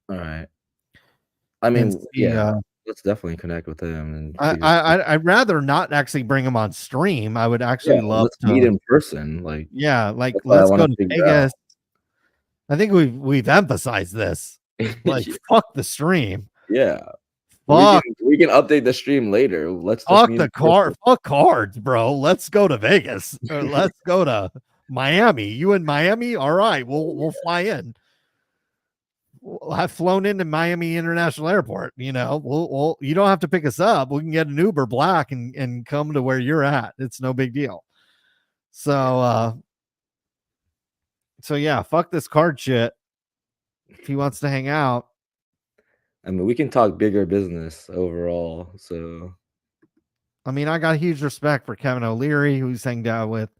All right. I mean, let's definitely connect with him. And I'd rather not actually bring him on stream. I would actually love to meet in person. Like, like let's go to Vegas. I think we've emphasized this. Like, fuck the stream. Yeah. Fuck. We can update the stream later. Let's fuck the card. Fuck cards, bro. Let's go to Vegas or let's go to Miami. You in Miami? All right, we'll fly in. I've flown into Miami International Airport. You know, you don't have to pick us up. We can get an Uber Black and come to where you're at. It's no big deal. So yeah, fuck this card shit. If he wants to hang out, I mean, we can talk bigger business overall. So, I mean, I got huge respect for Kevin O'Leary, who's hanged out with.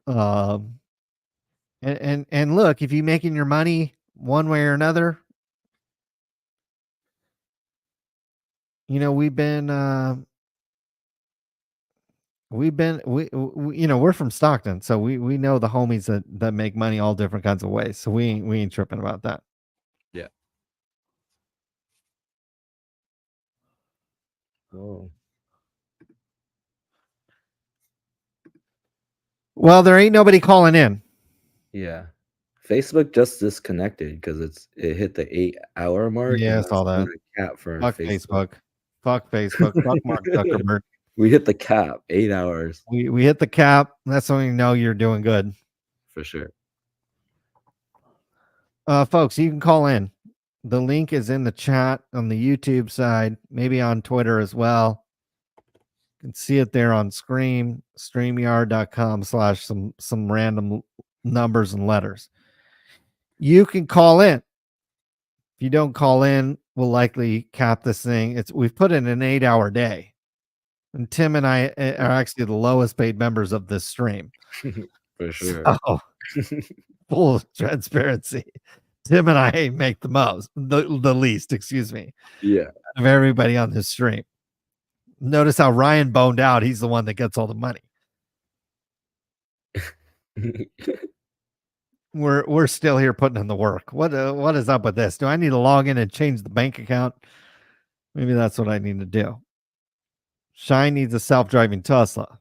And look, if you're making your money one way or another, you know, we're from Stockton, so we know the homies that make money all different kinds of ways. So we ain't tripping about that. Yeah. Oh. Well, there ain't nobody calling in. Yeah. Facebook just disconnected because it hit the 8-hour mark. Yeah, I saw that. Cap for Fuck Facebook. Fuck Facebook. Fuck Mark Zuckerberg. We hit the cap. 8 hours. We hit the cap. That's when you know you're doing good. For sure. Folks, you can call in. The link is in the chat on the YouTube side, maybe on Twitter as well. You can see it there on screen, streamyard.com/some random numbers and letters. You can call in. If you don't call in, we'll likely cap this thing. We've put in an 8-hour day. And Tim and I are actually the lowest paid members of this stream. For sure. So, full transparency. Tim and I make the most, the least, excuse me. Yeah. Of everybody on this stream. Notice how Ryan boned out. He's the one that gets all the money. We're still here putting in the work. What is up with this? Do I need to log in and change the bank account? Maybe that's what I need to do. Shyne needs a self-driving Tesla.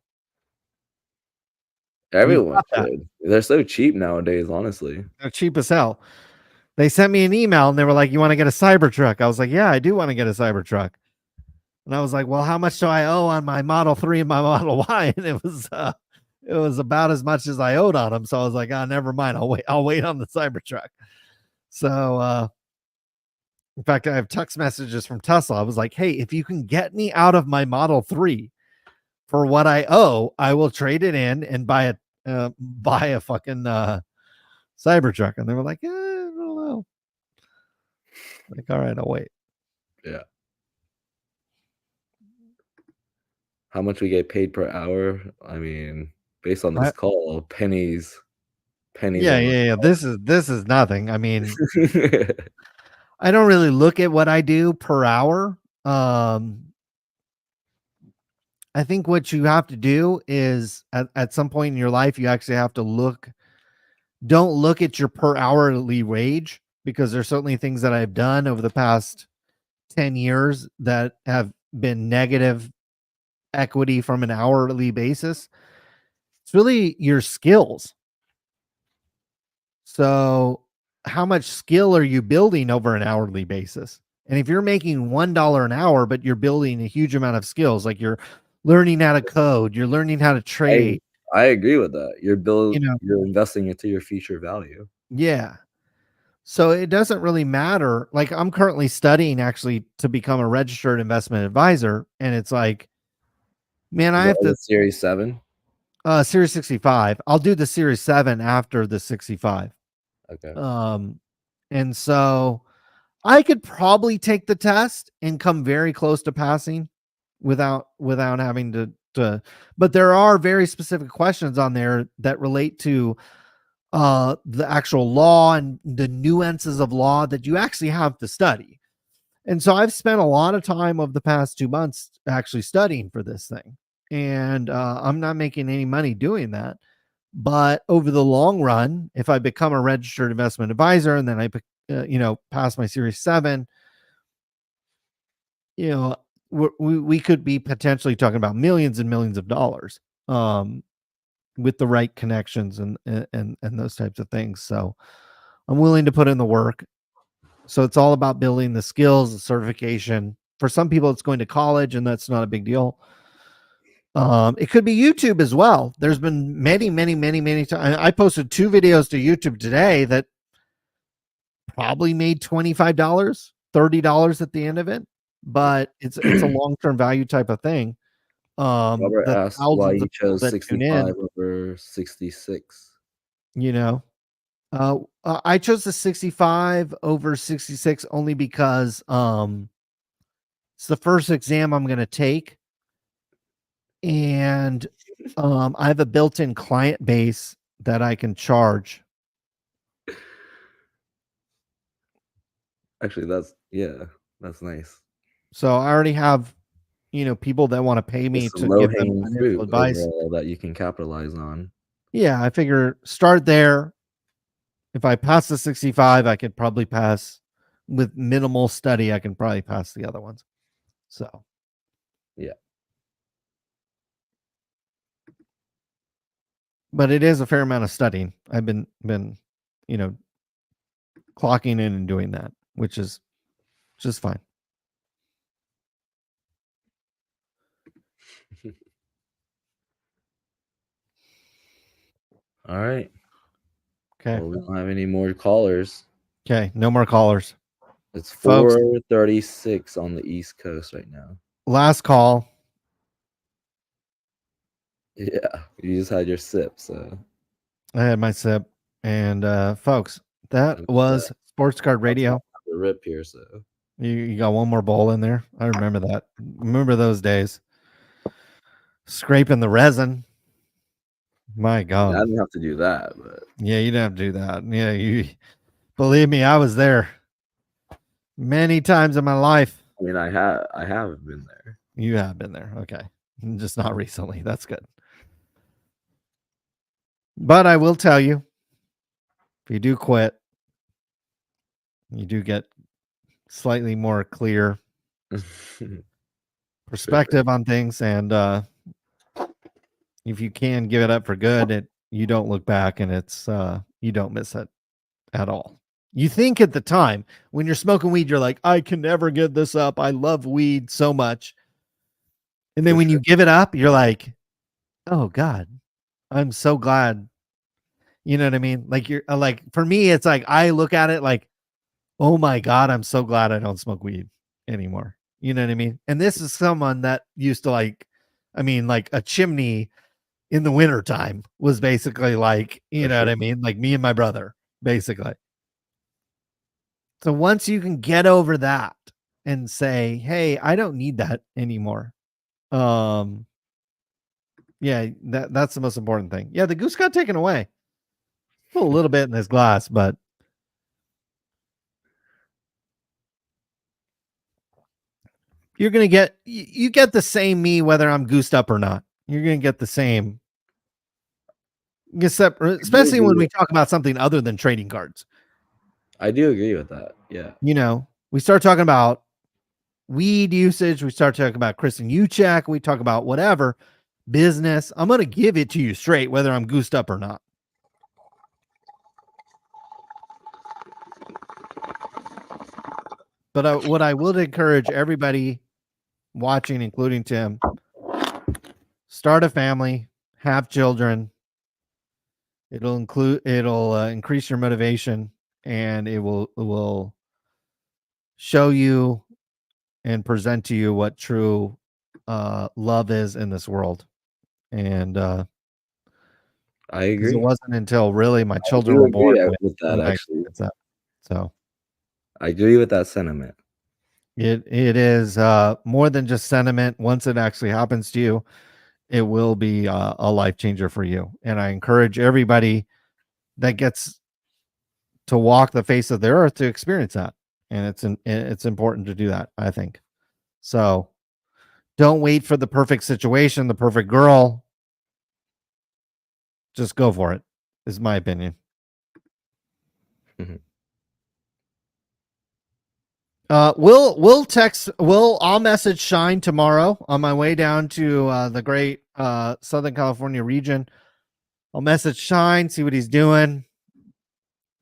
Everyone should. They're so cheap nowadays, honestly. They're cheap as hell. They sent me an email and they were like, "You want to get a Cybertruck?" I was like, "Yeah, I do want to get a Cybertruck." And I was like, well, how much do I owe on my Model 3 and my Model Y? And it was about as much as I owed on them. So I was like, never mind. I'll wait on the Cybertruck. So in fact, I have text messages from Tesla. I was like, hey, if you can get me out of my Model 3 for what I owe, I will trade it in and buy a fucking Cybertruck. And they were like, I don't know. Like, all right, I'll wait. Yeah. How much we get paid per hour? I mean, based on this call, pennies. Yeah. This is nothing. I mean, I don't really look at what I do per hour. I think what you have to do is at some point in your life, you actually have to don't look at your per hourly wage, because there's certainly things that I've done over the past 10 years that have been negative equity from an hourly basis. It's really your skills. So how much skill are you building over an hourly basis? And if you're making $1 an hour, but you're building a huge amount of skills, like you're learning how to code, you're learning how to trade. I agree with that. You're investing into your future value. Yeah. So it doesn't really matter. Like, I'm currently studying actually to become a registered investment advisor. And it's like, man, I have to Series 7. Series 65. I'll do the Series 7 after the 65. Okay. And so I could probably take the test and come very close to passing without having to, but there are very specific questions on there that relate to the actual law and the nuances of law that you actually have to study. And so I've spent a lot of time over the past 2 months actually studying for this thing. And I'm not making any money doing that. But over the long run, if I become a registered investment advisor and then I, pass my Series 7, we could be potentially talking about millions and millions of dollars with the right connections and those types of things. So I'm willing to put in the work. So it's all about building the skills, the certification. For some people, it's going to college, and that's not a big deal. It could be YouTube as well. There's been many times. I posted 2 videos to YouTube today that probably made $25, $30 at the end of it, but it's a long-term value type of thing. Robert asked why you chose 65 over 66. I chose the 65 over 66 only because it's the first exam I'm going to take. And I have a built-in client base that I can charge. Actually, that's nice. So I already have, people that want to pay me to give them financial advice that you can capitalize on. Yeah, I figure start there. If I pass the 65, I could probably pass with minimal study. I can probably pass the other ones. So, yeah. But it is a fair amount of studying. I've been clocking in and doing that, which is just fine. All right. Okay. Well, we don't have any more callers. Okay, no more callers. It's 4:36 on the East Coast right now. Last call. Yeah, you just had your sip, so I had my sip, and folks, that was Sports Card Radio. The rip here, so you got one more bowl in there. I remember that. Remember those days. Scraping the resin. My God, I didn't have to do that, but yeah, you didn't have to do that. Yeah, you believe me, I was there many times in my life. I mean, I have been there. You have been there, okay, just not recently. That's good. But I will tell you, if you do quit, you do get slightly more clear perspective on things, and if you can give it up for good, you don't look back, and it's you don't miss it at all. You think at the time when you're smoking weed, you're like, I can never give this up. I love weed so much. And then when you give it up, you're like, oh God, I'm so glad. You know what I mean? Like you're like, for me, it's like, I look at it like, oh my God, I'm so glad I don't smoke weed anymore. You know what I mean? And this is someone that used to like a chimney in the wintertime was basically like, you know what I mean? Like me and my brother, basically. So once you can get over that and say, hey, I don't need that anymore. Yeah, that's the most important thing. Yeah, the goose got taken away. A little bit in this glass, but you're gonna get you get the same me whether I'm goosed up or not. You're gonna get the same, except especially when we talk about something other than trading cards. I do agree with that. Yeah. You know, we start talking about weed usage, we start talking about Kristen Uchek, we talk about whatever business. I'm gonna give it to you straight, whether I'm goosed up or not. But what I would encourage everybody watching, including Tim, start a family, have children. It'll increase your motivation, and it will show you and present to you what true love is in this world. And I 'cause agree. it wasn't until really my I children do were born agree with that, when I actually. experienced that. So I agree with that sentiment. it is more than just sentiment. Once it actually happens to you, it will be a life changer for you. And I encourage everybody that gets to walk the face of the earth to experience that. And it's important to do that, I think. So don't wait for the perfect situation, the perfect girl. Just go for it, is my opinion. I'll message Shyne tomorrow on my way down to the great Southern California region. I'll message Shyne, see what he's doing,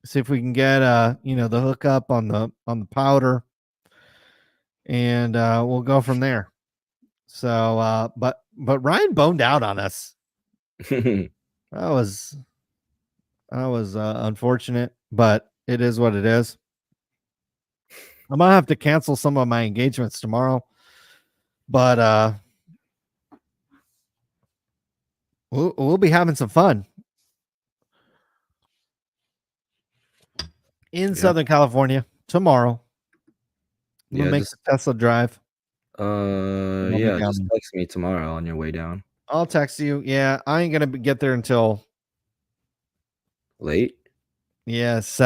see if we can get the hookup on the powder, and we'll go from there. So but Ryan boned out on us. That was unfortunate, but it is what it is. I might have to cancel some of my engagements tomorrow, but we'll be having some fun in Southern California tomorrow. I'm gonna make the Tesla drive. Yeah, just text me tomorrow on your way down. I'll text you. Yeah, I ain't gonna get there until late. Yeah, 6,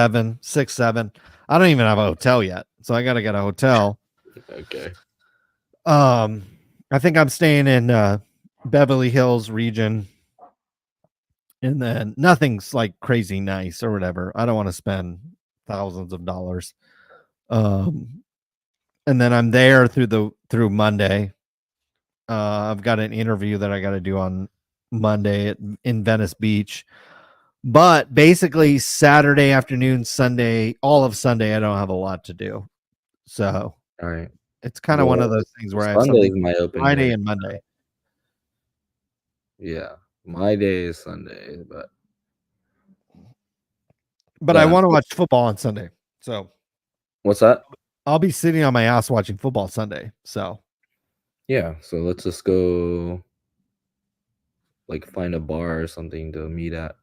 7. I don't even have a hotel yet, so I gotta get a hotel. Okay. I think I'm staying in Beverly Hills region, and then nothing's like crazy nice or whatever. I don't want to spend thousands of dollars. And then I'm there through Monday. I've got an interview that I got to do on Monday in Venice Beach. But basically Saturday afternoon, Sunday, all of Sunday, I don't have a lot to do. So all right. It's kind of one of those things where I have Sunday is something my open Friday day. and Monday. Yeah, my day is Sunday, But I want to watch football on Sunday. So what's that? I'll be sitting on my ass watching football Sunday. So yeah, so let's just go like find a bar or something to meet at.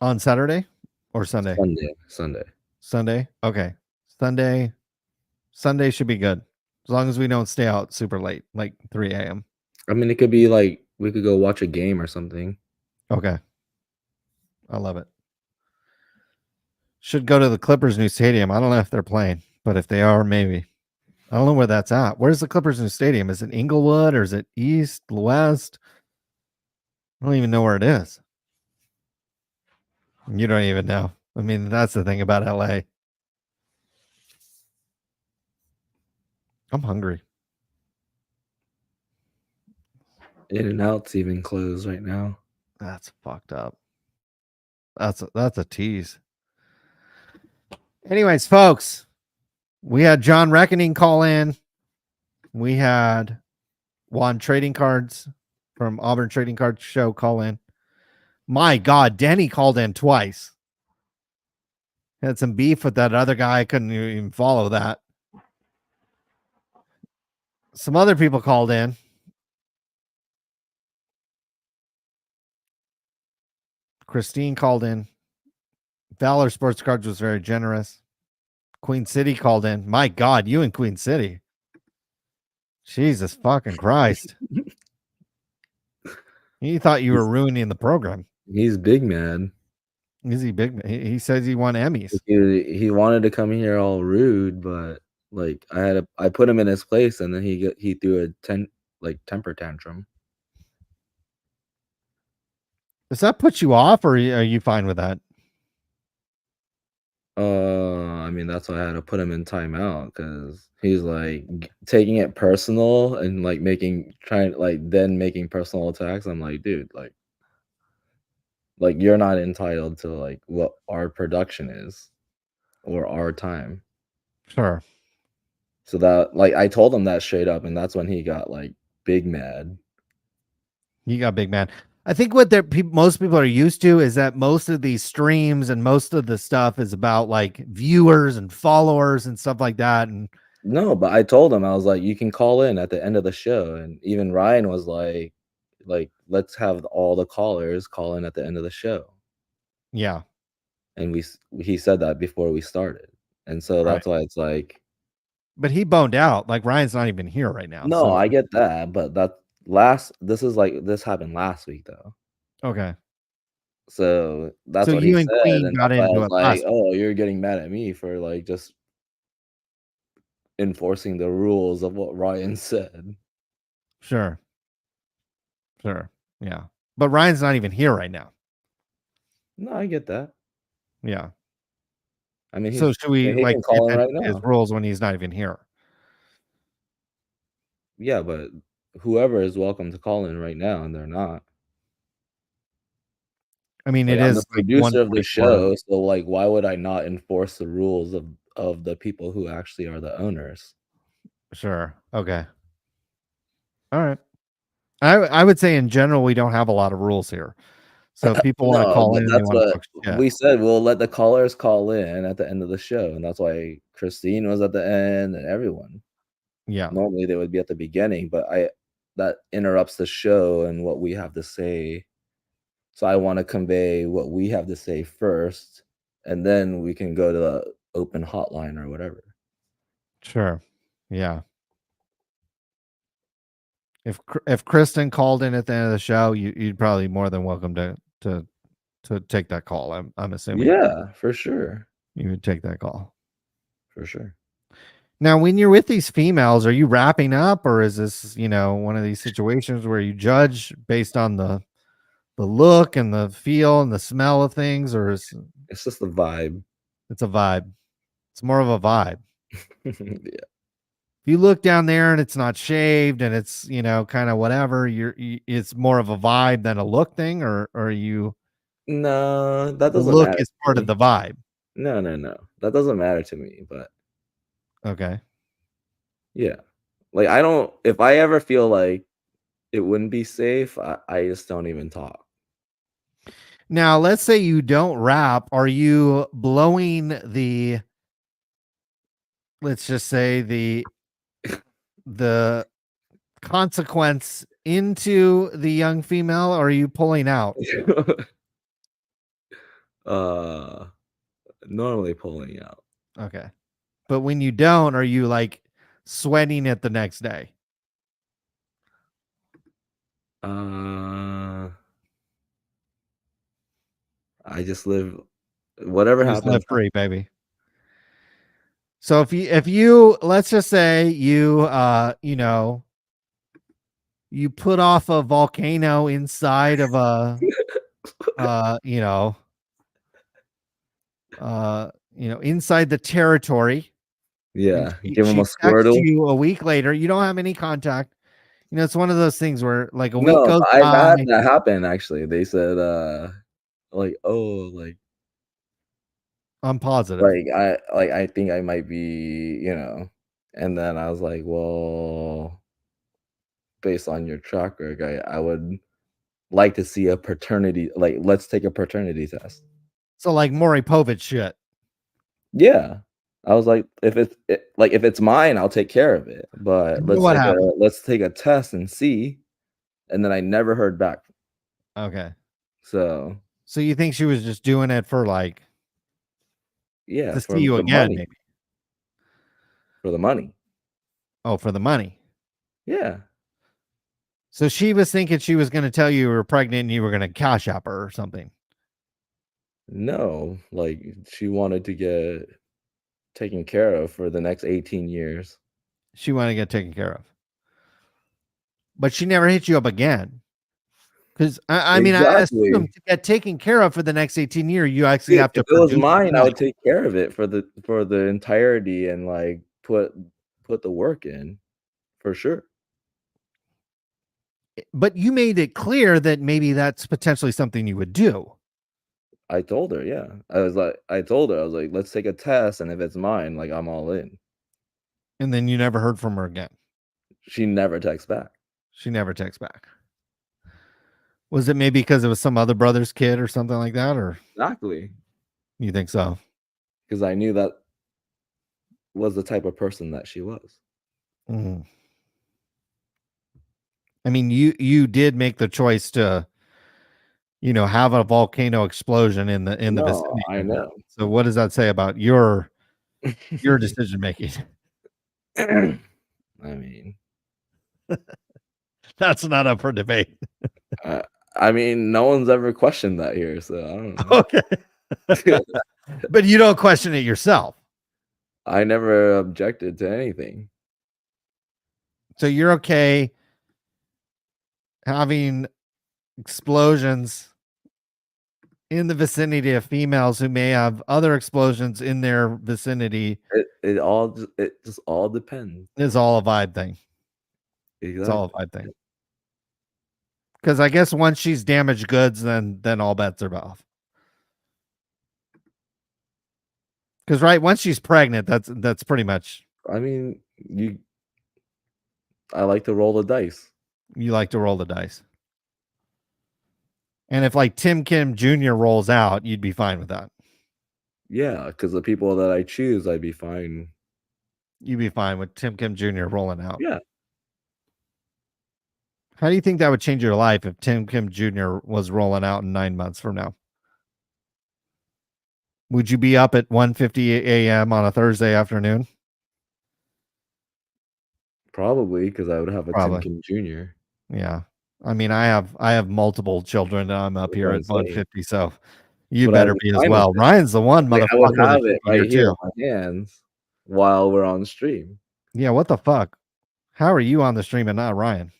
On Saturday or Sunday? Sunday. Okay. Sunday should be good. As long as we don't stay out super late, like 3 a.m. I mean, it could be like we could go watch a game or something. Okay. I love it. Should go to the Clippers' new stadium. I don't know if they're playing, but if they are, maybe. I don't know where that's at. Where's the Clippers' new stadium? Is it Inglewood or is it East, West? I don't even know where it is. You don't even know. I mean, that's the thing about LA. I'm hungry. In-N-Out's even closed right now. That's fucked up. That's a tease. Anyways, folks, we had John Reckoning call in. We had Juan Trading Cards from Auburn Trading Card Show call in. My God, Denny called in twice. Had some beef with that other guy. I couldn't even follow that. Some other people called in. Christine called in. Valor Sports Cards was very generous. Queen City called in. My God, you in Queen City. Jesus fucking Christ. He thought you were ruining the program. He's big mad. Is he big? He says he won Emmys. He wanted to come here all rude, but like I put him in his place, and then he threw a temper tantrum. Does that put you off, or are you fine with that? I mean, that's why I had to put him in timeout, because he's like taking it personal and like making personal attacks. I'm like, dude, like you're not entitled to like what our production is or our time. Sure. So that like I told him that straight up, and that's when he got like big mad. You got big man. I think what most people are used to is that most of these streams and most of the stuff is about like viewers and followers and stuff like that. And no, but I told him, I was like, you can call in at the end of the show, and even Ryan was like let's have all the callers call in at the end of the show. Yeah. And he said that before we started, and so that's why it's like. But he boned out. Like Ryan's not even here right now. No, So I get that, but this happened last week though. Okay. So that's So what you he and said, Queen and got that's why I into was it like, last oh, you're getting mad at me for like just enforcing the rules of what Ryan said. Sure. Yeah. But Ryan's not even here right now. No, I get that. Yeah. I mean, so should we he like can call in right his now. rules when he's not even here? Yeah, but whoever is welcome to call in right now, and they're not. I mean, Like, it I'm is the like producer of the 1:44. show, so like, why would I not enforce the rules of the people who actually are the owners? Sure. Okay. All right. I would say in general we don't have a lot of rules here. So if people want to No, call but in, they that's want to what talk shit. we said. We'll let the callers call in at the end of the show, and that's why Christine was at the end and everyone. Yeah. Normally they would be at the beginning, but that interrupts the show and what we have to say. So I want to convey what we have to say first, and then we can go to the open hotline or whatever. Sure. Yeah. If Kristen called in at the end of the show, you'd probably be more than welcome to take that call. I'm assuming. Yeah, for sure. You would take that call. For sure. Now, when you're with these females, are you wrapping up, or is this, one of these situations where you judge based on the look and the feel and the smell of things, or is it's just a vibe? It's a vibe. It's more of a vibe. Yeah. If you look down there and it's not shaved and it's, kind of whatever, it's more of a vibe than a look thing, or are you? No, that The doesn't look matter is to part me. of the vibe. No. That doesn't matter to me, but Okay. yeah. Like if I ever feel like it wouldn't be safe, I just don't even talk. Now, let's say you don't rap. Are you blowing let's just say the consequence into the young female, or are you pulling out? Normally pulling out. Okay. But when you don't, are you like sweating it the next day? I just live whatever You just live happens. free, baby. So if you let's just say you you put off a volcano inside of a inside the territory. Yeah, and give him a she texts Squirtle. you a week later. You don't have any contact. It's one of those things where like a week No, goes I've by. had that happen actually. They said like, oh, like I'm positive. I think I might be, and then I was like, well, based on your track record, I would like to see a paternity, like, let's take a paternity test. So like Maury Povich shit. Yeah. I was like, if it's mine, I'll take care of it. But And what happened? let's take a test and see. And then I never heard back. Okay. So you think she was just doing it for like, yeah, to for see you the again, money. maybe? For the money. Oh, for the money. Yeah. So she was thinking she was going to tell you were pregnant and you were going to cash up her or something. No, like she wanted to get taken care of for the next 18 years. She wanted to get taken care of. But she never hit you up again. Because I mean, I assume to get taken care of for the next 18 years, you actually have to. If it was mine, I would take care of it for the entirety and like put the work in for sure. But you made it clear that maybe that's potentially something you would do. I told her, yeah. I told her, I was like, let's take a test, and if it's mine, like I'm all in. And then you never heard from her again. She never texts back. She never texts back. Was it maybe because it was some other brother's kid or something like that? Or exactly. You think so? Because I knew that was the type of person that she was. Mm. I mean, you did make the choice to, have a volcano explosion in the vicinity. I know. So what does that say about your decision making? I mean, that's not up for debate. I mean, no one's ever questioned that here, so I don't know. Okay. But you don't question it yourself. I never objected to anything. So you're okay having explosions in the vicinity of females who may have other explosions in their vicinity. It just all depends. It's all a vibe thing. Exactly. It's all a vibe thing. Because I guess once she's damaged goods, then all bets are off. Because once she's pregnant, that's pretty much. I mean, I like to roll the dice. You like to roll the dice. And if like Tim Kim Jr. rolls out, you'd be fine with that. Yeah, because the people that I choose, I'd be fine. You'd be fine with Tim Kim Jr. rolling out. Yeah. How do you think that would change your life if Tim Kim Jr. was rolling out in 9 months from now? Would you be up at 1:50 a.m. on a Thursday afternoon? Probably, because I would have a Tim Kim Jr. Yeah. I mean, I have multiple children. I'm up here at 1:50, so you But better be as well. Ryan's the one like, I motherfucker would have that it should be right here here too. in my hands while we're on stream. Yeah, what the fuck? How are you on the stream and not Ryan?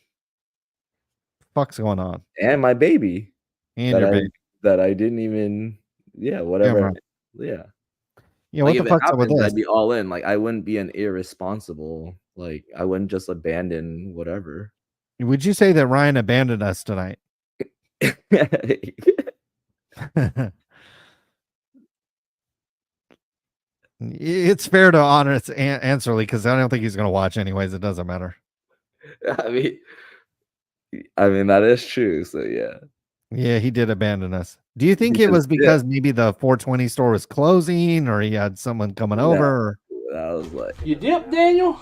Fuck's going on? And my baby. And your baby. That I didn't even, whatever. right. Yeah. Yeah, Like, what the if it fuck's up with happens, this? I'd be all in. Like, I wouldn't be an irresponsible. Like, I wouldn't just abandon whatever. Would you say that Ryan abandoned us tonight? It's fair to honor its answer, because I don't think he's going to watch anyways. It doesn't matter. I mean that is true. So yeah. Yeah, he did abandon us. Do you think it was because maybe the 420 store was closing, or he had someone coming over? Or... I was like, you dip, Daniel?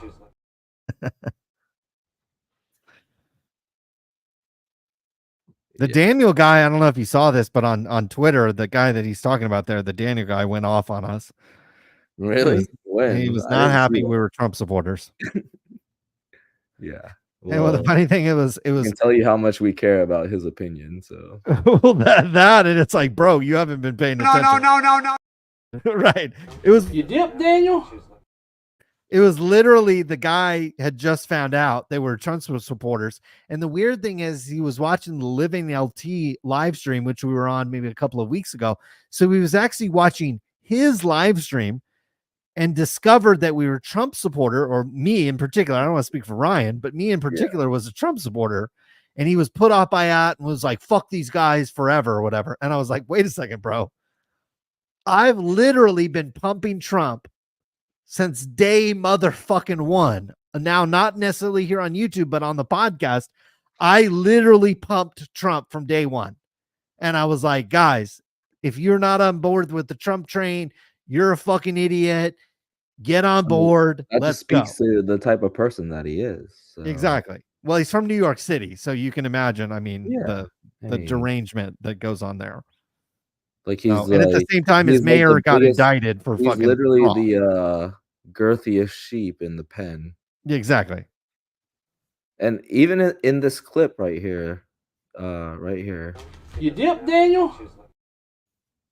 The Daniel guy, I don't know if you saw this, but on Twitter, the guy that he's talking about there, the Daniel guy went off on us. Really? He was not happy we were Trump supporters. Yeah. Well, the funny thing I can tell you how much we care about his opinion. So well, that and it's like, bro, you haven't been paying attention. No. Right. It was you dip, Daniel. It was literally the guy had just found out they were Trump supporters. And the weird thing is he was watching the Living LT live stream, which we were on maybe a couple of weeks ago. So he was actually watching his live stream and discovered that we were Trump supporter, or me in particular. I don't want to speak for Ryan, but me in particular was a Trump supporter. And he was put off by that and was like, fuck these guys forever or whatever. And I was like, wait a second, bro. I've literally been pumping Trump since day motherfucking one now not necessarily here on YouTube, but on the podcast, I literally pumped Trump from day one. And I was like, guys, if you're not on board with the Trump train, you're a fucking idiot. Get on board. That Let's just go. speaks to the type of person that he is. So. Exactly. Well, he's from New York City, so you can imagine, I mean, Yeah. the derangement that goes on there. Like he's and at the same time, his he's like mayor the got biggest- indicted for he's fucking literally fraud. the girthiest sheep in the pen. Exactly. And even in this clip right here, You dip, Daniel?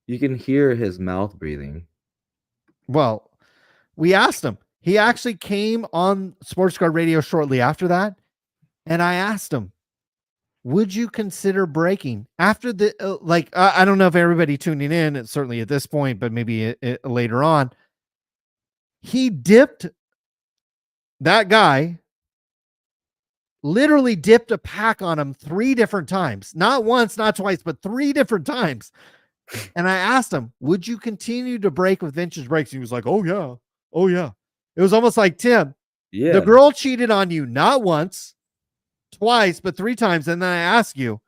you can hear his mouth breathing. Well, we asked him. He actually came on Sports Card Radio shortly after that, and I asked him, would you consider breaking after the I don't know if everybody tuning in, certainly at this point, but maybe later on. He dipped, that guy literally dipped a pack on him 3 different times, not once, not twice, but 3 different times. And I asked him, would you continue to break with vintage breaks? He was like, oh yeah. It was almost like, Tim, the girl cheated on you not once, twice, but 3 times. And then I ask you,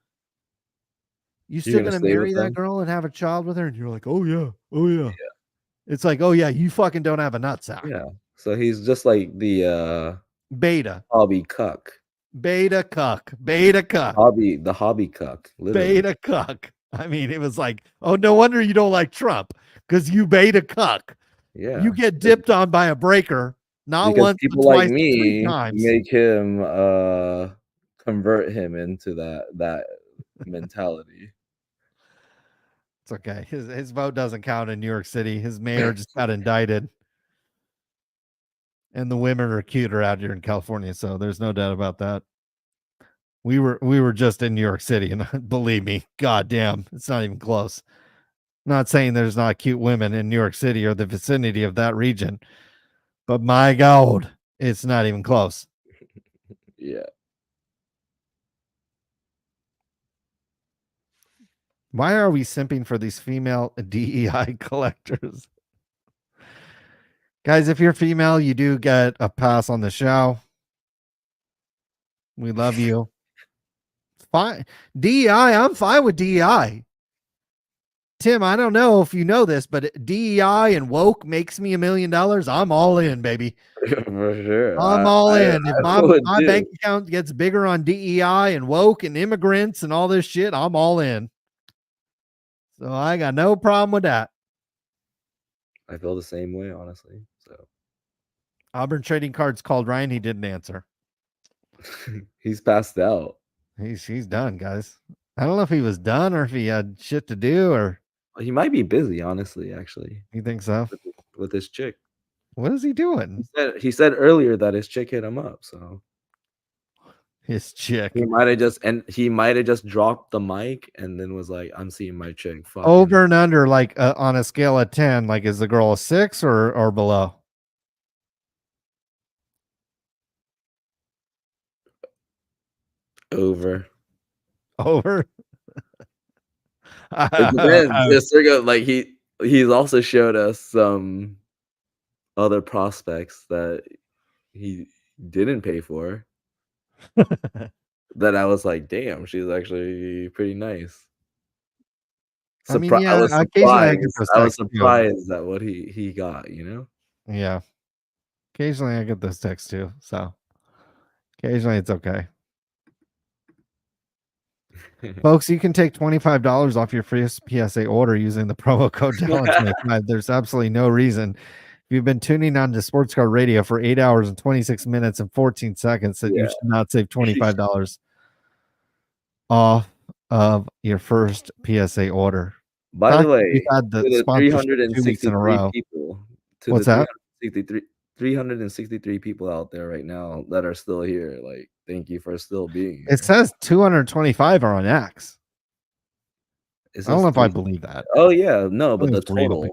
you still gonna marry that girl and have a child with her? And you're like, oh yeah. It's like, oh yeah, you fucking don't have a nutsack. Yeah. So he's just like the beta hobby cuck. Beta cuck. The hobby cuck. Literally. Beta cuck. I mean, it was like, oh, no wonder you don't like Trump, because you beta cuck. Yeah. You get dipped on by a breaker, not because once, people but twice, like but me 3 times. make him convert him into that mentality. It's okay. His vote doesn't count in New York City. His mayor just got indicted. And the women are cuter out here in California, so there's no doubt about that. We were just in New York City, and believe me, goddamn, it's not even close. I'm not saying there's not cute women in New York City or the vicinity of that region, but my God, it's not even close. Yeah. Why are we simping for these female DEI collectors? Guys, if you're female, you do get a pass on the show. We love you. Fine. DEI, I'm fine with DEI. Tim, I don't know if you know this, but DEI and woke makes me $1 million. I'm all in, baby. For sure. I'm all in. If my bank account gets bigger on DEI and woke and immigrants and all this shit, I'm all in. So I got no problem with that. I feel the same way, honestly. So Auburn Trading Cards called Ryan. He didn't answer. He's passed out. He's done, guys. I don't know if he was done or if he had shit to do, or he might be busy, honestly, actually. You think so? With his chick. What is he doing? He said earlier that his chick hit him up, so his chick. He might have just dropped the mic and then was like, I'm seeing my chick. Fuck over and under, like on a scale of 10, like is the girl a 6 or below? Over. Like he's also showed us some other prospects that he didn't pay for. That I was like, damn, she's actually pretty nice. I was surprised at what he got, you know? Yeah. Occasionally I get those texts too. So occasionally it's okay. Folks, you can take $25 off your free PSA order using the promo code Talent25. There's absolutely no reason. If you've been tuning on to Sports Card Radio for 8 hours and 26 minutes and 14 seconds, that you should not save $25 off of your first PSA order. By the way, we've had the 363 in a row. people. What's that? 363 people out there right now that are still here. Like, thank you for still being here. It says 225 are on X. I don't know if I believe that. Oh yeah, no, but the total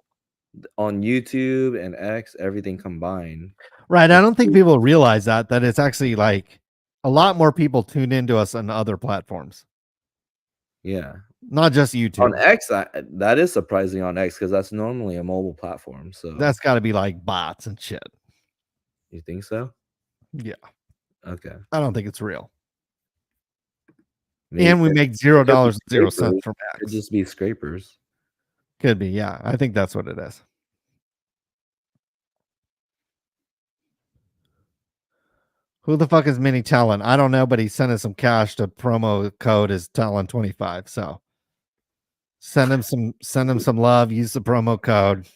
on YouTube and X, everything combined. Right. I don't think people realize that it's actually like a lot more people tune into us on other platforms. Yeah. Not just YouTube. On X, that is surprising on X because that's normally a mobile platform. So that's got to be like bots and shit. You think so? Yeah. Okay. I don't think it's real. Maybe And we it- make it could be $0.00 scrapers. from Could X. just be scrapers. Could be, yeah. I think that's what it is. Who the fuck is Mini Talon? I don't know, but he sent us some cash. The promo code is Talon25. So send him some love. Use the promo code.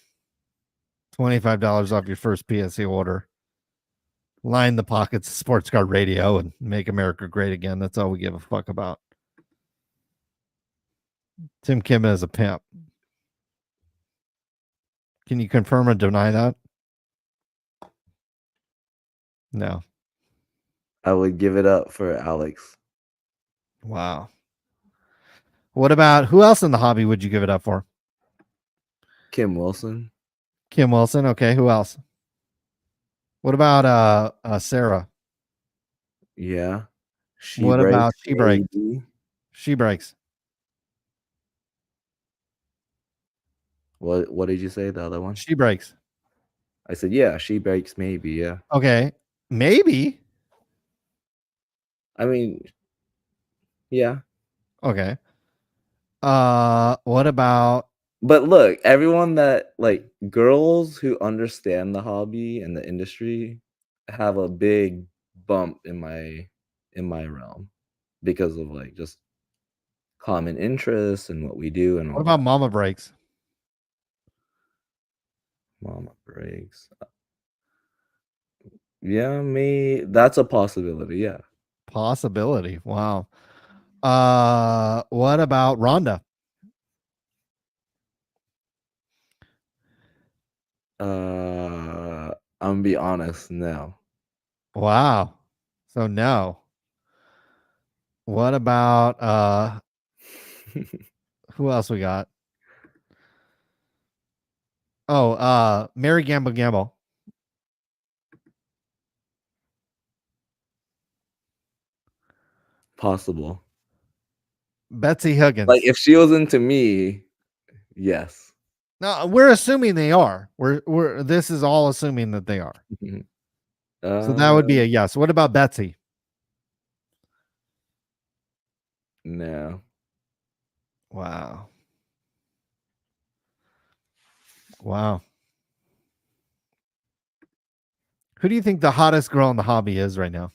$25 off your first PSA order. Line the pockets of Sports Card Radio and make America great again. That's all we give a fuck about. Tim Kim is a pimp. Can you confirm or deny that? No. I would give it up for Alex. Wow. What about who else in the hobby would you give it up for? Kim Wilson. Kim Wilson. Okay. Who else? What about Sarah? Yeah. What about She Breaks? maybe. She Breaks. What did you say? The other one? She Breaks. I said, yeah, She Breaks maybe, yeah. Okay. Maybe. I mean, yeah. Okay. What about But look, everyone that like girls who understand the hobby and the industry have a big bump in my realm because of like just common interests and what we do and all what about Mama Breaks? Mama Breaks. Yeah, that's a possibility, yeah. Possibility. Wow. What about Rhonda? I'm gonna be honest, no. Wow. So no. What about who else we got? Oh, Mary Gamble Gamble. Possible. Betsy Huggins. Like if she was into me, yes. No, we're assuming they are. We're this is all assuming that they are. So that would be a yes. What about Betsy? No. Wow. Wow. Who do you think the hottest girl in the hobby is right now?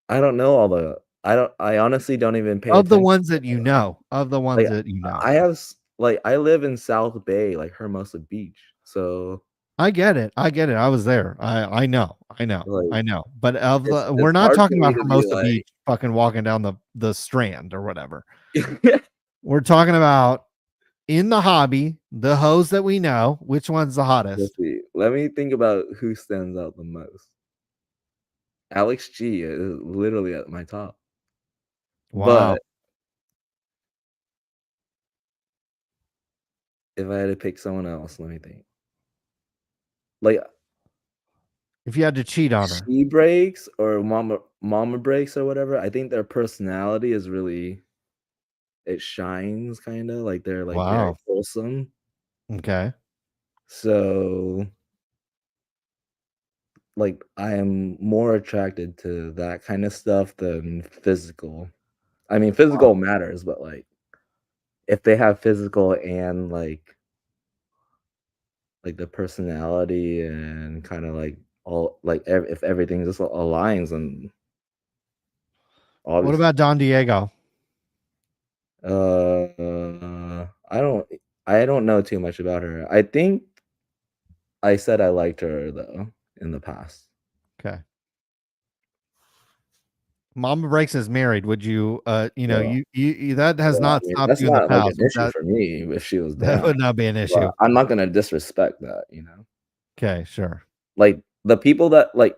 I don't know all the I honestly don't even pay Of the attention. ones that you know. Of the ones Like, that you know. I have like I live in South Bay, like Hermosa Beach. So I get it. I get it. I was there. I know. Like, I know. But of it's the we're not hard for talking me about to be Hermosa like Beach fucking walking down the strand or whatever. We're talking about in the hobby, the hoes that we know, which one's the hottest? Let's see. Let me think about who stands out the most. Alex G is literally at my top. Wow. But if I had to pick someone else, let me think. Like If you had to cheat on her. She Breaks or Mama Breaks or whatever, I think their personality is really it shines kind of like they're like very Wow. wholesome. Okay. So like I am more attracted to that kind of stuff than physical. I mean, physical matters, but like if they have physical and like the personality and kind of like all like if everything just aligns and What obviously about Don Diego? I don't know too much about her. I think I said I liked her though in the past. Okay. Mama Breaks is married. Would you you know, Well, you that has well, I not mean, stopped that's you in the not like past. an issue for me if she was That down. would not be an issue. But I'm not gonna disrespect that, you know. Okay, sure. Like the people that like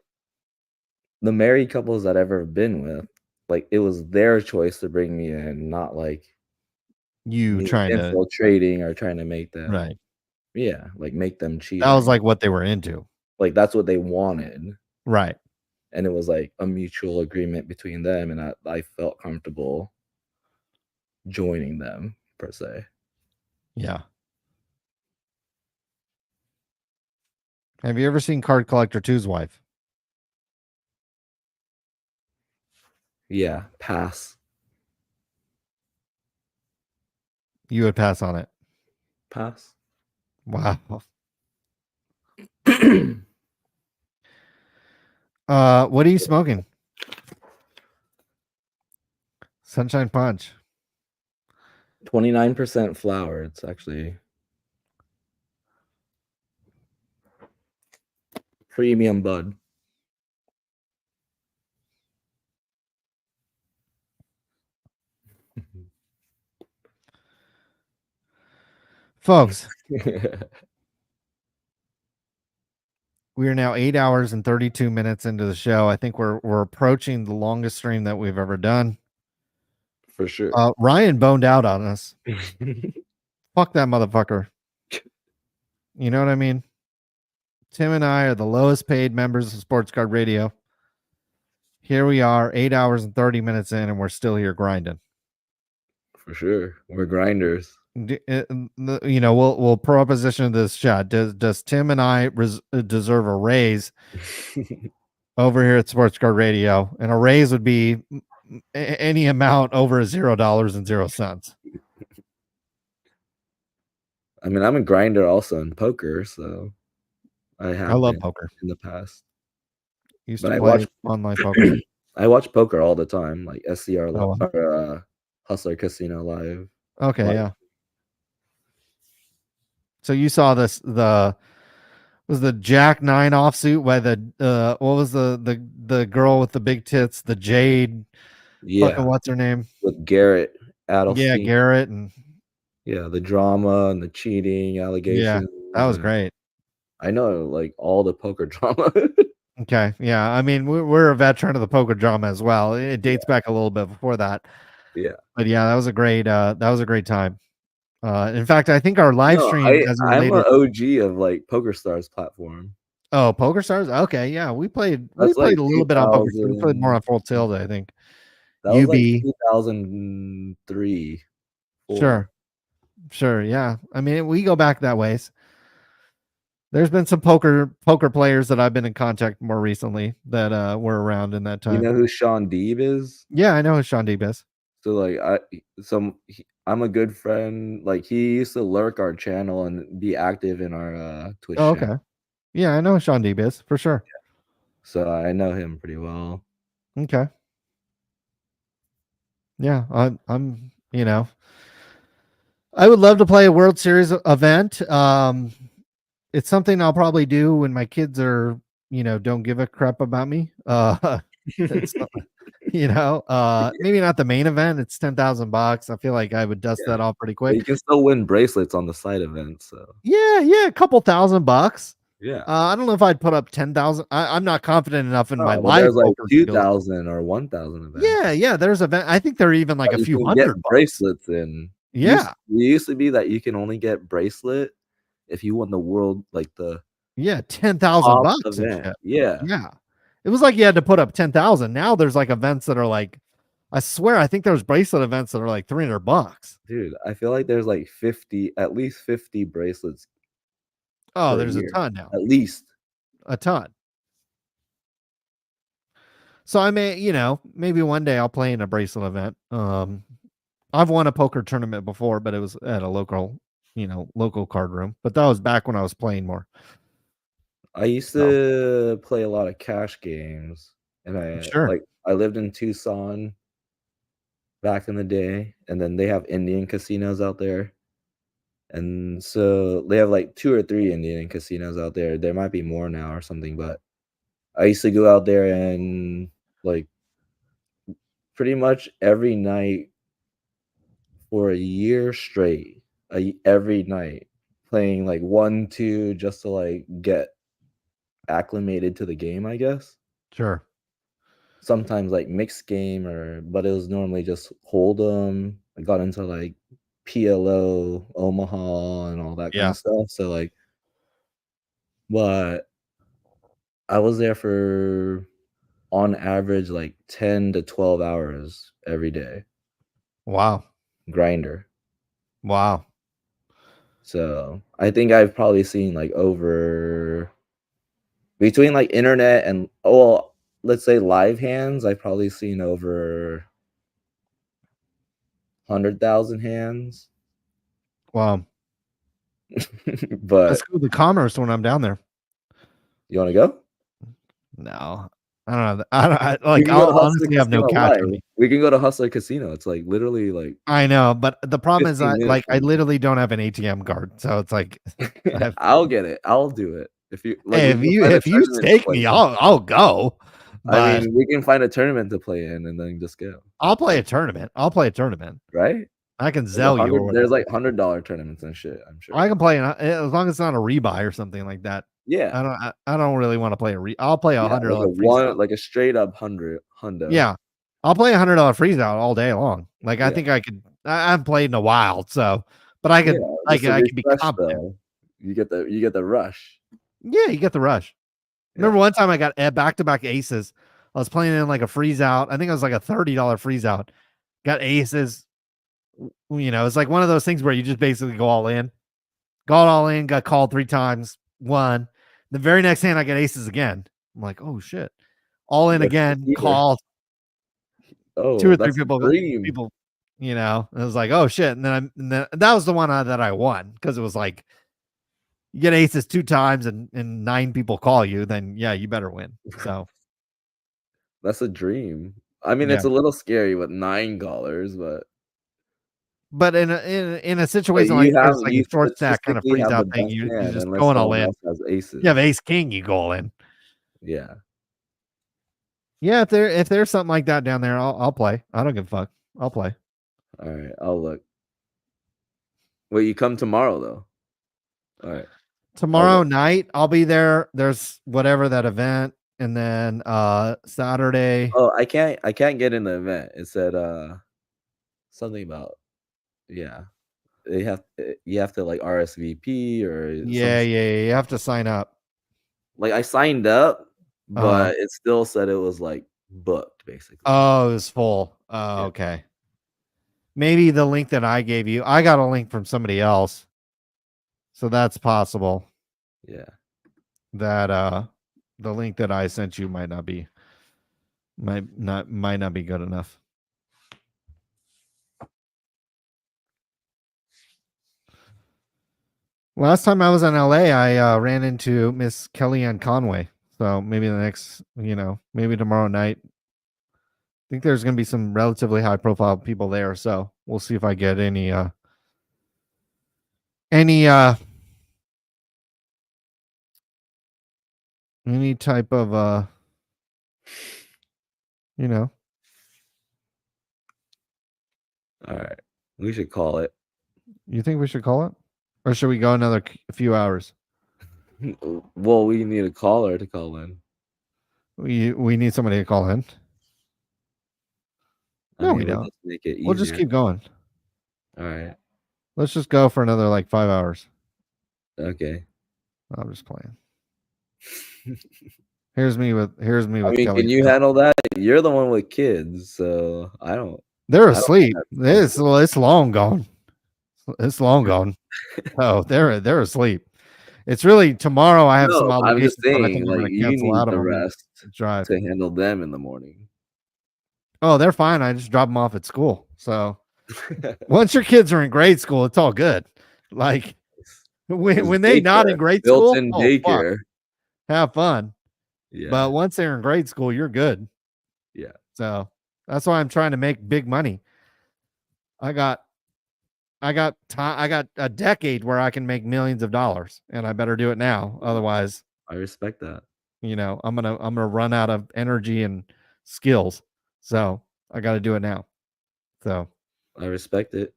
the married couples that I've ever been with, like it was their choice to bring me in, not like You me trying to infiltrating or trying to make them right. yeah, like make them cheat. That was like what they were into. Like that's what they wanted. Right. And it was like a mutual agreement between them, and I felt comfortable joining them per se. Yeah. Have you ever seen Card Collector 2's wife? Yeah, pass. You would pass on it. Pass. Wow. What are you smoking? Sunshine Punch. 29% flour. It's actually premium bud. Folks, we are now 8 hours and 32 minutes into the show. I think we're approaching the longest stream that we've ever done. For sure. Ryan boned out on us. Fuck that motherfucker. You know what I mean? Tim and I are the lowest paid members of Sports Card Radio. Here we are, 8 hours and 30 minutes in, and we're still here grinding. For sure. We're grinders. We'll proposition this chat. Does Tim and I deserve a raise over here at Sports Card Radio? And a raise would be any amount over $0.00. I mean, I'm a grinder also in poker, so I love been poker in the past. Used But to I play watch online poker. I watch poker all the time, like SCR Oh, wow. or Hustler Casino Live. Okay, Live. yeah. So you saw this was the Jack 9 offsuit by the what was the girl with the big tits, the Jade, fucking what's her name? With Garrett Adelstein. Yeah, Garrett and yeah, the drama and the cheating allegations. that was great. I know like all the poker drama. Okay, yeah. I mean, we're a veteran of the poker drama as well. It dates back a little bit before that. Yeah. But yeah, that was a great time. In fact, I think our live stream as I'm related. an OG of like Poker Stars platform. Oh, Poker Stars? Okay, yeah. We played That's like a little bit on Poker Stars. We played more on Full Tilt, I think. That was like 2003. Sure, yeah. I mean, we go back that ways. There's been some poker players that I've been in contact more recently that were around in that time. You know who Sean Deeb is? Yeah, I know who Sean Deeb is. So like I'm a good friend. Like he used to lurk our channel and be active in our Twitch. Oh, okay. channel. Yeah, I know who Sean Deeb is for sure. Yeah. So I know him pretty well. Okay. Yeah, I'm I would love to play a World Series event. It's something I'll probably do when my kids are, don't give a crap about me. It's not, maybe not the main event. It's $10,000. I feel like I would dust that off pretty But quick. you can still win bracelets on the side event. So Yeah, a couple $1,000. yeah. I don't know if I'd put up 10,000. I'm not confident enough in my live. There's like poker skills. 2,000 or 1,000 events. Yeah. There's event. I think they're even like a You few can hundred get bracelets in. Yeah. It used to be that you can only get bracelet if you won the world, like the $10,000 event. Yeah. It was like you had to put up 10,000. Now there's like events that are like, I swear, I think there's bracelet events that are like $300. Dude, I feel like there's like at least 50 bracelets. Oh, per there's year. a ton now. At least a ton. So I may, maybe one day I'll play in a bracelet event. I've won a poker tournament before, but it was at a local card room. But that was back when I was playing more. I used to play a lot of cash games, and I lived in Tucson back in the day, and then they have Indian casinos out there. And so they have like 2 or 3 Indian casinos out there. There might be more now or something, but I used to go out there and like pretty much every night for a year straight, every night playing like 1, 2 just to like get acclimated to the game, I guess. Sure. Sometimes like mixed game but it was normally just Hold'em. I got into like PLO, Omaha, and all that kind of stuff. So like, but I was there for on average like 10 to 12 hours every day. Wow. Grinder. Wow. So I think I've probably seen like over between like internet and let's say live hands, I've probably seen over 100,000 hands. Wow. But let's go to the Commerce when I'm down there. you want to go? No, I don't know. I We like. can go to I'll Hustler honestly have no Casino cash live. on me. We can go to Hustler Casino. It's like literally like I know, but the problem is, 15 minutes I from me. literally don't have an ATM card, so it's like, I'll get it. I'll do it. If you like, hey, we can find a if you tournament to stake play me, in. I'll go. I But mean, we can find a tournament to play in and then just go. I'll play a tournament. Right? I can There's sell you or whatever. there's like $100 tournaments and shit, I'm sure. I can play as long as it's not a rebuy or something like that. Yeah. I don't really want to play I'll play Yeah, $100 like a straight up hundo. Yeah, I'll play $100 freeze out all day long. Like I Yeah. think I could. I haven't played in a while, so but I could. Yeah, Like just a I could be refresh, competent. though. You get the rush. Yeah, you get the rush. Remember one time I got back-to-back aces. I was playing in like a freeze out. I think it was like a $30 freeze out. Got aces. You know, it's like one of those things where you just basically go all in. Got all in, got called 3 times, won. The very next hand I get aces again. I'm like, oh shit. All in again, called. Oh, 2 or 3 that's a dream. people, you know, it was like, oh shit. And then that was the one that I won because it was like you get aces 2 times and 9 people call you, then yeah, you better win. So That's a dream. I mean, Yeah. it's a little scary with $9, but in a situation like this, like a short stack kind of statistically freeze have out the thing, best you're hand just unless going all someone in. else has aces. You have ace king, you go all in. Yeah. Yeah, if there's something like that down there, I'll play. I don't give a fuck. I'll play. All right, I'll look. Wait, you come tomorrow though? All right. Tomorrow night, I'll be there. There's whatever that event, and then Saturday. Oh, I can't get in the event. It said something about you have to like RSVP or Yeah, you have to sign up. Like I signed up, but it still said it was like booked basically. Oh, it was full. Oh, okay. Maybe the link that I gave you, I got a link from somebody else. So that's possible. Yeah. That the link that I sent you might not be good enough. Last time I was in LA, I ran into Miss Kellyanne Conway. So maybe maybe tomorrow night. I think there's going to be some relatively high profile people there. So we'll see if I get any type of All right. We should call it. You think we should call it? Or should we go another few hours? Well, we need a caller to call in. We need somebody to call in. No, we don't. Make it We'll just easier. keep going. All right. Let's just go for another like 5 hours. Okay. I'm just playing. Here's me with I mean, Kelly. can you handle that? You're the one with kids, so I don't. They're asleep. It's long gone. It's long gone. Oh, they're asleep. It's really tomorrow. I have some No, I'm obligations. just but I saying, think I'm like gonna you cancel need out of the them and rest drive. to handle them in the morning. Oh, they're fine. I just drop them off at school. So once your kids are in grade school, it's all good. Like when they not in grade school, built-in oh, daycare. fuck. Have fun. Yeah. But once they're in grade school, you're good. Yeah. So that's why I'm trying to make big money. I got a decade where I can make millions of dollars, and I better do it now. Otherwise, I respect that. I'm gonna run out of energy and skills. So I got to do it now. So I respect it.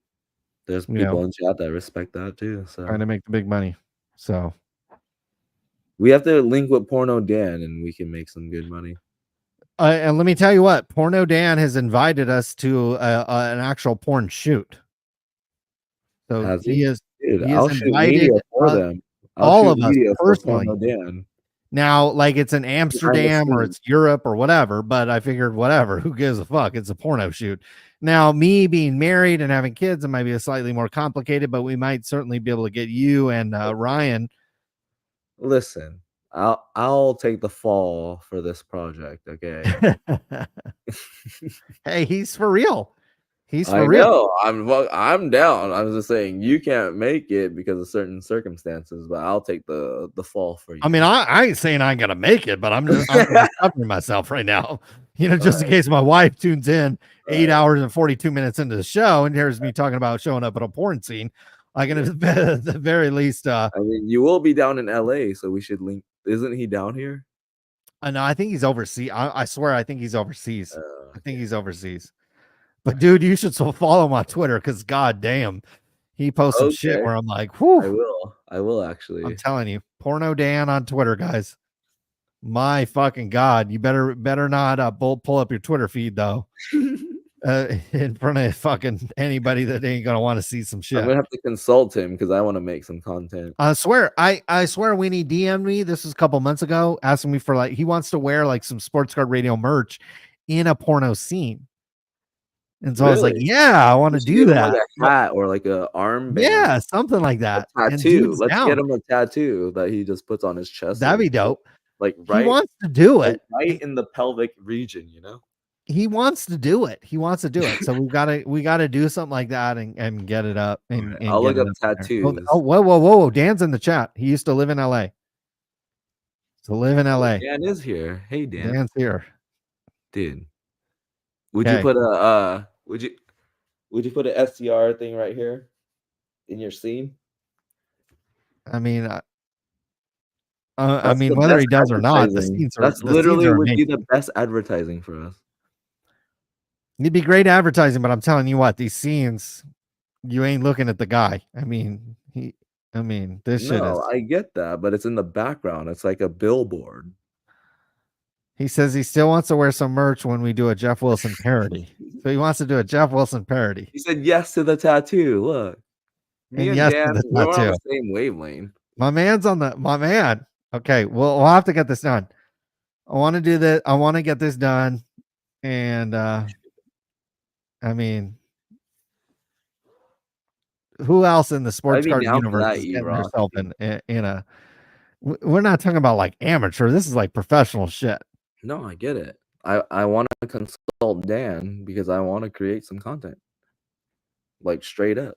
There's You people know. in chat that respect that too. So trying to make the big money. So we have to link with Porno Dan, and we can make some good money. and let me tell you what, Porno Dan has invited us to an actual porn shoot. So Has he he? is. Dude, He I'll has shoot invited media for them. I'll all shoot of us media for personally. Porno Dan. Now, like it's in Amsterdam or scenes. it's Europe or whatever, but I figured whatever, who gives a fuck? It's a porno shoot. Now, me being married and having kids, it might be slightly more complicated, but we might certainly be able to get you and Ryan. Listen, I'll take the fall for this project. Okay. Hey, he's for real. He's for I real. know. I'm down. I was just saying you can't make it because of certain circumstances, but I'll take the fall for you. I mean, I ain't saying I'm gonna make it, but I'm just covering myself right now. You know, just in case my wife tunes in 8 hours and 42 minutes into the show and hears me talking about showing up at a porn scene. I can at the very least. I mean, you will be down in LA, so we should link. Isn't he down here? I know. I think he's overseas. I swear, I think he's overseas. I think he's overseas. But dude, you should follow my Twitter because goddamn, he posts some shit where I'm like, whew. I will actually. I'm telling you, Porno Dan on Twitter, guys. My fucking god, you better not pull up your Twitter feed though. In front of fucking anybody that ain't gonna want to see some shit. I'm gonna have to consult him because I want to make some content. I swear Winnie DM'd me. This was a couple months ago, asking me for he wants to wear some Sports Card Radio merch in a porno scene. And so I was like, yeah, I want to do that. Like a hat or like a armband. Yeah, something like that. A tattoo. Let's get him a tattoo that he just puts on his chest. That'd be dope. Like right. He wants to do it. Right in the pelvic region, you know? He wants to do it. So we gotta do something like that and get it up. And I'll look up tattoos. Oh, whoa. Dan's in the chat. He used to live in LA. Dan is here. Hey Dan. Dan's here. Dude. Would you put a would you put an STR thing right here in your scene? I mean, whether he does or not, the scenes are would be the best advertising for us. It'd be great advertising, but I'm telling you what, these scenes, you ain't looking at the guy. I mean, this shit is. No, I get that, but it's in the background. It's like a billboard. He says he still wants to wear some merch when we do a Jeff Wilson parody. So he wants to do a Jeff Wilson parody. He said yes to the tattoo. Look. Me and yes Dan, to the we're tattoo. on the same wavelength. My man. Okay, we'll have to get this done. I want to do that. I want to get this done. And who else in the sports card universe is getting herself in a we're not talking about like amateur. This is like professional shit. No, I get it. I want to consult Dan because I want to create some content. Like straight up.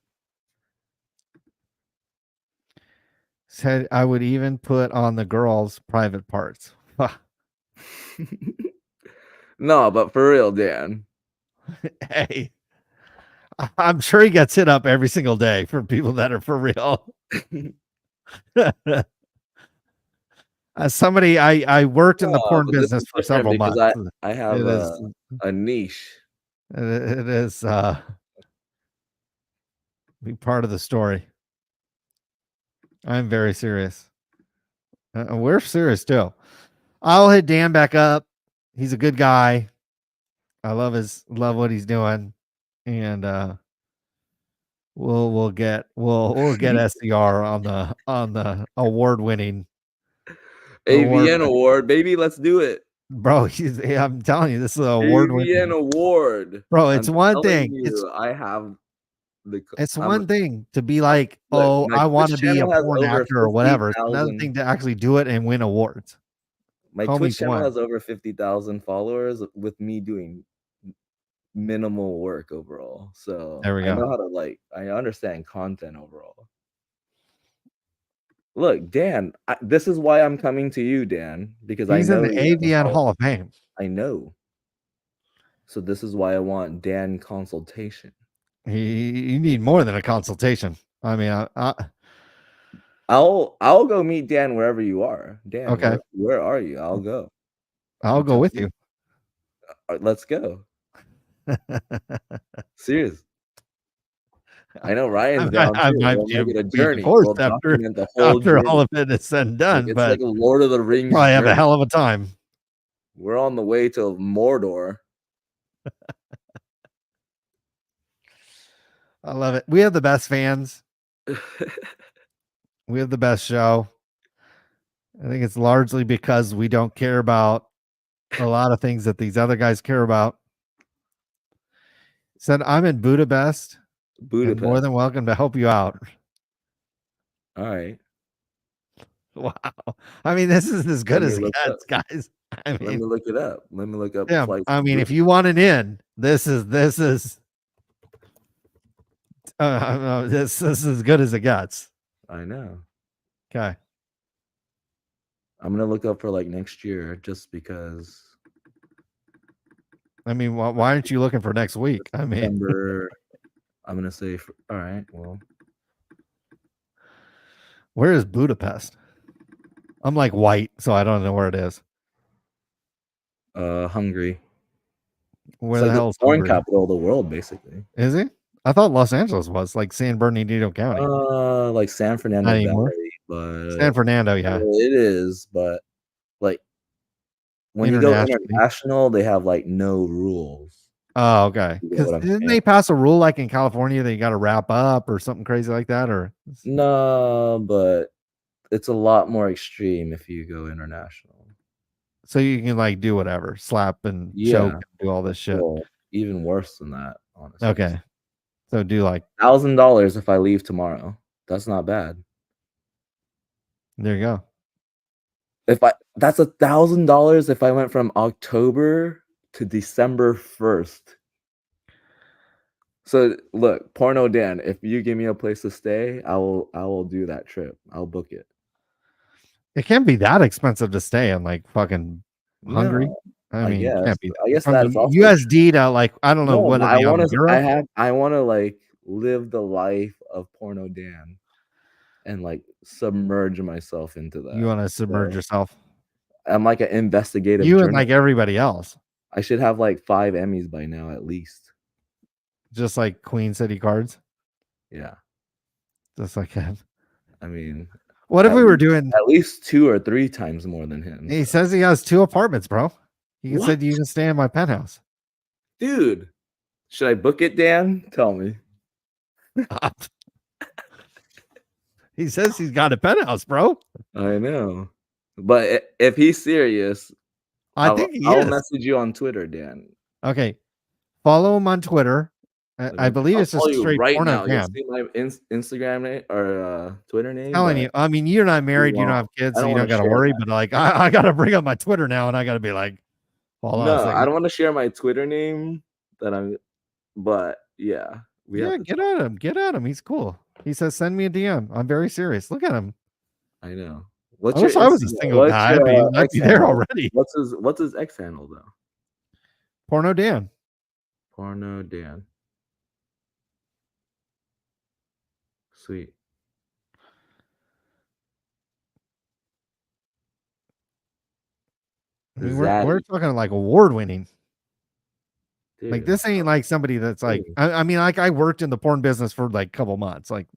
Said I would even put on the girls' private parts. No, but for real, Dan. Hey, I'm sure he gets hit up every single day for people that are for real. As somebody, I worked in the porn business for several months. I have a niche. It is be part of the story. I'm very serious. We're serious too. I'll hit Dan back up. He's a good guy. I love what he's doing, and we'll get SCR on the award-winning AVN award, baby. Let's do it, bro. I'm telling you, this is an award-winning AVN award, bro. It's one thing. It's one thing to be like, I want to be a porn actor or whatever. It's another thing to actually do it and win awards. My Twitch channel has over 50,000 followers with me doing minimal work overall. So there we go. I know how to I understand content overall. Look, Dan, this is why I'm coming to you, Dan, because he's I know in the AVN Hall of Fame. I know. So this is why I want Dan consultation. You need more than a consultation. I mean, I'll go meet Dan wherever you are. Dan, okay. Where are you? I'll go. I'll go with you. Let's go. Serious. I know Ryan's down too. We'll make it a journey. We'll document the whole after all of it is said and done. It's but like a Lord of the Rings. Probably have a hell of a time. We're on the way to Mordor. I love it. We have the best fans. We have the best show. I think it's largely because we don't care about a lot of things that these other guys care about. Said I'm in Budapest. More than welcome to help you out. All right. Wow. I mean, this is as good Let me as it look gets, guys. I Let mean, me look it up. Let me look up yeah. flights. I to mean, if Budapest. you want an in, this is this is this is as good as it gets. I know. Okay. I'm gonna look up for like next year just because. I mean, why aren't you looking for next week? I mean, September. I'm gonna say. All right. Well, where is Budapest? I'm like white, so I don't know where it is. Hungary. Where It's the like hell the is porn Hungary? capital of the world, basically. Is it? I thought Los Angeles was like San Bernardino County. Like San Fernando Not anymore. Valley, but San Fernando, yeah. it is. But like when you go Internationally. international, they have like no rules. Oh, okay. You get Because what I'm didn't saying? they pass a rule like in California that you got to wrap up or something crazy like that? Or No, but it's a lot more extreme if you go international. so you can like do whatever, slap and choke, Yeah, and do all this shit. well, even worse than that, honestly. Okay, so do like $1,000 if I leave tomorrow. That's not bad. there you go. That's $1,000 if I went from October to December 1st. So look, Porno Dan, if you give me a place to stay, I will do that trip. I'll book it. It can't be that expensive to stay in like fucking Hungary. No, I mean, it can't be. I guess From that's the also USD to like I don't know no. what are I they on want to. euro? I want to like live the life of Porno Dan, and like submerge myself into that. You want to submerge yourself? I'm like an investigative. You and journalist. like everybody else, I should have like 5 Emmys by now at least. just like Queen City Cards. Yeah, just like him. I mean, what if we were doing at least 2 or 3 times more than him? He says he has 2 apartments, bro. He said What? you can stay in my penthouse. Dude, should I book it, Dan? Tell me. He says he's got a penthouse, bro. I know, but if he's serious, I think he I'll is. message you on Twitter, Dan. Okay, follow him on Twitter. I believe I'll it's just follow you straight right Porno now. You Dan. see my Instagram name or Twitter name? Telling but you, I mean, you're not married, you don't have kids, I so don't you don't wanna got to share worry. that. But like, I got to bring up my Twitter now, and I got to be like, hold on a No, second. I don't want to share my Twitter name. But yeah, we Yeah, have to get at him. Get at him. He's cool. He says, send me a DM. I'm very serious. Look at him. I know. I wish I was a single guy. I'd be there already. What's his X handle though? Porno Dan. Porno Dan. Sweet. I mean, we're talking like award winning. Like this ain't like somebody that's like I mean, like I worked in the porn business for like a couple months. Like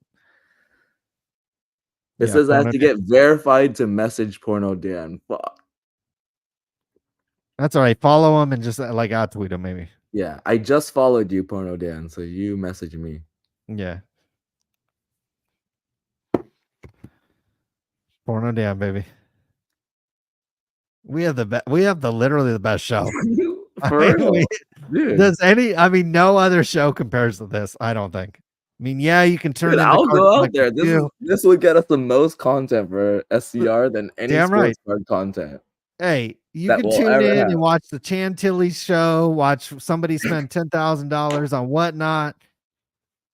It yeah, says I have Porno to Dan. get verified to message Porno Dan. Fuck. That's all right. Follow him and just like out tweet him maybe. Yeah, I just followed you, Porno Dan, so you message me. Yeah. Porno Dan, baby. We have the literally the best show. For real. Dude. I mean, no other show compares to this, I don't think. I mean, yeah, you can turn Dude, into I'll cards go out like there. you This would get us the most content for SCR than any Damn sports right. card content. Hey, you that can we'll tune ever in have. and watch the Chantilly show, watch somebody spend $10,000 on whatnot.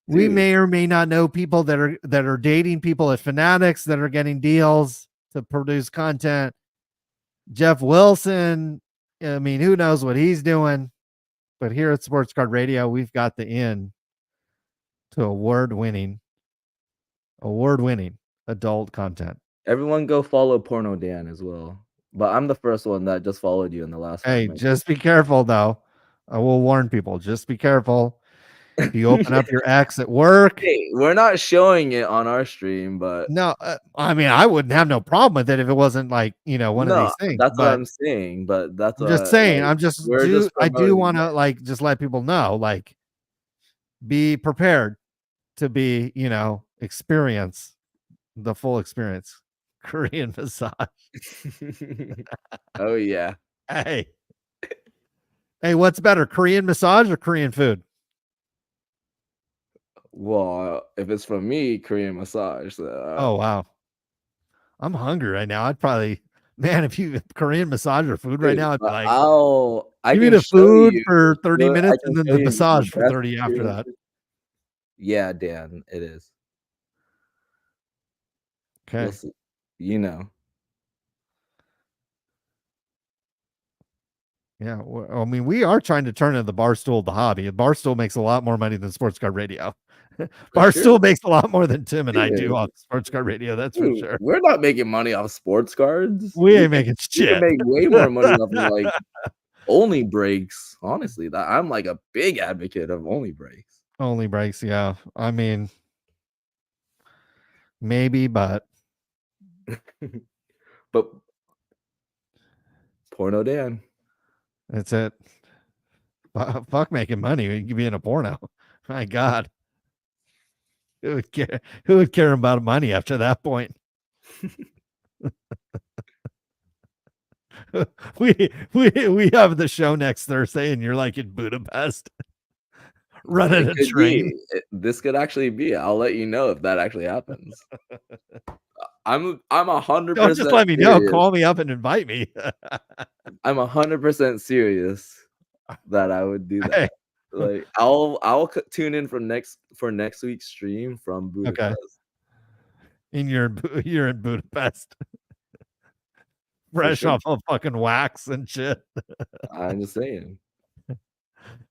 We Dude. may or may not know people that are dating people at Fanatics that are getting deals to produce content. Jeff Wilson, I mean, who knows what he's doing? But here at Sports Card Radio, we've got the in to award-winning adult content. Everyone go follow Porno Dan as well. But I'm the first one that just followed you in the last 5 Hey, minutes. just be careful though. I will warn people, just be careful. If you open up your X at work. Hey, we're not showing it on our stream, but no, I mean, I wouldn't have no problem with it if it wasn't like, one of these things. That's what but I'm saying. But that's I'm just saying, like, I do want to like just let people know, like, be prepared to be, experience the full experience. Korean massage. Oh yeah. Hey, what's better, Korean massage or Korean food? Well, if it's from me, Korean massage. Oh wow. I'm hungry right now. I'd probably, man, if you Korean massage or food right Dude, now, I'd be but like, I give me can the show food you. for 30 I minutes can and then show the you the massage for best 30 after that. experiences. Yeah, Dan, it is. Okay. You'll see. You know. Yeah. I mean, we are trying to turn into the Barstool the hobby. Barstool makes a lot more money than Sports Card Radio. Barstool sure. makes a lot more than Tim and I do Dude. on Sports Card Radio. That's for Dude, sure. we're not making money off sports cards. We ain't making We can shit. make way more money off of like only breaks. Honestly, I'm like a big advocate of only breaks. Only breaks, yeah. I mean, maybe, but But Porno Dan. that's it. Fuck making money. You could be in a porno. My God. Who would care? Who would care about money after that point? we have the show next Thursday, and you're like in Budapest, running It a could train. be. This could actually be. I'll let you know if that actually happens. I'm 100%. Don't just let me know. Call me up and invite me. I'm 100% serious that I would do that. Hey. Like I'll tune in for next week's stream from Budapest. Okay. You're in Budapest. Fresh sure. off of fucking wax and shit. I'm just saying.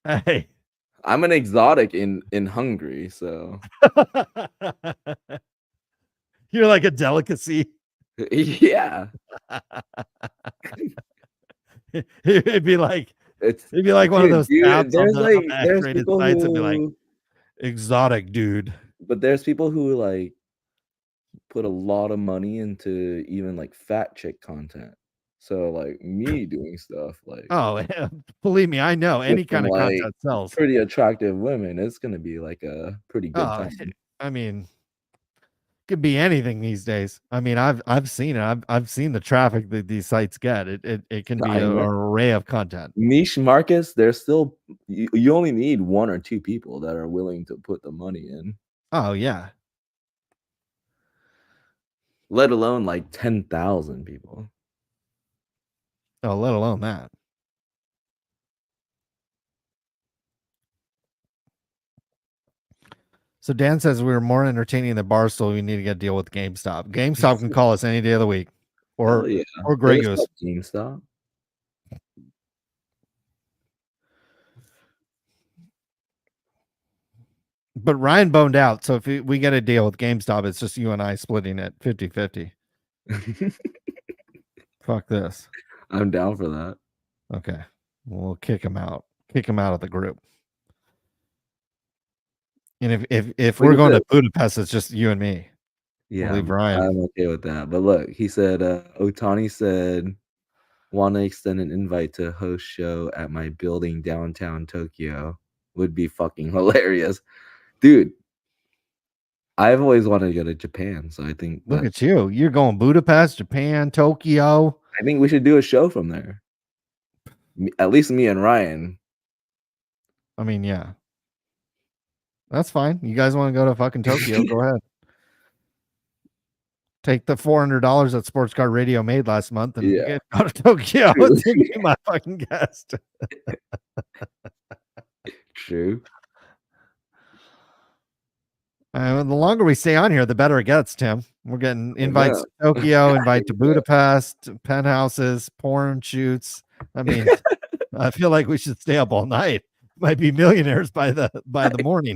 Hey. I'm an exotic in Hungary, so you're like a delicacy. Yeah. It'd be like one of those tabs on the X-rated sites. It'd be like exotic dude. But there's people who like put a lot of money into even like fat chick content. So like me doing stuff like, oh, believe me, I know any kind of like content sells. Pretty attractive women, it's gonna be like a pretty good time. I mean, could be anything these days. I mean, I've seen it. I've seen the traffic that these sites get. It can be an array of content. Niche markets, there's still you only need 1 or 2 people that are willing to put the money in. Oh yeah. Let alone like 10,000 people. Oh, let alone that. So Dan says we were more entertaining than Barstool. We need to get a deal with GameStop. GameStop can call us any day of the week, or Grey Goose. GameStop. But Ryan boned out, so if we get a deal with GameStop, it's just you and I splitting it 50-50. Fuck this. I'm down for that. Okay, we'll kick him out. Kick him out of the group. And if we're going to Budapest, it's just you and me. Yeah, we'll leave Ryan. I'm okay with that. But look, he said, Otani said, want to extend an invite to host show at my building downtown Tokyo. Would be fucking hilarious. Dude, I've always wanted to go to Japan, so I think look at you. You're going Budapest, Japan, Tokyo. I think we should do a show from there. At least me and Ryan. I mean, yeah. That's fine. You guys want to go to fucking Tokyo? Go ahead. Take the $400 that Sports Card Radio made last month and go to Tokyo. Be my fucking guest. True. The longer we stay on here, the better it gets, Tim. We're getting invites to Tokyo, invite to Budapest, penthouses, porn shoots. I mean, I feel like we should stay up all night. Might be millionaires by the morning.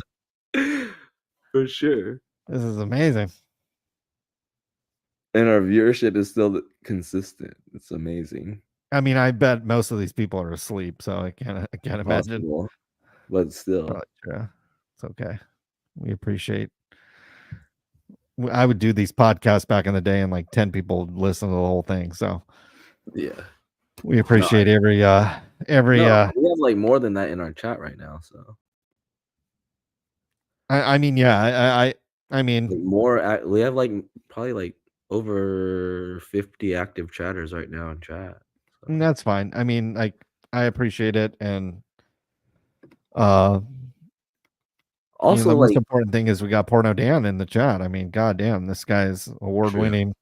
For sure. This is amazing. And our viewership is still consistent. It's amazing. I mean, I bet most of these people are asleep, so I can't imagine. But still. Yeah, it's okay. We appreciate. I would do these podcasts back in the day, and like 10 people would listen to the whole thing. So yeah, we appreciate every. we have like more than that in our chat right now. So I mean, yeah, I mean like more. We have like probably like over 50 active chatters right now in chat. So. That's fine. I mean, like I appreciate it, and also, the most important thing is we got Porno Dan in the chat. I mean, goddamn, this guy's award-winning.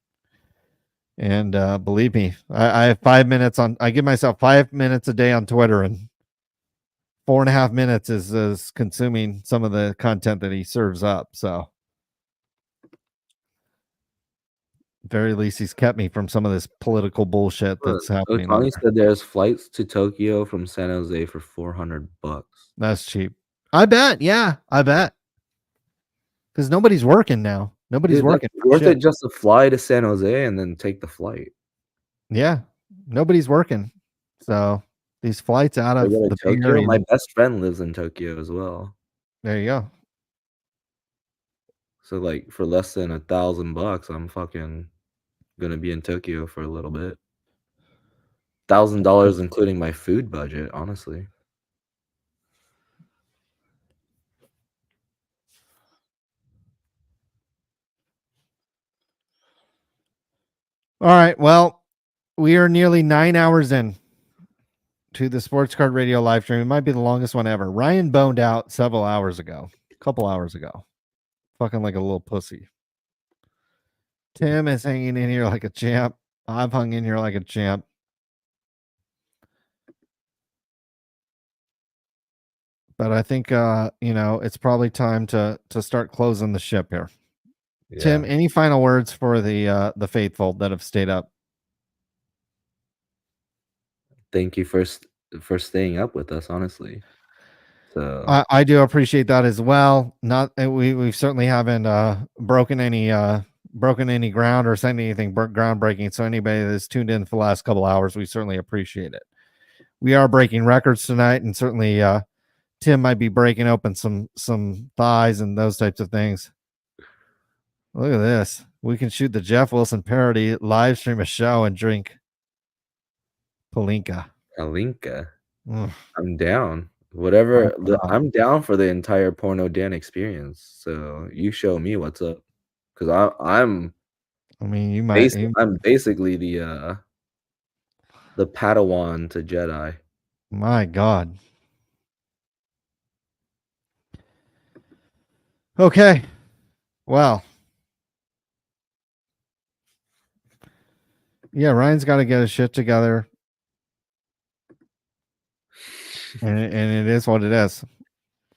And believe me, I have 5 minutes on. I give myself 5 minutes a day on Twitter, and 4.5 minutes is consuming some of the content that he serves up. So, very least, he's kept me from some of this political bullshit that's happening. On Otani there. said there's flights to Tokyo from San Jose for $400. That's cheap. I bet. Yeah, I bet. Because nobody's working now. Nobody's Dude, working. that's worth it just to fly to San Jose and then take the flight. Yeah, nobody's working. So these flights out I of go to the big Tokyo. area. My best friend lives in Tokyo as well. There you go. So like for less than $1,000, I'm fucking gonna be in Tokyo for a little bit. $1,000 including my food budget, honestly. All right. Well, we are nearly 9 hours in to the Sports Card Radio live stream. It might be the longest one ever. Ryan boned out several hours ago, a couple hours ago, fucking like a little pussy. Tim is hanging in here like a champ. I've hung in here like a champ. But I think it's probably time to start closing the ship here. Yeah. Tim, any final words for the faithful that have stayed up? Thank you for staying up with us, honestly. So I do appreciate that as well. Not we certainly haven't broken any ground or said anything groundbreaking. So anybody that's tuned in for the last couple hours, we certainly appreciate it. We are breaking records tonight, and certainly Tim might be breaking open some thighs and those types of things. Look at this. We can shoot the Jeff Wilson parody, live stream a show, and drink Palinka. I'm down. Whatever. I'm down for the entire Porno Dan experience. So you show me what's up. Because I'm basically the Padawan to Jedi. My God. Okay. Well. Yeah, Ryan's got to get his shit together. And it is what it is.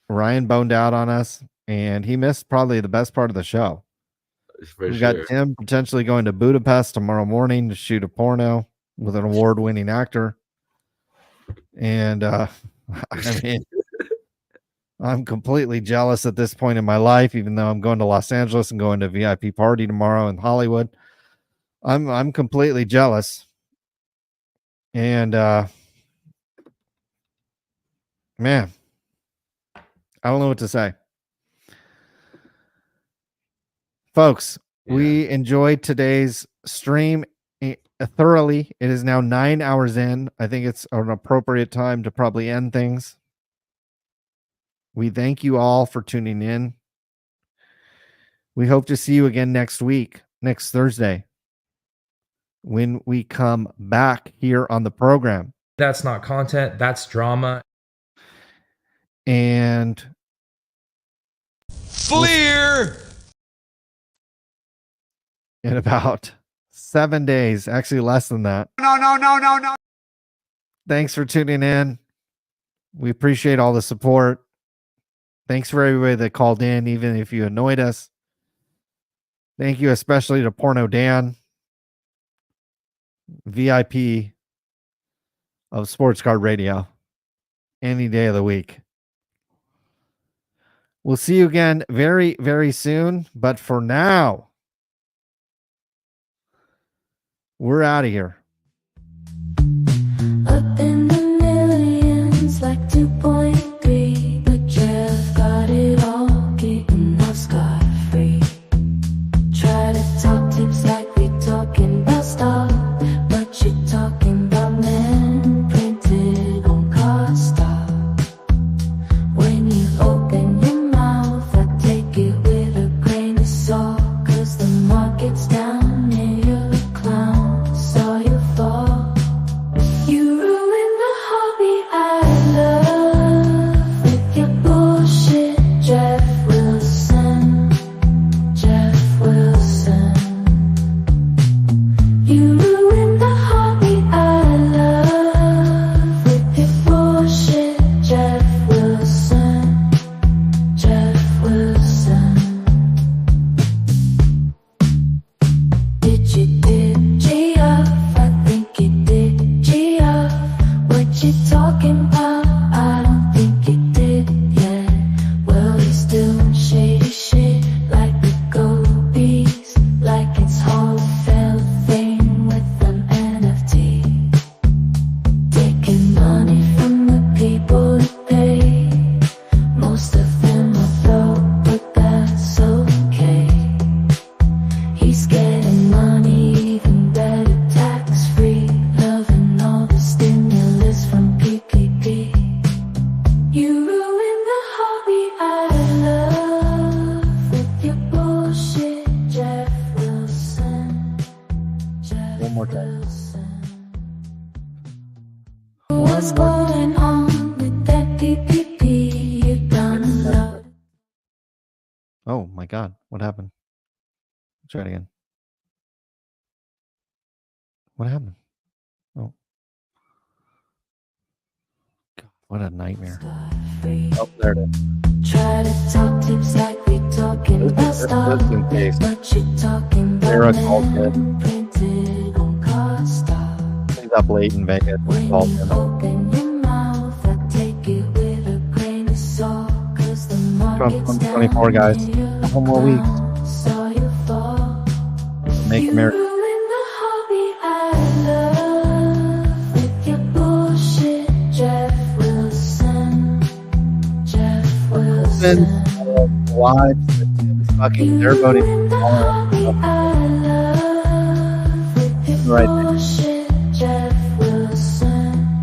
Ryan boned out on us, and he missed probably the best part of the show. We got Tim potentially going to Budapest tomorrow morning to shoot a porno with an award-winning actor. And I mean, I'm completely jealous at this point in my life, even though I'm going to Los Angeles and going to a VIP party tomorrow in Hollywood. I'm completely jealous. And man, I don't know what to say. Folks, we enjoyed today's stream thoroughly. It is now 9 hours in. I think it's an appropriate time to probably end things. We thank you all for tuning in. We hope to see you again next week, next Thursday, when we come back here on the program. That's not content, that's drama. And clear in about 7 days, actually less than that. No. Thanks for tuning in. We appreciate all the support. Thanks for everybody that called in, even if you annoyed us. Thank you especially to Porno Dan, VIP of Sports Card Radio, any day of the week. We'll see you again very, very soon. But for now, we're out of here. Up in the millions, like 2.3, but Jeff got it all, getting off scot-free. Try to talk tips like we talking about stuff, but you're talking about men printed on card stock. When you open your mouth, I take it with a grain of salt, 'cause the market's down and you're a clown. Saw your What's going on with that PPP? You done load. Oh my God, what happened? Try it again. What happened? Oh, God, what a nightmare. Oh, there it is. Try to talk tips like we talking about stuff, in case but you talking Sarah about called them in. printed on card stuff. He's up late in Vegas. Called in. Open your mouth, I take it with a grain of salt, 'cause the market's 24 guys. A couple more weeks. saw you fall. Make America. Ruin the hobby I love with your bullshit, Jeff Wilson. Jeff Wilson. Live. Fucking, they're voting. Right there. Bullshit, Jeff Wilson.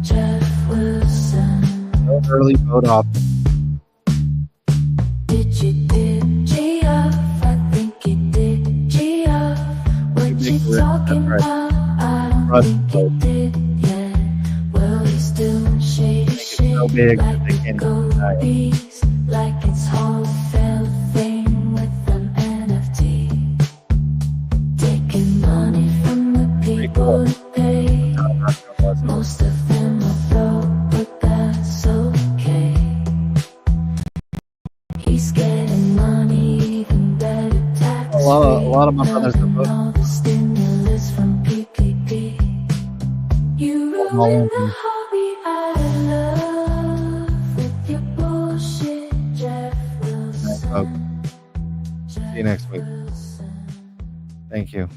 Jeff Wilson. No early vote off. Did you did G up? I think you did G up. What you talking about? I don't think you did yet. Well, he's doing shady shit So big that like they can't gold deny it. bees, like it's Hall of Fame thing with an NFT. Taking money from the people that pay. Most of them are broke, but that's okay. He's getting money, even better tax. A lot of my brothers are voting. All the stimulus from PPP. You ruined the hobby I love with your bullshit, Jeff Wilson. See you next week. Thank you.